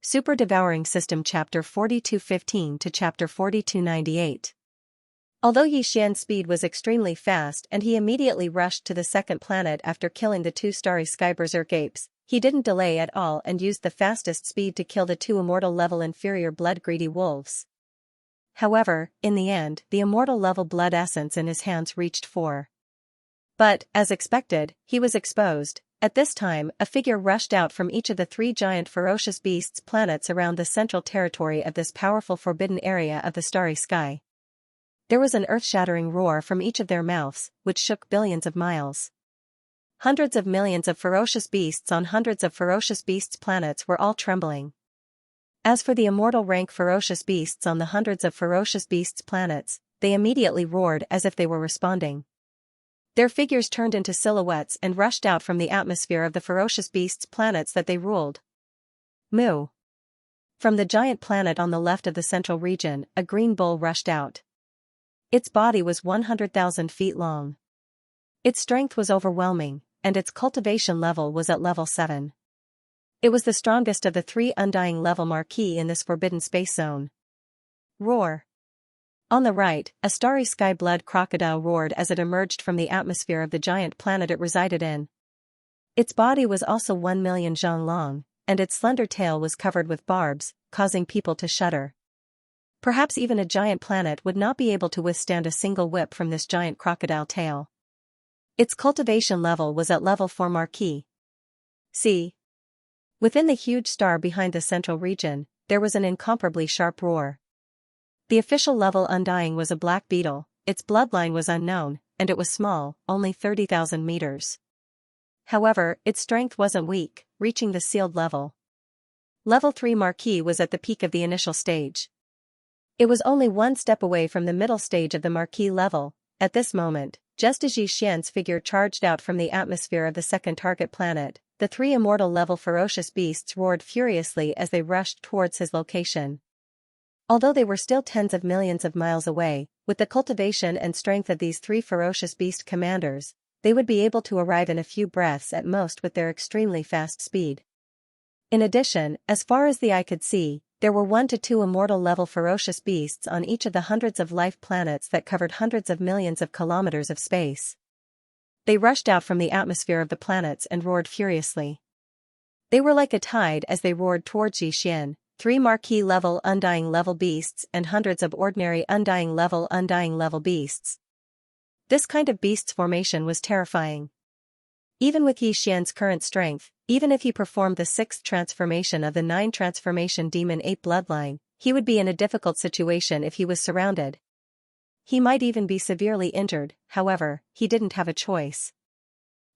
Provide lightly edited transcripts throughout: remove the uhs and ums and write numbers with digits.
Super Devouring System Chapter 4215 to Chapter 4298. Although Yi Xian's speed was extremely fast and he immediately rushed to the second planet after killing the two starry sky berserk apes, he didn't delay at all and used the fastest speed to kill the two immortal level inferior blood-greedy wolves. However, in the end, the immortal level blood essence in his hands reached 4. But, as expected, he was exposed. At this time, a figure rushed out from each of the 3 giant ferocious beasts' planets around the central territory of this powerful forbidden area of the starry sky. There was an earth-shattering roar from each of their mouths, which shook billions of miles. Hundreds of millions of ferocious beasts on hundreds of ferocious beasts' planets were all trembling. As for the immortal rank ferocious beasts on the hundreds of ferocious beasts' planets, they immediately roared as if they were responding. Their figures turned into silhouettes and rushed out from the atmosphere of the ferocious beasts' planets that they ruled. Moo! From the giant planet on the left of the central region, a green bull rushed out. Its body was 100,000 feet long. Its strength was overwhelming, and its cultivation level was at level 7. It was the strongest of the 3 undying level marquis in this forbidden space zone. Roar! On the right, a starry sky blood crocodile roared as it emerged from the atmosphere of the giant planet it resided in. Its body was also 1 million zhang long, and its slender tail was covered with barbs, causing people to shudder. Perhaps even a giant planet would not be able to withstand a single whip from this giant crocodile tail. Its cultivation level was at level 4 marquis. See. Within the huge star behind the central region, there was an incomparably sharp roar. The official level undying was a black beetle, its bloodline was unknown, and it was small, only 30,000 meters. However, its strength wasn't weak, reaching the sealed level. Level 3 marquis was at the peak of the initial stage. It was only one step away from the middle stage of the marquis level. At this moment, just as Yi Xian's figure charged out from the atmosphere of the second target planet, the 3 immortal level ferocious beasts roared furiously as they rushed towards his location. Although they were still tens of millions of miles away, with the cultivation and strength of these 3 ferocious beast commanders, they would be able to arrive in a few breaths at most with their extremely fast speed. In addition, as far as the eye could see, there were 1 to 2 immortal level ferocious beasts on each of the hundreds of life planets that covered hundreds of millions of kilometers of space. They rushed out from the atmosphere of the planets and roared furiously. They were like a tide as they roared towards Yi Xian, 3 marquis level undying level beasts and hundreds of ordinary undying level beasts. This kind of beast's formation was terrifying. Even with Yi Xian's current strength, even if he performed the 6th transformation of the 9 transformation demon ape bloodline, he would be in a difficult situation if he was surrounded. He might even be severely injured. However, he didn't have a choice.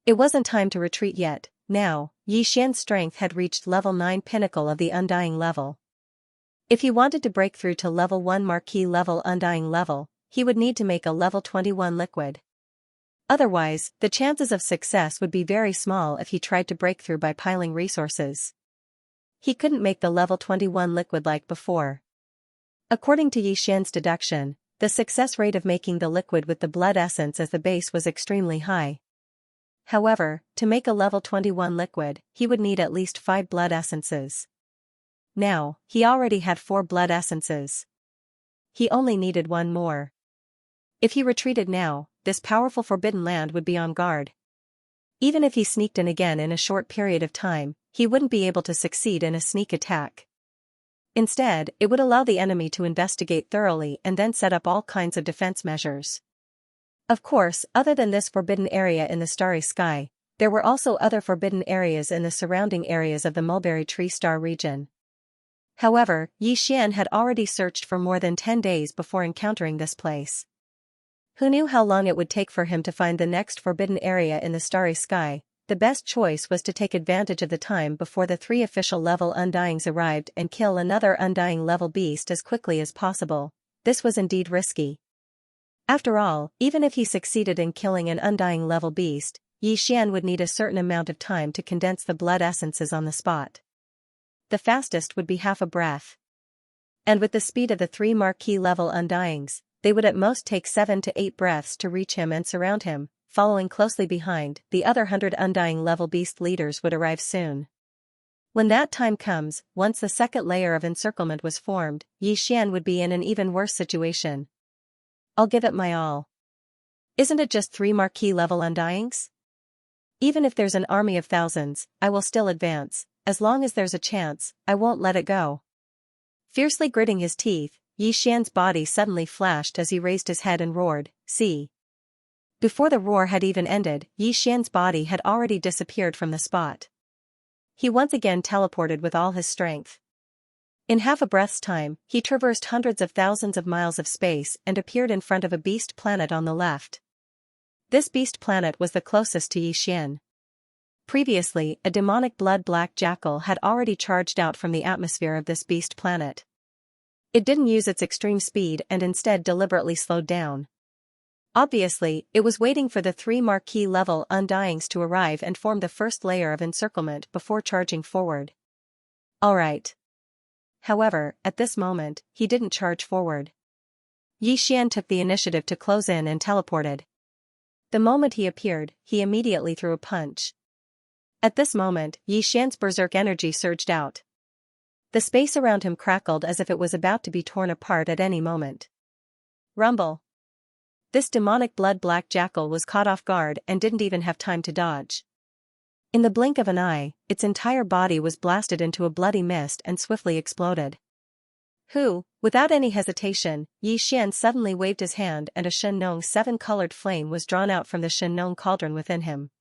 It wasn't time to retreat yet. Now, Yi Xian's strength had reached level 9 pinnacle of the undying level. If he wanted to break through to level 1 marquis level undying level, he would need to make a level 21 liquid. Otherwise, the chances of success would be very small if he tried to break through by piling resources. He couldn't make the level 21 liquid like before. According to Yi Xian's deduction, the success rate of making the liquid with the blood essence as the base was extremely high. However, to make a level 21 liquid, he would need at least 5 blood essences. Now, he already had 4 blood essences. He only needed 1 more. If he retreated now, this powerful forbidden land would be on guard. Even if he sneaked in again in a short period of time, he wouldn't be able to succeed in a sneak attack. Instead, it would allow the enemy to investigate thoroughly and then set up all kinds of defense measures. Of course, other than this forbidden area in the starry sky, there were also other forbidden areas in the surrounding areas of the mulberry tree star region. However, Yi Xian had already searched for more than 10 days before encountering this place. Who knew how long it would take for him to find the next forbidden area in the starry sky? The best choice was to take advantage of the time before the 3 official level undyings arrived and kill another undying level beast as quickly as possible. This was indeed risky. After all, even if he succeeded in killing an undying level beast, Yi Xian would need a certain amount of time to condense the blood essences on the spot. The fastest would be half a breath. And with the speed of the 3 marquis level undyings, they would at most take 7 to 8 breaths to reach him and surround him. Following closely behind, the other 100 undying level beast leaders would arrive soon. When that time comes, once the second layer of encirclement was formed, Xian would be in an even worse situation. I'll give it my all. Isn't it just 3 marquee-level undyings? Even if there's an army of thousands, I will still advance. As long as there's a chance, I won't let it go. Fiercely gritting his teeth, Xian's body suddenly flashed as he raised his head and roared, "See!" Before the roar had even ended, Xian's body had already disappeared from the spot. He once again teleported with all his strength. In half a breath's time, he traversed hundreds of thousands of miles of space and appeared in front of a beast planet on the left. This beast planet was the closest to Xian. Previously, a demonic blood-black jackal had already charged out from the atmosphere of this beast planet. It didn't use its extreme speed and instead deliberately slowed down. Obviously, it was waiting for the 3 marquee-level undyings to arrive and form the first layer of encirclement before charging forward. Alright. However, at this moment, he didn't charge forward. Xian took the initiative to close in and teleported. The moment he appeared, he immediately threw a punch. At this moment, Xian's berserk energy surged out. The space around him crackled as if it was about to be torn apart at any moment. Rumble. This demonic blood-black jackal was caught off guard and didn't even have time to dodge. In the blink of an eye, its entire body was blasted into a bloody mist and swiftly exploded. Without any hesitation, Xian suddenly waved his hand and a Shen-Nong 7-colored flame was drawn out from the Shen-Nong cauldron within him.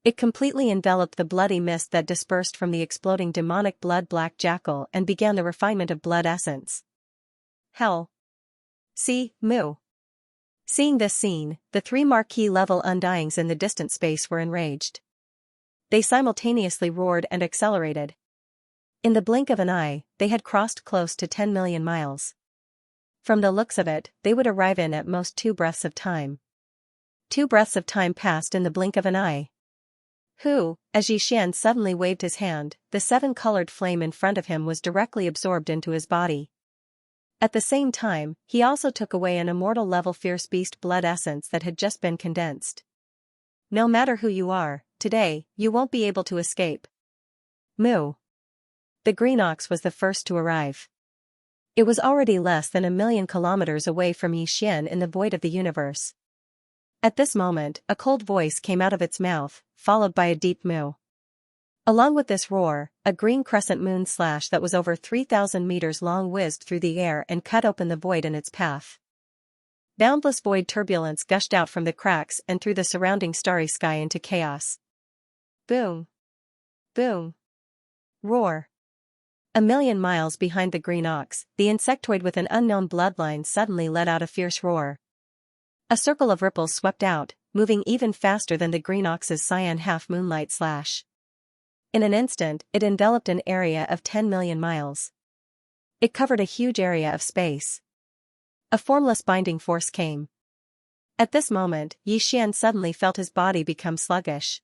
It completely enveloped the bloody mist that dispersed from the exploding demonic blood-black jackal and began the refinement of blood essence. Hell. Moo. Seeing this scene, the 3 marquee-level undyings in the distant space were enraged. They simultaneously roared and accelerated. In the blink of an eye, they had crossed close to 10 million miles. From the looks of it, they would arrive in at most 2 breaths of time. 2 breaths of time passed in the blink of an eye. As Xian suddenly waved his hand, the 7-colored flame in front of him was directly absorbed into his body. At the same time, he also took away an immortal-level fierce beast blood essence that had just been condensed. No matter who you are, today, you won't be able to escape. Moo. The green ox was the first to arrive. It was already less than 1,000,000 kilometers away from Xian in the void of the universe. At this moment, a cold voice came out of its mouth, followed by a deep moo. Along with this roar, a green crescent moon slash that was over 3,000 meters long whizzed through the air and cut open the void in its path. Boundless void turbulence gushed out from the cracks and threw the surrounding starry sky into chaos. Boom. Boom. Roar. 1,000,000 miles behind the green ox, the insectoid with an unknown bloodline suddenly let out a fierce roar. A circle of ripples swept out, moving even faster than the green ox's cyan half-moonlight slash. In an instant, it enveloped an area of 10 million miles. It covered a huge area of space. A formless binding force came. At this moment, Xian suddenly felt his body become sluggish.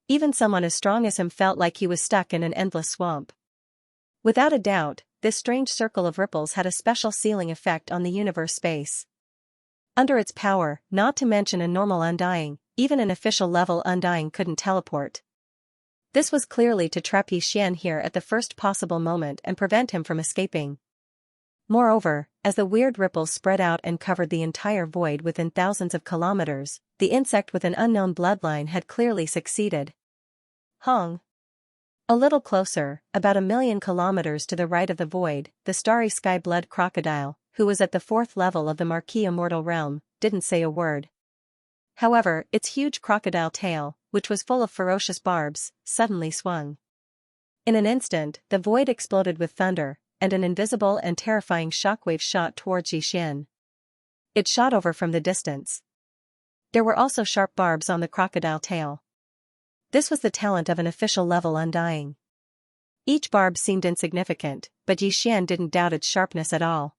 Even someone as strong as him felt like he was stuck in an endless swamp. Without a doubt, this strange circle of ripples had a special sealing effect on the universe space. Under its power, not to mention a normal undying, even an official-level undying couldn't teleport. This was clearly to trap Xian here at the first possible moment and prevent him from escaping. Moreover, as the weird ripples spread out and covered the entire void within thousands of kilometers, the insect with an unknown bloodline had clearly succeeded. Hong. A little closer, about 1,000,000 kilometers to the right of the void, the starry sky blood crocodile, who was at the 4th level of the Marquis Immortal Realm, didn't say a word. However, its huge crocodile tail, which was full of ferocious barbs, suddenly swung. In an instant, the void exploded with thunder, and an invisible and terrifying shockwave shot towards Xian. It shot over from the distance. There were also sharp barbs on the crocodile tail. This was the talent of an official-level undying. Each barb seemed insignificant, but Xian didn't doubt its sharpness at all.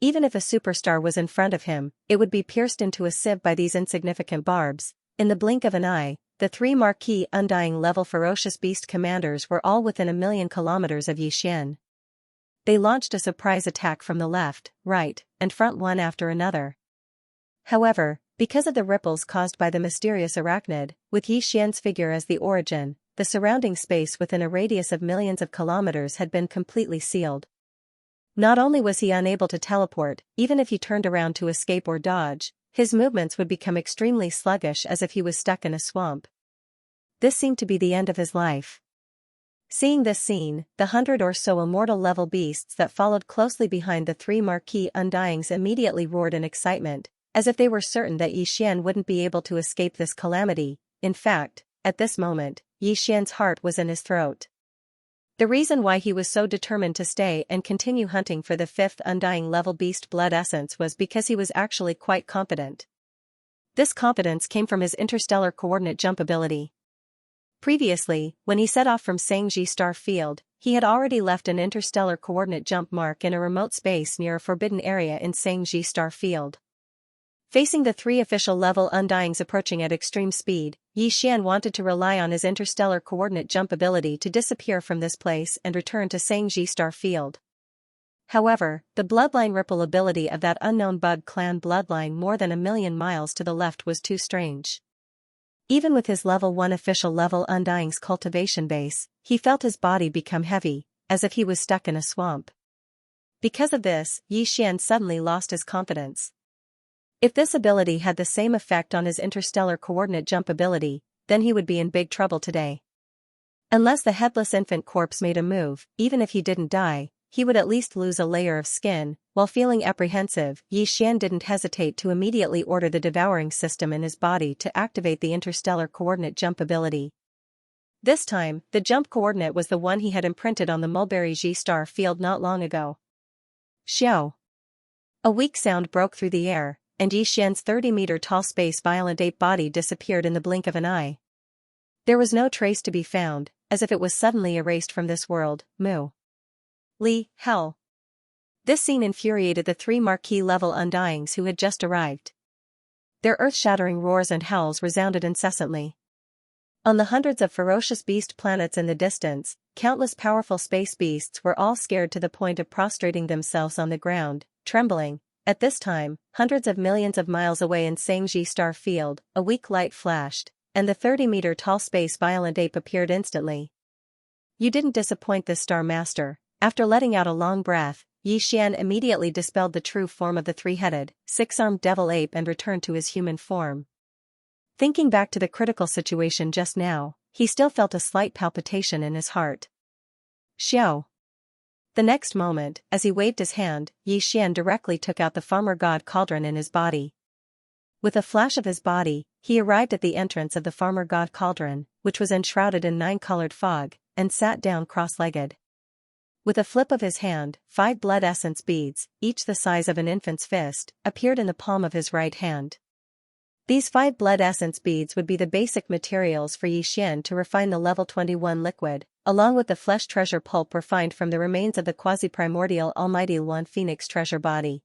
Even if a superstar was in front of him, it would be pierced into a sieve by these insignificant barbs. In the blink of an eye, the 3 Marquis Undying-level ferocious beast commanders were all within 1,000,000 kilometers of Xian. They launched a surprise attack from the left, right, and front one after another. However, because of the ripples caused by the mysterious arachnid, with Xian's figure as the origin, the surrounding space within a radius of millions of kilometers had been completely sealed. Not only was he unable to teleport, even if he turned around to escape or dodge, his movements would become extremely sluggish as if he was stuck in a swamp. This seemed to be the end of his life. Seeing this scene, the 100 or so immortal-level beasts that followed closely behind the 3 marquee undyings immediately roared in excitement, as if they were certain that Xian wouldn't be able to escape this calamity. In fact, at this moment, Xian's heart was in his throat. The reason why he was so determined to stay and continue hunting for the 5th undying level beast blood essence was because he was actually quite confident. This confidence came from his interstellar coordinate jump ability. Previously, when he set off from Xianxia star field, he had already left an interstellar coordinate jump mark in a remote space near a forbidden area in Xianxia star field. Facing the 3 official level undyings approaching at extreme speed, Xian wanted to rely on his interstellar coordinate jump ability to disappear from this place and return to Xianxia star field. However, the bloodline ripple ability of that unknown bug clan bloodline more than 1,000,000 miles to the left was too strange. Even with his level 1 official level undying's cultivation base, he felt his body become heavy, as if he was stuck in a swamp. Because of this, Xian suddenly lost his confidence. If this ability had the same effect on his interstellar coordinate jump ability, then he would be in big trouble today. Unless the headless infant corpse made a move, even if he didn't die, he would at least lose a layer of skin. While feeling apprehensive, Xian didn't hesitate to immediately order the devouring system in his body to activate the interstellar coordinate jump ability. This time, the jump coordinate was the one he had imprinted on the Mulberry G star field not long ago. Xiao! A weak sound broke through the air, and Xian's 30-meter-tall space violent ape body disappeared in the blink of an eye. There was no trace to be found, as if it was suddenly erased from this world. Moo. Li, hell. This scene infuriated the 3 marquee-level undyings who had just arrived. Their earth-shattering roars and howls resounded incessantly. On the hundreds of ferocious beast planets in the distance, countless powerful space beasts were all scared to the point of prostrating themselves on the ground, trembling. At this time, hundreds of millions of miles away in Xianxia star field, a weak light flashed, and the 30-meter-tall space violent ape appeared instantly. You didn't disappoint this star master. After letting out a long breath, Xian immediately dispelled the true form of the 3-headed, 6-armed devil ape and returned to his human form. Thinking back to the critical situation just now, he still felt a slight palpitation in his heart. Xiao. The next moment, as he waved his hand, Xian directly took out the farmer god cauldron in his body. With a flash of his body, he arrived at the entrance of the farmer god cauldron, which was enshrouded in 9-colored fog, and sat down cross-legged. With a flip of his hand, 5 blood essence beads, each the size of an infant's fist, appeared in the palm of his right hand. These 5 blood essence beads would be the basic materials for Xian to refine the level 21 liquid, along with the flesh treasure pulp refined from the remains of the quasi-primordial Almighty One Phoenix treasure body.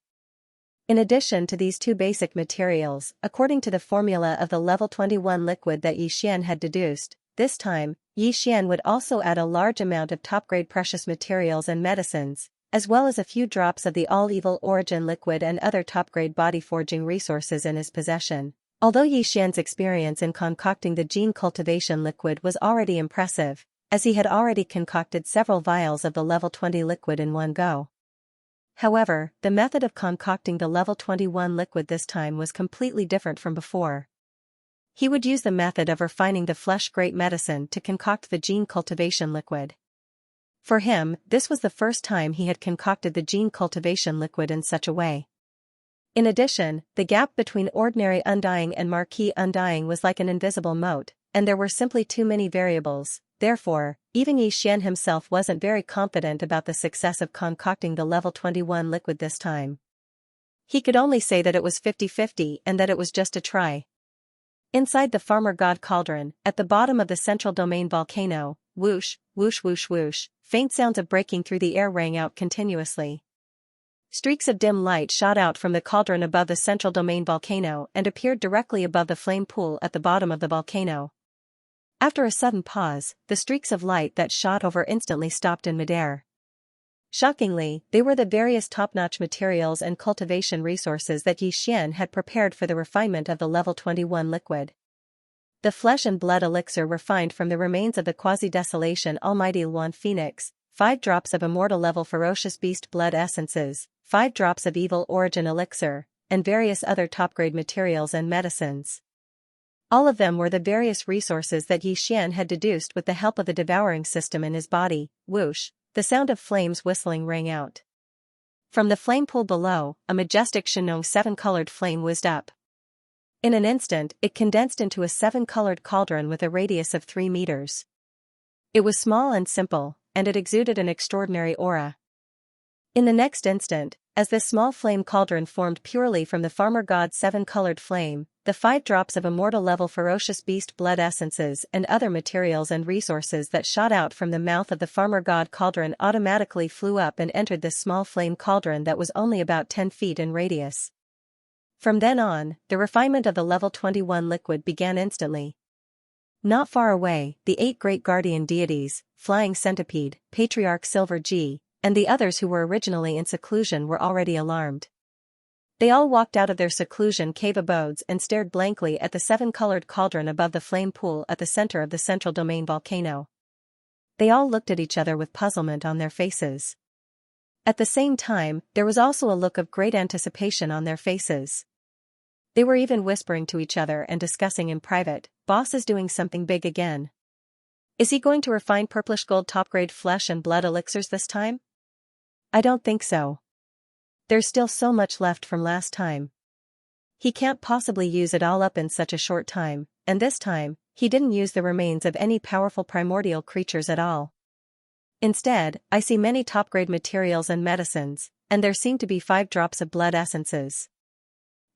In addition to these 2 basic materials, according to the formula of the level 21 liquid that Xian had deduced, this time, Xian would also add a large amount of top-grade precious materials and medicines, as well as a few drops of the all-evil origin liquid and other top-grade body-forging resources in his possession. Although Xian's experience in concocting the gene cultivation liquid was already impressive, as he had already concocted several vials of the level 20 liquid in one go. However, the method of concocting the level 21 liquid this time was completely different from before. He would use the method of refining the flesh-great medicine to concoct the gene cultivation liquid. For him, this was the first time he had concocted the gene cultivation liquid in such a way. In addition, the gap between ordinary undying and marquee undying was like an invisible moat, and there were simply too many variables. Therefore, even Xian himself wasn't very confident about the success of concocting the level 21 liquid this time. He could only say that it was 50-50 and that it was just a try. Inside the farmer god cauldron, at the bottom of the central domain volcano, whoosh, whoosh whoosh whoosh, faint sounds of breaking through the air rang out continuously. Streaks of dim light shot out from the cauldron above the central domain volcano and appeared directly above the flame pool at the bottom of the volcano. After a sudden pause, the streaks of light that shot over instantly stopped in midair. Shockingly, they were the various top-notch materials and cultivation resources that Xian had prepared for the refinement of the level 21 liquid. The flesh and blood elixir refined from the remains of the quasi-desolation almighty Luan Phoenix, 5 drops of immortal level ferocious beast blood essences, 5 drops of evil origin elixir, and various other top-grade materials and medicines. All of them were the various resources that Yi Xian had deduced with the help of the devouring system in his body. Whoosh, the sound of flames whistling rang out. From the flame pool below, a majestic Xianxia 7-colored flame whizzed up. In an instant, it condensed into a 7-colored cauldron with a radius of 3 meters. It was small and simple, and it exuded an extraordinary aura. In the next instant, as this small flame cauldron formed purely from the farmer god's 7-colored flame, the 5 drops of immortal level ferocious beast blood essences and other materials and resources that shot out from the mouth of the farmer god cauldron automatically flew up and entered this small flame cauldron that was only about 10 feet in radius. From then on, the refinement of the level 21 liquid began instantly. Not far away, the 8 great guardian deities, Flying Centipede, Patriarch Silver G, and the others who were originally in seclusion were already alarmed. They all walked out of their seclusion cave abodes and stared blankly at the 7-colored cauldron above the flame pool at the center of the central domain volcano. They all looked at each other with puzzlement on their faces. At the same time, there was also a look of great anticipation on their faces. They were even whispering to each other and discussing in private, "Boss is doing something big again. Is he going to refine purplish gold top-grade flesh and blood elixirs this time? I don't think so. There's still so much left from last time. He can't possibly use it all up in such a short time, and this time, he didn't use the remains of any powerful primordial creatures at all. Instead, I see many top-grade materials and medicines, and there seem to be 5 drops of blood essences.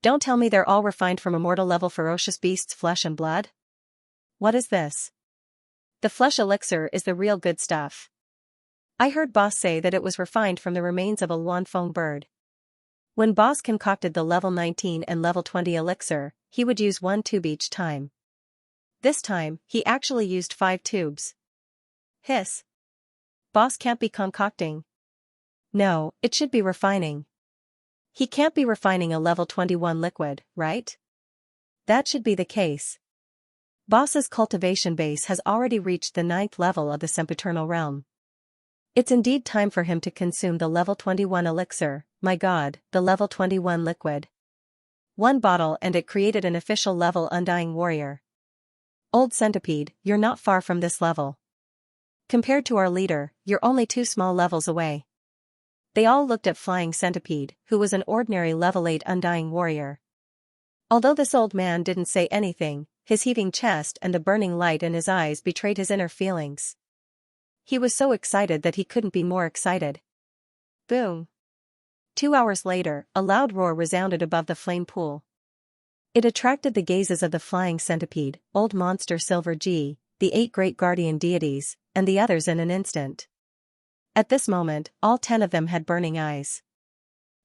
Don't tell me they're all refined from immortal level ferocious beasts' flesh and blood? What is this? The flesh elixir is the real good stuff. I heard Boss say that it was refined from the remains of a Luanfeng bird. When Boss concocted the level 19 and level 20 elixir, he would use 1 tube each time. This time, he actually used 5 tubes. Hiss. Boss can't be concocting. No, it should be refining. He can't be refining a level 21 liquid, right? That should be the case. Boss's cultivation base has already reached the 9th level of the sempiternal realm. It's indeed time for him to consume the level 21 elixir. My god, the level 21 liquid. 1 bottle and it created an official level undying warrior. Old Centipede, you're not far from this level. Compared to our leader, you're only 2 small levels away. They all looked at Flying Centipede, who was an ordinary level 8 undying warrior. Although this old man didn't say anything, his heaving chest and the burning light in his eyes betrayed his inner feelings. He was so excited that he couldn't be more excited. Boom. 2 hours later, a loud roar resounded above the flame pool. It attracted the gazes of the Flying Centipede, Old Monster Silver G, the 8 great guardian deities, and the others in an instant. At this moment, all 10 of them had burning eyes.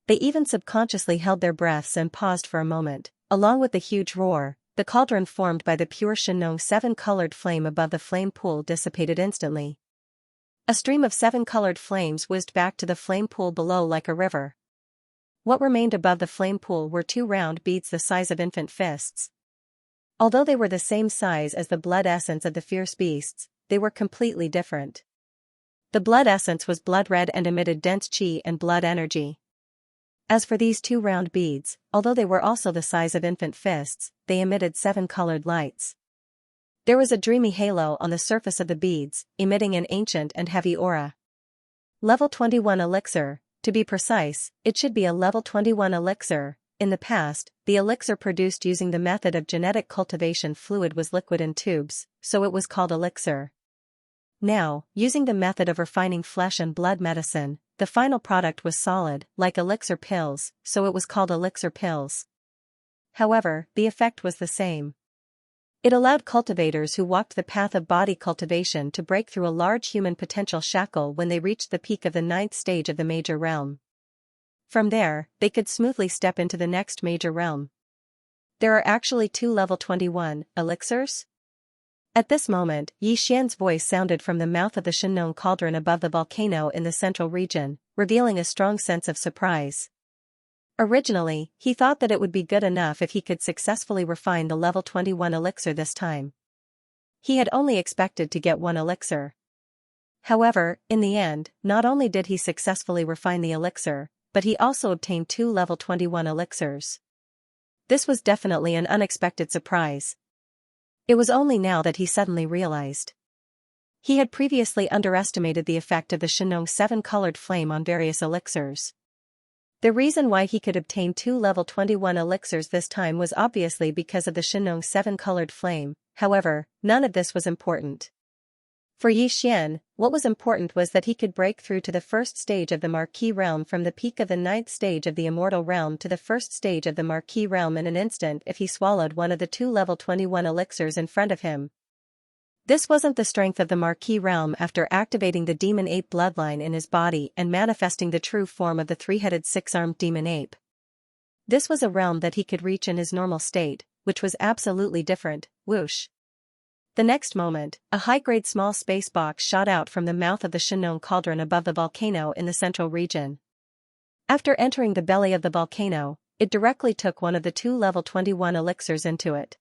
They even subconsciously held their breaths and paused for a moment. Along with the huge roar, the cauldron formed by the pure Xianxia 7-colored flame above the flame pool dissipated instantly. A stream of 7-colored flames whizzed back to the flame pool below like a river. What remained above the flame pool were 2 round beads the size of infant fists. Although they were the same size as the blood essence of the fierce beasts, they were completely different. The blood essence was blood red and emitted dense qi and blood energy. As for these 2 round beads, although they were also the size of infant fists, they emitted 7-colored lights. There was a dreamy halo on the surface of the beads, emitting an ancient and heavy aura. Level 21 elixir, to be precise, it should be a level 21 elixir. In the past, the elixir produced using the method of genetic cultivation fluid was liquid in tubes, so it was called elixir. Now, using the method of refining flesh and blood medicine, the final product was solid, like elixir pills, so it was called elixir pills. However, the effect was the same. It allowed cultivators who walked the path of body cultivation to break through a large human potential shackle when they reached the peak of the 9th stage of the major realm. From there, they could smoothly step into the next major realm. There are actually 2 level 21 elixirs? At this moment, Yi Xian's voice sounded from the mouth of the Xianxia cauldron above the volcano in the central region, revealing a strong sense of surprise. Originally, he thought that it would be good enough if he could successfully refine the level 21 elixir this time. He had only expected to get one elixir. However, in the end, not only did he successfully refine the elixir, but he also obtained 2 level 21 elixirs. This was definitely an unexpected surprise. It was only now that he suddenly realized. He had previously underestimated the effect of the Xianxia 7-colored flame on various elixirs. The reason why he could obtain 2 level 21 elixirs this time was obviously because of the Xianxia 7-colored flame. However, none of this was important. For Xian, what was important was that he could break through to the first stage of the Marquis realm from the peak of the 9th stage of the Immortal realm to the first stage of the Marquis realm in an instant if he swallowed one of the 2 level 21 elixirs in front of him. This wasn't the strength of the Marquis realm after activating the demon ape bloodline in his body and manifesting the true form of the 3-headed 6-armed demon ape. This was a realm that he could reach in his normal state, which was absolutely different. Whoosh. The next moment, a high-grade small space box shot out from the mouth of the Xianxia cauldron above the volcano in the central region. After entering the belly of the volcano, it directly took one of the 2 level 21 elixirs into it.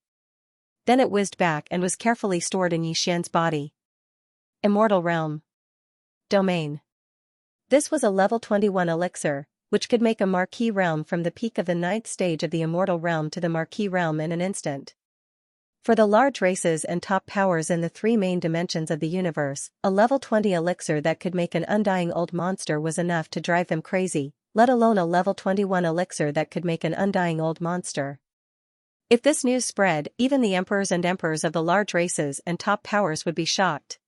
Then it whizzed back and was carefully stored in Xian's body. Immortal Realm. Domain. This was a level 21 elixir, which could make a Marquis realm from the peak of the 9th stage of the Immortal realm to the Marquis realm in an instant. For the large races and top powers in the 3 main dimensions of the universe, a level 20 elixir that could make an undying old monster was enough to drive them crazy, let alone a level 21 elixir that could make an undying old monster. If this news spread, even the emperors and emperors of the large races and top powers would be shocked.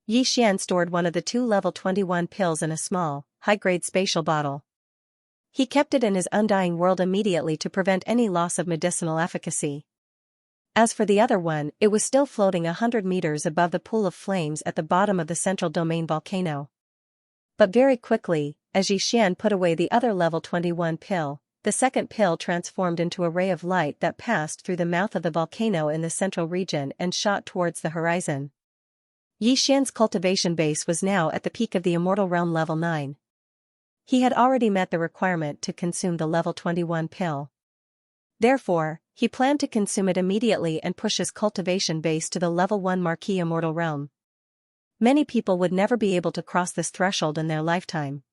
Xian stored one of the 2 level 21 pills in a small, high-grade spatial bottle. He kept it in his undying world immediately to prevent any loss of medicinal efficacy. As for the other one, it was still floating 100 meters above the pool of flames at the bottom of the central domain volcano. But very quickly, as Xian put away the other level 21 pill, the second pill transformed into a ray of light that passed through the mouth of the volcano in the central region and shot towards the horizon. Xian's cultivation base was now at the peak of the Immortal Realm level 9. He had already met the requirement to consume the level 21 pill. Therefore, he planned to consume it immediately and push his cultivation base to the level 1 Marquis Immortal Realm. Many people would never be able to cross this threshold in their lifetime.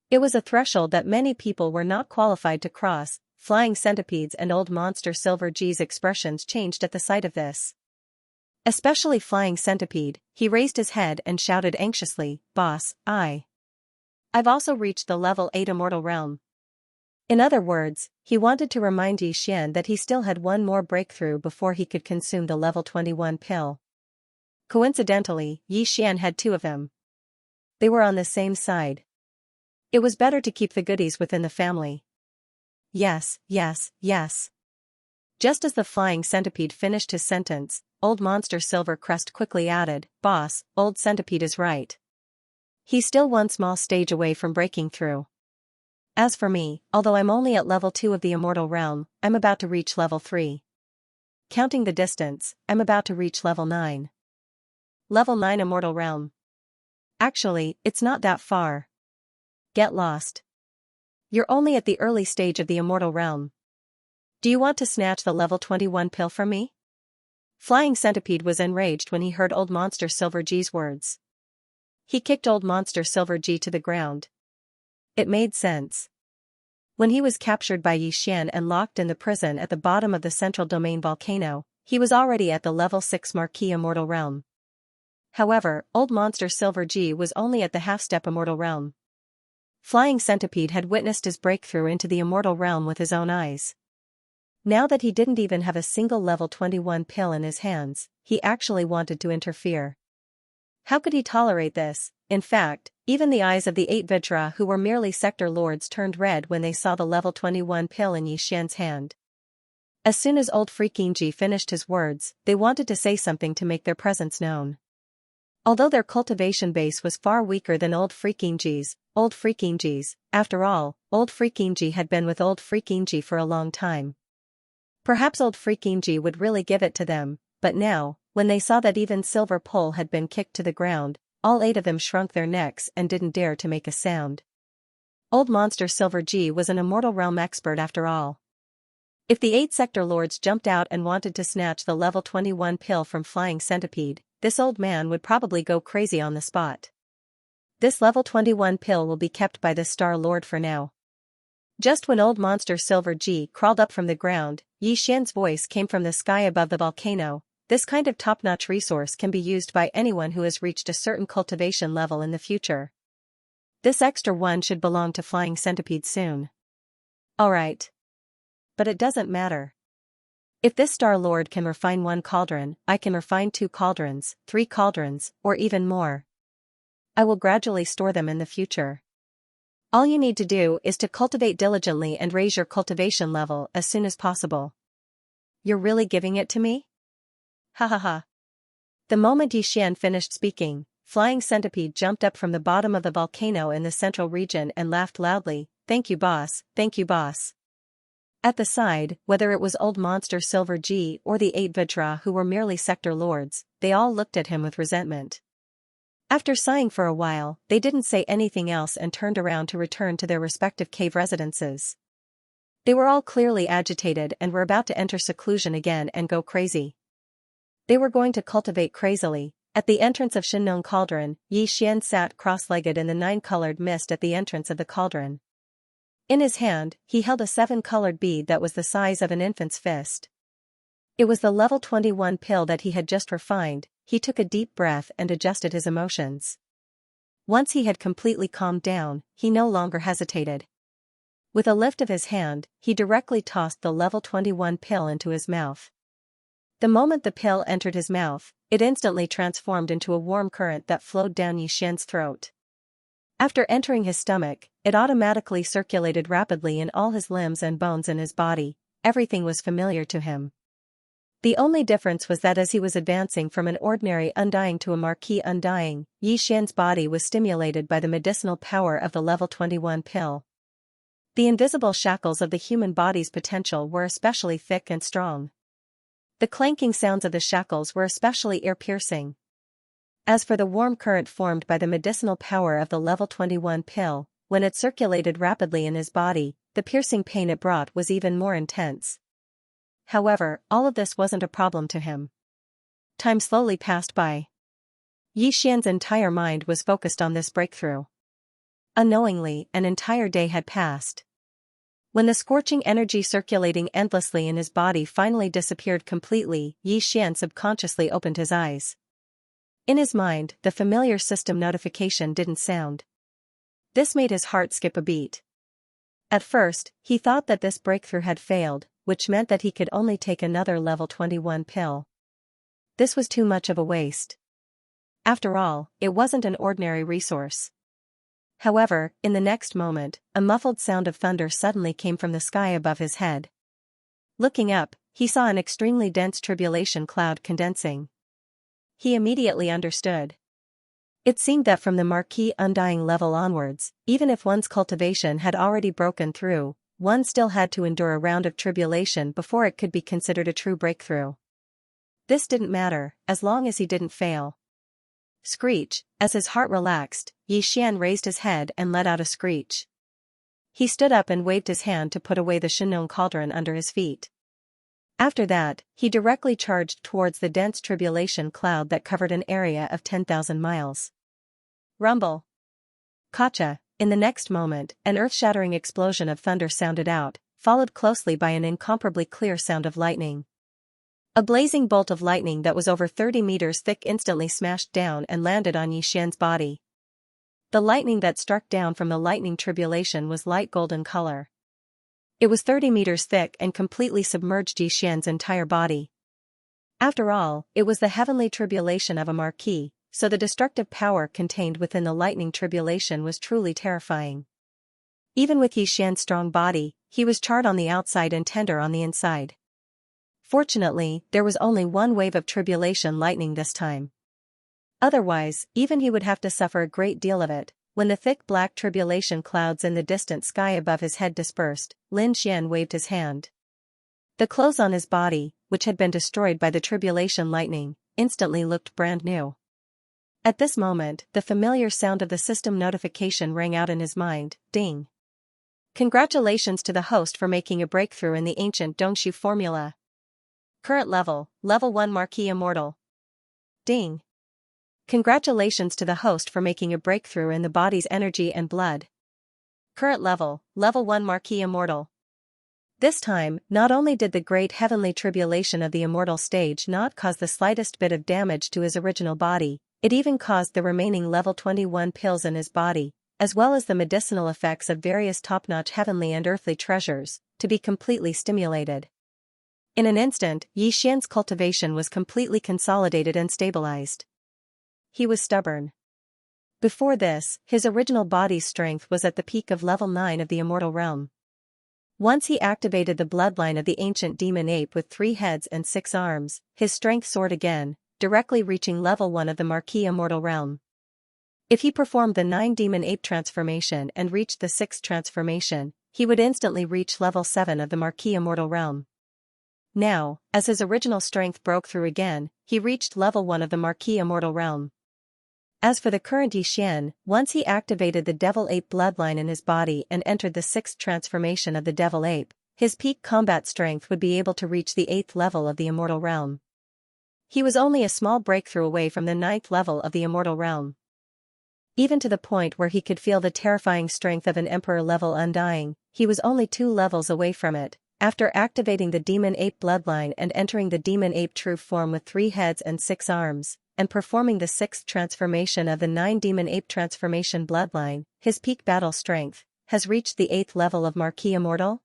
It was a threshold that many people were not qualified to cross. Flying centipedes and old monster Silver G's expressions changed at the sight of this. Especially Flying Centipede, he raised his head and shouted anxiously, "Boss, I've also reached the level 8 Immortal Realm." In other words, he wanted to remind Xian that he still had one more breakthrough before he could consume the level 21 pill. Coincidentally, Xian had 2 of them. They were on the same side. It was better to keep the goodies within the family. Yes, yes, yes. Just as the Flying Centipede finished his sentence, old monster Silver Crest quickly added, "Boss, old centipede is right. He's still one small stage away from breaking through. As for me, although I'm only at level 2 of the Immortal Realm, I'm about to reach level 3. Counting the distance, I'm about to reach level 9. Level 9 Immortal Realm. Actually, it's not that far. Get lost. You're only at the early stage of the Immortal Realm. Do you want to snatch the level 21 pill from me?" Flying Centipede was enraged when he heard old monster Silver G's words. He kicked old monster Silver G to the ground. It made sense. When he was captured by Xian and locked in the prison at the bottom of the central domain volcano, he was already at the level 6 Marquis Immortal Realm. However, old monster Silver G was only at the half-step Immortal Realm. Flying Centipede had witnessed his breakthrough into the Immortal Realm with his own eyes. Now that he didn't even have a single level 21 pill in his hands, he actually wanted to interfere. How could he tolerate this? In fact, even the eyes of the 8 Vidra who were merely sector lords turned red when they saw the level 21 pill in Xian's hand. As soon as old Xianxia finished his words, they wanted to say something to make their presence known. Although their cultivation base was far weaker than old Xianxia's, after all, old Xianxia had been with old Xianxia for a long time. Perhaps old Xianxia would really give it to them, but now, when they saw that even Silver Pole had been kicked to the ground, all 8 of them shrunk their necks and didn't dare to make a sound. Old Monster Silver G was an Immortal Realm expert after all. If the 8 sector lords jumped out and wanted to snatch the level 21 pill from Flying Centipede, this old man would probably go crazy on the spot. This level 21 pill will be kept by this Star Lord for now. Just when Old Monster Silver G crawled up from the ground, Yi Xian's voice came from the sky above the volcano. This kind of top-notch resource can be used by anyone who has reached a certain cultivation level in the future. This extra one should belong to Flying Centipede soon. Alright. But it doesn't matter. If this Star Lord can refine 1 cauldron, I can refine 2 cauldrons, 3 cauldrons, or even more. I will gradually store them in the future. All you need to do is to cultivate diligently and raise your cultivation level as soon as possible. You're really giving it to me? Ha ha ha. The moment Yi Xian finished speaking, Flying Centipede jumped up from the bottom of the volcano in the central region and laughed loudly. Thank you, boss, thank you, boss. At the side, whether it was Old Monster Silver G or the 8 Vajra who were merely sector lords, they all looked at him with resentment. After sighing for a while, they didn't say anything else and turned around to return to their respective cave residences. They were all clearly agitated and were about to enter seclusion again and go crazy. They were going to cultivate crazily. At the entrance of Shinnon Cauldron, Yi Xian sat cross-legged in the 9-colored mist at the entrance of the cauldron. In his hand, he held a 7-colored bead that was the size of an infant's fist. It was the level 21 pill that he had just refined. He took a deep breath and adjusted his emotions. Once he had completely calmed down, he no longer hesitated. With a lift of his hand, he directly tossed the level 21 pill into his mouth. The moment the pill entered his mouth, it instantly transformed into a warm current that flowed down Yi Xian's throat. After entering his stomach, it automatically circulated rapidly in all his limbs and bones in his body. Everything was familiar to him. The only difference was that as he was advancing from an ordinary undying to a marquee undying, Yi Xian's body was stimulated by the medicinal power of the level 21 pill. The invisible shackles of the human body's potential were especially thick and strong. The clanking sounds of the shackles were especially ear-piercing. As for the warm current formed by the medicinal power of the level 21 pill, when it circulated rapidly in his body, the piercing pain it brought was even more intense. However, all of this wasn't a problem to him. Time slowly passed by. Yi Xian's entire mind was focused on this breakthrough. Unknowingly, an entire day had passed. When the scorching energy circulating endlessly in his body finally disappeared completely, Yi Xian subconsciously opened his eyes. In his mind, the familiar system notification didn't sound. This made his heart skip a beat. At first, he thought that this breakthrough had failed, which meant that he could only take another level 21 pill. This was too much of a waste. After all, it wasn't an ordinary resource. However, in the next moment, a muffled sound of thunder suddenly came from the sky above his head. Looking up, he saw an extremely dense tribulation cloud condensing. He immediately understood. It seemed that from the marquee undying level onwards, even if one's cultivation had already broken through, one still had to endure a round of tribulation before it could be considered a true breakthrough. This didn't matter, as long as he didn't fail. Screech, as his heart relaxed, Yi Xian raised his head and let out a screech. He stood up and waved his hand to put away the Shinnon Cauldron under his feet. After that, he directly charged towards the dense tribulation cloud that covered an area of 10,000 miles. Rumble. Kacha. In the next moment, an earth-shattering explosion of thunder sounded out, followed closely by an incomparably clear sound of lightning. A blazing bolt of lightning that was over 30 meters thick instantly smashed down and landed on Yi Xian's body. The lightning that struck down from the lightning tribulation was light golden color. It was 30 meters thick and completely submerged Yi Xian's entire body. After all, it was the heavenly tribulation of a marquee, so the destructive power contained within the lightning tribulation was truly terrifying. Even with Yi Xian's strong body, he was charred on the outside and tender on the inside. Fortunately, there was only one wave of tribulation lightning this time. Otherwise, even he would have to suffer a great deal of it. When the thick black tribulation clouds in the distant sky above his head dispersed, Lin Xian waved his hand. The clothes on his body, which had been destroyed by the tribulation lightning, instantly looked brand new. At this moment, the familiar sound of the system notification rang out in his mind, ding. Congratulations to the host for making a breakthrough in the ancient Dongshu formula. Current level, Level 1 Marquee Immortal. Ding. Congratulations to the host for making a breakthrough in the body's energy and blood. Current level, Level 1 Marquee Immortal. This time, not only did the great heavenly tribulation of the immortal stage not cause the slightest bit of damage to his original body, it even caused the remaining level 21 pills in his body, as well as the medicinal effects of various top-notch heavenly and earthly treasures, to be completely stimulated. In an instant, Xianxia's cultivation was completely consolidated and stabilized. He was stubborn. Before this, his original body's strength was at the peak of level 9 of the immortal realm. Once he activated the bloodline of the ancient demon ape with 3 heads and 6 arms, his strength soared again, directly reaching level 1 of the Marquee Immortal realm. If he performed the 9 demon ape transformation and reached the 6th transformation, he would instantly reach level 7 of the Marquee Immortal realm. Now, as his original strength broke through again, he reached level 1 of the Marquee Immortal realm. As for the current Yixian, once he activated the devil ape bloodline in his body and entered the 6th transformation of the devil ape, his peak combat strength would be able to reach the 8th level of the immortal realm. He was only a small breakthrough away from the 9th level of the immortal realm. Even to the point where he could feel the terrifying strength of an emperor level undying, he was only 2 levels away from it, after activating the demon ape bloodline and entering the demon ape true form with 3 heads and 6 arms, and performing the 6th transformation of the 9 demon ape transformation bloodline, his peak battle strength has reached the 8th level of Marquee Immortal.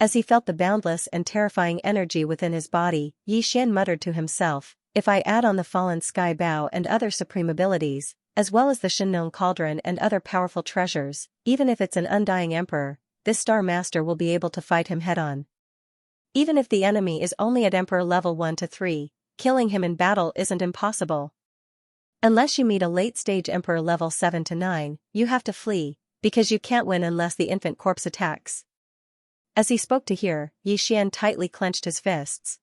As he felt the boundless and terrifying energy within his body, Yixian muttered to himself, if I add on the fallen sky bow and other supreme abilities, as well as the Shinnon cauldron and other powerful treasures, even if it's an undying emperor, this star master will be able to fight him head-on. Even if the enemy is only at emperor level 1 to 3, killing him in battle isn't impossible. Unless you meet a late-stage emperor level 7 to 9, you have to flee, because you can't win unless the infant corpse attacks. As he spoke to her, Yixian tightly clenched his fists.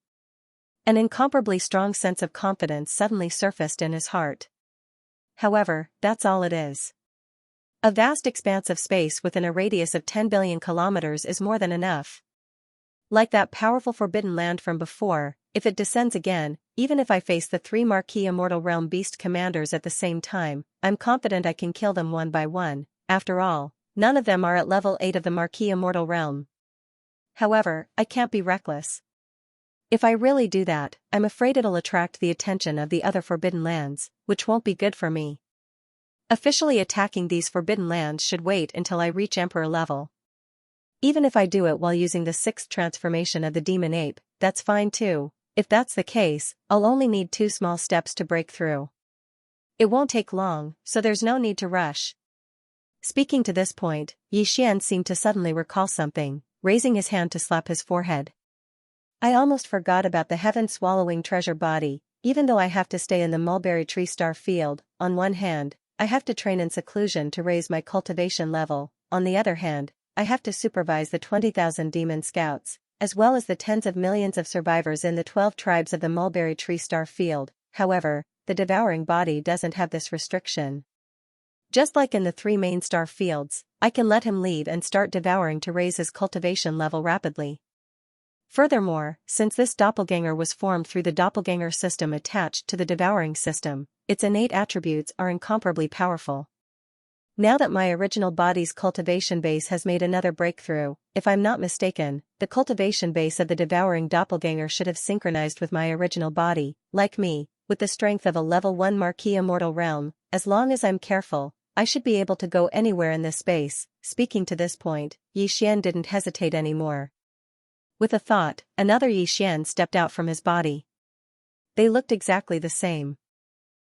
An incomparably strong sense of confidence suddenly surfaced in his heart. However, that's all it is. A vast expanse of space within a radius of 10 billion kilometers is more than enough. Like that powerful forbidden land from before, if it descends again, even if I face the 3 Marquee Immortal Realm beast commanders at the same time, I'm confident I can kill them one by one. After all, none of them are at level 8 of the Marquee Immortal Realm. However, I can't be reckless. If I really do that, I'm afraid it'll attract the attention of the other forbidden lands, which won't be good for me. Officially attacking these forbidden lands should wait until I reach Emperor level. Even if I do it while using the 6th transformation of the demon ape, that's fine too. If that's the case, I'll only need 2 small steps to break through. It won't take long, so there's no need to rush. Speaking to this point, Yixian seemed to suddenly recall something, raising his hand to slap his forehead. I almost forgot about the heaven-swallowing treasure body. Even though I have to stay in the mulberry tree star field, on one hand, I have to train in seclusion to raise my cultivation level, on the other hand, I have to supervise the 20,000 demon scouts, as well as the tens of millions of survivors in the 12 tribes of the mulberry tree star field. However, the devouring body doesn't have this restriction. Just like in the 3 main star fields, I can let him leave and start devouring to raise his cultivation level rapidly. Furthermore, since this doppelganger was formed through the doppelganger system attached to the devouring system, its innate attributes are incomparably powerful. Now that my original body's cultivation base has made another breakthrough, if I'm not mistaken, the cultivation base of the devouring doppelganger should have synchronized with my original body, like me, with the strength of a level 1 Marquee Immortal Realm. As long as I'm careful, I should be able to go anywhere in this space. Speaking to this point, Yixian didn't hesitate anymore. With a thought, another Yixian stepped out from his body. They looked exactly the same.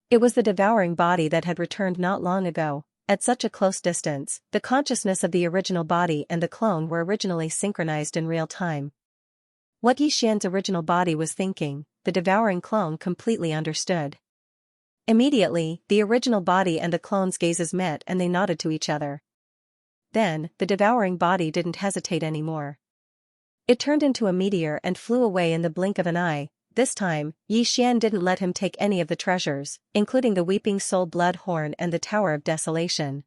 It was the devouring body that had returned not long ago. At such a close distance, the consciousness of the original body and the clone were originally synchronized in real time. What Yixian's original body was thinking, the devouring clone completely understood. Immediately, the original body and the clone's gazes met and they nodded to each other. Then, the devouring body didn't hesitate anymore. It turned into a meteor and flew away in the blink of an eye. This time, Yixian didn't let him take any of the treasures, including the Weeping Soul Blood Horn and the Tower of Desolation.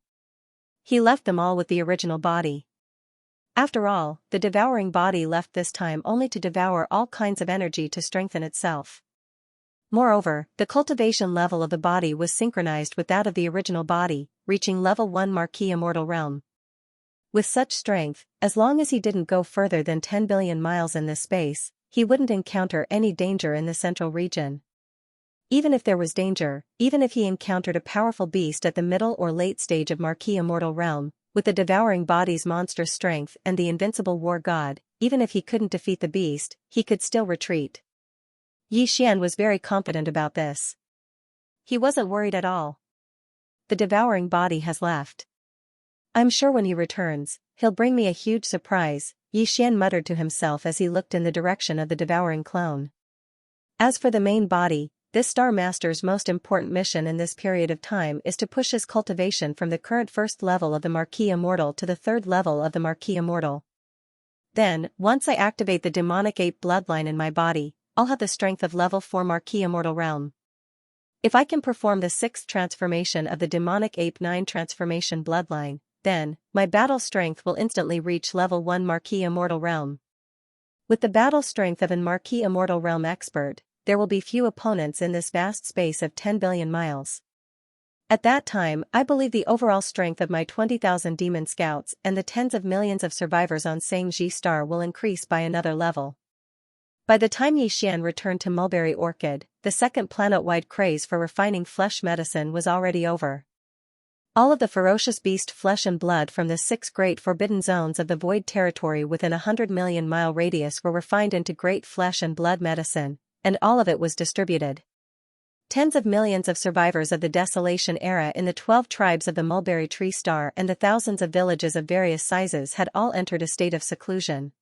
He left them all with the original body. After all, the devouring body left this time only to devour all kinds of energy to strengthen itself. Moreover, the cultivation level of the body was synchronized with that of the original body, reaching level 1 Marquis Immortal Realm. With such strength, as long as he didn't go further than 10 billion miles in this space, he wouldn't encounter any danger in the central region. Even if there was danger, even if he encountered a powerful beast at the middle or late stage of Marquis Immortal Realm, with the devouring body's monstrous strength and the invincible war god, even if he couldn't defeat the beast, he could still retreat. Yi Xian was very confident about this. He wasn't worried at all. The devouring body has left. I'm sure when he returns, he'll bring me a huge surprise, Yi Xian muttered to himself as he looked in the direction of the devouring clone. As for the main body, this Star Master's most important mission in this period of time is to push his cultivation from the current first level of the Marquis Immortal to the third level of the Marquis Immortal. Then, once I activate the demonic ape bloodline in my body, I'll have the strength of level 4 Marquis Immortal Realm. If I can perform the 6th transformation of the demonic ape 9 transformation bloodline, then, my battle strength will instantly reach level 1 Marquis Immortal Realm. With the battle strength of an Marquis Immortal Realm expert, there will be few opponents in this vast space of 10 billion miles. At that time, I believe the overall strength of my 20,000 demon scouts and the tens of millions of survivors on Xianxia star will increase by another level. By the time Yi Xian returned to Mulberry Orchid, the second planet-wide craze for refining flesh medicine was already over. All of the ferocious beast flesh and blood from the 6 great forbidden zones of the void territory within a 100 million mile radius were refined into great flesh and blood medicine, and all of it was distributed. Tens of millions of survivors of the Desolation era in the 12 tribes of the Mulberry Tree Star and the thousands of villages of various sizes had all entered a state of seclusion.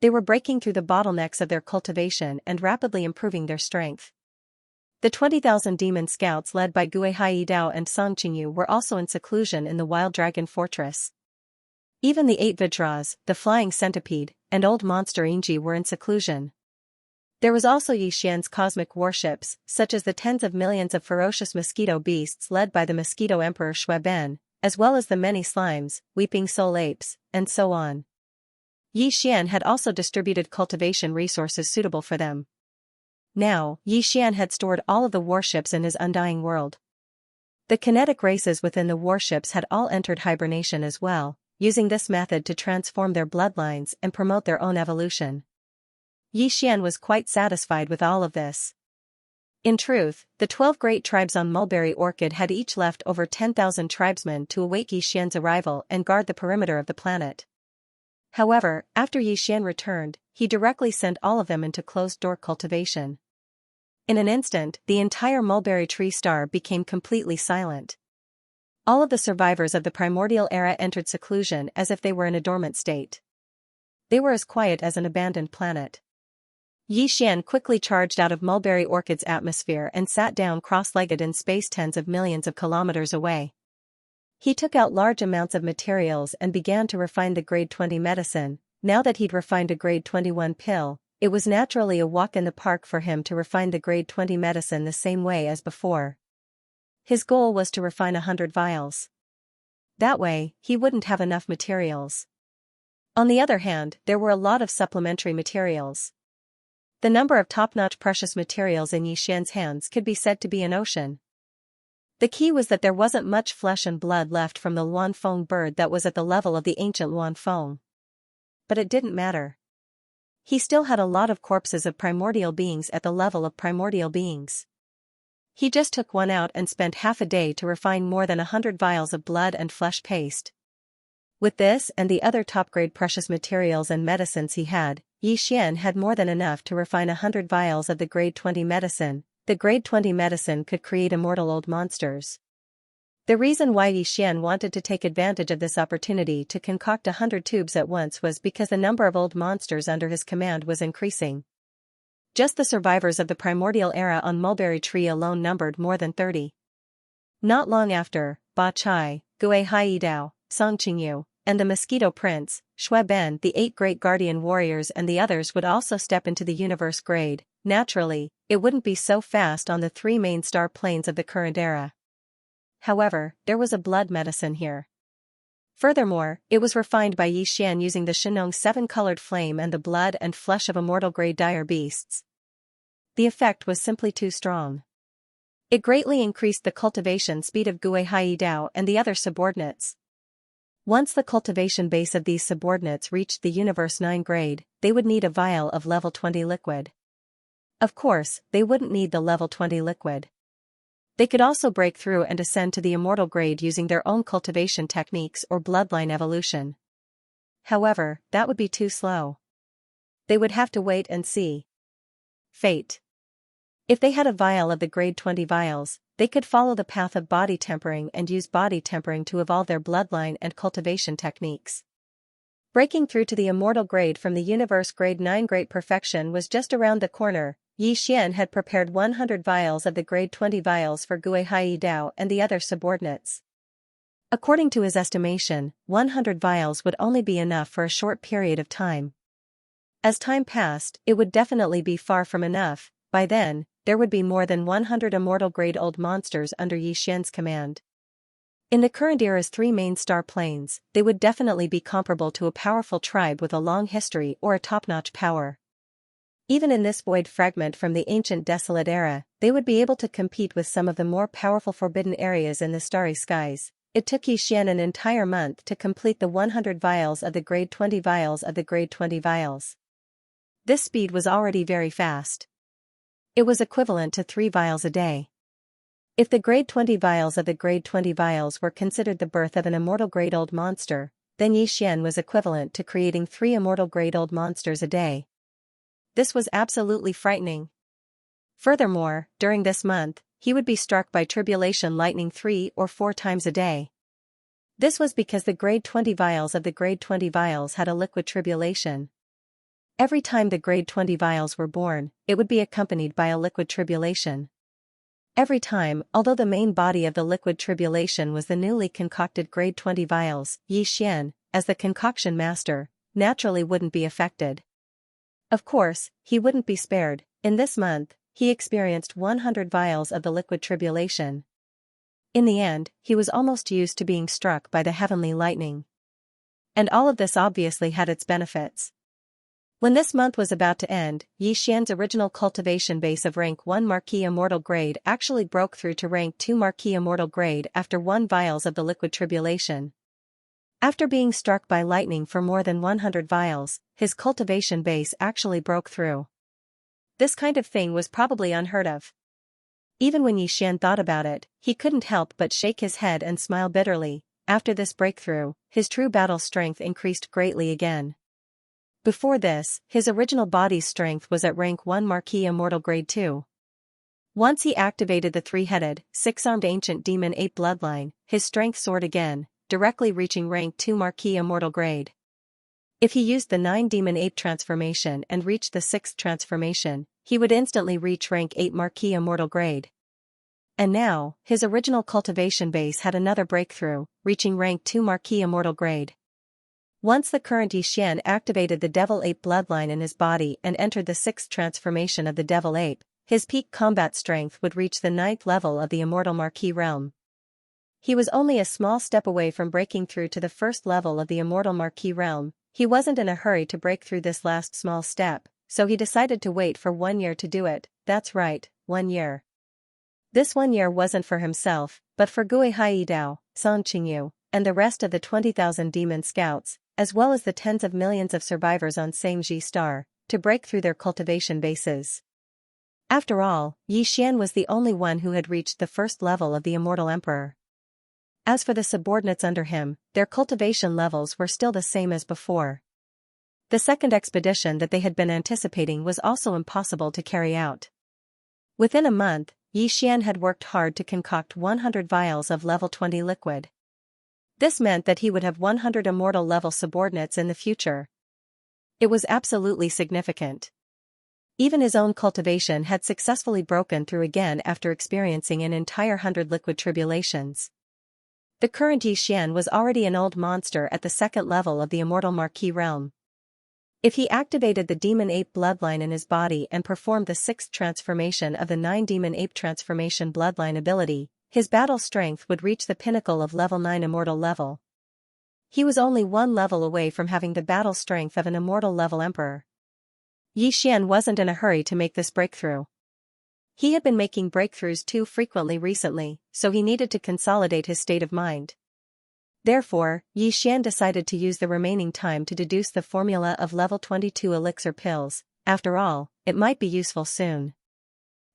They were breaking through the bottlenecks of their cultivation and rapidly improving their strength. The 20,000 demon scouts led by Gui Haidao and Song Qingyu were also in seclusion in the Wild Dragon Fortress. Even the 8 Vajras, the Flying Centipede, and Old Monster Inji were in seclusion. There was also Yi Xian's cosmic warships, such as the tens of millions of ferocious mosquito beasts led by the Mosquito Emperor Shueben, as well as the many slimes, weeping soul apes, and so on. Yi Xian had also distributed cultivation resources suitable for them. Now, Yi Xian had stored all of the warships in his undying world. The kinetic races within the warships had all entered hibernation as well, using this method to transform their bloodlines and promote their own evolution. Yi Xian was quite satisfied with all of this. In truth, the 12 great tribes on Mulberry Orchid had each left over 10,000 tribesmen to await Yi Xian's arrival and guard the perimeter of the planet. However, after Yi Xian returned, he directly sent all of them into closed-door cultivation. In an instant, the entire Mulberry Tree Star became completely silent. All of the survivors of the primordial era entered seclusion as if they were in a dormant state. They were as quiet as an abandoned planet. Yi Xian quickly charged out of Mulberry Orchid's atmosphere and sat down cross-legged in space tens of millions of kilometers away. He took out large amounts of materials and began to refine the grade 20 medicine. Now that he'd refined a grade 21 pill, it was naturally a walk in the park for him to refine the grade 20 medicine the same way as before. His goal was to refine 100 vials. That way, he wouldn't have enough materials. On the other hand, there were a lot of supplementary materials. The number of top-notch precious materials in Yi Xian's hands could be said to be an ocean. The key was that there wasn't much flesh and blood left from the Luanfeng bird that was at the level of the ancient Luanfeng. But it didn't matter. He still had a lot of corpses of primordial beings at the level of primordial beings. He just took one out and spent half a day to refine more than 100 vials of blood and flesh paste. With this and the other top-grade precious materials and medicines he had, Yi Xian had more than enough to refine 100 vials of the grade 20 medicine. The grade 20 medicine could create immortal old monsters. The reason why Yi Xian wanted to take advantage of this opportunity to concoct 100 tubes at once was because the number of old monsters under his command was increasing. Just the survivors of the primordial era on Mulberry Tree alone numbered more than 30. Not long after, Ba Chai, Gui Haidao, Song Qingyu, and the Mosquito Prince, Shueben, the 8 great guardian warriors and the others would also step into the universe grade. Naturally, it wouldn't be so fast on the 3 main star planes of the current era. However, there was a blood medicine here. Furthermore, it was refined by Yi Xian using the Shenong seven-colored flame and the blood and flesh of immortal grade dire beasts. The effect was simply too strong. It greatly increased the cultivation speed of Gui Hai Dao and the other subordinates. Once the cultivation base of these subordinates reached the Universe 9 grade, they would need a vial of level 20 liquid. Of course, they wouldn't need the level 20 liquid. They could also break through and ascend to the immortal grade using their own cultivation techniques or bloodline evolution. However, that would be too slow. They would have to wait and see. Fate. If they had a vial of the grade 20 vials, they could follow the path of body tempering and use body tempering to evolve their bloodline and cultivation techniques. Breaking through to the immortal grade from the universe grade 9 great perfection was just around the corner. Yi Xian had prepared 100 vials of the grade 20 vials for Gui Hai Dao and the other subordinates. According to his estimation, 100 vials would only be enough for a short period of time. As time passed, it would definitely be far from enough. By then, there would be more than 100 immortal grade old monsters under Yi Xian's command. In the current era's 3 main star planes, they would definitely be comparable to a powerful tribe with a long history or a top-notch power. Even in this void fragment from the ancient desolate era, they would be able to compete with some of the more powerful forbidden areas in the starry skies. It took Yi Xian an entire month to complete the 100 vials of the grade 20 vials of the grade 20 vials. This speed was already very fast. It was equivalent to 3 vials a day. If the grade 20 vials of the grade 20 vials were considered the birth of an immortal grade old monster, then Yi Xian was equivalent to creating 3 immortal grade old monsters a day. This was absolutely frightening. Furthermore, during this month, he would be struck by tribulation lightning 3 or 4 times a day. This was because the grade 20 vials of the grade 20 vials had a liquid tribulation. Every time the grade 20 vials were born, it would be accompanied by a liquid tribulation. Every time, although the main body of the liquid tribulation was the newly concocted grade 20 vials, Yi Xian, as the concoction master, naturally wouldn't be affected. Of course, he wouldn't be spared. In this month, he experienced 100 vials of the liquid tribulation. In the end, he was almost used to being struck by the heavenly lightning. And all of this obviously had its benefits. When this month was about to end, Yi Xian's original cultivation base of rank 1 Marquis Immortal grade actually broke through to rank 2 Marquis Immortal grade after 1 vials of the liquid tribulation. After being struck by lightning for more than 100 vials, his cultivation base actually broke through. This kind of thing was probably unheard of. Even when Yi Xian thought about it, he couldn't help but shake his head and smile bitterly. After this breakthrough, his true battle strength increased greatly again. Before this, his original body's strength was at rank 1 Marquis Immortal grade 2. Once he activated the 3-headed, 6-armed ancient demon ape bloodline, his strength soared again, directly reaching rank 2 Marquis Immortal grade. If he used the 9 demon ape transformation and reached the 6th transformation, he would instantly reach rank 8 Marquis Immortal grade. And now, his original cultivation base had another breakthrough, reaching rank 2 Marquis Immortal grade. Once the current Yi Xian activated the devil ape bloodline in his body and entered the 6th transformation of the devil ape, his peak combat strength would reach the 9th level of the immortal Marquis realm. He was only a small step away from breaking through to the 1st level of the immortal Marquis realm. He wasn't in a hurry to break through this last small step, so he decided to wait for 1 year to do it. That's right, 1 year. This 1 year wasn't for himself, but for Gui Hai Dao, Song Qingyu, and the rest of the 20,000 demon scouts, as well as the tens of millions of survivors on Xianxia star, to break through their cultivation bases. After all, Yi Xian was the only one who had reached the 1st level of the immortal emperor. As for the subordinates under him, their cultivation levels were still the same as before. The second expedition that they had been anticipating was also impossible to carry out. Within a month, Yi Xian had worked hard to concoct 100 vials of level 20 liquid. This meant that he would have 100 immortal level subordinates in the future. It was absolutely significant. Even his own cultivation had successfully broken through again after experiencing an entire 100 liquid tribulations. The current Yi Xian was already an old monster at the 2nd level of the immortal Marquis realm. If he activated the demon ape bloodline in his body and performed the 6th transformation of the 9 demon ape transformation bloodline ability, his battle strength would reach the pinnacle of level 9 immortal level. He was only one level away from having the battle strength of an immortal level emperor. Yi Xian wasn't in a hurry to make this breakthrough. He had been making breakthroughs too frequently recently, so he needed to consolidate his state of mind. Therefore, Yi Xian decided to use the remaining time to deduce the formula of level 22 elixir pills. After all, it might be useful soon.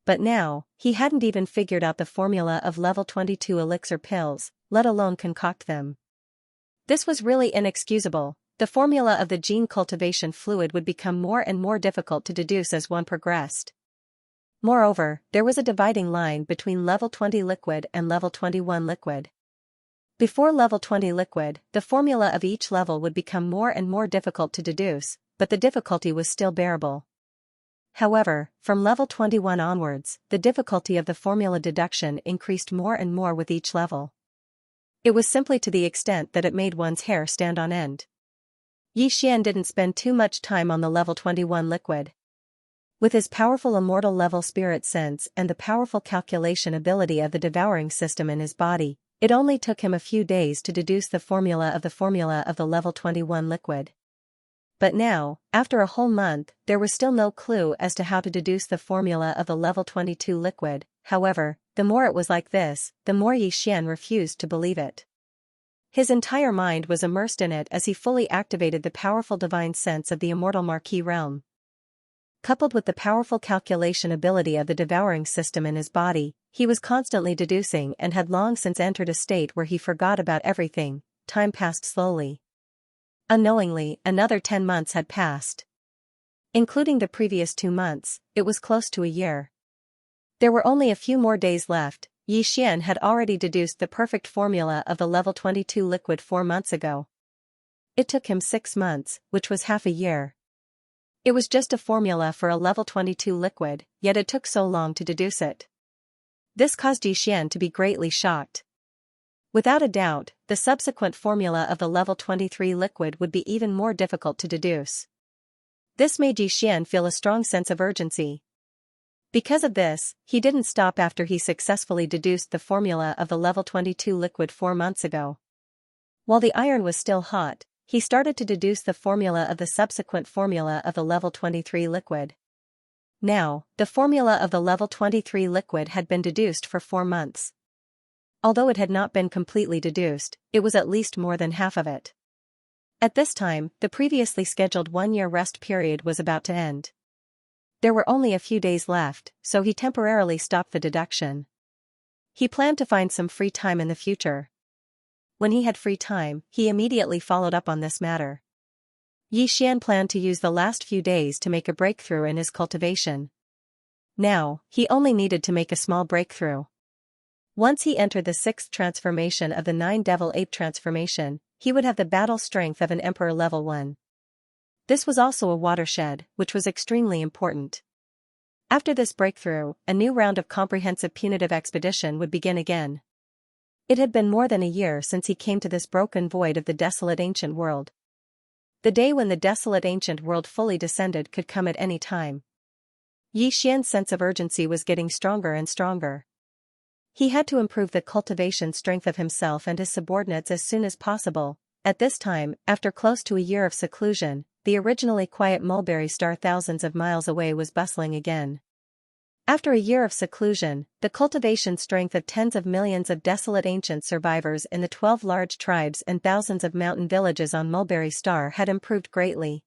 But now, he hadn't even figured out the formula of level 22 elixir pills, let alone concoct them. This was really inexcusable. The formula of the gene cultivation fluid would become more and more difficult to deduce as one progressed. Moreover, there was a dividing line between level 20 liquid and level 21 liquid. Before level 20 liquid, the formula of each level would become more and more difficult to deduce, but the difficulty was still bearable. However, from level 21 onwards, the difficulty of the formula deduction increased more and more with each level. It was simply to the extent that it made one's hair stand on end. Yi Xian didn't spend too much time on the level 21 liquid. With his powerful immortal level spirit sense and the powerful calculation ability of the devouring system in his body, it only took him a few days to deduce the formula of the level 21 liquid. But now, after a whole month, there was still no clue as to how to deduce the formula of the level 22 liquid. However, the more it was like this, the more Yi Xian refused to believe it. His entire mind was immersed in it as he fully activated the powerful divine sense of the immortal Marquis realm. Coupled with the powerful calculation ability of the devouring system in his body, he was constantly deducing and had long since entered a state where he forgot about everything. Time passed slowly. Unknowingly, another 10 months had passed. Including the previous 2 months, it was close to a year. There were only a few more days left. Yi Xian had already deduced the perfect formula of the level 22 liquid 4 months ago. It took him 6 months, which was half a year. It was just a formula for a level 22 liquid, yet it took so long to deduce it. This caused Yi Xian to be greatly shocked. Without a doubt, the subsequent formula of the level 23 liquid would be even more difficult to deduce. This made Yi Xian feel a strong sense of urgency. Because of this, he didn't stop after he successfully deduced the formula of the level 22 liquid 4 months ago. While the iron was still hot, he started to deduce the formula of the subsequent formula of the level 23 liquid. Now, the formula of the level 23 liquid had been deduced for 4 months. Although it had not been completely deduced, it was at least more than half of it. At this time, the previously scheduled 1-year rest period was about to end. There were only a few days left, so he temporarily stopped the deduction. He planned to find some free time in the future. When he had free time, he immediately followed up on this matter. Yi Xian planned to use the last few days to make a breakthrough in his cultivation. Now, he only needed to make a small breakthrough. Once he entered the 6th transformation of the 9 Devil Ape transformation, he would have the battle strength of an Emperor level 1. This was also a watershed, which was extremely important. After this breakthrough, a new round of comprehensive punitive expedition would begin again. It had been more than a year since he came to this broken void of the desolate ancient world. The day when the desolate ancient world fully descended could come at any time. Yi Xian's sense of urgency was getting stronger and stronger. He had to improve the cultivation strength of himself and his subordinates as soon as possible. At this time, after close to a year of seclusion, the originally quiet Mulberry Star thousands of miles away was bustling again. After a year of seclusion, the cultivation strength of tens of millions of desolate ancient survivors in the 12 large tribes and thousands of mountain villages on Mulberry Star had improved greatly.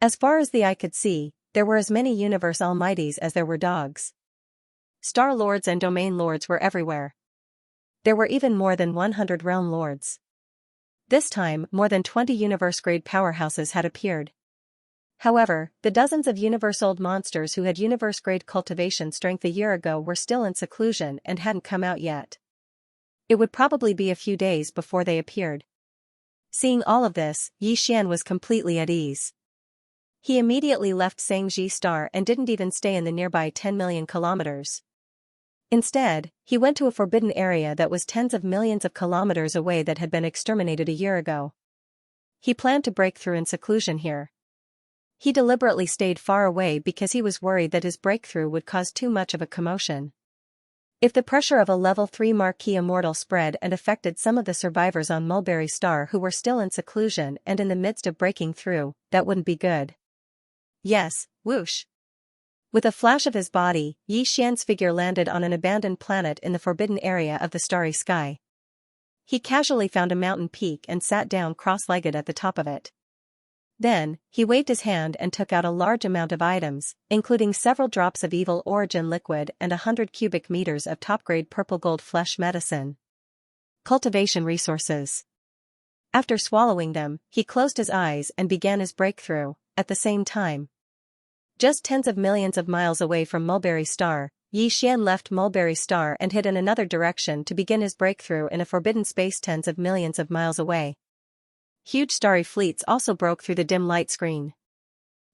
As far as the eye could see, there were as many universe almighties as there were dogs. Star lords and domain lords were everywhere. There were even more than 100 realm lords. This time, more than 20 universe-grade powerhouses had appeared. However, the dozens of universe-old monsters who had universe-grade cultivation strength a year ago were still in seclusion and hadn't come out yet. It would probably be a few days before they appeared. Seeing all of this, Yi Xian was completely at ease. He immediately left Xianxia Star and didn't even stay in the nearby 10 million kilometers. Instead, he went to a forbidden area that was tens of millions of kilometers away that had been exterminated a year ago. He planned to break through in seclusion here. He deliberately stayed far away because he was worried that his breakthrough would cause too much of a commotion. If the pressure of a level 3 Marquis immortal spread and affected some of the survivors on Mulberry Star who were still in seclusion and in the midst of breaking through, that wouldn't be good. Yes, whoosh. With a flash of his body, Yi Xian's figure landed on an abandoned planet in the forbidden area of the starry sky. He casually found a mountain peak and sat down cross-legged at the top of it. Then, he waved his hand and took out a large amount of items, including several drops of evil origin liquid and 100 cubic meters of top-grade purple gold flesh medicine. Cultivation resources. After swallowing them, he closed his eyes and began his breakthrough. At the same time, just tens of millions of miles away from Mulberry Star, Yi Xian left Mulberry Star and hid in another direction to begin his breakthrough in a forbidden space tens of millions of miles away. Huge starry fleets also broke through the dim light screen.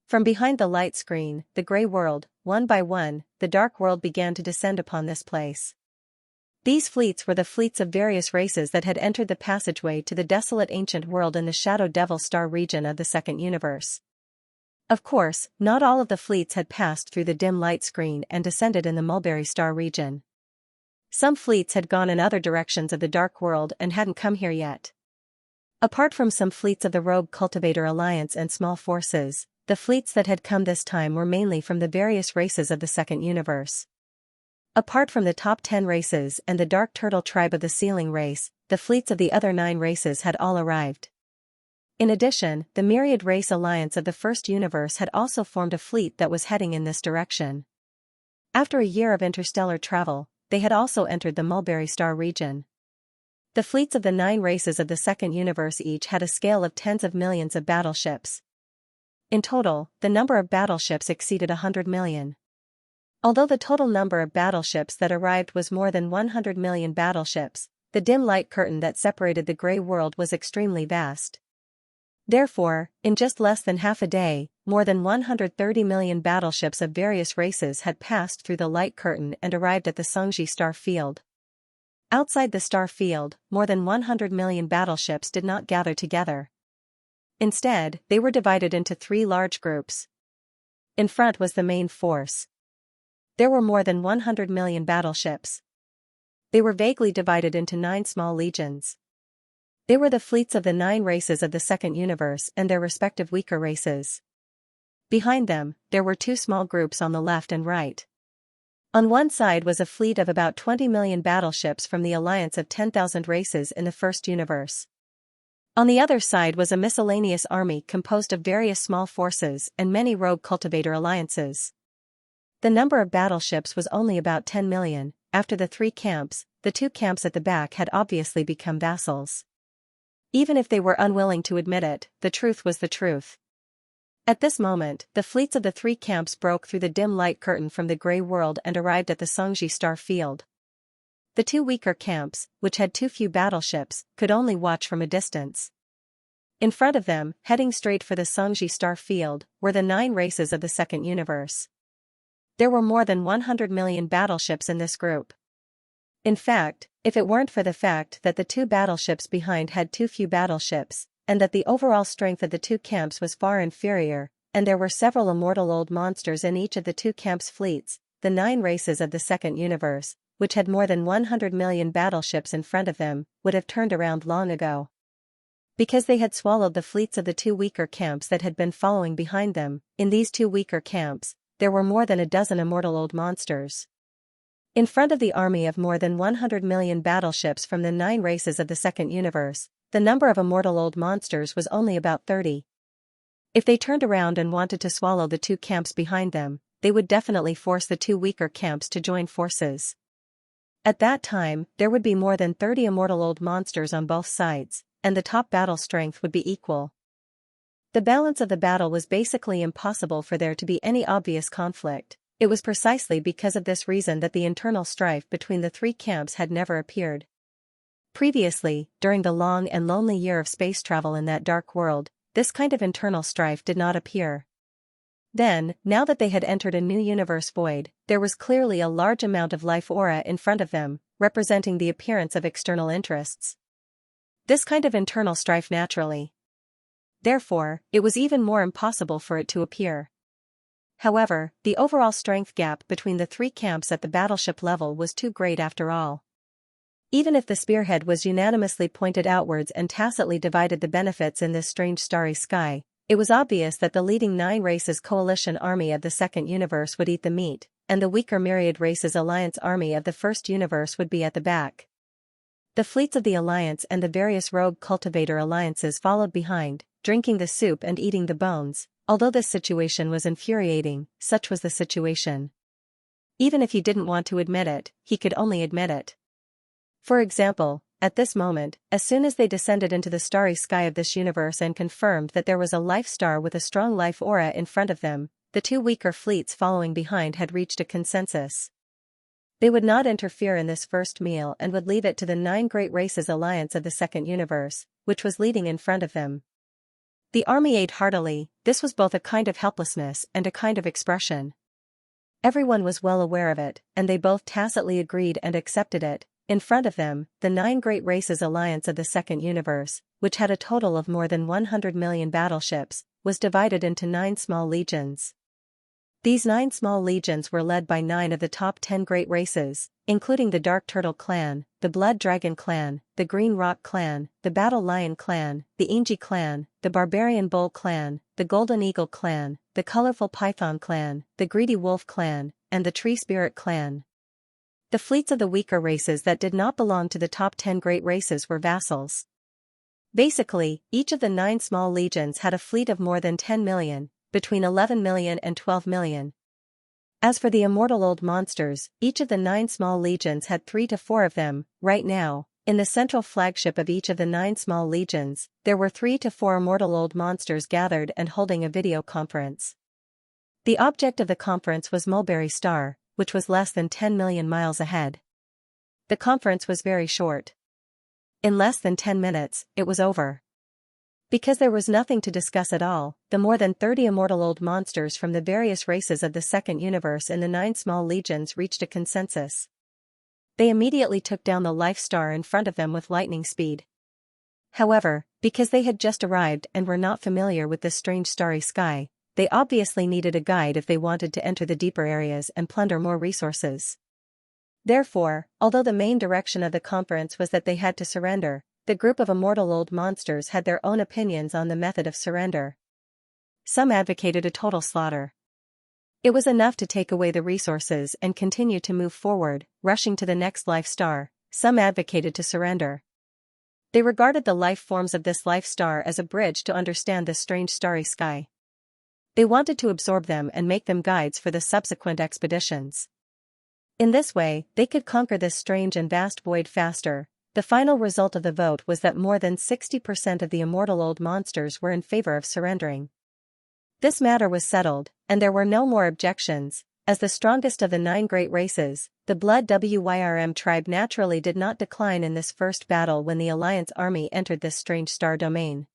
From behind the light screen, the gray world, one by one, the dark world began to descend upon this place. These fleets were the fleets of various races that had entered the passageway to the desolate ancient world in the Shadow Devil Star region of the second universe. Of course, not all of the fleets had passed through the dim light screen and descended in the Mulberry Star region. Some fleets had gone in other directions of the dark world and hadn't come here yet. Apart from some fleets of the Rogue Cultivator Alliance and small forces, the fleets that had come this time were mainly from the various races of the second universe. Apart from the top 10 races and the Dark Turtle tribe of the Sealing race, the fleets of the other 9 races had all arrived. In addition, the Myriad Race Alliance of the First Universe had also formed a fleet that was heading in this direction. After a year of interstellar travel, they had also entered the Mulberry Star region. The fleets of the 9 races of the second universe each had a scale of tens of millions of battleships. In total, the number of battleships exceeded 100 million. Although the total number of battleships that arrived was more than 100 million battleships, the dim light curtain that separated the gray world was extremely vast. Therefore, in just less than half a day, more than 130 million battleships of various races had passed through the light curtain and arrived at the Xianxia star field. Outside the star field, more than 100 million battleships did not gather together. Instead, they were divided into 3 large groups. In front was the main force. There were more than 100 million battleships. They were vaguely divided into 9 small legions. They were the fleets of the 9 races of the second universe and their respective weaker races. Behind them, there were 2 small groups on the left and right. On one side was a fleet of about 20 million battleships from the alliance of 10,000 races in the first universe. On the other side was a miscellaneous army composed of various small forces and many rogue cultivator alliances. The number of battleships was only about 10 million. After the 3 camps, the 2 camps at the back had obviously become vassals. Even if they were unwilling to admit it, the truth was the truth. At this moment, the fleets of the 3 camps broke through the dim light curtain from the gray world and arrived at the Xianxia star field. The 2 weaker camps, which had too few battleships, could only watch from a distance. In front of them, heading straight for the Xianxia star field, were the 9 races of the second universe. There were more than 100 million battleships in this group. In fact, if it weren't for the fact that the 2 battleships behind had too few battleships, and that the overall strength of the 2 camps was far inferior, and there were several immortal old monsters in each of the 2 camps' fleets, the 9 races of the second universe, which had more than 100 million battleships in front of them, would have turned around long ago. Because they had swallowed the fleets of the 2 weaker camps that had been following behind them, in these 2 weaker camps, there were more than a dozen immortal old monsters. In front of the army of more than 100 million battleships from the 9 races of the second universe, the number of immortal old monsters was only about 30. If they turned around and wanted to swallow the 2 camps behind them, they would definitely force the 2 weaker camps to join forces. At that time, there would be more than 30 immortal old monsters on both sides, and the top battle strength would be equal. The balance of the battle was basically impossible for there to be any obvious conflict. It was precisely because of this reason that the internal strife between the 3 camps had never appeared. Previously, during the long and lonely year of space travel in that dark world, this kind of internal strife did not appear. Then, now that they had entered a new universe void, there was clearly a large amount of life aura in front of them, representing the appearance of external interests. This kind of internal strife naturally. Therefore, it was even more impossible for it to appear. However, the overall strength gap between the three camps at the battleship level was too great after all. Even if the spearhead was unanimously pointed outwards and tacitly divided the benefits in this strange starry sky, it was obvious that the leading 9 races coalition army of the second universe would eat the meat, and the weaker myriad races alliance army of the first universe would be at the back. The fleets of the alliance and the various rogue cultivator alliances followed behind, drinking the soup and eating the bones. Although this situation was infuriating, such was the situation. Even if he didn't want to admit it, he could only admit it. For example, at this moment, as soon as they descended into the starry sky of this universe and confirmed that there was a life star with a strong life aura in front of them, the 2 weaker fleets following behind had reached a consensus. They would not interfere in this first meal and would leave it to the 9 great races alliance of the second universe, which was leading in front of them. The army ate heartily. This was both a kind of helplessness and a kind of expression. Everyone was well aware of it, and they both tacitly agreed and accepted it. In front of them, the 9 great races alliance of the second universe, which had a total of more than 100 million battleships, was divided into 9 small legions. These 9 small legions were led by 9 of the top 10 great races, including the Dark Turtle Clan, the Blood Dragon Clan, the Green Rock Clan, the Battle Lion Clan, the Inji Clan, the Barbarian Bull Clan, the Golden Eagle Clan, the Colorful Python Clan, the Greedy Wolf Clan, and the Tree Spirit Clan. The fleets of the weaker races that did not belong to the top 10 great races were vassals. Basically, each of the 9 small legions had a fleet of more than 10 million, between 11 million and 12 million. As for the immortal old monsters, each of the 9 small legions had 3 to 4 of them. Right now, in the central flagship of each of the 9 small legions, there were 3 to 4 immortal old monsters gathered and holding a video conference. The object of the conference was Mulberry Star, which was less than 10 million miles ahead. The conference was very short. In less than 10 minutes, it was over. Because there was nothing to discuss at all, the more than 30 immortal old monsters from the various races of the second universe in the 9 small legions reached a consensus. They immediately took down the life star in front of them with lightning speed. However, because they had just arrived and were not familiar with this strange starry sky, they obviously needed a guide if they wanted to enter the deeper areas and plunder more resources. Therefore, although the main direction of the conference was that they had to surrender, the group of immortal old monsters had their own opinions on the method of surrender. Some advocated a total slaughter. It was enough to take away the resources and continue to move forward, rushing to the next life star. Some advocated to surrender. They regarded the life forms of this life star as a bridge to understand this strange starry sky. They wanted to absorb them and make them guides for the subsequent expeditions. In this way, they could conquer this strange and vast void faster. The final result of the vote was that more than 60% of the immortal old monsters were in favor of surrendering. This matter was settled, and there were no more objections. As the strongest of the 9 great races, the Blood Wyrm tribe naturally did not decline in this first battle when the Alliance army entered this strange star domain.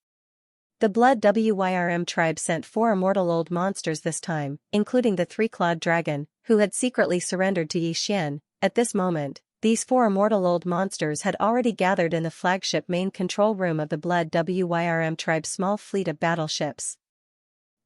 The Blood Wyrm tribe sent 4 immortal old monsters this time, including the 3-clawed dragon, who had secretly surrendered to Xianxia. At this moment, these 4 immortal old monsters had already gathered in the flagship main control room of the Blood Wyrm tribe's small fleet of battleships.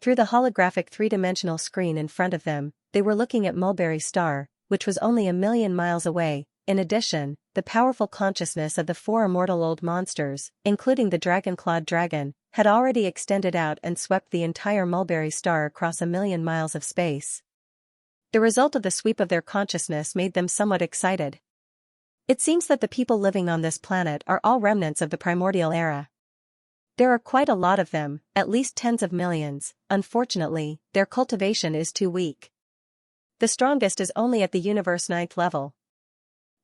Through the holographic 3-dimensional screen in front of them, they were looking at Mulberry Star, which was only 1,000,000 miles away. In addition, the powerful consciousness of the 4 immortal old monsters, including the dragon-clawed dragon, had already extended out and swept the entire Mulberry Star across 1,000,000 miles of space. The result of the sweep of their consciousness made them somewhat excited. It seems that the people living on this planet are all remnants of the primordial era. There are quite a lot of them, at least tens of millions. Unfortunately, their cultivation is too weak. The strongest is only at the universe 9th level.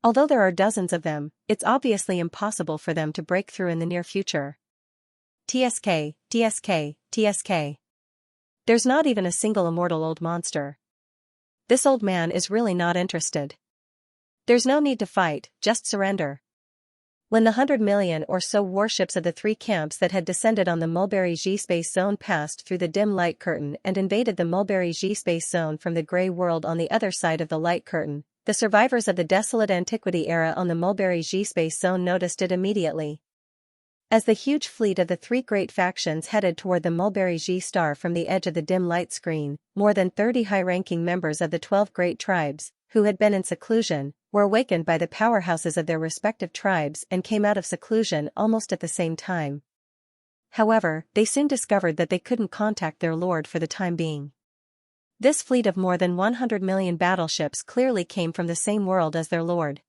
Although there are dozens of them, it's obviously impossible for them to break through in the near future. TSK, TSK, TSK. There's not even a single immortal old monster. This old man is really not interested. There's no need to fight, just surrender. When the 100 million or so warships of the 3 camps that had descended on the Mulberry G space zone passed through the dim light curtain and invaded the Mulberry G space zone from the gray world on the other side of the light curtain, the survivors of the desolate antiquity era on the Mulberry G space zone noticed it immediately. As the huge fleet of the three great factions headed toward the Mulberry G star from the edge of the dim light screen, more than 30 high-ranking members of the 12 great tribes, who had been in seclusion, were awakened by the powerhouses of their respective tribes and came out of seclusion almost at the same time. However, they soon discovered that they couldn't contact their lord for the time being. This fleet of more than 100 million battleships clearly came from the same world as their lord.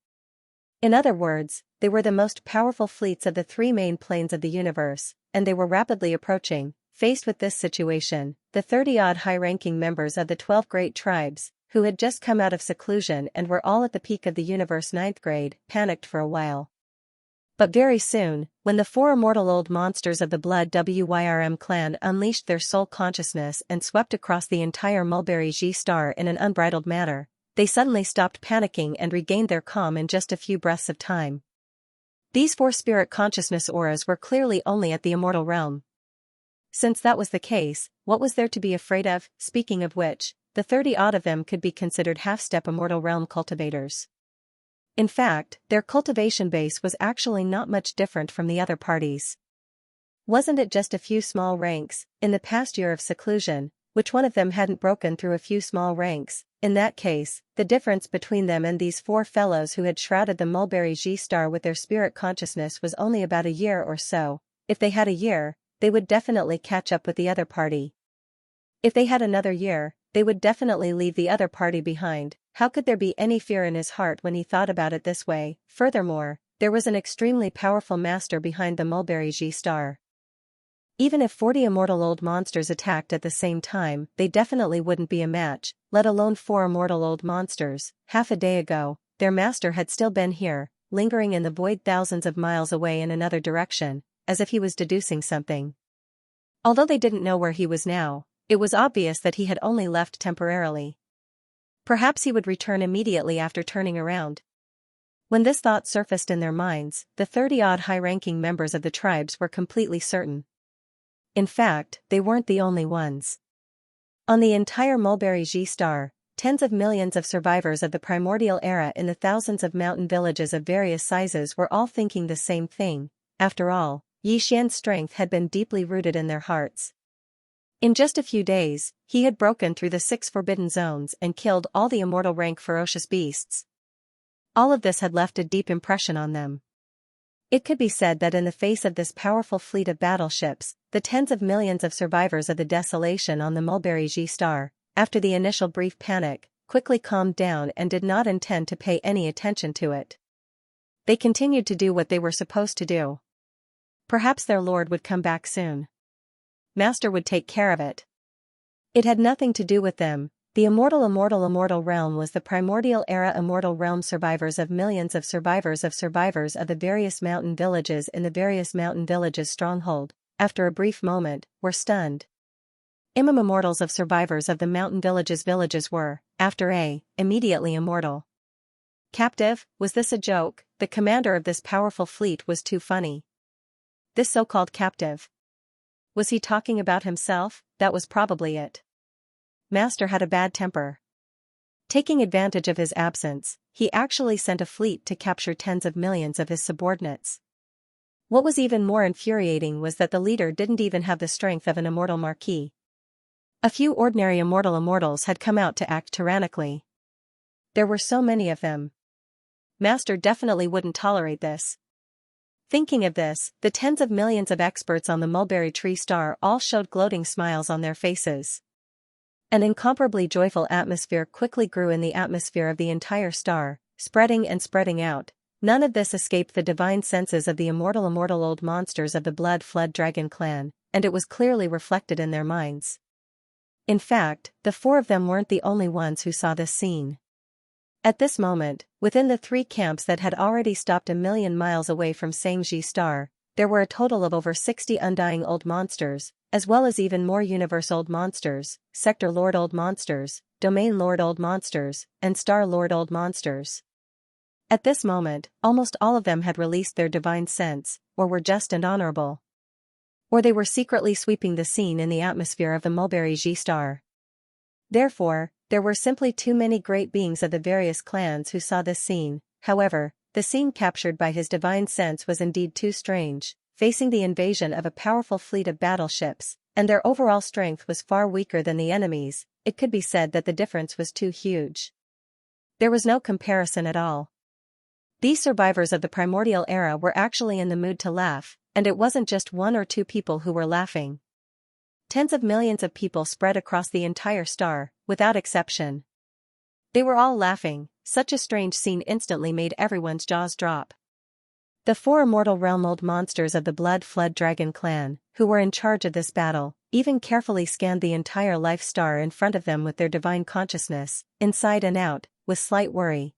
In other words, they were the most powerful fleets of the three main planes of the universe, and they were rapidly approaching. Faced with this situation, the 30-odd high-ranking members of the 12 great tribes, who had just come out of seclusion and were all at the peak of the universe 9th grade, panicked for a while. But very soon, when the four immortal old monsters of the Blood Wyrm clan unleashed their soul consciousness and swept across the entire Mulberry G star in an unbridled manner, they suddenly stopped panicking and regained their calm in just a few breaths of time. These four spirit consciousness auras were clearly only at the immortal realm. Since that was the case, what was there to be afraid of? Speaking of which, the 30-odd of them could be considered half-step immortal realm cultivators. In fact, their cultivation base was actually not much different from the other parties. Wasn't it just a few small ranks, in the past year of seclusion, which one of them hadn't broken through a few small ranks? In that case, the difference between them and these four fellows who had shrouded the Mulberry G star with their spirit consciousness was only about a year or so. If they had a year, they would definitely catch up with the other party. If they had another year, they would definitely leave the other party behind. How could there be any fear in his heart when he thought about it this way? Furthermore, there was an extremely powerful master behind the Mulberry G star. Even if 40 immortal old monsters attacked at the same time, they definitely wouldn't be a match, let alone 4 immortal old monsters. Half a day ago, their master had still been here, lingering in the void thousands of miles away in another direction, as if he was deducing something. Although they didn't know where he was now, it was obvious that he had only left temporarily. Perhaps he would return immediately after turning around. When this thought surfaced in their minds, the 30-odd high-ranking members of the tribes were completely certain. In fact, they weren't the only ones. On the entire Mulberry G star, tens of millions of survivors of the primordial era in the thousands of mountain villages of various sizes were all thinking the same thing. After all, Yi Xian's strength had been deeply rooted in their hearts. In just a few days, he had broken through the 6 forbidden zones and killed all the immortal rank ferocious beasts. All of this had left a deep impression on them. It could be said that in the face of this powerful fleet of battleships, the tens of millions of survivors of the desolation on the Mulberry G star, after the initial brief panic, quickly calmed down and did not intend to pay any attention to it. They continued to do what they were supposed to do. Perhaps their lord would come back soon. Master would take care of it. It had nothing to do with them. The immortal realm was the primordial era immortal realm survivors of millions of survivors of the various mountain villages in the various mountain villages stronghold, after a brief moment, were stunned. Immortals of survivors of the mountain villages were, immediately immortal. Captive? Was this a joke? The commander of this powerful fleet was too funny. This so-called captive. Was he talking about himself? That was probably it. Master had a bad temper. Taking advantage of his absence, he actually sent a fleet to capture tens of millions of his subordinates. What was even more infuriating was that the leader didn't even have the strength of an immortal marquis. A few ordinary immortals had come out to act tyrannically. There were so many of them. Master definitely wouldn't tolerate this. Thinking of this, the tens of millions of experts on the Mulberry Tree star all showed gloating smiles on their faces. An incomparably joyful atmosphere quickly grew in the atmosphere of the entire star, spreading and spreading out. None of this escaped the divine senses of the immortal old monsters of the Blood Flood Dragon clan, and it was clearly reflected in their minds. In fact, the 4 of them weren't the only ones who saw this scene. At this moment, within the 3 camps that had already stopped a million miles away from Xianxia star, there were a total of over 60 undying old monsters, as well as even more universe old monsters, sector lord old monsters, domain lord old monsters, and star lord old monsters. At this moment, almost all of them had released their divine sense, or were just and honorable. Or they were secretly sweeping the scene in the atmosphere of the Mulberry G star. Therefore, there were simply too many great beings of the various clans who saw this scene. However, the scene captured by his divine sense was indeed too strange. facing the invasion of a powerful fleet of battleships, and their overall strength was far weaker than the enemy's. It could be said that the difference was too huge. There was no comparison at all. These survivors of the primordial era were actually in the mood to laugh, and it wasn't just one or two people who were laughing. Tens of millions of people spread across the entire star, without exception. They were all laughing. Such a strange scene instantly made everyone's jaws drop. The 4 immortal realm-old monsters of the Blood-Flood Dragon clan, who were in charge of this battle, even carefully scanned the entire life star in front of them with their divine consciousness, inside and out, with slight worry.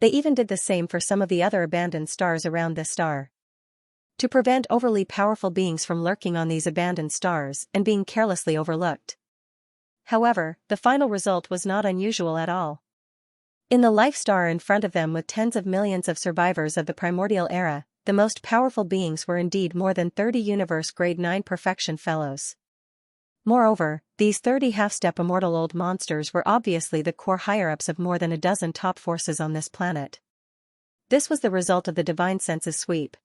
They even did the same for some of the other abandoned stars around this star. To prevent overly powerful beings from lurking on these abandoned stars and being carelessly overlooked. However, the final result was not unusual at all. In the life star in front of them with tens of millions of survivors of the primordial era, the most powerful beings were indeed more than 30 universe grade 9 perfection fellows. Moreover, these 30 half-step immortal old monsters were obviously the core higher-ups of more than a dozen top forces on this planet. This was the result of the divine senses sweep.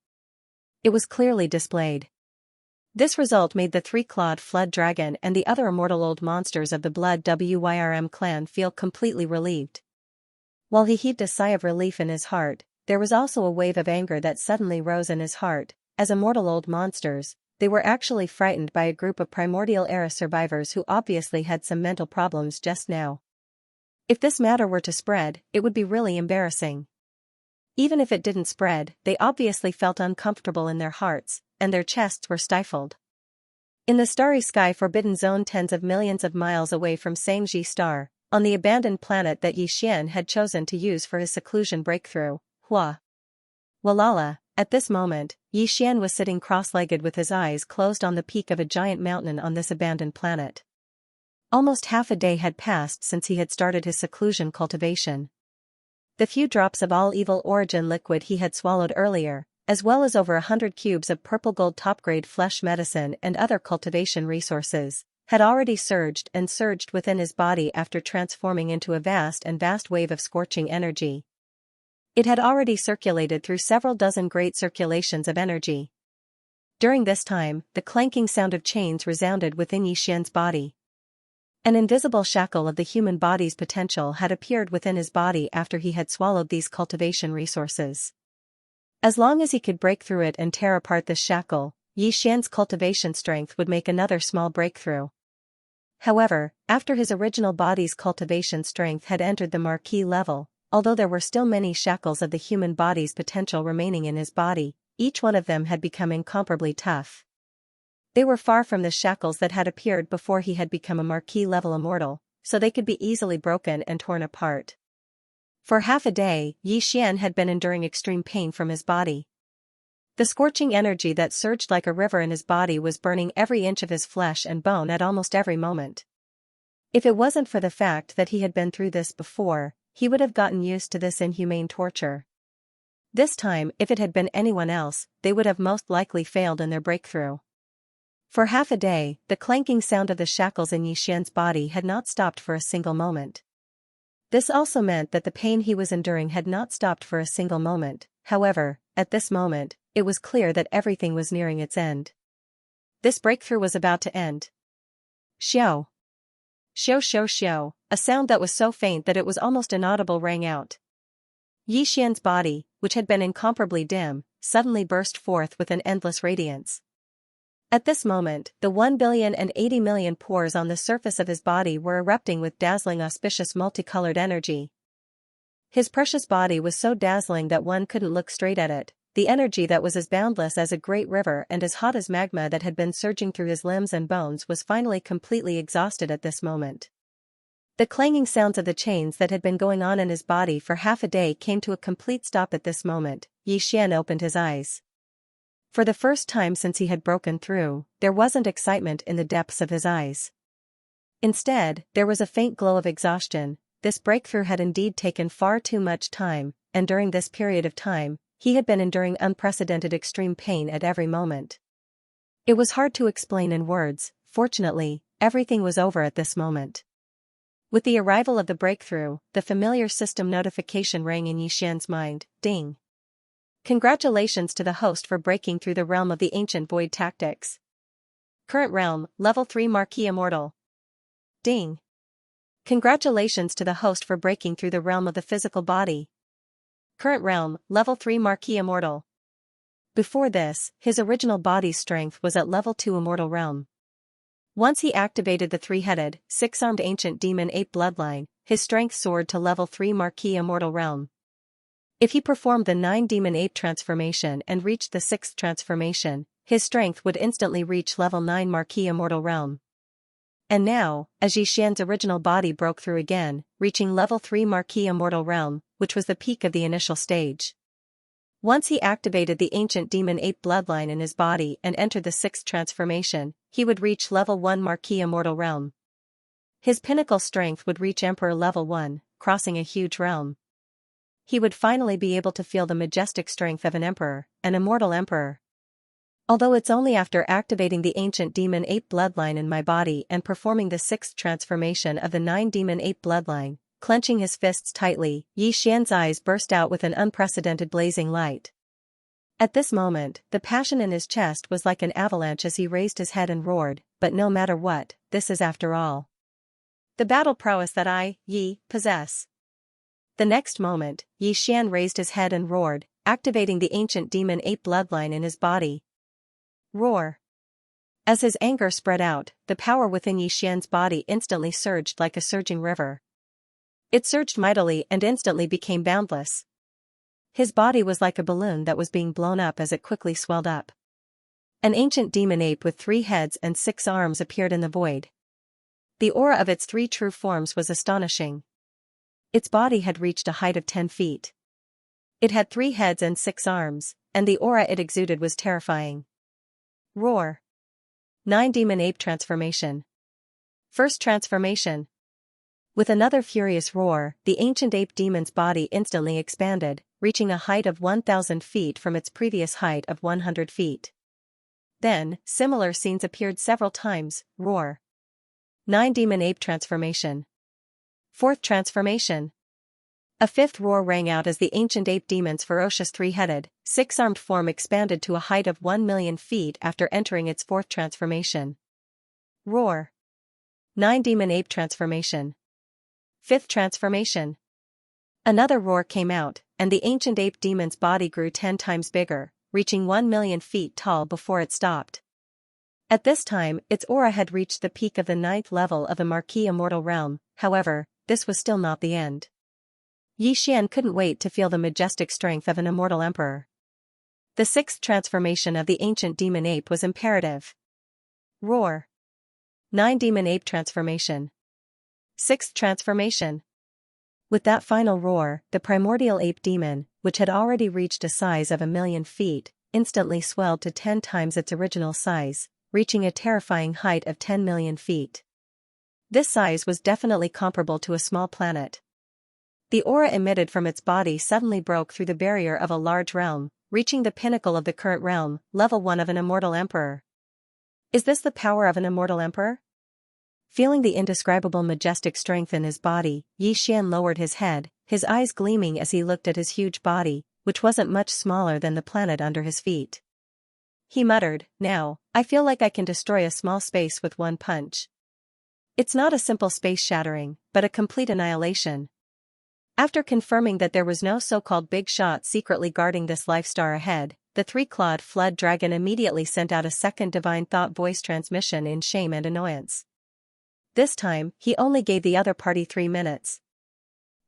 It was clearly displayed. This result made the 3-clawed flood dragon and the other immortal old monsters of the Blood Wyrm clan feel completely relieved. While he heaved a sigh of relief in his heart, there was also a wave of anger that suddenly rose in his heart. As immortal old monsters, they were actually frightened by a group of primordial era survivors who obviously had some mental problems just now. If this matter were to spread, it would be really embarrassing. Even if it didn't spread, they obviously felt uncomfortable in their hearts, and their chests were stifled. In the starry sky Forbidden Zone tens of millions of miles away from Xianxia star, on the abandoned planet that Xian had chosen to use for his seclusion breakthrough, Hua. Walala, at this moment, Xian was sitting cross-legged with his eyes closed on the peak of a giant mountain on this abandoned planet. Almost half a day had passed since he had started his seclusion cultivation. The few drops of all evil origin liquid he had swallowed earlier, as well as over 100 cubes of purple gold top-grade flesh medicine and other cultivation resources, had already surged within his body after transforming into a vast wave of scorching energy. It had already circulated through several dozen great circulations of energy. During this time, the clanking sound of chains resounded within Xian's body. An invisible shackle of the human body's potential had appeared within his body after he had swallowed these cultivation resources. As long as he could break through it and tear apart this shackle, Xian's cultivation strength would make another small breakthrough. However, after his original body's cultivation strength had entered the marquee level, although there were still many shackles of the human body's potential remaining in his body, each one of them had become incomparably tough. They were far from the shackles that had appeared before he had become a marquee-level immortal, so they could be easily broken and torn apart. For half a day, Xian had been enduring extreme pain from his body. The scorching energy that surged like a river in his body was burning every inch of his flesh and bone at almost every moment. If it wasn't for the fact that he had been through this before, he would have gotten used to this inhumane torture. This time, if it had been anyone else, they would have most likely failed in their breakthrough. For half a day, the clanking sound of the shackles in Xian's body had not stopped for a single moment. This also meant that the pain he was enduring had not stopped for a single moment. However, at this moment, it was clear that everything was nearing its end. This breakthrough was about to end. Xiao. Xiao xiao xiao, a sound that was so faint that it was almost inaudible rang out. Xian's body, which had been incomparably dim, suddenly burst forth with an endless radiance. At this moment, the 1,080,000,000 pores on the surface of his body were erupting with dazzling auspicious multicolored energy. His precious body was so dazzling that one couldn't look straight at it. The energy that was as boundless as a great river and as hot as magma that had been surging through his limbs and bones was finally completely exhausted at this moment. The clanging sounds of the chains that had been going on in his body for half a day came to a complete stop at this moment. Xian opened his eyes. For the first time since he had broken through, there wasn't excitement in the depths of his eyes. Instead, there was a faint glow of exhaustion. This breakthrough had indeed taken far too much time, and during this period of time, he had been enduring unprecedented extreme pain at every moment. It was hard to explain in words. Fortunately, everything was over at this moment. With the arrival of the breakthrough, the familiar system notification rang in Xian's mind. Ding. Congratulations to the host for breaking through the realm of the ancient void tactics. Current realm, level 3 Marquis Immortal. Ding. Congratulations to the host for breaking through the realm of the physical body. Current realm, level 3 Marquis Immortal. Before this, his original body's strength was at level 2 Immortal realm. Once he activated the three-headed, six-armed ancient demon ape bloodline, his strength soared to level 3 Marquis Immortal realm. If he performed the 9 demon ape transformation and reached the 6th transformation, his strength would instantly reach level 9 Marquis Immortal realm. And now, as Xianxia's original body broke through again, reaching level 3 Marquis Immortal realm, which was the peak of the initial stage. Once he activated the ancient demon ape bloodline in his body and entered the 6th transformation, he would reach level 1 Marquis Immortal realm. His pinnacle strength would reach Emperor level 1, crossing a huge realm. He would finally be able to feel the majestic strength of an emperor, an immortal emperor. Although it's only after activating the ancient demon ape bloodline in my body and performing the 6th transformation of the 9 demon ape bloodline, clenching his fists tightly, Xianxia's eyes burst out with an unprecedented blazing light. At this moment, the passion in his chest was like an avalanche as he raised his head and roared, but no matter what, this is after all the battle prowess that I, possess. The next moment, Xian raised his head and roared, activating the ancient demon ape bloodline in his body. Roar. As his anger spread out, the power within Xian's body instantly surged like a surging river. It surged mightily and instantly became boundless. His body was like a balloon that was being blown up as it quickly swelled up. An ancient demon ape with 3 heads and 6 arms appeared in the void. The aura of its 3 true forms was astonishing. Its body had reached a height of 10 feet. It had 3 heads and 6 arms, and the aura it exuded was terrifying. Roar. 9 demon ape transformation. First transformation. With another furious roar, the ancient ape demon's body instantly expanded, reaching a height of 1,000 feet from its previous height of 100 feet. Then, similar scenes appeared several times. Roar. 9 demon ape transformation. 4th transformation. A 5th roar rang out as the ancient ape demon's ferocious 3-headed, 6-armed form expanded to a height of 1,000,000 feet after entering its 4th transformation. Roar. 9 demon ape transformation. 5th transformation. Another roar came out, and the ancient ape demon's body grew 10 times bigger, reaching 1,000,000 feet tall before it stopped. At this time, its aura had reached the peak of the 9th level of the Marquis Immortal realm. However, this was still not the end. Xian couldn't wait to feel the majestic strength of an immortal emperor. The 6th transformation of the ancient demon ape was imperative. Roar. 9 demon ape transformation. 6th transformation. With that final roar, the primordial ape demon, which had already reached a size of 1,000,000 feet, instantly swelled to 10 times its original size, reaching a terrifying height of 10,000,000 feet. This size was definitely comparable to a small planet. The aura emitted from its body suddenly broke through the barrier of a large realm, reaching the pinnacle of the current realm, level 1 of an immortal emperor. Is this the power of an immortal emperor? Feeling the indescribable majestic strength in his body, Xian lowered his head, his eyes gleaming as he looked at his huge body, which wasn't much smaller than the planet under his feet. He muttered, "Now, I feel like I can destroy a small space with one punch." It's not a simple space shattering, but a complete annihilation. After confirming that there was no so-called big shot secretly guarding this life star ahead, the 3-clawed flood dragon immediately sent out a second divine thought voice transmission in shame and annoyance. This time, he only gave the other party 3 minutes.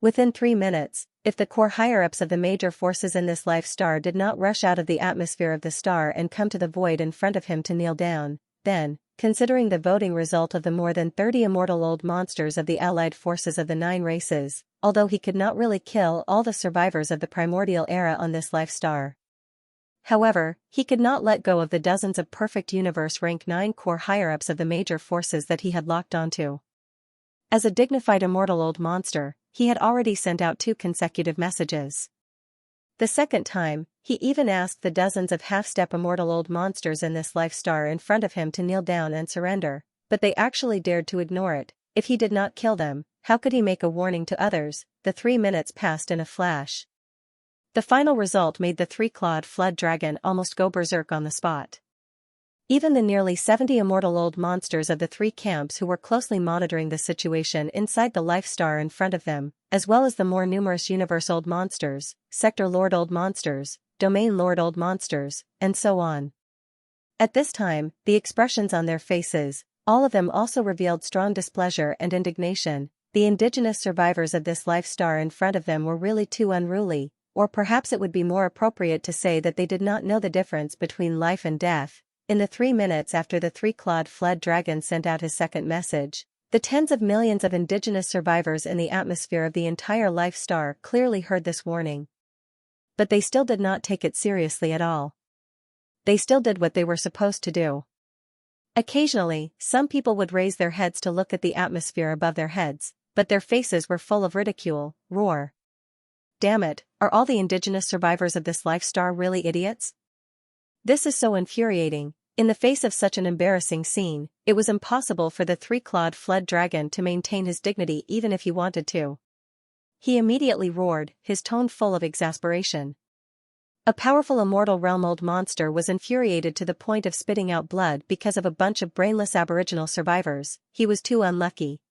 Within 3 minutes, if the core higher-ups of the major forces in this life star did not rush out of the atmosphere of the star and come to the void in front of him to kneel down, then, considering the voting result of the more than 30 immortal old monsters of the allied forces of the 9 races, although he could not really kill all the survivors of the primordial era on this life star. However, he could not let go of the dozens of perfect universe rank 9 core higher-ups of the major forces that he had locked onto. As a dignified immortal old monster, he had already sent out 2 consecutive messages. The second time, he even asked the dozens of half-step immortal old monsters in this life star in front of him to kneel down and surrender, but they actually dared to ignore it. If he did not kill them, how could he make a warning to others? The 3 minutes passed in a flash. The final result made the three-clawed flood dragon almost go berserk on the spot. Even the nearly 70 immortal old monsters of the three camps who were closely monitoring the situation inside the life star in front of them, as well as the more numerous universe old monsters, sector lord old monsters, domain lord old monsters, and so on. At this time, the expressions on their faces, all of them also revealed strong displeasure and indignation. The indigenous survivors of this life star in front of them were really too unruly, or perhaps it would be more appropriate to say that they did not know the difference between life and death. In the 3 minutes after the three-clawed flood dragon sent out his second message, the tens of millions of indigenous survivors in the atmosphere of the entire life star clearly heard this warning. But they still did not take it seriously at all. They still did what they were supposed to do. Occasionally, some people would raise their heads to look at the atmosphere above their heads, but their faces were full of ridicule. Roar. Damn it, are all the indigenous survivors of this life star really idiots? This is so infuriating. In the face of such an embarrassing scene, it was impossible for the three-clawed flood dragon to maintain his dignity even if he wanted to. He immediately roared, his tone full of exasperation. A powerful immortal realm-old monster was infuriated to the point of spitting out blood because of a bunch of brainless aboriginal survivors. He was too unlucky.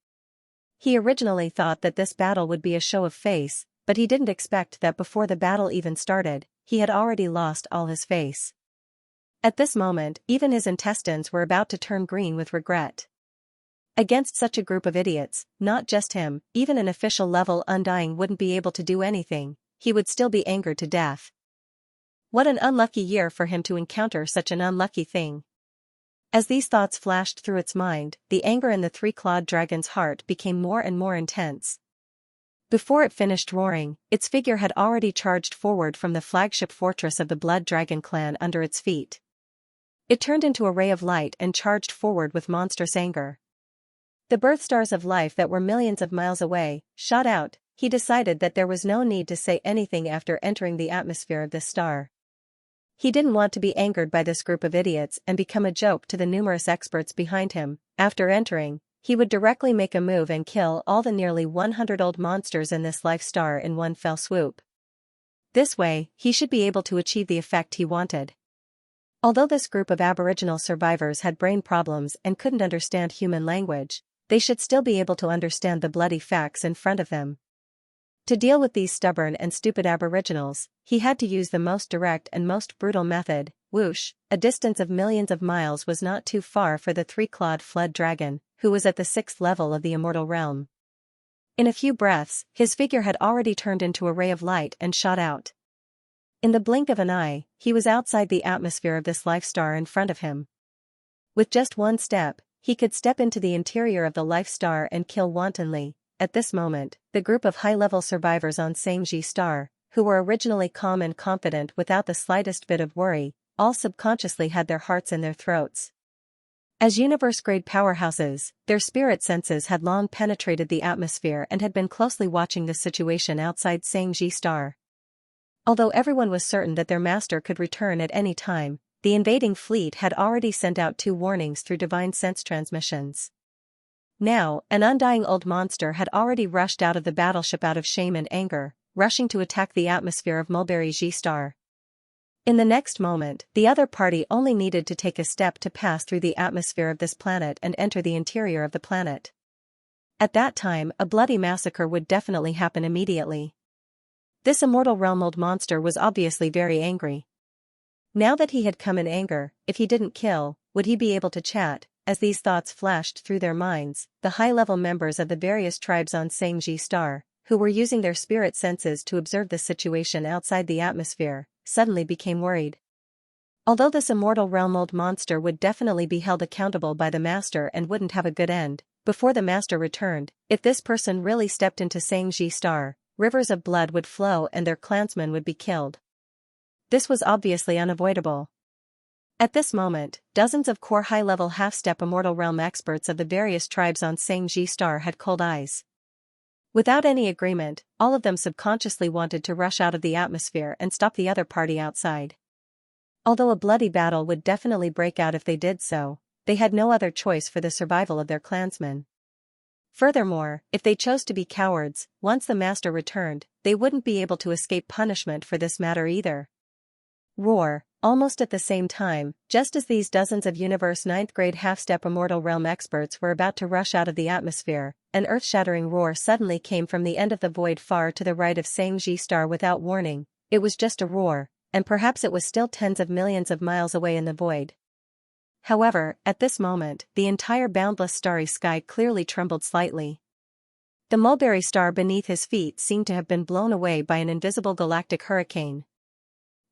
He originally thought that this battle would be a show of face, but he didn't expect that before the battle even started, he had already lost all his face. At this moment, even his intestines were about to turn green with regret. Against such a group of idiots, not just him, even an official-level Undying wouldn't be able to do anything. He would still be angered to death. What an unlucky year for him to encounter such an unlucky thing. As these thoughts flashed through its mind, the anger in the three-clawed dragon's heart became more and more intense. Before it finished roaring, its figure had already charged forward from the flagship fortress of the Blood Dragon clan under its feet. It turned into a ray of light and charged forward with monstrous anger. The birth stars of life that were millions of miles away shot out. He decided that there was no need to say anything after entering the atmosphere of this star. He didn't want to be angered by this group of idiots and become a joke to the numerous experts behind him. After entering, he would directly make a move and kill all the nearly 100 old monsters in this life star in one fell swoop. This way, he should be able to achieve the effect he wanted. Although this group of Aboriginal survivors had brain problems and couldn't understand human language, they should still be able to understand the bloody facts in front of them. To deal with these stubborn and stupid Aboriginals, he had to use the most direct and most brutal method. Whoosh, a distance of millions of miles was not too far for the three-clawed flood dragon, who was at the 6th level of the immortal realm. In a few breaths, his figure had already turned into a ray of light and shot out. In the blink of an eye, he was outside the atmosphere of this life star in front of him. With just one step, he could step into the interior of the life star and kill wantonly. At this moment, the group of high-level survivors on Xianxia star, who were originally calm and confident without the slightest bit of worry, all subconsciously had their hearts in their throats. As universe-grade powerhouses, their spirit senses had long penetrated the atmosphere and had been closely watching the situation outside Xianxia star. Although everyone was certain that their master could return at any time, the invading fleet had already sent out 2 warnings through divine sense transmissions. Now, an undying old monster had already rushed out of the battleship out of shame and anger, rushing to attack the atmosphere of Mulberry G star. In the next moment, the other party only needed to take a step to pass through the atmosphere of this planet and enter the interior of the planet. At that time, a bloody massacre would definitely happen immediately. This immortal realm-old monster was obviously very angry. Now that he had come in anger, if he didn't kill, would he be able to chat? As these thoughts flashed through their minds, the high-level members of the various tribes on Xianxia star, who were using their spirit senses to observe the situation outside the atmosphere, suddenly became worried. Although this immortal realm-old monster would definitely be held accountable by the master and wouldn't have a good end, before the master returned, if this person really stepped into Xianxia star, rivers of blood would flow and their clansmen would be killed. This was obviously unavoidable. At this moment, dozens of core high-level half-step immortal realm experts of the various tribes on Xianxia star had cold eyes. Without any agreement, all of them subconsciously wanted to rush out of the atmosphere and stop the other party outside. Although a bloody battle would definitely break out if they did so, they had no other choice for the survival of their clansmen. Furthermore, if they chose to be cowards, once the master returned, they wouldn't be able to escape punishment for this matter either. Roar. Almost at the same time, just as these dozens of Universe 9th grade half-step Immortal Realm experts were about to rush out of the atmosphere, an earth-shattering roar suddenly came from the end of the void far to the right of Xianxia star without warning. It was just a roar, and perhaps it was still tens of millions of miles away in the void. However, at this moment, the entire boundless starry sky clearly trembled slightly. The mulberry star beneath his feet seemed to have been blown away by an invisible galactic hurricane.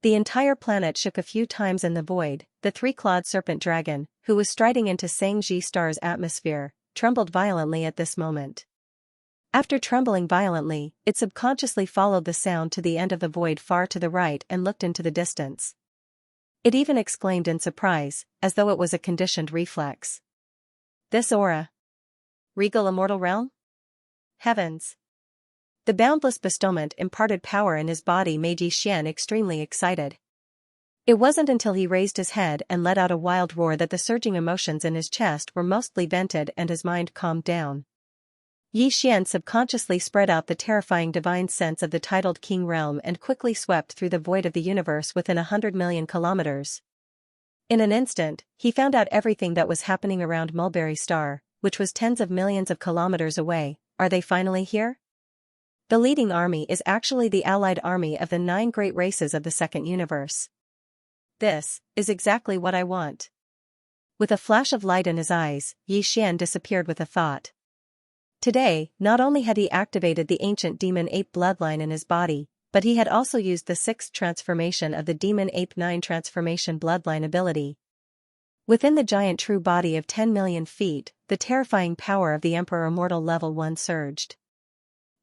The entire planet shook a few times in the void. The three-clawed serpent dragon, who was striding into Xianxia star's atmosphere, trembled violently at this moment. After trembling violently, it subconsciously followed the sound to the end of the void far to the right and looked into the distance. It even exclaimed in surprise, as though it was a conditioned reflex. This aura. Regal Immortal Realm? Heavens! The boundless bestowment imparted power in his body made Yi Xian extremely excited. It wasn't until he raised his head and let out a wild roar that the surging emotions in his chest were mostly vented and his mind calmed down. Yi Xian subconsciously spread out the terrifying divine sense of the titled King Realm and quickly swept through the void of the universe within 100 million kilometers. In an instant, he found out everything that was happening around Mulberry Star, which was tens of millions of kilometers away. Are they finally here? The leading army is actually the allied army of the 9 great races of the second universe. This is exactly what I want. With a flash of light in his eyes, Yi Xian disappeared with a thought. Today, not only had he activated the ancient demon ape bloodline in his body, but he had also used the 6th transformation of the demon ape 9 transformation bloodline ability. Within the giant true body of 10 million feet, the terrifying power of the Emperor Immortal Level 1 surged.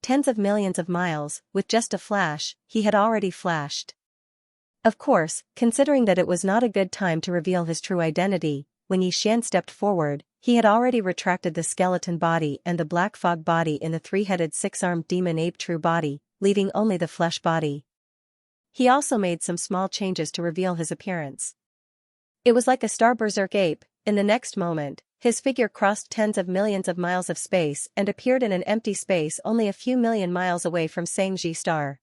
Tens of millions of miles, with just a flash, he had already flashed. Of course, considering that it was not a good time to reveal his true identity, when Yi Xian stepped forward, he had already retracted the skeleton body and the black fog body in the 3-headed 6-armed demon ape true body, leaving only the flesh body. He also made some small changes to reveal his appearance. It was like a star berserk ape. In the next moment, his figure crossed tens of millions of miles of space and appeared in an empty space only a few million miles away from Xianxia star.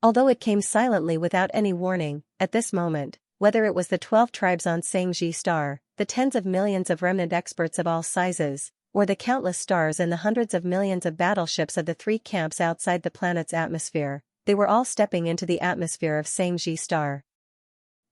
Although it came silently without any warning, at this moment, whether it was the 12 tribes on Xianxia star, the tens of millions of remnant experts of all sizes, or the countless stars and the hundreds of millions of battleships of the 3 camps outside the planet's atmosphere, they were all stepping into the atmosphere of Xianxia star.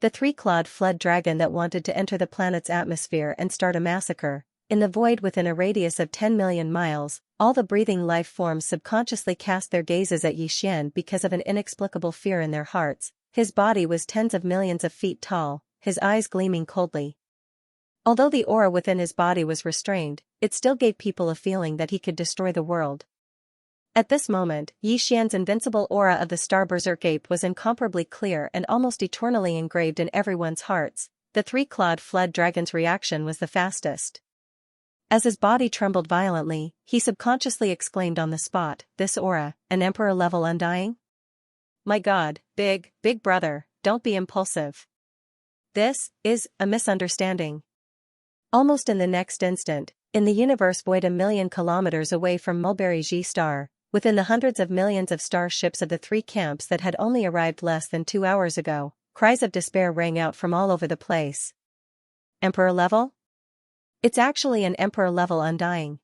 The 3-clawed flood dragon that wanted to enter the planet's atmosphere and start a massacre. In the void within a radius of 10 million miles, all the breathing life forms subconsciously cast their gazes at Yi Xian because of an inexplicable fear in their hearts. His body was tens of millions of feet tall, his eyes gleaming coldly. Although the aura within his body was restrained, it still gave people a feeling that he could destroy the world. At this moment, Yi Xian's invincible aura of the star berserk ape was incomparably clear and almost eternally engraved in everyone's hearts. The 3-clawed flood dragon's reaction was the fastest. As his body trembled violently, he subconsciously exclaimed on the spot, "This aura, an emperor level undying? My God, big brother, don't be impulsive. This is a misunderstanding." Almost in the next instant, in the universe void a million kilometers away from Mulberry G star, within the hundreds of millions of starships of the 3 camps that had only arrived less than 2 hours ago, cries of despair rang out from all over the place. Emperor level? It's actually an emperor level undying.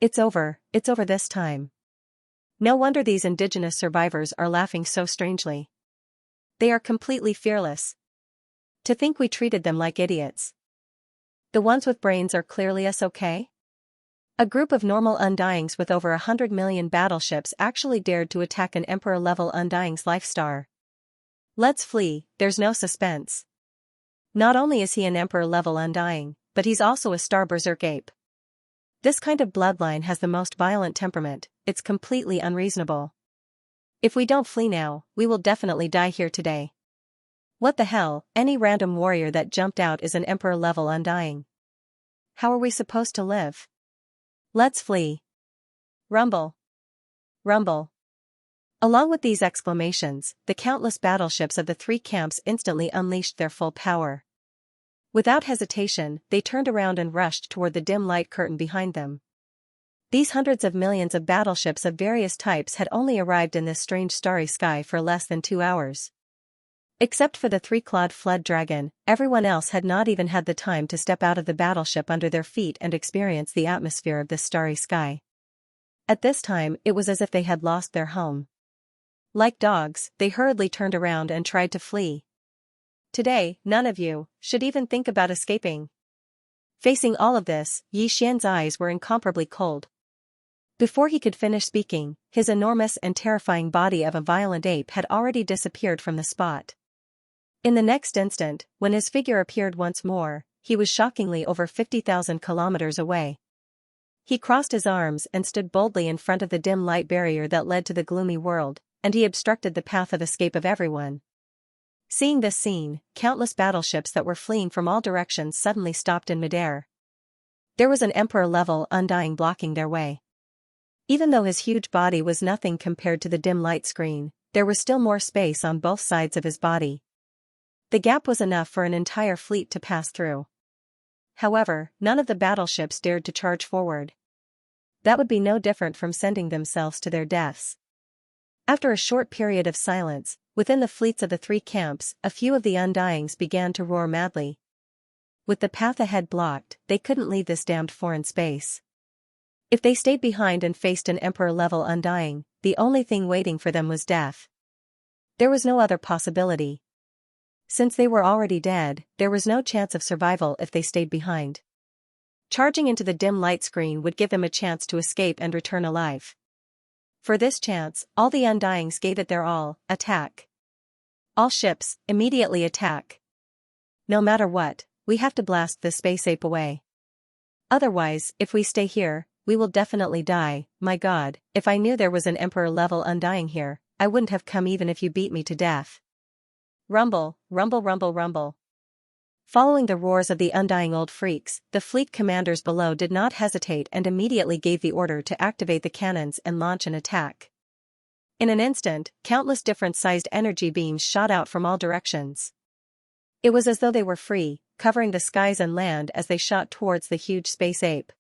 It's over this time. No wonder these indigenous survivors are laughing so strangely. They are completely fearless. To think we treated them like idiots. The ones with brains are clearly us okay? A group of normal undyings with over 100 million battleships actually dared to attack an emperor-level undying's life star. Let's flee, there's no suspense. Not only is he an emperor-level undying, but he's also a star berserk ape. This kind of bloodline has the most violent temperament. It's completely unreasonable. If we don't flee now, we will definitely die here today. What the hell, any random warrior that jumped out is an emperor-level undying. How are we supposed to live? Let's flee. Rumble. Rumble. Along with these exclamations, the countless battleships of the 3 camps instantly unleashed their full power. Without hesitation, they turned around and rushed toward the dim light curtain behind them. These hundreds of millions of battleships of various types had only arrived in this strange starry sky for less than 2 hours. Except for the three-clawed flood dragon, everyone else had not even had the time to step out of the battleship under their feet and experience the atmosphere of this starry sky. At this time, it was as if they had lost their home. Like dogs, they hurriedly turned around and tried to flee. Today, none of you should even think about escaping. Facing all of this, Yi Xian's eyes were incomparably cold. Before he could finish speaking, his enormous and terrifying body of a violent ape had already disappeared from the spot. In the next instant, when his figure appeared once more, he was shockingly over 50,000 kilometers away. He crossed his arms and stood boldly in front of the dim light barrier that led to the gloomy world, and he obstructed the path of escape of everyone. Seeing this scene, countless battleships that were fleeing from all directions suddenly stopped in midair. There was an emperor-level undying blocking their way. Even though his huge body was nothing compared to the dim light screen, there was still more space on both sides of his body. The gap was enough for an entire fleet to pass through. However, none of the battleships dared to charge forward. That would be no different from sending themselves to their deaths. After a short period of silence, within the fleets of the three camps, a few of the Undyings began to roar madly. With the path ahead blocked, they couldn't leave this damned foreign space. If they stayed behind and faced an Emperor-level Undying, the only thing waiting for them was death. There was no other possibility. Since they were already dead, there was no chance of survival if they stayed behind. Charging into the dim light screen would give them a chance to escape and return alive. For this chance, all the Undyings gave it their all: attack. All ships, immediately attack. No matter what, we have to blast this space ape away. Otherwise, if we stay here, we will definitely die. My God, if I knew there was an Emperor-level Undying here, I wouldn't have come even if you beat me to death. Rumble, rumble, rumble, rumble. Following the roars of the Undying old freaks, the fleet commanders below did not hesitate and immediately gave the order to activate the cannons and launch an attack. In an instant, countless different-sized energy beams shot out from all directions. It was as though they were free, covering the skies and land as they shot towards the huge space ape.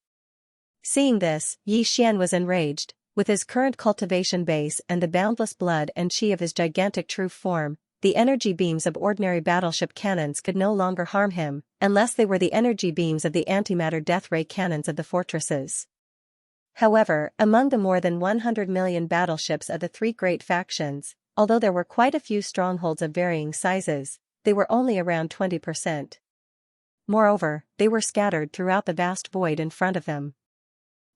Seeing this, Yi Xian was enraged. With his current cultivation base and the boundless blood and chi of his gigantic true form, the energy beams of ordinary battleship cannons could no longer harm him, unless they were the energy beams of the antimatter death ray cannons of the fortresses. However, among the more than 100 million battleships of the three great factions, although there were quite a few strongholds of varying sizes, they were only around 20%. Moreover, they were scattered throughout the vast void in front of them.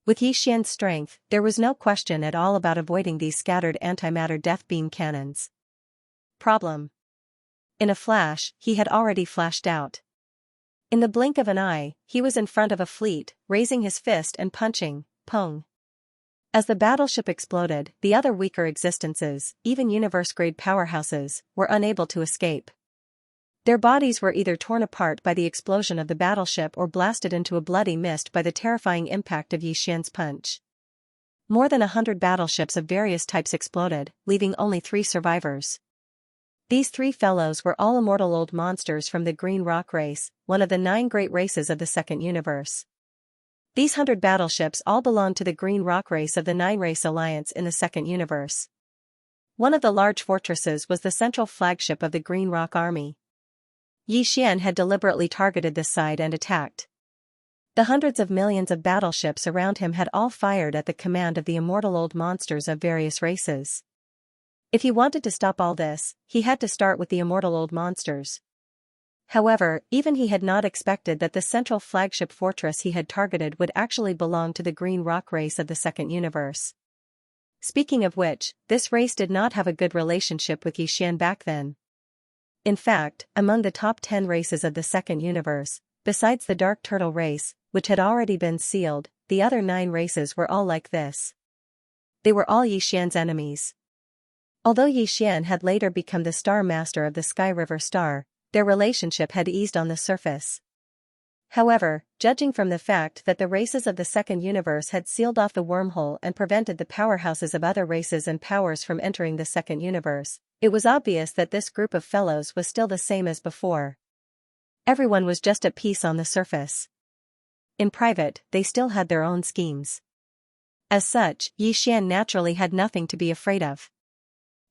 With Yi Xian's strength, there was no question at all about avoiding these scattered antimatter death beam cannons. Problem. In a flash, he had already flashed out. In the blink of an eye, he was in front of a fleet, raising his fist and punching, pong. As the battleship exploded, the other weaker existences, even universe-grade powerhouses, were unable to escape. Their bodies were either torn apart by the explosion of the battleship or blasted into a bloody mist by the terrifying impact of Yi Xian's punch. More than 100 battleships of various types exploded, leaving only 3 survivors. These 3 fellows were all immortal old monsters from the Green Rock race, one of the 9 great races of the Second Universe. These 100 battleships all belonged to the Green Rock race of the 9-race alliance in the Second Universe. One of the large fortresses was the central flagship of the Green Rock army. Yi Xian had deliberately targeted this side and attacked. The hundreds of millions of battleships around him had all fired at the command of the immortal old monsters of various races. If he wanted to stop all this, he had to start with the immortal old monsters. However, even he had not expected that the central flagship fortress he had targeted would actually belong to the Green Rock race of the Second Universe. Speaking of which, this race did not have a good relationship with Yi Xian back then. In fact, among the top 10 races of the Second Universe, besides the Dark Turtle race, which had already been sealed, the other 9 races were all like this. They were all Yi Xian's enemies. Although Yi Xian had later become the Star Master of the Sky River Star, their relationship had eased on the surface. However, judging from the fact that the races of the Second Universe had sealed off the wormhole and prevented the powerhouses of other races and powers from entering the Second Universe, it was obvious that this group of fellows was still the same as before. Everyone was just at peace on the surface. In private, they still had their own schemes. As such, Yi Xian naturally had nothing to be afraid of.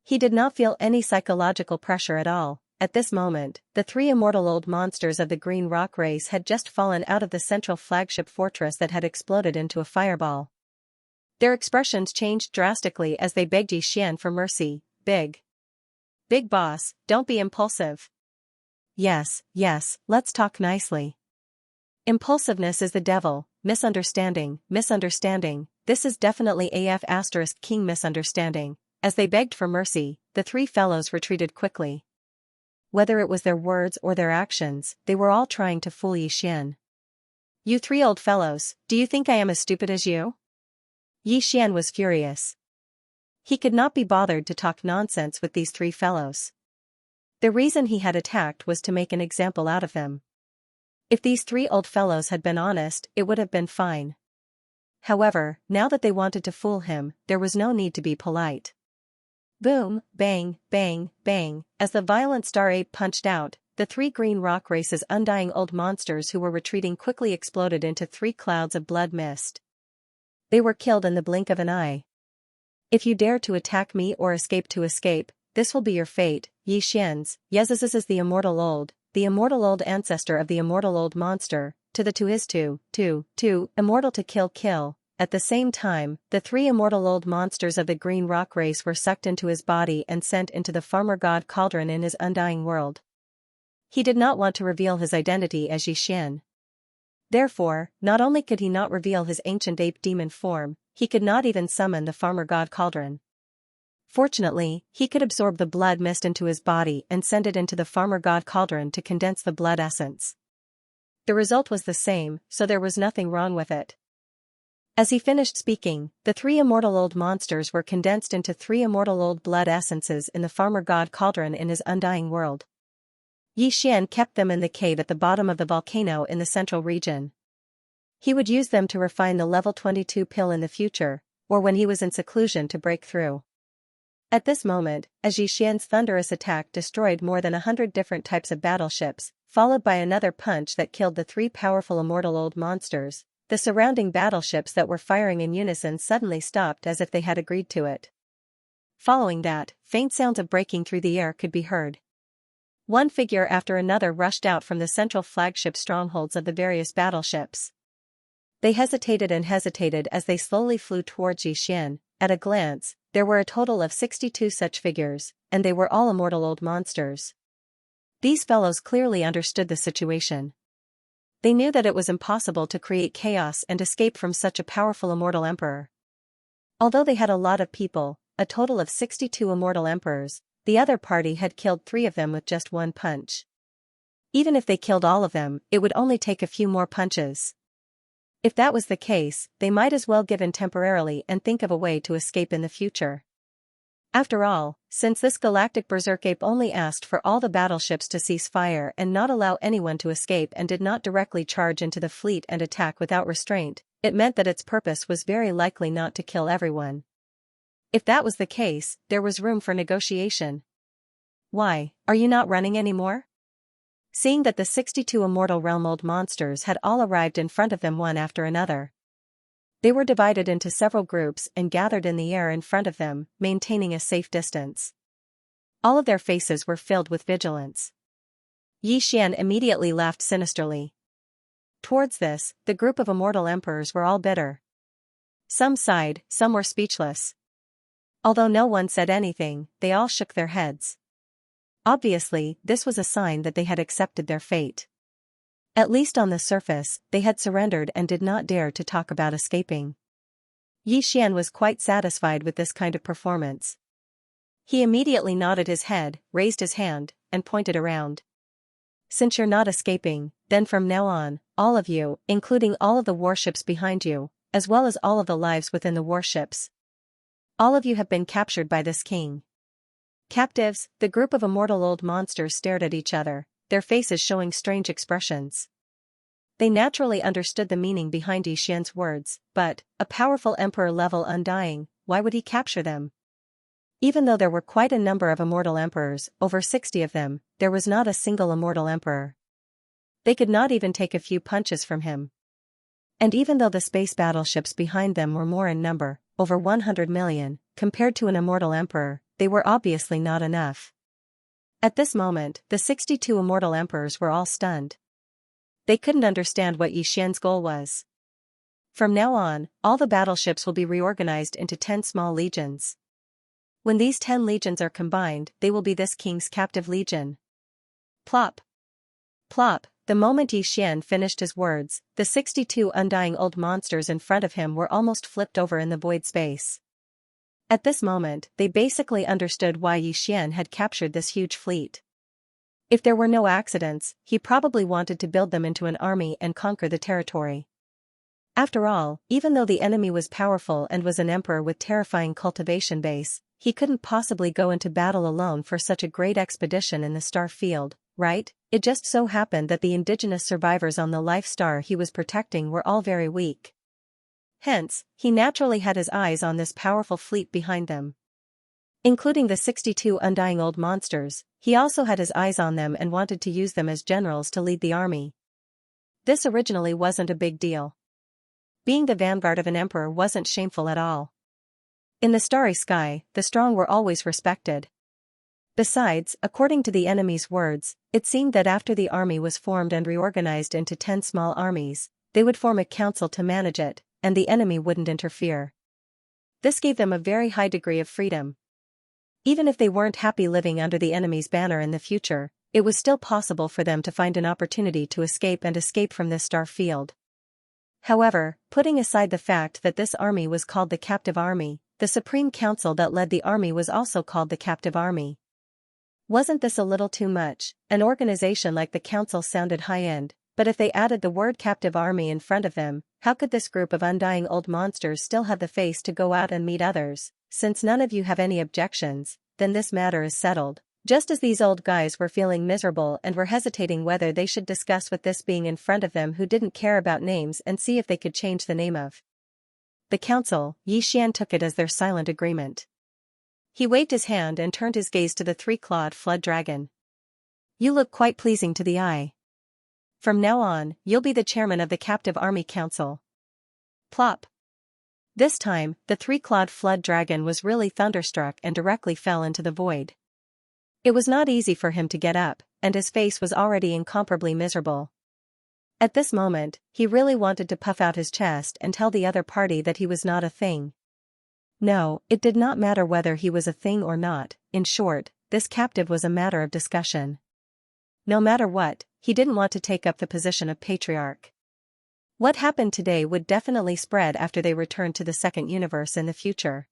He did not feel any psychological pressure at all. At this moment, the three immortal old monsters of the green rock race had just fallen out of the central flagship fortress that had exploded into a fireball. Their expressions changed drastically as they begged Yi Xian for mercy. Big boss, don't be impulsive. Yes, let's talk nicely. Impulsiveness is the devil, misunderstanding, this is definitely King misunderstanding. As they begged for mercy, the three fellows retreated quickly. Whether it was their words or their actions, they were all trying to fool Yi Xian. You three old fellows, do you think I am as stupid as you? Yi Xian was furious. He could not be bothered to talk nonsense with these three fellows. The reason he had attacked was to make an example out of them. If these three old fellows had been honest, it would have been fine. However, now that they wanted to fool him, there was no need to be polite. Boom, bang, bang, bang, as the violent star ape punched out, the three green rock race's undying old monsters who were retreating quickly exploded into three clouds of blood mist. They were killed in the blink of an eye. If you dare to attack me or escape, this will be your fate. Yi Xian's, Yez's is the immortal old ancestor of the immortal old monster, immortal to kill. At the same time, the three immortal old monsters of the green rock race were sucked into his body and sent into the farmer god cauldron in his undying world. He did not want to reveal his identity as Yi Xian. Therefore, not only could he not reveal his ancient ape demon form, he could not even summon the farmer god cauldron. Fortunately, he could absorb the blood mist into his body and send it into the farmer god cauldron to condense the blood essence. The result was the same, so there was nothing wrong with it. As he finished speaking, the three immortal old monsters were condensed into three immortal old blood essences in the farmer god cauldron in his undying world. Yi Xian kept them in the cave at the bottom of the volcano in the central region. He would use them to refine the level 22 pill in the future, or when he was in seclusion to break through. At this moment, as Yi Xian's thunderous attack destroyed more than 100 different types of battleships, followed by another punch that killed the three powerful immortal old monsters, the surrounding battleships that were firing in unison suddenly stopped as if they had agreed to it. Following that, faint sounds of breaking through the air could be heard. One figure after another rushed out from the central flagship strongholds of the various battleships. They hesitated as they slowly flew towards Yi Xian. At a glance, there were a total of 62 such figures, and they were all immortal old monsters. These fellows clearly understood the situation. They knew that it was impossible to create chaos and escape from such a powerful immortal emperor. Although they had a lot of people, a total of 62 immortal emperors, the other party had killed 3 of them with just one punch. Even if they killed all of them, it would only take a few more punches. If that was the case, they might as well give in temporarily and think of a way to escape in the future. After all, since this galactic berserk ape only asked for all the battleships to cease fire and not allow anyone to escape and did not directly charge into the fleet and attack without restraint, it meant that its purpose was very likely not to kill everyone. If that was the case, there was room for negotiation. Why, are you not running anymore? Seeing that the 62 immortal realm old monsters had all arrived in front of them one after another. They were divided into several groups and gathered in the air in front of them, maintaining a safe distance. All of their faces were filled with vigilance. Yi Xian immediately laughed sinisterly. Towards this, the group of immortal emperors were all bitter. Some sighed, some were speechless. Although no one said anything, they all shook their heads. Obviously, this was a sign that they had accepted their fate. At least on the surface, they had surrendered and did not dare to talk about escaping. Yi Xian was quite satisfied with this kind of performance. He immediately nodded his head, raised his hand, and pointed around. Since you're not escaping, then from now on, all of you, including all of the warships behind you, as well as all of the lives within the warships. All of you have been captured by this king. Captives, the group of immortal old monsters stared at each other, their faces showing strange expressions. They naturally understood the meaning behind Yi Xian's words, but, a powerful emperor level undying, why would he capture them? Even though there were quite a number of immortal emperors, over 60 of them, there was not a single immortal emperor. They could not even take a few punches from him. And even though the space battleships behind them were more in number, over 100 million, compared to an immortal emperor, they were obviously not enough. At this moment, the 62 immortal emperors were all stunned. They couldn't understand what Yi Xian's goal was. From now on, all the battleships will be reorganized into 10 small legions. When these 10 legions are combined, they will be this king's captive legion. Plop! Plop! The moment Yi Xian finished his words, the 62 undying old monsters in front of him were almost flipped over in the void space. At this moment, they basically understood why Yi Xian had captured this huge fleet. If there were no accidents, he probably wanted to build them into an army and conquer the territory. After all, even though the enemy was powerful and was an emperor with terrifying cultivation base, he couldn't possibly go into battle alone for such a great expedition in the star field, right? It just so happened that the indigenous survivors on the life star he was protecting were all very weak. Hence, he naturally had his eyes on this powerful fleet behind them. Including the 62 undying old monsters, he also had his eyes on them and wanted to use them as generals to lead the army. This originally wasn't a big deal. Being the vanguard of an emperor wasn't shameful at all. In the starry sky, the strong were always respected. Besides, according to the enemy's words, it seemed that after the army was formed and reorganized into 10 small armies, they would form a council to manage it, and the enemy wouldn't interfere. This gave them a very high degree of freedom. Even if they weren't happy living under the enemy's banner in the future, it was still possible for them to find an opportunity to escape from this star field. However, putting aside the fact that this army was called the Captive Army, the Supreme Council that led the army was also called the Captive Army. Wasn't this a little too much? An organization like the Council sounded high-end, but if they added the word Captive Army in front of them, how could this group of undying old monsters still have the face to go out and meet others? Since none of you have any objections, then this matter is settled. Just as these old guys were feeling miserable and were hesitating whether they should discuss with this being in front of them who didn't care about names and see if they could change the name of the council, Yi Xian took it as their silent agreement. He waved his hand and turned his gaze to the three-clawed flood dragon. You look quite pleasing to the eye. From now on, you'll be the chairman of the Captive Army Council. Plop. This time, the three-clawed flood dragon was really thunderstruck and directly fell into the void. It was not easy for him to get up, and his face was already incomparably miserable. At this moment, he really wanted to puff out his chest and tell the other party that he was not a thing. No, it did not matter whether he was a thing or not. In short, this captive was a matter of discussion. No matter what, he didn't want to take up the position of patriarch. What happened today would definitely spread after they returned to the second universe in the future.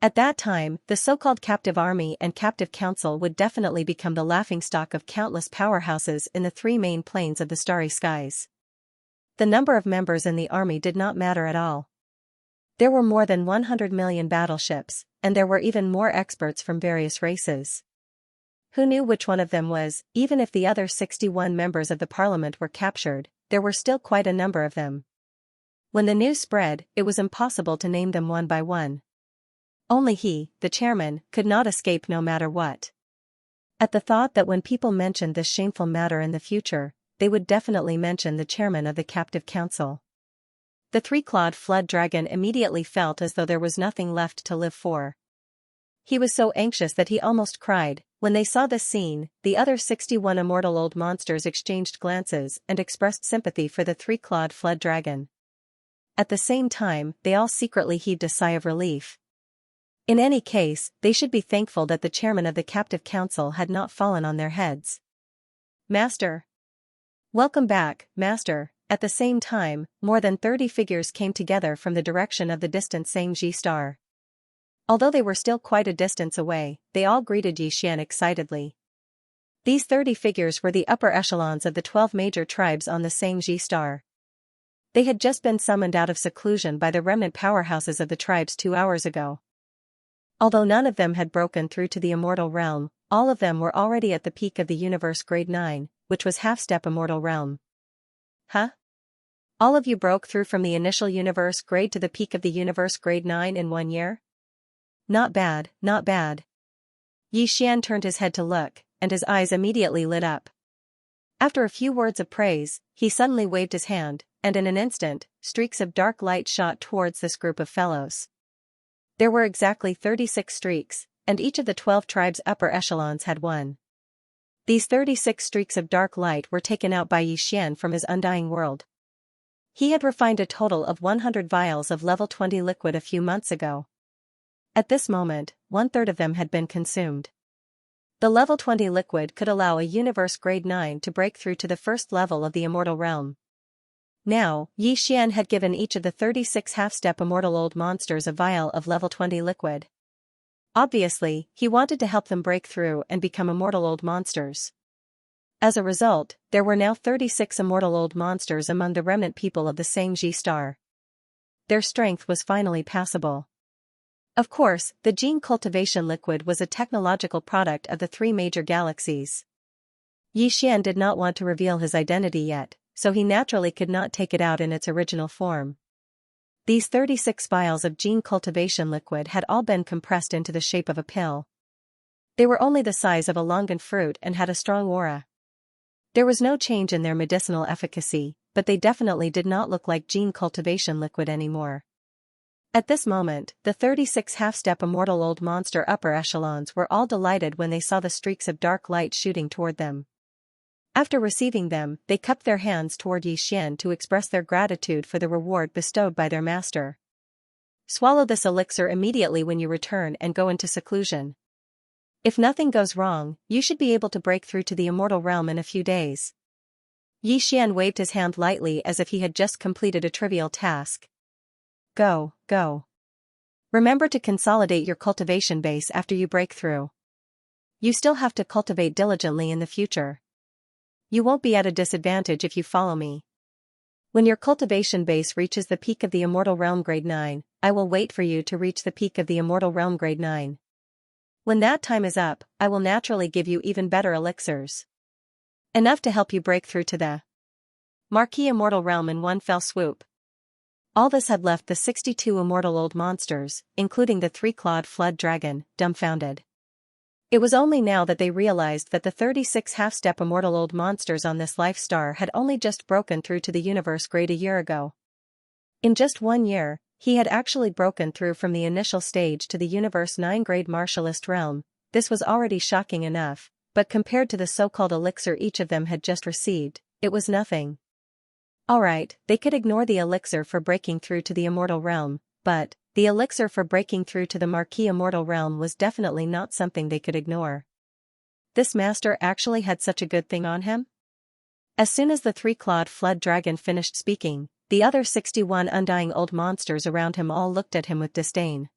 At that time, the so-called Captive Army and Captive Council would definitely become the laughingstock of countless powerhouses in the 3 main planes of the starry skies. The number of members in the army did not matter at all. There were more than 100 million battleships, and there were even more experts from various races. Who knew which one of them was? Even if the other 61 members of the parliament were captured, there were still quite a number of them. When the news spread, it was impossible to name them one by one. Only he, the chairman, could not escape no matter what. At the thought that when people mentioned this shameful matter in the future, they would definitely mention the chairman of the Captive Council. The three-clawed flood dragon immediately felt as though there was nothing left to live for. He was so anxious that he almost cried. When they saw this scene, the other 61 immortal old monsters exchanged glances and expressed sympathy for the three-clawed flood dragon. At the same time, they all secretly heaved a sigh of relief. In any case, they should be thankful that the chairman of the Captive Council had not fallen on their heads. Master. Welcome back, Master. At the same time, more than 30 figures came together from the direction of the distant Xianxia star. Although they were still quite a distance away, they all greeted Yi Xian excitedly. These 30 figures were the upper echelons of the 12 major tribes on the Xianxia star. They had just been summoned out of seclusion by the remnant powerhouses of the tribes 2 hours ago. Although none of them had broken through to the immortal realm, all of them were already at the peak of the universe grade 9, which was half-step immortal realm. Huh? All of you broke through from the initial universe grade to the peak of the universe grade 9 in 1 year? Not bad, not bad. Yi Xian turned his head to look, and his eyes immediately lit up. After a few words of praise, he suddenly waved his hand, and in an instant, streaks of dark light shot towards this group of fellows. There were exactly 36 streaks, and each of the 12 tribes' upper echelons had one. These 36 streaks of dark light were taken out by Xian from his undying world. He had refined a total of 100 vials of level 20 liquid a few months ago. At this moment, 1/3 of them had been consumed. The level 20 liquid could allow a universe grade 9 to break through to the first level of the immortal realm. Now, Yi Xian had given each of the 36 half-step immortal old monsters a vial of level 20 liquid. Obviously, he wanted to help them break through and become immortal old monsters. As a result, there were now 36 immortal old monsters among the remnant people of the Xianxia star. Their strength was finally passable. Of course, the gene cultivation liquid was a technological product of the 3 major galaxies. Yi Xian did not want to reveal his identity yet, so he naturally could not take it out in its original form. These 36 vials of gene cultivation liquid had all been compressed into the shape of a pill. They were only the size of a longan fruit and had a strong aura. There was no change in their medicinal efficacy, but they definitely did not look like gene cultivation liquid anymore. At this moment, the 36 half-step immortal old monster upper echelons were all delighted when they saw the streaks of dark light shooting toward them. After receiving them, they cupped their hands toward Yi Xian to express their gratitude for the reward bestowed by their master. Swallow this elixir immediately when you return and go into seclusion. If nothing goes wrong, you should be able to break through to the immortal realm in a few days. Yi Xian waved his hand lightly as if he had just completed a trivial task. Go, go. Remember to consolidate your cultivation base after you break through. You still have to cultivate diligently in the future. You won't be at a disadvantage if you follow me. When your cultivation base reaches the peak of the immortal realm grade 9, I will wait for you to reach the peak of the immortal realm grade 9. When that time is up, I will naturally give you even better elixirs. Enough to help you break through to the Marquee immortal realm in one fell swoop. All this had left the 62 immortal old monsters, including the 3-clawed flood dragon, dumbfounded. It was only now that they realized that the 36 half-step immortal old monsters on this life star had only just broken through to the universe grade a year ago. In just 1 year, he had actually broken through from the initial stage to the universe 9 grade martialist realm. This was already shocking enough, but compared to the so-called elixir each of them had just received, it was nothing. Alright, they could ignore the elixir for breaking through to the immortal realm, but the elixir for breaking through to the Marquee immortal realm was definitely not something they could ignore. This master actually had such a good thing on him? As soon as the 3-clawed flood dragon finished speaking, the other 61 undying old monsters around him all looked at him with disdain.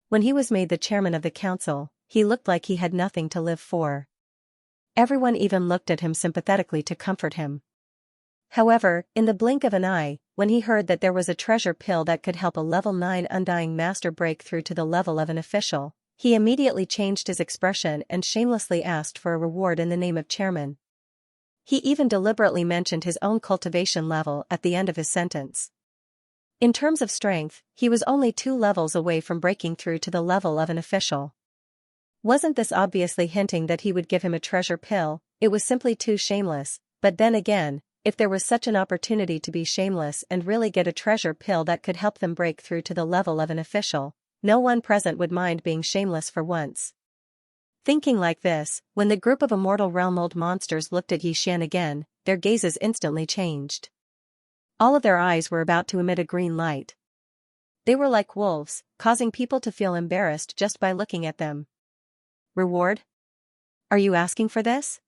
When he was made the chairman of the council, he looked like he had nothing to live for. Everyone even looked at him sympathetically to comfort him. However, in the blink of an eye, when he heard that there was a treasure pill that could help a level 9 undying master break through to the level of an official, he immediately changed his expression and shamelessly asked for a reward in the name of chairman. He even deliberately mentioned his own cultivation level at the end of his sentence. In terms of strength, he was only 2 levels away from breaking through to the level of an official. Wasn't this obviously hinting that he would give him a treasure pill? It was simply too shameless, but then again, if there was such an opportunity to be shameless and really get a treasure pill that could help them break through to the level of an official, no one present would mind being shameless for once. Thinking like this, when the group of immortal realm old monsters looked at Yi Xian again, their gazes instantly changed. All of their eyes were about to emit a green light. They were like wolves, causing people to feel embarrassed just by looking at them. Reward? Are you asking for this?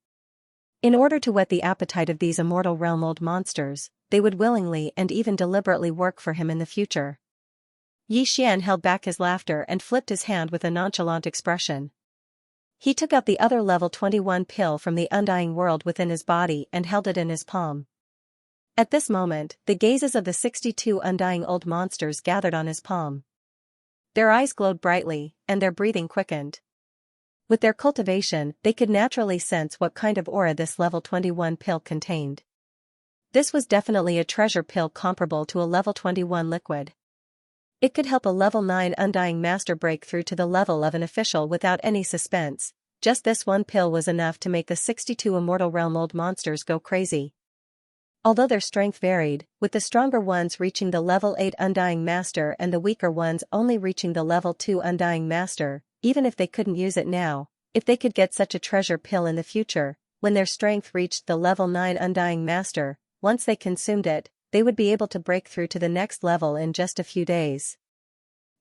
In order to whet the appetite of these immortal realm old monsters, they would willingly and even deliberately work for him in the future. Yi Xian held back his laughter and flipped his hand with a nonchalant expression. He took out the other level 21 pill from the undying world within his body and held it in his palm. At this moment, the gazes of the 62 undying old monsters gathered on his palm. Their eyes glowed brightly, and their breathing quickened. With their cultivation, they could naturally sense what kind of aura this level 21 pill contained. This was definitely a treasure pill comparable to a level 21 liquid. It could help a level 9 undying master break through to the level of an official without any suspense. Just this one pill was enough to make the 62 immortal realm old monsters go crazy. Although their strength varied, with the stronger ones reaching the level 8 Undying Master and the weaker ones only reaching the level 2 Undying Master, even if they couldn't use it now, if they could get such a treasure pill in the future, when their strength reached the level 9 Undying Master, once they consumed it, they would be able to break through to the next level in just a few days.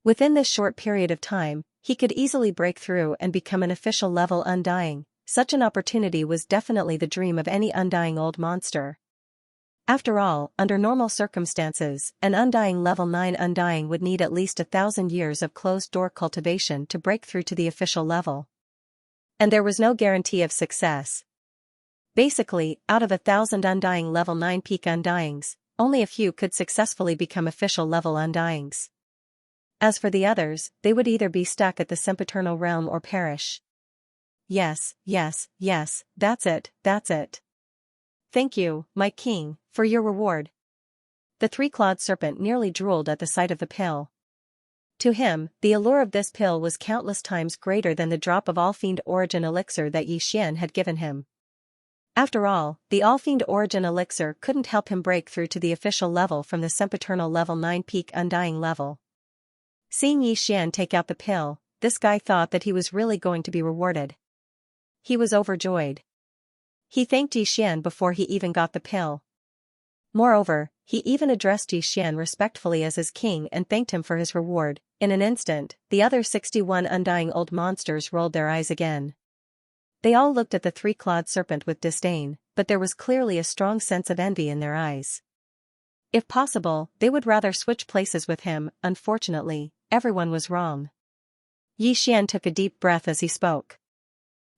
Within this short period of time, he could easily break through and become an official level Undying. Such an opportunity was definitely the dream of any Undying old monster. After all, under normal circumstances, an Undying level 9 Undying would need at least 1,000 years of closed-door cultivation to break through to the official level. And there was no guarantee of success. Basically, out of 1,000 Undying level 9 peak Undyings, only a few could successfully become official level Undyings. As for the others, they would either be stuck at the sempiternal realm or perish. Yes, that's it. Thank you, my king, for your reward. The three-clawed serpent nearly drooled at the sight of the pill. To him, the allure of this pill was countless times greater than the drop of all-fiend origin elixir that Xianxia had given him. After all, the all-fiend origin elixir couldn't help him break through to the official level from the sempiternal level 9 peak Undying level. Seeing Xianxia take out the pill, this guy thought that he was really going to be rewarded. He was overjoyed. He thanked Xianxia before he even got the pill. Moreover, he even addressed Xianxia respectfully as his king and thanked him for his reward. In an instant, the other 61 Undying old monsters rolled their eyes again. They all looked at the three-clawed serpent with disdain, but there was clearly a strong sense of envy in their eyes. If possible, they would rather switch places with him. Unfortunately, everyone was wrong. Xianxia took a deep breath as he spoke.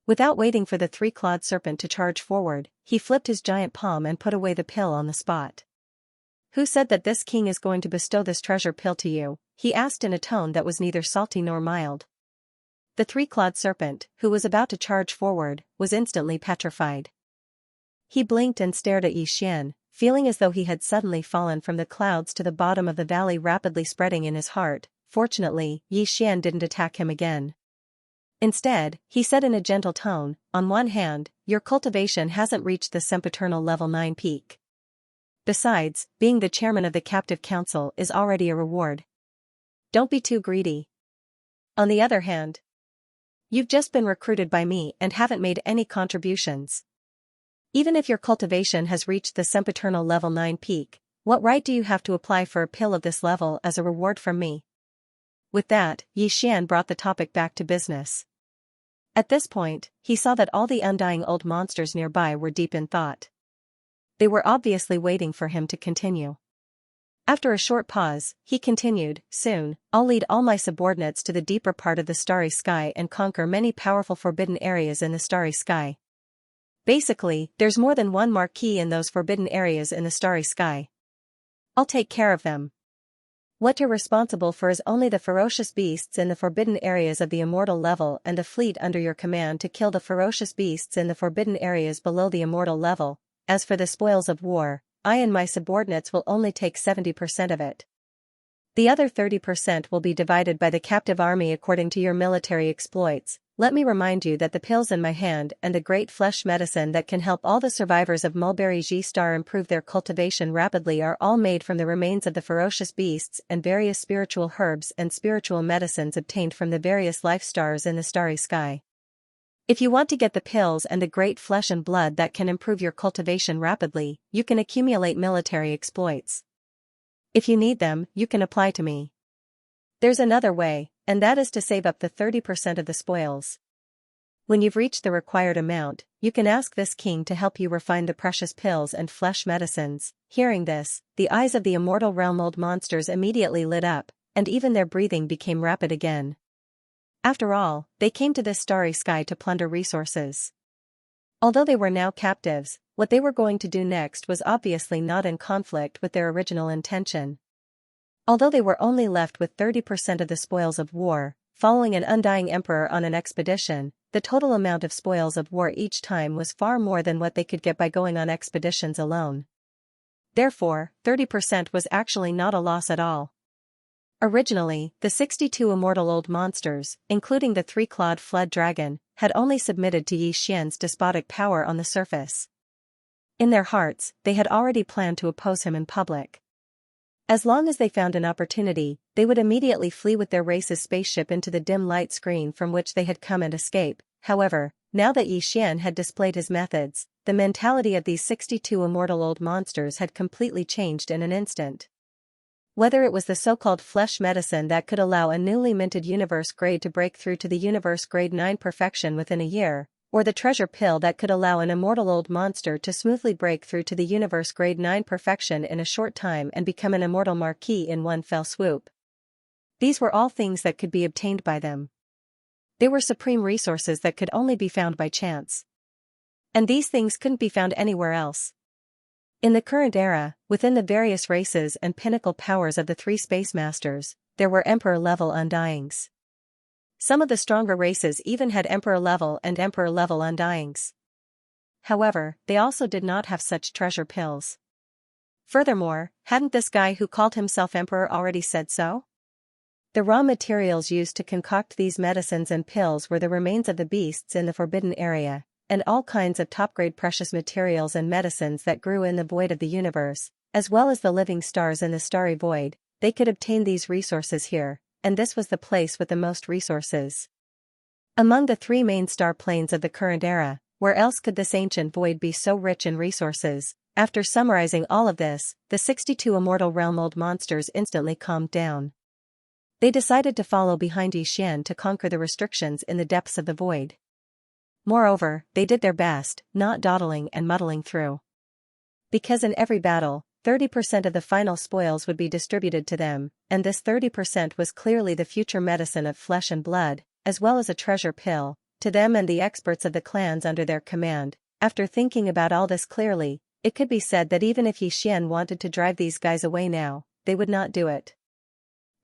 Without waiting for the three-clawed serpent to charge forward, he flipped his giant palm and put away the pill on the spot. "Who said that this king is going to bestow this treasure pill to you?" he asked in a tone that was neither salty nor mild. The three-clawed serpent, who was about to charge forward, was instantly petrified. He blinked and stared at Xianxia, feeling as though he had suddenly fallen from the clouds to the bottom of the valley, rapidly spreading in his heart. Fortunately, Xianxia didn't attack him again. Instead, he said in a gentle tone, "On one hand, your cultivation hasn't reached the sempiternal level 9 peak. Besides, being the chairman of the captive council is already a reward. Don't be too greedy. On the other hand, you've just been recruited by me and haven't made any contributions. Even if your cultivation has reached the sempiternal level 9 peak, what right do you have to apply for a pill of this level as a reward from me?" With that, Xianxia brought the topic back to business. At this point, he saw that all the Undying old monsters nearby were deep in thought. They were obviously waiting for him to continue. After a short pause, he continued, "Soon, I'll lead all my subordinates to the deeper part of the starry sky and conquer many powerful forbidden areas in the starry sky. Basically, there's more than one marquee in those forbidden areas in the starry sky. I'll take care of them. What you're responsible for is only the ferocious beasts in the forbidden areas of the immortal level and a fleet under your command to kill the ferocious beasts in the forbidden areas below the immortal level. As for the spoils of war, I and my subordinates will only take 70% of it. The other 30% will be divided by the captive army according to your military exploits. Let me remind you that the pills in my hand and a great flesh medicine that can help all the survivors of Mulberry G-Star improve their cultivation rapidly are all made from the remains of the ferocious beasts and various spiritual herbs and spiritual medicines obtained from the various life stars in the starry sky. If you want to get the pills and the great flesh and blood that can improve your cultivation rapidly, you can accumulate military exploits. If you need them, you can apply to me. There's another way, and that is to save up the 30% of the spoils. When you've reached the required amount, you can ask this king to help you refine the precious pills and flesh medicines." Hearing this, the eyes of the immortal realm old monsters immediately lit up, and even their breathing became rapid again. After all, they came to this starry sky to plunder resources. Although they were now captives, what they were going to do next was obviously not in conflict with their original intention. Although they were only left with 30% of the spoils of war, following an undying emperor on an expedition, the total amount of spoils of war each time was far more than what they could get by going on expeditions alone. Therefore, 30% was actually not a loss at all. Originally, the 62 immortal old monsters, including the three-clawed flood dragon, had only submitted to Xianxia's despotic power on the surface. In their hearts, they had already planned to oppose him in public. As long as they found an opportunity, they would immediately flee with their race's spaceship into the dim light screen from which they had come and escape. However, now that Xian had displayed his methods, the mentality of these 62 immortal old monsters had completely changed in an instant. Whether it was the so-called flesh medicine that could allow a newly minted universe grade to break through to the universe grade 9 perfection within a year, or the treasure pill that could allow an immortal old monster to smoothly break through to the universe grade 9 perfection in a short time and become an immortal marquis in one fell swoop. These were all things that could be obtained by them. They were supreme resources that could only be found by chance. And these things couldn't be found anywhere else. In the current era, within the various races and pinnacle powers of the three space masters, there were emperor-level undyings. Some of the stronger races even had emperor-level and emperor-level undyings. However, they also did not have such treasure pills. Furthermore, hadn't this guy who called himself emperor already said so? The raw materials used to concoct these medicines and pills were the remains of the beasts in the forbidden area, and all kinds of top-grade precious materials and medicines that grew in the void of the universe, as well as the living stars in the starry void. They could obtain these resources here, and this was the place with the most resources. Among the three main star planes of the current era, where else could this ancient void be so rich in resources? After summarizing all of this, the 62 immortal realm old monsters instantly calmed down. They decided to follow behind Xian to conquer the restrictions in the depths of the void. Moreover, they did their best, not dawdling and muddling through. Because in every battle, 30% of the final spoils would be distributed to them, and this 30% was clearly the future medicine of flesh and blood, as well as a treasure pill, to them and the experts of the clans under their command. After thinking about all this clearly, it could be said that even if Xian wanted to drive these guys away now, they would not do it.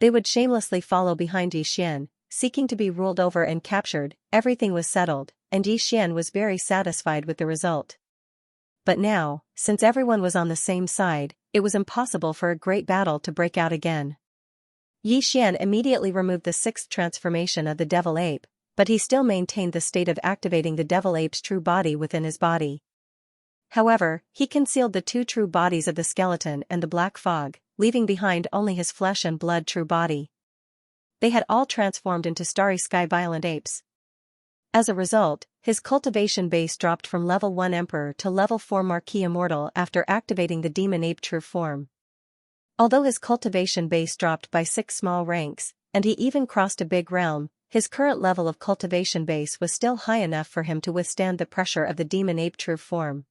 They would shamelessly follow behind Xian, seeking to be ruled over and captured. Everything was settled, and Xian was very satisfied with the result. But now, since everyone was on the same side, it was impossible for a great battle to break out again. Xian immediately removed the sixth transformation of the devil ape, but he still maintained the state of activating the devil ape's true body within his body. However, he concealed the two true bodies of the skeleton and the black fog, leaving behind only his flesh and blood true body. They had all transformed into starry sky violent apes. As a result, his cultivation base dropped from level 1 Emperor to level 4 Marquis Immortal after activating the demon ape true form. Although his cultivation base dropped by 6 small ranks, and he even crossed a big realm, his current level of cultivation base was still high enough for him to withstand the pressure of the demon ape true form.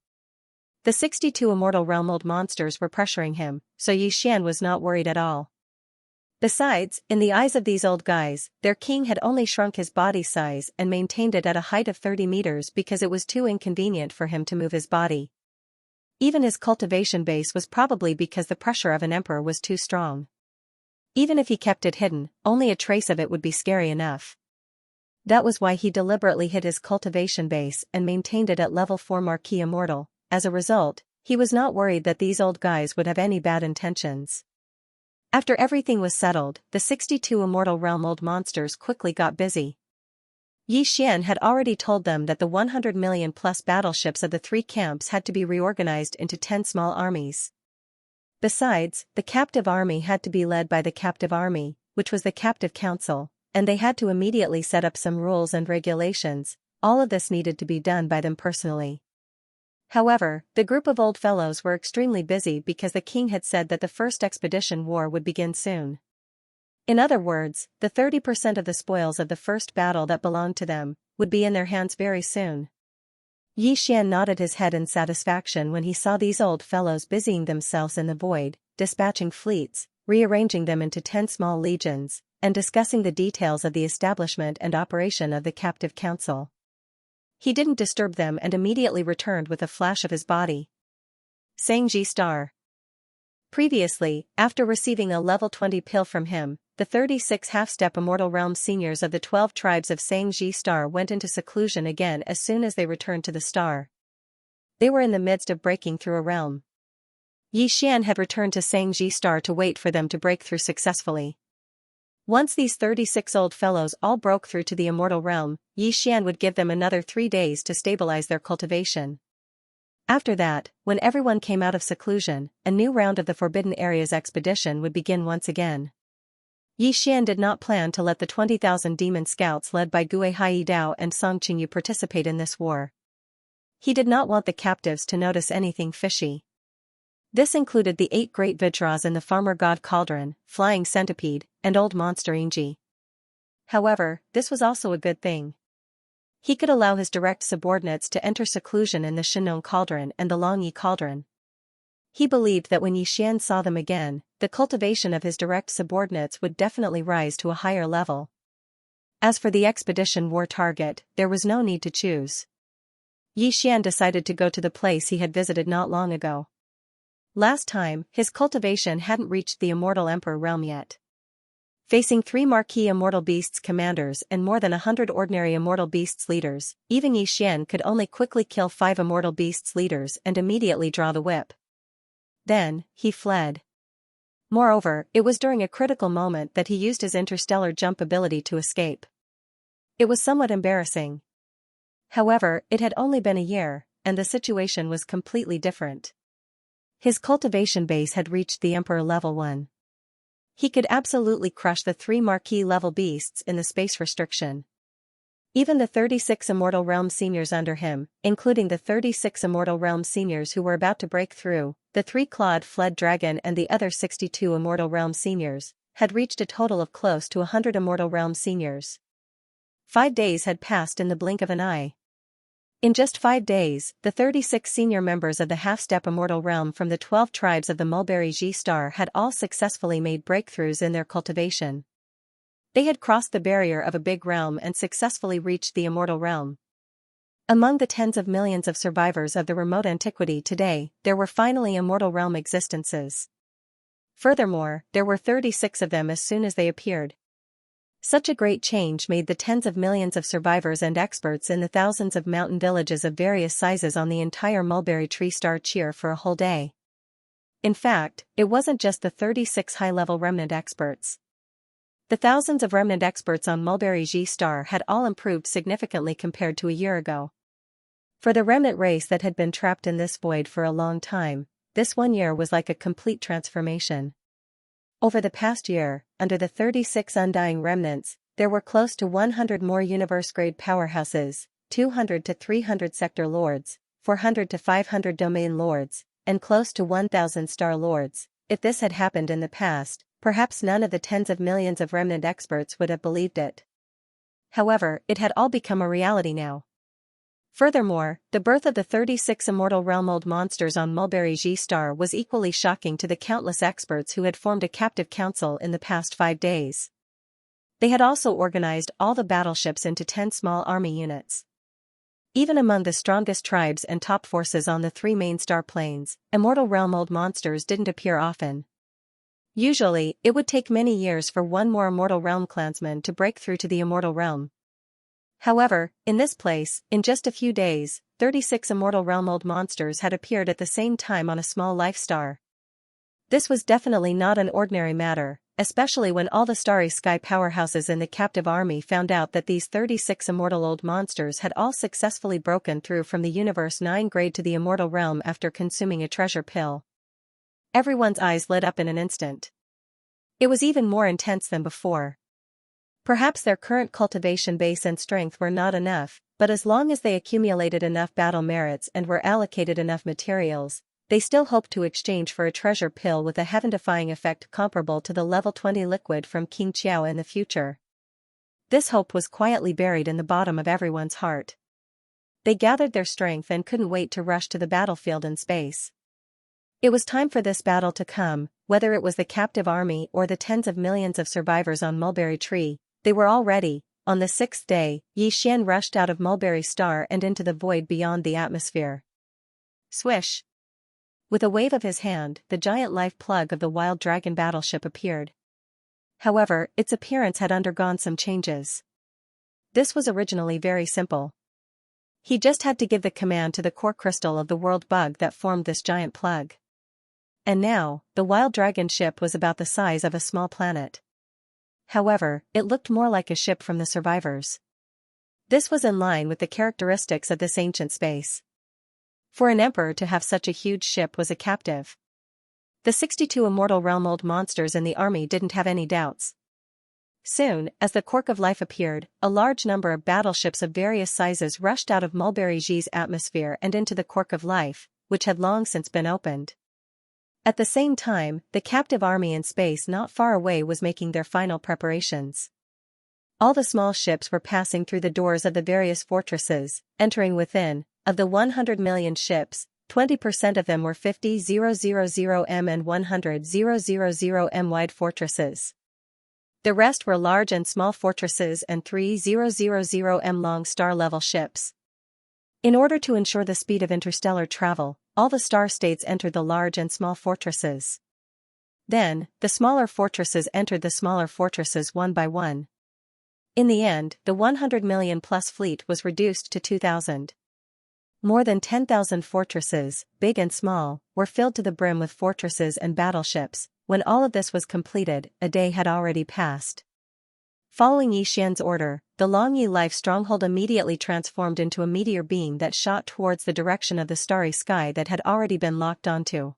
The 62 immortal realm old monsters were pressuring him, so Xian was not worried at all. Besides, in the eyes of these old guys, their king had only shrunk his body size and maintained it at a height of 30 meters because it was too inconvenient for him to move his body. Even his cultivation base was probably because the pressure of an emperor was too strong. Even if he kept it hidden, only a trace of it would be scary enough. That was why he deliberately hid his cultivation base and maintained it at level 4 Marquis Immortal. As a result, he was not worried that these old guys would have any bad intentions. After everything was settled, the 62 immortal realm old monsters quickly got busy. Xian had already told them that the 100 million plus battleships of the three camps had to be reorganized into 10 small armies. Besides, the captive army had to be led by the captive army, which was the captive council, and they had to immediately set up some rules and regulations. All of this needed to be done by them personally. However, the group of old fellows were extremely busy because the king had said that the first expedition war would begin soon. In other words, the 30% of the spoils of the first battle that belonged to them would be in their hands very soon. Xian nodded his head in satisfaction when he saw these old fellows busying themselves in the void, dispatching fleets, rearranging them into 10 small legions, and discussing the details of the establishment and operation of the captive council. He didn't disturb them and immediately returned with a flash of his body. Xianxia star. Previously, after receiving a level 20 pill from him, the 36 half-step immortal realm seniors of the 12 tribes of Xianxia star went into seclusion again as soon as they returned to the star. They were in the midst of breaking through a realm. Xian had returned to Xianxia star to wait for them to break through successfully. Once these 36 old fellows all broke through to the immortal realm, Xian would give them another 3 days to stabilize their cultivation. After that, when everyone came out of seclusion, a new round of the Forbidden Areas expedition would begin once again. Yi Xian did not plan to let the 20,000 demon scouts led by Gue Haidao and Song Qingyu participate in this war. He did not want the captives to notice anything fishy. This included the 8 great Vitras in the Farmer God Cauldron, Flying Centipede, and Old Monster Inji. However, this was also a good thing. He could allow his direct subordinates to enter seclusion in the Shinong Cauldron and the Longyi Cauldron. He believed that when Yi Xian saw them again, the cultivation of his direct subordinates would definitely rise to a higher level. As for the expedition war target, there was no need to choose. Yi Xian decided to go to the place he had visited not long ago. Last time, his cultivation hadn't reached the Immortal Emperor realm yet. Facing 3 marquee Immortal Beasts commanders and more than 100 ordinary Immortal Beasts leaders, even Yi Xian could only quickly kill 5 Immortal Beasts leaders and immediately draw the whip. Then, he fled. Moreover, it was during a critical moment that he used his interstellar jump ability to escape. It was somewhat embarrassing. However, it had only been a year, and the situation was completely different. His cultivation base had reached the Emperor level 1. He could absolutely crush the 3 marquee level beasts in the space restriction. Even the 36 Immortal Realm seniors under him, including the 36 Immortal Realm seniors who were about to break through, the 3-clawed fled dragon and the other 62 Immortal Realm seniors, had reached a total of close to 100 Immortal Realm seniors. 5 days had passed in the blink of an eye. In just 5 days, the 36 senior members of the half-step Immortal Realm from the 12 tribes of the Mulberry G-Star had all successfully made breakthroughs in their cultivation. They had crossed the barrier of a big realm and successfully reached the Immortal Realm. Among the tens of millions of survivors of the remote antiquity today, there were finally Immortal Realm existences. Furthermore, there were 36 of them as soon as they appeared. Such a great change made the tens of millions of survivors and experts in the thousands of mountain villages of various sizes on the entire Mulberry Tree Star cheer for a whole day. In fact, it wasn't just the 36 high-level remnant experts. The thousands of remnant experts on Mulberry G-Star had all improved significantly compared to a year ago. For the remnant race that had been trapped in this void for a long time, this 1 year was like a complete transformation. Over the past year, under the 36 undying remnants, there were close to 100 more universe-grade powerhouses, 200 to 300 sector lords, 400 to 500 domain lords, and close to 1,000 star lords. If this had happened in the past, perhaps none of the tens of millions of remnant experts would have believed it. However, it had all become a reality now. Furthermore, the birth of the 36 Immortal Realm Old Monsters on Mulberry G-Star was equally shocking to the countless experts who had formed a captive council in the past 5 days. They had also organized all the battleships into 10 small army units. Even among the strongest tribes and top forces on the 3 main star planes, Immortal Realm Old Monsters didn't appear often. Usually, it would take many years for one more Immortal Realm clansman to break through to the Immortal Realm. However, in this place, in just a few days, 36 Immortal Realm Old Monsters had appeared at the same time on a small life star. This was definitely not an ordinary matter, especially when all the starry sky powerhouses in the captive army found out that these 36 Immortal Old Monsters had all successfully broken through from the Universe 9 grade to the Immortal Realm after consuming a treasure pill. Everyone's eyes lit up in an instant. It was even more intense than before. Perhaps their current cultivation base and strength were not enough, but as long as they accumulated enough battle merits and were allocated enough materials, they still hoped to exchange for a treasure pill with a heaven-defying effect comparable to the level 20 liquid from King Qiao in the future. This hope was quietly buried in the bottom of everyone's heart. They gathered their strength and couldn't wait to rush to the battlefield in space. It was time for this battle to come, whether it was the captive army or the tens of millions of survivors on Mulberry Tree. They were all ready. On the 6th day, Yi Xian rushed out of Mulberry Star and into the void beyond the atmosphere. Swish! With a wave of his hand, the giant life plug of the Wild Dragon battleship appeared. However, its appearance had undergone some changes. This was originally very simple. He just had to give the command to the core crystal of the world bug that formed this giant plug. And now, the Wild Dragon ship was about the size of a small planet. However, it looked more like a ship from the survivors. This was in line with the characteristics of this ancient space. For an emperor to have such a huge ship was a captive. The 62 immortal realm-old monsters in the army didn't have any doubts. Soon, as the Quirk of Life appeared, a large number of battleships of various sizes rushed out of Mulberry G's atmosphere and into the Quirk of Life, which had long since been opened. At the same time, the captive army in space not far away was making their final preparations. All the small ships were passing through the doors of the various fortresses, entering within. Of the 100 million ships, 20% of them were 50,000 m and 100,000 m wide fortresses. The rest were large and small fortresses and 3,000 m long star-level ships. In order to ensure the speed of interstellar travel, all the star states entered the large and small fortresses. Then, the smaller fortresses entered the smaller fortresses one by one. In the end, the 100 million plus fleet was reduced to 2,000. More than 10,000 fortresses, big and small, were filled to the brim with fortresses and battleships. When all of this was completed, a day had already passed. Following Yi Xian's order, the Long Yi Life stronghold immediately transformed into a meteor beam that shot towards the direction of the starry sky that had already been locked onto.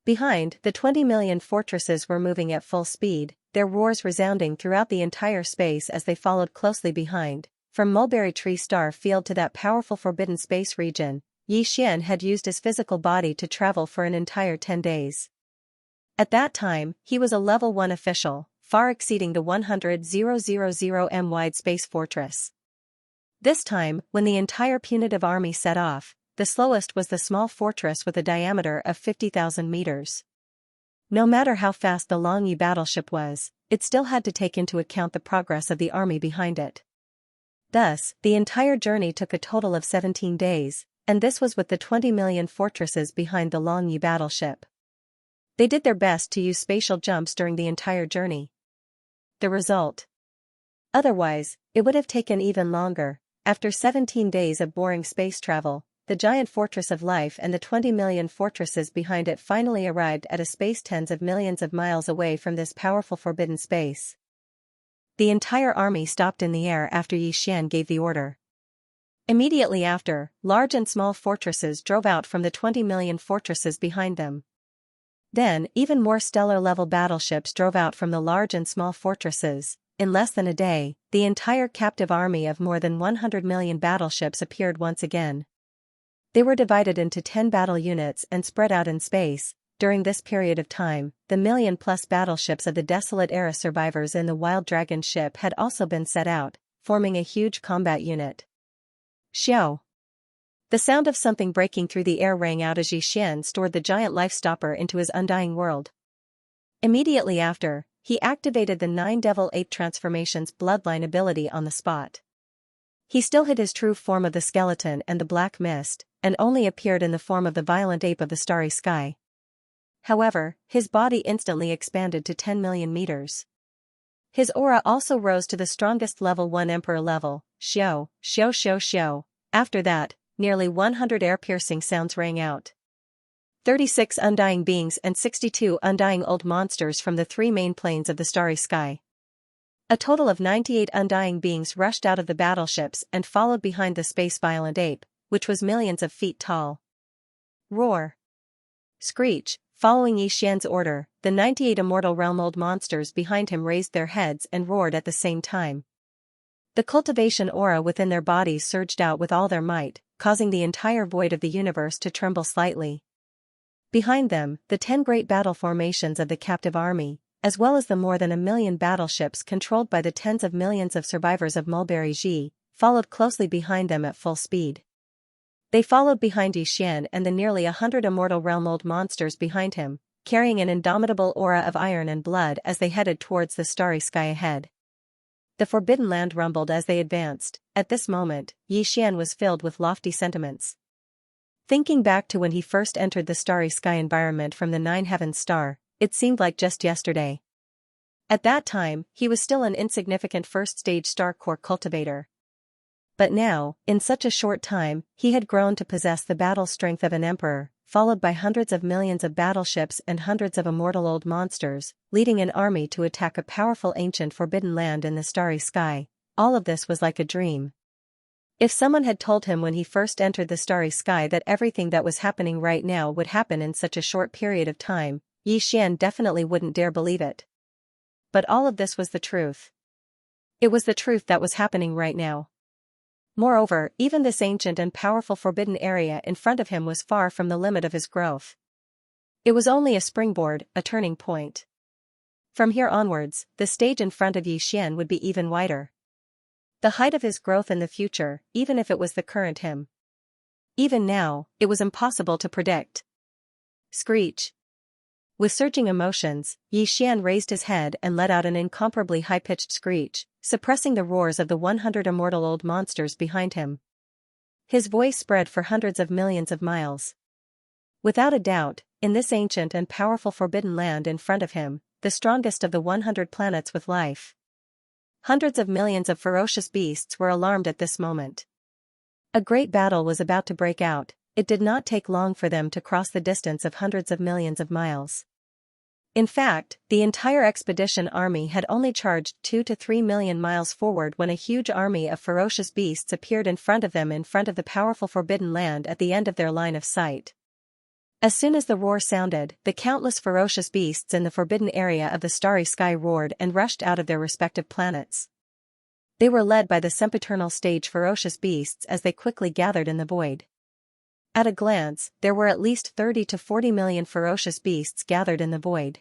Behind, the 20 million fortresses were moving at full speed, their roars resounding throughout the entire space as they followed closely behind. From Mulberry Tree Star Field to that powerful forbidden space region, Yi Xian had used his physical body to travel for an entire 10 days. At that time, he was a level 1 official, far exceeding the 100,000 m wide space fortress. This time, when the entire punitive army set off, the slowest was the small fortress with a diameter of 50,000 meters. No matter how fast the Long Yi battleship was, it still had to take into account the progress of the army behind it. Thus, the entire journey took a total of 17 days, and this was with the 20 million fortresses behind the Long Yi battleship. They did their best to use spatial jumps during the entire journey. The result? Otherwise, it would have taken even longer. After 17 days of boring space travel, the giant fortress of life and the 20 million fortresses behind it finally arrived at a space tens of millions of miles away from this powerful forbidden space. The entire army stopped in the air after Yi Xian gave the order. Immediately after, large and small fortresses drove out from the 20 million fortresses behind them. Then, even more stellar-level battleships drove out from the large and small fortresses. In less than a day, the entire captive army of more than 100 million battleships appeared once again. They were divided into 10 battle units and spread out in space. During this period of time, the million-plus battleships of the Desolate Era survivors in the Wild Dragon ship had also been set out, forming a huge combat unit. Xiao! The sound of something breaking through the air rang out as Yi Xian stored the giant life stopper into his undying world. Immediately after, he activated the 9 Devil Ape Transformations bloodline ability on the spot. He still hid his true form of the skeleton and the black mist, and only appeared in the form of the violent ape of the starry sky. However, his body instantly expanded to 10 million meters. His aura also rose to the strongest level 1 Emperor level, Xiao, Xiao Xiao Xiao. After that, nearly 100 air-piercing sounds rang out. 36 undying beings and 62 undying old monsters from the 3 main planes of the starry sky. A total of 98 undying beings rushed out of the battleships and followed behind the space violent ape, which was millions of feet tall. Roar! Screech! Following Yi Xian's order, the 98 immortal realm-old monsters behind him raised their heads and roared at the same time. The cultivation aura within their bodies surged out with all their might, causing the entire void of the universe to tremble slightly. Behind them, the 10 great battle formations of the captive army, as well as the more than 1 million battleships controlled by the tens of millions of survivors of Mulberry G, followed closely behind them at full speed. They followed behind Yi Xian and the nearly 100 immortal realm-old monsters behind him, carrying an indomitable aura of iron and blood as they headed towards the starry sky ahead. The Forbidden Land rumbled as they advanced. At this moment, Yi Xian was filled with lofty sentiments. Thinking back to when he first entered the starry sky environment from the 9 Heavens star, it seemed like just yesterday. At that time, he was still an insignificant first-stage star core cultivator. But now, in such a short time, he had grown to possess the battle strength of an emperor, followed by hundreds of millions of battleships and hundreds of immortal old monsters, leading an army to attack a powerful ancient forbidden land in the starry sky. All of this was like a dream. If someone had told him when he first entered the starry sky that everything that was happening right now would happen in such a short period of time, Xian definitely wouldn't dare believe it. But all of this was the truth. It was the truth that was happening right now. Moreover, even this ancient and powerful forbidden area in front of him was far from the limit of his growth. It was only a springboard, a turning point. From here onwards, the stage in front of Xian would be even wider. The height of his growth in the future, even if it was the current him. Even now, it was impossible to predict. Screech. With surging emotions, Xian raised his head and let out an incomparably high-pitched screech, suppressing the roars of the 100 immortal old monsters behind him. His voice spread for hundreds of millions of miles. Without a doubt, in this ancient and powerful forbidden land in front of him, the strongest of the 100 planets with life. Hundreds of millions of ferocious beasts were alarmed at this moment. A great battle was about to break out. It did not take long for them to cross the distance of hundreds of millions of miles. In fact, the entire expedition army had only charged 2 to 3 million miles forward when a huge army of ferocious beasts appeared in front of them in front of the powerful forbidden land at the end of their line of sight. As soon as the roar sounded, the countless ferocious beasts in the forbidden area of the starry sky roared and rushed out of their respective planets. They were led by the sempiternal stage ferocious beasts as they quickly gathered in the void. At a glance, there were at least 30 to 40 million ferocious beasts gathered in the void.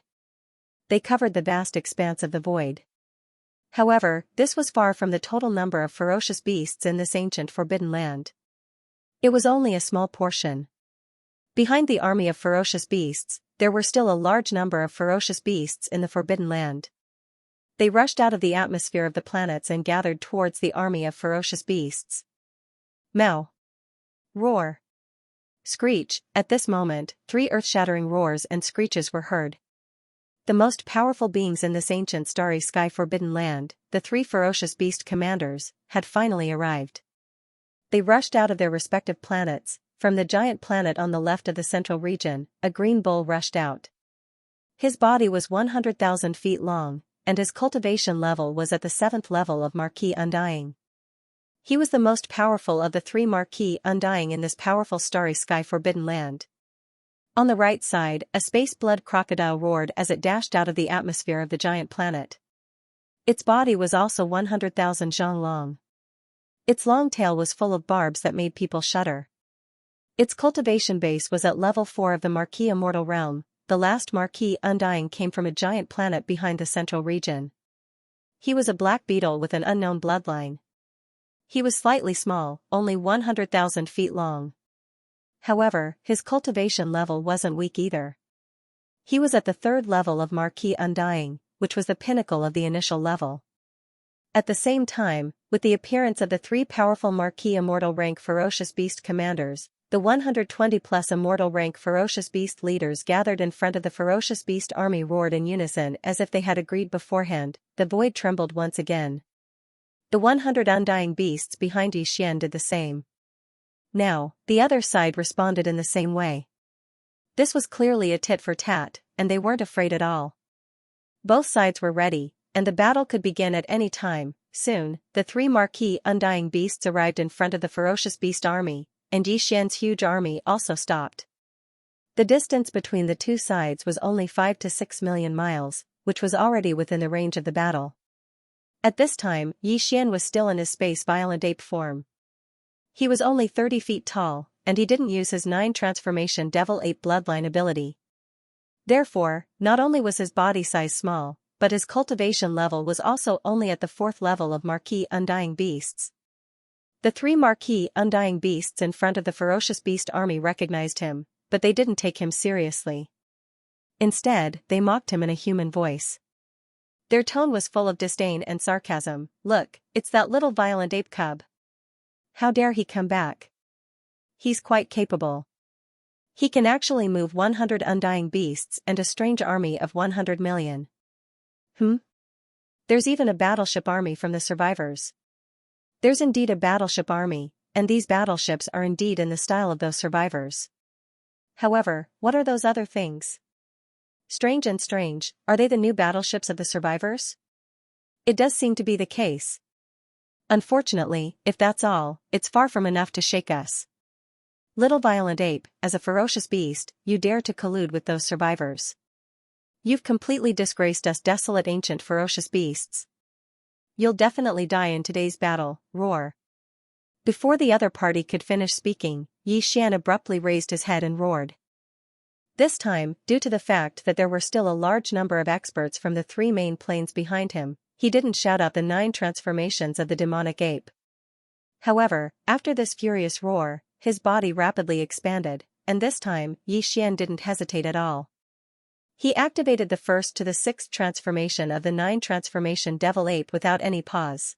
They covered the vast expanse of the void. However, this was far from the total number of ferocious beasts in this ancient forbidden land. It was only a small portion. Behind the army of ferocious beasts, there were still a large number of ferocious beasts in the forbidden land. They rushed out of the atmosphere of the planets and gathered towards the army of ferocious beasts. Meow. Roar. Screech. At this moment, 3 earth-shattering roars and screeches were heard. The most powerful beings in this ancient starry sky forbidden land, the 3 ferocious beast commanders, had finally arrived. They rushed out of their respective planets. From the giant planet on the left of the central region, a green bull rushed out. His body was 100,000 feet long, and his cultivation level was at the 7th level of Marquis Undying. He was the most powerful of the 3 Marquis Undying in this powerful starry sky forbidden land. On the right side, a space blood crocodile roared as it dashed out of the atmosphere of the giant planet. Its body was also 100,000 zhang long. Its long tail was full of barbs that made people shudder. Its cultivation base was at level 4 of the Marquis Immortal Realm. The last Marquis Undying came from a giant planet behind the central region. He was a black beetle with an unknown bloodline. He was slightly small, only 100,000 feet long. However, his cultivation level wasn't weak either. He was at the 3rd level of Marquis Undying, which was the pinnacle of the initial level. At the same time, with the appearance of the 3 powerful Marquis Immortal rank ferocious beast commanders, the 120-plus immortal rank ferocious beast leaders gathered in front of the ferocious beast army roared in unison as if they had agreed beforehand. The void trembled once again. The 100 undying beasts behind Xian did the same. Now, the other side responded in the same way. This was clearly a tit for tat, and they weren't afraid at all. Both sides were ready, and the battle could begin at any time. Soon, the 3 Marquis Undying beasts arrived in front of the ferocious beast army, and Xian's huge army also stopped. The distance between the two sides was only 5 to 6 million miles, which was already within the range of the battle. At this time, Xian was still in his space violent ape form. He was only 30 feet tall, and he didn't use his 9 transformation devil ape bloodline ability. Therefore, not only was his body size small, but his cultivation level was also only at the 4th level of Marquis Undying beasts. The 3 Marquis Undying beasts in front of the ferocious beast army recognized him, but they didn't take him seriously. Instead, they mocked him in a human voice. Their tone was full of disdain and sarcasm. Look, it's that little violent ape cub. How dare he come back? He's quite capable. He can actually move 100 undying beasts and a strange army of 100 million. There's even a battleship army from the survivors. There's indeed a battleship army, and these battleships are indeed in the style of those survivors. However, what are those other things? Strange and strange, are they the new battleships of the survivors? It does seem to be the case. Unfortunately, if that's all, it's far from enough to shake us. Little violent ape, as a ferocious beast, you dare to collude with those survivors. You've completely disgraced us desolate ancient ferocious beasts. You'll definitely die in today's battle, roar. Before the other party could finish speaking, Xian abruptly raised his head and roared. This time, due to the fact that there were still a large number of experts from the 3 main planes behind him, he didn't shout out the 9 transformations of the demonic ape. However, after this furious roar, his body rapidly expanded, and this time, Xian didn't hesitate at all. He activated the 1st to the 6th transformation of the 9 transformation devil ape without any pause.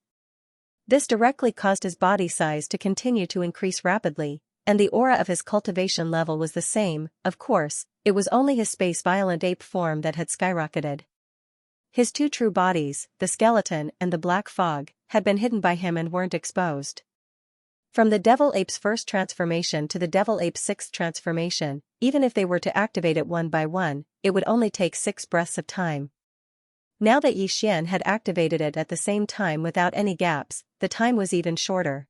This directly caused his body size to continue to increase rapidly, and the aura of his cultivation level was the same. Of course, it was only his space violent ape form that had skyrocketed. His 2 true bodies, the skeleton and the black fog, had been hidden by him and weren't exposed. From the devil ape's 1st transformation to the devil ape's 6th transformation, even if they were to activate it one by one, it would only take 6 breaths of time. Now that Xian had activated it at the same time without any gaps, the time was even shorter.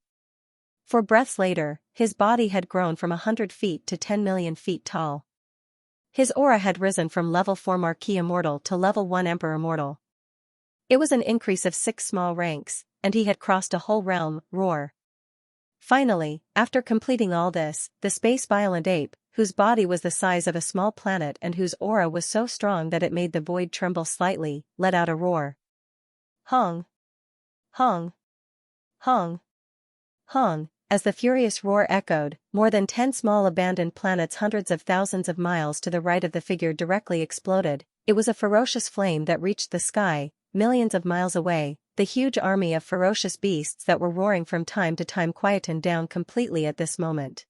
4 breaths later, his body had grown from 100 feet to 10 million feet tall. His aura had risen from level 4 Marquis Immortal to level 1 Emperor Immortal. It was an increase of 6 small ranks, and he had crossed a whole realm, roar. Finally, after completing all this, the space violent ape, whose body was the size of a small planet and whose aura was so strong that it made the void tremble slightly, let out a roar. Hong! Hong! Hong! Hong! As the furious roar echoed, more than 10 small abandoned planets hundreds of thousands of miles to the right of the figure directly exploded. It was a ferocious flame that reached the sky, millions of miles away. The huge army of ferocious beasts that were roaring from time to time quietened down completely at this moment.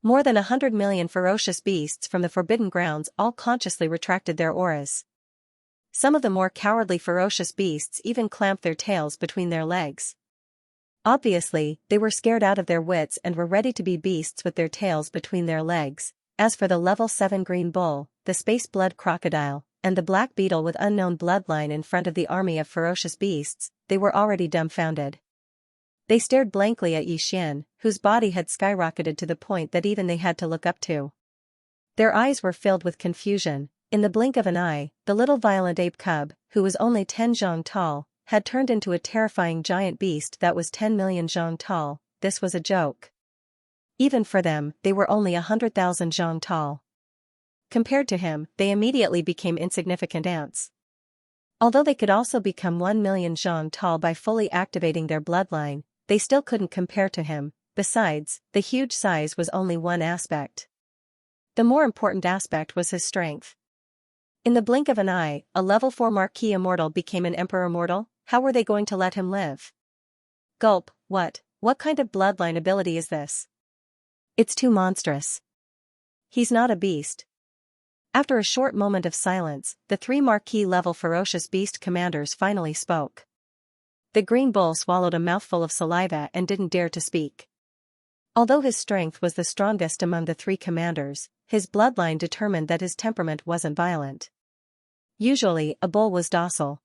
More than 100 million ferocious beasts from the Forbidden Grounds all consciously retracted their auras. Some of the more cowardly ferocious beasts even clamped their tails between their legs. Obviously, they were scared out of their wits and were ready to be beasts with their tails between their legs. As for the level 7 green bull, the space blood crocodile, and the black beetle with unknown bloodline in front of the army of ferocious beasts, they were already dumbfounded. They stared blankly at Xian, whose body had skyrocketed to the point that even they had to look up to. Their eyes were filled with confusion. In the blink of an eye, the little violent ape cub, who was only 10 zhang tall, had turned into a terrifying giant beast that was 10 million zhang tall. This was a joke. Even for them, they were only 100,000 zhang tall. Compared to him, they immediately became insignificant ants. Although they could also become 1 million zhang tall by fully activating their bloodline, they still couldn't compare to him. Besides, the huge size was only one aspect. The more important aspect was his strength. In the blink of an eye, a level 4 Marquis Immortal became an Emperor Immortal. How were they going to let him live? Gulp, what kind of bloodline ability is this? It's too monstrous. He's not a beast. After a short moment of silence, the 3 Marquis-level ferocious beast commanders finally spoke. The green bull swallowed a mouthful of saliva and didn't dare to speak. Although his strength was the strongest among the 3 commanders, his bloodline determined that his temperament wasn't violent. Usually, a bull was docile.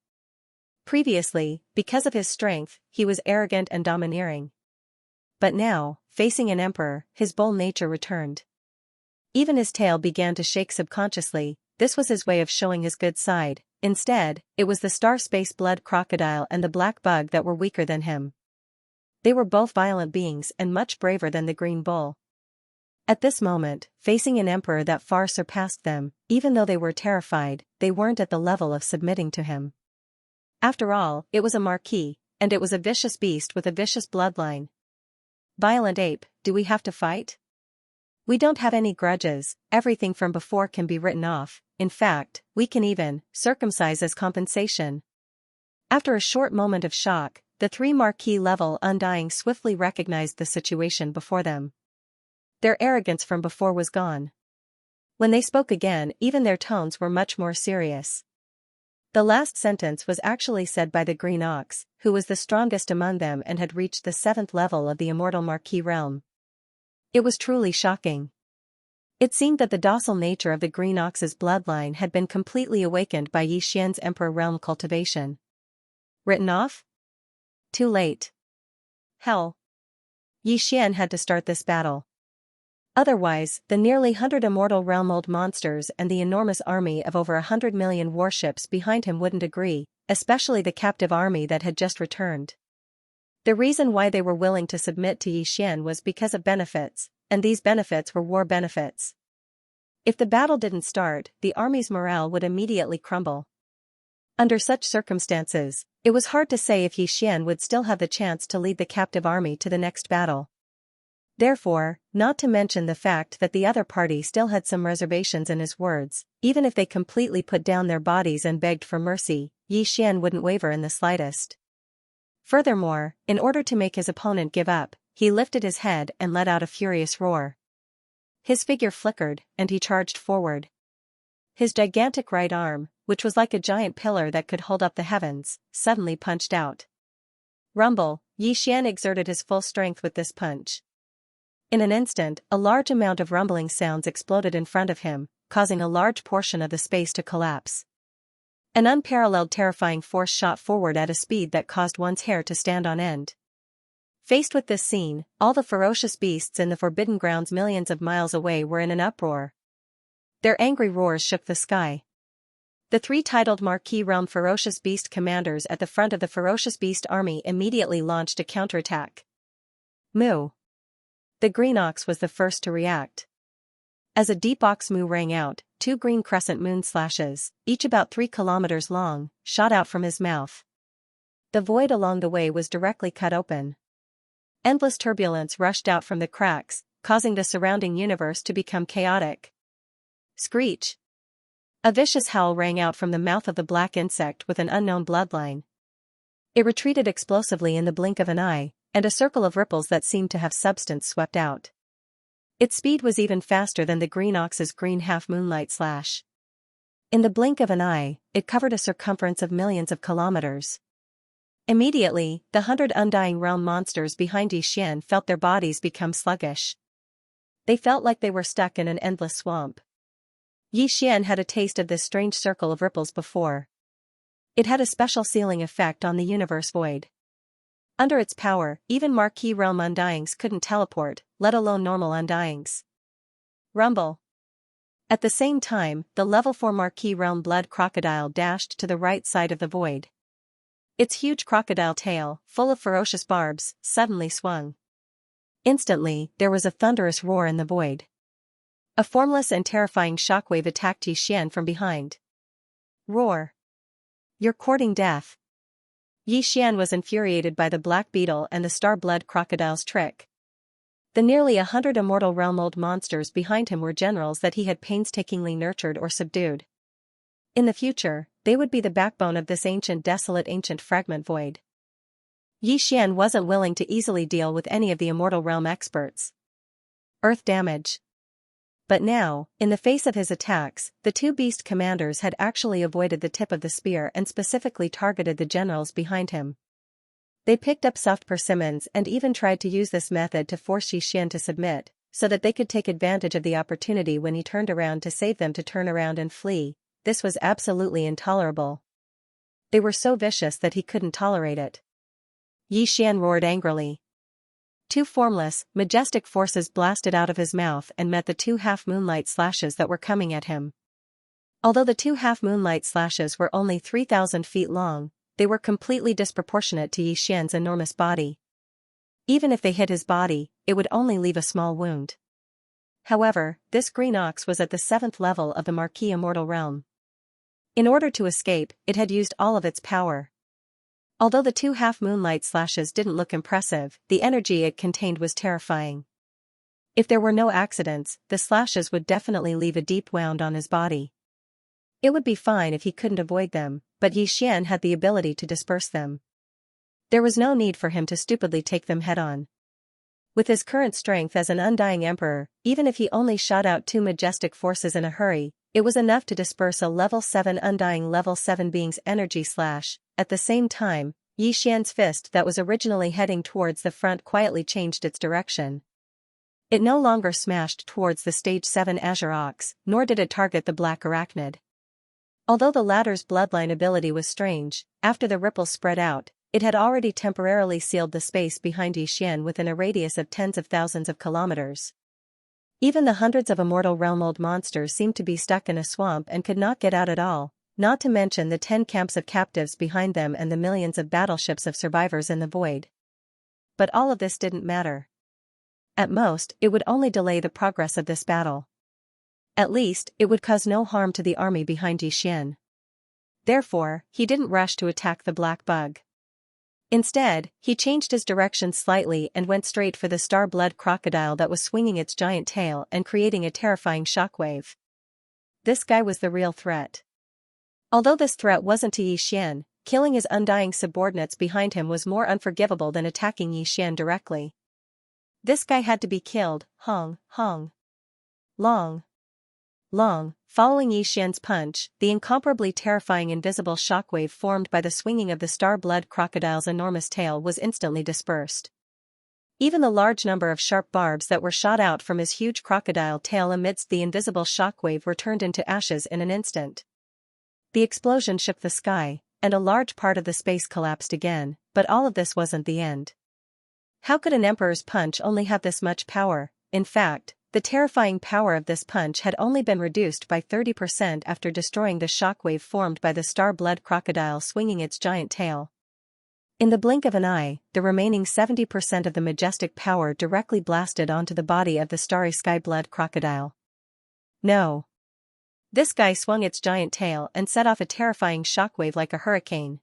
Previously, because of his strength, he was arrogant and domineering. But now, facing an emperor, his bull nature returned. Even his tail began to shake subconsciously. This was his way of showing his good side. Instead, it was the star space blood crocodile and the black bug that were weaker than him. They were both violent beings and much braver than the green bull. At this moment, facing an emperor that far surpassed them, even though they were terrified, they weren't at the level of submitting to him. After all, it was a marquis, and it was a vicious beast with a vicious bloodline. Violent ape, do we have to fight? We don't have any grudges, everything from before can be written off. In fact, we can even circumcise as compensation. After a short moment of shock, the 3 Marquis-level Undying swiftly recognized the situation before them. Their arrogance from before was gone. When they spoke again, even their tones were much more serious. The last sentence was actually said by the Green Ox, who was the strongest among them and had reached the 7th level of the Immortal Marquis realm. It was truly shocking. It seemed that the docile nature of the Green Ox's bloodline had been completely awakened by Xian's Emperor realm cultivation. Written off? Too late. Hell! Yi Xian had to start this battle. Otherwise, the nearly 100 immortal realm-old monsters and the enormous army of over 100 million warships behind him wouldn't agree, especially the captive army that had just returned. The reason why they were willing to submit to Yi Xian was because of benefits, and these benefits were war benefits. If the battle didn't start, the army's morale would immediately crumble. Under such circumstances, it was hard to say if Yi Xian would still have the chance to lead the captive army to the next battle. Therefore, not to mention the fact that the other party still had some reservations in his words, even if they completely put down their bodies and begged for mercy, Yi Xian wouldn't waver in the slightest. Furthermore, in order to make his opponent give up, he lifted his head and let out a furious roar. His figure flickered, and he charged forward. His gigantic right arm, which was like a giant pillar that could hold up the heavens, suddenly punched out. Rumble! Yi Xian exerted his full strength with this punch. In an instant, a large amount of rumbling sounds exploded in front of him, causing a large portion of the space to collapse. An unparalleled terrifying force shot forward at a speed that caused one's hair to stand on end. Faced with this scene, all the ferocious beasts in the Forbidden Grounds millions of miles away were in an uproar. Their angry roars shook the sky. The three titled Marquis Realm Ferocious Beast commanders at the front of the Ferocious Beast army immediately launched a counterattack. Moo! The green ox was the first to react. As a deep ox moo rang out, two green crescent moon slashes, each about 3 kilometers long, shot out from his mouth. The void along the way was directly cut open. Endless turbulence rushed out from the cracks, causing the surrounding universe to become chaotic. Screech! A vicious howl rang out from the mouth of the black insect with an unknown bloodline. It retreated explosively in the blink of an eye, and a circle of ripples that seemed to have substance swept out. Its speed was even faster than the green ox's green half-moonlight slash. In the blink of an eye, it covered a circumference of millions of kilometers. Immediately, the 100 undying realm monsters behind Yi Xian felt their bodies become sluggish. They felt like they were stuck in an endless swamp. Yi Xian had a taste of this strange circle of ripples before. It had a special sealing effect on the universe void. Under its power, even Marquis Realm Undyings couldn't teleport, let alone normal Undyings. Rumble! At the same time, the level 4 Marquis Realm Blood Crocodile dashed to the right side of the void. Its huge crocodile tail, full of ferocious barbs, suddenly swung. Instantly, there was a thunderous roar in the void. A formless and terrifying shockwave attacked Yi Xian from behind. Roar! You're courting death. Yi Xian was infuriated by the black beetle and the star blood crocodile's trick. The nearly 100 immortal realm-old monsters behind him were generals that he had painstakingly nurtured or subdued. In the future, they would be the backbone of this desolate ancient fragment void. Yi Xian wasn't willing to easily deal with any of the immortal realm experts. Earth damage. But now, in the face of his attacks, the two beast commanders had actually avoided the tip of the spear and specifically targeted the generals behind him. They picked up soft persimmons and even tried to use this method to force Yi Xian to submit, so that they could take advantage of the opportunity when he turned around to save them to turn around and flee. This was absolutely intolerable. They were so vicious that he couldn't tolerate it. Yi Xian roared angrily. Two formless, majestic forces blasted out of his mouth and met the two half-moonlight slashes that were coming at him. Although the two half-moonlight slashes were only 3,000 feet long, they were completely disproportionate to Yi Xian's enormous body. Even if they hit his body, it would only leave a small wound. However, this green ox was at the 7th level of the Marquis Immortal Realm. In order to escape, it had used all of its power. Although the two half-moonlight slashes didn't look impressive, the energy it contained was terrifying. If there were no accidents, the slashes would definitely leave a deep wound on his body. It would be fine if he couldn't avoid them, but Yi Xian had the ability to disperse them. There was no need for him to stupidly take them head-on. With his current strength as an undying emperor, even if he only shot out two majestic forces in a hurry, it was enough to disperse a level 7 undying level 7 being's energy slash. At the same time, Yi Xian's fist that was originally heading towards the front quietly changed its direction. It no longer smashed towards the stage 7 Azure Ox, nor did it target the black arachnid. Although the latter's bloodline ability was strange, after the ripples spread out, it had already temporarily sealed the space behind Yixian within a radius of tens of thousands of kilometers. Even the hundreds of immortal realm-old monsters seemed to be stuck in a swamp and could not get out at all, not to mention the 10 camps of captives behind them and the millions of battleships of survivors in the void. But all of this didn't matter. At most, it would only delay the progress of this battle. At least, it would cause no harm to the army behind Yixian. Therefore, he didn't rush to attack the black bug. Instead, he changed his direction slightly and went straight for the star-blood crocodile that was swinging its giant tail and creating a terrifying shockwave. This guy was the real threat. Although this threat wasn't to Yixian, killing his undying subordinates behind him was more unforgivable than attacking Yixian directly. This guy had to be killed. Hong, hong. Long. Following Yixian's punch, the incomparably terrifying invisible shockwave formed by the swinging of the star-blood crocodile's enormous tail was instantly dispersed. Even the large number of sharp barbs that were shot out from his huge crocodile tail amidst the invisible shockwave were turned into ashes in an instant. The explosion shook the sky, and a large part of the space collapsed again, but all of this wasn't the end. How could an emperor's punch only have this much power? In fact, the terrifying power of this punch had only been reduced by 30% after destroying the shockwave formed by the star-blood crocodile swinging its giant tail. In the blink of an eye, the remaining 70% of the majestic power directly blasted onto the body of the starry sky-blood crocodile. No. This guy swung its giant tail and set off a terrifying shockwave like a hurricane.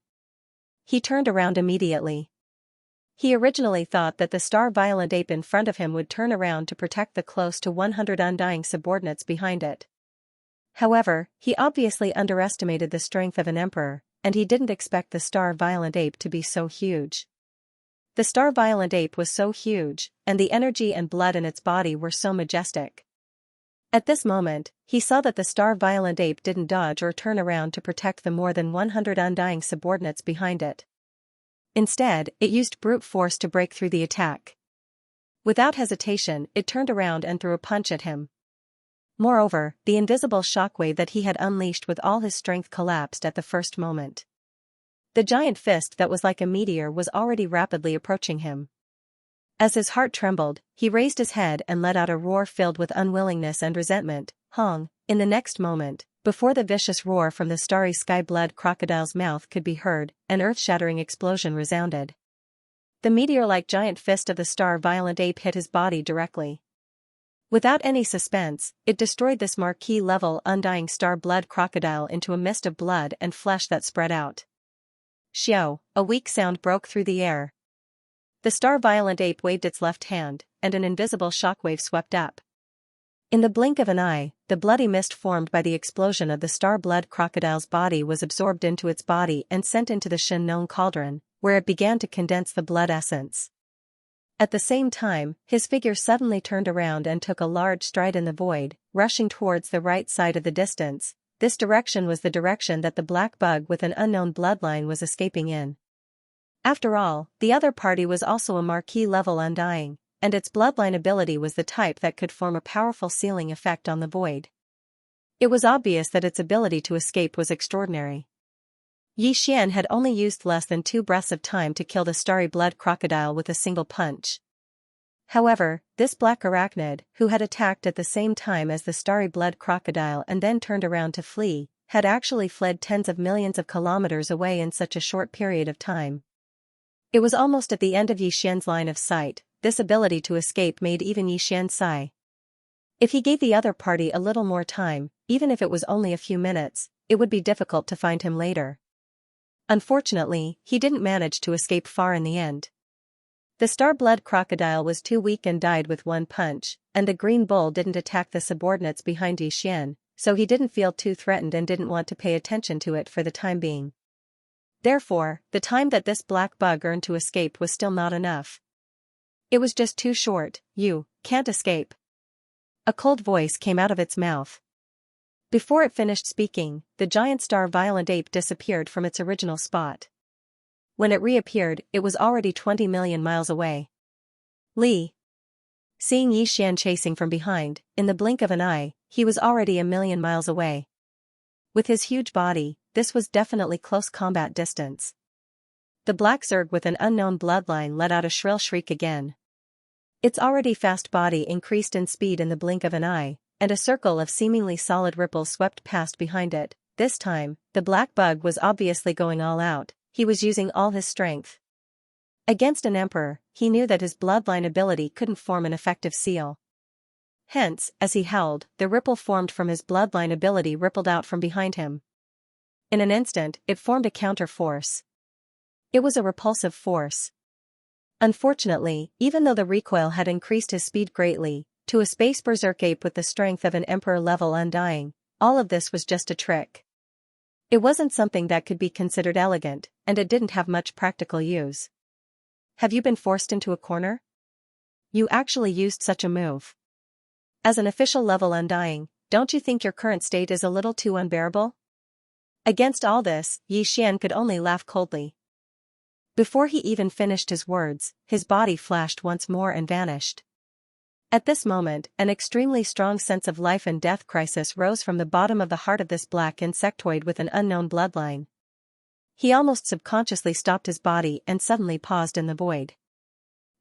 He turned around immediately. He originally thought that the star-violent ape in front of him would turn around to protect the close to 100 undying subordinates behind it. However, he obviously underestimated the strength of an emperor, and he didn't expect the star-violent ape to be so huge. The star-violent ape was so huge, and the energy and blood in its body were so majestic. At this moment, he saw that the star-violent ape didn't dodge or turn around to protect the more than 100 undying subordinates behind it. Instead, it used brute force to break through the attack. Without hesitation, it turned around and threw a punch at him. Moreover, the invisible shockwave that he had unleashed with all his strength collapsed at the first moment. The giant fist that was like a meteor was already rapidly approaching him. As his heart trembled, he raised his head and let out a roar filled with unwillingness and resentment. Hong, in the next moment, before the vicious roar from the starry sky-blood crocodile's mouth could be heard, an earth-shattering explosion resounded. The meteor-like giant fist of the star-violent ape hit his body directly. Without any suspense, it destroyed this marquee-level undying star-blood crocodile into a mist of blood and flesh that spread out. Xiao, a weak sound broke through the air. The star-violent ape waved its left hand, and an invisible shockwave swept up. In the blink of an eye, the bloody mist formed by the explosion of the star-blood crocodile's body was absorbed into its body and sent into the Shen-Nong cauldron, where it began to condense the blood essence. At the same time, his figure suddenly turned around and took a large stride in the void, rushing towards the right side of the distance. This direction was the direction that the black bug with an unknown bloodline was escaping in. After all, the other party was also a marquee-level undying, and its bloodline ability was the type that could form a powerful sealing effect on the void. It was obvious that its ability to escape was extraordinary. Yixian had only used less than 2 breaths of time to kill the starry blood crocodile with a single punch. However, this black arachnid, who had attacked at the same time as the starry blood crocodile and then turned around to flee, had actually fled tens of millions of kilometers away in such a short period of time. It was almost at the end of Yixian's line of sight. This ability to escape made even Yixian sigh. If he gave the other party a little more time, even if it was only a few minutes, it would be difficult to find him later. Unfortunately, he didn't manage to escape far in the end. The star-blood crocodile was too weak and died with one punch, and the green bull didn't attack the subordinates behind Yixian, so he didn't feel too threatened and didn't want to pay attention to it for the time being. Therefore, the time that this black bug earned to escape was still not enough. It was just too short. You can't escape. A cold voice came out of its mouth. Before it finished speaking, the giant star-violent ape disappeared from its original spot. When it reappeared, it was already 20 million miles away. Li. Seeing Yixian chasing from behind, in the blink of an eye, he was already a million miles away. With his huge body, this was definitely close combat distance. the black Zerg with an unknown bloodline let out a shrill shriek again. Its already fast body increased in speed in the blink of an eye, and a circle of seemingly solid ripples swept past behind it. This time, the black bug was obviously going all out. He was using all his strength. Against an emperor, he knew that his bloodline ability couldn't form an effective seal. Hence, as he howled, the ripple formed from his bloodline ability rippled out from behind him. In an instant, it formed a counter force. It was a repulsive force. Unfortunately, even though the recoil had increased his speed greatly, to a space berserk ape with the strength of an emperor-level undying, all of this was just a trick. It wasn't something that could be considered elegant, and it didn't have much practical use. Have you been forced into a corner? You actually used such a move. As an official level undying, don't you think your current state is a little too unbearable? Against all this, Yi Xian could only laugh coldly. Before he even finished his words, his body flashed once more and vanished. At this moment, an extremely strong sense of life and death crisis rose from the bottom of the heart of this black insectoid with an unknown bloodline. He almost subconsciously stopped his body and suddenly paused in the void.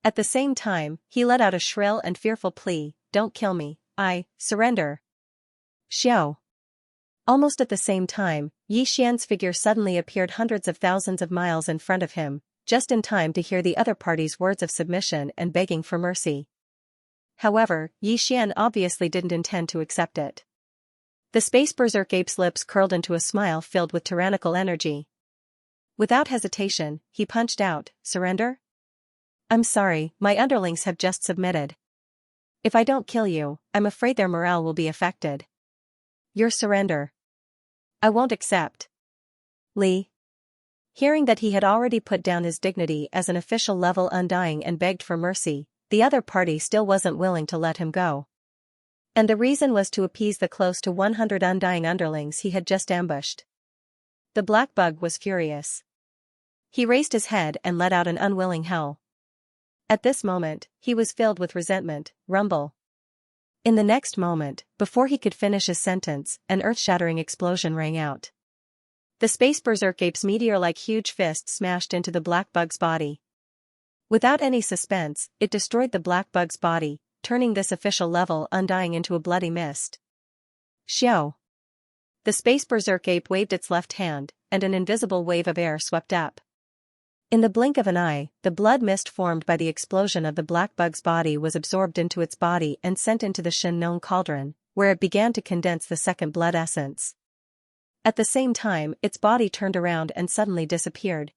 At the same time, he let out a shrill and fearful plea, "Don't kill me, I surrender." Xiao. Almost at the same time, Yi Xian's figure suddenly appeared hundreds of thousands of miles in front of him, just in time to hear the other party's words of submission and begging for mercy. However, Yi Xian obviously didn't intend to accept it. The space berserk ape's lips curled into a smile filled with tyrannical energy. Without hesitation, he punched out, "Surrender? I'm sorry, my underlings have just submitted. If I don't kill you, I'm afraid their morale will be affected. Your surrender. I won't accept." Li. Hearing that he had already put down his dignity as an official level undying and begged for mercy, the other party still wasn't willing to let him go. And the reason was to appease the close to 100 undying underlings he had just ambushed. The black bug was furious. He raised his head and let out an unwilling howl. At this moment, he was filled with resentment, rumble. In the next moment, before he could finish his sentence, an earth-shattering explosion rang out. The space berserk ape's meteor-like huge fist smashed into the black bug's body. Without any suspense, it destroyed the black bug's body, turning this official level undying into a bloody mist. Xiao. The space berserk ape waved its left hand, and an invisible wave of air swept up. In the blink of an eye, the blood mist formed by the explosion of the black bug's body was absorbed into its body and sent into the Shen cauldron, where it began to condense the second blood essence. At the same time, its body turned around and suddenly disappeared.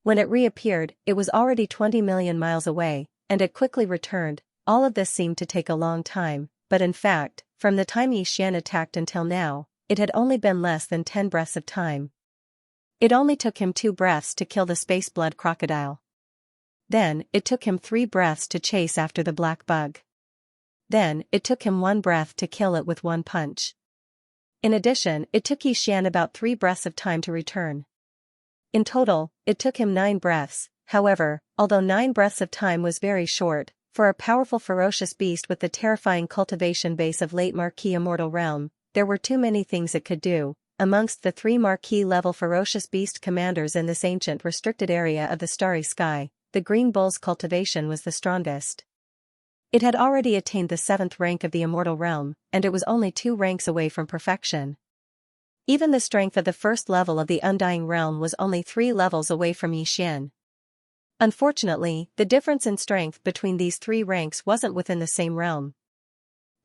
When it reappeared, it was already 20 million miles away, and it quickly returned. All of this seemed to take a long time, but in fact, from the time Yi Xian attacked until now, it had only been less than 10 breaths of time. It only took him 2 breaths to kill the space blood crocodile. Then, it took him 3 breaths to chase after the black bug. Then, it took him 1 breath to kill it with 1 punch. In addition, it took Yi Xian about 3 breaths of time to return. In total, it took him 9 breaths. However, although 9 breaths of time was very short, for a powerful ferocious beast with the terrifying cultivation base of late Marquis Immortal Realm, there were too many things it could do. Amongst the 3 Marquis-level ferocious beast commanders in this ancient restricted area of the starry sky, the Green Bull's cultivation was the strongest. It had already attained the 7th rank of the Immortal Realm, and it was only 2 ranks away from perfection. Even the strength of the first level of the Undying Realm was only 3 levels away from Yi Xian. Unfortunately, the difference in strength between these 3 ranks wasn't within the same realm.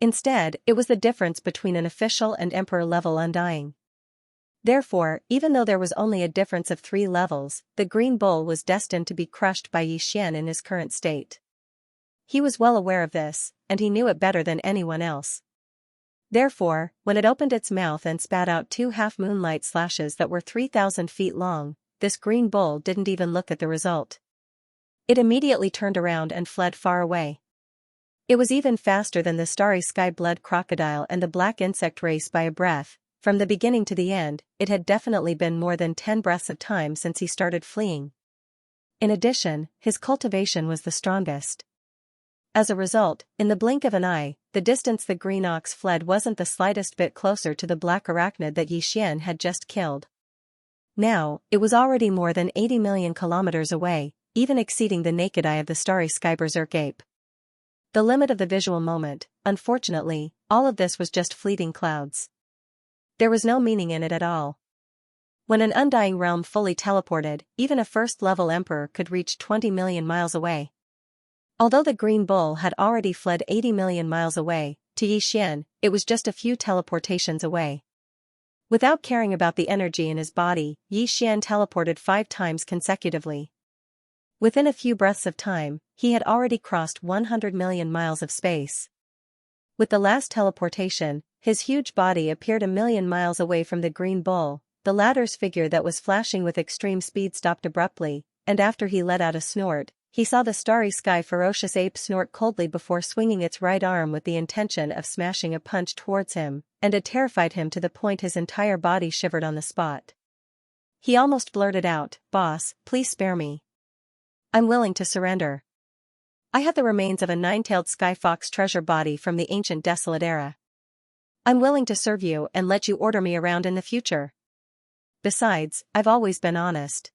Instead, it was the difference between an official and emperor-level Undying. Therefore, even though there was only a difference of 3 levels, the Green Bull was destined to be crushed by Yi Xian in his current state. He was well aware of this, and he knew it better than anyone else. Therefore, when it opened its mouth and spat out 2 half-moonlight slashes that were 3,000 feet long, this Green Bull didn't even look at the result. It immediately turned around and fled far away. It was even faster than the starry sky blood crocodile and the black insect race by a breath. From the beginning to the end, it had definitely been more than 10 breaths of time since he started fleeing. In addition, his cultivation was the strongest. As a result, in the blink of an eye, the distance the green ox fled wasn't the slightest bit closer to the black arachnid that Yi Xian had just killed. Now, it was already more than 80 million kilometers away, even exceeding the naked eye of the starry sky berserk ape. The limit of the visual moment. Unfortunately, all of this was just fleeting clouds. There was no meaning in it at all. When an undying realm fully teleported, even a first-level emperor could reach 20 million miles away. Although the green bull had already fled 80 million miles away, to Xian, it was just a few teleportations away. Without caring about the energy in his body, Xian teleported 5 times consecutively. Within a few breaths of time, he had already crossed 100 million miles of space. With the last teleportation, his huge body appeared a million miles away from the green bull. The latter's figure that was flashing with extreme speed stopped abruptly, and after he let out a snort, he saw the starry sky ferocious ape snort coldly before swinging its right arm with the intention of smashing a punch towards him, and it terrified him to the point his entire body shivered on the spot. He almost blurted out, "Boss, please spare me. I'm willing to surrender. I have the remains of a 9-tailed sky fox treasure body from the ancient desolate era. I'm willing to serve you and let you order me around in the future. Besides, I've always been honest.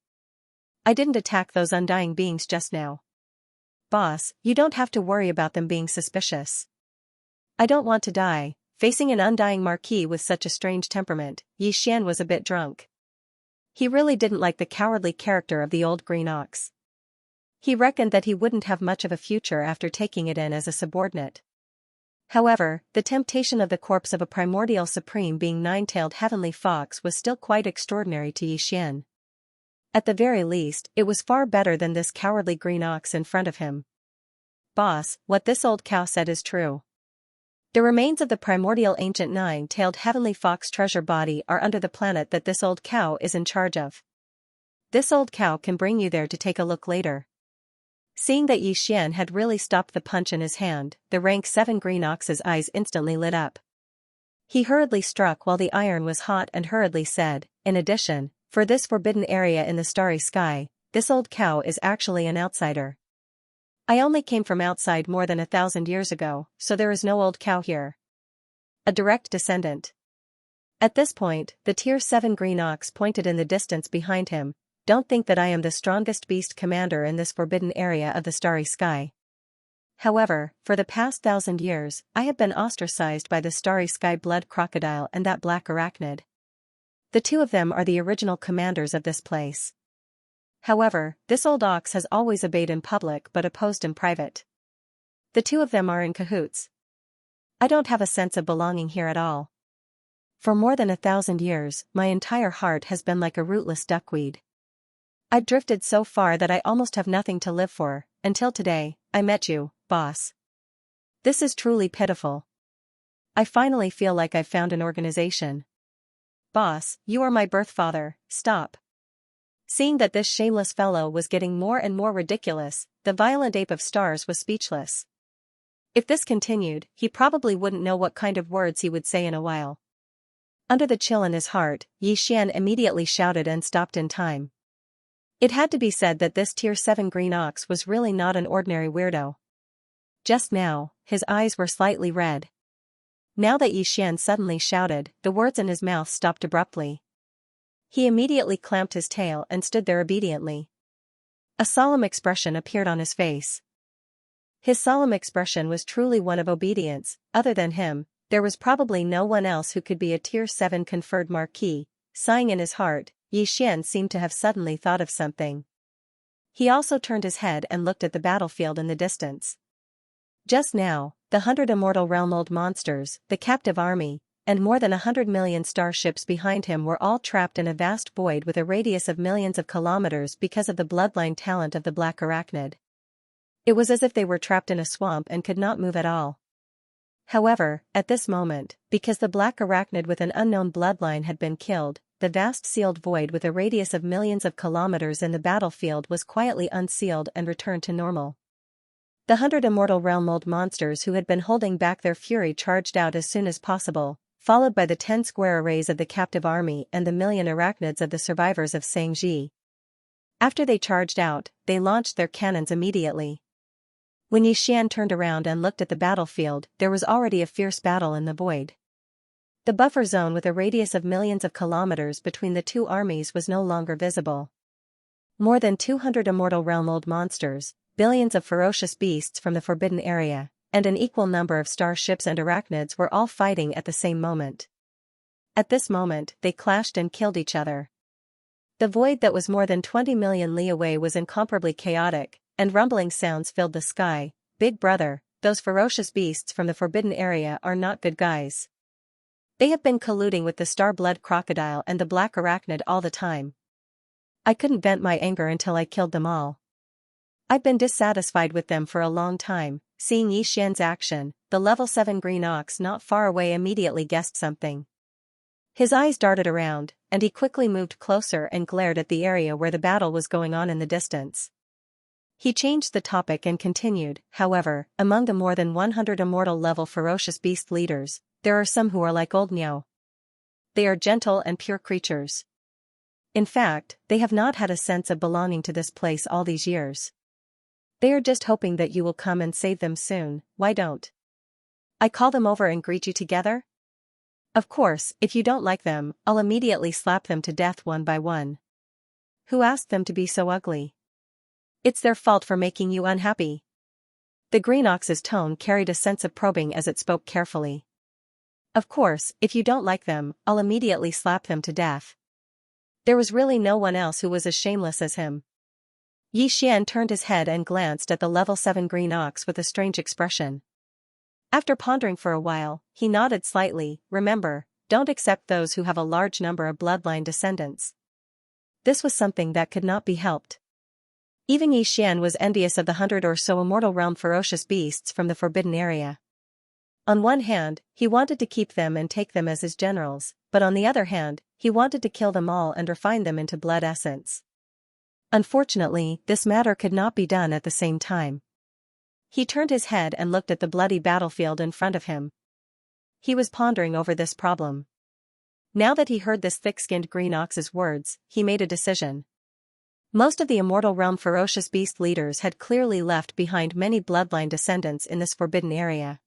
I didn't attack those undying beings just now. Boss, you don't have to worry about them being suspicious. I don't want to die." Facing an undying marquis with such a strange temperament, Xian was a bit drunk. He really didn't like the cowardly character of the old green ox. He reckoned that he wouldn't have much of a future after taking it in as a subordinate. However, the temptation of the corpse of a primordial supreme being 9-tailed heavenly fox was still quite extraordinary to Xian. At the very least, it was far better than this cowardly green ox in front of him. "Boss, what this old cow said is true. The remains of the primordial ancient 9-tailed heavenly fox treasure body are under the planet that this old cow is in charge of. This old cow can bring you there to take a look later." Seeing that Xian had really stopped the punch in his hand, the rank 7 green ox's eyes instantly lit up. He hurriedly struck while the iron was hot and hurriedly said, "In addition, for this forbidden area in the starry sky, this old cow is actually an outsider. I only came from outside more than 1,000 years ago, so there is no old cow here. A direct descendant." At this point, the tier 7 green ox pointed in the distance behind him. "Don't think that I am the strongest beast commander in this forbidden area of the starry sky. However, for the past 1,000 years, I have been ostracized by the starry sky blood crocodile and that black arachnid. The two of them are the original commanders of this place. However, this old ox has always obeyed in public but opposed in private. The two of them are in cahoots. I don't have a sense of belonging here at all. For more than 1,000 years, my entire heart has been like a rootless duckweed. I've drifted so far that I almost have nothing to live for, until today, I met you, boss. This is truly pitiful. I finally feel like I've found an organization. Boss, you are my birth father, stop." Seeing that this shameless fellow was getting more and more ridiculous, the violent ape of stars was speechless. If this continued, he probably wouldn't know what kind of words he would say in a while. Under the chill in his heart, Xian immediately shouted and stopped in time. It had to be said that this tier 7 green ox was really not an ordinary weirdo. Just now, his eyes were slightly red. Now that Xian suddenly shouted, the words in his mouth stopped abruptly. He immediately clamped his tail and stood there obediently. A solemn expression appeared on his face. His solemn expression was truly one of obedience. Other than him, there was probably no one else who could be a tier 7 conferred marquis. Sighing in his heart, Xian seemed to have suddenly thought of something. He also turned his head and looked at the battlefield in the distance. Just now, the 100 immortal realm-old monsters, the captive army, and more than 100 million starships behind him were all trapped in a vast void with a radius of millions of kilometers because of the bloodline talent of the black arachnid. It was as if they were trapped in a swamp and could not move at all. However, at this moment, because the black arachnid with an unknown bloodline had been killed, the vast sealed void with a radius of millions of kilometers in the battlefield was quietly unsealed and returned to normal. The 100 immortal realm-old monsters who had been holding back their fury charged out as soon as possible, followed by the 10 square arrays of the captive army and the million arachnids of the survivors of Xianxia. After they charged out, they launched their cannons immediately. When Xian turned around and looked at the battlefield, there was already a fierce battle in the void. The buffer zone with a radius of millions of kilometers between the two armies was no longer visible. More than 200 immortal realm-old monsters, billions of ferocious beasts from the forbidden area, and an equal number of starships and arachnids were all fighting at the same moment. At this moment, they clashed and killed each other. The void that was more than 20 million li away was incomparably chaotic, and rumbling sounds filled the sky. Big brother, those ferocious beasts from the forbidden area are not good guys. They have been colluding with the star-blood crocodile and the black arachnid all the time. I couldn't vent my anger until I killed them all. I've been dissatisfied with them for a long time. Seeing Xianxia's action, the level 7 green ox not far away immediately guessed something. His eyes darted around, and he quickly moved closer and glared at the area where the battle was going on in the distance. He changed the topic and continued, however, among the more than 100 immortal-level ferocious beast leaders, there are some who are like old Miao. They are gentle and pure creatures. In fact, they have not had a sense of belonging to this place all these years. They are just hoping that you will come and save them soon. Why don't I call them over and greet you together? Of course, if you don't like them, I'll immediately slap them to death one by one. Who asked them to be so ugly? It's their fault for making you unhappy. The green ox's tone carried a sense of probing as it spoke carefully. Of course, if you don't like them, I'll immediately slap them to death. There was really no one else who was as shameless as him. Xian turned his head and glanced at the level 7 green ox with a strange expression. After pondering for a while, he nodded slightly. Remember, don't accept those who have a large number of bloodline descendants. This was something that could not be helped. Even Xian was envious of the 100 or so immortal realm ferocious beasts from the forbidden area. On one hand, he wanted to keep them and take them as his generals, but on the other hand, he wanted to kill them all and refine them into blood essence. Unfortunately, this matter could not be done at the same time. He turned his head and looked at the bloody battlefield in front of him. He was pondering over this problem. Now that he heard this thick-skinned green ox's words, he made a decision. Most of the immortal realm ferocious beast leaders had clearly left behind many bloodline descendants in this forbidden area.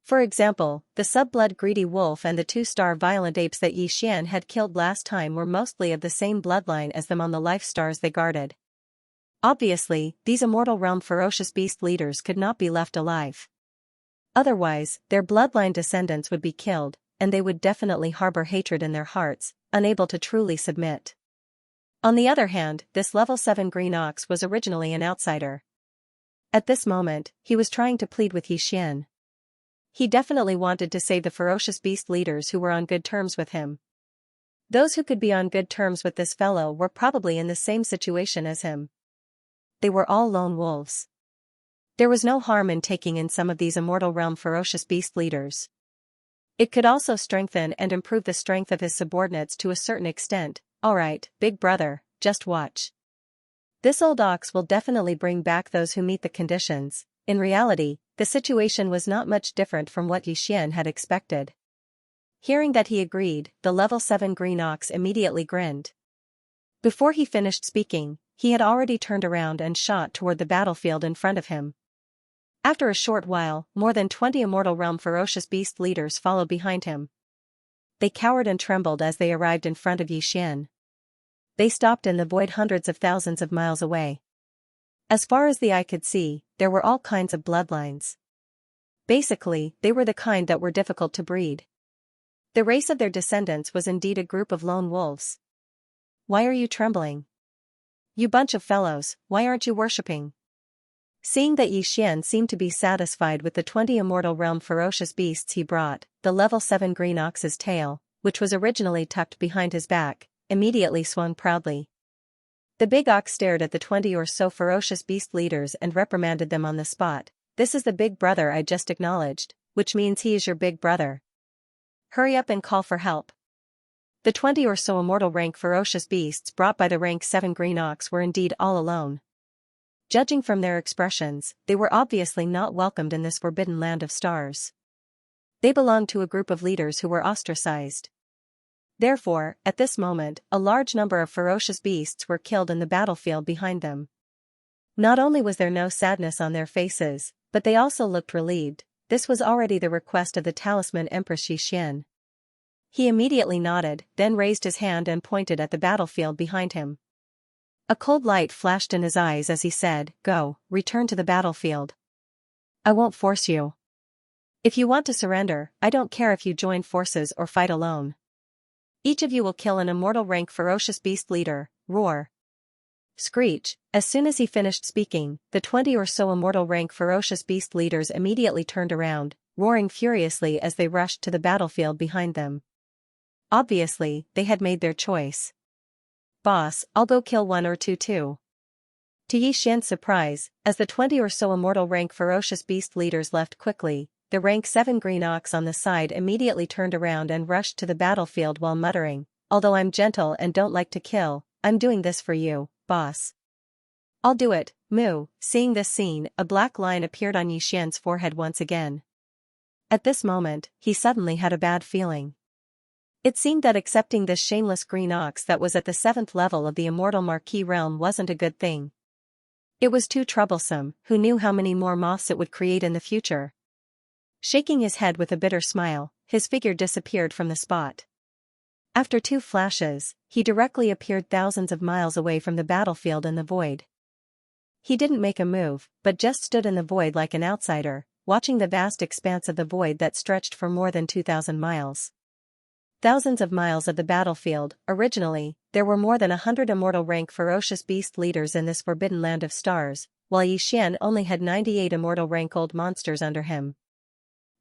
For example, the sub-blood greedy wolf and the 2-star violent apes that Xian had killed last time were mostly of the same bloodline as them on the life stars they guarded. Obviously, these immortal realm ferocious beast leaders could not be left alive. Otherwise, their bloodline descendants would be killed, and they would definitely harbor hatred in their hearts, unable to truly submit. On the other hand, this level 7 green ox was originally an outsider. At this moment, he was trying to plead with Xian. He definitely wanted to save the ferocious beast leaders who were on good terms with him. Those who could be on good terms with this fellow were probably in the same situation as him. They were all lone wolves. There was no harm in taking in some of these immortal realm ferocious beast leaders. It could also strengthen and improve the strength of his subordinates to a certain extent. Alright, big brother, just watch. This old ox will definitely bring back those who meet the conditions. In reality, the situation was not much different from what Xian had expected. Hearing that he agreed, the level 7 green ox immediately grinned. Before he finished speaking, he had already turned around and shot toward the battlefield in front of him. After a short while, more than 20 immortal realm ferocious beast leaders followed behind him. They cowered and trembled as they arrived in front of Xian. They stopped in the void hundreds of thousands of miles away. As far as the eye could see, there were all kinds of bloodlines. Basically, they were the kind that were difficult to breed. The race of their descendants was indeed a group of lone wolves. Why are you trembling? You bunch of fellows, why aren't you worshipping? Seeing that Xian seemed to be satisfied with the 20 immortal realm ferocious beasts he brought, the level 7 green ox's tail, which was originally tucked behind his back, immediately swung proudly. The big ox stared at the 20 or so ferocious beast leaders and reprimanded them on the spot. This is the big brother I just acknowledged, which means he is your big brother. Hurry up and call for help. The 20 or so immortal rank ferocious beasts brought by the rank 7 green ox were indeed all alone. Judging from their expressions, they were obviously not welcomed in this forbidden land of stars. They belonged to a group of leaders who were ostracized. Therefore, at this moment, a large number of ferocious beasts were killed in the battlefield behind them. Not only was there no sadness on their faces, but they also looked relieved. This was already the request of the talisman Empress Xian. He immediately nodded, then raised his hand and pointed at the battlefield behind him. A cold light flashed in his eyes as he said, "Go, return to the battlefield. I won't force you. If you want to surrender, I don't care if you join forces or fight alone. Each of you will kill an immortal rank ferocious beast leader, roar." Screech. As soon as he finished speaking, the 20 or so immortal rank ferocious beast leaders immediately turned around, roaring furiously as they rushed to the battlefield behind them. Obviously, they had made their choice. "Boss, I'll go kill one or two too." To Yi Xian's surprise, as the 20 or so immortal rank ferocious beast leaders left quickly, the rank 7 green ox on the side immediately turned around and rushed to the battlefield while muttering, "Although I'm gentle and don't like to kill, I'm doing this for you, boss." "I'll do it, Moo." Seeing this scene, a black line appeared on Yi Xian's forehead once again. At this moment, he suddenly had a bad feeling. It seemed that accepting this shameless green ox that was at the 7th level of the immortal Marquis realm wasn't a good thing. It was too troublesome. Who knew how many more moths it would create in the future? Shaking his head with a bitter smile, his figure disappeared from the spot. After 2 flashes, he directly appeared thousands of miles away from the battlefield in the void. He didn't make a move, but just stood in the void like an outsider, watching the vast expanse of the void that stretched for more than 2,000 miles. Thousands of miles of the battlefield. Originally, there were more than 100 immortal rank ferocious beast leaders in this forbidden land of stars, while Yi Xian only had 98 immortal rank old monsters under him.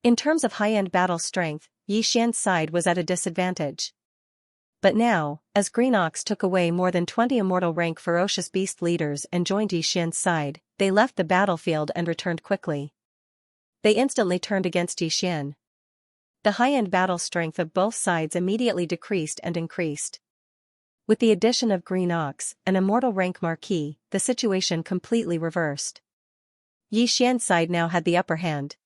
In terms of high-end battle strength, Yi Xian's side was at a disadvantage. But now, as Green Ox took away more than 20 immortal rank ferocious beast leaders and joined Yi Xian's side, they left the battlefield and returned quickly. They instantly turned against Yi Xian. The high-end battle strength of both sides immediately decreased and increased. With the addition of Green Ox, an immortal rank Marquis, the situation completely reversed. Yi Xian's side now had the upper hand.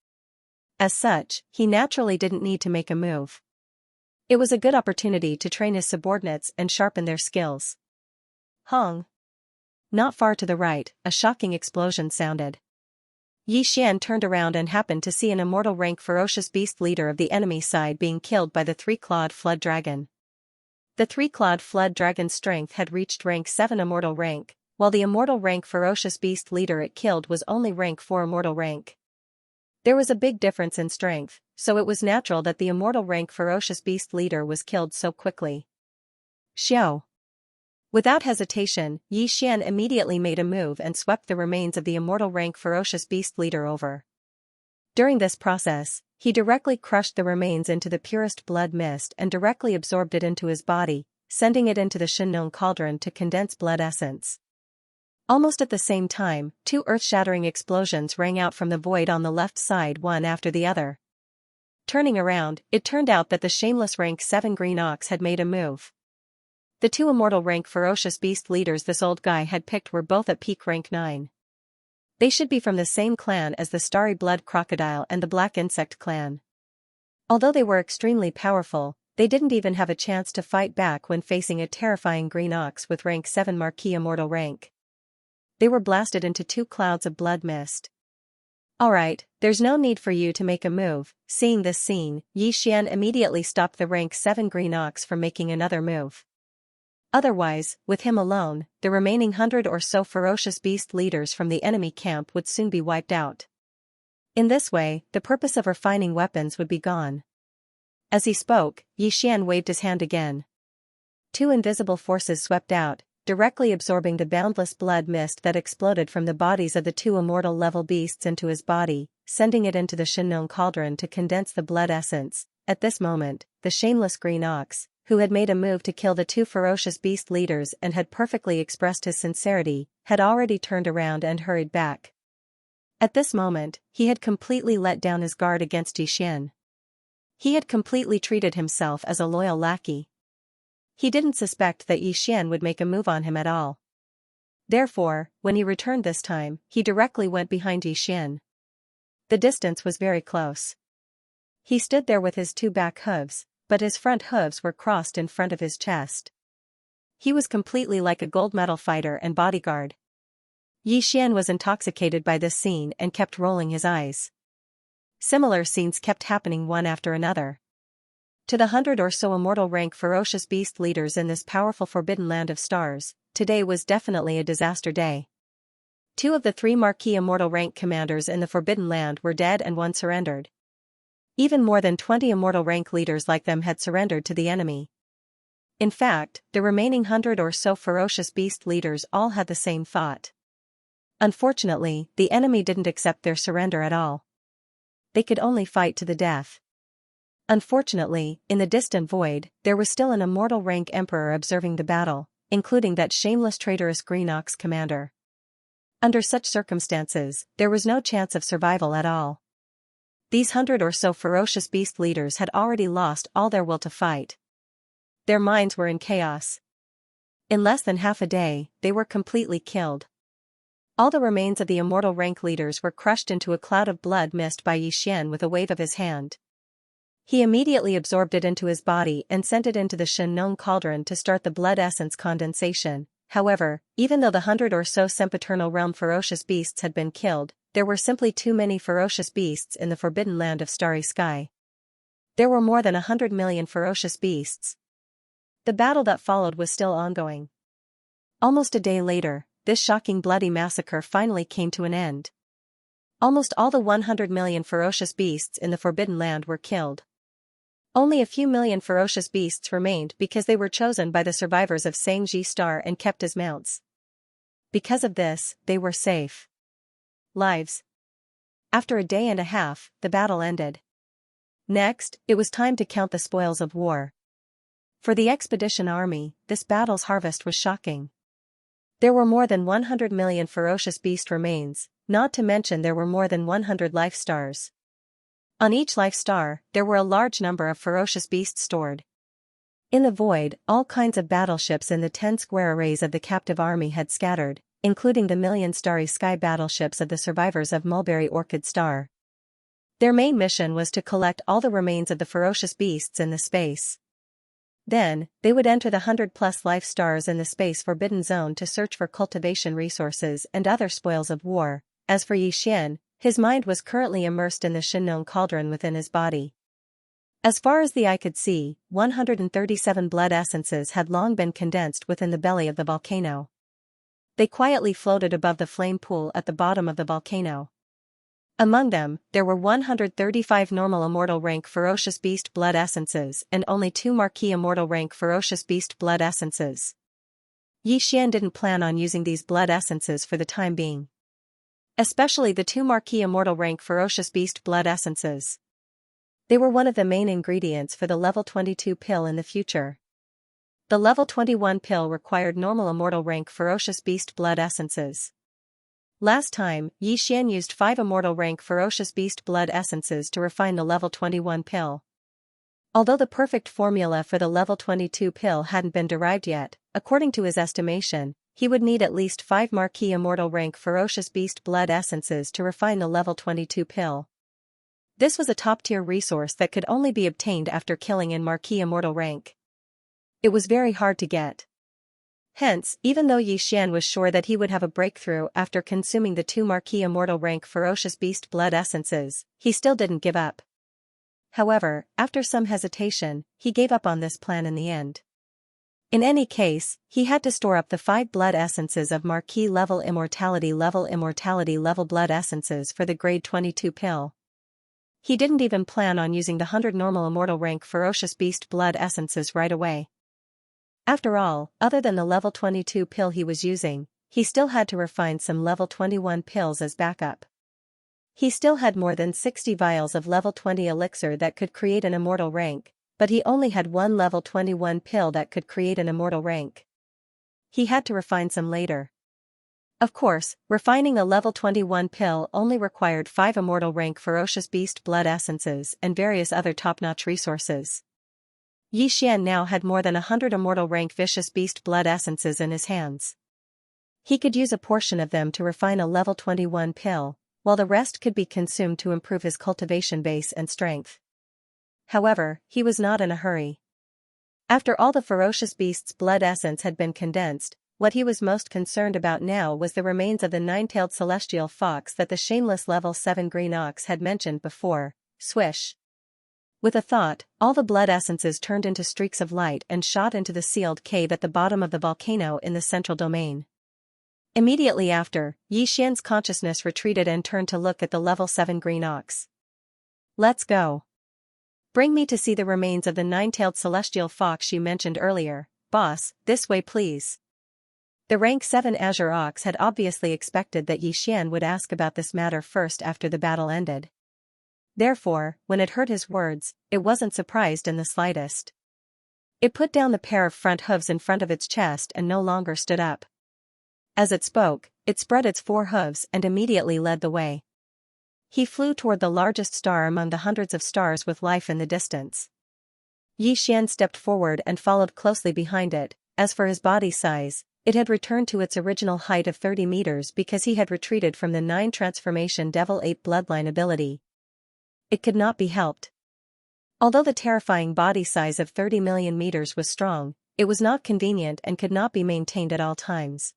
As such, he naturally didn't need to make a move. It was a good opportunity to train his subordinates and sharpen their skills. Hong! Not far to the right, a shocking explosion sounded. Yi Xian turned around and happened to see an immortal rank ferocious beast leader of the enemy side being killed by the 3-clawed flood dragon. The 3-clawed flood dragon's strength had reached rank 7 immortal rank, while the immortal rank ferocious beast leader it killed was only rank 4 immortal rank. There was a big difference in strength, so it was natural that the immortal rank ferocious beast leader was killed so quickly. Xiao! Without hesitation, Yi Xian immediately made a move and swept the remains of the immortal rank ferocious beast leader over. During this process, he directly crushed the remains into the purest blood mist and directly absorbed it into his body, sending it into the Shinnon cauldron to condense blood essence. Almost at the same time, 2 earth-shattering explosions rang out from the void on the left side, one after the other. Turning around, it turned out that the shameless rank 7 Green Ox had made a move. The 2 immortal rank ferocious beast leaders this old guy had picked were both at peak rank 9. They should be from the same clan as the Starry Blood Crocodile and the Black Insect clan. Although they were extremely powerful, they didn't even have a chance to fight back when facing a terrifying Green Ox with rank 7 Marquis immortal rank. They were blasted into 2 clouds of blood mist. "Alright, there's no need for you to make a move." Seeing this scene, Yi Xian immediately stopped the rank 7 Green Ox from making another move. Otherwise, with him alone, the remaining 100 or so ferocious beast leaders from the enemy camp would soon be wiped out. In this way, the purpose of refining weapons would be gone. As he spoke, Yi Xian waved his hand again. 2 invisible forces swept out, directly absorbing the boundless blood mist that exploded from the bodies of the 2 immortal level beasts into his body, sending it into the Shinnon cauldron to condense the blood essence. At this moment, the shameless Green Ox, who had made a move to kill the 2 ferocious beast leaders and had perfectly expressed his sincerity, had already turned around and hurried back. At this moment, he had completely let down his guard against Yi Xian. He had completely treated himself as a loyal lackey. He didn't suspect that Yi Xian would make a move on him at all. Therefore, when he returned this time, he directly went behind Yi Xian. The distance was very close. He stood there with his 2 back hooves, but his front hooves were crossed in front of his chest. He was completely like a gold medal fighter and bodyguard. Yi Xian was intoxicated by this scene and kept rolling his eyes. Similar scenes kept happening one after another. To the 100 or so immortal rank ferocious beast leaders in this powerful forbidden land of stars, today was definitely a disaster day. 2 of the 3 marquee immortal rank commanders in the forbidden land were dead and 1 surrendered. Even more than 20 immortal rank leaders like them had surrendered to the enemy. In fact, the remaining 100 or so ferocious beast leaders all had the same thought. Unfortunately, the enemy didn't accept their surrender at all. They could only fight to the death. Unfortunately, in the distant void, there was still an immortal rank emperor observing the battle, including that shameless traitorous Green Ox commander. Under such circumstances, there was no chance of survival at all. These 100 or so ferocious beast leaders had already lost all their will to fight. Their minds were in chaos. In less than half a day, they were completely killed. All the remains of the immortal rank leaders were crushed into a cloud of blood mist by Yixian with a wave of his hand. He immediately absorbed it into his body and sent it into the Shennon cauldron to start the blood essence condensation. However, even though the 100 or so sempiternal realm ferocious beasts had been killed, there were simply too many ferocious beasts in the forbidden land of starry sky. There were more than 100 million ferocious beasts. The battle that followed was still ongoing. Almost a day later, this shocking bloody massacre finally came to an end. Almost all the 100 million ferocious beasts in the forbidden land were killed. Only a few million ferocious beasts remained because they were chosen by the survivors of Xianxia Star and kept as mounts. Because of this, they were safe lives. After a day and a half, the battle ended. Next, it was time to count the spoils of war. For the expedition army, this battle's harvest was shocking. There were more than 100 million ferocious beast remains, not to mention there were more than 100 life stars. On each life star, there were a large number of ferocious beasts stored. In the void, all kinds of battleships in the 10 square arrays of the captive army had scattered, including the million starry sky battleships of the survivors of Mulberry Orchid Star. Their main mission was to collect all the remains of the ferocious beasts in the space. Then, they would enter the 100+ life stars in the space forbidden zone to search for cultivation resources and other spoils of war. As for Yixian, his mind was currently immersed in the Shennon cauldron within his body. As far as the eye could see, 137 blood essences had long been condensed within the belly of the volcano. They quietly floated above the flame pool at the bottom of the volcano. Among them, there were 135 normal immortal rank ferocious beast blood essences and only 2 marquee immortal rank ferocious beast blood essences. Yixian didn't plan on using these blood essences for the time being. Especially the 2 marquee immortal rank ferocious beast blood essences. They were one of the main ingredients for the level 22 pill in the future. The level 21 pill required normal immortal rank ferocious beast blood essences. Last time, Yixian used 5 immortal rank ferocious beast blood essences to refine the level 21 pill. Although the perfect formula for the level 22 pill hadn't been derived yet, according to his estimation, he would need at least 5 marquee immortal rank ferocious beast blood essences to refine the level 22 pill. This was a top-tier resource that could only be obtained after killing in marquee immortal rank. It was very hard to get. Hence, even though Yixian was sure that he would have a breakthrough after consuming the 2 marquee immortal rank ferocious beast blood essences, he still didn't give up. However, after some hesitation, he gave up on this plan in the end. In any case, he had to store up the 5 blood essences of marquee level immortality level blood essences for the grade 22 pill. He didn't even plan on using the 100 normal immortal rank ferocious beast blood essences right away. After all, other than the level 22 pill he was using, he still had to refine some level 21 pills as backup. He still had more than 60 vials of level 20 elixir that could create an immortal rank, but he only had 1 level 21 pill that could create an immortal rank. He had to refine some later. Of course, refining a level 21 pill only required 5 immortal rank ferocious beast blood essences and various other top-notch resources. Yixian now had more than 100 immortal rank vicious beast blood essences in his hands. He could use a portion of them to refine a level 21 pill, while the rest could be consumed to improve his cultivation base and strength. However, he was not in a hurry. After all the ferocious beast's blood essence had been condensed, what he was most concerned about now was the remains of the 9-tailed celestial fox that the shameless level 7 green ox had mentioned before. Swish. With a thought, all the blood essences turned into streaks of light and shot into the sealed cave at the bottom of the volcano in the central domain. Immediately after, Yi Xian's consciousness retreated and turned to look at the level 7 green ox. Let's go. Bring me to see the remains of the nine-tailed celestial fox you mentioned earlier, boss, this way please. The rank 7 azure ox had obviously expected that Yi Xian would ask about this matter first after the battle ended. Therefore, when it heard his words, it wasn't surprised in the slightest. It put down the pair of front hooves in front of its chest and no longer stood up. As it spoke, it spread its 4 hooves and immediately led the way. He flew toward the largest star among the hundreds of stars with life in the distance. Yi Xian stepped forward and followed closely behind it. As for his body size, it had returned to its original height of 30 meters because he had retreated from the 9 transformation Devil 8 bloodline ability. It could not be helped. Although the terrifying body size of 30 million meters was strong, it was not convenient and could not be maintained at all times.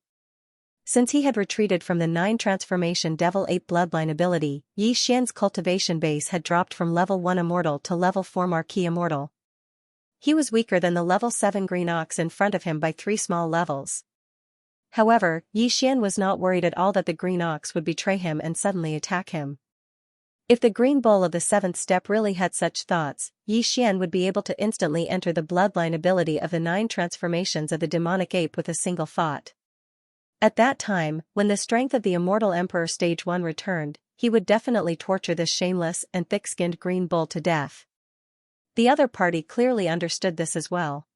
Since he had retreated from the 9 transformation Devil 8 bloodline ability, Yi Xian's cultivation base had dropped from level 1 immortal to level 4 marquee immortal. He was weaker than the level 7 green ox in front of him by 3 small levels. However, Yi Xian was not worried at all that the green ox would betray him and suddenly attack him. If the green bull of the 7th step really had such thoughts, Yi Xian would be able to instantly enter the bloodline ability of the 9 transformations of the demonic ape with a single thought. At that time, when the strength of the Immortal Emperor Stage 1 returned, he would definitely torture this shameless and thick-skinned green bull to death. The other party clearly understood this as well.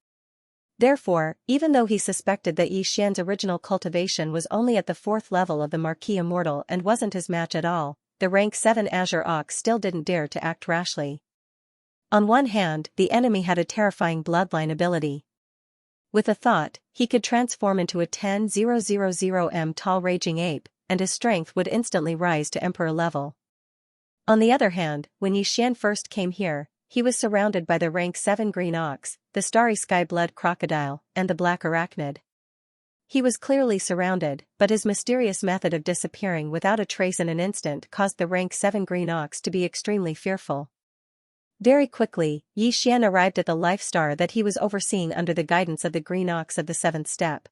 Therefore, even though he suspected that Yi Xian's original cultivation was only at the 4th level of the Marquis Immortal and wasn't his match at all, the rank 7 Azure Ox still didn't dare to act rashly. On one hand, the enemy had a terrifying bloodline ability. With a thought, he could transform into a 10,000 tall raging ape, and his strength would instantly rise to Emperor level. On the other hand, when Yi Xian first came here, he was surrounded by the rank 7 green ox, the starry sky blood crocodile, and the black arachnid. He was clearly surrounded, but his mysterious method of disappearing without a trace in an instant caused the rank 7 green ox to be extremely fearful. Very quickly, Yi Xian arrived at the life star that he was overseeing under the guidance of the green ox of the 7th step.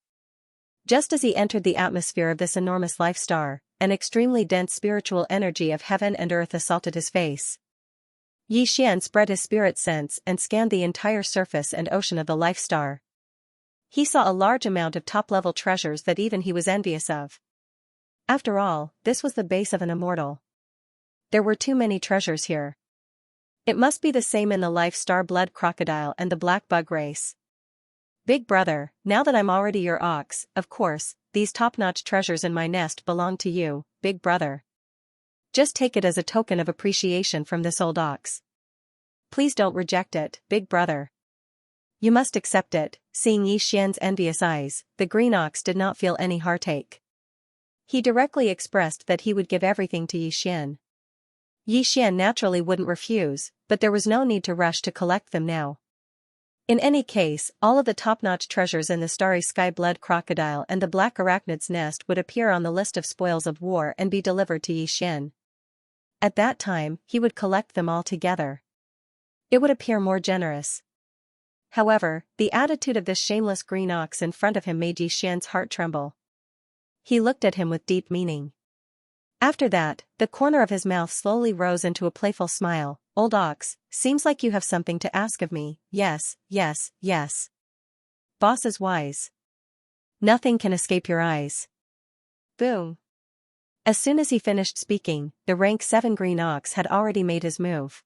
Just as he entered the atmosphere of this enormous life star, an extremely dense spiritual energy of heaven and earth assaulted his face. Yi Xian spread his spirit sense and scanned the entire surface and ocean of the life star. He saw a large amount of top-level treasures that even he was envious of. After all, this was the base of an immortal. There were too many treasures here. It must be the same in the life star blood crocodile and the black bug race. Big brother, now that I'm already your ox, of course, these top-notch treasures in my nest belong to you, big brother. Just take it as a token of appreciation from this old ox. Please don't reject it, big brother. You must accept it. Seeing Yi Xian's envious eyes, the green ox did not feel any heartache. He directly expressed that he would give everything to Yi Xian. Yi Xian naturally wouldn't refuse, but there was no need to rush to collect them now. In any case, all of the top-notch treasures in the starry sky blood crocodile and the black arachnid's nest would appear on the list of spoils of war and be delivered to Yi Xian. At that time, he would collect them all together. It would appear more generous. However, the attitude of this shameless green ox in front of him made Yi Xian's heart tremble. He looked at him with deep meaning. After that, the corner of his mouth slowly rose into a playful smile. Old ox, seems like you have something to ask of me. Yes, yes, yes. Boss is wise. Nothing can escape your eyes. Boom. As soon as he finished speaking, the rank 7 green ox had already made his move.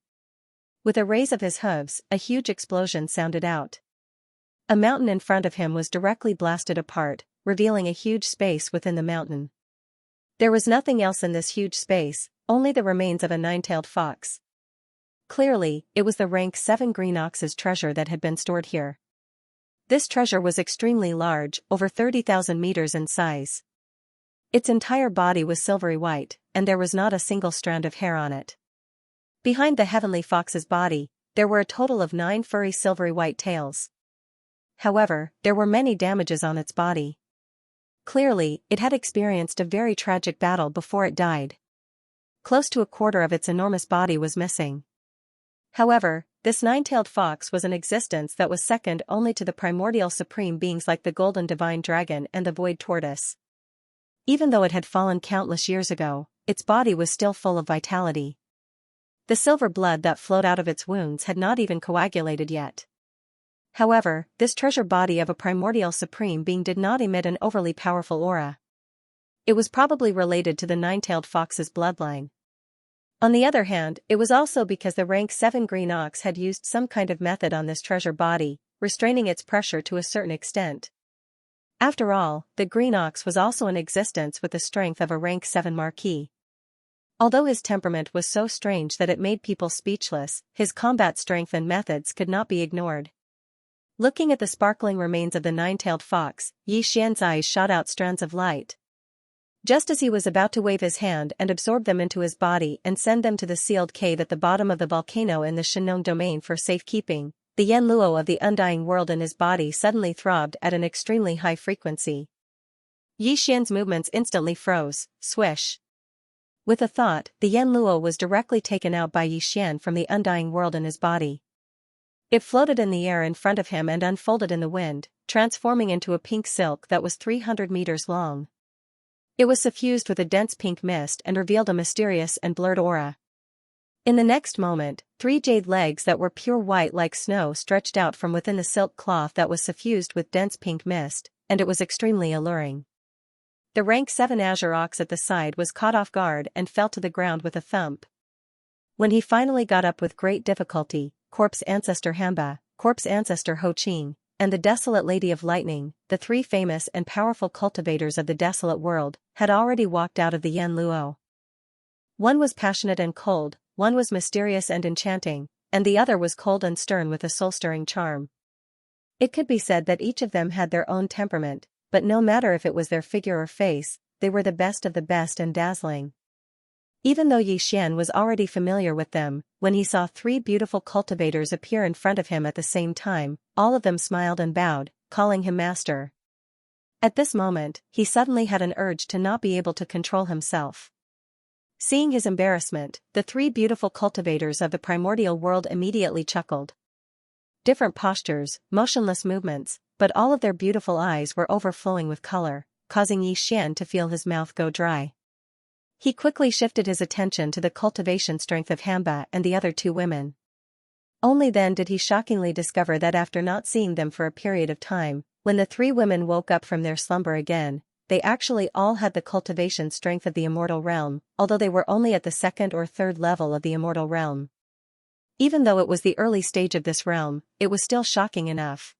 With a raise of his hooves, a huge explosion sounded out. A mountain in front of him was directly blasted apart, revealing a huge space within the mountain. There was nothing else in this huge space, only the remains of a 9-tailed fox. Clearly, it was the rank 7 green ox's treasure that had been stored here. This treasure was extremely large, over 30,000 meters in size. Its entire body was silvery white, and there was not a single strand of hair on it. Behind the heavenly fox's body, there were a total of 9 furry silvery white tails. However, there were many damages on its body. Clearly, it had experienced a very tragic battle before it died. Close to a quarter of its enormous body was missing. However, this nine-tailed fox was an existence that was second only to the primordial supreme beings like the golden divine dragon and the void tortoise. Even though it had fallen countless years ago, its body was still full of vitality. The silver blood that flowed out of its wounds had not even coagulated yet. However, this treasure body of a primordial supreme being did not emit an overly powerful aura. It was probably related to the nine-tailed fox's bloodline. On the other hand, it was also because the rank 7 green ox had used some kind of method on this treasure body, restraining its pressure to a certain extent. After all, the green ox was also in existence with the strength of a rank 7 marquis. Although his temperament was so strange that it made people speechless, his combat strength and methods could not be ignored. Looking at the sparkling remains of the nine-tailed fox, Xianxia's eyes shot out strands of light. Just as he was about to wave his hand and absorb them into his body and send them to the sealed cave at the bottom of the volcano in the Shenong domain for safekeeping, the Yen Luo of the undying world in his body suddenly throbbed at an extremely high frequency. Xian's movements instantly froze, swish. With a thought, the Yen Luo was directly taken out by Xian from the undying world in his body. It floated in the air in front of him and unfolded in the wind, transforming into a pink silk that was 300 meters long. It was suffused with a dense pink mist and revealed a mysterious and blurred aura. In the next moment, 3 jade legs that were pure white like snow stretched out from within the silk cloth that was suffused with dense pink mist, and it was extremely alluring. The rank 7 azure ox at the side was caught off guard and fell to the ground with a thump. When he finally got up with great difficulty, Corpse Ancestor Hamba, Corpse Ancestor Ho Qing, and the Desolate Lady of Lightning, the 3 famous and powerful cultivators of the desolate world, had already walked out of the Yen Luo. One was passionate and cold, one was mysterious and enchanting, and the other was cold and stern with a soul-stirring charm. It could be said that each of them had their own temperament, but no matter if it was their figure or face, they were the best of the best and dazzling. Even though Xian was already familiar with them, when he saw 3 beautiful cultivators appear in front of him at the same time, all of them smiled and bowed, calling him master. At this moment, he suddenly had an urge to not be able to control himself. Seeing his embarrassment, the 3 beautiful cultivators of the primordial world immediately chuckled. Different postures, motionless movements, but all of their beautiful eyes were overflowing with color, causing Xian to feel his mouth go dry. He quickly shifted his attention to the cultivation strength of Hamba and the other 2 women. Only then did he shockingly discover that after not seeing them for a period of time, when the 3 women woke up from their slumber again, they actually all had the cultivation strength of the immortal realm, although they were only at the 2nd or 3rd level of the immortal realm. Even though it was the early stage of this realm, it was still shocking enough.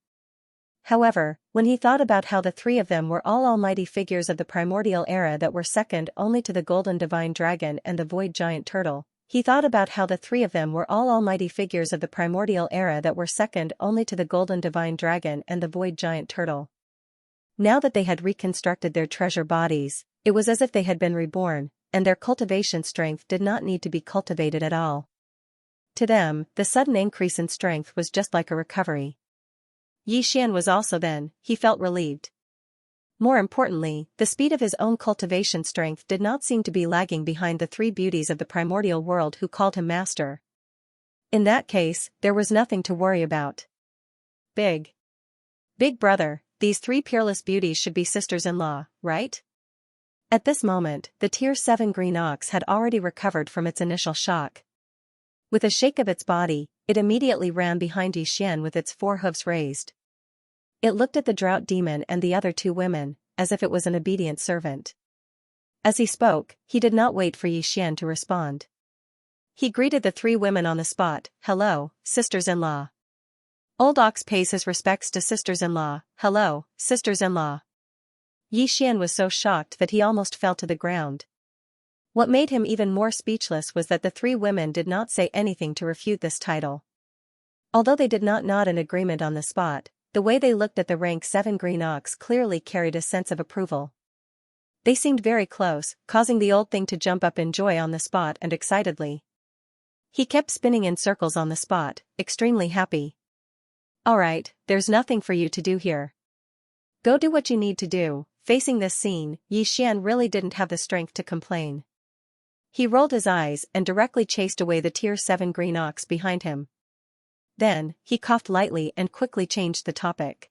However, when he thought about how the 3 of them were all almighty figures of the primordial era that were second only to the golden divine dragon and the void giant turtle, he thought about how the 3 of them were all almighty figures of the primordial era that were second only to the golden divine dragon and the void giant turtle. Now that they had reconstructed their treasure bodies, it was as if they had been reborn, and their cultivation strength did not need to be cultivated at all. To them, the sudden increase in strength was just like a recovery. Xian was also then, he felt relieved. More importantly, the speed of his own cultivation strength did not seem to be lagging behind the 3 beauties of the primordial world who called him master. In that case, there was nothing to worry about. Big brother, these 3 peerless beauties should be sisters-in-law, right? At this moment, the tier 7 green ox had already recovered from its initial shock. With a shake of its body, it immediately ran behind Xian with its 4 hooves raised. It looked at the drought demon and the other 2 women, as if it was an obedient servant. As he spoke, he did not wait for Xian to respond. He greeted the 3 women on the spot. "Hello, sisters-in-law." Old Ox pays his respects to sisters-in-law. "Hello, sisters-in-law." Xian was so shocked that he almost fell to the ground. What made him even more speechless was that the 3 women did not say anything to refute this title. Although they did not nod in agreement on the spot, the way they looked at the rank 7 green ox clearly carried a sense of approval. They seemed very close, causing the old thing to jump up in joy on the spot and excitedly. He kept spinning in circles on the spot, extremely happy. "Alright, there's nothing for you to do here. Go do what you need to do." Facing this scene, Xian really didn't have the strength to complain. He rolled his eyes and directly chased away the tier 7 green ox behind him. Then, he coughed lightly and quickly changed the topic.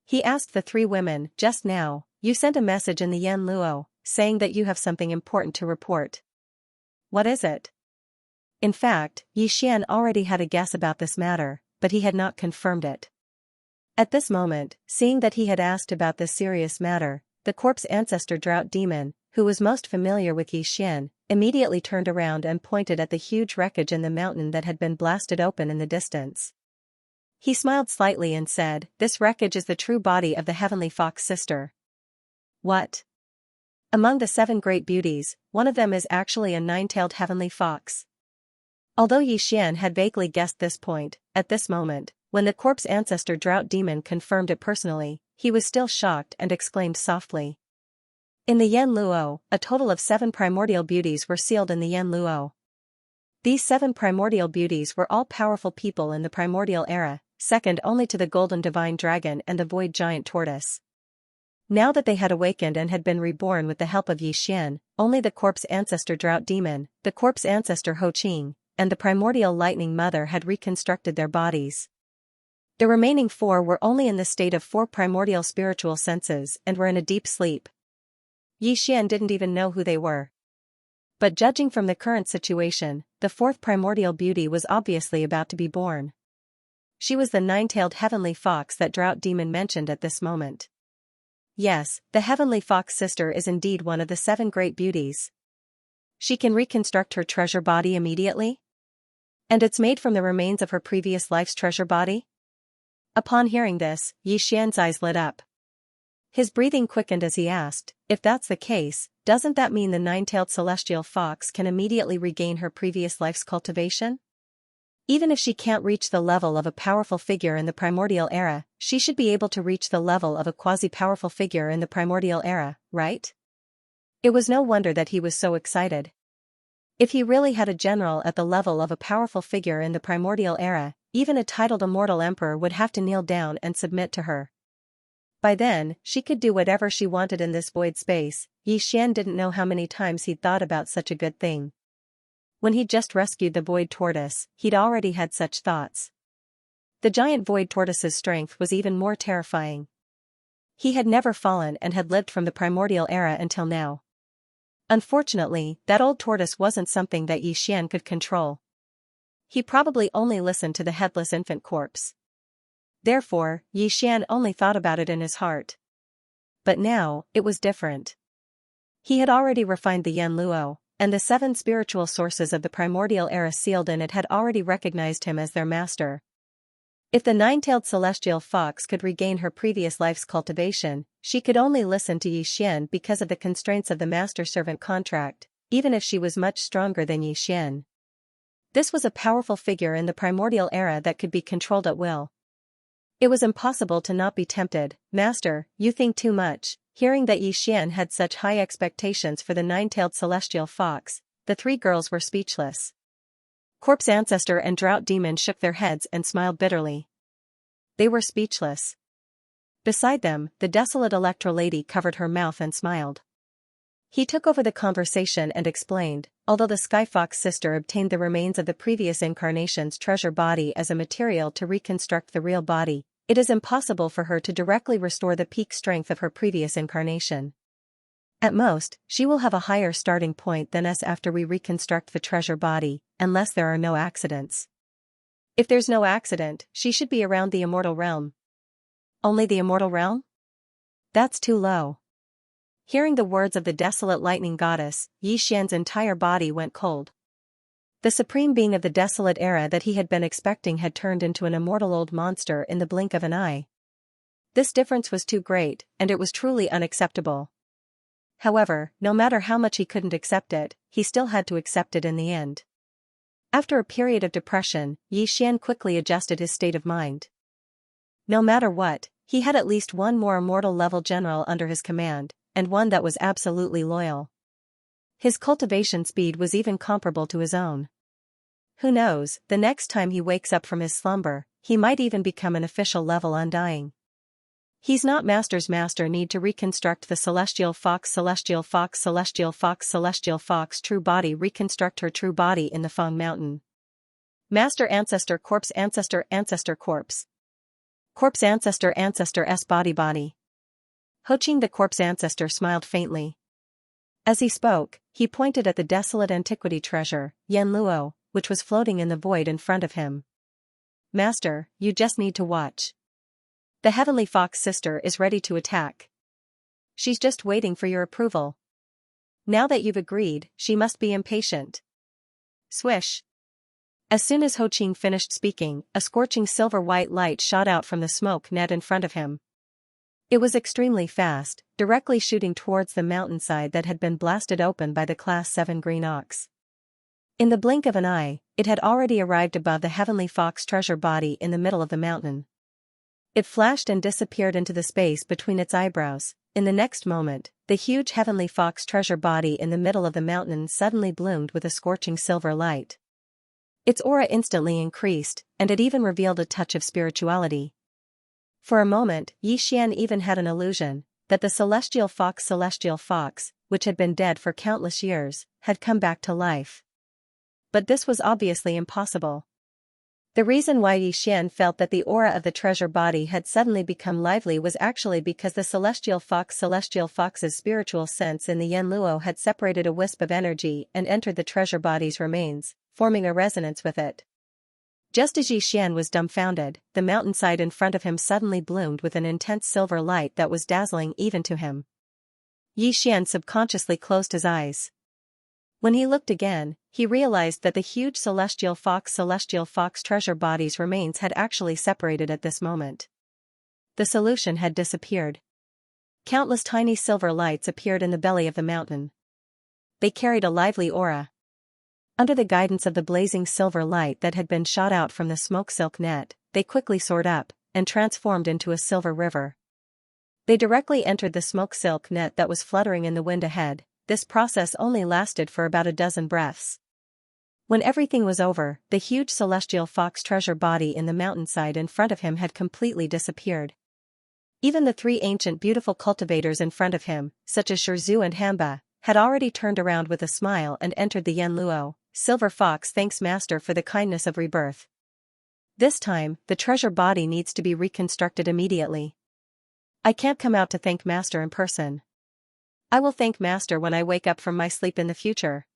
He asked the three women, "Just now, you sent a message in the Yan Luo, saying that you have something important to report. What is it?" In fact, Yi Xian already had a guess about this matter, but he had not confirmed it. At this moment, seeing that he had asked about this serious matter, the corpse ancestor drought demon, who was most familiar with Yi Xian, immediately turned around and pointed at the huge wreckage in the mountain that had been blasted open in the distance. He smiled slightly and said, "This wreckage is the true body of the heavenly fox sister." What? Among the 7 great beauties, one of them is actually a 9-tailed heavenly fox. Although Yi Xian had vaguely guessed this point, at this moment, when the corpse ancestor drought demon confirmed it personally, he was still shocked and exclaimed softly. In the Yan Luo, a total of 7 primordial beauties were sealed in the Yan Luo. These 7 primordial beauties were all powerful people in the primordial era, second only to the golden divine dragon and the void giant tortoise. Now that they had awakened and had been reborn with the help of Yi Xian, only the corpse ancestor drought demon, the corpse ancestor Ho Qing, and the primordial lightning mother had reconstructed their bodies. The remaining 4 were only in the state of 4 primordial spiritual senses and were in a deep sleep. Yi Xian didn't even know who they were. But judging from the current situation, the 4th primordial beauty was obviously about to be born. She was the 9-tailed heavenly fox that drought demon mentioned at this moment. Yes, the heavenly fox sister is indeed one of the 7 great beauties. She can reconstruct her treasure body immediately? And it's made from the remains of her previous life's treasure body? Upon hearing this, Yi Xian's eyes lit up. His breathing quickened as he asked, "If that's the case, doesn't that mean the 9-tailed celestial fox can immediately regain her previous life's cultivation? Even if she can't reach the level of a powerful figure in the primordial era, she should be able to reach the level of a quasi-powerful figure in the primordial era, right?" It was no wonder that he was so excited. If he really had a general at the level of a powerful figure in the primordial era, even a titled immortal emperor would have to kneel down and submit to her. By then, she could do whatever she wanted in this void space. Yi Xian didn't know how many times he'd thought about such a good thing. When he'd just rescued the void tortoise, he'd already had such thoughts. The giant void tortoise's strength was even more terrifying. He had never fallen and had lived from the primordial era until now. Unfortunately, that old tortoise wasn't something that Yi Xian could control. He probably only listened to the headless infant corpse. Therefore, Yi Xian only thought about it in his heart. But now, it was different. He had already refined the Yan Luo, and the 7 spiritual sources of the primordial era sealed in it had already recognized him as their master. If the 9-tailed celestial fox could regain her previous life's cultivation, she could only listen to Yi Xian because of the constraints of the master-servant contract, even if she was much stronger than Yi Xian. This was a powerful figure in the primordial era that could be controlled at will. It was impossible to not be tempted. "Master, you think too much." Hearing that Yi Xian had such high expectations for the 9-tailed celestial fox, the 3 girls were speechless. Corpse ancestor and drought demon shook their heads and smiled bitterly. They were speechless. Beside them, the desolate Electro lady covered her mouth and smiled. He took over the conversation and explained, although the Skyfox sister obtained the remains of the previous incarnation's treasure body as a material to reconstruct the real body, it is impossible for her to directly restore the peak strength of her previous incarnation. At most, she will have a higher starting point than us after we reconstruct the treasure body, unless there are no accidents. If there's no accident, she should be around the immortal realm. Only the immortal realm? That's too low. Hearing the words of the desolate lightning goddess, Yi Xian's entire body went cold. The supreme being of the desolate era that he had been expecting had turned into an immortal old monster in the blink of an eye. This difference was too great, and it was truly unacceptable. However, no matter how much he couldn't accept it, he still had to accept it in the end. After a period of depression, Yi Xian quickly adjusted his state of mind. No matter what, he had at least one more immortal level general under his command, and one that was absolutely loyal. His cultivation speed was even comparable to his own. Who knows, the next time he wakes up from his slumber, he might even become an official level undying. He's not master's master need to reconstruct the celestial fox celestial fox celestial fox celestial fox true body reconstruct her true body in the Feng Mountain. Master ancestor corpse ancestor ancestor corpse. Corpse ancestor ancestor s body body. Ho-Ching the corpse ancestor smiled faintly. As he spoke, he pointed at the desolate antiquity treasure, Yan Luo, which was floating in the void in front of him. Master, you just need to watch. The Heavenly Fox sister is ready to attack. She's just waiting for your approval. Now that you've agreed, she must be impatient. Swish. As soon as Ho-Ching finished speaking, a scorching silver-white light shot out from the smoke net in front of him. It was extremely fast, directly shooting towards the mountainside that had been blasted open by the Class 7 Green Ox. In the blink of an eye, it had already arrived above the Heavenly Fox treasure body in the middle of the mountain. It flashed and disappeared into the space between its eyebrows. In the next moment, the huge Heavenly Fox treasure body in the middle of the mountain suddenly bloomed with a scorching silver light. Its aura instantly increased, and it even revealed a touch of spirituality. For a moment, Xianxia even had an illusion that the celestial fox, which had been dead for countless years, had come back to life. But this was obviously impossible. The reason why Xianxia felt that the aura of the treasure body had suddenly become lively was actually because the celestial fox's spiritual sense in the Yan Luo had separated a wisp of energy and entered the treasure body's remains, forming a resonance with it. Just as Xianxia was dumbfounded, the mountainside in front of him suddenly bloomed with an intense silver light that was dazzling even to him. Xianxia subconsciously closed his eyes. When he looked again, he realized that the huge celestial fox treasure body's remains had actually separated at this moment. The solution had disappeared. Countless tiny silver lights appeared in the belly of the mountain. They carried a lively aura. Under the guidance of the blazing silver light that had been shot out from the smoke silk net, they quickly soared up, and transformed into a silver river. They directly entered the smoke silk net that was fluttering in the wind ahead. This process only lasted for about a dozen breaths. When everything was over, the huge celestial fox treasure body in the mountainside in front of him had completely disappeared. Even the three ancient beautiful cultivators in front of him, such as Shizhu and Hamba, had already turned around with a smile and entered the Yan Luo. Silver Fox thanks Master for the kindness of rebirth. This time, the treasure body needs to be reconstructed immediately. I can't come out to thank Master in person. I will thank Master when I wake up from my sleep in the future.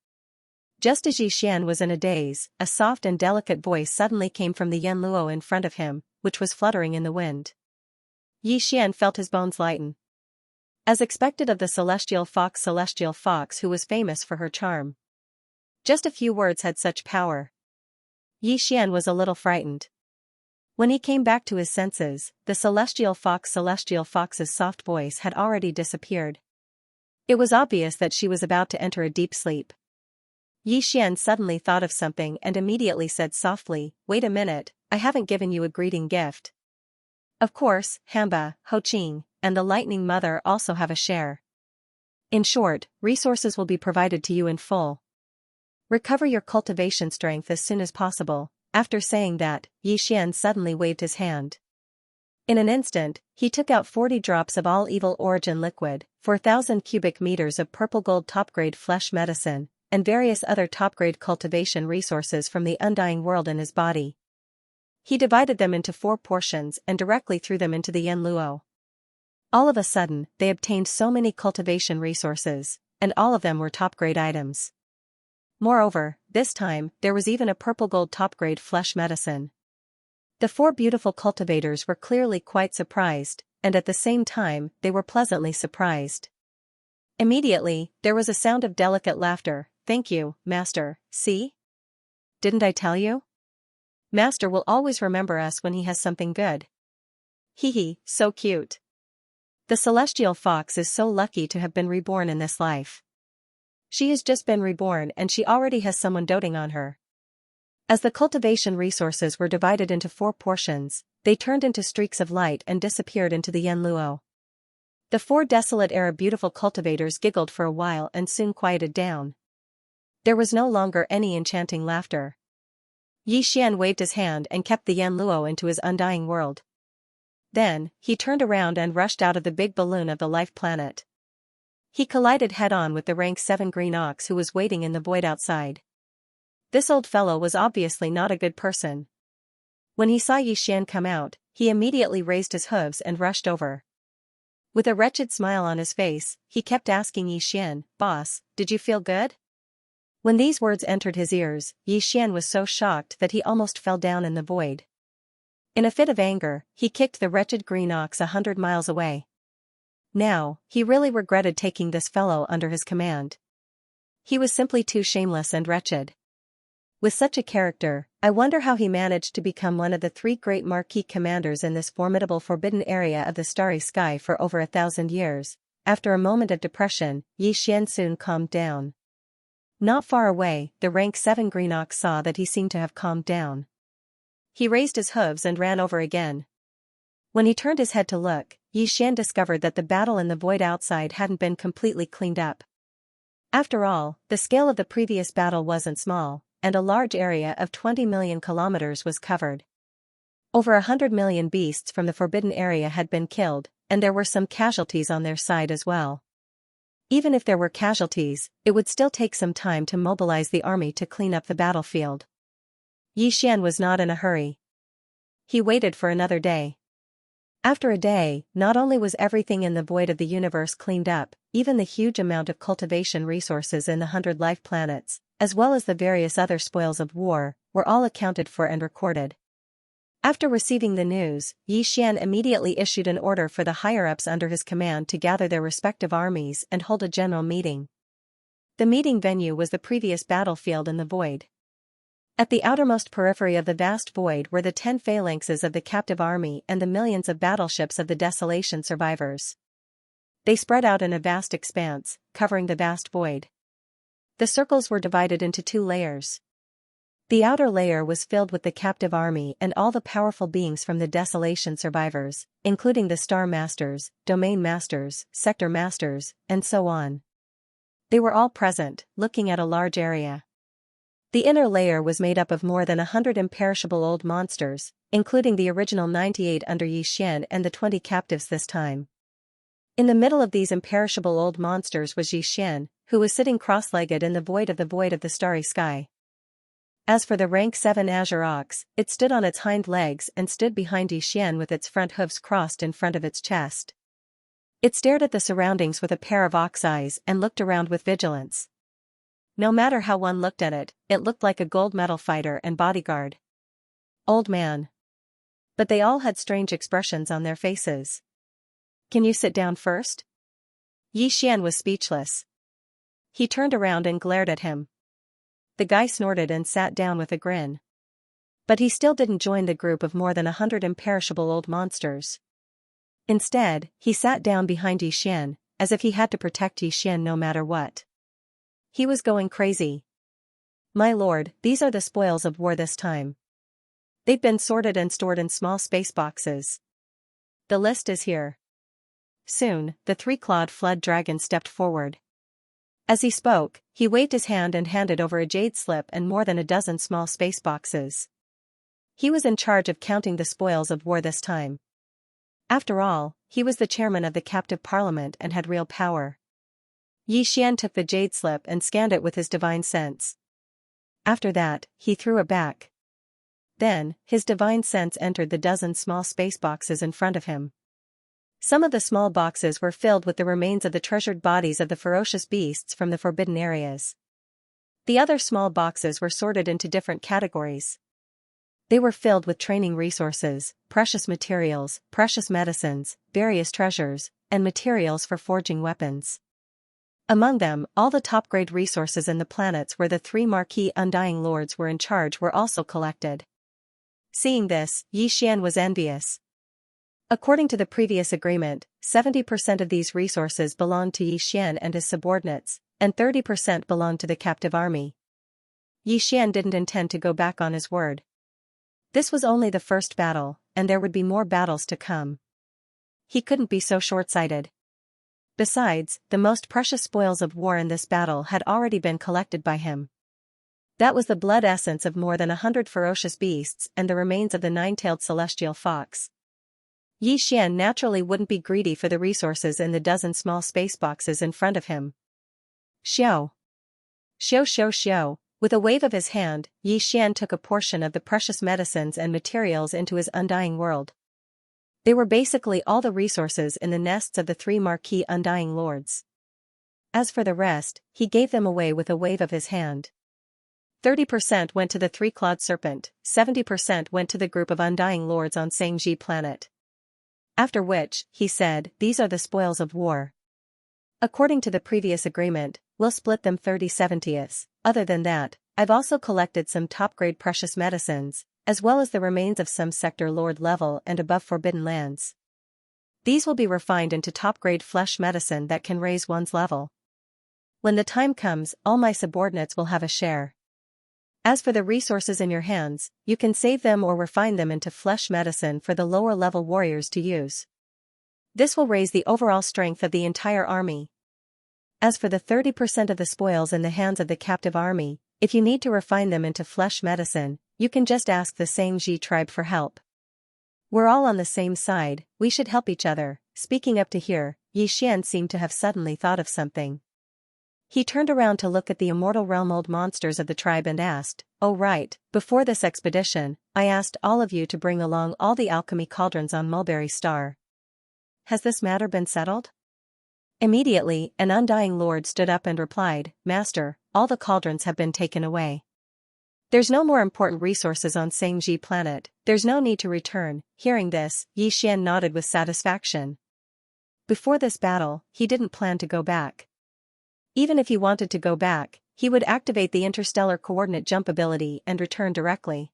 Just as Xianxia was in a daze, a soft and delicate voice suddenly came from the Yan Luo in front of him, which was fluttering in the wind. Xianxia felt his bones lighten. As expected of the celestial fox who was famous for her charm. Just a few words had such power. Xianxia was a little frightened. When he came back to his senses, the celestial fox's soft voice had already disappeared. It was obvious that she was about to enter a deep sleep. Xianxia suddenly thought of something and immediately said softly, "Wait a minute, I haven't given you a greeting gift." Of course, Hamba, Ho-Ching, and the Lightning Mother also have a share. In short, resources will be provided to you in full. Recover your cultivation strength as soon as possible. After saying that, Xianxia suddenly waved his hand. In an instant, he took out 40 drops of all evil origin liquid, 4,000 cubic meters of purple gold top-grade flesh medicine, and various other top-grade cultivation resources from the undying world in his body. He divided them into 4 portions and directly threw them into the Yan Luo. All of a sudden, they obtained so many cultivation resources, and all of them were top-grade items. Moreover, this time, there was even a purple gold top-grade flesh medicine. The 4 beautiful cultivators were clearly quite surprised, and at the same time, they were pleasantly surprised. Immediately, there was a sound of delicate laughter. "Thank you, Master, see? Didn't I tell you? Master will always remember us when he has something good." Hee, so cute. The celestial fox is so lucky to have been reborn in this life. She has just been reborn and she already has someone doting on her. As the cultivation resources were divided into 4 portions, they turned into streaks of light and disappeared into the Yan Luo. The 4 desolate beautiful cultivators giggled for a while and soon quieted down. There was no longer any enchanting laughter. Xianxia waved his hand and kept the Yan Luo into his undying world. Then, he turned around and rushed out of the big balloon of the life planet. He collided head-on with the rank 7 Green Ox who was waiting in the void outside. This old fellow was obviously not a good person. When he saw Xian come out, he immediately raised his hooves and rushed over. With a wretched smile on his face, he kept asking Xian, "Boss, did you feel good?" When these words entered his ears, Xian was so shocked that he almost fell down in the void. In a fit of anger, he kicked the wretched green ox 100 miles away. Now, he really regretted taking this fellow under his command. He was simply too shameless and wretched. With such a character, I wonder how he managed to become one of the 3 great marquis commanders in this formidable forbidden area of the starry sky for over 1,000 years. After a moment of depression, Xian soon calmed down. Not far away, the rank 7 green ox saw that he seemed to have calmed down. He raised his hooves and ran over again. When he turned his head to look, Xian discovered that the battle in the void outside hadn't been completely cleaned up. After all, the scale of the previous battle wasn't small, and a large area of 20 million kilometers was covered. Over 100 million beasts from the forbidden area had been killed, and there were some casualties on their side as well. Even if there were casualties, it would still take some time to mobilize the army to clean up the battlefield. Xian was not in a hurry. He waited for another day. After a day, not only was everything in the void of the universe cleaned up, even the huge amount of cultivation resources in the 100 life planets, as well as the various other spoils of war, were all accounted for and recorded. After receiving the news, Xian immediately issued an order for the higher-ups under his command to gather their respective armies and hold a general meeting. The meeting venue was the previous battlefield in the void. At the outermost periphery of the vast void were the 10 phalanxes of the captive army and the millions of battleships of the Desolation survivors. They spread out in a vast expanse, covering the vast void. The circles were divided into 2 layers. The outer layer was filled with the captive army and all the powerful beings from the Desolation survivors, including the Star Masters, Domain Masters, Sector Masters, and so on. They were all present, looking at a large area. The inner layer was made up of more than 100 imperishable old monsters, including the original 98 under Xian and the 20 captives this time. In the middle of these imperishable old monsters was Xian, who was sitting cross-legged in the void of the starry sky. As for the rank 7 azure ox, it stood on its hind legs and stood behind Xian with its front hooves crossed in front of its chest. It stared at the surroundings with a pair of ox eyes and looked around with vigilance. No matter how one looked at it, it looked like a gold medal fighter and bodyguard. Old man. But they all had strange expressions on their faces. "Can you sit down first?" Xian was speechless. He turned around and glared at him. The guy snorted and sat down with a grin. But he still didn't join the group of more than 100 imperishable old monsters. Instead, he sat down behind Xian, as if he had to protect Xian no matter what. He was going crazy. "My lord, these are the spoils of war this time. They've been sorted and stored in small space boxes. The list is here." Soon, the 3-clawed flood dragon stepped forward. As he spoke, he waved his hand and handed over a jade slip and more than a dozen small space boxes. He was in charge of counting the spoils of war this time. After all, he was the chairman of the captive parliament and had real power. Xian took the jade slip and scanned it with his divine sense. After that, he threw it back. Then, his divine sense entered the dozen small space boxes in front of him. Some of the small boxes were filled with the remains of the treasured bodies of the ferocious beasts from the forbidden areas. The other small boxes were sorted into different categories. They were filled with training resources, precious materials, precious medicines, various treasures, and materials for forging weapons. Among them, all the top-grade resources in the planets where the 3 marquis Undying Lords were in charge were also collected. Seeing this, Xian was envious. According to the previous agreement, 70% of these resources belonged to Xian and his subordinates, and 30% belonged to the captive army. Xian didn't intend to go back on his word. This was only the first battle, and there would be more battles to come. He couldn't be so short-sighted. Besides, the most precious spoils of war in this battle had already been collected by him. That was the blood essence of more than 100 ferocious beasts and the remains of the 9-tailed celestial fox. Xian naturally wouldn't be greedy for the resources in the dozen small space boxes in front of him. "Xiao. Xiao xiao xiao," With a wave of his hand, Xian took a portion of the precious medicines and materials into his undying world. They were basically all the resources in the nests of the 3 marquee undying lords. As for the rest, he gave them away with a wave of his hand. 30% went to the 3-clawed serpent, 70% went to the group of undying lords on Xianxia planet. After which, he said, these are the spoils of war. According to the previous agreement, we'll split them 30/70ths. Other than that, I've also collected some top-grade precious medicines, as well as the remains of some sector lord level and above forbidden lands. These will be refined into top-grade flesh medicine that can raise one's level. When the time comes, all my subordinates will have a share. As for the resources in your hands, you can save them or refine them into flesh medicine for the lower-level warriors to use. This will raise the overall strength of the entire army. As for the 30% of the spoils in the hands of the captive army, if you need to refine them into flesh medicine, you can just ask the Xianxia tribe for help. We're all on the same side, we should help each other. Speaking up to here, Xian seemed to have suddenly thought of something. He turned around to look at the immortal realm old monsters of the tribe and asked, oh right, before this expedition, I asked all of you to bring along all the alchemy cauldrons on Mulberry Star. Has this matter been settled? Immediately, an undying lord stood up and replied, Master, all the cauldrons have been taken away. There's no more important resources on Xianxia planet, there's no need to return. Hearing this, Xian nodded with satisfaction. Before this battle, he didn't plan to go back. Even if he wanted to go back, he would activate the interstellar coordinate jump ability and return directly.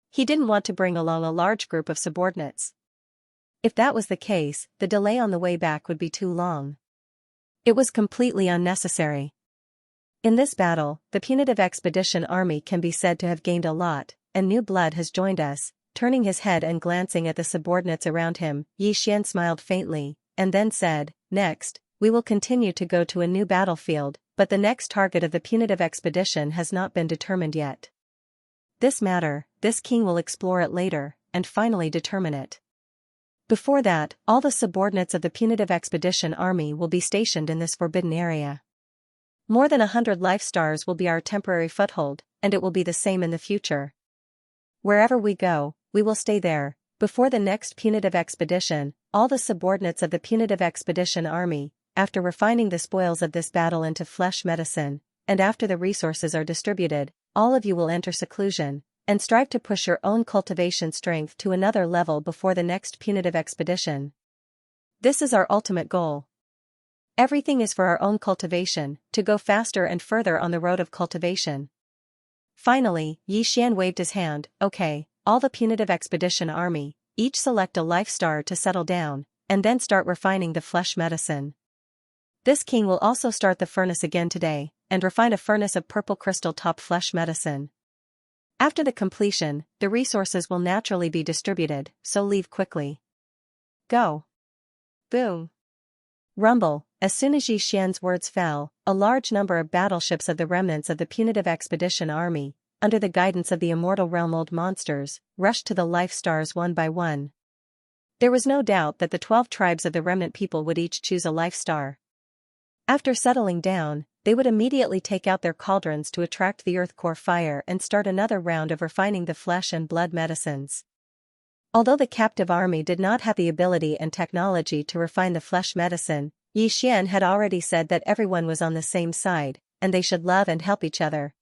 He didn't want to bring along a large group of subordinates. If that was the case, the delay on the way back would be too long. It was completely unnecessary. In this battle, the punitive expedition army can be said to have gained a lot, and new blood has joined us. Turning his head and glancing at the subordinates around him, Xian smiled faintly, and then said, next, we will continue to go to a new battlefield, but the next target of the punitive expedition has not been determined yet. This matter, this king will explore it later, and finally determine it. Before that, all the subordinates of the punitive expedition army will be stationed in this forbidden area. More than 100 life stars will be our temporary foothold, and it will be the same in the future. Wherever we go, we will stay there. Before the next punitive expedition, all the subordinates of the punitive expedition army, after refining the spoils of this battle into flesh medicine, and after the resources are distributed, all of you will enter seclusion, and strive to push your own cultivation strength to another level before the next punitive expedition. This is our ultimate goal. Everything is for our own cultivation, to go faster and further on the road of cultivation. Finally, Xian waved his hand, okay, all the punitive expedition army, each select a life star to settle down, and then start refining the flesh medicine. This king will also start the furnace again today, and refine a furnace of purple crystal top flesh medicine. After the completion, the resources will naturally be distributed, so leave quickly. Go. Boom. Rumble. As soon as Xian's words fell, a large number of battleships of the remnants of the punitive expedition army, under the guidance of the immortal realm old monsters, rushed to the life stars one by one. There was no doubt that the 12 tribes of the remnant people would each choose a life star. After settling down, they would immediately take out their cauldrons to attract the earth core fire and start another round of refining the flesh and blood medicines. Although the captive army did not have the ability and technology to refine the flesh medicine, Xian had already said that everyone was on the same side, and they should love and help each other.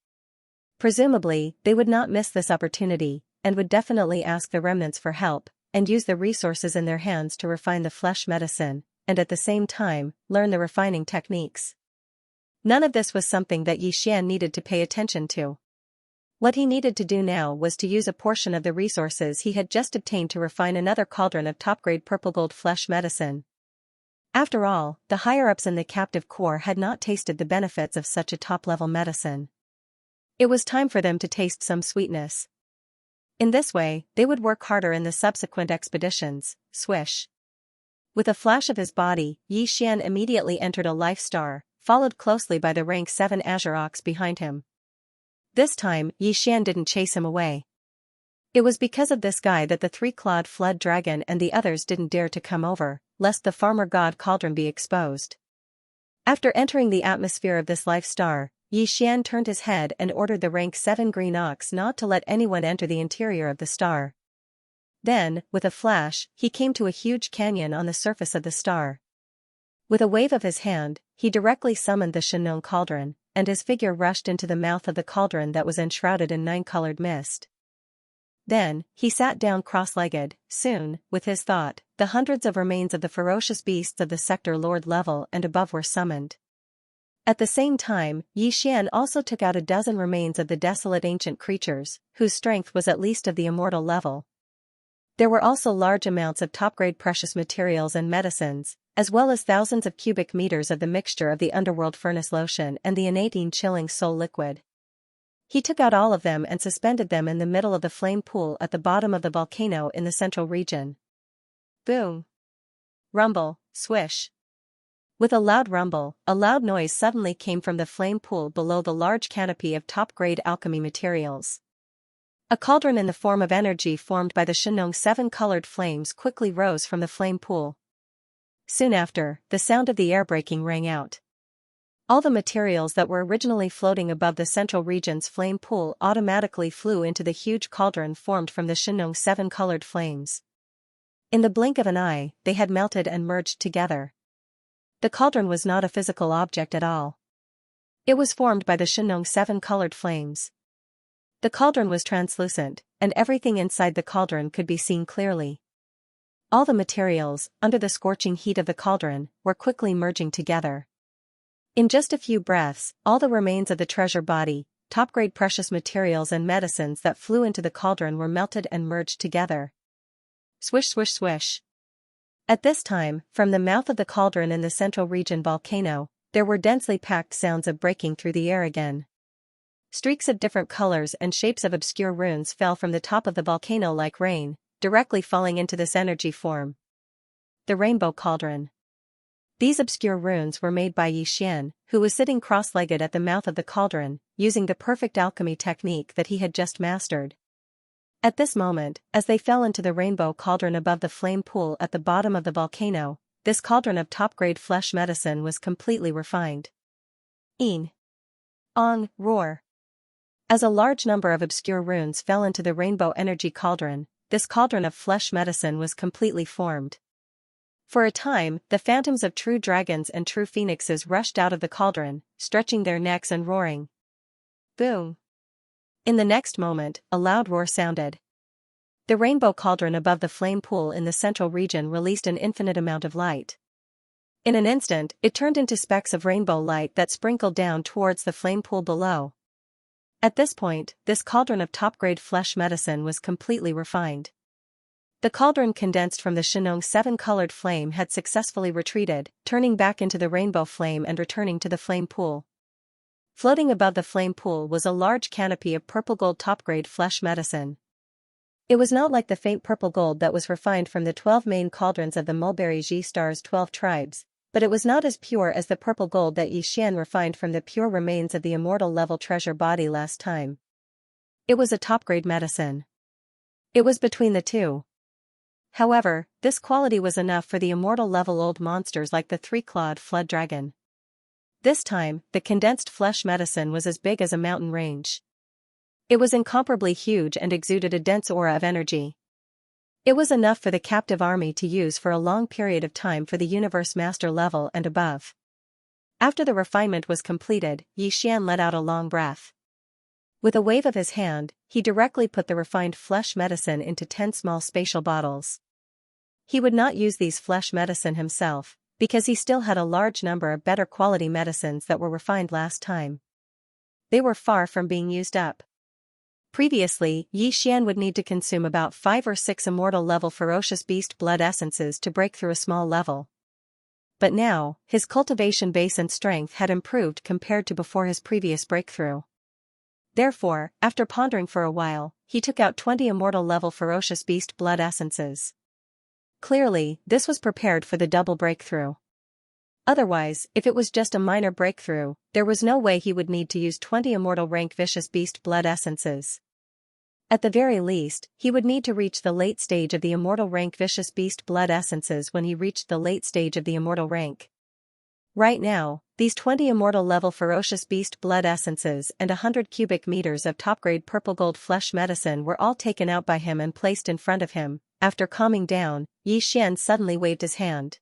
Presumably, they would not miss this opportunity, and would definitely ask the remnants for help, and use the resources in their hands to refine the flesh medicine, and at the same time, learn the refining techniques. None of this was something that Xian needed to pay attention to. What he needed to do now was to use a portion of the resources he had just obtained to refine another cauldron of top-grade purple gold flesh medicine. After all, the higher-ups in the captive corps had not tasted the benefits of such a top-level medicine. It was time for them to taste some sweetness. In this way, they would work harder in the subsequent expeditions. Swish. With a flash of his body, Xian immediately entered a life star, followed closely by the rank 7 Azure Ox behind him. This time, Xian didn't chase him away. It was because of this guy that the 3-clawed flood dragon and the others didn't dare to come over, lest the farmer god cauldron be exposed. After entering the atmosphere of this life star, Yi Xian turned his head and ordered the rank 7 green ox not to let anyone enter the interior of the star. Then, with a flash, he came to a huge canyon on the surface of the star. With a wave of his hand, he directly summoned the Xianxia cauldron, and his figure rushed into the mouth of the cauldron that was enshrouded in 9-colored mist. Then, he sat down cross-legged. Soon, with his thought, the hundreds of remains of the ferocious beasts of the sector Lord level and above were summoned. At the same time, Yi Xian also took out a dozen remains of the desolate ancient creatures, whose strength was at least of the immortal level. There were also large amounts of top-grade precious materials and medicines, as well as thousands of cubic meters of the mixture of the underworld furnace lotion and the innate chilling soul liquid. He took out all of them and suspended them in the middle of the flame pool at the bottom of the volcano in the central region. Boom! Rumble, swish. With a loud rumble, a loud noise suddenly came from the flame pool below the large canopy of top-grade alchemy materials. A cauldron in the form of energy formed by the Xianxia 7-colored flames quickly rose from the flame pool. Soon after, the sound of the air breaking rang out. All the materials that were originally floating above the central region's flame pool automatically flew into the huge cauldron formed from the Xianxia 7-colored flames. In the blink of an eye, they had melted and merged together. The cauldron was not a physical object at all. It was formed by the Xianxia 7-colored flames. The cauldron was translucent, and everything inside the cauldron could be seen clearly. All the materials, under the scorching heat of the cauldron, were quickly merging together. In just a few breaths, all the remains of the treasure body, top-grade precious materials and medicines that flew into the cauldron were melted and merged together. Swish swish swish. At this time, from the mouth of the cauldron in the central region volcano, there were densely packed sounds of breaking through the air again. Streaks of different colors and shapes of obscure runes fell from the top of the volcano like rain, directly falling into this energy form. The Rainbow Cauldron. These obscure runes were made by Yi Xian, who was sitting cross-legged at the mouth of the cauldron, using the perfect alchemy technique that he had just mastered. At this moment, as they fell into the Rainbow Cauldron above the flame pool at the bottom of the volcano, this cauldron of top-grade flesh medicine was completely refined. Een. Ong, roar. As a large number of obscure runes fell into the Rainbow Energy Cauldron, this cauldron of flesh medicine was completely formed. For a time, the phantoms of true dragons and true phoenixes rushed out of the cauldron, stretching their necks and roaring. Boom! In the next moment, a loud roar sounded. The Rainbow Cauldron above the flame pool in the central region released an infinite amount of light. In an instant, it turned into specks of rainbow light that sprinkled down towards the flame pool below. At this point, this cauldron of top-grade flesh medicine was completely refined. The cauldron condensed from the Xianxia 7-colored flame had successfully retreated, turning back into the rainbow flame and returning to the flame pool. Floating above the flame pool was a large canopy of purple-gold top-grade flesh medicine. It was not like the faint purple gold that was refined from the 12 main cauldrons of the Mulberry Ji Star's 12 tribes, but it was not as pure as the purple gold that Yi Xian refined from the pure remains of the immortal-level treasure body last time. It was a top-grade medicine. It was between the two. However, this quality was enough for the immortal-level old monsters like the three-clawed flood dragon. This time, the condensed flesh medicine was as big as a mountain range. It was incomparably huge and exuded a dense aura of energy. It was enough for the captive army to use for a long period of time for the universe master level and above. After the refinement was completed, Yi Xian let out a long breath. With a wave of his hand, he directly put the refined flesh medicine into 10 small spatial bottles. He would not use these flesh medicine himself, because he still had a large number of better quality medicines that were refined last time. They were far from being used up. Previously, Yi Xian would need to consume about 5 or 6 immortal-level ferocious beast blood essences to break through a small level. But now, his cultivation base and strength had improved compared to before his previous breakthrough. Therefore, after pondering for a while, he took out 20 immortal-level ferocious beast blood essences. Clearly, this was prepared for the double breakthrough. Otherwise, if it was just a minor breakthrough, there was no way he would need to use 20 immortal rank vicious beast blood essences. At the very least, he would need to reach the late stage of the immortal rank vicious beast blood essences when he reached the late stage of the immortal rank. Right now, these 20 immortal-level ferocious beast blood essences and 100 cubic meters of top-grade purple-gold flesh medicine were all taken out by him and placed in front of him. After calming down, Yi Xian suddenly waved his hand.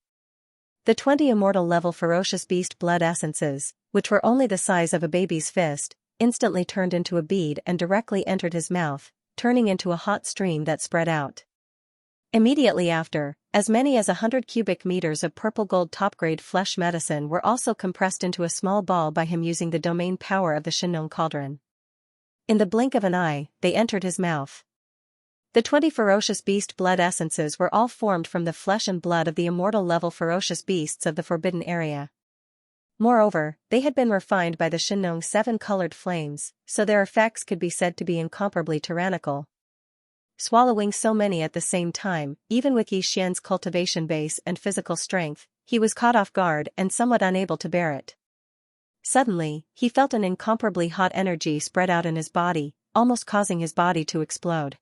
The 20 immortal-level ferocious beast blood essences, which were only the size of a baby's fist, instantly turned into a bead and directly entered his mouth, turning into a hot stream that spread out. Immediately after, as many as 100 cubic meters of purple-gold top-grade flesh medicine were also compressed into a small ball by him using the domain power of the Shenong cauldron. In the blink of an eye, they entered his mouth. The 20 ferocious beast blood essences were all formed from the flesh and blood of the immortal-level ferocious beasts of the Forbidden Area. Moreover, they had been refined by the Shenong's 7 colored flames, so their effects could be said to be incomparably tyrannical. Swallowing so many at the same time, even with Yi Xian's cultivation base and physical strength, he was caught off guard and somewhat unable to bear it. Suddenly, he felt an incomparably hot energy spread out in his body, almost causing his body to explode.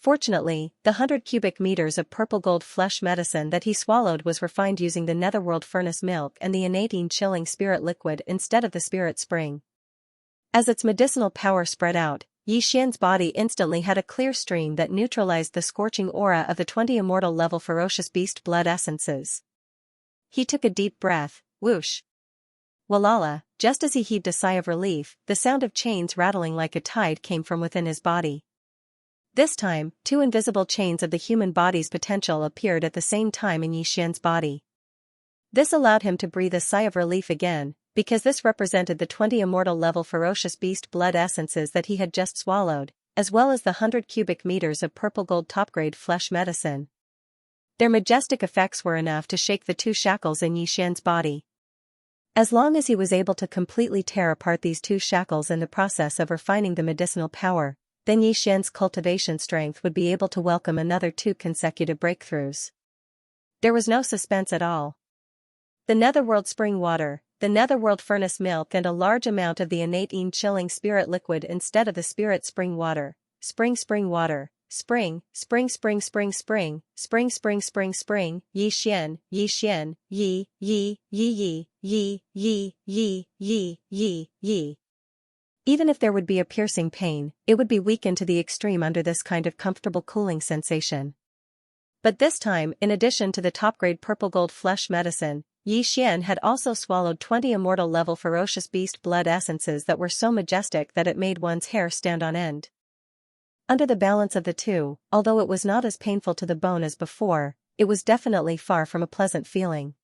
Fortunately, the 100 cubic meters of purple-gold flesh medicine that he swallowed was refined using the netherworld furnace milk and the innate chilling spirit liquid instead of the spirit spring. As its medicinal power spread out, Yi Xian's body instantly had a clear stream that neutralized the scorching aura of the 20 immortal-level ferocious beast blood essences. He took a deep breath, whoosh. Walala, just as he heaved a sigh of relief, the sound of chains rattling like a tide came from within his body. This time, 2 invisible chains of the human body's potential appeared at the same time in Yi Xian's body. This allowed him to breathe a sigh of relief again, because this represented the 20 immortal-level ferocious beast blood essences that he had just swallowed, as well as the 100 cubic meters of purple-gold top-grade flesh medicine. Their majestic effects were enough to shake the 2 shackles in Yi Xian's body. As long as he was able to completely tear apart these 2 shackles in the process of refining the medicinal power, then Yi Xian's cultivation strength would be able to welcome another 2 consecutive breakthroughs. There was no suspense at all. The netherworld spring water, the netherworld furnace milk and a large amount of the innate chilling spirit liquid instead of the spirit spring water, spring water, spring, Yi Xian, Yi Xian, Yi, Yi, Yi, Yi, Yi, Yi, Yi, Yi, Yi. Even if there would be a piercing pain, it would be weakened to the extreme under this kind of comfortable cooling sensation. But this time, in addition to the top-grade purple-gold flesh medicine, Yi Xian had also swallowed 20 immortal-level ferocious beast blood essences that were so majestic that it made one's hair stand on end. Under the balance of the 2, although it was not as painful to the bone as before, it was definitely far from a pleasant feeling.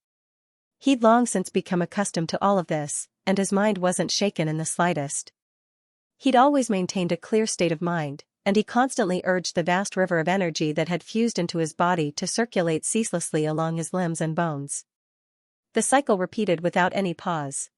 He'd long since become accustomed to all of this, and his mind wasn't shaken in the slightest. He'd always maintained a clear state of mind, and he constantly urged the vast river of energy that had fused into his body to circulate ceaselessly along his limbs and bones. The cycle repeated without any pause.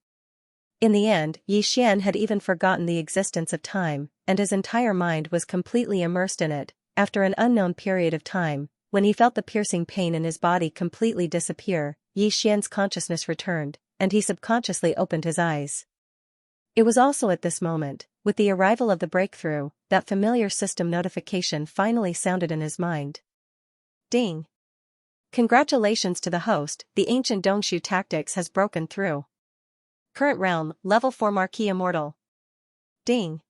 In the end, Yi Xian had even forgotten the existence of time, and his entire mind was completely immersed in it. After an unknown period of time, when he felt the piercing pain in his body completely disappear, Yi Xian's consciousness returned, and he subconsciously opened his eyes. It was also at this moment, with the arrival of the breakthrough, that familiar system notification finally sounded in his mind. Ding! Congratulations to the host, the ancient Dongshu tactics has broken through. Current realm, level 4 Marquis Immortal. Ding!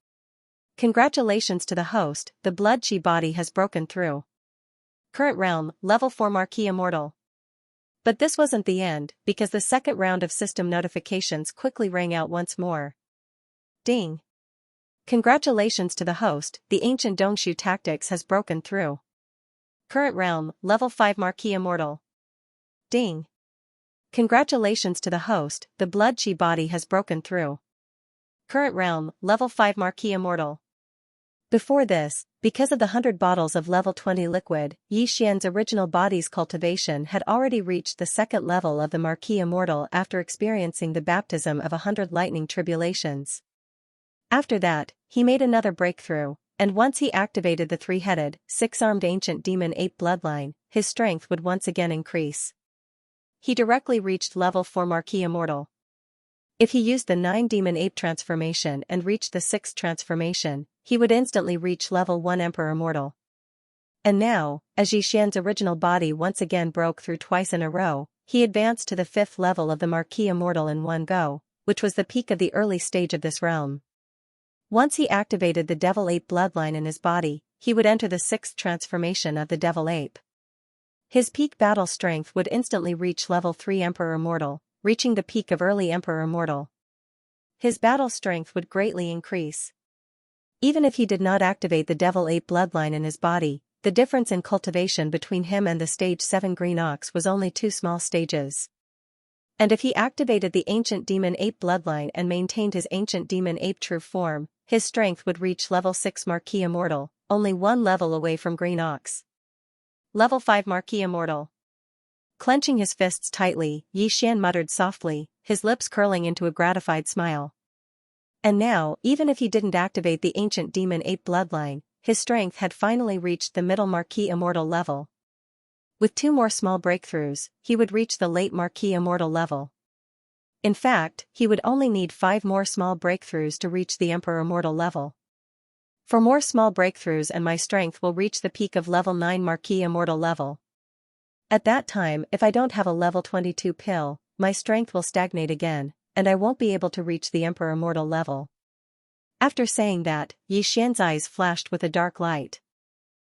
Congratulations to the host, the blood chi body has broken through. Current realm, level 4 Marquis Immortal. But this wasn't the end, because the second round of system notifications quickly rang out once more. Ding! Congratulations to the host, the ancient Dongshu tactics has broken through. Current realm, level 5 Marquis Immortal. Ding! Congratulations to the host, the blood chi body has broken through. Current realm, level 5 Marquis Immortal. Before this, because of the 100 bottles of level 20 liquid, Yi Xian's original body's cultivation had already reached the second level of the Marquis Immortal after experiencing the baptism of 100 lightning tribulations. After that, he made another breakthrough, and once he activated the 3-headed, 6-armed ancient demon ape bloodline, his strength would once again increase. He directly reached level 4 Marquis Immortal. If he used the 9 demon ape transformation and reached the 6th transformation, he would instantly reach level 1 Emperor Immortal. And now, as Yi Xian's original body once again broke through twice in a row, he advanced to the 5th level of the Marquis Immortal in one go, which was the peak of the early stage of this realm. Once he activated the Devil Ape bloodline in his body, he would enter the 6th transformation of the Devil Ape. His peak battle strength would instantly reach level 3 Emperor Immortal, reaching the peak of early Emperor Immortal. His battle strength would greatly increase. Even if he did not activate the Devil Ape bloodline in his body, the difference in cultivation between him and the stage 7 Green Ox was only 2 small stages. And if he activated the Ancient Demon Ape bloodline and maintained his Ancient Demon Ape true form, his strength would reach level 6 Marquis Immortal, only 1 level away from Green Ox. Level 5 Marquis Immortal. Clenching his fists tightly, Xian muttered softly, his lips curling into a gratified smile. And now, even if he didn't activate the Ancient Demon Ape bloodline, his strength had finally reached the middle Marquis Immortal level. With 2 more small breakthroughs, he would reach the late Marquis Immortal level. In fact, he would only need 5 more small breakthroughs to reach the Emperor Immortal level. 4 more small breakthroughs and my strength will reach the peak of level 9 Marquis Immortal level. At that time, if I don't have a level 22 pill, my strength will stagnate again, and I won't be able to reach the Emperor Immortal level. After saying that, Xian's eyes flashed with a dark light.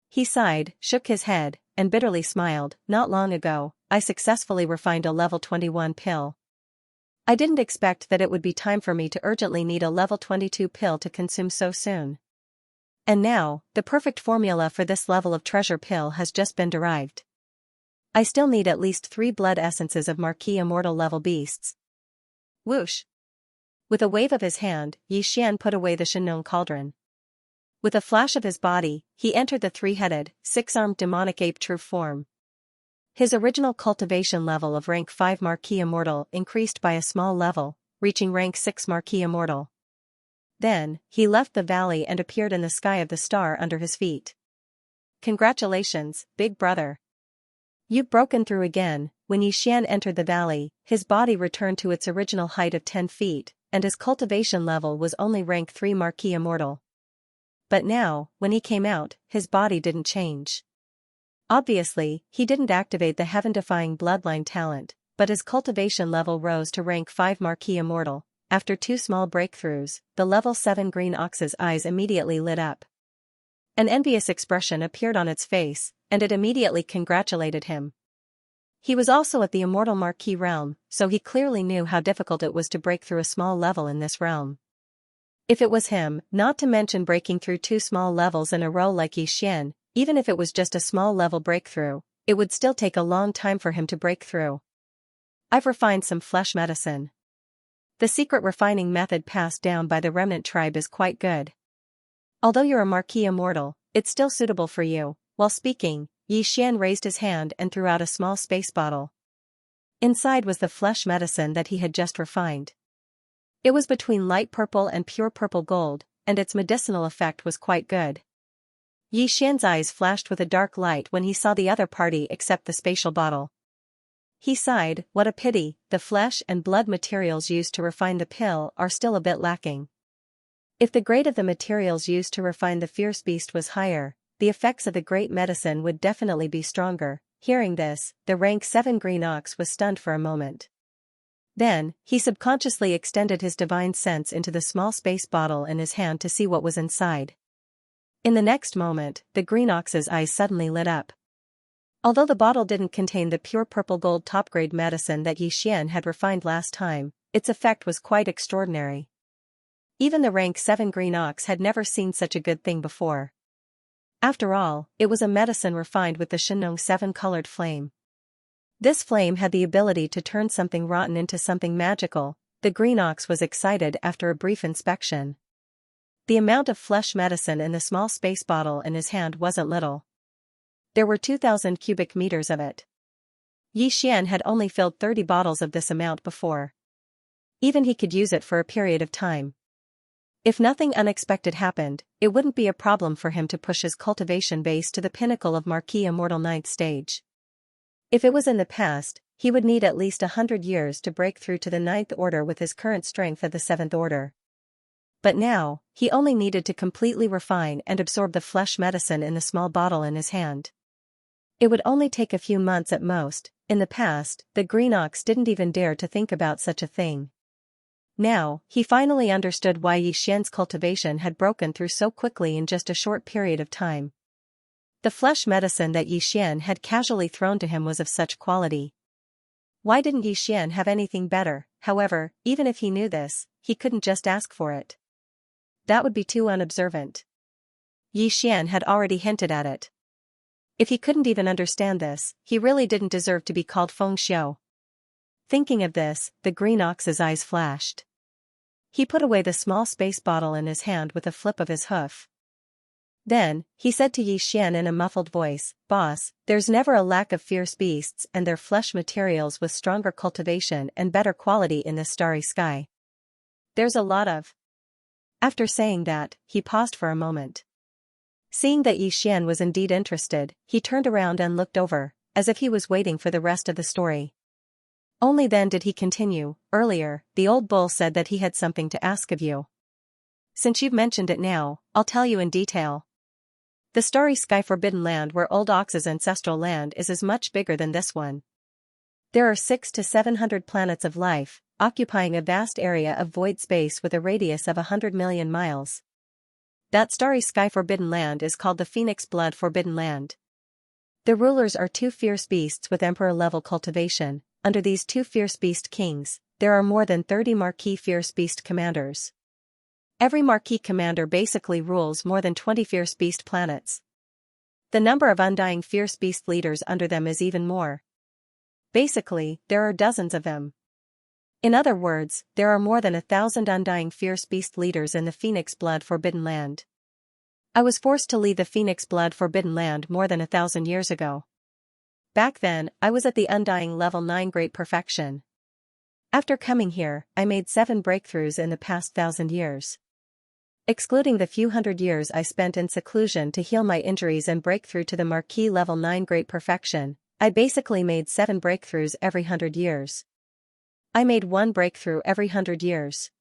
He sighed, shook his head, and bitterly smiled. Not long ago, I successfully refined a level 21 pill. I didn't expect that it would be time for me to urgently need a level 22 pill to consume so soon. And now, the perfect formula for this level of treasure pill has just been derived. I still need at least 3 blood essences of Marquis Immortal level beasts. Whoosh! With a wave of his hand, Xian put away the Xianxia cauldron. With a flash of his body, he entered the 3-headed, 6-armed demonic ape true form. His original cultivation level of rank 5 Marquis Immortal increased by a small level, reaching rank 6 Marquis Immortal. Then, he left the valley and appeared in the sky of the star under his feet. Congratulations, big brother. You've broken through again. When Xian entered the valley, his body returned to its original height of 10 feet, and his cultivation level was only rank 3 Marquis Immortal. But now, when he came out, his body didn't change. Obviously, he didn't activate the heaven-defying bloodline talent, but his cultivation level rose to rank 5 Marquis Immortal. After 2 small breakthroughs, the level 7 Green Ox's eyes immediately lit up. An envious expression appeared on its face, and it immediately congratulated him. He was also at the Immortal Marquis realm, so he clearly knew how difficult it was to break through a small level in this realm. If it was him, not to mention breaking through 2 small levels in a row like Xian, even if it was just a small level breakthrough, it would still take a long time for him to break through. I've refined some flesh medicine. The secret refining method passed down by the remnant tribe is quite good. Although you're a Marquis Immortal, it's still suitable for you. While speaking, Xian raised his hand and threw out a small space bottle. Inside was the flesh medicine that he had just refined. It was between light purple and pure purple gold, and its medicinal effect was quite good. Xian's eyes flashed with a dark light when he saw the other party accept the spatial bottle. He sighed, what a pity, the flesh and blood materials used to refine the pill are still a bit lacking. If the grade of the materials used to refine the fierce beast was higher, the effects of the great medicine would definitely be stronger. Hearing this, the rank 7 Green Ox was stunned for a moment. Then, he subconsciously extended his divine sense into the small space bottle in his hand to see what was inside. In the next moment, the Green Ox's eyes suddenly lit up. Although the bottle didn't contain the pure purple gold top-grade medicine that Xian had refined last time, its effect was quite extraordinary. Even the rank 7 Green Ox had never seen such a good thing before. After all, it was a medicine refined with the Xianxia 7-colored flame. This flame had the ability to turn something rotten into something magical. The Green Ox was excited after a brief inspection. The amount of flesh medicine in the small space bottle in his hand wasn't little. There were 2,000 cubic meters of it. Xian had only filled 30 bottles of this amount before. Even he could use it for a period of time. If nothing unexpected happened, it wouldn't be a problem for him to push his cultivation base to the pinnacle of Marquis Immortal 9th stage. If it was in the past, he would need at least 100 years to break through to the 9th order with his current strength of the 7th order. But now, he only needed to completely refine and absorb the flesh medicine in the small bottle in his hand. It would only take a few months at most. In the past, the Green Ox didn't even dare to think about such a thing. Now, he finally understood why Xianxia's cultivation had broken through so quickly in just a short period of time. The flesh medicine that Xian had casually thrown to him was of such quality. Why didn't Xian have anything better? However, even if he knew this, he couldn't just ask for it. That would be too unobservant. Xian had already hinted at it. If he couldn't even understand this, he really didn't deserve to be called Feng Xiu. Thinking of this, the Green Ox's eyes flashed. He put away the small space bottle in his hand with a flip of his hoof. Then, he said to Xian in a muffled voice, "Boss, there's never a lack of fierce beasts and their flesh materials with stronger cultivation and better quality in this starry sky. There's a lot of." After saying that, he paused for a moment. Seeing that Xian was indeed interested, he turned around and looked over, as if he was waiting for the rest of the story. Only then did he continue. "Earlier, the old bull said that he had something to ask of you. Since you've mentioned it now, I'll tell you in detail. The starry sky forbidden land where Old Ox's ancestral land is much bigger than this one. There are 600 to 700 planets of life, occupying a vast area of void space with a radius of 100 million miles. That starry sky forbidden land is called the Phoenix Blood Forbidden Land. The rulers are 2 fierce beasts with emperor-level cultivation. Under these 2 fierce beast kings, there are more than 30 marquis fierce beast commanders. Every marquis commander basically rules more than 20 fierce beast planets. The number of undying fierce beast leaders under them is even more. Basically, there are dozens of them. In other words, there are more than 1,000 undying fierce beast leaders in the Phoenix Blood Forbidden Land. I was forced to leave the Phoenix Blood Forbidden Land more than 1,000 years ago. Back then, I was at the undying level 9 Great Perfection. After coming here, I made 7 breakthroughs in the past 1,000 years. Excluding the few hundred years I spent in seclusion to heal my injuries and break through to the Marquis level 9 Great Perfection, I basically made 7 breakthroughs every 100 years. I made 1 breakthrough every 100 years.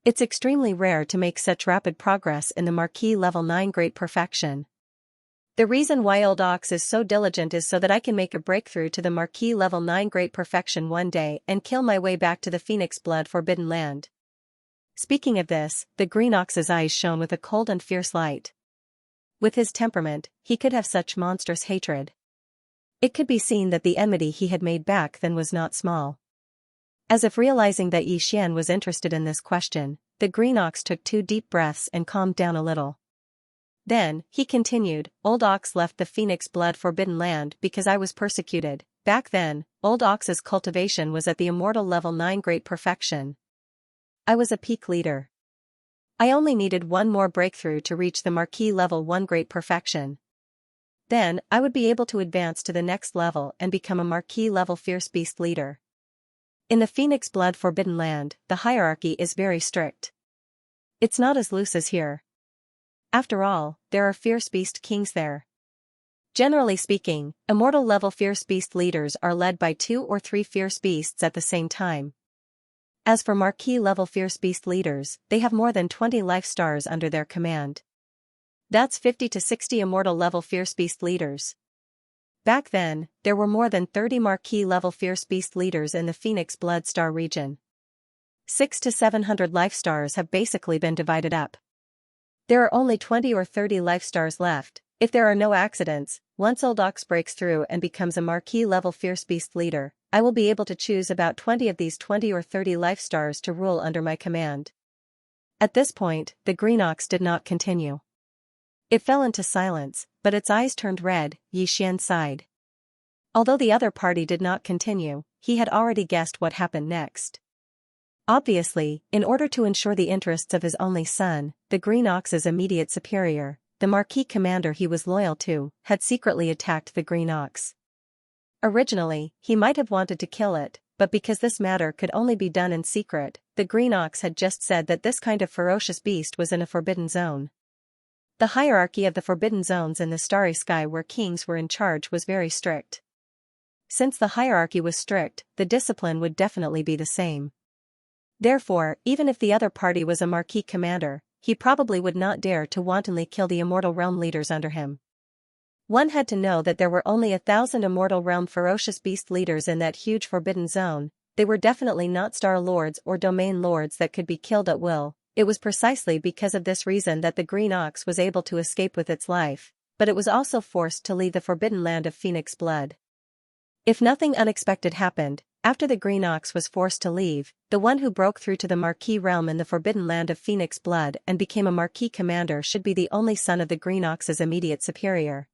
It's extremely rare to make such rapid progress in the Marquis level 9 Great Perfection. The reason why Old Ox is so diligent is so that I can make a breakthrough to the Marquis level 9 Great Perfection one day and kill my way back to the Phoenix Blood Forbidden Land. Speaking of this, the Green Ox's eyes shone with a cold and fierce light. With his temperament, he could have such monstrous hatred. It could be seen that the enmity he had made back then was not small. As if realizing that Xian was interested in this question, the Green Ox took 2 deep breaths and calmed down a little. Then, he continued, Old Ox left the Phoenix Blood Forbidden Land because I was persecuted. Back then, Old Ox's cultivation was at the immortal level 9 Great Perfection. I was a peak leader. I only needed 1 more breakthrough to reach the Marquis level 1 Great Perfection. Then, I would be able to advance to the next level and become a Marquis level Fierce Beast leader. In the Phoenix Blood Forbidden Land, the hierarchy is very strict. It's not as loose as here. After all, there are Fierce Beast kings there. Generally speaking, immortal level Fierce Beast leaders are led by 2 or 3 Fierce Beasts at the same time. As for Marquis level Fierce Beast leaders, they have more than 20 life stars under their command. That's 50 to 60 immortal level Fierce Beast leaders. Back then, there were more than 30 Marquis level Fierce Beast leaders in the Phoenix Blood Star region. 600 to 700 life stars have basically been divided up. There are only 20 or 30 life stars left. If there are no accidents, once Old Ox breaks through and becomes a Marquis level Fierce Beast leader, I will be able to choose about 20 of these 20 or 30 life stars to rule under my command. At this point, the Green Ox did not continue. It fell into silence, but its eyes turned red. Xian sighed. Although the other party did not continue, he had already guessed what happened next. Obviously, in order to ensure the interests of his only son, the Green Ox's immediate superior, the Marquis commander he was loyal to, had secretly attacked the Green Ox. Originally, he might have wanted to kill it, but because this matter could only be done in secret, the Green Ox had just said that this kind of ferocious beast was in a forbidden zone. The hierarchy of the forbidden zones in the starry sky where kings were in charge was very strict. Since the hierarchy was strict, the discipline would definitely be the same. Therefore, even if the other party was a Marquis commander, he probably would not dare to wantonly kill the immortal realm leaders under him. One had to know that there were only 1,000 Immortal Realm ferocious beast leaders in that huge forbidden zone. They were definitely not Star Lords or Domain Lords that could be killed at will. It was precisely because of this reason that the Green Ox was able to escape with its life, but it was also forced to leave the forbidden land of Phoenix blood. If nothing unexpected happened, after the Green Ox was forced to leave, the one who broke through to the Marquis realm in the forbidden land of Phoenix blood and became a Marquis commander should be the only son of the Green Ox's immediate superior.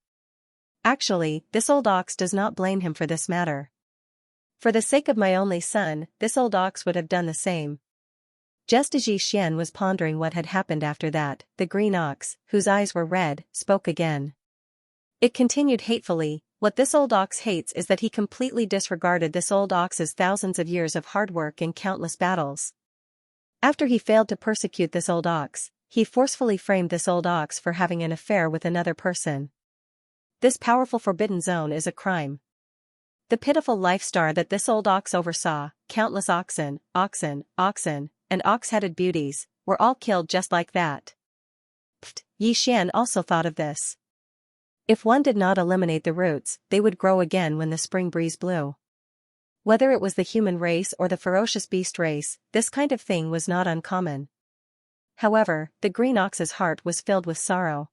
Actually, this old ox does not blame him for this matter. For the sake of my only son, this old ox would have done the same. Just as Xianxia was pondering what had happened after that, the Green Ox, whose eyes were red, spoke again. It continued hatefully. What this old ox hates is that he completely disregarded this old ox's thousands of years of hard work and countless battles. After he failed to persecute this old ox, he forcefully framed this old ox for having an affair with another person. This powerful forbidden zone is a crime. The pitiful life star that this old ox oversaw, countless oxen, and ox-headed beauties, were all killed just like that. Pfft, Xianxia also thought of this. If one did not eliminate the roots, they would grow again when the spring breeze blew. Whether it was the human race or the ferocious beast race, this kind of thing was not uncommon. However, the Green Ox's heart was filled with sorrow.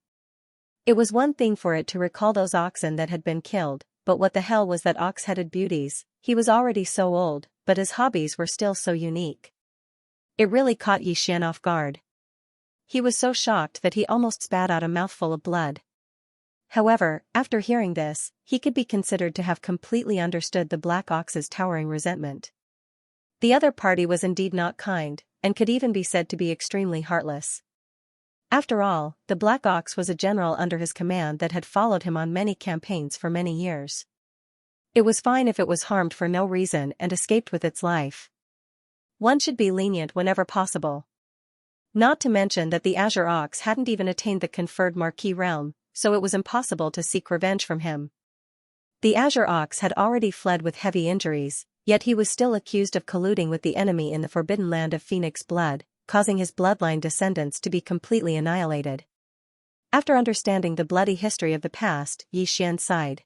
It was one thing for it to recall those oxen that had been killed, but what the hell was that ox-headed beauties? He was already so old, but his hobbies were still so unique. It really caught Xianxia off guard. He was so shocked that he almost spat out a mouthful of blood. However, after hearing this, he could be considered to have completely understood the Black Ox's towering resentment. The other party was indeed not kind, and could even be said to be extremely heartless. After all, the Black Ox was a general under his command that had followed him on many campaigns for many years. It was fine if it was harmed for no reason and escaped with its life. One should be lenient whenever possible. Not to mention that the Azure Ox hadn't even attained the conferred Marquis realm, so it was impossible to seek revenge from him. The Azure Ox had already fled with heavy injuries, yet he was still accused of colluding with the enemy in the forbidden land of Phoenix blood, causing his bloodline descendants to be completely annihilated. After understanding the bloody history of the past, Xianxia sighed.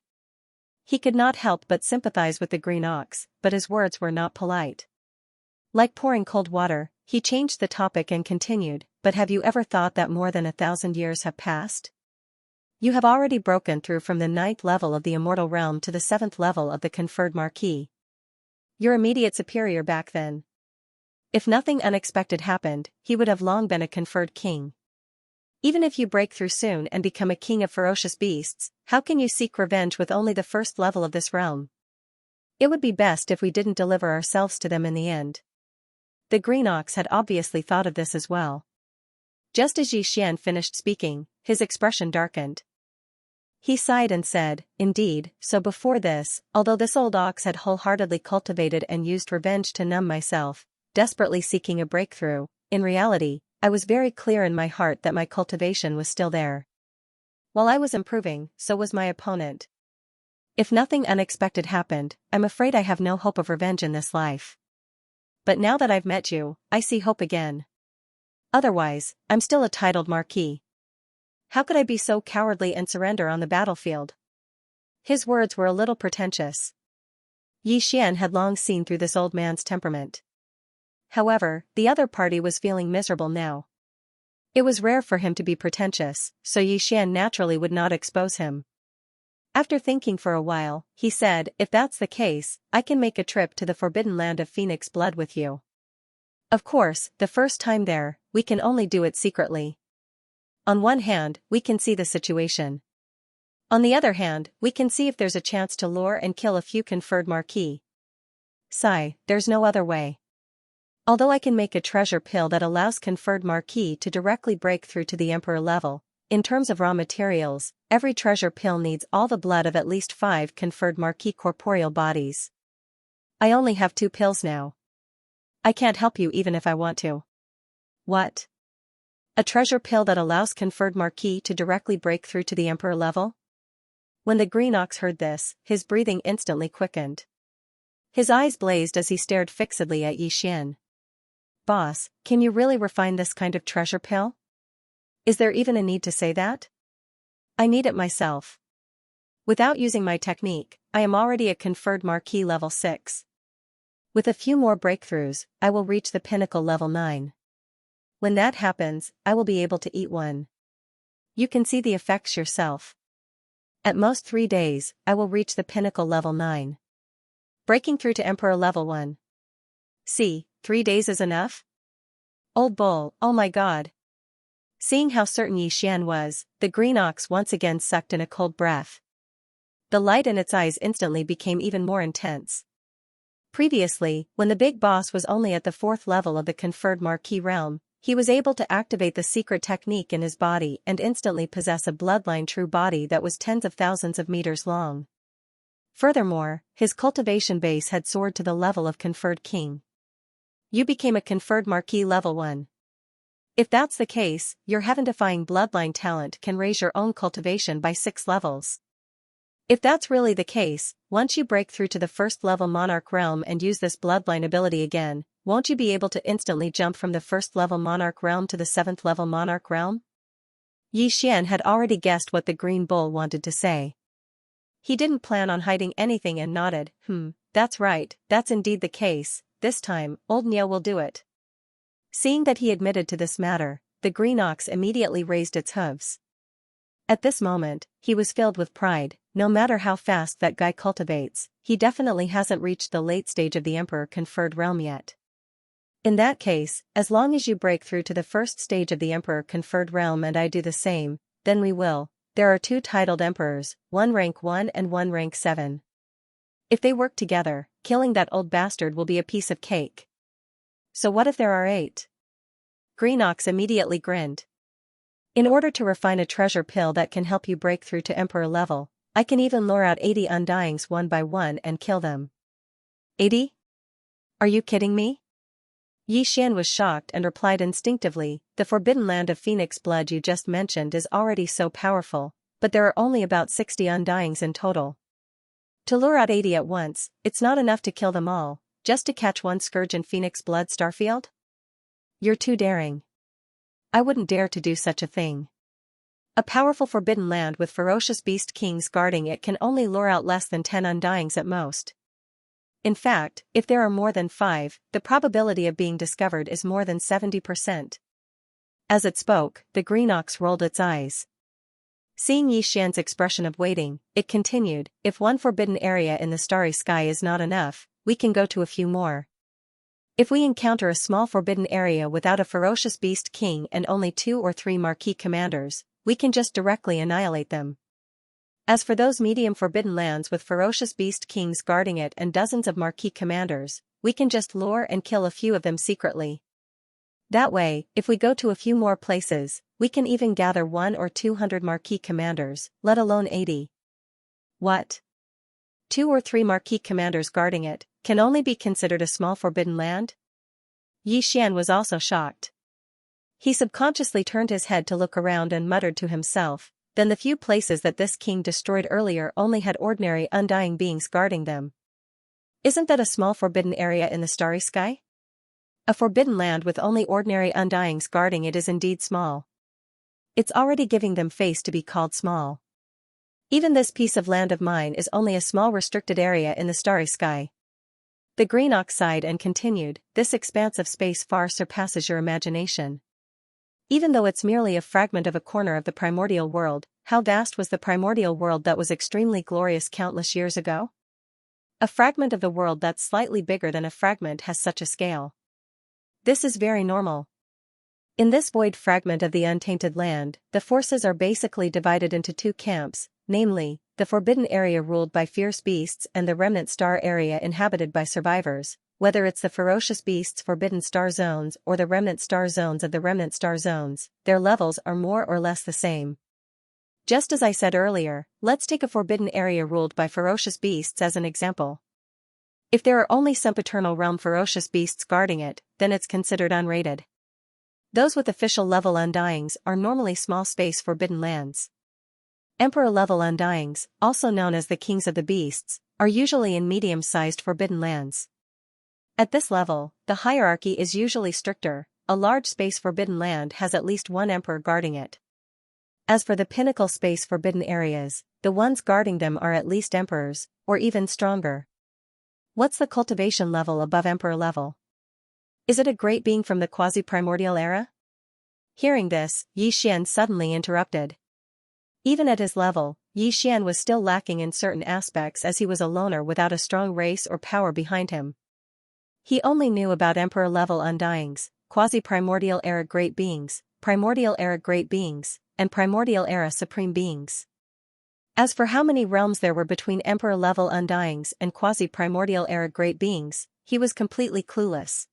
He could not help but sympathize with the Green Ox, but his words were not polite. Like pouring cold water, he changed the topic and continued, "But have you ever thought that more than 1,000 years have passed? You have already broken through from the 9th level of the Immortal Realm to the 7th level of the conferred Marquis. Your immediate superior back then. If nothing unexpected happened, he would have long been a conferred king. Even if you break through soon and become a king of ferocious beasts, how can you seek revenge with only the 1st level of this realm? It would be best if we didn't deliver ourselves to them in the end." The Green Ox had obviously thought of this as well. Just as Xianxia finished speaking, his expression darkened. He sighed and said, "Indeed, so before this, although this old ox had wholeheartedly cultivated and used revenge to numb myself, desperately seeking a breakthrough, in reality, I was very clear in my heart that my cultivation was still there. While I was improving, so was my opponent. If nothing unexpected happened, I'm afraid I have no hope of revenge in this life. But now that I've met you, I see hope again. Otherwise, I'm still a titled Marquis. How could I be so cowardly and surrender on the battlefield?" His words were a little pretentious. Xianxia had long seen through this old man's temperament. However, the other party was feeling miserable now. It was rare for him to be pretentious, so Xianxia naturally would not expose him. After thinking for a while, he said, "If that's the case, I can make a trip to the forbidden land of Phoenix blood with you. Of course, the first time there, we can only do it secretly. On one hand, we can see the situation. On the other hand, we can see if there's a chance to lure and kill a few conferred Marquis. Sigh, there's no other way. Although I can make a treasure pill that allows conferred Marquis to directly break through to the Emperor level, in terms of raw materials, every treasure pill needs all the blood of at least 5 conferred Marquis corporeal bodies. I only have 2 pills now. I can't help you even if I want to." "What? A treasure pill that allows conferred Marquis to directly break through to the Emperor level?" When the Green Ox heard this, his breathing instantly quickened. His eyes blazed as he stared fixedly at Xianxia. "Boss, can you really refine this kind of treasure pill? Is there even a need to say that? I need it myself." Without using my technique, I am already a conferred marquee level 6. With a few more breakthroughs, I will reach the pinnacle level 9. When that happens, I will be able to eat one. You can see the effects yourself. At most 3 days, I will reach the pinnacle level 9. Breaking through to Emperor level 1. See, 3 days is enough? Old bull, oh my god. Seeing how certain Xian was, the green ox once again sucked in a cold breath. The light in its eyes instantly became even more intense. Previously, when the big boss was only at the 4th level of the conferred marquee realm, he was able to activate the secret technique in his body and instantly possess a bloodline true body that was tens of thousands of meters long. Furthermore, his cultivation base had soared to the level of conferred king. You became a conferred marquee level 1. If that's the case, your heaven-defying bloodline talent can raise your own cultivation by 6 levels. If that's really the case, once you break through to the 1st level monarch realm and use this bloodline ability again, won't you be able to instantly jump from the 1st level monarch realm to the 7th level monarch realm? Xian had already guessed what the green bull wanted to say. He didn't plan on hiding anything and nodded, that's right, that's indeed the case, this time, old Neo will do it. Seeing that he admitted to this matter, the green ox immediately raised its hooves. At this moment, he was filled with pride. No matter how fast that guy cultivates, he definitely hasn't reached the late stage of the Emperor conferred realm yet. In that case, as long as you break through to the 1st stage of the Emperor conferred realm and I do the same, then we will. There are 2 titled Emperors, one rank 1 and one rank 7. If they work together, killing that old bastard will be a piece of cake. So what if there are 8? Green Ox immediately grinned. In order to refine a treasure pill that can help you break through to Emperor level, I can even lure out 80 undyings one by one and kill them. 80? Are you kidding me? Xian was shocked and replied instinctively, the forbidden land of phoenix blood you just mentioned is already so powerful, but there are only about 60 undyings in total. To lure out 80 at once, it's not enough to kill them all, just to catch one scourge in phoenix blood starfield? You're too daring. I wouldn't dare to do such a thing. A powerful forbidden land with ferocious beast kings guarding it can only lure out less than 10 undyings at most. In fact, if there are more than 5, the probability of being discovered is more than 70%. As it spoke, the green ox rolled its eyes. Seeing Xian's expression of waiting, it continued, if one forbidden area in the starry sky is not enough, we can go to a few more. If we encounter a small forbidden area without a ferocious beast king and only 2 or 3 marquee commanders, we can just directly annihilate them. As for those medium forbidden lands with ferocious beast kings guarding it and dozens of marquee commanders, we can just lure and kill a few of them secretly. That way, if we go to a few more places, we can even gather 100 or 200 marquee commanders, let alone 80. What? 2 or 3 marquee commanders guarding it, can only be considered a small forbidden land? Xian was also shocked. He subconsciously turned his head to look around and muttered to himself, then the few places that this king destroyed earlier only had ordinary undying beings guarding them. Isn't that a small forbidden area in the starry sky? A forbidden land with only ordinary undyings guarding it is indeed small. It's already giving them face to be called small. Even this piece of land of mine is only a small restricted area in the starry sky. The green ox sighed and continued, this expanse of space far surpasses your imagination. Even though it's merely a fragment of a corner of the primordial world, how vast was the primordial world that was extremely glorious countless years ago? A fragment of the world that's slightly bigger than a fragment has such a scale. This is very normal. In this void fragment of the untainted land, the forces are basically divided into 2 camps, namely, the forbidden area ruled by fierce beasts and the remnant star area inhabited by survivors, whether it's the ferocious beasts' forbidden star zones or the remnant star zones of the remnant star zones, their levels are more or less the same. Just as I said earlier, let's take a forbidden area ruled by ferocious beasts as an example. If there are only sempiternal realm ferocious beasts guarding it, then it's considered unrated. Those with official level undyings are normally small space forbidden lands. Emperor level undyings, also known as the kings of the beasts, are usually in medium-sized forbidden lands. At this level, the hierarchy is usually stricter, a large space forbidden land has at least 1 emperor guarding it. As for the pinnacle space forbidden areas, the ones guarding them are at least emperors, or even stronger. What's the cultivation level above emperor level? Is it a great being from the quasi-primordial era? Hearing this, Yi Xian suddenly interrupted. Even at his level, Yi Xian was still lacking in certain aspects as he was a loner without a strong race or power behind him. He only knew about emperor-level undyings, quasi-primordial era great beings, primordial era great beings, and primordial era supreme beings. As for how many realms there were between emperor-level undyings and quasi-primordial era great beings, he was completely clueless.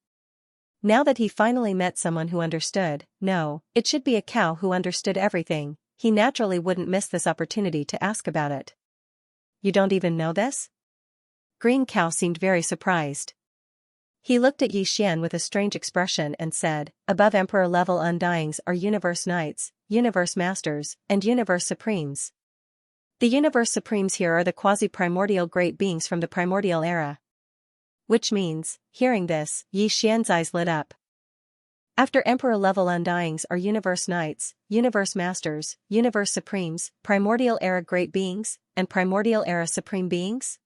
Now that he finally met someone who understood, no, it should be a cow who understood everything, he naturally wouldn't miss this opportunity to ask about it. You don't even know this? Green Cow seemed very surprised. He looked at Yi Xian with a strange expression and said, above emperor-level undyings are universe knights, universe masters, and universe supremes. The universe supremes here are the quasi-primordial great beings from the primordial era. Which means, hearing this, Yi Xian's eyes lit up. After emperor-level undyings are universe knights, universe masters, universe supremes, primordial era great beings, and primordial era supreme beings?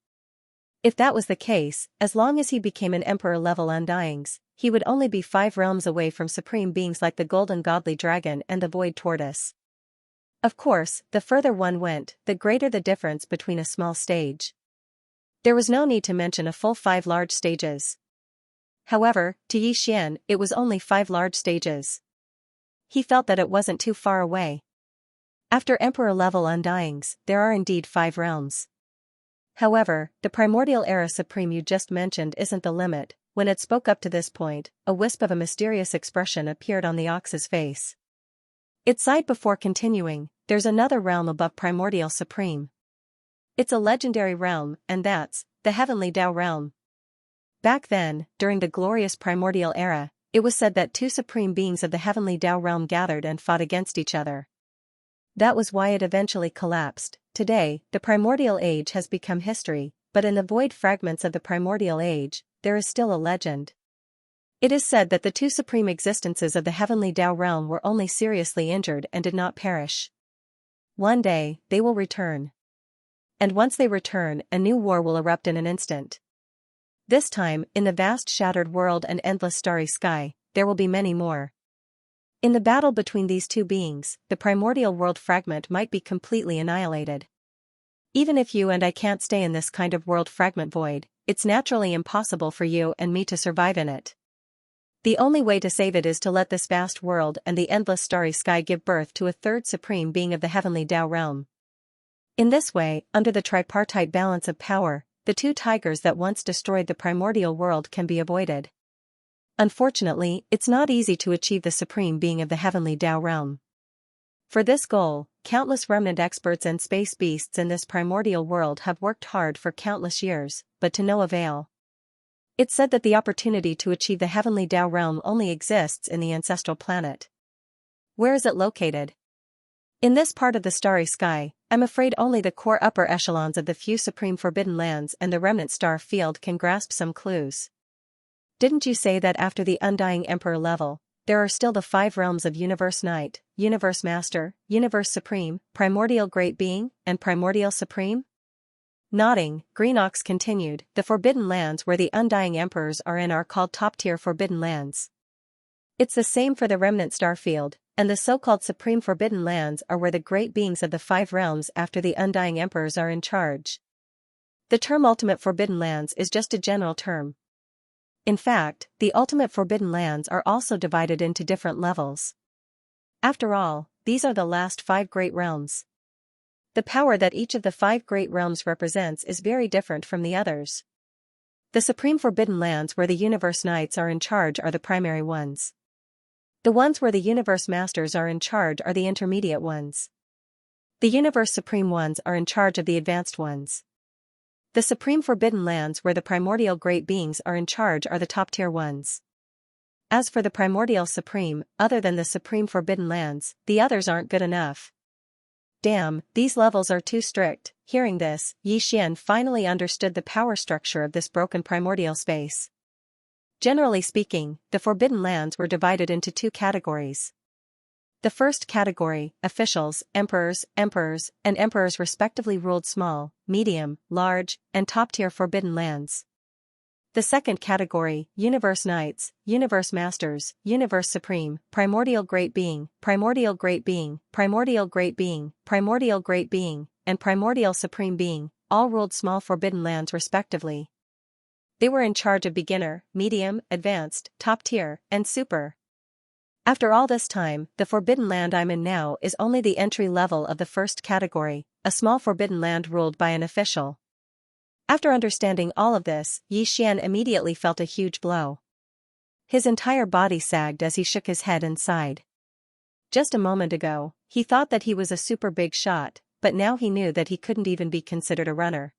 If that was the case, as long as he became an emperor-level undyings, he would only be 5 realms away from supreme beings like the golden godly dragon and the void tortoise. Of course, the further one went, the greater the difference between a small stage. There was no need to mention a full 5 large stages. However, to Yi Xian, it was only 5 large stages. He felt that it wasn't too far away. After emperor-level undyings, there are indeed 5 realms. However, the primordial era supreme you just mentioned isn't the limit. When it spoke up to this point, a wisp of a mysterious expression appeared on the ox's face. It sighed before continuing, there's another realm above primordial supreme. It's a legendary realm, and that's the heavenly Tao realm. Back then, during the glorious primordial era, it was said that 2 supreme beings of the heavenly Tao realm gathered and fought against each other. That was why it eventually collapsed. Today, the primordial age has become history, but in the void fragments of the primordial age, there is still a legend. It is said that the 2 supreme existences of the heavenly Tao realm were only seriously injured and did not perish. One day, they will return. And once they return, a new war will erupt in an instant. This time, in the vast shattered world and endless starry sky, there will be many more. In the battle between these 2 beings, the primordial world fragment might be completely annihilated. Even if you and I can't stay in this kind of world fragment void, it's naturally impossible for you and me to survive in it. The only way to save it is to let this vast world and the endless starry sky give birth to a 3rd supreme being of the heavenly Tao realm. In this way, under the tripartite balance of power, the 2 tigers that once destroyed the primordial world can be avoided. Unfortunately, it's not easy to achieve the supreme being of the heavenly Tao realm. For this goal, countless remnant experts and space beasts in this primordial world have worked hard for countless years, but to no avail. It's said that the opportunity to achieve the heavenly Tao realm only exists in the ancestral planet. Where is it located? In this part of the starry sky, I'm afraid only the core upper echelons of the few supreme forbidden lands and the remnant star field can grasp some clues. Didn't you say that after the undying emperor level, there are still the 5 realms of universe knight, universe master, universe supreme, primordial great being, and primordial supreme? Nodding, Green Ox continued, the forbidden lands where the undying emperors are in are called top-tier forbidden lands. It's the same for the remnant star field, and the so-called supreme forbidden lands are where the great beings of the 5 realms after the undying emperors are in charge. The term ultimate forbidden lands is just a general term. In fact, the ultimate forbidden lands are also divided into different levels. After all, these are the last 5 great realms. The power that each of the 5 great realms represents is very different from the others. The supreme forbidden lands where the universe knights are in charge are the primary ones. The ones where the universe masters are in charge are the intermediate ones. The universe supreme ones are in charge of the advanced ones. The supreme forbidden lands where the primordial great beings are in charge are the top-tier ones. As for the primordial supreme, other than the supreme forbidden lands, the others aren't good enough. Damn, these levels are too strict. Hearing this, Yi Xian finally understood the power structure of this broken primordial space. Generally speaking, the forbidden lands were divided into 2 categories. The first category, officials, emperors, and emperors respectively ruled small, medium, large, and top-tier forbidden lands. The second category, universe knights, universe masters, universe supreme, primordial great being, primordial great being, primordial great being, primordial great being, and primordial supreme being, all ruled small forbidden lands respectively. They were in charge of beginner, medium, advanced, top tier, and super. After all this time, the forbidden land I'm in now is only the entry level of the first category, a small forbidden land ruled by an official. After understanding all of this, Yi Xian immediately felt a huge blow. His entire body sagged as he shook his head and sighed. Just a moment ago, he thought that he was a super big shot, but now he knew that he couldn't even be considered a runner.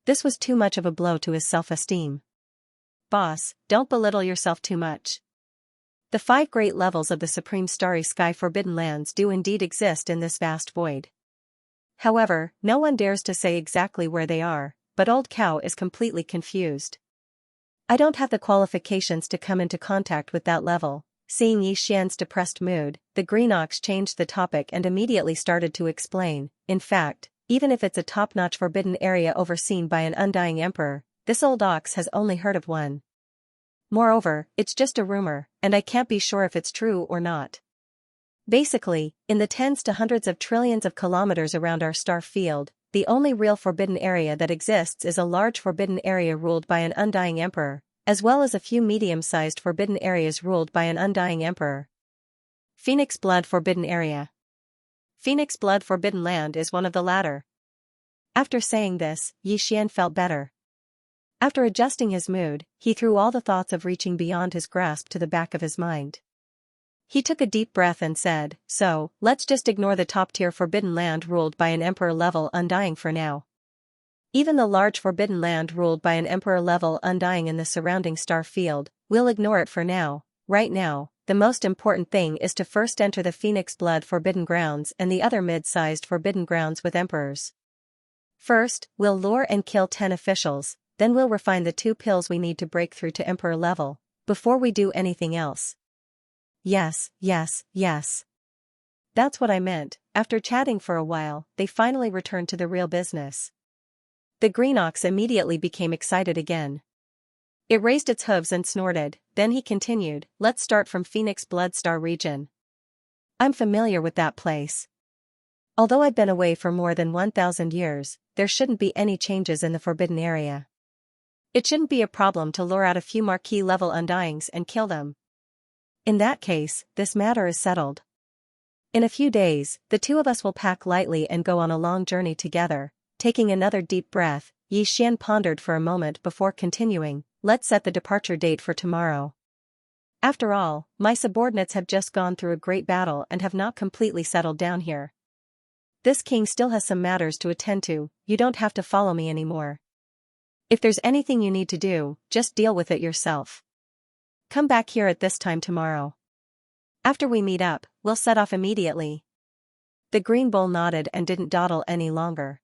This was too much of a blow to his self-esteem. Boss, don't belittle yourself too much. The 5 great levels of the Supreme Starry Sky Forbidden Lands do indeed exist in this vast void. However, no one dares to say exactly where they are, but Old Cow is completely confused. I don't have the qualifications to come into contact with that level. Seeing Yi Xian's depressed mood, the Green Ox changed the topic and immediately started to explain. In fact, even if it's a top-notch forbidden area overseen by an undying emperor, this old ox has only heard of one. Moreover, it's just a rumor, and I can't be sure if it's true or not. Basically, in the tens to hundreds of trillions of kilometers around our star field, the only real forbidden area that exists is a large forbidden area ruled by an undying emperor, as well as a few medium-sized forbidden areas ruled by an undying emperor. Phoenix Blood Forbidden Area. Phoenix Blood Forbidden Land is one of the latter. After saying this, Yi Xian felt better. After adjusting his mood, he threw all the thoughts of reaching beyond his grasp to the back of his mind. He took a deep breath and said, so, let's just ignore the top-tier forbidden land ruled by an emperor-level undying for now. Even the large forbidden land ruled by an emperor-level undying in the surrounding star field, we'll ignore it for now. Right now, the most important thing is to first enter the Phoenix Blood Forbidden Grounds and the other mid-sized forbidden grounds with emperors. First, we'll lure and kill 10 officials. Then we'll refine the 2 pills we need to break through to emperor level, before we do anything else. Yes. That's what I meant. After chatting for a while, they finally returned to the real business. The Green Ox immediately became excited again. It raised its hooves and snorted, then he continued, let's start from Phoenix Blood Star region. I'm familiar with that place. Although I've been away for more than 1,000 years, there shouldn't be any changes in the forbidden area. It shouldn't be a problem to lure out a few marquee-level undyings and kill them. In that case, this matter is settled. In a few days, the 2 of us will pack lightly and go on a long journey together. Taking another deep breath, Yi Xian pondered for a moment before continuing, let's set the departure date for tomorrow. After all, my subordinates have just gone through a great battle and have not completely settled down here. This king still has some matters to attend to, you don't have to follow me anymore. If there's anything you need to do, just deal with it yourself. Come back here at this time tomorrow. After we meet up, we'll set off immediately. The green bull nodded and didn't dawdle any longer.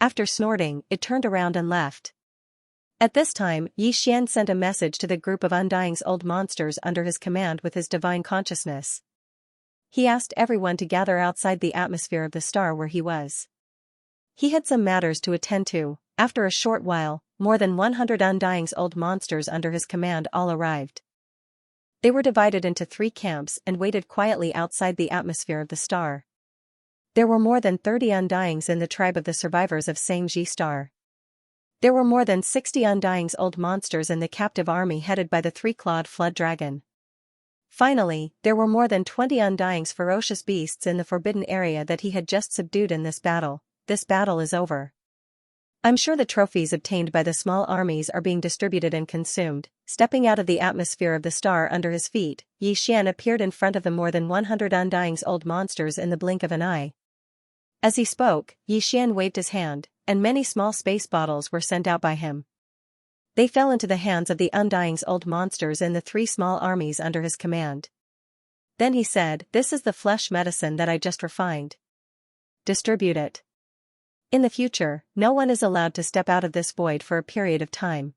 After snorting, it turned around and left. At this time, Yi Xian sent a message to the group of Undying's old monsters under his command with his divine consciousness. He asked everyone to gather outside the atmosphere of the star where he was. He had some matters to attend to. After a short while, more than 100 Undying's old monsters under his command all arrived. They were divided into 3 camps and waited quietly outside the atmosphere of the star. There were more than 30 Undyings in the tribe of the survivors of Xianxia star. There were more than 60 Undying's old monsters in the captive army headed by the 3-clawed flood dragon. Finally, there were more than 20 Undying's ferocious beasts in the forbidden area that he had just subdued in this battle. This battle is over. I'm sure the trophies obtained by the small armies are being distributed and consumed. Stepping out of the atmosphere of the star under his feet, Yi Xian appeared in front of the more than 100 Undying's old monsters in the blink of an eye. As he spoke, Yi Xian waved his hand, and many small space bottles were sent out by him. They fell into the hands of the Undying's old monsters in the 3 small armies under his command. Then he said, this is the flesh medicine that I just refined. Distribute it. In the future, no one is allowed to step out of this void for a period of time.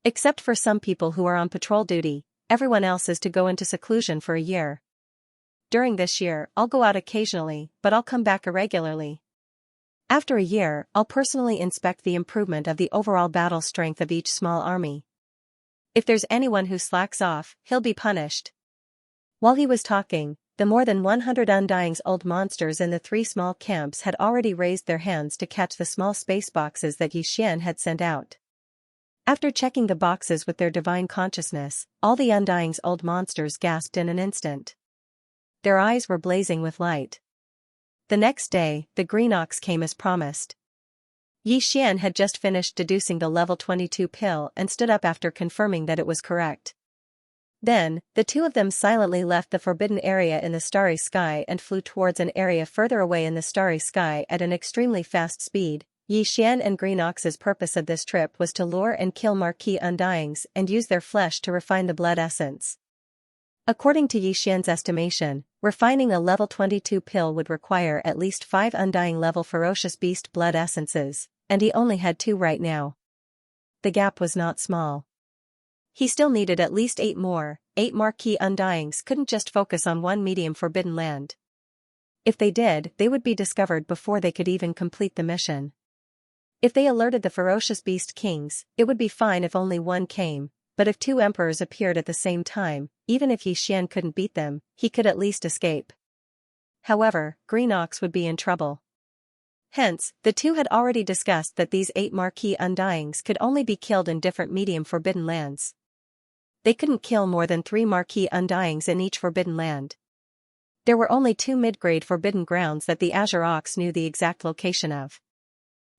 Except for some people who are on patrol duty, everyone else is to go into seclusion for a year. during this year I'll go out occasionally, but I'll come back irregularly. After a year, I'll personally inspect the improvement of the overall battle strength of each small army. If there's anyone who slacks off, he'll be punished." While he was talking, the more than 100 Undying's old monsters in the 3 small camps had already raised their hands to catch the small space boxes that Xian had sent out. After checking the boxes with their divine consciousness, all the Undying's old monsters gasped in an instant. Their eyes were blazing with light. The next day, the green ox came as promised. Xian had just finished deducing the level 22 pill and stood up after confirming that it was correct. Then, the two of them silently left the forbidden area in the starry sky and flew towards an area further away in the starry sky at an extremely fast speed. Xian and Green Ox's purpose of this trip was to lure and kill Marquis Undyings and use their flesh to refine the blood essence. According to Xian's estimation, refining a level 22 pill would require at least 5 Undying level ferocious beast blood essences, and he only had 2 right now. The gap was not small. He still needed at least 8 more. 8 Marquis Undyings couldn't just focus on one medium forbidden land. If they did, they would be discovered before they could even complete the mission. If they alerted the ferocious beast kings, it would be fine if only one came, but if 2 emperors appeared at the same time, even if Xian couldn't beat them, he could at least escape. However, Green Ox would be in trouble. Hence, the two had already discussed that these 8 Marquis Undyings could only be killed in different medium forbidden lands. They couldn't kill more than 3 Marquis Undyings in each forbidden land. There were only 2 mid-grade forbidden grounds that the Azure Ox knew the exact location of.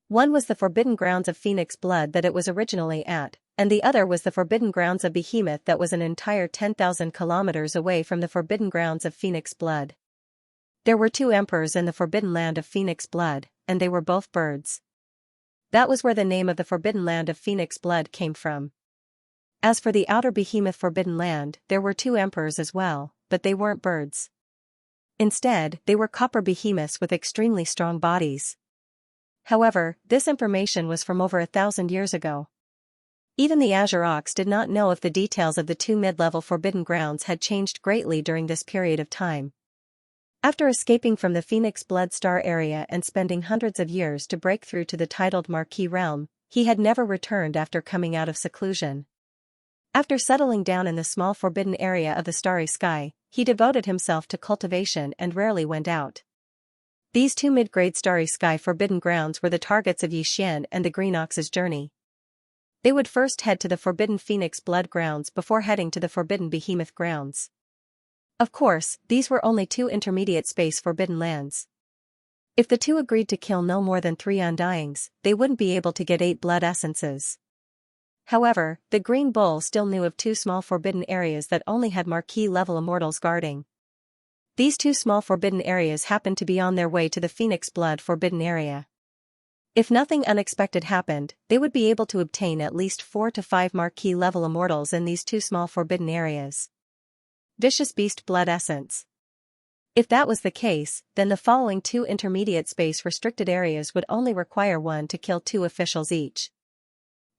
One was the forbidden grounds of Phoenix Blood that it was originally at, and the other was the forbidden grounds of Behemoth that was an entire 10,000 kilometers away from the forbidden grounds of Phoenix Blood. There were 2 emperors in the forbidden land of Phoenix Blood, and they were both birds. That was where the name of the forbidden land of Phoenix Blood came from. As for the outer Behemoth forbidden land, there were 2 emperors as well, but they weren't birds. Instead, they were copper behemoths with extremely strong bodies. However, this information was from over 1,000 years ago. Even the Azure Ox did not know if the details of the 2 mid-level forbidden grounds had changed greatly during this period of time. After escaping from the Phoenix Blood Star area and spending hundreds of years to break through to the titled Marquis realm, he had never returned after coming out of seclusion. After settling down in the small forbidden area of the starry sky, he devoted himself to cultivation and rarely went out. These 2 mid-grade starry sky forbidden grounds were the targets of Xian and the Green Ox's journey. They would first head to the forbidden Phoenix Blood grounds before heading to the forbidden Behemoth grounds. Of course, these were only 2 intermediate space forbidden lands. If the 2 agreed to kill no more than 3 Undyings, they wouldn't be able to get 8 blood essences. However, the Green Bull still knew of 2 small forbidden areas that only had Marquis-level immortals guarding. These 2 small forbidden areas happened to be on their way to the Phoenix Blood forbidden area. If nothing unexpected happened, they would be able to obtain at least 4 to 5 Marquis-level immortals in these 2 small forbidden areas. Vicious Beast Blood Essence. If that was the case, then the following 2 intermediate space restricted areas would only require 1 to kill 2 officials each.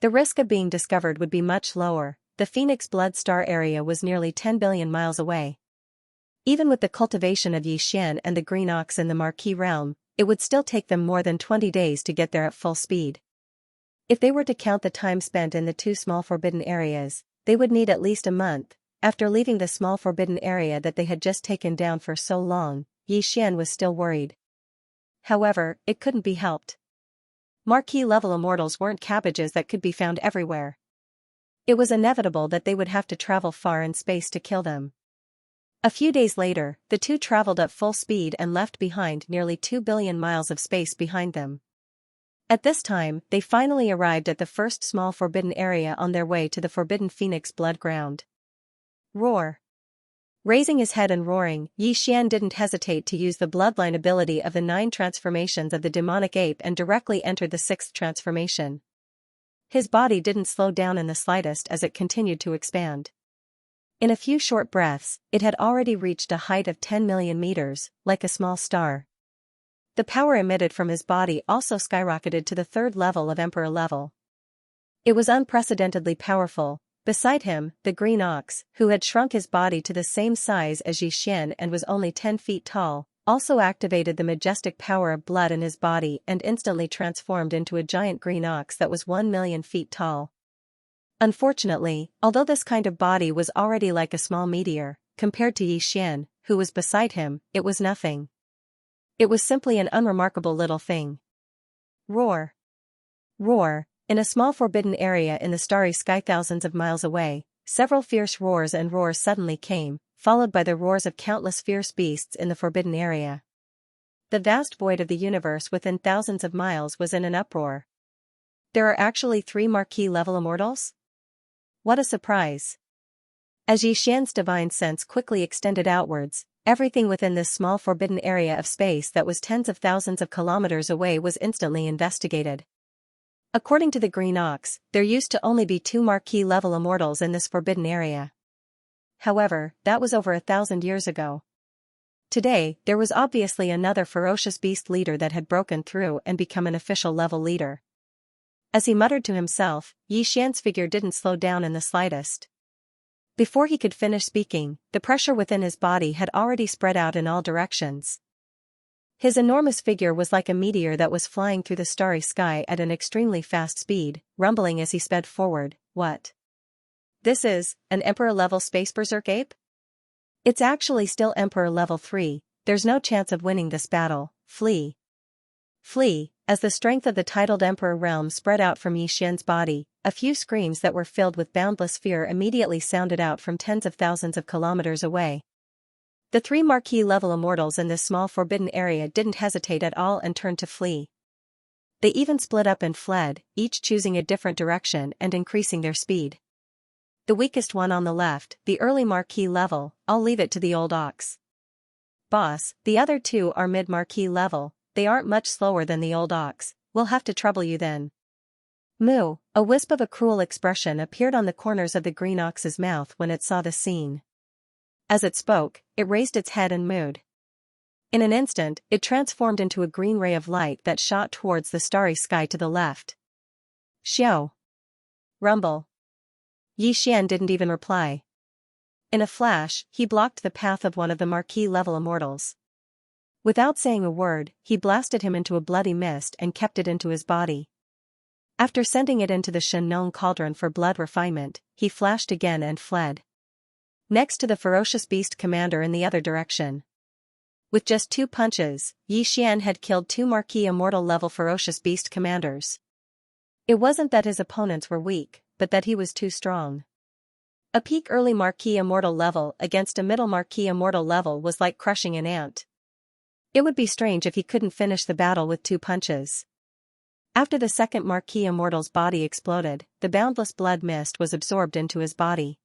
The risk of being discovered would be much lower. The Phoenix Blood Star area was nearly 10 billion miles away. Even with the cultivation of Xian and the Green Ox in the Marquis realm, it would still take them more than 20 days to get there at full speed. If they were to count the time spent in the 2 small forbidden areas, they would need at least a month. After leaving the small forbidden area that they had just taken down for so long, Xian was still worried. However, it couldn't be helped. Marquis-level immortals weren't cabbages that could be found everywhere. It was inevitable that they would have to travel far in space to kill them. A few days later, the 2 traveled at full speed and left behind nearly 2 billion miles of space behind them. At this time, they finally arrived at the first small forbidden area on their way to the forbidden Phoenix Blood ground. Roar. Raising his head and roaring, Xian didn't hesitate to use the bloodline ability of the 9 transformations of the demonic ape and directly entered the 6th transformation. His body didn't slow down in the slightest as it continued to expand. In a few short breaths, it had already reached a height of 10 million meters, like a small star. The power emitted from his body also skyrocketed to the 3rd level of Emperor level. It was unprecedentedly powerful, Beside him, the green ox, who had shrunk his body to the same size as Xian and was only 10 feet tall, also activated the majestic power of blood in his body and instantly transformed into a giant green ox that was 1,000,000 feet tall. Unfortunately, although this kind of body was already like a small meteor, compared to Xian, who was beside him, it was nothing. It was simply an unremarkable little thing. Roar! Roar! In a small forbidden area in the starry sky thousands of miles away, several fierce roars and roars suddenly came, followed by the roars of countless fierce beasts in the forbidden area. The vast void of the universe within thousands of miles was in an uproar. There are actually 3 marquee-level immortals? What a surprise! As Xian's divine sense quickly extended outwards, everything within this small forbidden area of space that was tens of thousands of kilometers away was instantly investigated. According to the Green Ox, there used to only be 2 marquee-level immortals in this forbidden area. However, that was over 1,000 years ago. Today, there was obviously another ferocious beast leader that had broken through and become an official level leader. As he muttered to himself, Xian's figure didn't slow down in the slightest. Before he could finish speaking, the pressure within his body had already spread out in all directions. His enormous figure was like a meteor that was flying through the starry sky at an extremely fast speed, rumbling as he sped forward. What? This is an Emperor-level Space Berserk ape? It's actually still Emperor level 3, there's no chance of winning this battle, flee. Flee, as the strength of the titled Emperor realm spread out from Xian's body, a few screams that were filled with boundless fear immediately sounded out from tens of thousands of kilometers away. The 3 marquee-level immortals in this small forbidden area didn't hesitate at all and turned to flee. They even split up and fled, each choosing a different direction and increasing their speed. The weakest one on the left, the early marquee level, I'll leave it to the old ox. Boss, the other 2 are mid-marquee level, they aren't much slower than the old ox, we'll have to trouble you then. Moo, a wisp of a cruel expression appeared on the corners of the green ox's mouth when it saw the scene. As it spoke, it raised its head and mooed. In an instant, it transformed into a green ray of light that shot towards the starry sky to the left. Xiao! Rumble! Xian didn't even reply. In a flash, he blocked the path of one of the marquee-level immortals. Without saying a word, he blasted him into a bloody mist and kept it into his body. After sending it into the Xianxia cauldron for blood refinement, he flashed again and fled. Next to the ferocious beast commander in the other direction. With just 2 punches, Xian had killed 2 marquee immortal level ferocious beast commanders. It wasn't that his opponents were weak, but that he was too strong. A peak early marquee immortal level against a middle marquee immortal level was like crushing an ant. It would be strange if he couldn't finish the battle with 2 punches. After the second marquee immortal's body exploded, the boundless blood mist was absorbed into his body.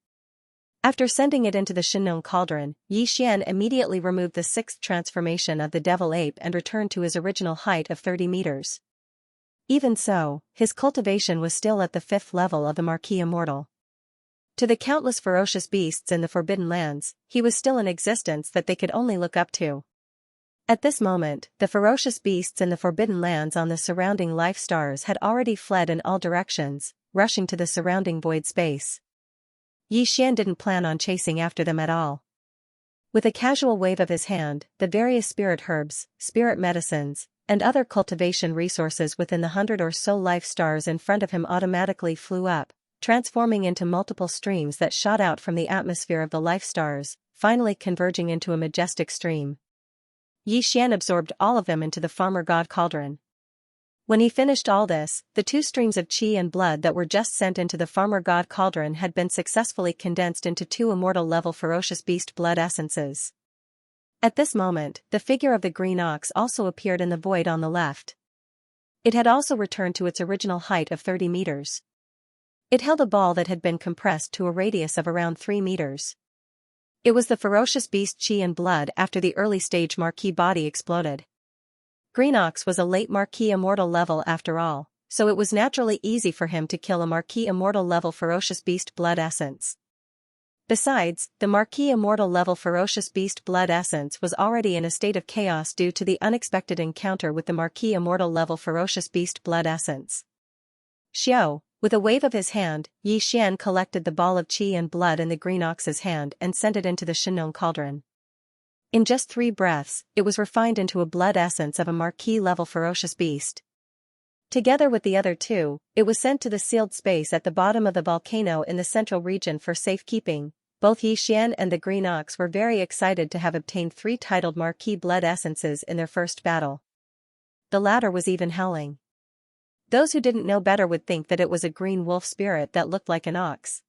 After sending it into the Xianxia cauldron, Xian immediately removed the 6th transformation of the devil ape and returned to his original height of 30 meters. Even so, his cultivation was still at the 5th level of the marquee immortal. To the countless ferocious beasts in the Forbidden Lands, he was still in existence that they could only look up to. At this moment, the ferocious beasts in the Forbidden Lands on the surrounding life stars had already fled in all directions, rushing to the surrounding void space. Xian didn't plan on chasing after them at all. With a casual wave of his hand, the various spirit herbs, spirit medicines, and other cultivation resources within the 100 or so life stars in front of him automatically flew up, transforming into multiple streams that shot out from the atmosphere of the life stars, finally converging into a majestic stream. Xian absorbed all of them into the farmer god cauldron. When he finished all this, the 2 streams of qi and blood that were just sent into the farmer god cauldron had been successfully condensed into 2 immortal-level ferocious beast blood essences. At this moment, the figure of the green ox also appeared in the void on the left. It had also returned to its original height of 30 meters. It held a ball that had been compressed to a radius of around 3 meters. It was the ferocious beast qi and blood after the early-stage marquee body exploded. Green Ox was a late marquee immortal level after all, so it was naturally easy for him to kill a marquee immortal level ferocious beast blood essence. Besides, the marquee immortal level ferocious beast blood essence was already in a state of chaos due to the unexpected encounter with the marquee immortal level ferocious beast blood essence. Xiao, With a wave of his hand, Yi Xian collected the ball of qi and blood in the green ox's hand and sent it into the Shinong cauldron. In just 3 breaths, it was refined into a blood essence of a marquis-level ferocious beast. Together with the other 2, it was sent to the sealed space at the bottom of the volcano in the central region for safekeeping. Both Yi Xian and the green ox were very excited to have obtained 3 titled marquis blood essences in their first battle. The latter was even howling. Those who didn't know better would think that it was a green wolf spirit that looked like an ox.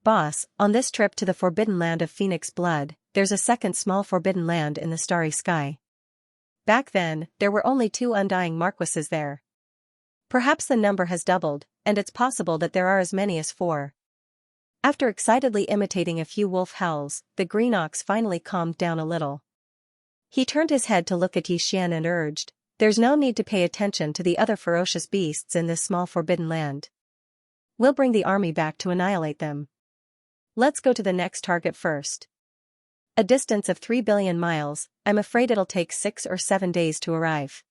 Boss, on this trip to the forbidden land of Phoenix blood, there's a second small forbidden land in the starry sky. Back then, there were only 2 undying marquises there. Perhaps the number has doubled, and it's possible that there are as many as 4. After excitedly imitating a few wolf howls, the green ox finally calmed down a little. He turned his head to look at Yi Xian and urged, "There's no need to pay attention to the other ferocious beasts in this small forbidden land. We'll bring the army back to annihilate them. Let's go to the next target first. A distance of 3 billion miles, I'm afraid it'll take 6 or 7 days to arrive."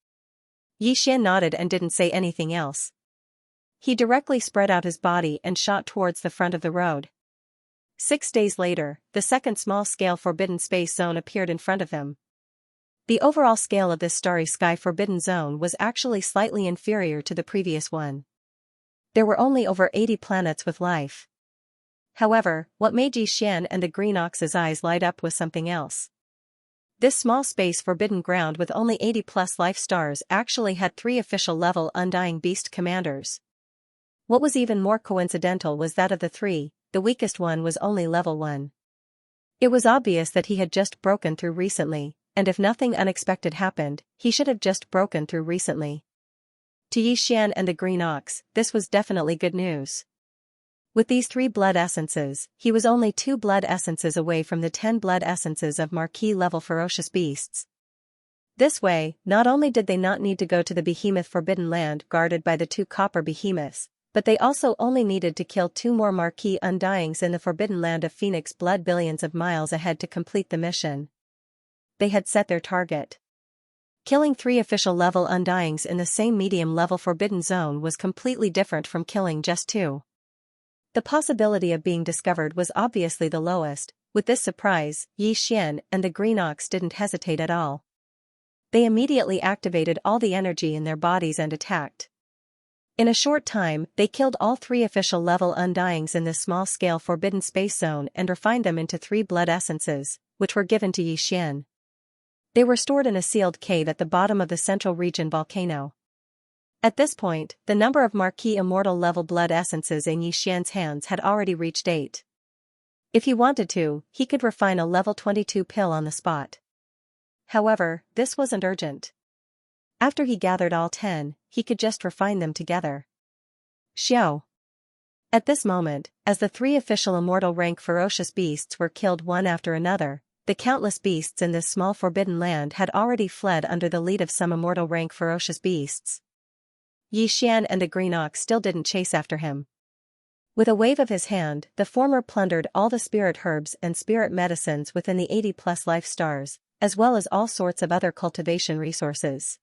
Yi Xian nodded and didn't say anything else. He directly spread out his body and shot towards the front of the road. 6 days later, the second small-scale forbidden space zone appeared in front of him. The overall scale of this starry sky forbidden zone was actually slightly inferior to the previous one. There were only over 80 planets with life. However, what made Yi Xian and the green ox's eyes light up was something else. This small space forbidden ground with only 80+ life stars actually had 3 official-level undying beast commanders. What was even more coincidental was that of the 3, the weakest one was only level 1. It was obvious that he had just broken through recently, and if nothing unexpected happened, he should have just broken through recently. To Yi Xian and the green ox, this was definitely good news. With these 3 blood essences, he was only 2 blood essences away from the 10 blood essences of marquis-level ferocious beasts. This way, not only did they not need to go to the behemoth forbidden land guarded by the 2 copper behemoths, but they also only needed to kill 2 more marquis undyings in the forbidden land of Phoenix blood billions of miles ahead to complete the mission. They had set their target. Killing 3 official-level undyings in the same medium-level forbidden zone was completely different from killing just 2. The possibility of being discovered was obviously the lowest. With this surprise, Yi Xian and the green ox didn't hesitate at all. They immediately activated all the energy in their bodies and attacked. In a short time, they killed all 3 official-level undyings in this small-scale forbidden space zone and refined them into 3 blood essences, which were given to Yi Xian. They were stored in a sealed cave at the bottom of the central region volcano. At this point, the number of marquis immortal-level blood essences in Yi Xian's hands had already reached 8. If he wanted to, he could refine a level 22 pill on the spot. However, this wasn't urgent. After he gathered all 10, he could just refine them together. Xiao. At this moment, as the 3 official immortal rank ferocious beasts were killed one after another, the countless beasts in this small forbidden land had already fled under the lead of some immortal rank ferocious beasts. Yi Xian and the green ox still didn't chase after him. With a wave of his hand, the former plundered all the spirit herbs and spirit medicines within the 80+ life stars, as well as all sorts of other cultivation resources.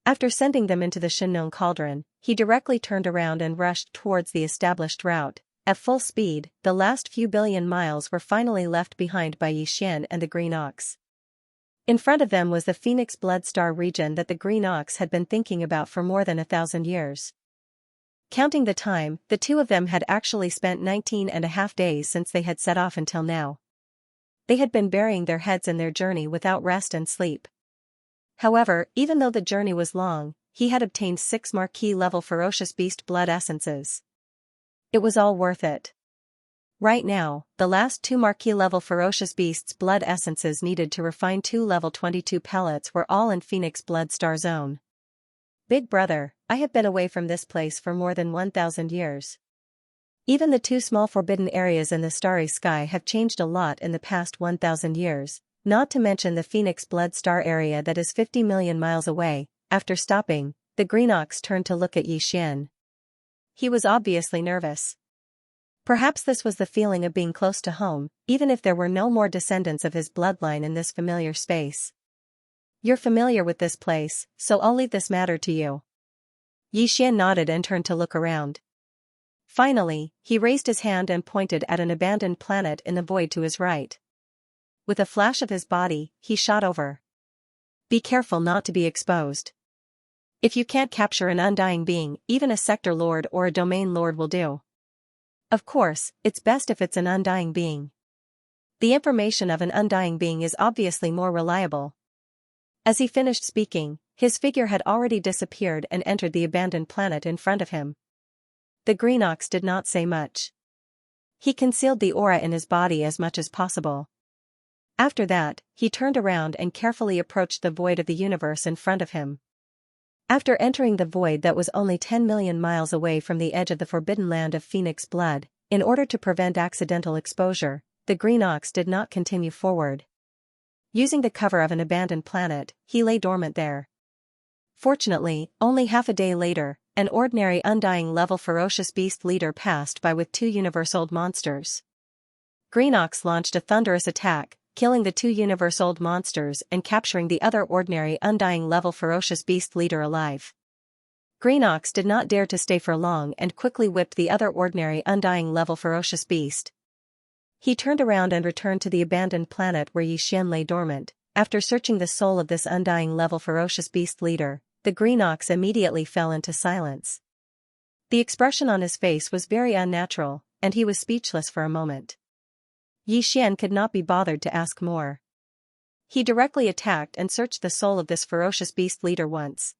After sending them into the Shinong cauldron, he directly turned around and rushed towards the established route. At full speed, the last few billion miles were finally left behind by Yi Xian and the green ox. In front of them was the Phoenix Blood Star region that the green ox had been thinking about for more than 1,000 years. Counting the time, the 2 of them had actually spent 19.5 days since they had set off until now. They had been burying their heads in their journey without rest and sleep. However, even though the journey was long, he had obtained 6 marquis-level ferocious beast blood essences. It was all worth it. Right now, the last 2 marquis-level ferocious beasts blood essences needed to refine 2 level 22 pellets were all in Phoenix Blood Star Zone. Big brother, I have been away from this place for more than 1,000 years. Even the 2 small forbidden areas in the starry sky have changed a lot in the past 1,000 years, not to mention the Phoenix Blood Star area that is 50 million miles away. After stopping, the green ox turned to look at Yi Xian. He was obviously nervous. Perhaps this was the feeling of being close to home, even if there were no more descendants of his bloodline in this familiar space. You're familiar with this place, so I'll leave this matter to you. Yi Xian nodded and turned to look around. Finally, he raised his hand and pointed at an abandoned planet in the void to his right. With a flash of his body, he shot over. Be careful not to be exposed. If you can't capture an undying being, even a sector lord or a domain lord will do. Of course, it's best if it's an undying being. The information of an undying being is obviously more reliable. As he finished speaking, his figure had already disappeared and entered the abandoned planet in front of him. The green ox did not say much. He concealed the aura in his body as much as possible. After that, he turned around and carefully approached the void of the universe in front of him. After entering the void that was only 10 million miles away from the edge of the forbidden land of Phoenix blood, in order to prevent accidental exposure, the green ox did not continue forward. Using the cover of an abandoned planet, he lay dormant there. Fortunately, only half a day later, an ordinary undying level ferocious beast leader passed by with 2 universe-old monsters. Green Ox launched a thunderous attack, killing the 2 universe-old monsters and capturing the other ordinary undying level ferocious beast leader alive. Green Ox did not dare to stay for long and quickly whipped the other ordinary undying level ferocious beast. He turned around and returned to the abandoned planet where Xianxia lay dormant. After searching the soul of this undying level ferocious beast leader, the green ox immediately fell into silence. The expression on his face was very unnatural, and he was speechless for a moment. Xianxia could not be bothered to ask more. He directly attacked and searched the soul of this ferocious beast leader once.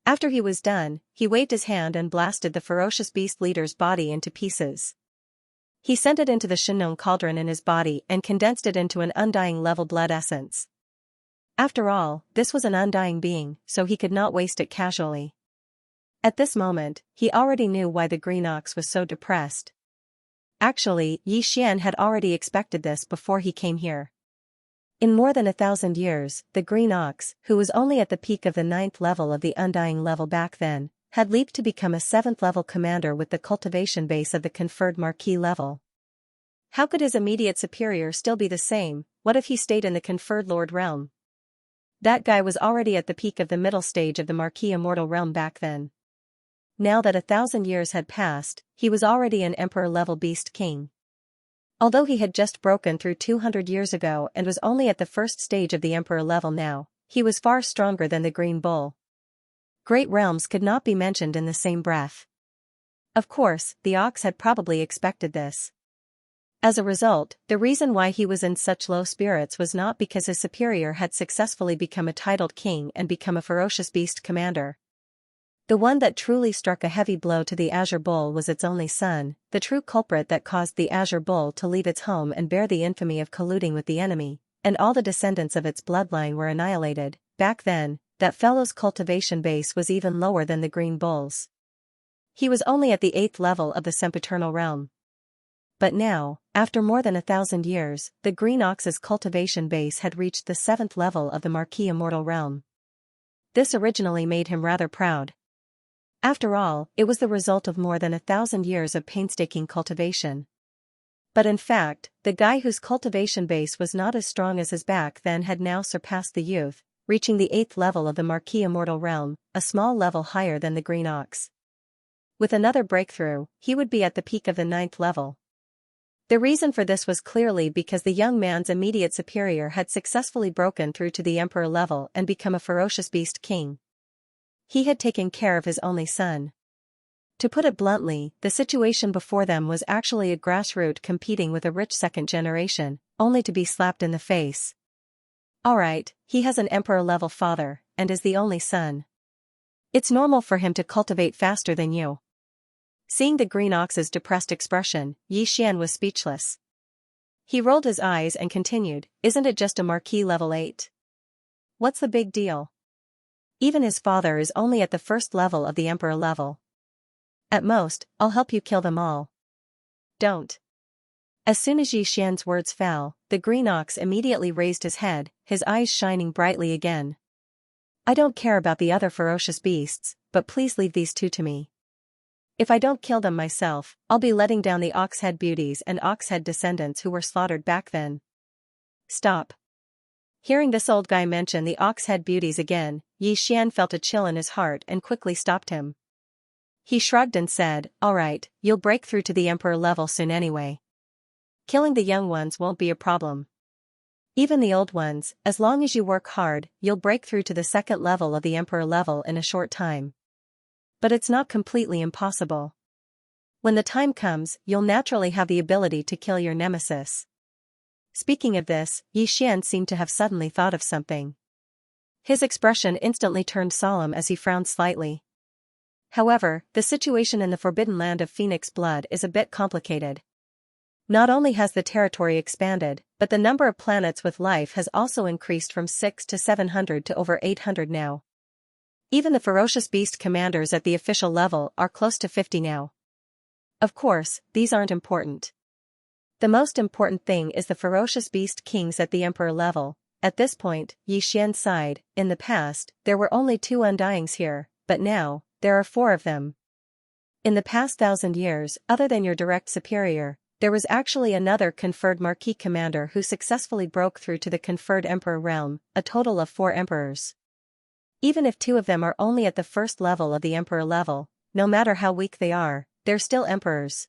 After he was done, he waved his hand and blasted the ferocious beast leader's body into pieces. He sent it into the Shinnon cauldron in his body and condensed it into an undying level blood essence. After all, this was an undying being, so he could not waste it casually. At this moment, he already knew why the green ox was so depressed. Actually, Xianxia had already expected this before he came here. In more than 1,000 years, the green ox, who was only at the peak of the 9th level of the undying level back then, had leaped to become a 7th level commander with the cultivation base of the conferred marquis level. How could his immediate superior still be the same? What if he stayed in the conferred lord realm? That guy was already at the peak of the middle stage of the marquis immortal realm back then. Now that 1,000 years had passed, he was already an emperor-level beast king. Although he had just broken through 200 years ago and was only at the first stage of the emperor level now, he was far stronger than the green bull. Great realms could not be mentioned in the same breath. Of course, the ox had probably expected this. As a result, the reason why he was in such low spirits was not because his superior had successfully become a titled king and become a ferocious beast commander. The one that truly struck a heavy blow to the Azure Bull was its only son, the true culprit that caused the Azure Bull to leave its home and bear the infamy of colluding with the enemy, and all the descendants of its bloodline were annihilated. Back then, that fellow's cultivation base was even lower than the Green Bull's. He was only at the 8th level of the sempiternal realm. But now, after more than 1,000 years, the Green Ox's cultivation base had reached the 7th level of the Marquis Immortal realm. This originally made him rather proud. After all, it was the result of more than 1,000 years of painstaking cultivation. But in fact, the guy whose cultivation base was not as strong as his back then had now surpassed the youth, reaching the 8th level of the Marquis Immortal realm, a small level higher than the Green Ox. With another breakthrough, he would be at the peak of the 9th level. The reason for this was clearly because the young man's immediate superior had successfully broken through to the emperor level and become a ferocious beast king. He had taken care of his only son. To put it bluntly, the situation before them was actually a grassroots competing with a rich second generation, only to be slapped in the face. Alright, he has an emperor-level father, and is the only son. It's normal for him to cultivate faster than you. Seeing the Green Ox's depressed expression, Xianxia was speechless. He rolled his eyes and continued, "Isn't it just a Marquis level 8? What's the big deal? Even his father is only at the 1st level of the Emperor level. At most, I'll help you kill them all." "Don't." As soon as Xianxia's words fell, the Green Ox immediately raised his head, his eyes shining brightly again. "I don't care about the other ferocious beasts, but please leave these 2 to me. If I don't kill them myself, I'll be letting down the Oxhead beauties and Oxhead descendants who were slaughtered back then." "Stop." Hearing this old guy mention the Oxhead beauties again, Xianxia felt a chill in his heart and quickly stopped him. He shrugged and said, "Alright, you'll break through to the Emperor level soon anyway. Killing the young ones won't be a problem. Even the old ones, as long as you work hard, you'll break through to the second level of the Emperor level in a short time. But it's not completely impossible. When the time comes, you'll naturally have the ability to kill your nemesis." Speaking of this, Xian seemed to have suddenly thought of something. His expression instantly turned solemn as he frowned slightly. However, the situation in the Forbidden Land of Phoenix Blood is a bit complicated. Not only has the territory expanded, but the number of planets with life has also increased from 6 to 700 to over 800 now. Even the ferocious beast commanders at the official level are close to 50 now. Of course, these aren't important. The most important thing is the ferocious beast kings at the Emperor level. At this point, Xian sighed. In the past, there were only 2 Undyings here, but now, there are 4 of them. In the past 1,000 years, other than your direct superior, there was actually another conferred Marquis commander who successfully broke through to the conferred Emperor realm, a total of 4 emperors. Even if 2 of them are only at the first level of the Emperor level, no matter how weak they are, they're still emperors.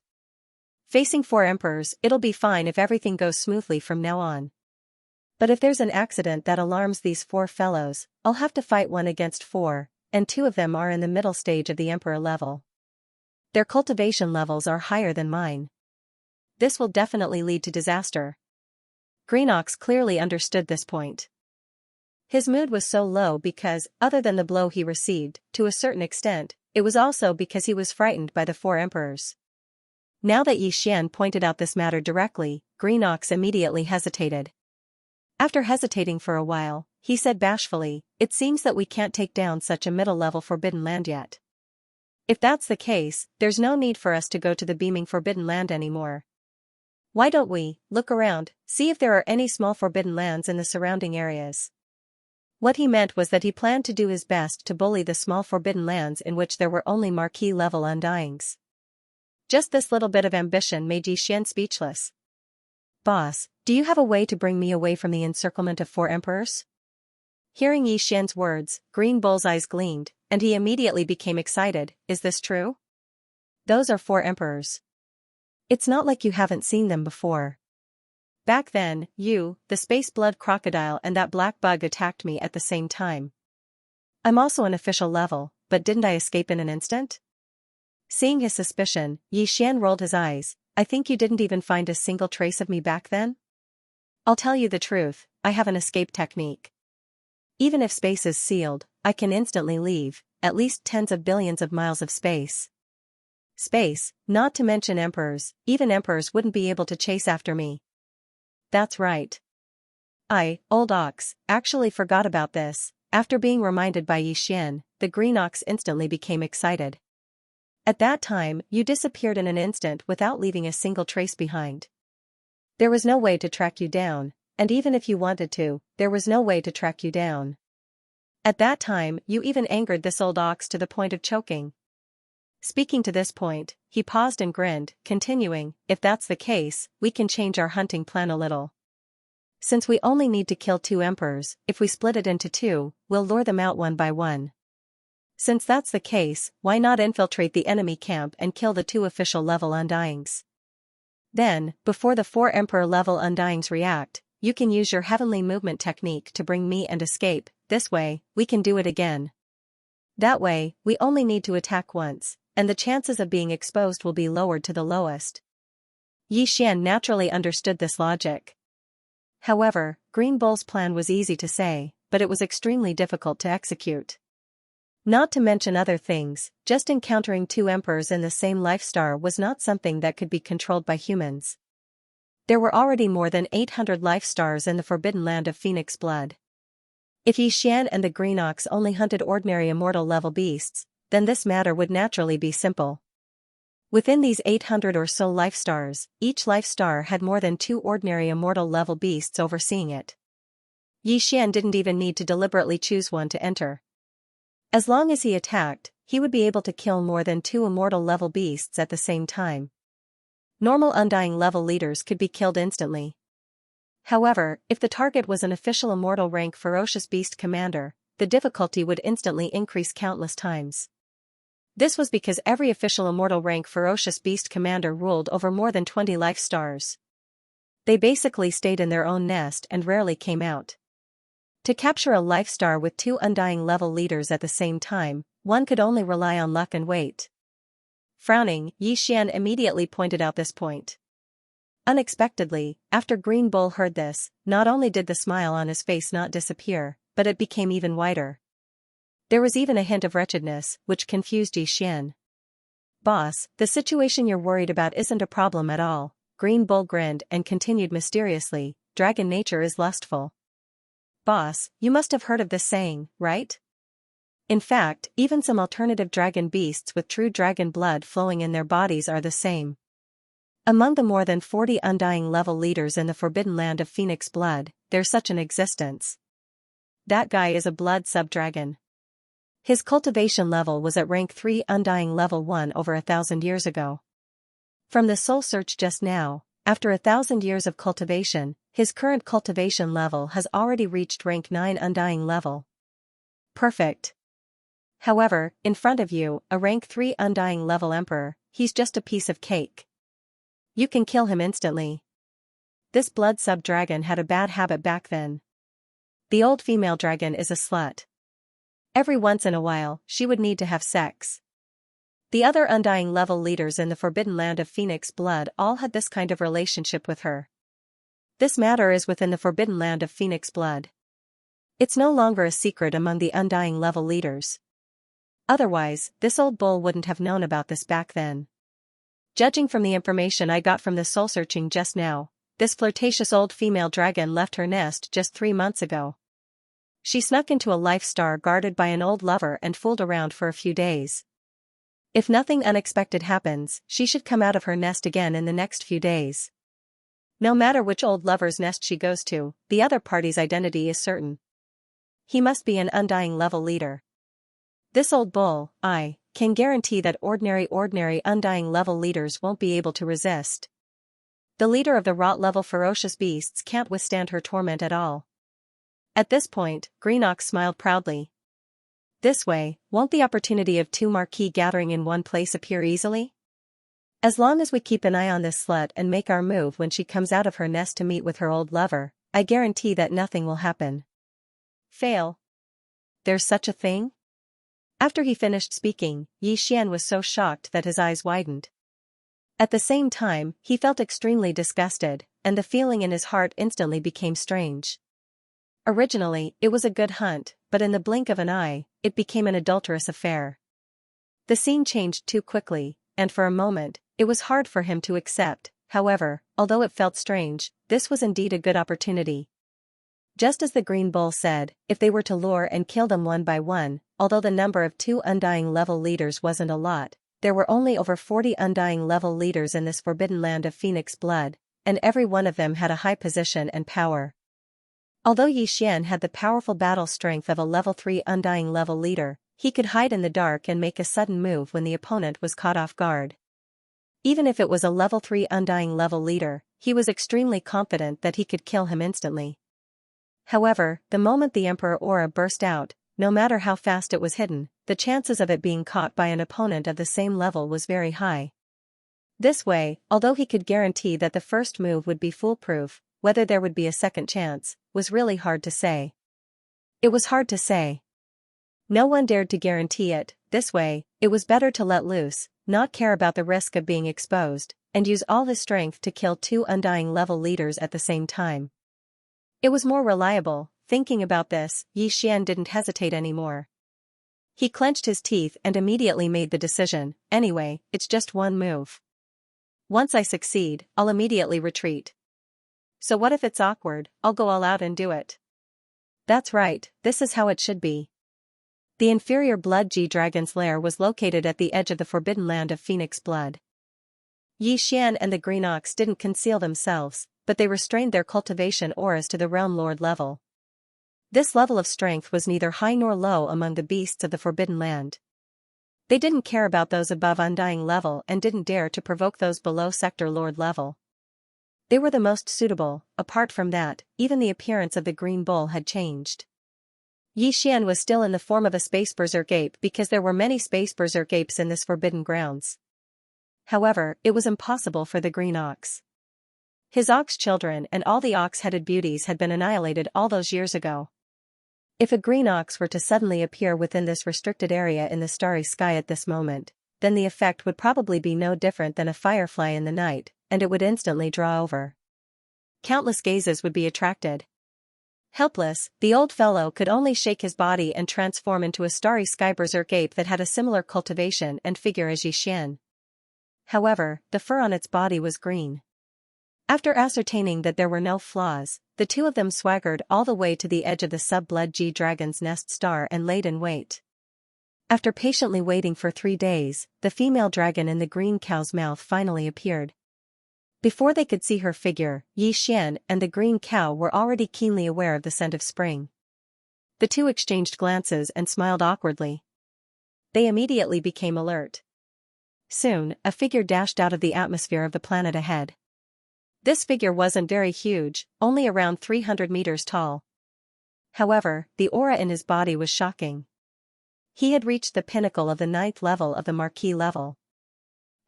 Facing 4 emperors, it'll be fine if everything goes smoothly from now on. But if there's an accident that alarms these 4 fellows, I'll have to fight 1 against 4, and 2 of them are in the middle stage of the Emperor level. Their cultivation levels are higher than mine. This will definitely lead to disaster. Greenox clearly understood this point. His mood was so low because, other than the blow he received, to a certain extent, it was also because he was frightened by the 4 emperors. Now that Xian pointed out this matter directly, Greenox immediately hesitated. After hesitating for a while, he said bashfully, "It seems that we can't take down such a middle-level Forbidden Land yet. If that's the case, there's no need for us to go to the beaming Forbidden Land anymore. Why don't we look around, see if there are any small Forbidden Lands in the surrounding areas?" What he meant was that he planned to do his best to bully the small Forbidden Lands in which there were only Marquis-level Undyings. Just this little bit of ambition made Xian speechless. "Boss, do you have a way to bring me away from the encirclement of 4 emperors?" Hearing Xian's words, Green Bull's eyes gleamed, and he immediately became excited. "Is this true? Those are 4 emperors. It's not like you haven't seen them before. Back then, you, the space blood crocodile and that black bug attacked me at the same time. I'm also an official level, but didn't I escape in an instant?" Seeing his suspicion, Xian rolled his eyes. "I think you didn't even find a single trace of me back then? I'll tell you the truth, I have an escape technique. Even if space is sealed, I can instantly leave, at least tens of billions of miles of space. Space, not to mention emperors, even emperors wouldn't be able to chase after me." "That's right. Old Ox, actually forgot about this." After being reminded by Xian, the Green Ox instantly became excited. "At that time, you disappeared in an instant without leaving a single trace behind. There was no way to track you down, and even if you wanted to, there was no way to track you down. At that time, you even angered this old ox to the point of choking." Speaking to this point, he paused and grinned, continuing, "If that's the case, we can change our hunting plan a little. Since we only need to kill 2 emperors, if we split it into 2, we'll lure them out 1 by 1. Since that's the case, why not infiltrate the enemy camp and kill the 2 official level Undyings? Then, before the 4 Emperor level Undyings react, you can use your heavenly movement technique to bring me and escape. This way, we can do it again. That way, we only need to attack once, and the chances of being exposed will be lowered to the lowest." Xian naturally understood this logic. However, Green Bull's plan was easy to say, but it was extremely difficult to execute. Not to mention other things, just encountering 2 emperors in the same life star was not something that could be controlled by humans. There were already more than 800 life stars in the Forbidden Land of Phoenix Blood. If Xian and the Green Ox only hunted ordinary immortal level beasts, then this matter would naturally be simple. Within these 800 or so life stars, each life star had more than 2 ordinary immortal level beasts overseeing it. Xian didn't even need to deliberately choose one to enter. As long as he attacked, he would be able to kill more than 2 immortal level beasts at the same time. Normal Undying level leaders could be killed instantly. However, if the target was an official immortal rank ferocious beast commander, the difficulty would instantly increase countless times. This was because every official immortal rank ferocious beast commander ruled over more than 20 life stars. They basically stayed in their own nest and rarely came out. To capture a life star with 2 undying level leaders at the same time, one could only rely on luck and wait. Frowning, Xian immediately pointed out this point. Unexpectedly, after Green Bull heard this, not only did the smile on his face not disappear, but it became even wider. There was even a hint of wretchedness, which confused Xian. Boss, the situation you're worried about isn't a problem at all. Green Bull grinned and continued mysteriously, dragon nature is lustful. Boss, you must have heard of this saying, right? In fact, even some alternative dragon beasts with true dragon blood flowing in their bodies are the same. Among the more than 40 undying level leaders in the forbidden land of Phoenix blood, there's such an existence. That guy is a blood sub-dragon. His cultivation level was at rank 3 undying level 1 over 1,000 years ago. From the soul search just now, after 1,000 years of cultivation, his current cultivation level has already reached rank 9 undying level. Perfect. However, in front of you, a rank 3 undying level emperor, he's just a piece of cake. You can kill him instantly. This blood sub-dragon had a bad habit back then. The old female dragon is a slut. Every once in a while, she would need to have sex. The other undying level leaders in the forbidden land of Phoenix blood all had this kind of relationship with her. This matter is within the forbidden land of Phoenix blood. It's no longer a secret among the undying level leaders. Otherwise, this old bull wouldn't have known about this back then. Judging from the information I got from the soul searching just now, this flirtatious old female dragon left her nest just 3 months ago. She snuck into a life star guarded by an old lover and fooled around for a few days. If nothing unexpected happens, she should come out of her nest again in the next few days. No matter which old lover's nest she goes to, the other party's identity is certain. He must be an undying level leader. This old bull, I can guarantee that ordinary undying level leaders won't be able to resist. The leader of the rot level ferocious beasts can't withstand her torment at all. At this point, Greenox smiled proudly. This way, won't the opportunity of 2 marquee gathering in one place appear easily? As long as we keep an eye on this slut and make our move when she comes out of her nest to meet with her old lover, I guarantee that nothing will happen. Fail. There's such a thing? After he finished speaking, Xian was so shocked that his eyes widened. At the same time, he felt extremely disgusted, and the feeling in his heart instantly became strange. Originally, it was a good hunt, but in the blink of an eye, it became an adulterous affair. The scene changed too quickly, and for a moment, it was hard for him to accept. However, although it felt strange, this was indeed a good opportunity. Just as the Green Bull said, if they were to lure and kill them one by one, although the number of 2 undying level leaders wasn't a lot, there were only over 40 undying level leaders in this forbidden land of Phoenix blood, and every one of them had a high position and power. Although Xian had the powerful battle strength of a level 3 undying level leader, he could hide in the dark and make a sudden move when the opponent was caught off guard. Even if it was a level 3 undying level leader, he was extremely confident that he could kill him instantly. However, the moment the Emperor aura burst out, no matter how fast it was hidden, the chances of it being caught by an opponent of the same level was very high. This way, although he could guarantee that the first move would be foolproof, whether there would be a second chance, was really hard to say. It was hard to say. No one dared to guarantee it. This way, it was better to let loose, not care about the risk of being exposed, and use all his strength to kill 2 undying level leaders at the same time. It was more reliable. Thinking about this, Xian didn't hesitate anymore. He clenched his teeth and immediately made the decision. Anyway, it's just one move. Once I succeed, I'll immediately retreat. So what if it's awkward? I'll go all out and do it. That's right, this is how it should be. The inferior blood G-Dragon's lair was located at the edge of the forbidden land of Phoenix blood. Xian and the Green Ox didn't conceal themselves, but they restrained their cultivation auras to the Realm Lord level. This level of strength was neither high nor low among the beasts of the forbidden land. They didn't care about those above undying level and didn't dare to provoke those below sector lord level. They were the most suitable. Apart from that, even the appearance of the Green Bull had changed. Yi Xian was still in the form of a space berserk ape because there were many space berserk apes in this forbidden grounds. However, it was impossible for the green ox. His ox children and all the ox-headed beauties had been annihilated all those years ago. If a green ox were to suddenly appear within this restricted area in the starry sky at this moment, then the effect would probably be no different than a firefly in the night, and it would instantly draw over. Countless gazes would be attracted. Helpless, the old fellow could only shake his body and transform into a starry sky berserk ape that had a similar cultivation and figure as Yi Xian. However, the fur on its body was green. After ascertaining that there were no flaws, the two of them swaggered all the way to the edge of the sub-blood G dragon's nest star and laid in wait. After patiently waiting for 3 days, the female dragon in the green cow's mouth finally appeared. Before they could see her figure, Yi Xian and the green cow were already keenly aware of the scent of spring. The two exchanged glances and smiled awkwardly. They immediately became alert. Soon, a figure dashed out of the atmosphere of the planet ahead. This figure wasn't very huge, only around 300 meters tall. However, the aura in his body was shocking. He had reached the pinnacle of the 9th level of the Marquis level.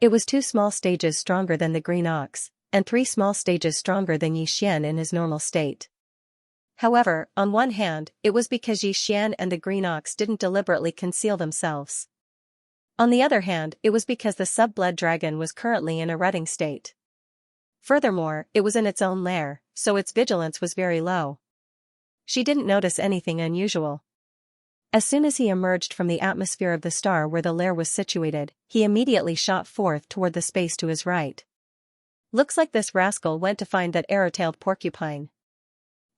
It was 2 small stages stronger than the green ox, and 3 small stages stronger than Yi Xian in his normal state. However, on one hand, it was because Yi Xian and the green ox didn't deliberately conceal themselves. On the other hand, it was because the sub-blood dragon was currently in a rutting state. Furthermore, it was in its own lair, so its vigilance was very low. She didn't notice anything unusual. As soon as he emerged from the atmosphere of the star where the lair was situated, he immediately shot forth toward the space to his right. Looks like this rascal went to find that arrow-tailed porcupine.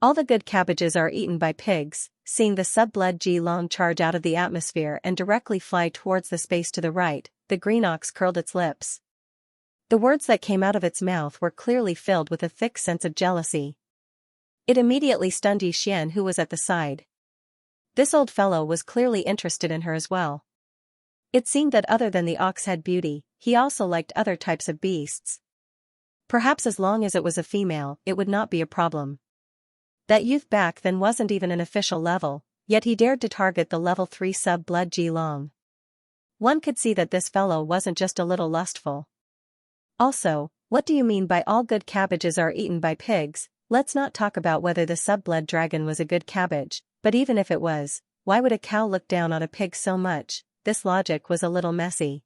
All the good cabbages are eaten by pigs. Seeing the sub-blood G long charge out of the atmosphere and directly fly towards the space to the right, the green ox curled its lips. The words that came out of its mouth were clearly filled with a thick sense of jealousy. It immediately stunned Yi Xian, who was at the side. This old fellow was clearly interested in her as well. It seemed that other than the ox-head beauty, he also liked other types of beasts. Perhaps as long as it was a female, it would not be a problem. That youth back then wasn't even an official level, yet he dared to target the level 3 sub-blood G long. One could see that this fellow wasn't just a little lustful. Also, what do you mean by all good cabbages are eaten by pigs? Let's not talk about whether the sub-blood dragon was a good cabbage, but even if it was, why would a cow look down on a pig so much? This logic was a little messy.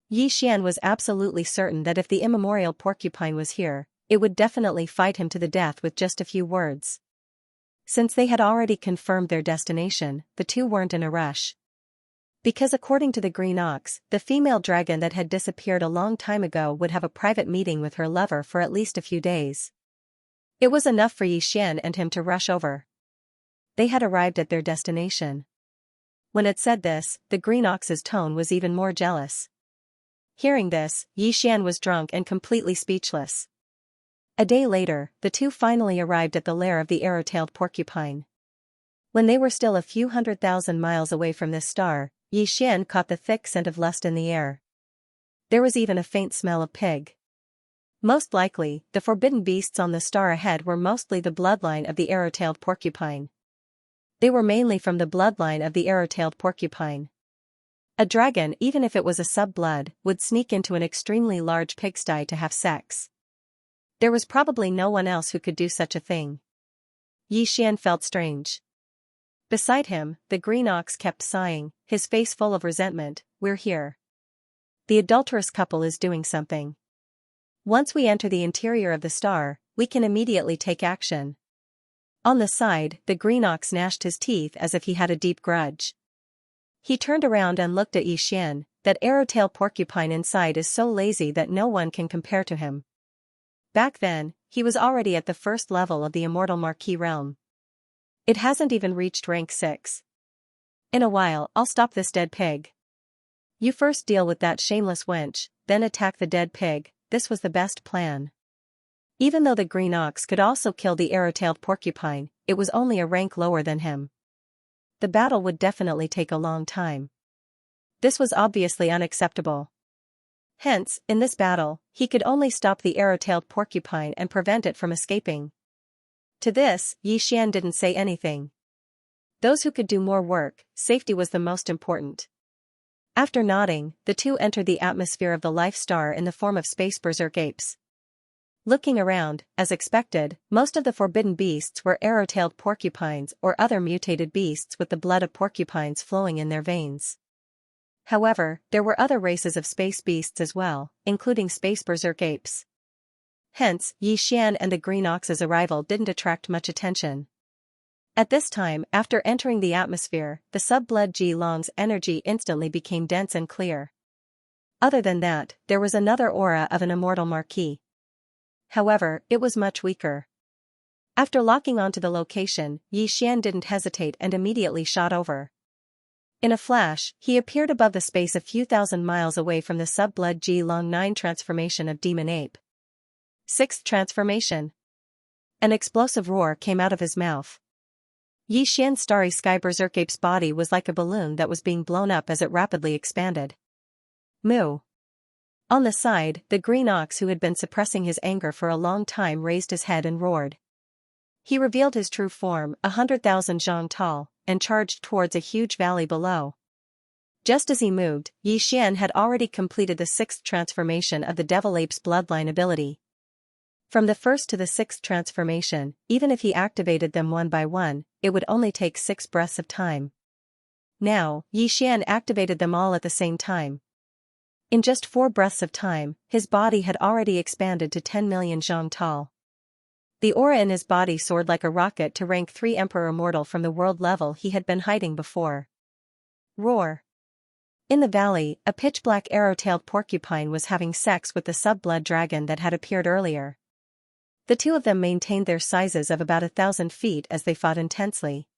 Yi Xian was absolutely certain that if the immemorial porcupine was here, it would definitely fight him to the death with just a few words. Since they had already confirmed their destination, the two weren't in a rush. Because according to the green ox, the female dragon that had disappeared a long time ago would have a private meeting with her lover for at least a few days. It was enough for Yi Xian and him to rush over. They had arrived at their destination. When it said this, the green ox's tone was even more jealous. Hearing this, Yi Xian was drunk and completely speechless. A day later, the two finally arrived at the lair of the arrow-tailed porcupine. When they were still a few 100,000 miles away from this star, Yi Xian caught the thick scent of lust in the air. There was even a faint smell of pig. Most likely, the forbidden beasts on the star ahead were mostly the bloodline of the arrow-tailed porcupine. They were mainly from the bloodline of the arrow-tailed porcupine. A dragon, even if it was a sub-blood, would sneak into an extremely large pigsty to have sex. There was probably no one else who could do such a thing. Yi Xian felt strange. Beside him, the green ox kept sighing, his face full of resentment. We're here. The adulterous couple is doing something. Once we enter the interior of the star, we can immediately take action. On the side, the green ox gnashed his teeth as if he had a deep grudge. He turned around and looked at Yi Xian. That arrow-tail porcupine inside is so lazy that no one can compare to him. Back then, he was already at the first level of the immortal Marquis realm. It hasn't even reached rank 6. In a while, I'll stop this dead pig. You first deal with that shameless wench, then attack the dead pig. This was the best plan. Even though the green ox could also kill the arrow-tailed porcupine, it was only a rank lower than him. The battle would definitely take a long time. This was obviously unacceptable. Hence, in this battle, he could only stop the arrow-tailed porcupine and prevent it from escaping. To this, Yi Xian didn't say anything. Those who could do more work, safety was the most important. After nodding, the two entered the atmosphere of the Life Star in the form of space berserk apes. Looking around, as expected, most of the forbidden beasts were arrow-tailed porcupines or other mutated beasts with the blood of porcupines flowing in their veins. However, there were other races of space beasts as well, including space berserk apes. Hence, Xian and the Green Ox's arrival didn't attract much attention. At this time, after entering the atmosphere, the sub-blood Ji Long's energy instantly became dense and clear. Other than that, there was another aura of an immortal marquis. However, it was much weaker. After locking onto the location, Xian didn't hesitate and immediately shot over. In a flash, he appeared above the space a few thousand miles away from the sub-blood Ji Long 9 transformation of Demon Ape. 6th transformation. An explosive roar came out of his mouth. Xian's starry sky berserk ape's body was like a balloon that was being blown up as it rapidly expanded. Moo. On the side, the Green Ox, who had been suppressing his anger for a long time, raised his head and roared. He revealed his true form, 100,000 zhang tall, and charged towards a huge valley below. Just as he moved, Xian had already completed the 6th transformation of the Devil Ape's bloodline ability. From the 1st to the 6th transformation, even if he activated them one by one, it would only take 6 breaths of time. Now, Xian activated them all at the same time. In just 4 breaths of time, his body had already expanded to 10 million zhang tall. The aura in his body soared like a rocket to rank 3 Emperor Mortal from the world level he had been hiding before. Roar. In the valley, a pitch-black arrow-tailed porcupine was having sex with the sub-blood dragon that had appeared earlier. The two of them maintained their sizes of about 1,000 feet as they fought intensely.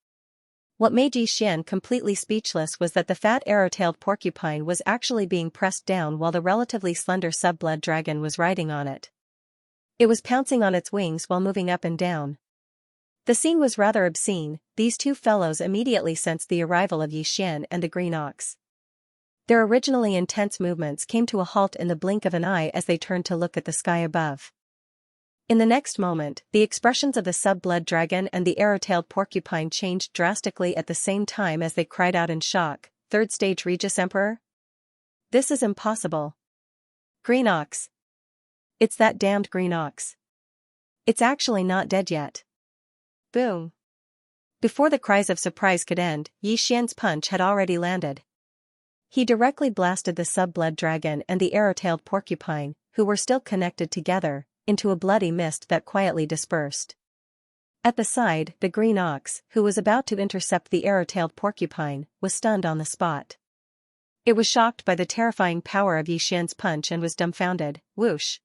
What made Xian completely speechless was that the fat arrow-tailed porcupine was actually being pressed down while the relatively slender sub-blood dragon was riding on it. It was pouncing on its wings while moving up and down. The scene was rather obscene. These two fellows immediately sensed the arrival of Xian and the Green Ox. Their originally intense movements came to a halt in the blink of an eye as they turned to look at the sky above. In the next moment, the expressions of the sub-blood dragon and the arrow-tailed porcupine changed drastically at the same time as they cried out in shock, "Third stage Regis Emperor? This is impossible. Green Ox. It's that damned Green Ox. It's actually not dead yet." Boom. Before the cries of surprise could end, Xian's punch had already landed. He directly blasted the sub-blood dragon and the arrow-tailed porcupine, who were still connected together, into a bloody mist that quietly dispersed. At the side, the Green Ox, who was about to intercept the arrow-tailed porcupine, was stunned on the spot. It was shocked by the terrifying power of Xian's punch and was dumbfounded. Whoosh.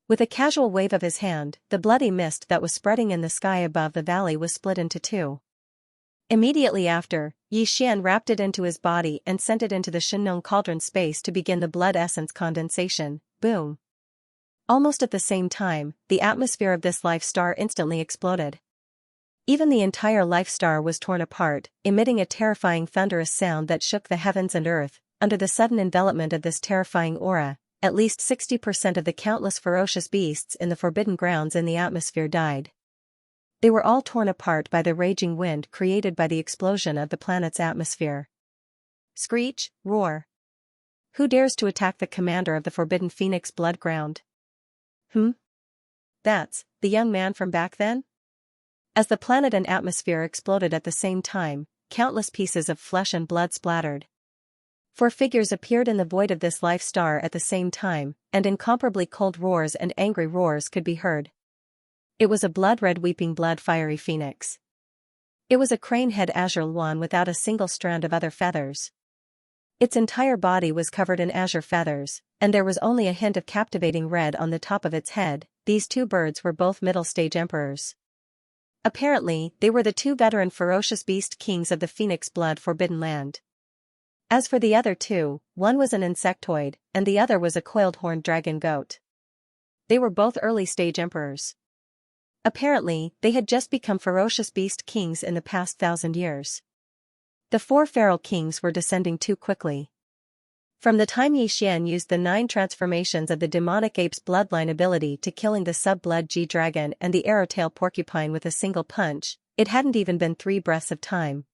With a casual wave of his hand, the bloody mist that was spreading in the sky above the valley was split into 2. Immediately after, Xian wrapped it into his body and sent it into the Shenong cauldron space to begin the blood essence condensation. Boom. Almost at the same time, the atmosphere of this life star instantly exploded. Even the entire life star was torn apart, emitting a terrifying thunderous sound that shook the heavens and earth. Under the sudden envelopment of this terrifying aura, at least 60% of the countless ferocious beasts in the forbidden grounds in the atmosphere died. They were all torn apart by the raging wind created by the explosion of the planet's atmosphere. Screech, roar. Who dares to attack the commander of the Forbidden Phoenix Blood Ground? That's the young man from back then? As the planet and atmosphere exploded at the same time, countless pieces of flesh and blood splattered. 4 figures appeared in the void of this life star at the same time, and incomparably cold roars and angry roars could be heard. It was a blood-red weeping blood-fiery phoenix. It was a crane-head azure one without a single strand of other feathers. Its entire body was covered in azure feathers, and there was only a hint of captivating red on the top of its head. These 2 birds were both middle-stage emperors. Apparently, they were the 2 veteran ferocious beast kings of the Phoenix Blood Forbidden Land. As for the other 2, one was an insectoid, and the other was a coiled horned dragon goat. They were both early-stage emperors. Apparently, they had just become ferocious beast kings in the past 1,000 years. The 4 feral kings were descending too quickly. From the time Xian used the 9 transformations of the demonic ape's bloodline ability to killing the sub-blood G-dragon and the arrow-tail porcupine with a single punch, it hadn't even been 3 breaths of time.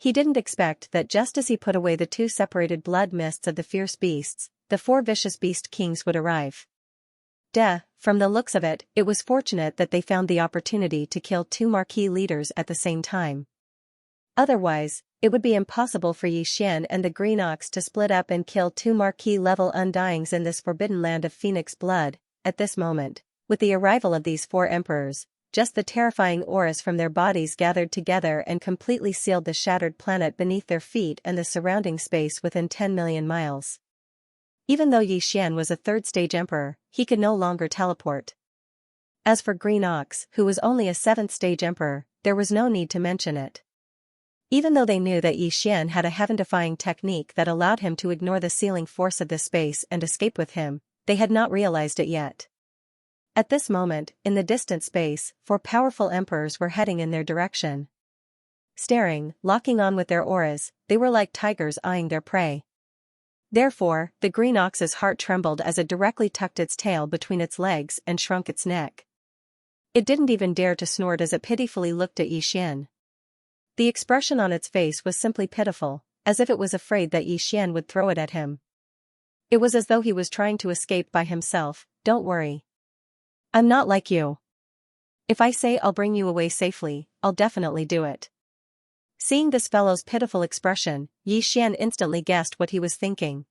He didn't expect that just as he put away the two separated blood mists of the fierce beasts, the four vicious beast kings would arrive. From the looks of it, it was fortunate that they found the opportunity to kill two marquee leaders at the same time. Otherwise, it would be impossible for Xian and the Green Ox to split up and kill two marquee-level undyings in this forbidden land of phoenix blood. At this moment, with the arrival of these four emperors, just the terrifying auras from their bodies gathered together and completely sealed the shattered planet beneath their feet and the surrounding space within 10 million miles. Even though Xian was a third-stage emperor, he could no longer teleport. As for Green Ox, who was only a seventh-stage emperor, there was no need to mention it. Even though they knew that Xian had a heaven-defying technique that allowed him to ignore the sealing force of this space and escape with him, they had not realized it yet. At this moment, in the distant space, four powerful emperors were heading in their direction. Staring, locking on with their auras, they were like tigers eyeing their prey. Therefore, the Green Ox's heart trembled as it directly tucked its tail between its legs and shrunk its neck. It didn't even dare to snort as it pitifully looked at Xian. The expression on its face was simply pitiful, as if it was afraid that Xian would throw it at him. It was as though he was trying to escape by himself. Don't worry. I'm not like you. If I say I'll bring you away safely, I'll definitely do it. Seeing this fellow's pitiful expression, Xian instantly guessed what he was thinking.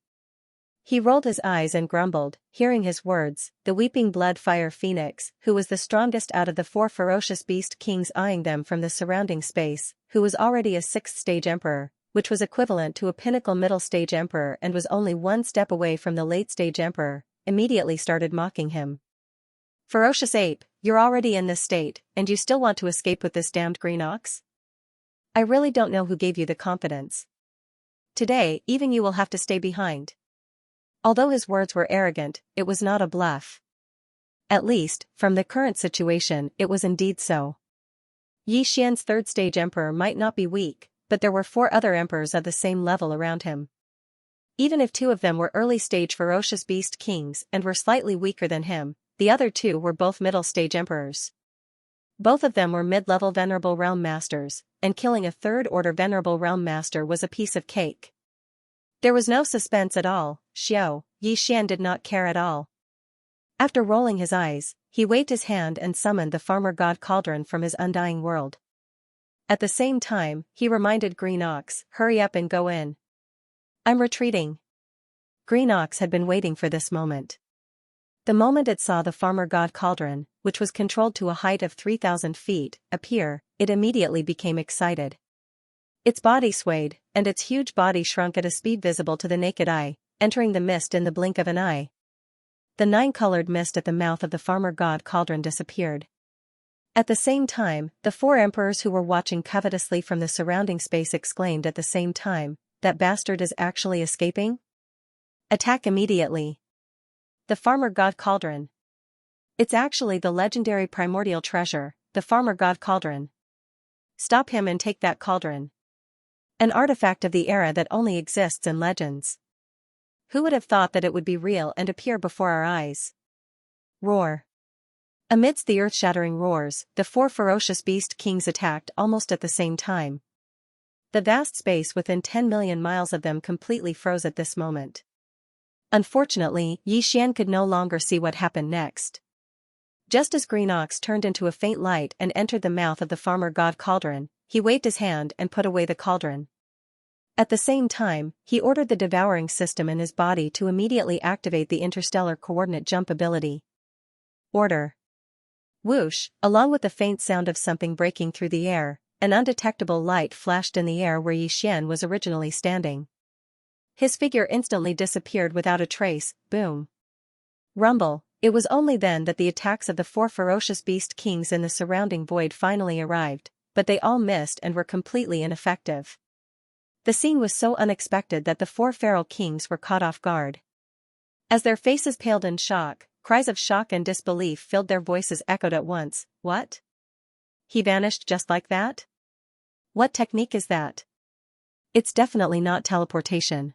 He rolled his eyes and grumbled, hearing his words, the weeping blood-fire phoenix, who was the strongest out of the four ferocious beast kings eyeing them from the surrounding space, who was already a sixth-stage emperor, which was equivalent to a pinnacle middle-stage emperor and was only one step away from the late-stage emperor, immediately started mocking him. Ferocious ape, you're already in this state, and you still want to escape with this damned Green Ox? I really don't know who gave you the confidence. Today, even you will have to stay behind. Although his words were arrogant, it was not a bluff. At least, from the current situation, it was indeed so. Xian's third-stage emperor might not be weak, but there were four other emperors of the same level around him. Even if two of them were early-stage ferocious beast kings and were slightly weaker than him, the other two were both middle-stage emperors. Both of them were mid-level Venerable Realm Masters, and killing a third-order Venerable Realm Master was a piece of cake. There was no suspense at all. Xian did not care at all. After rolling his eyes, he waved his hand and summoned the farmer god Cauldron from his undying world. At the same time, he reminded Green Ox, hurry up and go in. I'm retreating. Green Ox had been waiting for this moment. The moment it saw the farmer god Cauldron, which was controlled to a height of 3,000 feet, appear, it immediately became excited. Its body swayed, and its huge body shrunk at a speed visible to the naked eye, entering the mist in the blink of an eye. The nine-colored mist at the mouth of the farmer god Cauldron disappeared. At the same time, the four emperors who were watching covetously from the surrounding space exclaimed at the same time, that bastard is actually escaping? Attack immediately. The farmer god Cauldron. It's actually the legendary primordial treasure, the farmer god Cauldron. Stop him and take that cauldron. An artifact of the era that only exists in legends. Who would have thought that it would be real and appear before our eyes? Roar. Amidst the earth-shattering roars, the four ferocious beast kings attacked almost at the same time. The vast space within 10 million miles of them completely froze at this moment. Unfortunately, Xian could no longer see what happened next. Just as Green Ox turned into a faint light and entered the mouth of the farmer god Cauldron, he waved his hand and put away the cauldron. At the same time, he ordered the Devouring system in his body to immediately activate the interstellar coordinate jump ability. Order. Whoosh, along with the faint sound of something breaking through the air, an undetectable light flashed in the air where Xian was originally standing. His figure instantly disappeared without a trace. Boom. Rumble. It was only then that the attacks of the four ferocious beast kings in the surrounding void finally arrived, but they all missed and were completely ineffective. The scene was so unexpected that the four feral kings were caught off guard. As their faces paled in shock, cries of shock and disbelief filled their voices echoed at once. What? He vanished just like that? What technique is that? It's definitely not teleportation.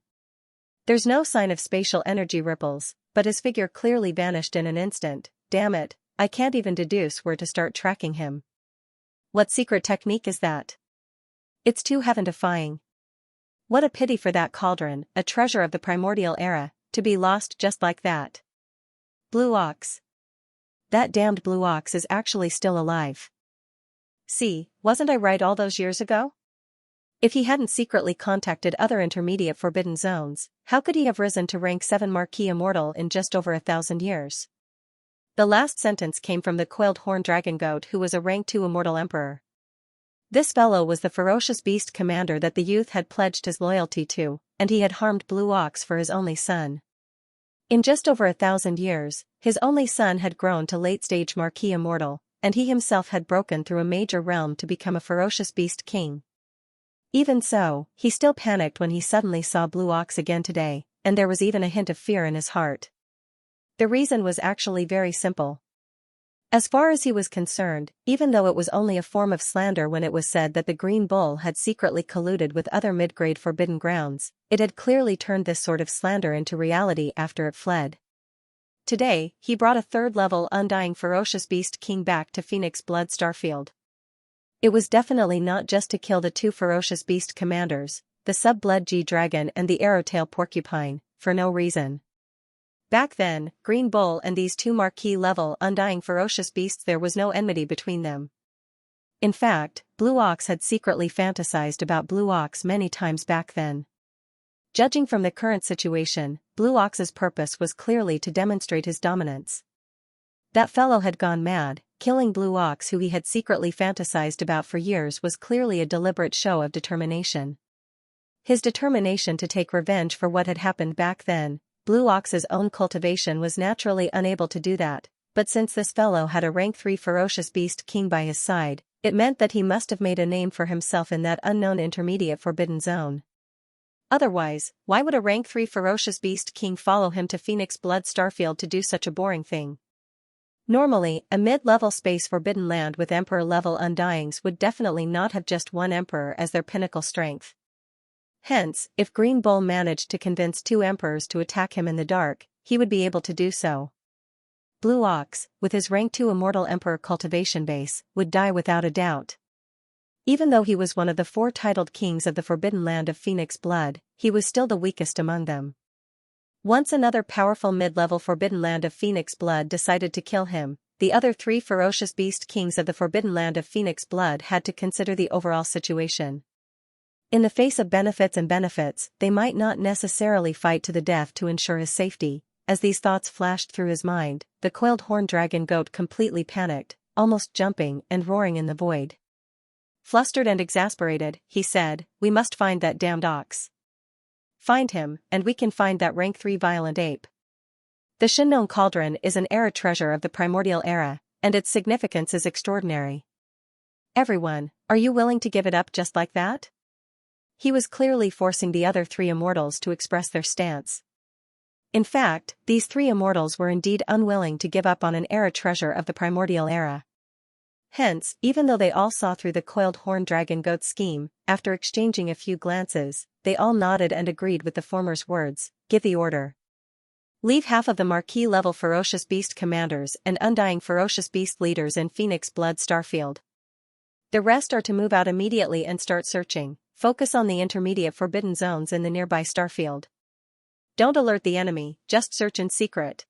There's no sign of spatial energy ripples, but his figure clearly vanished in an instant. Damn it, I can't even deduce where to start tracking him. What secret technique is that? It's too heaven-defying. What a pity for that cauldron, a treasure of the primordial era, to be lost just like that. Blue Ox. That damned Blue Ox is actually still alive. See, wasn't I right all those years ago? If he hadn't secretly contacted other intermediate forbidden zones, how could he have risen to rank 7 Marquis Immortal in just over 1,000 years? The last sentence came from the coiled horn dragon goat, who was a rank 2 Immortal Emperor. This fellow was the ferocious beast commander that the youth had pledged his loyalty to, and he had harmed Blue Ox for his only son. In just over 1,000 years, his only son had grown to late-stage Marquis Immortal, and he himself had broken through a major realm to become a ferocious beast king. Even so, he still panicked when he suddenly saw Blue Ox again today, and there was even a hint of fear in his heart. The reason was actually very simple. As far as he was concerned, even though it was only a form of slander when it was said that the Green Bull had secretly colluded with other mid-grade forbidden grounds, it had clearly turned this sort of slander into reality after it fled. Today, he brought a third-level undying ferocious beast king back to Phoenix Blood Starfield. It was definitely not just to kill the 2 ferocious beast commanders, the Sub-Blood G-Dragon and the Arrowtail Porcupine, for no reason. Back then, Green Bull and these 2 Marquis-level undying ferocious beasts, there was no enmity between them. In fact, Blue Ox had secretly fantasized about Blue Ox many times back then. Judging from the current situation, Blue Ox's purpose was clearly to demonstrate his dominance. That fellow had gone mad. Killing Blue Ox, who he had secretly fantasized about for years, was clearly a deliberate show of determination. His determination to take revenge for what had happened back then. Blue Ox's own cultivation was naturally unable to do that, but since this fellow had a rank 3 ferocious beast king by his side, it meant that he must have made a name for himself in that unknown intermediate forbidden zone. Otherwise, why would a rank 3 ferocious beast king follow him to Phoenix Blood Starfield to do such a boring thing? Normally, a mid-level space forbidden land with emperor-level undyings would definitely not have just one emperor as their pinnacle strength. Hence, if Green Bull managed to convince 2 emperors to attack him in the dark, he would be able to do so. Blue Ox, with his rank 2 Immortal Emperor cultivation base, would die without a doubt. Even though he was one of the 4 titled kings of the forbidden land of Phoenix Blood, he was still the weakest among them. Once another powerful mid-level forbidden land of Phoenix Blood decided to kill him, the other 3 ferocious beast kings of the forbidden land of Phoenix Blood had to consider the overall situation. In the face of benefits, they might not necessarily fight to the death to ensure his safety. As these thoughts flashed through his mind, the coiled horn dragon goat completely panicked, almost jumping and roaring in the void. Flustered and exasperated, he said, "We must find that damned ox. Find him, and we can find that rank 3 violent ape." The Xianxia cauldron is an era treasure of the primordial era, and its significance is extraordinary. Everyone, are you willing to give it up just like that? He was clearly forcing the other 3 immortals to express their stance. In fact, these 3 immortals were indeed unwilling to give up on an era treasure of the primordial era. Hence, even though they all saw through the coiled horn dragon goat's scheme, after exchanging a few glances, they all nodded and agreed with the former's words. "Give the order. Leave half of the Marquis-level ferocious beast commanders and undying ferocious beast leaders in Phoenix Blood Starfield. The rest are to move out immediately and start searching. Focus on the intermediate forbidden zones in the nearby starfield. Don't alert the enemy, just search in secret.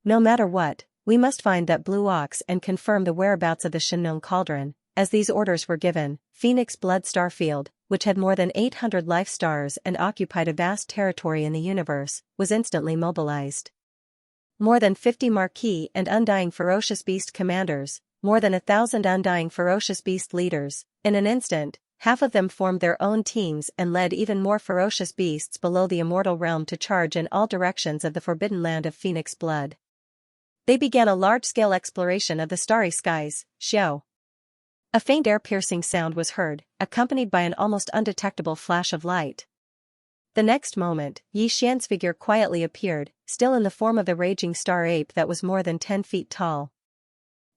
No matter what, we must find that Blue Ox and confirm the whereabouts of the Xianxia cauldron." As these orders were given, Phoenix Blood Starfield, which had more than 800 life stars and occupied a vast territory in the universe, was instantly mobilized. More than 50 Marquis and undying ferocious beast commanders, more than 1,000 undying ferocious beast leaders, in an instant, half of them formed their own teams and led even more ferocious beasts below the immortal realm to charge in all directions of the forbidden land of Phoenix Blood. They began a large-scale exploration of the starry skies. Xiao. A faint air-piercing sound was heard, accompanied by an almost undetectable flash of light. The next moment, Yi Xian's figure quietly appeared, still in the form of the raging star ape that was more than 10 feet tall.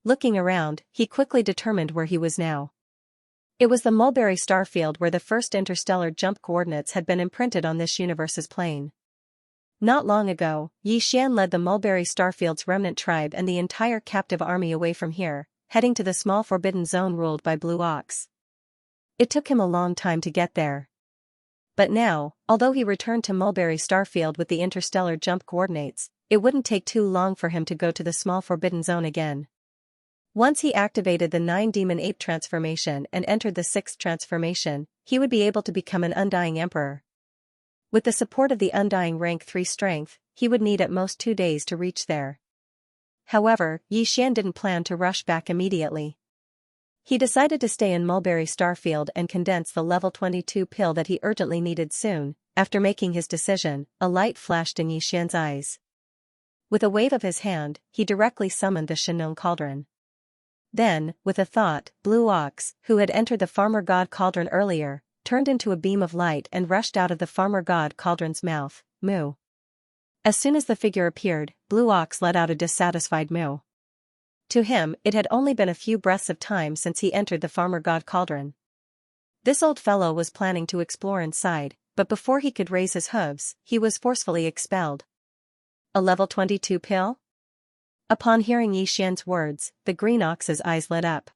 Looking around, he quickly determined where he was now. It was the Mulberry Starfield, where the first interstellar jump coordinates had been imprinted on this universe's plane. Not long ago, Yi Xian led the Mulberry Starfield's remnant tribe and the entire captive army away from here, heading to the small forbidden zone ruled by Blue Ox. It took him a long time to get there. But now, although he returned to Mulberry Starfield with the interstellar jump coordinates, it wouldn't take too long for him to go to the small forbidden zone again. Once he activated the 9 Demon Ape transformation and entered the 6th transformation, he would be able to become an Undying Emperor. With the support of the Undying Rank 3 strength, he would need at most 2 days to reach there. However, Xian didn't plan to rush back immediately. He decided to stay in Mulberry Starfield and condense the level 22 pill that he urgently needed soon. After making his decision, a light flashed in Xian's eyes. With a wave of his hand, he directly summoned the Shinnon Cauldron. Then, with a thought, Blue Ox, who had entered the Farmer God Cauldron earlier, turned into a beam of light and rushed out of the Farmer God Cauldron's mouth. Moo. As soon as the figure appeared, Blue Ox let out a dissatisfied moo. To him, it had only been a few breaths of time since he entered the Farmer God Cauldron. This old fellow was planning to explore inside, but before he could raise his hooves, he was forcefully expelled. A level 22 pill? Upon hearing Xian's words, the green ox's eyes lit up.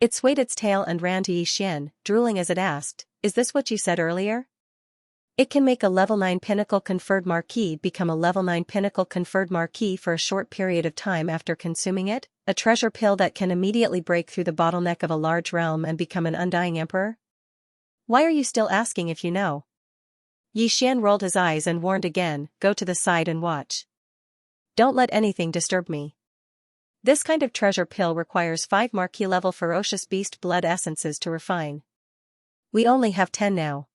It swayed its tail and ran to Xian, drooling as it asked, "Is this what you said earlier? It can make a level 9 pinnacle conferred marquee become a level 9 pinnacle conferred marquee for a short period of time after consuming it, a treasure pill that can immediately break through the bottleneck of a large realm and become an Undying Emperor? Why are you still asking if you know?" Xian rolled his eyes and warned again, "Go to the side and watch. Don't let anything disturb me. This kind of treasure pill requires 5 marquee level ferocious beast blood essences to refine. We only have 10 now.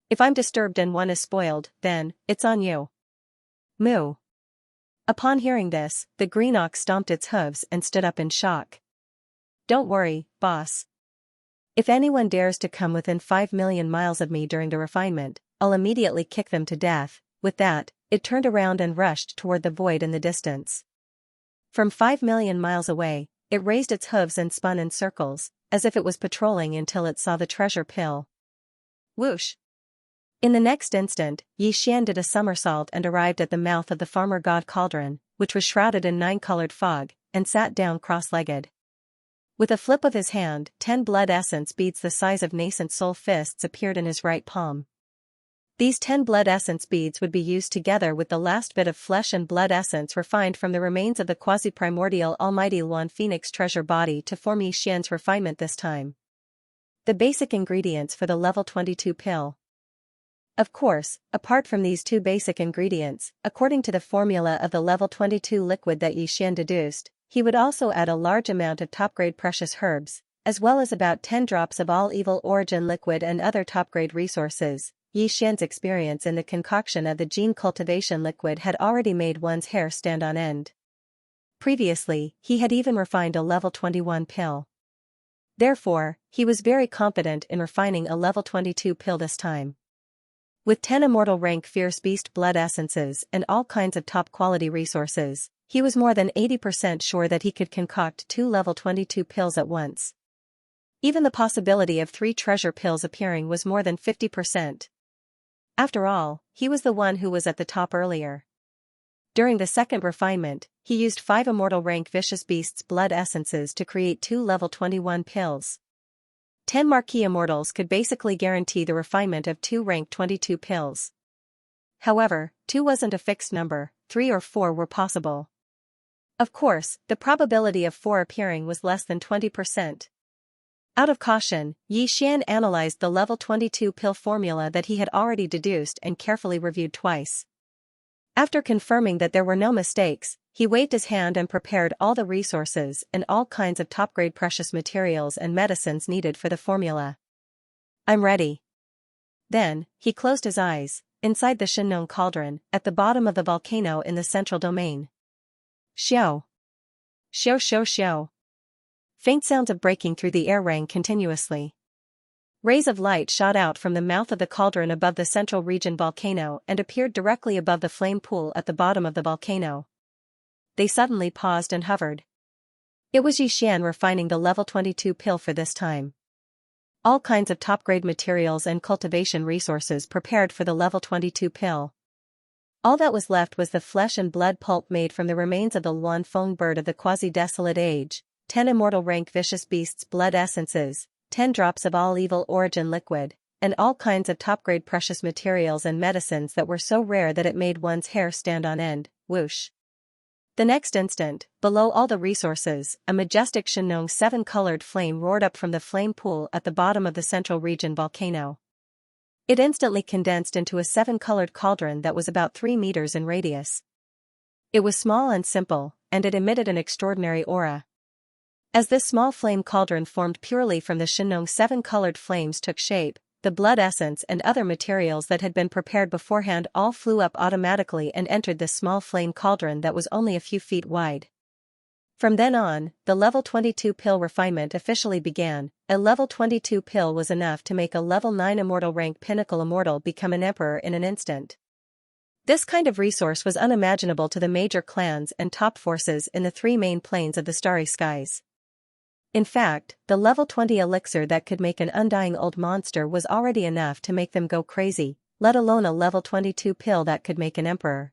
If I'm disturbed and one is spoiled, then, it's on you." Moo. Upon hearing this, the green ox stomped its hooves and stood up in shock. "Don't worry, boss. If anyone dares to come within 5 million miles of me during the refinement, I'll immediately kick them to death." With that, it turned around and rushed toward the void in the distance. From 5 million miles away, it raised its hooves and spun in circles, as if it was patrolling until it saw the treasure pill. Whoosh! In the next instant, Xian did a somersault and arrived at the mouth of the Farmer God Cauldron, which was shrouded in 9-colored fog, and sat down cross-legged. With a flip of his hand, 10 blood essence beads the size of nascent soul fists appeared in his right palm. These 10 blood essence beads would be used together with the last bit of flesh and blood essence refined from the remains of the quasi-primordial Almighty Luan Phoenix treasure body to form Xian's refinement this time. The basic ingredients for the level 22 pill. Of course, apart from these 2 basic ingredients, according to the formula of the level 22 liquid that Xian deduced, he would also add a large amount of top-grade precious herbs, as well as about 10 drops of all evil origin liquid and other top-grade resources. Xian's experience in the concoction of the gene cultivation liquid had already made one's hair stand on end. Previously, he had even refined a level 21 pill. Therefore, he was very confident in refining a level 22 pill this time. With 10 immortal rank fierce beast blood essences and all kinds of top-quality resources, he was more than 80% sure that he could concoct 2 level 22 pills at once. Even the possibility of 3 treasure pills appearing was more than 50%. After all, he was the one who was at the top earlier. During the second refinement, he used 5 immortal rank vicious beasts blood essences to create 2 level 21 pills. 10 marquee immortals could basically guarantee the refinement of 2 rank 22 pills. However, 2 wasn't a fixed number, 3 or 4 were possible. Of course, the probability of 4 appearing was less than 20%. Out of caution, Xian analyzed the level 22 pill formula that he had already deduced and carefully reviewed twice. After confirming that there were no mistakes, he waved his hand and prepared all the resources and all kinds of top-grade precious materials and medicines needed for the formula. "I'm ready." Then, he closed his eyes, inside the Shinnon Cauldron, at the bottom of the volcano in the central domain. Xiao. Xiao xiao xiao. Faint sounds of breaking through the air rang continuously. Rays of light shot out from the mouth of the cauldron above the central region volcano and appeared directly above the flame pool at the bottom of the volcano. They suddenly paused and hovered. It was Xian refining the level 22 pill for this time. All kinds of top-grade materials and cultivation resources prepared for the level 22 pill. All that was left was the flesh and blood pulp made from the remains of the Luan Feng bird of the quasi-desolate age, 10 immortal rank vicious beasts blood essences, 10 drops of all evil origin liquid, and all kinds of top-grade precious materials and medicines that were so rare that it made one's hair stand on end. Whoosh. The next instant, below all the resources, a majestic Xianxia 7-colored flame roared up from the flame pool at the bottom of the central region volcano. It instantly condensed into a 7-colored cauldron that was about 3 meters in radius. It was small and simple, and it emitted an extraordinary aura. As this small flame cauldron formed purely from the Xianxia 7-colored flames took shape, the blood essence and other materials that had been prepared beforehand all flew up automatically and entered this small flame cauldron that was only a few feet wide. From then on, the level 22 pill refinement officially began. A level 22 pill was enough to make a level 9 immortal rank pinnacle immortal become an emperor in an instant. This kind of resource was unimaginable to the major clans and top forces in the 3 main planes of the starry skies. In fact, the level 20 elixir that could make an undying old monster was already enough to make them go crazy, let alone a level 22 pill that could make an emperor.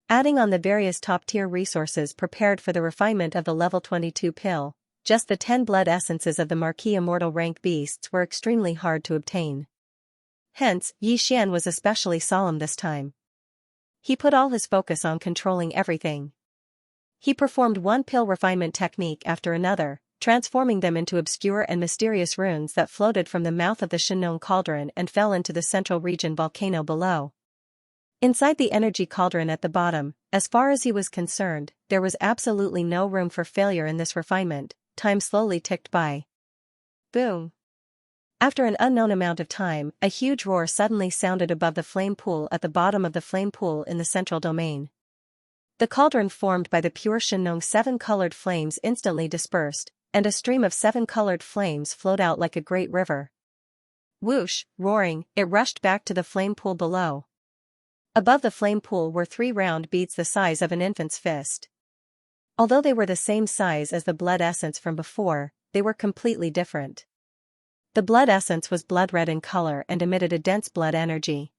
Adding on the various top-tier resources prepared for the refinement of the level 22 pill, just the 10 blood essences of the marquee immortal rank beasts were extremely hard to obtain. Hence, Xian was especially solemn this time. He put all his focus on controlling everything. He performed one pill refinement technique after another, transforming them into obscure and mysterious runes that floated from the mouth of the Xianxia cauldron and fell into the central region volcano below. Inside the energy cauldron at the bottom, as far as he was concerned, there was absolutely no room for failure in this refinement. Time slowly ticked by. Boom! After an unknown amount of time, a huge roar suddenly sounded above the flame pool at the bottom of the flame pool in the central domain. The cauldron formed by the pure Xianxia 7-colored flames instantly dispersed, and a stream of 7-colored flames flowed out like a great river. Whoosh, roaring, it rushed back to the flame pool below. Above the flame pool were 3 round beads the size of an infant's fist. Although they were the same size as the blood essence from before, they were completely different. The blood essence was blood red in color and emitted a dense blood energy.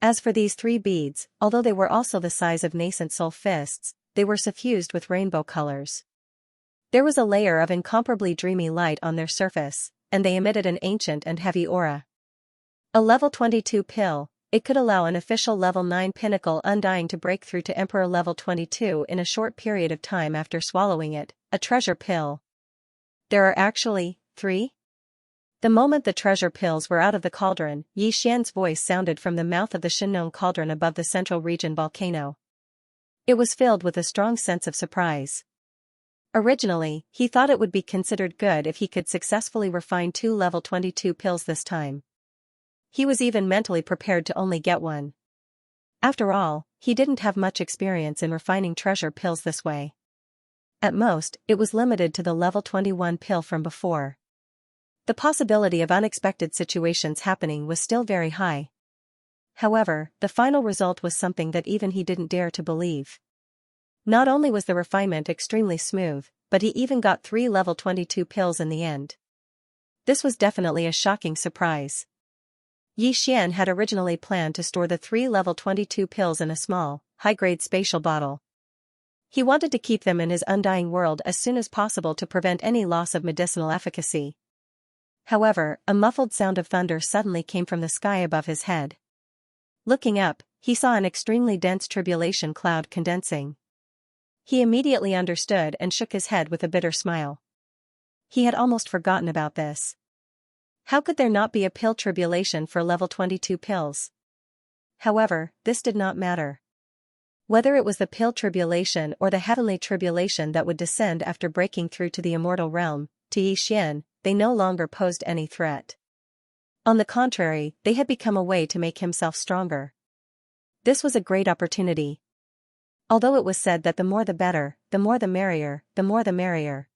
As for these 3 beads, although they were also the size of nascent soul fists, they were suffused with rainbow colors. There was a layer of incomparably dreamy light on their surface, and they emitted an ancient and heavy aura. A level 22 pill, it could allow an official level 9 pinnacle undying to break through to Emperor level 22 in a short period of time after swallowing it, a treasure pill. There are actually 3? The moment the treasure pills were out of the cauldron, Xian's voice sounded from the mouth of the Xianxia cauldron above the central region volcano. It was filled with a strong sense of surprise. Originally, he thought it would be considered good if he could successfully refine 2 level 22 pills this time. He was even mentally prepared to only get one. After all, he didn't have much experience in refining treasure pills this way. At most, it was limited to the level 21 pill from before. The possibility of unexpected situations happening was still very high. However, the final result was something that even he didn't dare to believe. Not only was the refinement extremely smooth, but he even got 3 level 22 pills in the end. This was definitely a shocking surprise. Xian had originally planned to store the 3 level 22 pills in a small, high-grade spatial bottle. He wanted to keep them in his undying world as soon as possible to prevent any loss of medicinal efficacy. However, a muffled sound of thunder suddenly came from the sky above his head. Looking up, he saw an extremely dense tribulation cloud condensing. He immediately understood and shook his head with a bitter smile. He had almost forgotten about this. How could there not be a pill tribulation for level 22 pills? However, this did not matter. Whether it was the pill tribulation or the heavenly tribulation that would descend after breaking through to the immortal realm, to Xian, they no longer posed any threat. On the contrary, they had become a way to make himself stronger. This was a great opportunity. Although it was said that the more the better, the more the merrier, the more the merrier.